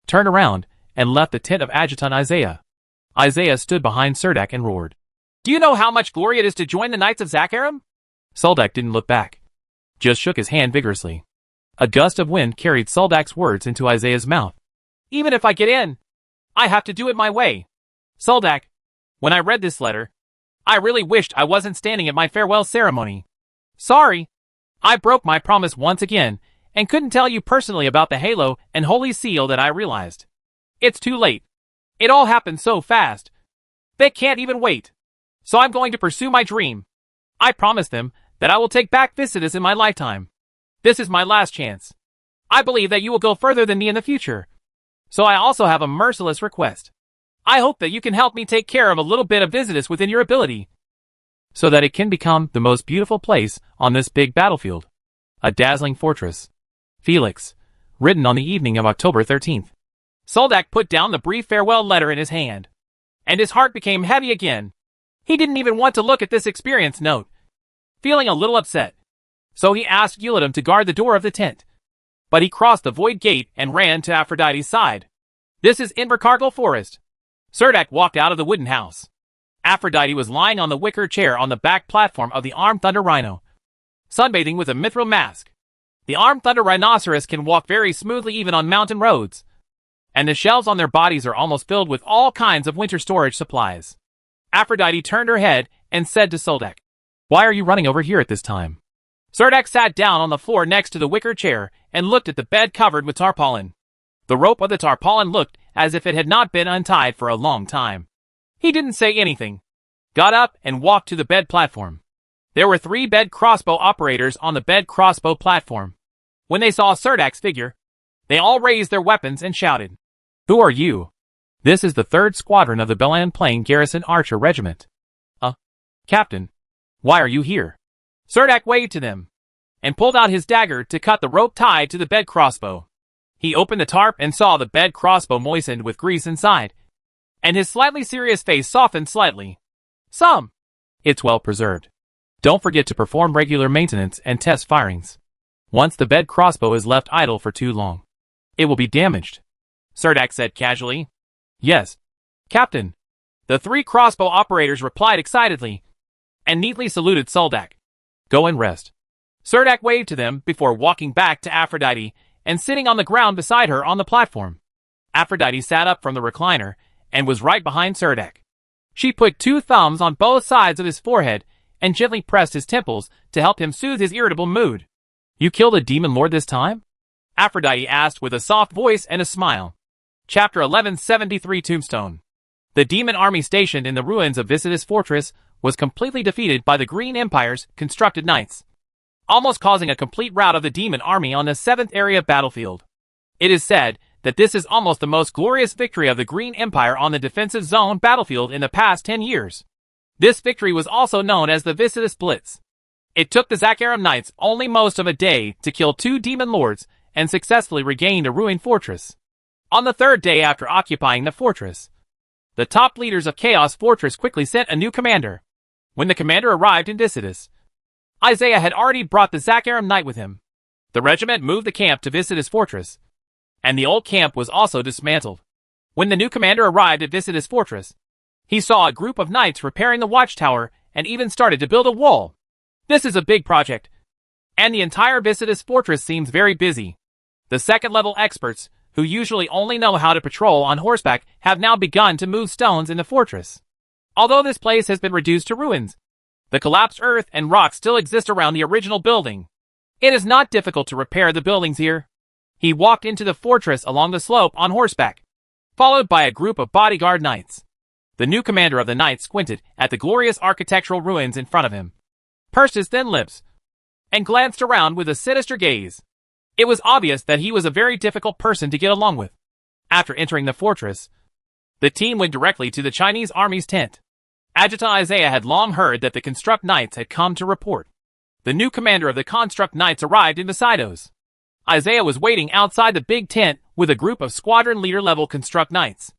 turned around, and left the tent of Adjutant Isaiah. Isaiah stood behind Cerdak and roared, Do you know how much glory it is to join the Knights of Zakharum? Soldak didn't look back, just shook his hand vigorously. A gust of wind carried Soldak's words into Isaiah's mouth. Even if I get in, I have to do it my way. Soldak, when I read this letter, I really wished I wasn't standing at my farewell ceremony. Sorry, I broke my promise once again, and couldn't tell you personally about the Halo and Holy Seal that I realized. It's too late. It all happened so fast. They can't even wait. So I'm going to pursue my dream. I promise them that I will take back Visitus in my lifetime. This is my last chance. I believe that you will go further than me in the future. So I also have a merciless request. I hope that you can help me take care of a little bit of Visitus within your ability, so that it can become the most beautiful place on this big battlefield. A dazzling fortress. Felix, written on the evening of October 13th. Soldak put down the brief farewell letter in his hand, and his heart became heavy again. He didn't even want to look at this experience note, feeling a little upset. So he asked Uladum to guard the door of the tent. But he crossed the void gate and ran to Aphrodite's side. This is Invercargill Forest. Cerdak walked out of the wooden house. Aphrodite was lying on the wicker chair on the back platform of the armed thunder rhino, sunbathing with a mithril mask. The armed thunder rhinoceros can walk very smoothly even on mountain roads, and the shelves on their bodies are almost filled with all kinds of winter storage supplies. Aphrodite turned her head and said to Soldak, "Why are you running over here at this time?" Cerdak sat down on the floor next to the wicker chair and looked at the bed covered with tarpaulin. The rope of the tarpaulin looked as if it had not been untied for a long time. He didn't say anything, got up and walked to the bed platform. There were 3 bed crossbow operators on the bed crossbow platform. When they saw Cerdak's figure, they all raised their weapons and shouted, "Who are you?" "This is the 3rd Squadron of the Belan Plain Garrison Archer Regiment." "Captain, why are you here?" Cerdak waved to them and pulled out his dagger to cut the rope tied to the bed crossbow. He opened the tarp and saw the bed crossbow moistened with grease inside, and his slightly serious face softened slightly. It's well preserved. Don't forget to perform regular maintenance and test firings. Once the bed crossbow is left idle for too long, it will be damaged," Cerdak said casually. "Yes, Captain." The 3 crossbow operators replied excitedly and neatly saluted Soldak. "Go and rest." Cerdak waved to them before walking back to Aphrodite and sitting on the ground beside her on the platform. Aphrodite sat up from the recliner and was right behind Cerdak. She put 2 thumbs on both sides of his forehead and gently pressed his temples to help him soothe his irritable mood. "You killed a demon lord this time?" Aphrodite asked with a soft voice and a smile. Chapter 1173 Tombstone. The demon army stationed in the ruins of Visitus Fortress was completely defeated by the Green Empire's constructed knights, almost causing a complete rout of the demon army on the 7th area battlefield. It is said that this is almost the most glorious victory of the Green Empire on the defensive zone battlefield in the past 10 years. This victory was also known as the Visitus Blitz. It took the Zakaram Knights only most of a day to kill 2 demon lords and successfully regained a ruined fortress. On the 3rd day after occupying the fortress, the top leaders of Chaos Fortress quickly sent a new commander. When the commander arrived in Visitus, Isaiah had already brought the Zakaram Knight with him. The regiment moved the camp to Visitus Fortress, and the old camp was also dismantled. When the new commander arrived at Visitus Fortress, he saw a group of knights repairing the watchtower and even started to build a wall. This is a big project, and the entire Visitus Fortress seems very busy. The 2nd-level experts, who usually only know how to patrol on horseback, have now begun to move stones in the fortress. Although this place has been reduced to ruins, the collapsed earth and rocks still exist around the original building. It is not difficult to repair the buildings here. He walked into the fortress along the slope on horseback, followed by a group of bodyguard knights. The new commander of the knights squinted at the glorious architectural ruins in front of him, pursed his thin lips, and glanced around with a sinister gaze. It was obvious that he was a very difficult person to get along with. After entering the fortress, the team went directly to the Chinese army's tent. Adjutant Isaiah had long heard that the Construct Knights had come to report. The new commander of the Construct Knights arrived in Basidos. Isaiah was waiting outside the big tent with a group of squadron leader-level Construct Knights.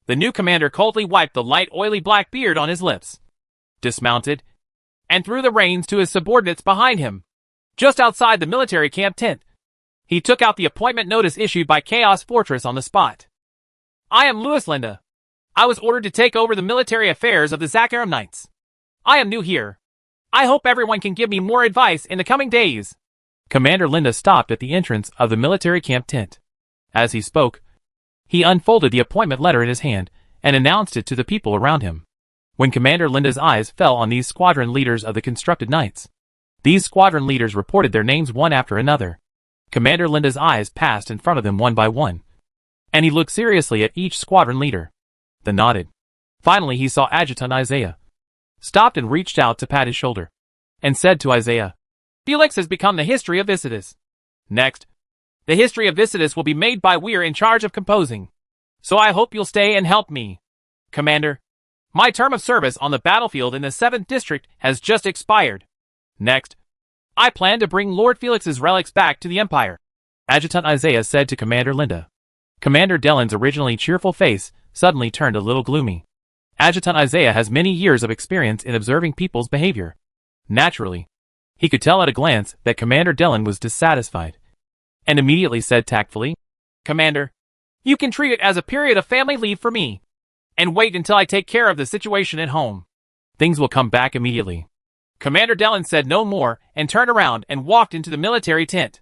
The new commander coldly wiped the light oily black beard on his lips, dismounted, and threw the reins to his subordinates behind him. Just outside the military camp tent, he took out the appointment notice issued by Chaos Fortress on the spot. "I am Louis Linda. I was ordered to take over the military affairs of the Zakaram Knights. I am new here. I hope everyone can give me more advice in the coming days." Commander Linda stopped at the entrance of the military camp tent. As he spoke, he unfolded the appointment letter in his hand and announced it to the people around him. When Commander Linda's eyes fell on these squadron leaders of the constructed knights, these squadron leaders reported their names one after another. Commander Linda's eyes passed in front of them one by one, and he looked seriously at each squadron leader, then nodded. Finally he saw Adjutant Isaiah, stopped and reached out to pat his shoulder, and said to Isaiah, "Felix has become the history of Visitus. Next, the history of Visitus will be made by Weir in charge of composing. So I hope you'll stay and help me. Commander, my term of service on the battlefield in the 7th District has just expired. Next, I plan to bring Lord Felix's relics back to the Empire. Adjutant Isaiah said to Commander Linda. Commander Dellen's originally cheerful face suddenly turned a little gloomy. Adjutant Isaiah has many years of experience in observing people's behavior. Naturally, he could tell at a glance that Commander Dellen was dissatisfied, and immediately said tactfully, Commander, you can treat it as a period of family leave for me, and wait until I take care of the situation at home. Things will come back immediately. Commander Dellen said no more and turned around and walked into the military tent.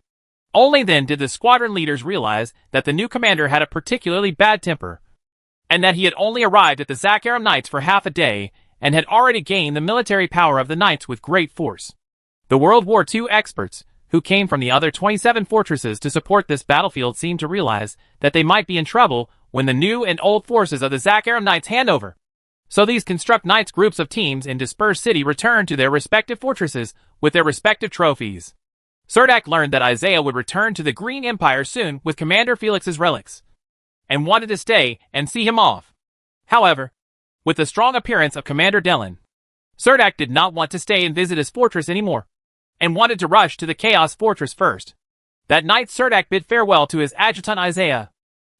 Only then did the squadron leaders realize that the new commander had a particularly bad temper, and that he had only arrived at the Zakharam Knights for half a day and had already gained the military power of the Knights with great force. The World War II experts, who came from the other 27 fortresses to support this battlefield, seemed to realize that they might be in trouble when the new and old forces of the Zakharam Knights hand over. So these construct Knights groups of teams in dispersed city returned to their respective fortresses with their respective trophies. Serdak learned that Isaiah would return to the Green Empire soon with Commander Felix's relics, and wanted to stay and see him off. However, with the strong appearance of Commander Dellen, Serdak did not want to stay and visit his fortress anymore, and wanted to rush to the Chaos Fortress first. That night Serdak bid farewell to his adjutant Isaiah.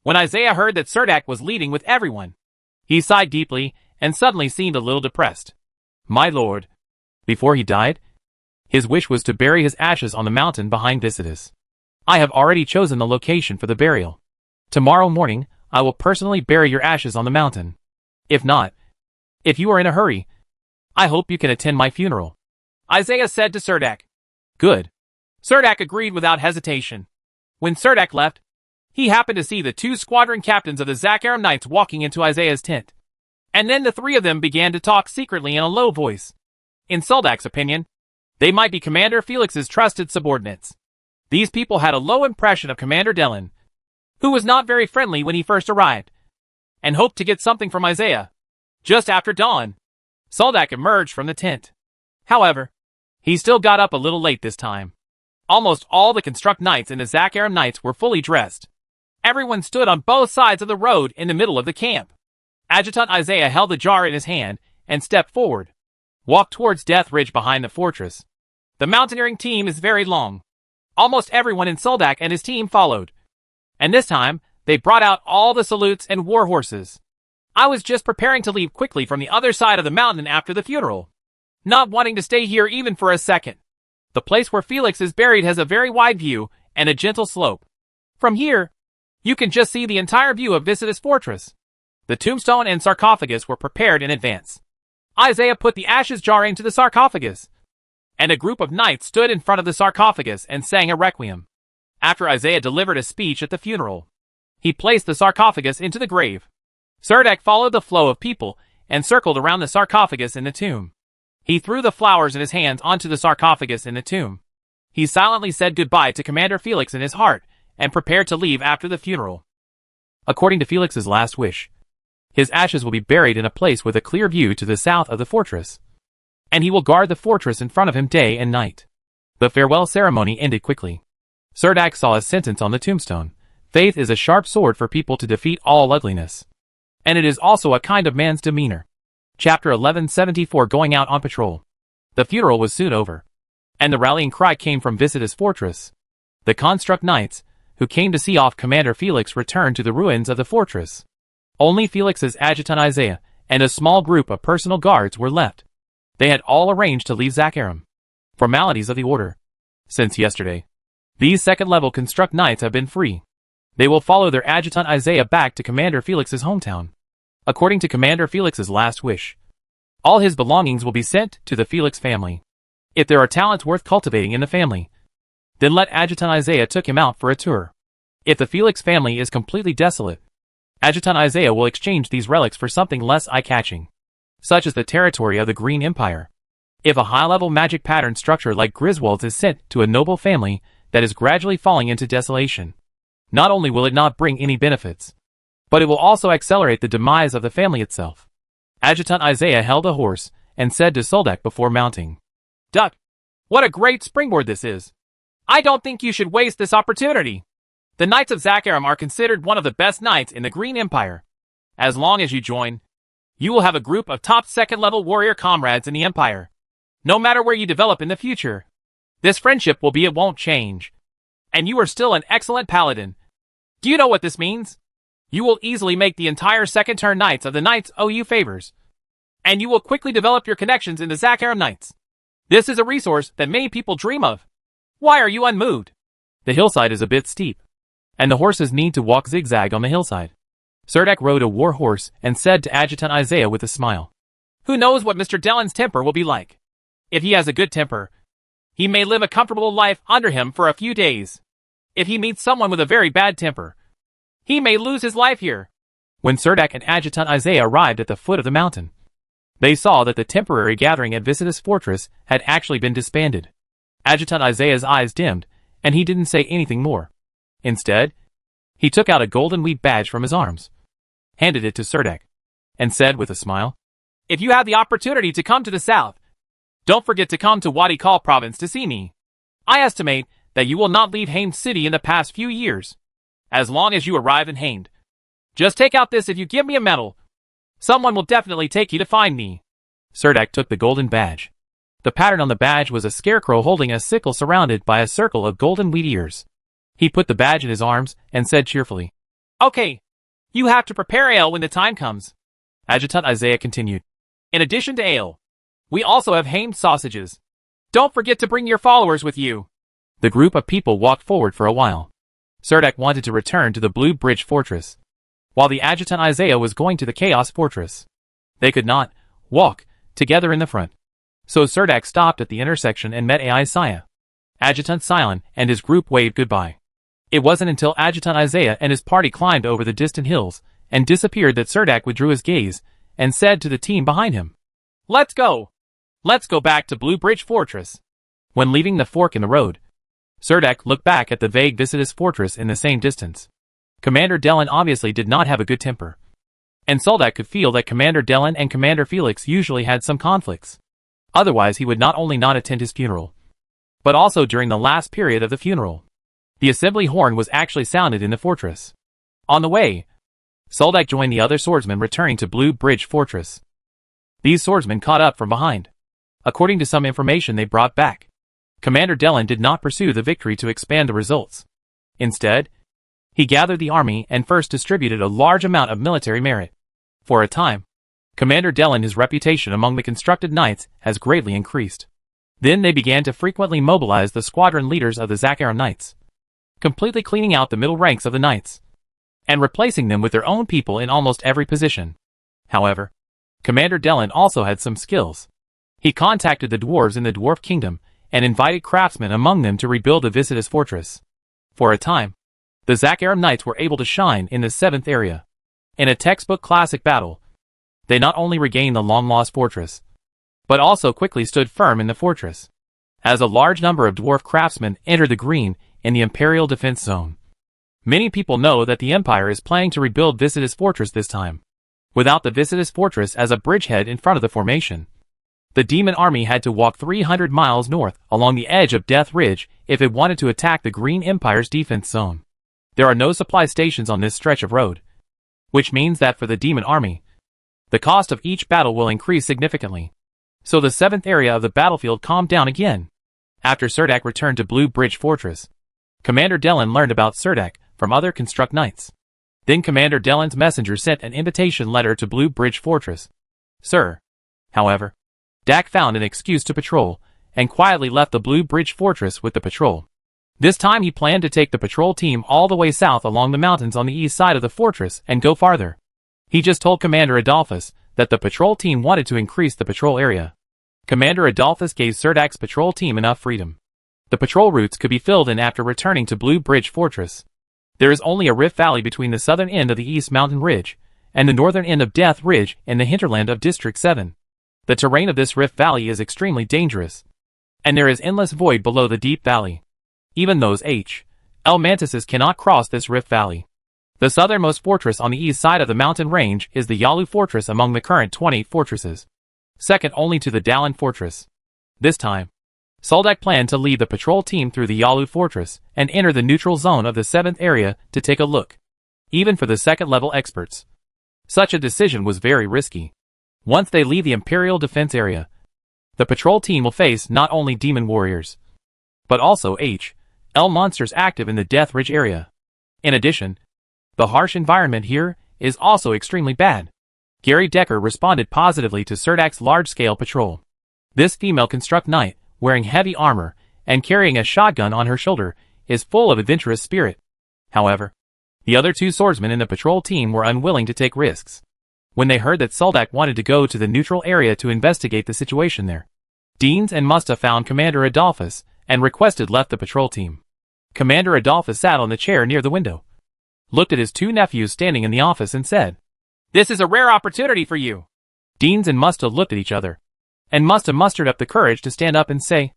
When Isaiah heard that Serdak was leading with everyone, he sighed deeply and suddenly seemed a little depressed. My lord. Before he died, his wish was to bury his ashes on the mountain behind Visitus. I have already chosen the location for the burial. Tomorrow morning, I will personally bury your ashes on the mountain. If not, if you are in a hurry, I hope you can attend my funeral, Isaiah said to Serdak. Good. Serdak agreed without hesitation. When Serdak left, he happened to see the 2 squadron captains of the Zakharam Knights walking into Isaiah's tent. And then the 3 of them began to talk secretly in a low voice. In Soldak's opinion, they might be Commander Felix's trusted subordinates. These people had a low impression of Commander Dellen, who was not very friendly when he first arrived, and hoped to get something from Isaiah. Just after dawn, Soldak emerged from the tent. However, he still got up a little late this time. Almost all the construct Knights and the Zakharam Knights were fully dressed. Everyone stood on both sides of the road in the middle of the camp. Adjutant Isaiah held the jar in his hand and stepped forward, walked towards Death Ridge behind the fortress. The mountaineering team is very long. Almost everyone in Soldak and his team followed. And this time, they brought out all the salutes and war horses. I was just preparing to leave quickly from the other side of the mountain after the funeral, not wanting to stay here even for a second. The place where Felix is buried has a very wide view and a gentle slope. From here, you can just see the entire view of Visitus Fortress. The tombstone and sarcophagus were prepared in advance. Isaiah put the ashes jar into the sarcophagus, and a group of knights stood in front of the sarcophagus and sang a requiem. After Isaiah delivered a speech at the funeral, he placed the sarcophagus into the grave. Serdak followed the flow of people and circled around the sarcophagus in the tomb. He threw the flowers in his hands onto the sarcophagus in the tomb. He silently said goodbye to Commander Felix in his heart and prepared to leave after the funeral. According to Felix's last wish, his ashes will be buried in a place with a clear view to the south of the fortress, and he will guard the fortress in front of him day and night. The farewell ceremony ended quickly. Serdak saw a sentence on the tombstone. Faith is a sharp sword for people to defeat all ugliness, and it is also a kind of man's demeanor. Chapter 1174 Going out on patrol. The funeral was soon over, and the rallying cry came from Visitus Fortress. The construct knights, who came to see off Commander Felix, returned to the ruins of the fortress. Only Felix's adjutant Isaiah and a small group of personal guards were left. They had all arranged to leave Zakharam. Formalities of the order. Since yesterday, these second-level construct knights have been free. They will follow their adjutant Isaiah back to Commander Felix's hometown. According to Commander Felix's last wish, all his belongings will be sent to the Felix family. If there are talents worth cultivating in the family, then let Adjutant Isaiah take him out for a tour. If the Felix family is completely desolate, Adjutant Isaiah will exchange these relics for something less eye-catching, such as the territory of the Green Empire. If a high-level magic pattern structure like Griswold's is sent to a noble family that is gradually falling into desolation, not only will it not bring any benefits, but it will also accelerate the demise of the family itself. Adjutant Isaiah held a horse and said to Soldak before mounting, Duck, what a great springboard this is. I don't think you should waste this opportunity. The Knights of Zakharam are considered one of the best knights in the Green Empire. As long as you join, you will have a group of top second-level warrior comrades in the Empire. No matter where you develop in the future, this friendship will be it won't change. And you are still an excellent paladin. Do you know what this means? You will easily make the entire second turn knights of the knights owe you favors. And you will quickly develop your connections in the Zakaram Knights. This is a resource that many people dream of. Why are you unmoved? The hillside is a bit steep, and the horses need to walk zigzag on the hillside. Serdek rode a war horse and said to Adjutant Isaiah with a smile, Who knows what Mr. Dellen's temper will be like? If he has a good temper, he may live a comfortable life under him for a few days. If he meets someone with a very bad temper, he may lose his life here. When Serdek and Adjutant Isaiah arrived at the foot of the mountain, they saw that the temporary gathering at Visitus Fortress had actually been disbanded. Adjutant Isaiah's eyes dimmed, and he didn't say anything more. Instead, he took out a golden wheat badge from his arms, handed it to Serdek, and said with a smile, If you have the opportunity to come to the south, don't forget to come to Wadi Kal province to see me. I estimate that you will not leave Hamed City in the past few years, as long as you arrive in Hamed. Just take out this if you give me a medal. Someone will definitely take you to find me. Serdek took the golden badge. The pattern on the badge was a scarecrow holding a sickle surrounded by a circle of golden wheat ears. He put the badge in his arms and said cheerfully, Okay, you have to prepare ale when the time comes. Adjutant Isaiah continued, In addition to ale, we also have Hamed sausages. Don't forget to bring your followers with you. The group of people walked forward for a while. Serdek wanted to return to the Blue Bridge Fortress, while the Adjutant Isaiah was going to the Chaos Fortress. They could not walk together in the front. So Serdek stopped at the intersection and met Isaiah. Adjutant Silent and his group waved goodbye. It wasn't until Adjutant Isaiah and his party climbed over the distant hills and disappeared that Serdek withdrew his gaze and said to the team behind him, Let's go. Let's go back to Blue Bridge Fortress. When leaving the fork in the road, Serdek looked back at the vague Visitus Fortress in the same distance. Commander Dellen obviously did not have a good temper, and Serdek could feel that Commander Dellen and Commander Felix usually had some conflicts. Otherwise he would not only not attend his funeral, but also during the last period of the funeral. The assembly horn was actually sounded in the fortress. On the way, Serdek joined the other swordsmen returning to Blue Bridge Fortress. These swordsmen caught up from behind. According to some information they brought back, Commander Dellen did not pursue the victory to expand the results. Instead, he gathered the army and first distributed a large amount of military merit. For a time, Commander Dellen, his reputation among the constructed knights has greatly increased. Then they began to frequently mobilize the squadron leaders of the Zakaram Knights, completely cleaning out the middle ranks of the knights, and replacing them with their own people in almost every position. However, Commander Dellen also had some skills. He contacted the dwarves in the Dwarf Kingdom and invited craftsmen among them to rebuild the Visitus Fortress. For a time, the Zakaram Knights were able to shine in the 7th area. In a textbook classic battle, they not only regained the long-lost fortress, but also quickly stood firm in the fortress, as a large number of dwarf craftsmen entered the green in the Imperial Defense Zone. Many people know that the Empire is planning to rebuild Visitus Fortress this time, without the Visitus Fortress as a bridgehead in front of the formation. The demon army had to walk 300 miles north along the edge of Death Ridge if it wanted to attack the Green Empire's defense zone. There are no supply stations on this stretch of road, which means that for the demon army, the cost of each battle will increase significantly. So the 7th area of the battlefield calmed down again. After Serdek returned to Blue Bridge Fortress, Commander Dellen learned about Serdek from other construct knights. Then Commander Dellen's messenger sent an invitation letter to Blue Bridge Fortress. Sir. However, Dak found an excuse to patrol, and quietly left the Blue Bridge Fortress with the patrol. This time he planned to take the patrol team all the way south along the mountains on the east side of the fortress and go farther. He just told Commander Adolphus that the patrol team wanted to increase the patrol area. Commander Adolphus gave Serdek's patrol team enough freedom. The patrol routes could be filled in after returning to Blue Bridge Fortress. There is only a rift valley between the southern end of the East Mountain Ridge and the northern end of Death Ridge in the hinterland of District 7. The terrain of this rift valley is extremely dangerous, and there is endless void below the deep valley. Even those L mantises cannot cross this rift valley. The southernmost fortress on the east side of the mountain range is the Yalu Fortress among the current 20 fortresses, second only to the Dallin Fortress. This time, Serdek planned to lead the patrol team through the Yalu Fortress and enter the neutral zone of the 7th area to take a look. Even for the second-level experts, such a decision was very risky. Once they leave the Imperial Defense Area, the patrol team will face not only demon warriors, but also monsters active in the Death Ridge area. In addition, the harsh environment here is also extremely bad. Gary Decker responded positively to Serdak's large-scale patrol. This female construct knight, wearing heavy armor and carrying a shotgun on her shoulder, is full of adventurous spirit. However, the other two swordsmen in the patrol team were unwilling to take risks. When they heard that Soldak wanted to go to the neutral area to investigate the situation there, Deans and Musta found Commander Adolphus and requested left the patrol team. Commander Adolphus sat on the chair near the window, looked at his two nephews standing in the office and said, "This is a rare opportunity for you." Deans and Musta looked at each other, and Musta mustered up the courage to stand up and say,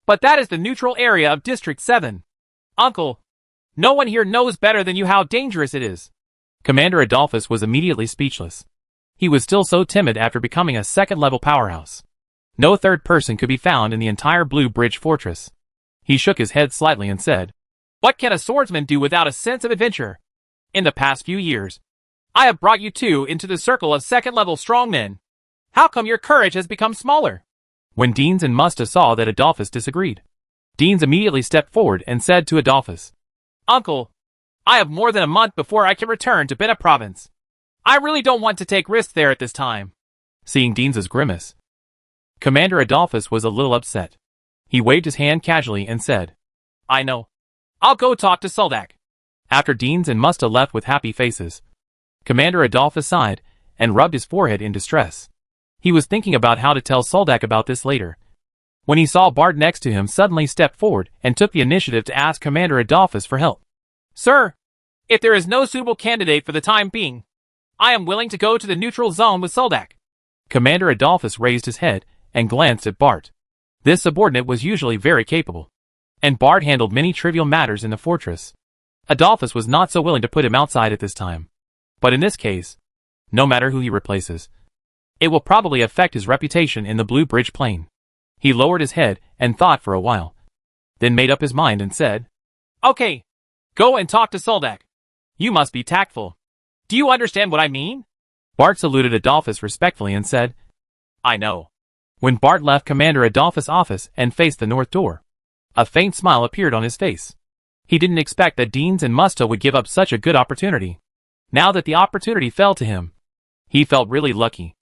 "But that is the neutral area of District 7. Uncle, no one here knows better than you how dangerous it is." Commander Adolphus was immediately speechless. He was still so timid after becoming a second-level powerhouse. No third person could be found in the entire Blue Bridge Fortress. He shook his head slightly and said, "What can a swordsman do without a sense of adventure? In the past few years, I have brought you two into the circle of second-level strongmen. How come your courage has become smaller?" When Deans and Musta saw that Adolphus disagreed, Deans immediately stepped forward and said to Adolphus, "Uncle, I have more than a month before I can return to Bena Province. I really don't want to take risks there at this time." Seeing Deans's grimace, Commander Adolphus was a little upset. He waved his hand casually and said, "I know. I'll go talk to Soldak." After Deans and Musta left with happy faces, Commander Adolphus sighed and rubbed his forehead in distress. He was thinking about how to tell Soldak about this later, when he saw Bart next to him suddenly step forward and took the initiative to ask Commander Adolphus for help. "Sir, if there is no suitable candidate for the time being, I am willing to go to the neutral zone with Soldak." Commander Adolphus raised his head and glanced at Bart. This subordinate was usually very capable, and Bart handled many trivial matters in the fortress. Adolphus was not so willing to put him outside at this time. But in this case, no matter who he replaces, it will probably affect his reputation in the Blue Bridge Plain. He lowered his head and thought for a while, then made up his mind and said, "Okay, go and talk to Soldak. You must be tactful. Do you understand what I mean?" Bart saluted Adolphus respectfully and said, "I know." When Bart left Commander Adolphus' office and faced the north door, a faint smile appeared on his face. He didn't expect that Deans and Musta would give up such a good opportunity. Now that the opportunity fell to him, he felt really lucky.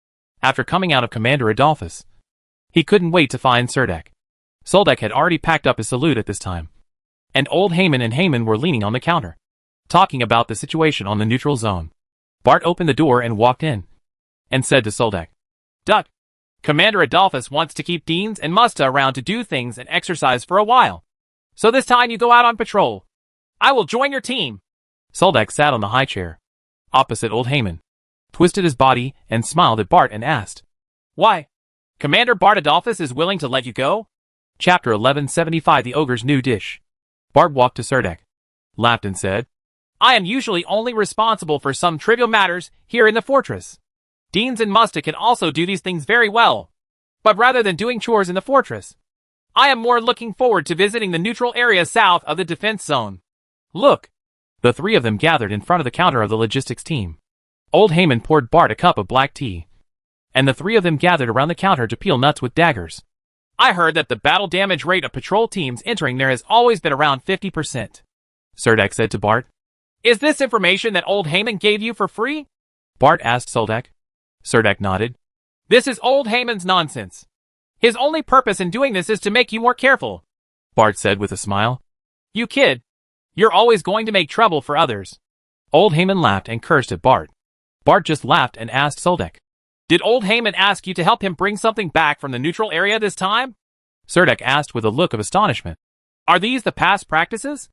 After coming out of Commander Adolphus, he couldn't wait to find Serdak. Soldak had already packed up his salute at this time, and old Heyman and Heyman were leaning on the counter, talking about the situation on the neutral zone. Bart opened the door and walked in, and said to Soldak, "Duck, Commander Adolphus wants to keep Deans and Musta around to do things and exercise for a while. So this time you go out on patrol. I will join your team." Soldak sat on the high chair, opposite old Heyman, twisted his body and smiled at Bart and asked, "Why? Commander Bart Adolphus is willing to let you go?" Chapter 1175 The Ogre's New Dish. Bart walked to Serdak, laughed and said, "I am usually only responsible for some trivial matters here in the fortress. Deans and Musta can also do these things very well. But rather than doing chores in the fortress, I am more looking forward to visiting the neutral area south of the defense zone. Look." The three of them gathered in front of the counter of the logistics team. Old Heyman poured Bart a cup of black tea, and the three of them gathered around the counter to peel nuts with daggers. "I heard that the battle damage rate of patrol teams entering there has always been around 50%. Serdak said to Bart. "Is this information that old Heyman gave you for free?" Bart asked Soldak. Serdak nodded. "This is old Heyman's nonsense. His only purpose in doing this is to make you more careful," Bart said with a smile. "You kid, you're always going to make trouble for others." Old Heyman laughed and cursed at Bart. Bart just laughed and asked Soldak, "Did old Heyman ask you to help him bring something back from the neutral area this time?" Serdak asked with a look of astonishment. "Are these the past practices?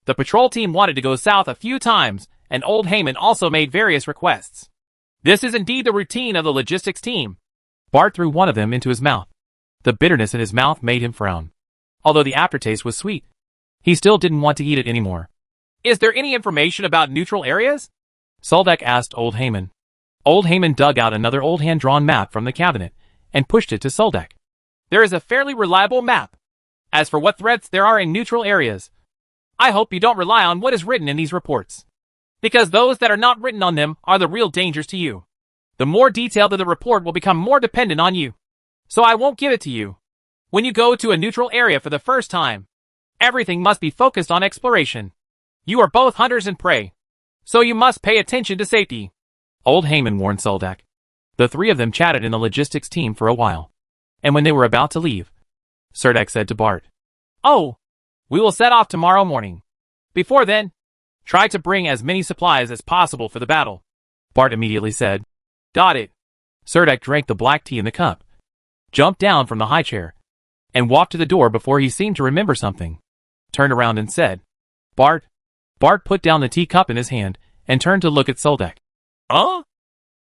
The patrol team wanted to go south a few times, and old Heyman also made various requests. This is indeed the routine of the logistics team." Bart threw one of them into his mouth. The bitterness in his mouth made him frown. Although the aftertaste was sweet, he still didn't want to eat it anymore. "Is there any information about neutral areas?" Soldak asked old Heyman. Old Heyman dug out another old hand-drawn map from the cabinet and pushed it to Soldak. "There is a fairly reliable map. As for what threats there are in neutral areas, I hope you don't rely on what is written in these reports, because those that are not written on them are the real dangers to you. The more detailed the report will become more dependent on you. So I won't give it to you. When you go to a neutral area for the first time, Everything must be focused on exploration. You are both hunters and prey, so you must pay attention to safety. Old Heyman warned Soldak. The three of them chatted in the logistics team for a while. And when they were about to leave, Serdek said to Bart, "Oh, we will set off tomorrow morning. Before then, try to bring as many supplies as possible for the battle." Bart immediately said, "Got it." Serdek drank the black tea in the cup, jumped down from the high chair, and walked to the door before he seemed to remember something. Turned around and said, "Bart." Bart put down the teacup in his hand and turned to look at Soldak. "Huh?"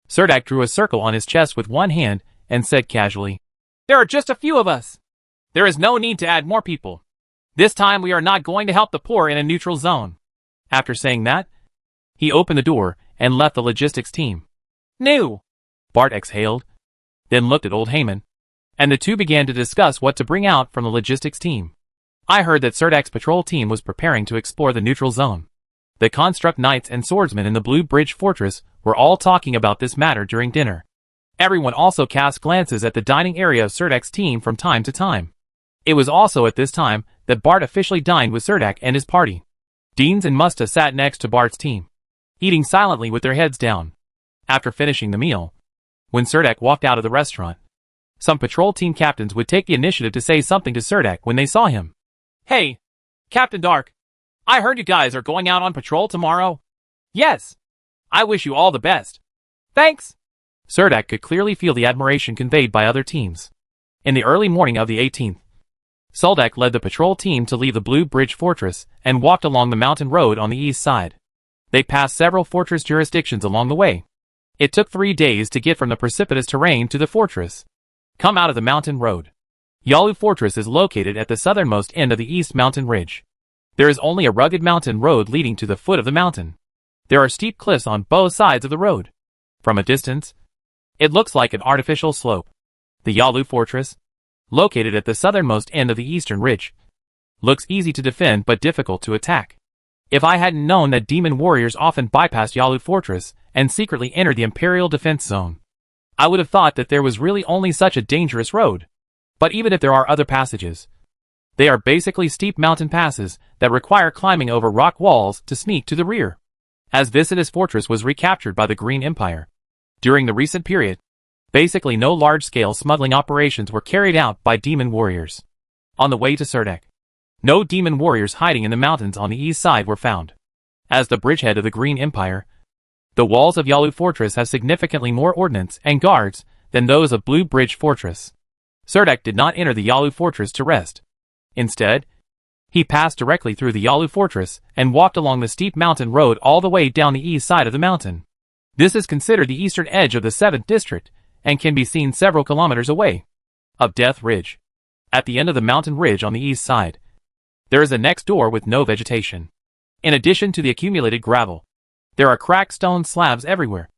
Serdek drew a circle on his chest with one hand and said casually, "There are just a few of us. There is no need to add more people. This time we are not going to help the poor in a neutral zone." After saying that, he opened the door and left the logistics team. "New." Bart exhaled, then looked at Old Heyman, and the two began to discuss what to bring out from the logistics team. "I heard that Serdek's patrol team was preparing to explore the neutral zone. The construct knights and swordsmen in the Blue Bridge Fortress were all talking about this matter during dinner. Everyone also cast glances at the dining area of Serdek's team from time to time. It was also at this time that Bart officially dined with Serdek and his party. Deans and Musta sat next to Bart's team, eating silently with their heads down. After finishing the meal, when Serdek walked out of the restaurant, some patrol team captains would take the initiative to say something to Serdek when they saw him. "Hey, Captain Dark, I heard you guys are going out on patrol tomorrow." "Yes. I wish you all the best." "Thanks." Serdek could clearly feel the admiration conveyed by other teams. In the early morning of the 18th, Soldak led the patrol team to leave the Blue Bridge Fortress and walked along the mountain road on the east side. They passed several fortress jurisdictions along the way. It took 3 days to get from the precipitous terrain to the fortress. Come out of the mountain road. Yalu Fortress is located at the southernmost end of the East Mountain Ridge. There is only a rugged mountain road leading to the foot of the mountain. There are steep cliffs on both sides of the road. From a distance, it looks like an artificial slope. The Yalu Fortress, located at the southernmost end of the eastern ridge, looks easy to defend but difficult to attack. If I hadn't known that demon warriors often bypass Yalu Fortress and secretly enter the Imperial Defense Zone, I would have thought that there was really only such a dangerous road. But even if there are other passages, they are basically steep mountain passes that require climbing over rock walls to sneak to the rear. As Visitus Fortress was recaptured by the Green Empire during the recent period, basically no large-scale smuggling operations were carried out by demon warriors. On the way to Serdek, no demon warriors hiding in the mountains on the east side were found. As the bridgehead of the Green Empire, the walls of Yalu Fortress have significantly more ordnance and guards than those of Blue Bridge Fortress. Serdek did not enter the Yalu Fortress to rest. Instead, he passed directly through the Yalu Fortress and walked along the steep mountain road all the way down the east side of the mountain. This is considered the eastern edge of the 7th District and can be seen several kilometers away. Of Death Ridge. At the end of the mountain ridge on the east side, there is a next door with no vegetation. In addition to the accumulated gravel, there are cracked stone slabs everywhere,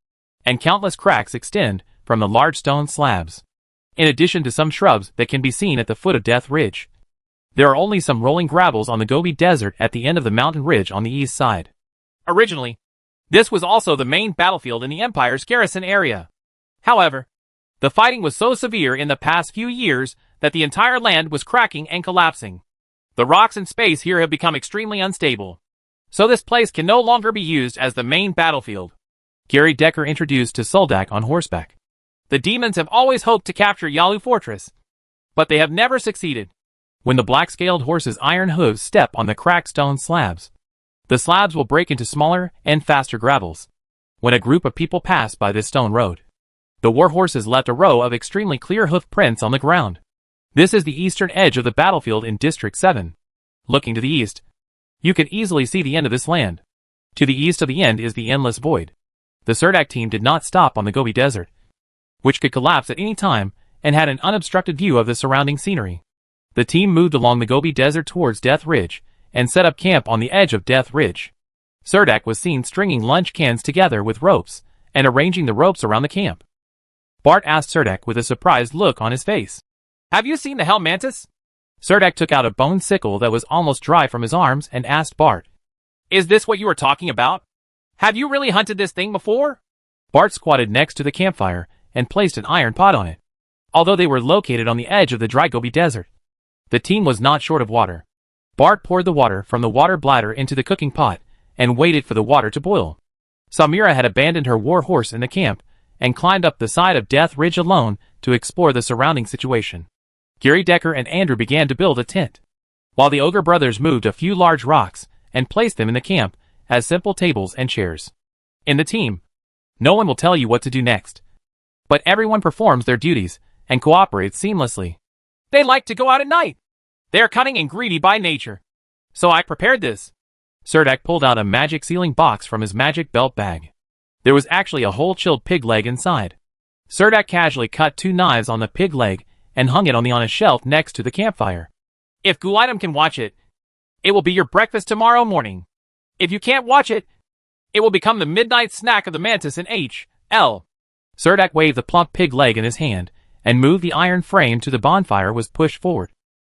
and countless cracks extend from the large stone slabs. In addition to some shrubs that can be seen at the foot of Death Ridge, there are only some rolling gravels on the Gobi Desert at the end of the mountain ridge on the east side. Originally, this was also the main battlefield in the Empire's garrison area. However, the fighting was so severe in the past few years that the entire land was cracking and collapsing. The rocks and space here have become extremely unstable, so this place can no longer be used as the main battlefield. Gary Decker introduced to Soldak on horseback. The demons have always hoped to capture Yalu Fortress, but they have never succeeded. When the black-scaled horse's iron hooves step on the cracked stone slabs, the slabs will break into smaller and faster gravels. When a group of people pass by this stone road, the war horses left a row of extremely clear hoof prints on the ground. This is the eastern edge of the battlefield in District 7. Looking to the east, you can easily see the end of this land. To the east of the end is the endless void. The Serdek team did not stop on the Gobi Desert, which could collapse at any time, and had an unobstructed view of the surrounding scenery. The team moved along the Gobi Desert towards Death Ridge, and set up camp on the edge of Death Ridge. Serdek was seen stringing lunch cans together with ropes, and arranging the ropes around the camp. Bart asked Serdek with a surprised look on his face. "Have you seen the Hell Mantis?" Serdek took out a bone sickle that was almost dry from his arms and asked Bart, "Is this what you were talking about? Have you really hunted this thing before?" Bart squatted next to the campfire and placed an iron pot on it. Although they were located on the edge of the dry Gobi Desert, the team was not short of water. Bart poured the water from the water bladder into the cooking pot and waited for the water to boil. Samira had abandoned her war horse in the camp and climbed up the side of Death Ridge alone to explore the surrounding situation. Gary Decker and Andrew began to build a tent, while the Ogre brothers moved a few large rocks and placed them in the camp as simple tables and chairs. In the team, no one will tell you what to do next, but everyone performs their duties and cooperates seamlessly. They like to go out at night. They're cunning and greedy by nature. So I prepared this. Surdak pulled out a magic sealing box from his magic belt bag. There was actually a whole chilled pig leg inside. Surdak casually cut 2 knives on the pig leg and hung it on a shelf next to the campfire. If Gulaitum can watch it, it will be your breakfast tomorrow morning. If you can't watch it, it will become the midnight snack of the mantis in H.L. Surdak waved the plump pig leg in his hand and moved the iron frame to the bonfire was pushed forward,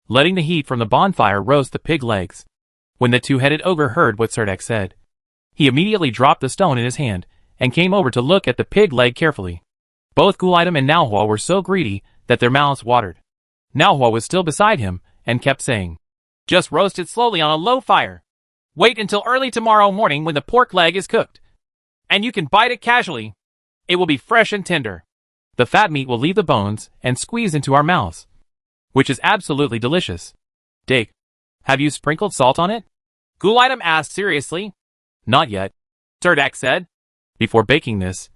letting the heat from the bonfire roast the pig legs. When the two-headed ogre heard what Surdak said, he immediately dropped the stone in his hand and came over to look at the pig leg carefully. Both Gulaitum and Nauhua were so greedy that their mouths watered. Nauhua was still beside him and kept saying, "Just roast it slowly on a low fire. Wait until early tomorrow morning when the pork leg is cooked, and you can bite it casually. It will be fresh and tender. The fat meat will leave the bones and squeeze into our mouths, which is absolutely delicious. Dake, have you sprinkled salt on it?" Gulaitum asked seriously. "Not yet," Surdak said. "Before baking this,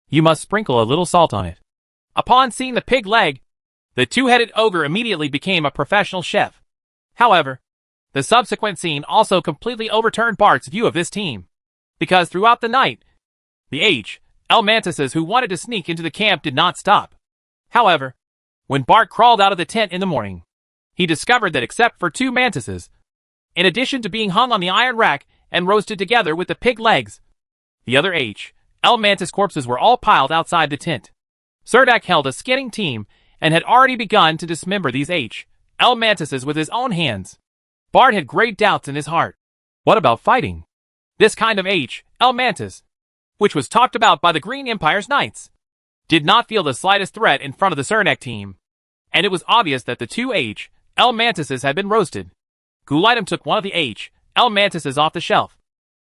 you must sprinkle a little salt on it." Upon seeing the pig leg, the two-headed ogre immediately became a professional chef. However, the subsequent scene also completely overturned Bart's view of this team, because throughout the night, the H.L. mantises who wanted to sneak into the camp did not stop. However, when Bart crawled out of the tent in the morning, he discovered that except for 2 mantises, in addition to being hung on the iron rack and roasted together with the pig legs, the other H.L. mantis corpses were all piled outside the tent. Surdak held a skinning team and had already begun to dismember these H.L. mantises with his own hands. Bart had great doubts in his heart. What about fighting? This kind of H.L. mantis, which was talked about by the Green Empire's knights, did not feel the slightest threat in front of the Surdak team, and it was obvious that the 2 H.L. mantises had been roasted. Gulaitum took one of the H.L. mantises off the shelf,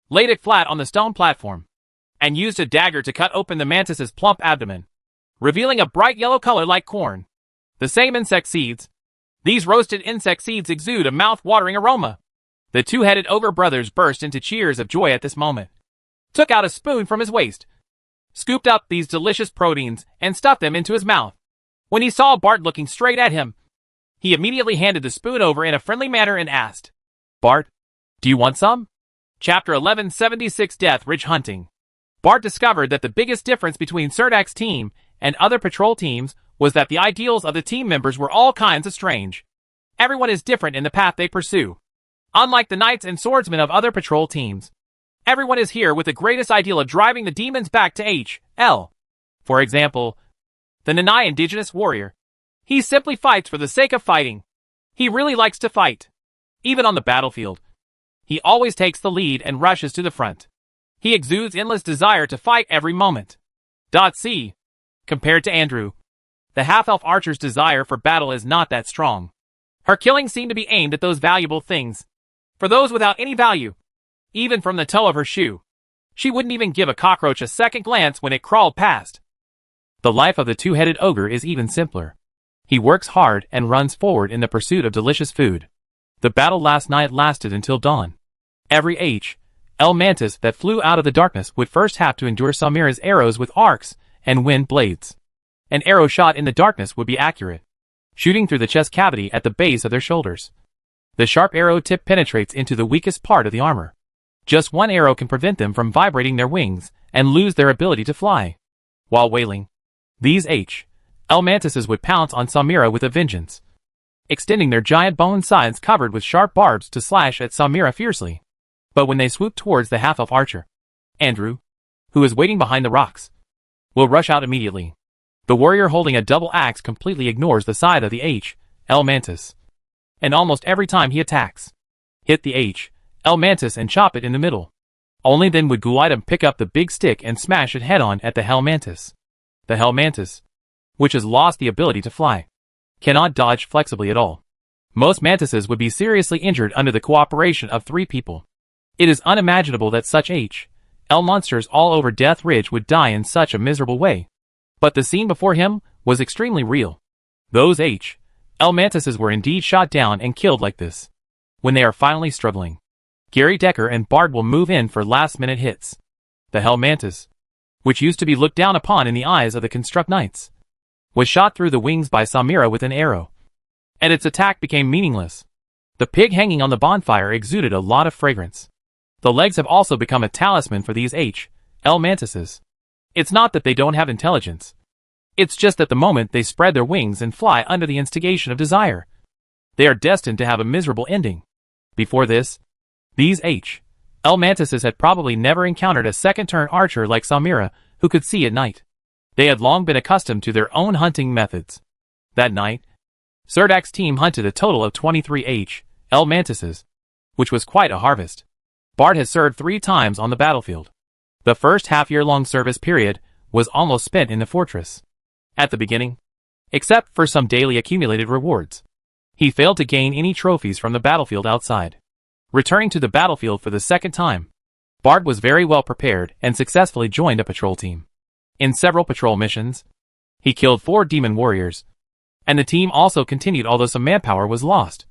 laid it flat on the stone platform, and used a dagger to cut open the mantis's plump abdomen, revealing a bright yellow color like corn. The same insect seeds. These roasted insect seeds exude a mouth-watering aroma. The two-headed ogre brothers burst into cheers of joy at this moment, took out a spoon from his waist, scooped up these delicious proteins, and stuffed them into his mouth. When he saw Bart looking straight at him, he immediately handed the spoon over in a friendly manner and asked, "Bart, do you want some?" Chapter 1176 Death Ridge Hunting. Bart discovered that the biggest difference between Surdak's team and other patrol teams was that the ideals of the team members were all kinds of strange. Everyone is different in the path they pursue. Unlike the knights and swordsmen of other patrol teams, everyone is here with the greatest ideal of driving the demons back to H.L. For example, the Nanai indigenous warrior. He simply fights for the sake of fighting. He really likes to fight. Even on the battlefield, he always takes the lead and rushes to the front. He exudes endless desire to fight every moment. C. Compared to Andrew, the half-elf archer's desire for battle is not that strong. Her killings seem to be aimed at those valuable things. For those without any value, even from the toe of her shoe, she wouldn't even give a cockroach a second glance when it crawled past. The life of the two-headed ogre is even simpler. He works hard and runs forward in the pursuit of delicious food. The battle last night lasted until dawn. Every H.L. mantis that flew out of the darkness would first have to endure Samira's arrows with arcs and wind blades. An arrow shot in the darkness would be accurate, shooting through the chest cavity at the base of their shoulders. The sharp arrow tip penetrates into the weakest part of the armor. Just one arrow can prevent them from vibrating their wings and lose their ability to fly. While wailing, these H.L. mantises would pounce on Samira with a vengeance, extending their giant bone sides covered with sharp barbs to slash at Samira fiercely. But when they swoop towards the half-elf archer, Andrew, who is waiting behind the rocks, will rush out immediately. The warrior holding a double axe completely ignores the side of the H.L. mantis, and almost every time he attacks, hit the H.L. mantis and chop it in the middle. Only then would Gulaitum pick up the big stick and smash it head-on at the Hell mantis. The Hell mantis, which has lost the ability to fly, cannot dodge flexibly at all. Most mantises would be seriously injured under the cooperation of 3 people. It is unimaginable that such H.L. monsters all over Death Ridge would die in such a miserable way. But the scene before him was extremely real. Those H.L. mantises were indeed shot down and killed like this. When they are finally struggling, Gary Decker and Bard will move in for last-minute hits. The Hell Mantis, which used to be looked down upon in the eyes of the Construct Knights, was shot through the wings by Samira with an arrow, and its attack became meaningless. The pig hanging on the bonfire exuded a lot of fragrance. The legs have also become a talisman for these H.L. mantises. It's not that they don't have intelligence. It's just that the moment they spread their wings and fly under the instigation of desire, they are destined to have a miserable ending. Before this, these H.L. mantises had probably never encountered a second-turn archer like Samira, who could see at night. They had long been accustomed to their own hunting methods. That night, Serdak's team hunted a total of 23 H.L. mantises, which was quite a harvest. Bard has served 3 times on the battlefield. The first half-year-long service period was almost spent in the fortress. At the beginning, except for some daily accumulated rewards, he failed to gain any trophies from the battlefield outside. Returning to the battlefield for the second time, Bard was very well prepared and successfully joined a patrol team. In several patrol missions, he killed 4 demon warriors, and the team also continued although some manpower was lost.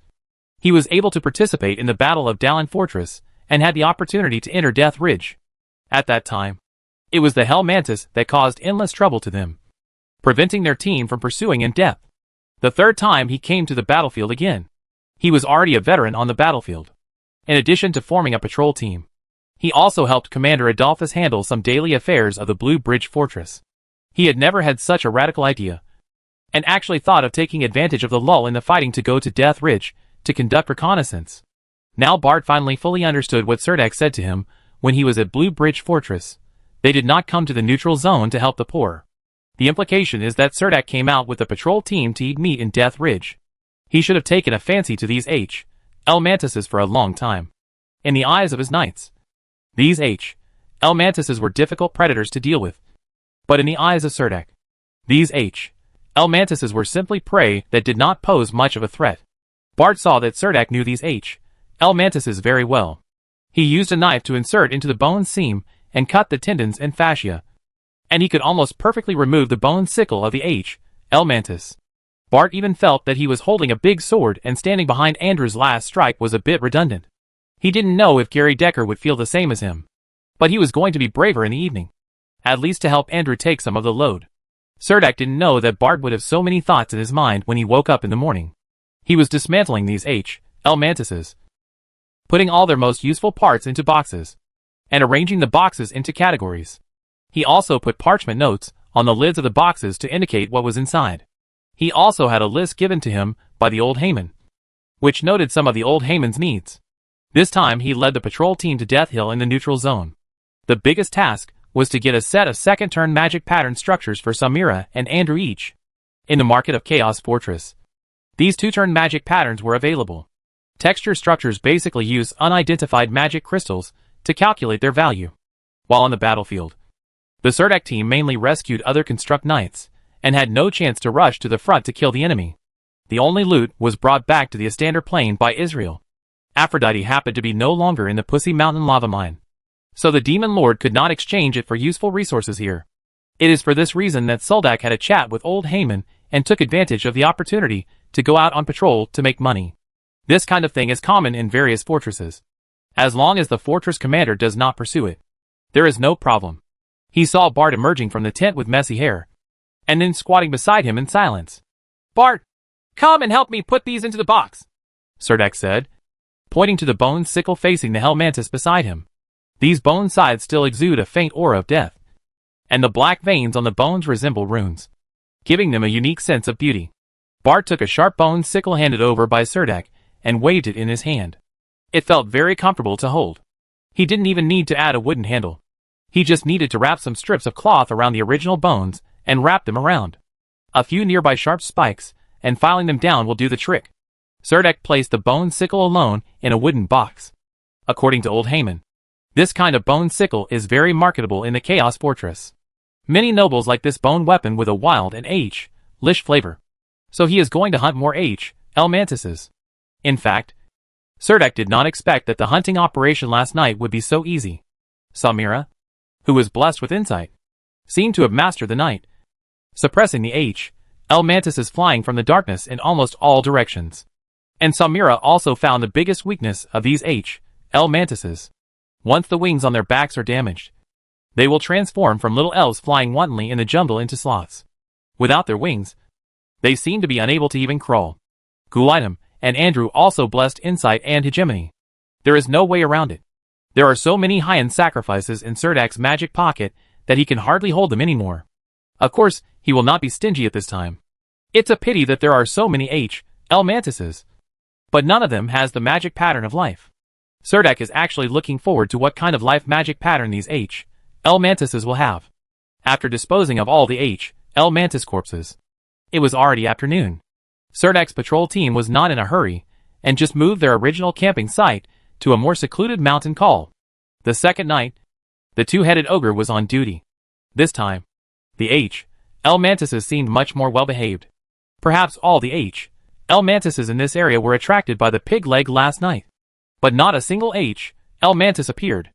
He was able to participate in the Battle of Dallin Fortress and had the opportunity to enter Death Ridge. At that time, it was the Hell Mantis that caused endless trouble to them, preventing their team from pursuing in depth. The third time he came to the battlefield again, he was already a veteran on the battlefield. In addition to forming a patrol team, he also helped Commander Adolphus handle some daily affairs of the Blue Bridge Fortress. He had never had such a radical idea, and actually thought of taking advantage of the lull in the fighting to go to Death Ridge to conduct reconnaissance. Now Bard finally fully understood what Serdak said to him when he was at Blue Bridge Fortress. They did not come to the neutral zone to help the poor. The implication is that Serdak came out with a patrol team to eat meat in Death Ridge. He should have taken a fancy to these H.L. mantises for a long time. In the eyes of his knights, these H.L. mantises were difficult predators to deal with. But in the eyes of Serdak, these H.L. mantises were simply prey that did not pose much of a threat. Bard saw that Serdak knew these H.L. mantises very well. He used a knife to insert into the bone seam and cut the tendons and fascia, and he could almost perfectly remove the bone sickle of the H.L. mantis. Bart even felt that he was holding a big sword and standing behind Andrew's last strike was a bit redundant. He didn't know if Gary Decker would feel the same as him, but he was going to be braver in the evening, at least to help Andrew take some of the load. Serdak didn't know that Bart would have so many thoughts in his mind when he woke up in the morning. He was dismantling these H.L. mantises, putting all their most useful parts into boxes, and arranging the boxes into categories. He also put parchment notes on the lids of the boxes to indicate what was inside. He also had a list given to him by the old Heyman, which noted some of the old Heyman's needs. This time he led the patrol team to Death Hill in the neutral zone. The biggest task was to get a set of second-turn magic pattern structures for Samira and Andrew each. In the Market of Chaos Fortress, these 2-turn magic patterns were available. Texture structures basically use unidentified magic crystals to calculate their value. While on the battlefield, the Serdak team mainly rescued other Construct Knights, and had no chance to rush to the front to kill the enemy. The only loot was brought back to the Astander Plain by Israel. Aphrodite happened to be no longer in the Pussy Mountain lava mine, so the Demon Lord could not exchange it for useful resources here. It is for this reason that Suldak had a chat with old Heyman and took advantage of the opportunity to go out on patrol to make money. This kind of thing is common in various fortresses. As long as the fortress commander does not pursue it, there is no problem. He saw Bart emerging from the tent with messy hair, and then squatting beside him in silence. Bart, come and help me put these into the box, Serdak said, pointing to the bone sickle facing the Hell Mantis beside him. These bone sides still exude a faint aura of death, and the black veins on the bones resemble runes, giving them a unique sense of beauty. Bart took a sharp bone sickle handed over by Serdak and waved it in his hand. It felt very comfortable to hold. He didn't even need to add a wooden handle. He just needed to wrap some strips of cloth around the original bones and wrap them around a few nearby sharp spikes, and filing them down will do the trick. Serdak placed the bone sickle alone in a wooden box. According to old Heyman, this kind of bone sickle is very marketable in the Chaos Fortress. Many nobles like this bone weapon with a wild and H.Lish flavor. So he is going to hunt more H.L. mantises. In fact, Serdek did not expect that the hunting operation last night would be so easy. Samira, who was blessed with insight, seemed to have mastered the night, suppressing the L mantises flying from the darkness in almost all directions. And Samira also found the biggest weakness of these L mantises. Once the wings on their backs are damaged, they will transform from little elves flying wantonly in the jungle into sloths. Without their wings, they seem to be unable to even crawl. Gulaitam and Andrew also blessed insight and hegemony. There is no way around it. There are so many high-end sacrifices in Serdak's magic pocket that he can hardly hold them anymore. Of course, he will not be stingy at this time. It's a pity that there are so many L mantises, but none of them has the magic pattern of life. Serdek is actually looking forward to what kind of life magic pattern these L mantises will have. After disposing of all the L mantis corpses, it was already afternoon. Serdek's patrol team was not in a hurry, and just moved their original camping site to a more secluded mountain call. The second night, the two-headed ogre was on duty. This time, the L mantises seemed much more well-behaved. Perhaps all the L mantises in this area were attracted by the pig leg last night. But not a single L mantis appeared.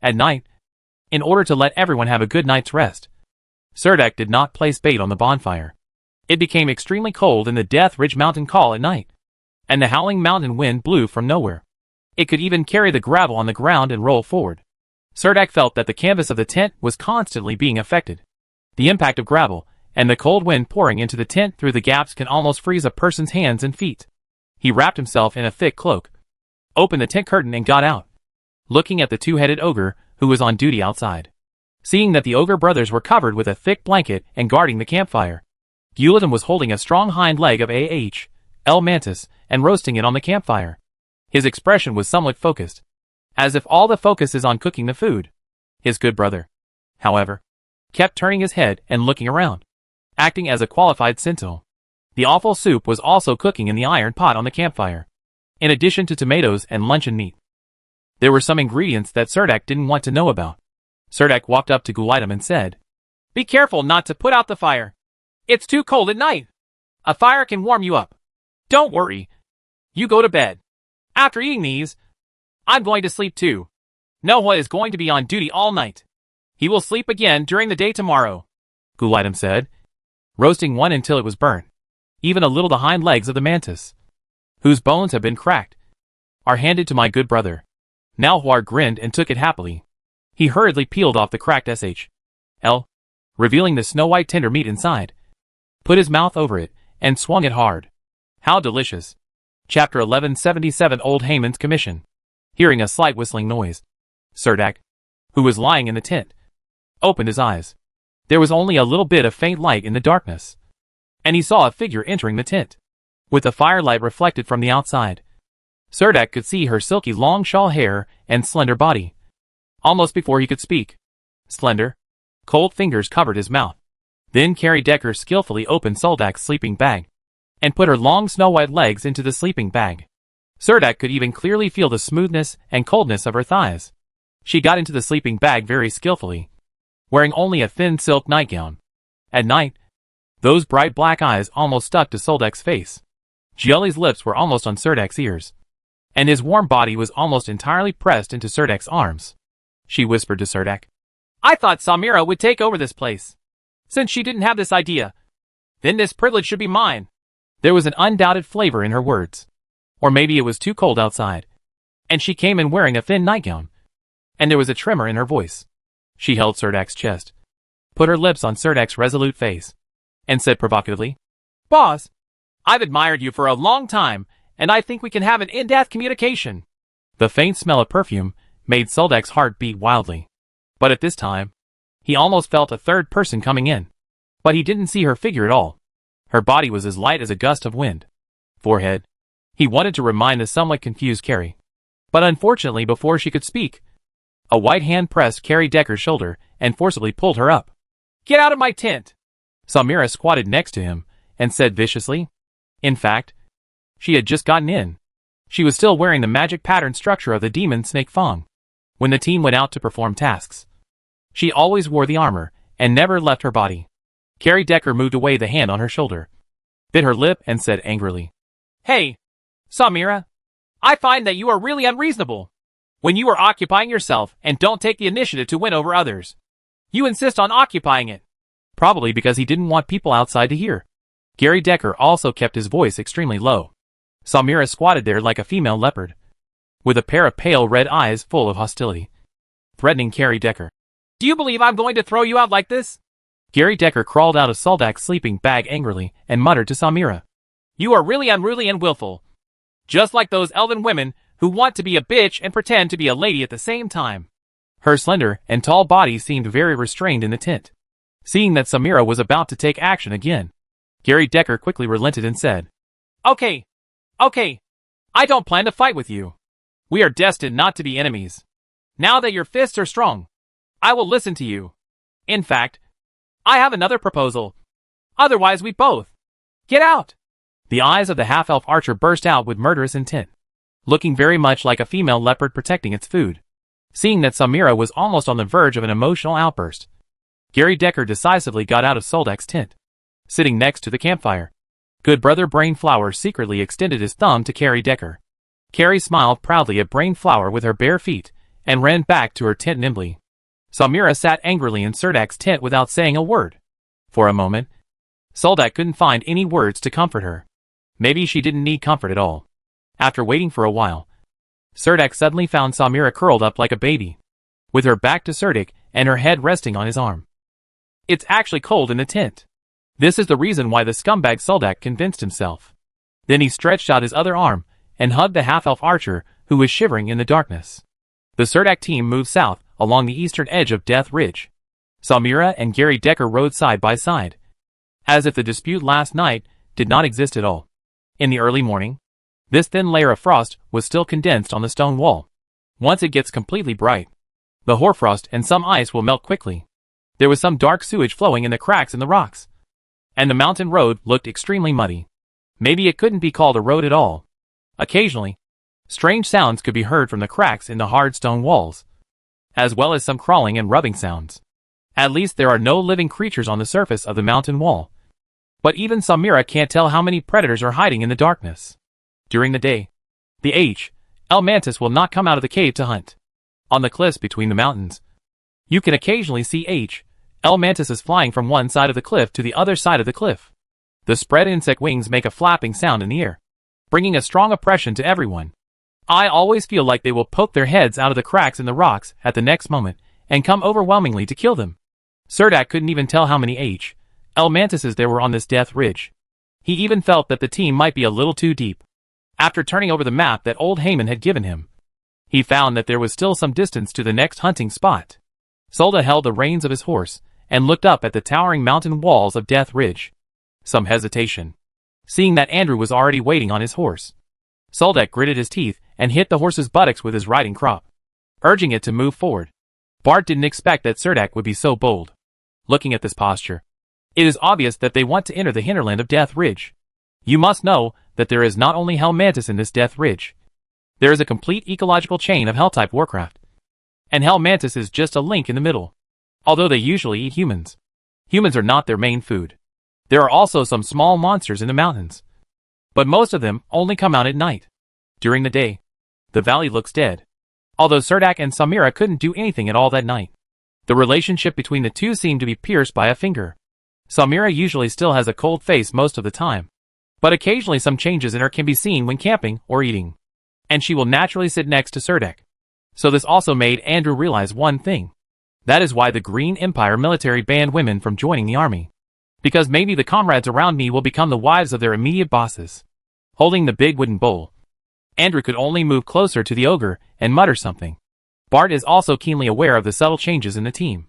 At night, in order to let everyone have a good night's rest, Serdek did not place bait on the bonfire. It became extremely cold in the Death Ridge mountain call at night, and the howling mountain wind blew from nowhere. It could even carry the gravel on the ground and roll forward. Serdek felt that the canvas of the tent was constantly being affected. The impact of gravel and the cold wind pouring into the tent through the gaps can almost freeze a person's hands and feet. He wrapped himself in a thick cloak, opened the tent curtain and got out, looking at the two-headed ogre who was on duty outside. Seeing that the ogre brothers were covered with a thick blanket and guarding the campfire, Gulaitam was holding a strong hind leg of L mantis and roasting it on the campfire. His expression was somewhat focused, as if all the focus is on cooking the food. His good brother, however, kept turning his head and looking around, acting as a qualified sentinel. The awful soup was also cooking in the iron pot on the campfire, in addition to tomatoes and luncheon meat. There were some ingredients that Serdek didn't want to know about. Serdek walked up to Gulaitam and said, "Be careful not to put out the fire. It's too cold at night. A fire can warm you up. Don't worry. You go to bed. After eating these, I'm going to sleep too. Noah is going to be on duty all night. He will sleep again during the day tomorrow," Gulaitam said, roasting one until it was burnt. Even a little the hind legs of the mantis, whose bones have been cracked, are handed to my good brother. Nalhuar grinned and took it happily. He hurriedly peeled off the cracked L, revealing the snow-white tender meat inside, put his mouth over it, and swung it hard. How delicious. Chapter 1177 Old Haman's Commission. Hearing a slight whistling noise, Serdek, who was lying in the tent, opened his eyes. There was only a little bit of faint light in the darkness, and he saw a figure entering the tent, with the firelight reflected from the outside. Serdek could see her silky long shawl hair and slender body. Almost before he could speak, slender, cold fingers covered his mouth. Then Carrie Decker skillfully opened Serdek's sleeping bag, and put her long snow-white legs into the sleeping bag. Serdek could even clearly feel the smoothness and coldness of her thighs. She got into the sleeping bag very skillfully, wearing only a thin silk nightgown. At night, those bright black eyes almost stuck to Serdek's face. Jelly's lips were almost on Serdek's ears, and his warm body was almost entirely pressed into Serdek's arms. She whispered to Serdek, "I thought Samira would take over this place. Since she didn't have this idea, then this privilege should be mine." There was an undoubted flavor in her words. Or maybe it was too cold outside, and she came in wearing a thin nightgown, and there was a tremor in her voice. She held Serdek's chest, put her lips on Serdek's resolute face, and said provocatively, "Boss, I've admired you for a long time, and I think we can have an in-depth communication." The faint smell of perfume made Serdek's heart beat wildly. But at this time, he almost felt a third person coming in. But he didn't see her figure at all. Her body was as light as a gust of wind. Forehead. He wanted to remind the somewhat confused Carrie. But unfortunately, before she could speak, a white hand pressed Carrie Decker's shoulder and forcibly pulled her up. "Get out of my tent!" Samira squatted next to him and said viciously. In fact, she had just gotten in. She was still wearing the magic pattern structure of the demon snake Fong. When the team went out to perform tasks, she always wore the armor and never left her body. Carrie Decker moved away the hand on her shoulder, bit her lip and said angrily, "Hey, Samira, I find that you are really unreasonable. When you are occupying yourself and don't take the initiative to win over others, you insist on occupying it. Probably because he didn't want people outside to hear. Gary Decker also kept his voice extremely low. Samira squatted there like a female leopard, with a pair of pale red eyes full of hostility, threatening Gary Decker. Do you believe I'm going to throw you out like this? Gary Decker crawled out of Soldak's sleeping bag angrily and muttered to Samira. You are really unruly and willful. Just like those elven women who want to be a bitch and pretend to be a lady at the same time. Her slender and tall body seemed very restrained in the tent. Seeing that Samira was about to take action again, Gary Decker quickly relented and said, Okay. I don't plan to fight with you. We are destined not to be enemies. Now that your fists are strong, I will listen to you. In fact, I have another proposal. Otherwise we both get out. The eyes of the half-elf archer burst out with murderous intent, looking very much like a female leopard protecting its food. Seeing that Samira was almost on the verge of an emotional outburst, Gary Decker decisively got out of Soldak's tent, sitting next to the campfire. Good brother Brainflower secretly extended his thumb to Gary Decker. Carrie smiled proudly at Brainflower with her bare feet and ran back to her tent nimbly. Samira sat angrily in Serdak's tent without saying a word. For a moment, Soldak couldn't find any words to comfort her. Maybe she didn't need comfort at all. After waiting for a while, Serdak suddenly found Samira curled up like a baby, with her back to Serdak and her head resting on his arm. It's actually cold in the tent. This is the reason why the scumbag Soldak convinced himself. Then he stretched out his other arm and hugged the half-elf archer who was shivering in the darkness. The Serdak team moved south along the eastern edge of Death Ridge. Samira and Gary Decker rode side by side, as if the dispute last night did not exist at all. In the early morning, this thin layer of frost was still condensed on the stone wall. Once it gets completely bright, the hoarfrost and some ice will melt quickly. There was some dark sewage flowing in the cracks in the rocks, and the mountain road looked extremely muddy. Maybe it couldn't be called a road at all. Occasionally, strange sounds could be heard from the cracks in the hard stone walls, as well as some crawling and rubbing sounds. At least there are no living creatures on the surface of the mountain wall. But even Samira can't tell how many predators are hiding in the darkness. During the day, the L mantis will not come out of the cave to hunt. On the cliffs between the mountains, you can occasionally see L mantises flying from one side of the cliff to the other side of the cliff. The spread insect wings make a flapping sound in the air, bringing a strong oppression to everyone. I always feel like they will poke their heads out of the cracks in the rocks at the next moment and come overwhelmingly to kill them. Serdak couldn't even tell how many L mantises there were on this Death Ridge. He even felt that the team might be a little too deep. After turning over the map that old Heyman had given him, he found that there was still some distance to the next hunting spot. Solda held the reins of his horse and looked up at the towering mountain walls of Death Ridge. Some hesitation. Seeing that Andrew was already waiting on his horse, Soldak gritted his teeth and hit the horse's buttocks with his riding crop, urging it to move forward. Bart didn't expect that Serdak would be so bold. Looking at this posture, it is obvious that they want to enter the hinterland of Death Ridge. You must know that there is not only Hell Mantis in this Death Ridge. There is a complete ecological chain of Hell-type warcraft. And Hell Mantis is just a link in the middle. Although they usually eat humans, humans are not their main food. There are also some small monsters in the mountains, but most of them only come out at night. During the day, the valley looks dead. Although Serdak and Samira couldn't do anything at all that night, the relationship between the two seemed to be pierced by a finger. Samira usually still has a cold face most of the time, but occasionally some changes in her can be seen when camping or eating, and she will naturally sit next to Serdak. So this also made Andrew realize one thing. That is why the Green Empire military banned women from joining the army. Because maybe the comrades around me will become the wives of their immediate bosses. Holding the big wooden bowl, Andrew could only move closer to the ogre and mutter something. Bart is also keenly aware of the subtle changes in the team.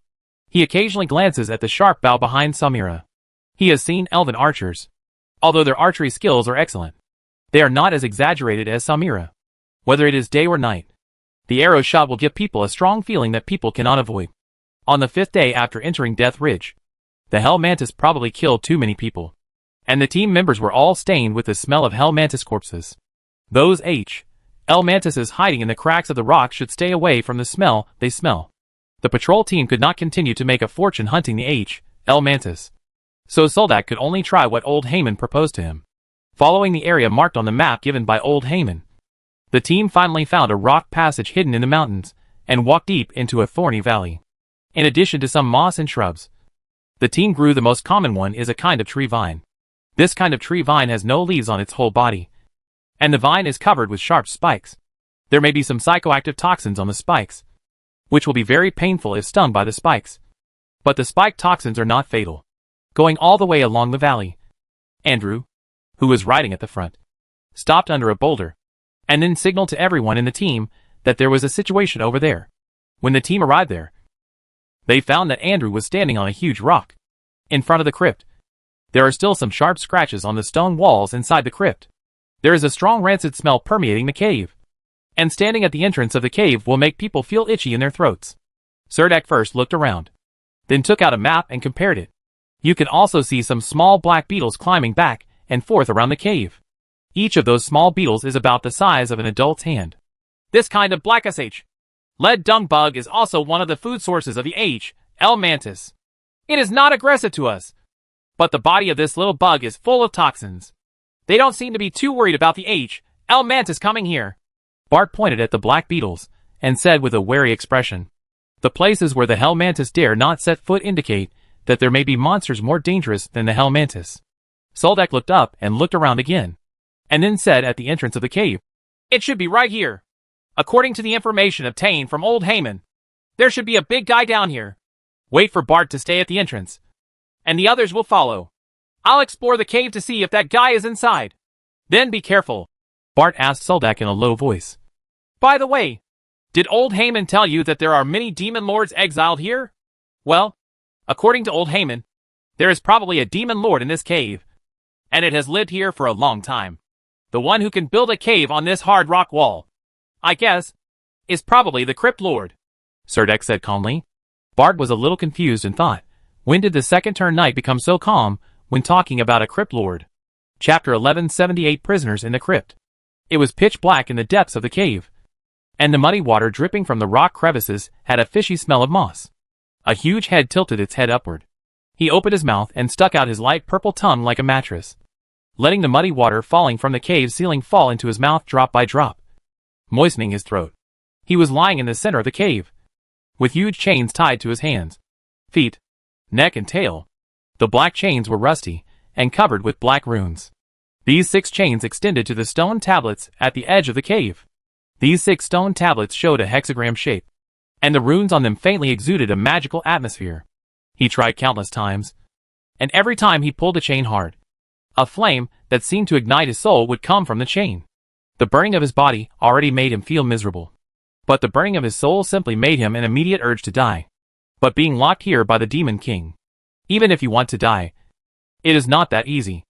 He occasionally glances at the sharp bow behind Samira. He has seen elven archers. Although their archery skills are excellent, they are not as exaggerated as Samira. Whether it is day or night, the arrow shot will give people a strong feeling that people cannot avoid. On the 5th day after entering Death Ridge, the Hell Mantis probably killed too many people, and the team members were all stained with the smell of Hell Mantis corpses. Those L mantises hiding in the cracks of the rock should stay away from the smell they smell. The patrol team could not continue to make a fortune hunting the L mantis, so Soldak could only try what old Heyman proposed to him. Following the area marked on the map given by old Heyman, the team finally found a rock passage hidden in the mountains, and walked deep into a thorny valley. In addition to some moss and shrubs, the team grew the most common one is a kind of tree vine. This kind of tree vine has no leaves on its whole body, and the vine is covered with sharp spikes. There may be some psychoactive toxins on the spikes, which will be very painful if stung by the spikes. But the spike toxins are not fatal. Going all the way along the valley, Andrew, who was riding at the front, stopped under a boulder, and then signaled to everyone in the team that there was a situation over there. When the team arrived there, they found that Andrew was standing on a huge rock in front of the crypt. There are still some sharp scratches on the stone walls inside the crypt. There is a strong rancid smell permeating the cave, and standing at the entrance of the cave will make people feel itchy in their throats. Serdek first looked around, then took out a map and compared it. You can also see some small black beetles climbing back and forth around the cave. Each of those small beetles is about the size of an adult's hand. This kind of black sh. Lead dung bug is also one of the food sources of the L. mantis. It is not aggressive to us, but the body of this little bug is full of toxins. They don't seem to be too worried about the L. mantis coming here. Bart pointed at the black beetles and said with a wary expression, "The places where the hell mantis dare not set foot indicate that there may be monsters more dangerous than the hell mantis." Soldak looked up and looked around again, and then said at the entrance of the cave, "It should be right here. According to the information obtained from old Heyman, there should be a big guy down here. Wait for Bart to stay at the entrance, and the others will follow. I'll explore the cave to see if that guy is inside. Then be careful." Bart asked Soldak in a low voice, "By the way, did old Heyman tell you that there are many demon lords exiled here? Well, according to old Heyman, there is probably a demon lord in this cave, and it has lived here for a long time. The one who can build a cave on this hard rock wall, I guess, is probably the Crypt Lord," Serdek said calmly. Bart was a little confused and thought, when did the second turn night become so calm when talking about a Crypt Lord? Chapter 1178 Prisoners in the Crypt. It was pitch black in the depths of the cave, and the muddy water dripping from the rock crevices had a fishy smell of moss. A huge head tilted its head upward. He opened his mouth and stuck out his light purple tongue like a mattress, letting the muddy water falling from the cave ceiling fall into his mouth drop by drop, moistening his throat. He was lying in the center of the cave, with huge chains tied to his hands, feet, neck and tail. The black chains were rusty and covered with black runes. These 6 chains extended to the stone tablets at the edge of the cave. These 6 stone tablets showed a hexagram shape, and the runes on them faintly exuded a magical atmosphere. He tried countless times, and every time he pulled the chain hard, a flame that seemed to ignite his soul would come from the chain. The burning of his body already made him feel miserable, but the burning of his soul simply made him an immediate urge to die. But being locked here by the Demon King, even if you want to die, it is not that easy.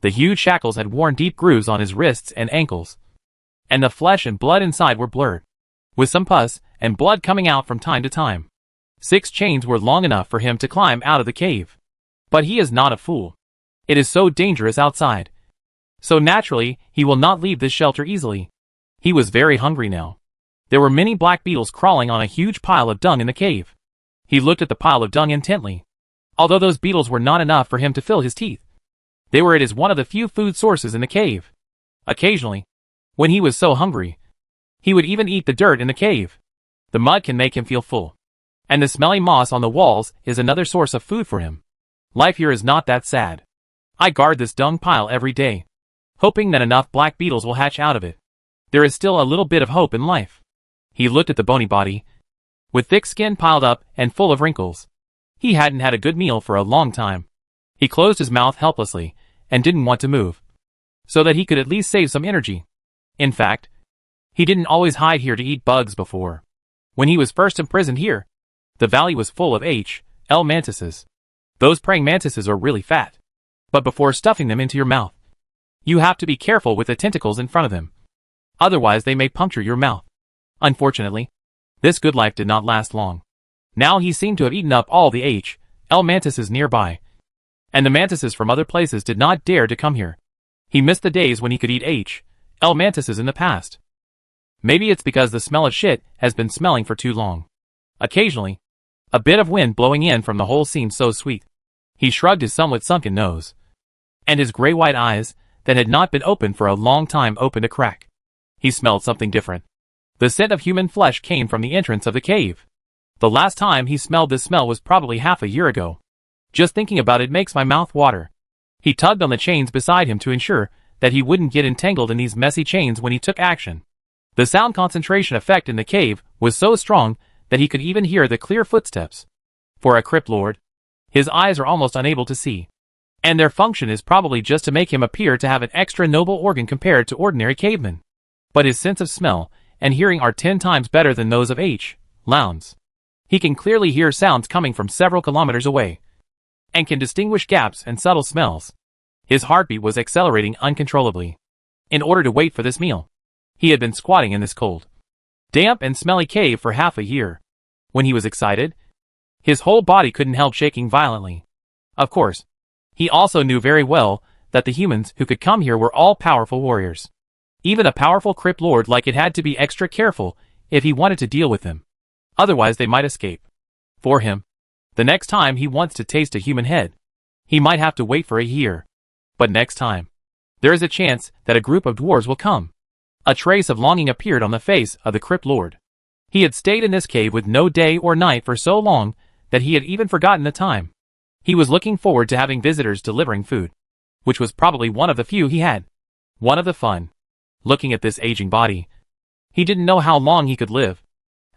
The huge shackles had worn deep grooves on his wrists and ankles, and the flesh and blood inside were blurred, with some pus and blood coming out from time to time. 6 chains were long enough for him to climb out of the cave. But he is not a fool. It is so dangerous outside. So naturally, he will not leave this shelter easily. He was very hungry now. There were many black beetles crawling on a huge pile of dung in the cave. He looked at the pile of dung intently. Although those beetles were not enough for him to fill his teeth, they were it as one of the few food sources in the cave. Occasionally, when he was so hungry, he would even eat the dirt in the cave. The mud can make him feel full, and the smelly moss on the walls is another source of food for him. Life here is not that sad. I guard this dung pile every day, hoping that enough black beetles will hatch out of it. There is still a little bit of hope in life. He looked at the bony body, with thick skin piled up and full of wrinkles. He hadn't had a good meal for a long time. He closed his mouth helplessly and didn't want to move, so that he could at least save some energy. In fact, he didn't always hide here to eat bugs before. When he was first imprisoned here, the valley was full of L. mantises. Those praying mantises are really fat. But before stuffing them into your mouth, you have to be careful with the tentacles in front of them. Otherwise they may puncture your mouth. Unfortunately, this good life did not last long. Now he seemed to have eaten up all the L. mantises nearby, and the mantises from other places did not dare to come here. He missed the days when he could eat L. mantises in the past. Maybe it's because the smell of shit has been smelling for too long. Occasionally, a bit of wind blowing in from the hole seemed so sweet. He shrugged his somewhat sunken nose, and his gray-white eyes, that had not been opened for a long time opened a crack. He smelled something different. The scent of human flesh came from the entrance of the cave. The last time he smelled this smell was probably half a year ago. Just thinking about it makes my mouth water. He tugged on the chains beside him to ensure that he wouldn't get entangled in these messy chains when he took action. The sound concentration effect in the cave was so strong that he could even hear the clear footsteps. For a crypt lord, his eyes are almost unable to see, and their function is probably just to make him appear to have an extra noble organ compared to ordinary cavemen. But his sense of smell and hearing are 10 times better than those of H. Lowndes. He can clearly hear sounds coming from several kilometers away, and can distinguish gaps and subtle smells. His heartbeat was accelerating uncontrollably. In order to wait for this meal, he had been squatting in this cold, damp and smelly cave for half a year. When he was excited, his whole body couldn't help shaking violently. Of course, he also knew very well that the humans who could come here were all powerful warriors. Even a powerful crypt lord like it had to be extra careful if he wanted to deal with them. Otherwise they might escape. For him, the next time he wants to taste a human head, he might have to wait for a year. But next time, there is a chance that a group of dwarves will come. A trace of longing appeared on the face of the crypt lord. He had stayed in this cave with no day or night for so long that he had even forgotten the time. He was looking forward to having visitors delivering food, which was probably one of the few he had. One of the fun. Looking at this aging body, he didn't know how long he could live.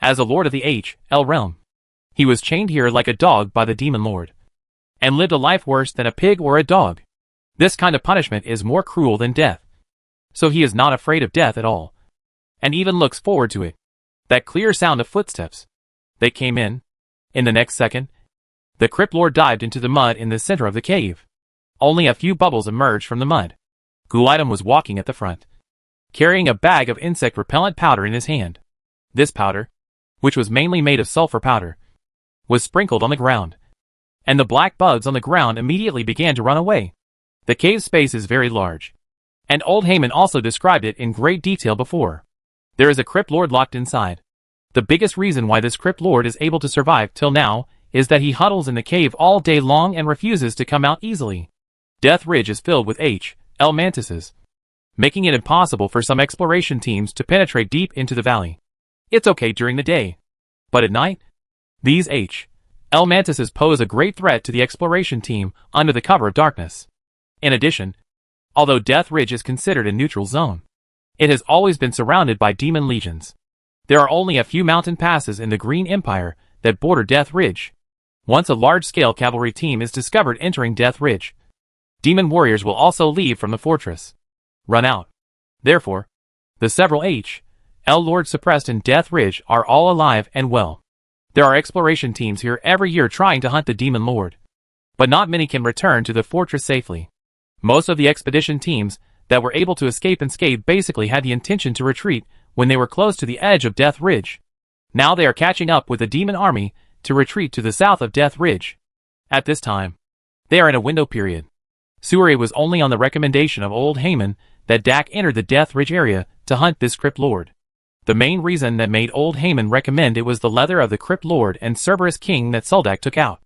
As a lord of the H.L. realm, he was chained here like a dog by the demon lord, and lived a life worse than a pig or a dog. This kind of punishment is more cruel than death. So he is not afraid of death at all, and even looks forward to it. That clear sound of footsteps. They came in. In the next second, the crypt lord dived into the mud in the center of the cave. Only a few bubbles emerged from the mud. Guidam was walking at the front, carrying a bag of insect-repellent powder in his hand. This powder, which was mainly made of sulfur powder, was sprinkled on the ground, and the black bugs on the ground immediately began to run away. The cave space is very large, and old Heyman also described it in great detail before. There is a crypt lord locked inside. The biggest reason why this crypt lord is able to survive till now is that he huddles in the cave all day long and refuses to come out easily. Death Ridge is filled with H.L. mantises, making it impossible for some exploration teams to penetrate deep into the valley. It's okay during the day, but at night, these H.L. mantises pose a great threat to the exploration team under the cover of darkness. In addition, although Death Ridge is considered a neutral zone, it has always been surrounded by demon legions. There are only a few mountain passes in the Green Empire that border Death Ridge. Once a large-scale cavalry team is discovered entering Death Ridge, demon warriors will also leave from the fortress. Run out. Therefore, the several H.L. lords suppressed in Death Ridge are all alive and well. There are exploration teams here every year trying to hunt the demon lord, but not many can return to the fortress safely. Most of the expedition teams that were able to escape unscathed basically had the intention to retreat when they were close to the edge of Death Ridge. Now they are catching up with the demon army to retreat to the south of Death Ridge. At this time, they are in a window period. It was only on the recommendation of old Heyman that Dak entered the Death Ridge area to hunt this crypt lord. The main reason that made old Heyman recommend it was the leather of the crypt lord and Cerberus king that Suldak took out.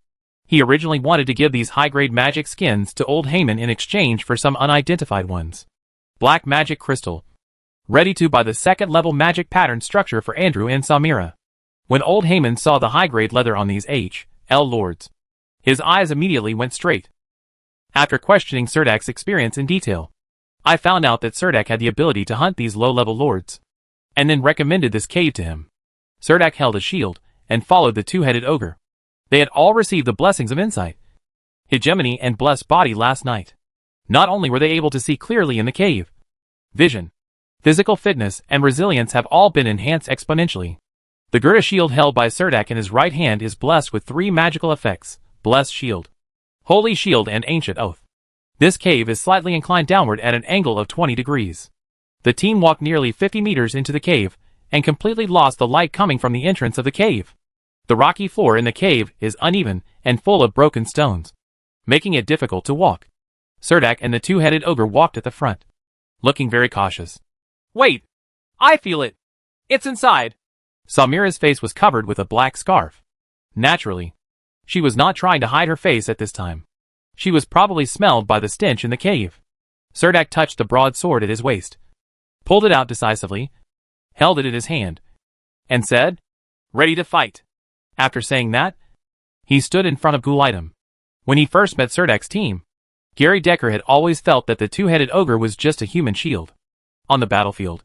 He originally wanted to give these high-grade magic skins to old Heyman in exchange for some unidentified ones. Black magic crystal, ready to buy the second-level magic pattern structure for Andrew and Samira. When old Heyman saw the high-grade leather on these H.L. lords, his eyes immediately went straight. After questioning Serdak's experience in detail, I found out that Serdak had the ability to hunt these low-level lords, and then recommended this cave to him. Serdak held a shield and followed the two-headed ogre. They had all received the blessings of insight, hegemony, and blessed body last night. Not only were they able to see clearly in the cave, vision, physical fitness, and resilience have all been enhanced exponentially. The Gerda shield held by Serdak in his right hand is blessed with 3 magical effects: Blessed Shield, Holy Shield, and Ancient Oath. This cave is slightly inclined downward at an angle of 20 degrees. The team walked nearly 50 meters into the cave and completely lost the light coming from the entrance of the cave. The rocky floor in the cave is uneven and full of broken stones, making it difficult to walk. Serdak and the two-headed ogre walked at the front, looking very cautious. Wait! I feel it! It's inside! Samira's face was covered with a black scarf. Naturally, she was not trying to hide her face at this time. She was probably smelled by the stench in the cave. Surdak touched the broadsword at his waist, pulled it out decisively, held it in his hand, and said, "Ready to fight." After saying that, he stood in front of Gulaitum. When he first met Surdak's team, Gary Decker had always felt that the two-headed ogre was just a human shield. On the battlefield,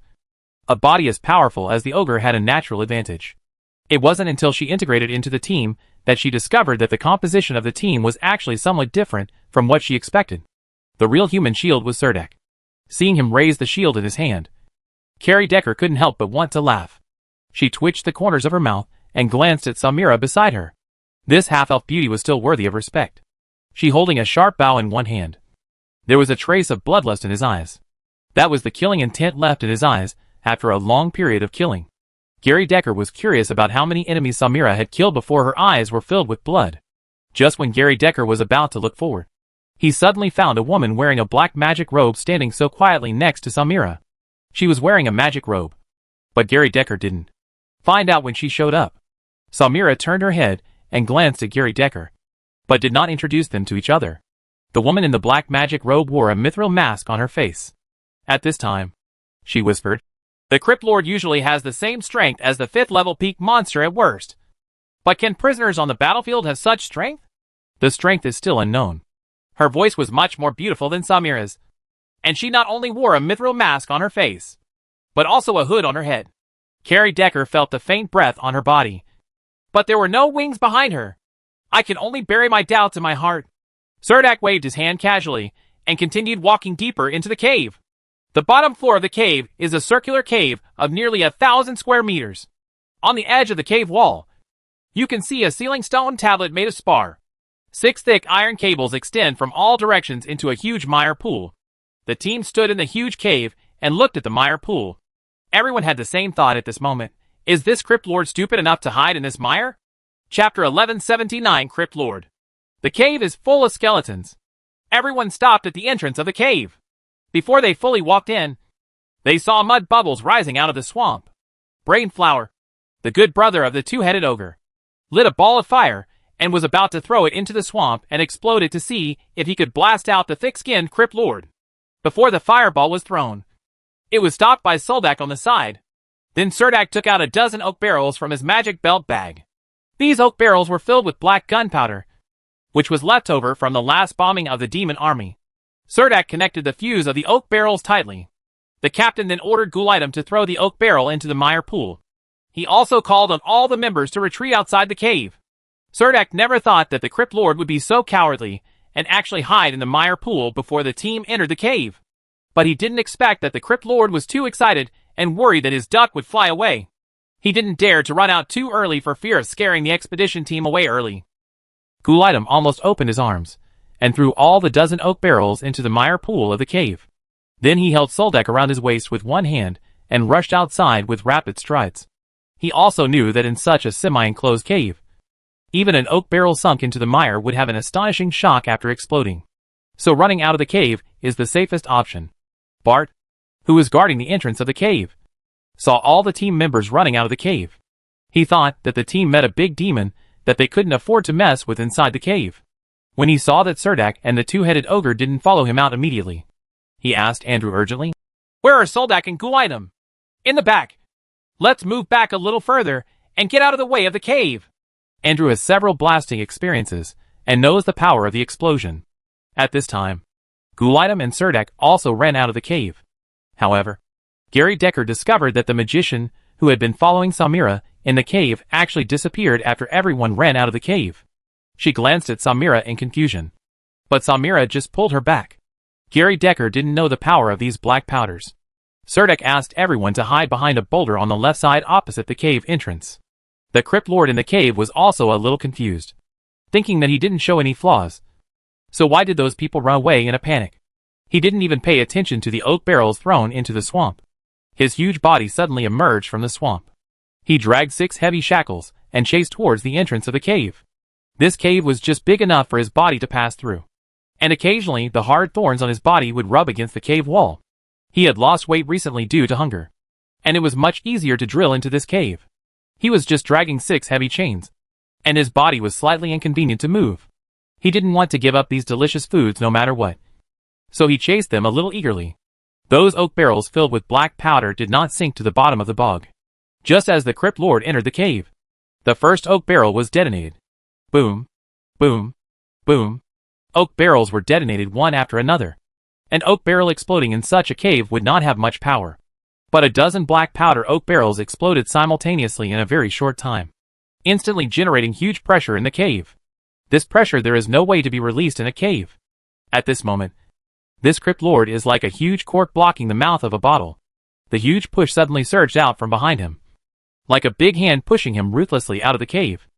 a body as powerful as the ogre had a natural advantage. It wasn't until she integrated into the team that she discovered that the composition of the team was actually somewhat different from what she expected. The real human shield was Surdak. Seeing him raise the shield in his hand, Gary Decker couldn't help but want to laugh. She twitched the corners of her mouth and glanced at Samira beside her. This half-elf beauty was still worthy of respect. She holding a sharp bow in one hand. There was a trace of bloodlust in his eyes. That was the killing intent left in his eyes after a long period of killing. Gary Decker was curious about how many enemies Samira had killed before her eyes were filled with blood. Just when Gary Decker was about to look forward, he suddenly found a woman wearing a black magic robe standing so quietly next to Samira. She was wearing a magic robe, but Gary Decker didn't find out when she showed up. Samira turned her head and glanced at Gary Decker, but did not introduce them to each other. The woman in the black magic robe wore a mithril mask on her face. At this time, she whispered, "The Crypt Lord usually has the same strength as the 5th level peak monster at worst. But can prisoners on the battlefield have such strength? The strength is still unknown." Her voice was much more beautiful than Samira's, and she not only wore a mithril mask on her face, but also a hood on her head. Gary Decker felt the faint breath on her body, but there were no wings behind her. "I can only bury my doubts in my heart." Surdak waved his hand casually and continued walking deeper into the cave. The bottom floor of the cave is a circular cave of nearly 1,000 square meters. On the edge of the cave wall, you can see a ceiling stone tablet made of spar. 6 thick iron cables extend from all directions into a huge mire pool. The team stood in the huge cave and looked at the mire pool. Everyone had the same thought at this moment. Is this Crypt Lord stupid enough to hide in this mire? Chapter 1179 Crypt Lord. The cave is full of skeletons. Everyone stopped at the entrance of the cave. Before they fully walked in, they saw mud bubbles rising out of the swamp. Brainflower, the good brother of the two-headed ogre, lit a ball of fire and was about to throw it into the swamp and explode it to see if he could blast out the thick-skinned Crypt Lord. Before the fireball was thrown, it was stopped by Soldak on the side. Then Surdak took out a dozen oak barrels from his magic belt bag. These oak barrels were filled with black gunpowder, which was left over from the last bombing of the demon army. Surdak connected the fuse of the oak barrels tightly. The captain then ordered Gulaitum to throw the oak barrel into the mire pool. He also called on all the members to retreat outside the cave. Surdak never thought that the Crypt Lord would be so cowardly and actually hide in the mire pool before the team entered the cave. But he didn't expect that the Crypt Lord was too excited and worried that his duck would fly away. He didn't dare to run out too early for fear of scaring the expedition team away early. Gulaitum almost opened his arms and threw all the dozen oak barrels into the mire pool of the cave. Then he held Soldak around his waist with one hand and rushed outside with rapid strides. He also knew that in such a semi-enclosed cave, even an oak barrel sunk into the mire would have an astonishing shock after exploding. So running out of the cave is the safest option. Bart, who was guarding the entrance of the cave, saw all the team members running out of the cave. He thought that the team met a big demon that they couldn't afford to mess with inside the cave. When he saw that Surdak and the two-headed ogre didn't follow him out immediately, he asked Andrew urgently, "Where are Soldak and Gulaitum?" "In the back. Let's move back a little further and get out of the way of the cave." Andrew has several blasting experiences and knows the power of the explosion. At this time, Gulaitum and Surdak also ran out of the cave. However, Gary Decker discovered that the magician who had been following Samira in the cave actually disappeared after everyone ran out of the cave. She glanced at Samira in confusion, but Samira just pulled her back. Gary Decker didn't know the power of these black powders. Surdak asked everyone to hide behind a boulder on the left side opposite the cave entrance. The Crypt Lord in the cave was also a little confused, thinking that he didn't show any flaws. So why did those people run away in a panic? He didn't even pay attention to the oak barrels thrown into the swamp. His huge body suddenly emerged from the swamp. He dragged 6 heavy shackles and chased towards the entrance of the cave. This cave was just big enough for his body to pass through, and occasionally the hard thorns on his body would rub against the cave wall. He had lost weight recently due to hunger, and it was much easier to drill into this cave. He was just dragging 6 heavy chains, and his body was slightly inconvenient to move. He didn't want to give up these delicious foods no matter what. so he chased them a little eagerly. Those oak barrels filled with black powder did not sink to the bottom of the bog. Just as the Crypt Lord entered the cave, the first oak barrel was detonated. Boom, boom, boom. Oak barrels were detonated one after another. An oak barrel exploding in such a cave would not have much power. But a dozen black powder oak barrels exploded simultaneously in a very short time, instantly generating huge pressure in the cave. This pressure there is no way to be released in a cave. At this moment, this Crypt Lord is like a huge cork blocking the mouth of a bottle. The huge push suddenly surged out from behind him, like a big hand pushing him ruthlessly out of the cave.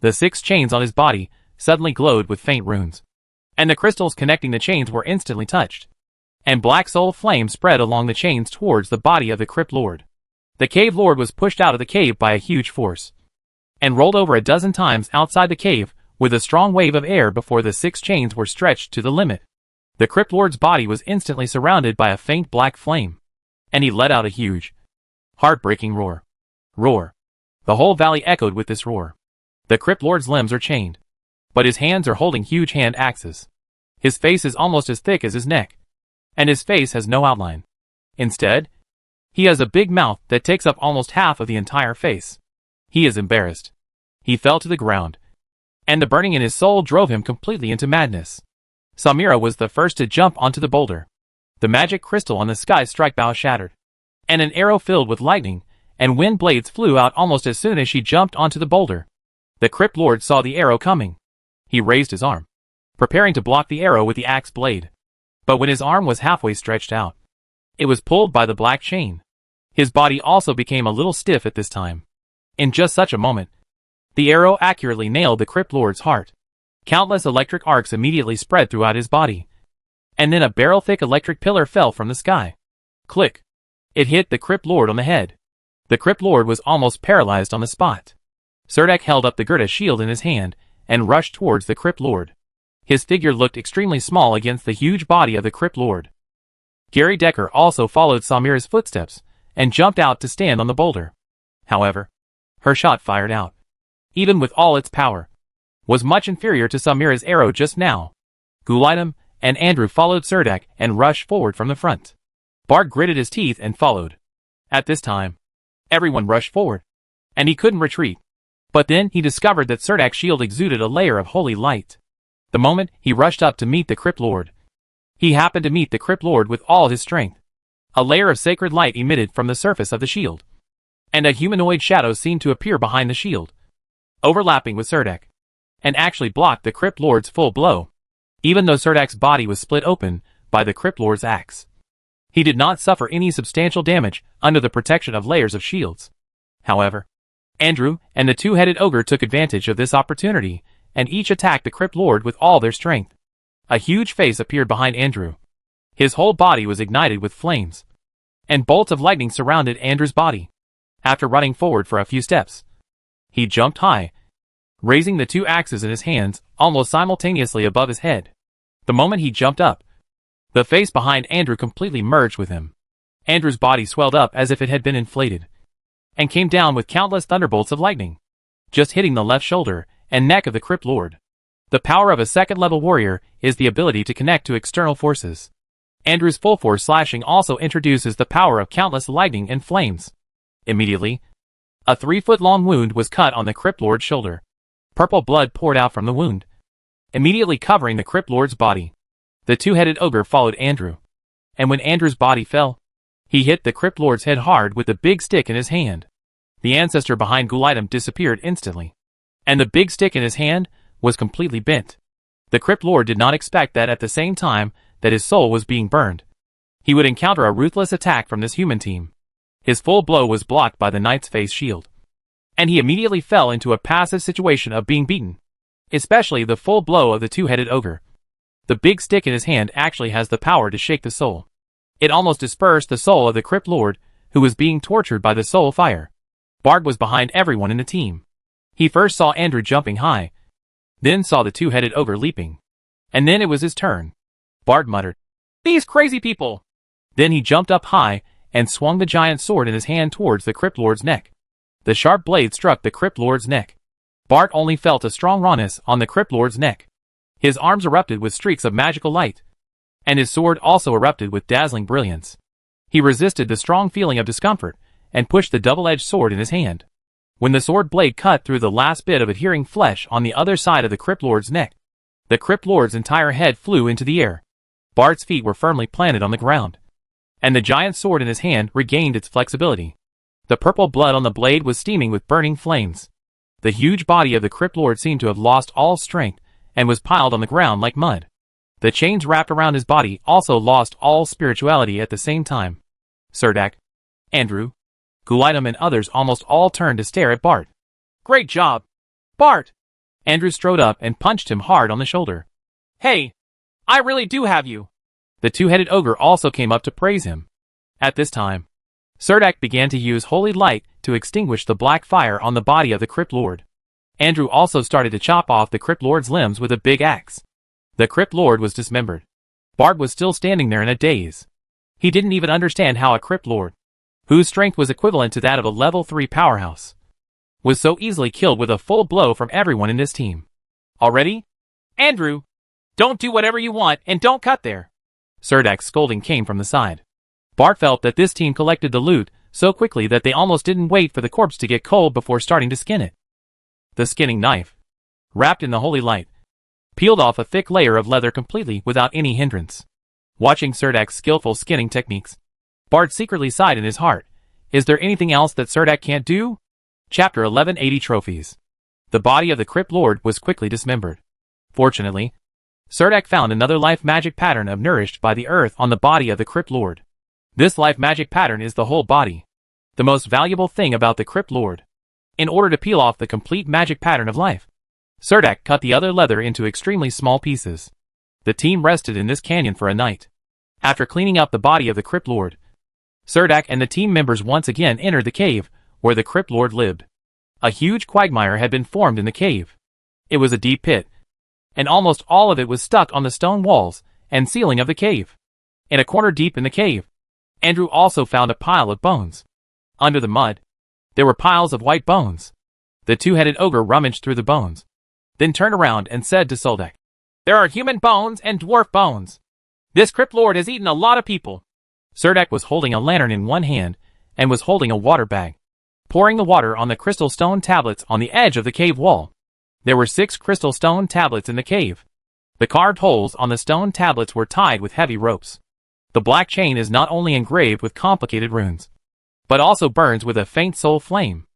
The 6 chains on his body suddenly glowed with faint runes, and the crystals connecting the chains were instantly touched, and black soul flame spread along the chains towards the body of the Crypt Lord. The Cave Lord was pushed out of the cave by a huge force, and rolled over a dozen times outside the cave with a strong wave of air before the 6 chains were stretched to the limit. The Crypt Lord's body was instantly surrounded by a faint black flame, and he let out a huge, heartbreaking roar. Roar. The whole valley echoed with this roar. The Crypt Lord's limbs are chained, but his hands are holding huge hand axes. His face is almost as thick as his neck, and his face has no outline. Instead, he has a big mouth that takes up almost half of the entire face. He is embarrassed. He fell to the ground, and the burning in his soul drove him completely into madness. Samira was the first to jump onto the boulder. The magic crystal on the sky strike bow shattered, and an arrow filled with lightning and wind blades flew out almost as soon as she jumped onto the boulder. The Crypt Lord saw the arrow coming. He raised his arm, preparing to block the arrow with the axe blade. But when his arm was halfway stretched out, it was pulled by the black chain. His body also became a little stiff at this time. In just such a moment, the arrow accurately nailed the Crypt Lord's heart. Countless electric arcs immediately spread throughout his body, and then a barrel-thick electric pillar fell from the sky. Click! It hit the Crypt Lord on the head. The Crypt Lord was almost paralyzed on the spot. Serdek held up the Gerda shield in his hand and rushed towards the Crypt Lord. His figure looked extremely small against the huge body of the Crypt Lord. Gary Decker also followed Samira's footsteps and jumped out to stand on the boulder. However, her shot fired out, even with all its power, was much inferior to Samira's arrow just now. Gulaitam and Andrew followed Serdek and rushed forward from the front. Bart gritted his teeth and followed. At this time, everyone rushed forward, and he couldn't retreat. But then he discovered that Serdek's shield exuded a layer of holy light. The moment he rushed up to meet the Crypt Lord, he happened to meet the Crypt Lord with all his strength. A layer of sacred light emitted from the surface of the shield, and a humanoid shadow seemed to appear behind the shield, overlapping with Serdek, and actually blocked the Crypt Lord's full blow. Even though Serdek's body was split open by the Crypt Lord's axe, he did not suffer any substantial damage under the protection of layers of shields. However, Andrew and the two-headed ogre took advantage of this opportunity, and each attacked the Crypt Lord with all their strength. A huge face appeared behind Andrew. His whole body was ignited with flames, and bolts of lightning surrounded Andrew's body. After running forward for a few steps, he jumped high, raising the 2 axes in his hands almost simultaneously above his head. The moment he jumped up, the face behind Andrew completely merged with him. Andrew's body swelled up as if it had been inflated, and came down with countless thunderbolts of lightning, just hitting the left shoulder and neck of the Crypt Lord. The power of a second-level warrior is the ability to connect to external forces. Andrew's full force slashing also introduces the power of countless lightning and flames. Immediately, a 3-foot-long wound was cut on the Crypt Lord's shoulder. Purple blood poured out from the wound, immediately covering the Crypt Lord's body. The two-headed ogre followed Andrew, and when Andrew's body fell, he hit the Crypt Lord's head hard with the big stick in his hand. The ancestor behind Gulaitam disappeared instantly, and the big stick in his hand was completely bent. The Crypt Lord did not expect that at the same time that his soul was being burned, he would encounter a ruthless attack from this human team. His full blow was blocked by the knight's face shield, and he immediately fell into a passive situation of being beaten, especially the full blow of the two-headed ogre. The big stick in his hand actually has the power to shake the soul. It almost dispersed the soul of the Crypt Lord, who was being tortured by the soul fire. Bart was behind everyone in the team. He first saw Andrew jumping high, then saw the two-headed ogre leaping, and then it was his turn. Bart muttered, "These crazy people!" Then he jumped up high and swung the giant sword in his hand towards the Crypt Lord's neck. The sharp blade struck the Crypt Lord's neck. Bart only felt a strong rawness on the Crypt Lord's neck. His arms erupted with streaks of magical light. and his sword also erupted with dazzling brilliance. He resisted the strong feeling of discomfort, and pushed the double-edged sword in his hand. When the sword blade cut through the last bit of adhering flesh on the other side of the Crypt Lord's neck, the Crypt Lord's entire head flew into the air. Bart's feet were firmly planted on the ground, and the giant sword in his hand regained its flexibility. The purple blood on the blade was steaming with burning flames. The huge body of the Crypt Lord seemed to have lost all strength, and was piled on the ground like mud. The chains wrapped around his body also lost all spirituality at the same time. Surdak, Andrew, Gulitum and others almost all turned to stare at Bart. Great job, Bart! Andrew strode up and punched him hard on the shoulder. Hey, I really do have you. The two-headed ogre also came up to praise him. At this time, Surdak began to use holy light to extinguish the black fire on the body of the Crypt Lord. Andrew also started to chop off the Crypt Lord's limbs with a big axe. The Crypt Lord was dismembered. Bart was still standing there in a daze. He didn't even understand how a Crypt Lord, whose strength was equivalent to that of a level 3 powerhouse, was so easily killed with a full blow from everyone in this team. Already? Andrew, don't do whatever you want and don't cut there. Surdak's scolding came from the side. Bart felt that this team collected the loot so quickly that they almost didn't wait for the corpse to get cold before starting to skin it. The skinning knife, wrapped in the holy light, peeled off a thick layer of leather completely without any hindrance. Watching Surdak's skillful skinning techniques, Bart secretly sighed in his heart. Is there anything else that Surdak can't do? Chapter 1180 Trophies. The body of the Crypt Lord was quickly dismembered. Fortunately, Surdak found another life magic pattern of nourished by the earth on the body of the Crypt Lord. This life magic pattern is the whole body, the most valuable thing about the Crypt Lord. In order to peel off the complete magic pattern of life, Surdak cut the other leather into extremely small pieces. The team rested in this canyon for a night. After cleaning up the body of the Crypt Lord, Surdak and the team members once again entered the cave where the Crypt Lord lived. A huge quagmire had been formed in the cave. It was a deep pit, and almost all of it was stuck on the stone walls and ceiling of the cave. In a corner deep in the cave, Andrew also found a pile of bones. Under the mud, there were piles of white bones. The two-headed ogre rummaged through the bones, then turned around and said to Surdak, There are human bones and dwarf bones. This Crypt Lord has eaten a lot of people. Surdak was holding a lantern in one hand and was holding a water bag, pouring the water on the crystal stone tablets on the edge of the cave wall. There were 6 crystal stone tablets in the cave. The carved holes on the stone tablets were tied with heavy ropes. The black chain is not only engraved with complicated runes, but also burns with a faint soul flame.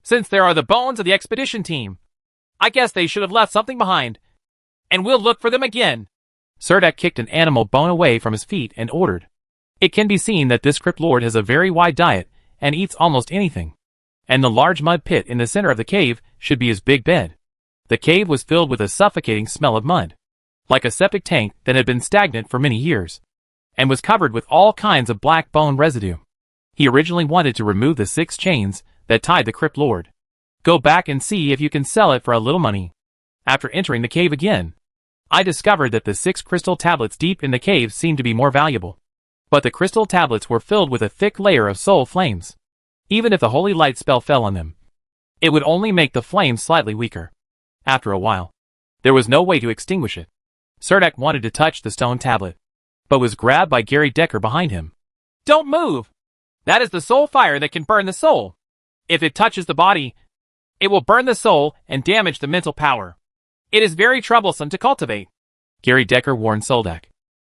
Since there are the bones of the expedition team, I guess they should have left something behind, and we'll look for them again. Surdak kicked an animal bone away from his feet and ordered. It can be seen that this Crypt Lord has a very wide diet and eats almost anything. And the large mud pit in the center of the cave should be his big bed. The cave was filled with a suffocating smell of mud, like a septic tank that had been stagnant for many years, and was covered with all kinds of black bone residue. He originally wanted to remove the 6 chains that tied the Crypt Lord. Go back and see if you can sell it for a little money. After entering the cave again, I discovered that the 6 crystal tablets deep in the cave seemed to be more valuable. But the crystal tablets were filled with a thick layer of soul flames. Even if the holy light spell fell on them, it would only make the flames slightly weaker. After a while, there was no way to extinguish it. Surdak wanted to touch the stone tablet, but was grabbed by Gary Decker behind him. Don't move! That is the soul fire that can burn the soul. If it touches the body, it will burn the soul and damage the mental power. It is very troublesome to cultivate, Gary Decker warned Surdak.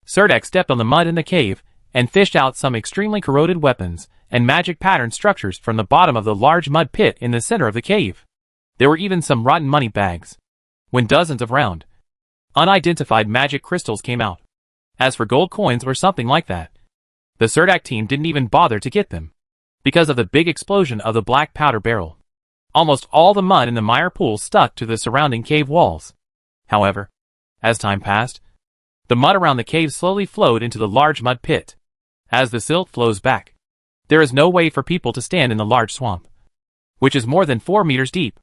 Surdak stepped on the mud in the cave and fished out some extremely corroded weapons and magic pattern structures from the bottom of the large mud pit in the center of the cave. There were even some rotten money bags. When dozens of round, unidentified magic crystals came out. As for gold coins or something like that, the Surdak team didn't even bother to get them, because of the big explosion of the black powder barrel. Almost all the mud in the mire pool stuck to the surrounding cave walls. However, as time passed, the mud around the cave slowly flowed into the large mud pit. As the silt flows back, there is no way for people to stand in the large swamp, which is more than 4 meters deep.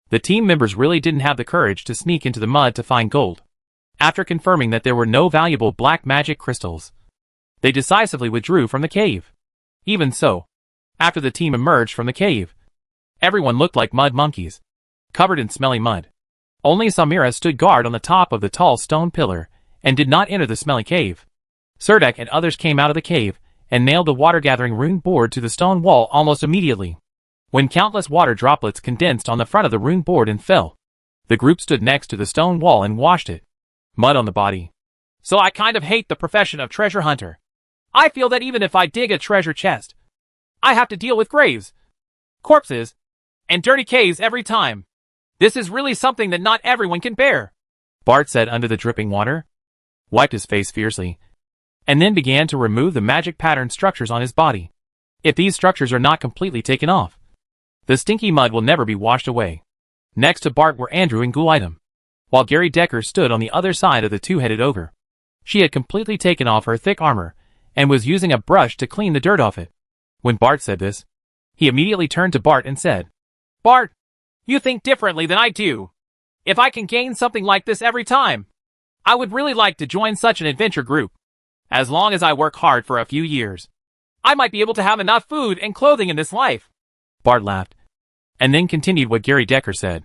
The team members really didn't have the courage to sneak into the mud to find gold. After confirming that there were no valuable black magic crystals, they decisively withdrew from the cave. Even so, after the team emerged from the cave, everyone looked like mud monkeys, covered in smelly mud. Only Samira stood guard on the top of the tall stone pillar and did not enter the smelly cave. Serdek and others came out of the cave and nailed the water-gathering rune board to the stone wall almost immediately. When countless water droplets condensed on the front of the rune board and fell, the group stood next to the stone wall and washed it. Mud on the body. So I kind of hate the profession of treasure hunter. I feel that even if I dig a treasure chest, I have to deal with graves, corpses, and dirty caves every time. This is really something that not everyone can bear. Bart said under the dripping water, wiped his face fiercely, and then began to remove the magic pattern structures on his body. If these structures are not completely taken off, the stinky mud will never be washed away. Next to Bart were Andrew and Ghoul-Item, while Gary Decker stood on the other side of the two-headed ogre. She had completely taken off her thick armor and was using a brush to clean the dirt off it. When Bart said this, he immediately turned to Bart and said, Bart, you think differently than I do. If I can gain something like this every time, I would really like to join such an adventure group. As long as I work hard for a few years, I might be able to have enough food and clothing in this life. Bart laughed, and then continued what Gary Decker said.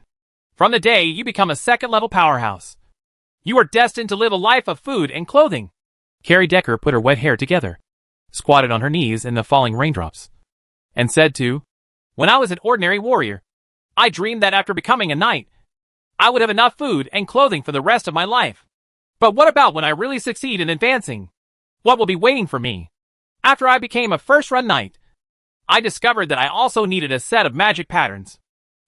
From the day you become a second-level powerhouse, you are destined to live a life of food and clothing. Gary Decker put her wet hair together, squatted on her knees in the falling raindrops, and said When I was an ordinary warrior, I dreamed that after becoming a knight, I would have enough food and clothing for the rest of my life. But what about when I really succeed in advancing? What will be waiting for me? After I became a first-run knight, I discovered that I also needed a set of magic patterns.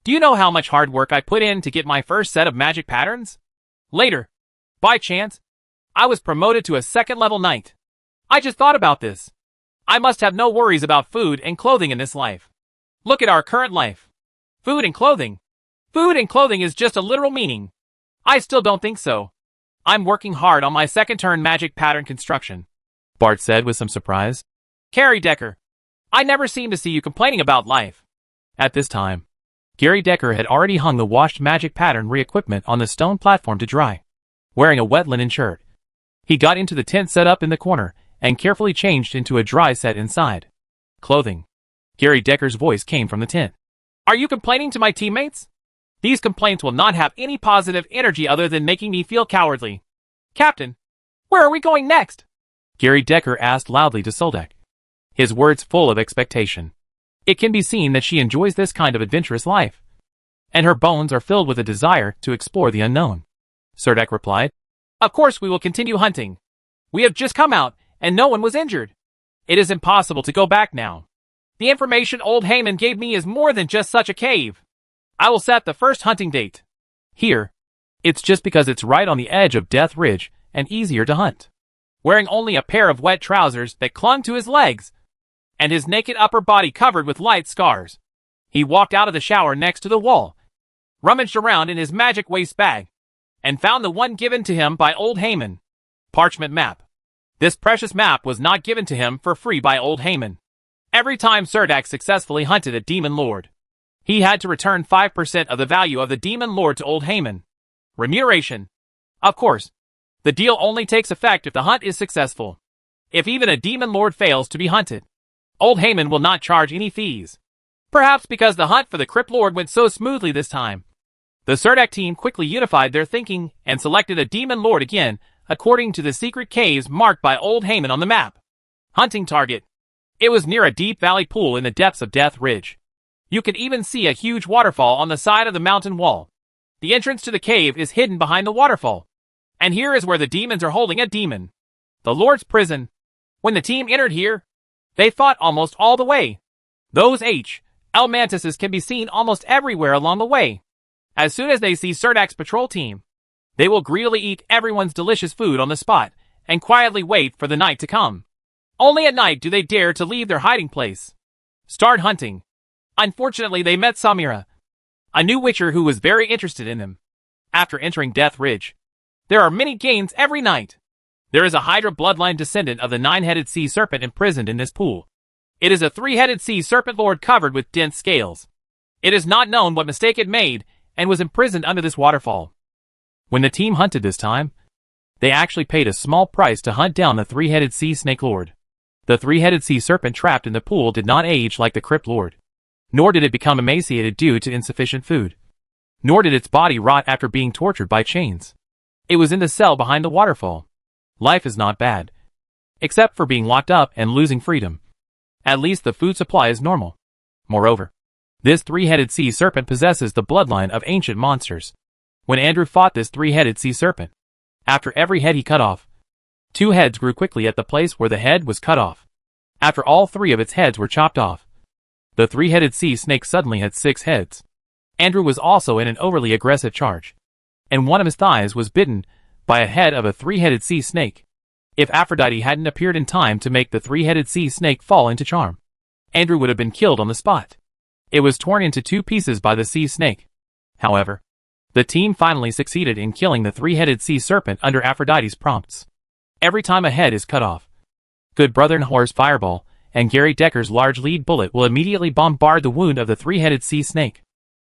Do you know how much hard work I put in to get my first set of magic patterns? Later, by chance, I was promoted to a second-level knight. I just thought about this. I must have no worries about food and clothing in this life. Look at our current life. Food and clothing. Food and clothing is just a literal meaning. I still don't think so. I'm working hard on my second-turn magic pattern construction, Bart said with some surprise. Gary Decker, I never seem to see you complaining about life. At this time, Gary Decker had already hung the washed magic pattern re-equipment on the stone platform to dry. Wearing a wet linen shirt, he got into the tent set up in the corner and carefully changed into a dry set inside. Clothing. Gary Decker's voice came from the tent. Are you complaining to my teammates? These complaints will not have any positive energy other than making me feel cowardly. Captain, where are we going next? Gary Decker asked loudly to Soldek, his words full of expectation. It can be seen that she enjoys this kind of adventurous life, and her bones are filled with a desire to explore the unknown. Serdek replied, Of course we will continue hunting. We have just come out, and no one was injured. It is impossible to go back now. The information old Heyman gave me is more than just such a cave. I will set the first hunting date. Here. It's just because it's right on the edge of Death Ridge and easier to hunt. Wearing only a pair of wet trousers that clung to his legs, and his naked upper body covered with light scars, he walked out of the shower next to the wall, rummaged around in his magic waste bag, and found the one given to him by old Heyman. Parchment map. This precious map was not given to him for free by old Heyman. Every time Serdek successfully hunted a demon lord, he had to return 5% of the value of the demon lord to old Heyman. Remuneration. Of course, the deal only takes effect if the hunt is successful. If even a demon lord fails to be hunted, old Heyman will not charge any fees. Perhaps because the hunt for the Crypt Lord went so smoothly this time, the Serdek team quickly unified their thinking and selected a demon lord again, according to the secret caves marked by old Heyman on the map. Hunting target. It was near a deep valley pool in the depths of Death Ridge. You could even see a huge waterfall on the side of the mountain wall. The entrance to the cave is hidden behind the waterfall. And here is where the demons are holding a demon. The Lord's prison. When the team entered here, they fought almost all the way. Those L mantises can be seen almost everywhere along the way. As soon as they see Serdek's patrol team, they will greedily eat everyone's delicious food on the spot and quietly wait for the night to come. Only at night do they dare to leave their hiding place. Start hunting. Unfortunately, they met Samira, a new witcher who was very interested in them. After entering Death Ridge, there are many gains every night. There is a Hydra bloodline descendant of the nine-headed sea serpent imprisoned in this pool. It is a three-headed sea serpent lord covered with dense scales. It is not known what mistake it made and was imprisoned under this waterfall. When the team hunted this time, they actually paid a small price to hunt down the three-headed sea snake lord. The three-headed sea serpent trapped in the pool did not age like the Crypt Lord, nor did it become emaciated due to insufficient food, nor did its body rot after being tortured by chains. It was in the cell behind the waterfall. Life is not bad. except for being locked up and losing freedom. At least the food supply is normal. Moreover, this three-headed sea serpent possesses the bloodline of ancient monsters. When Andrew fought this three-headed sea serpent, after every head he cut off, 2 heads grew quickly at the place where the head was cut off. After all 3 of its heads were chopped off, the three-headed sea snake suddenly had 6 heads. Andrew was also in an overly aggressive charge, and one of his thighs was bitten by a head of a three-headed sea snake. If Aphrodite hadn't appeared in time to make the three-headed sea snake fall into charm, Andrew would have been killed on the spot. It was torn into 2 pieces by the sea snake. However, the team finally succeeded in killing the three-headed sea serpent under Aphrodite's prompts. Every time a head is cut off, Good Brother Nhor's fireball and Gary Decker's large lead bullet will immediately bombard the wound of the three-headed sea snake,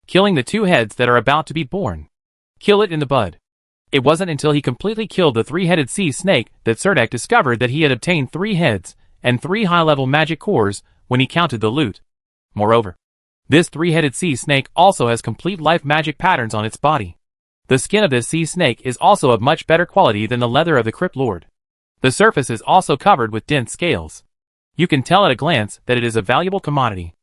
killing the 2 heads that are about to be born. Kill it in the bud. It wasn't until he completely killed the three-headed sea snake that Serdek discovered that he had obtained 3 heads and 3 high-level magic cores when he counted the loot. Moreover, this three-headed sea snake also has complete life magic patterns on its body. The skin of this sea snake is also of much better quality than the leather of the Crypt Lord. The surface is also covered with dense scales. You can tell at a glance that it is a valuable commodity.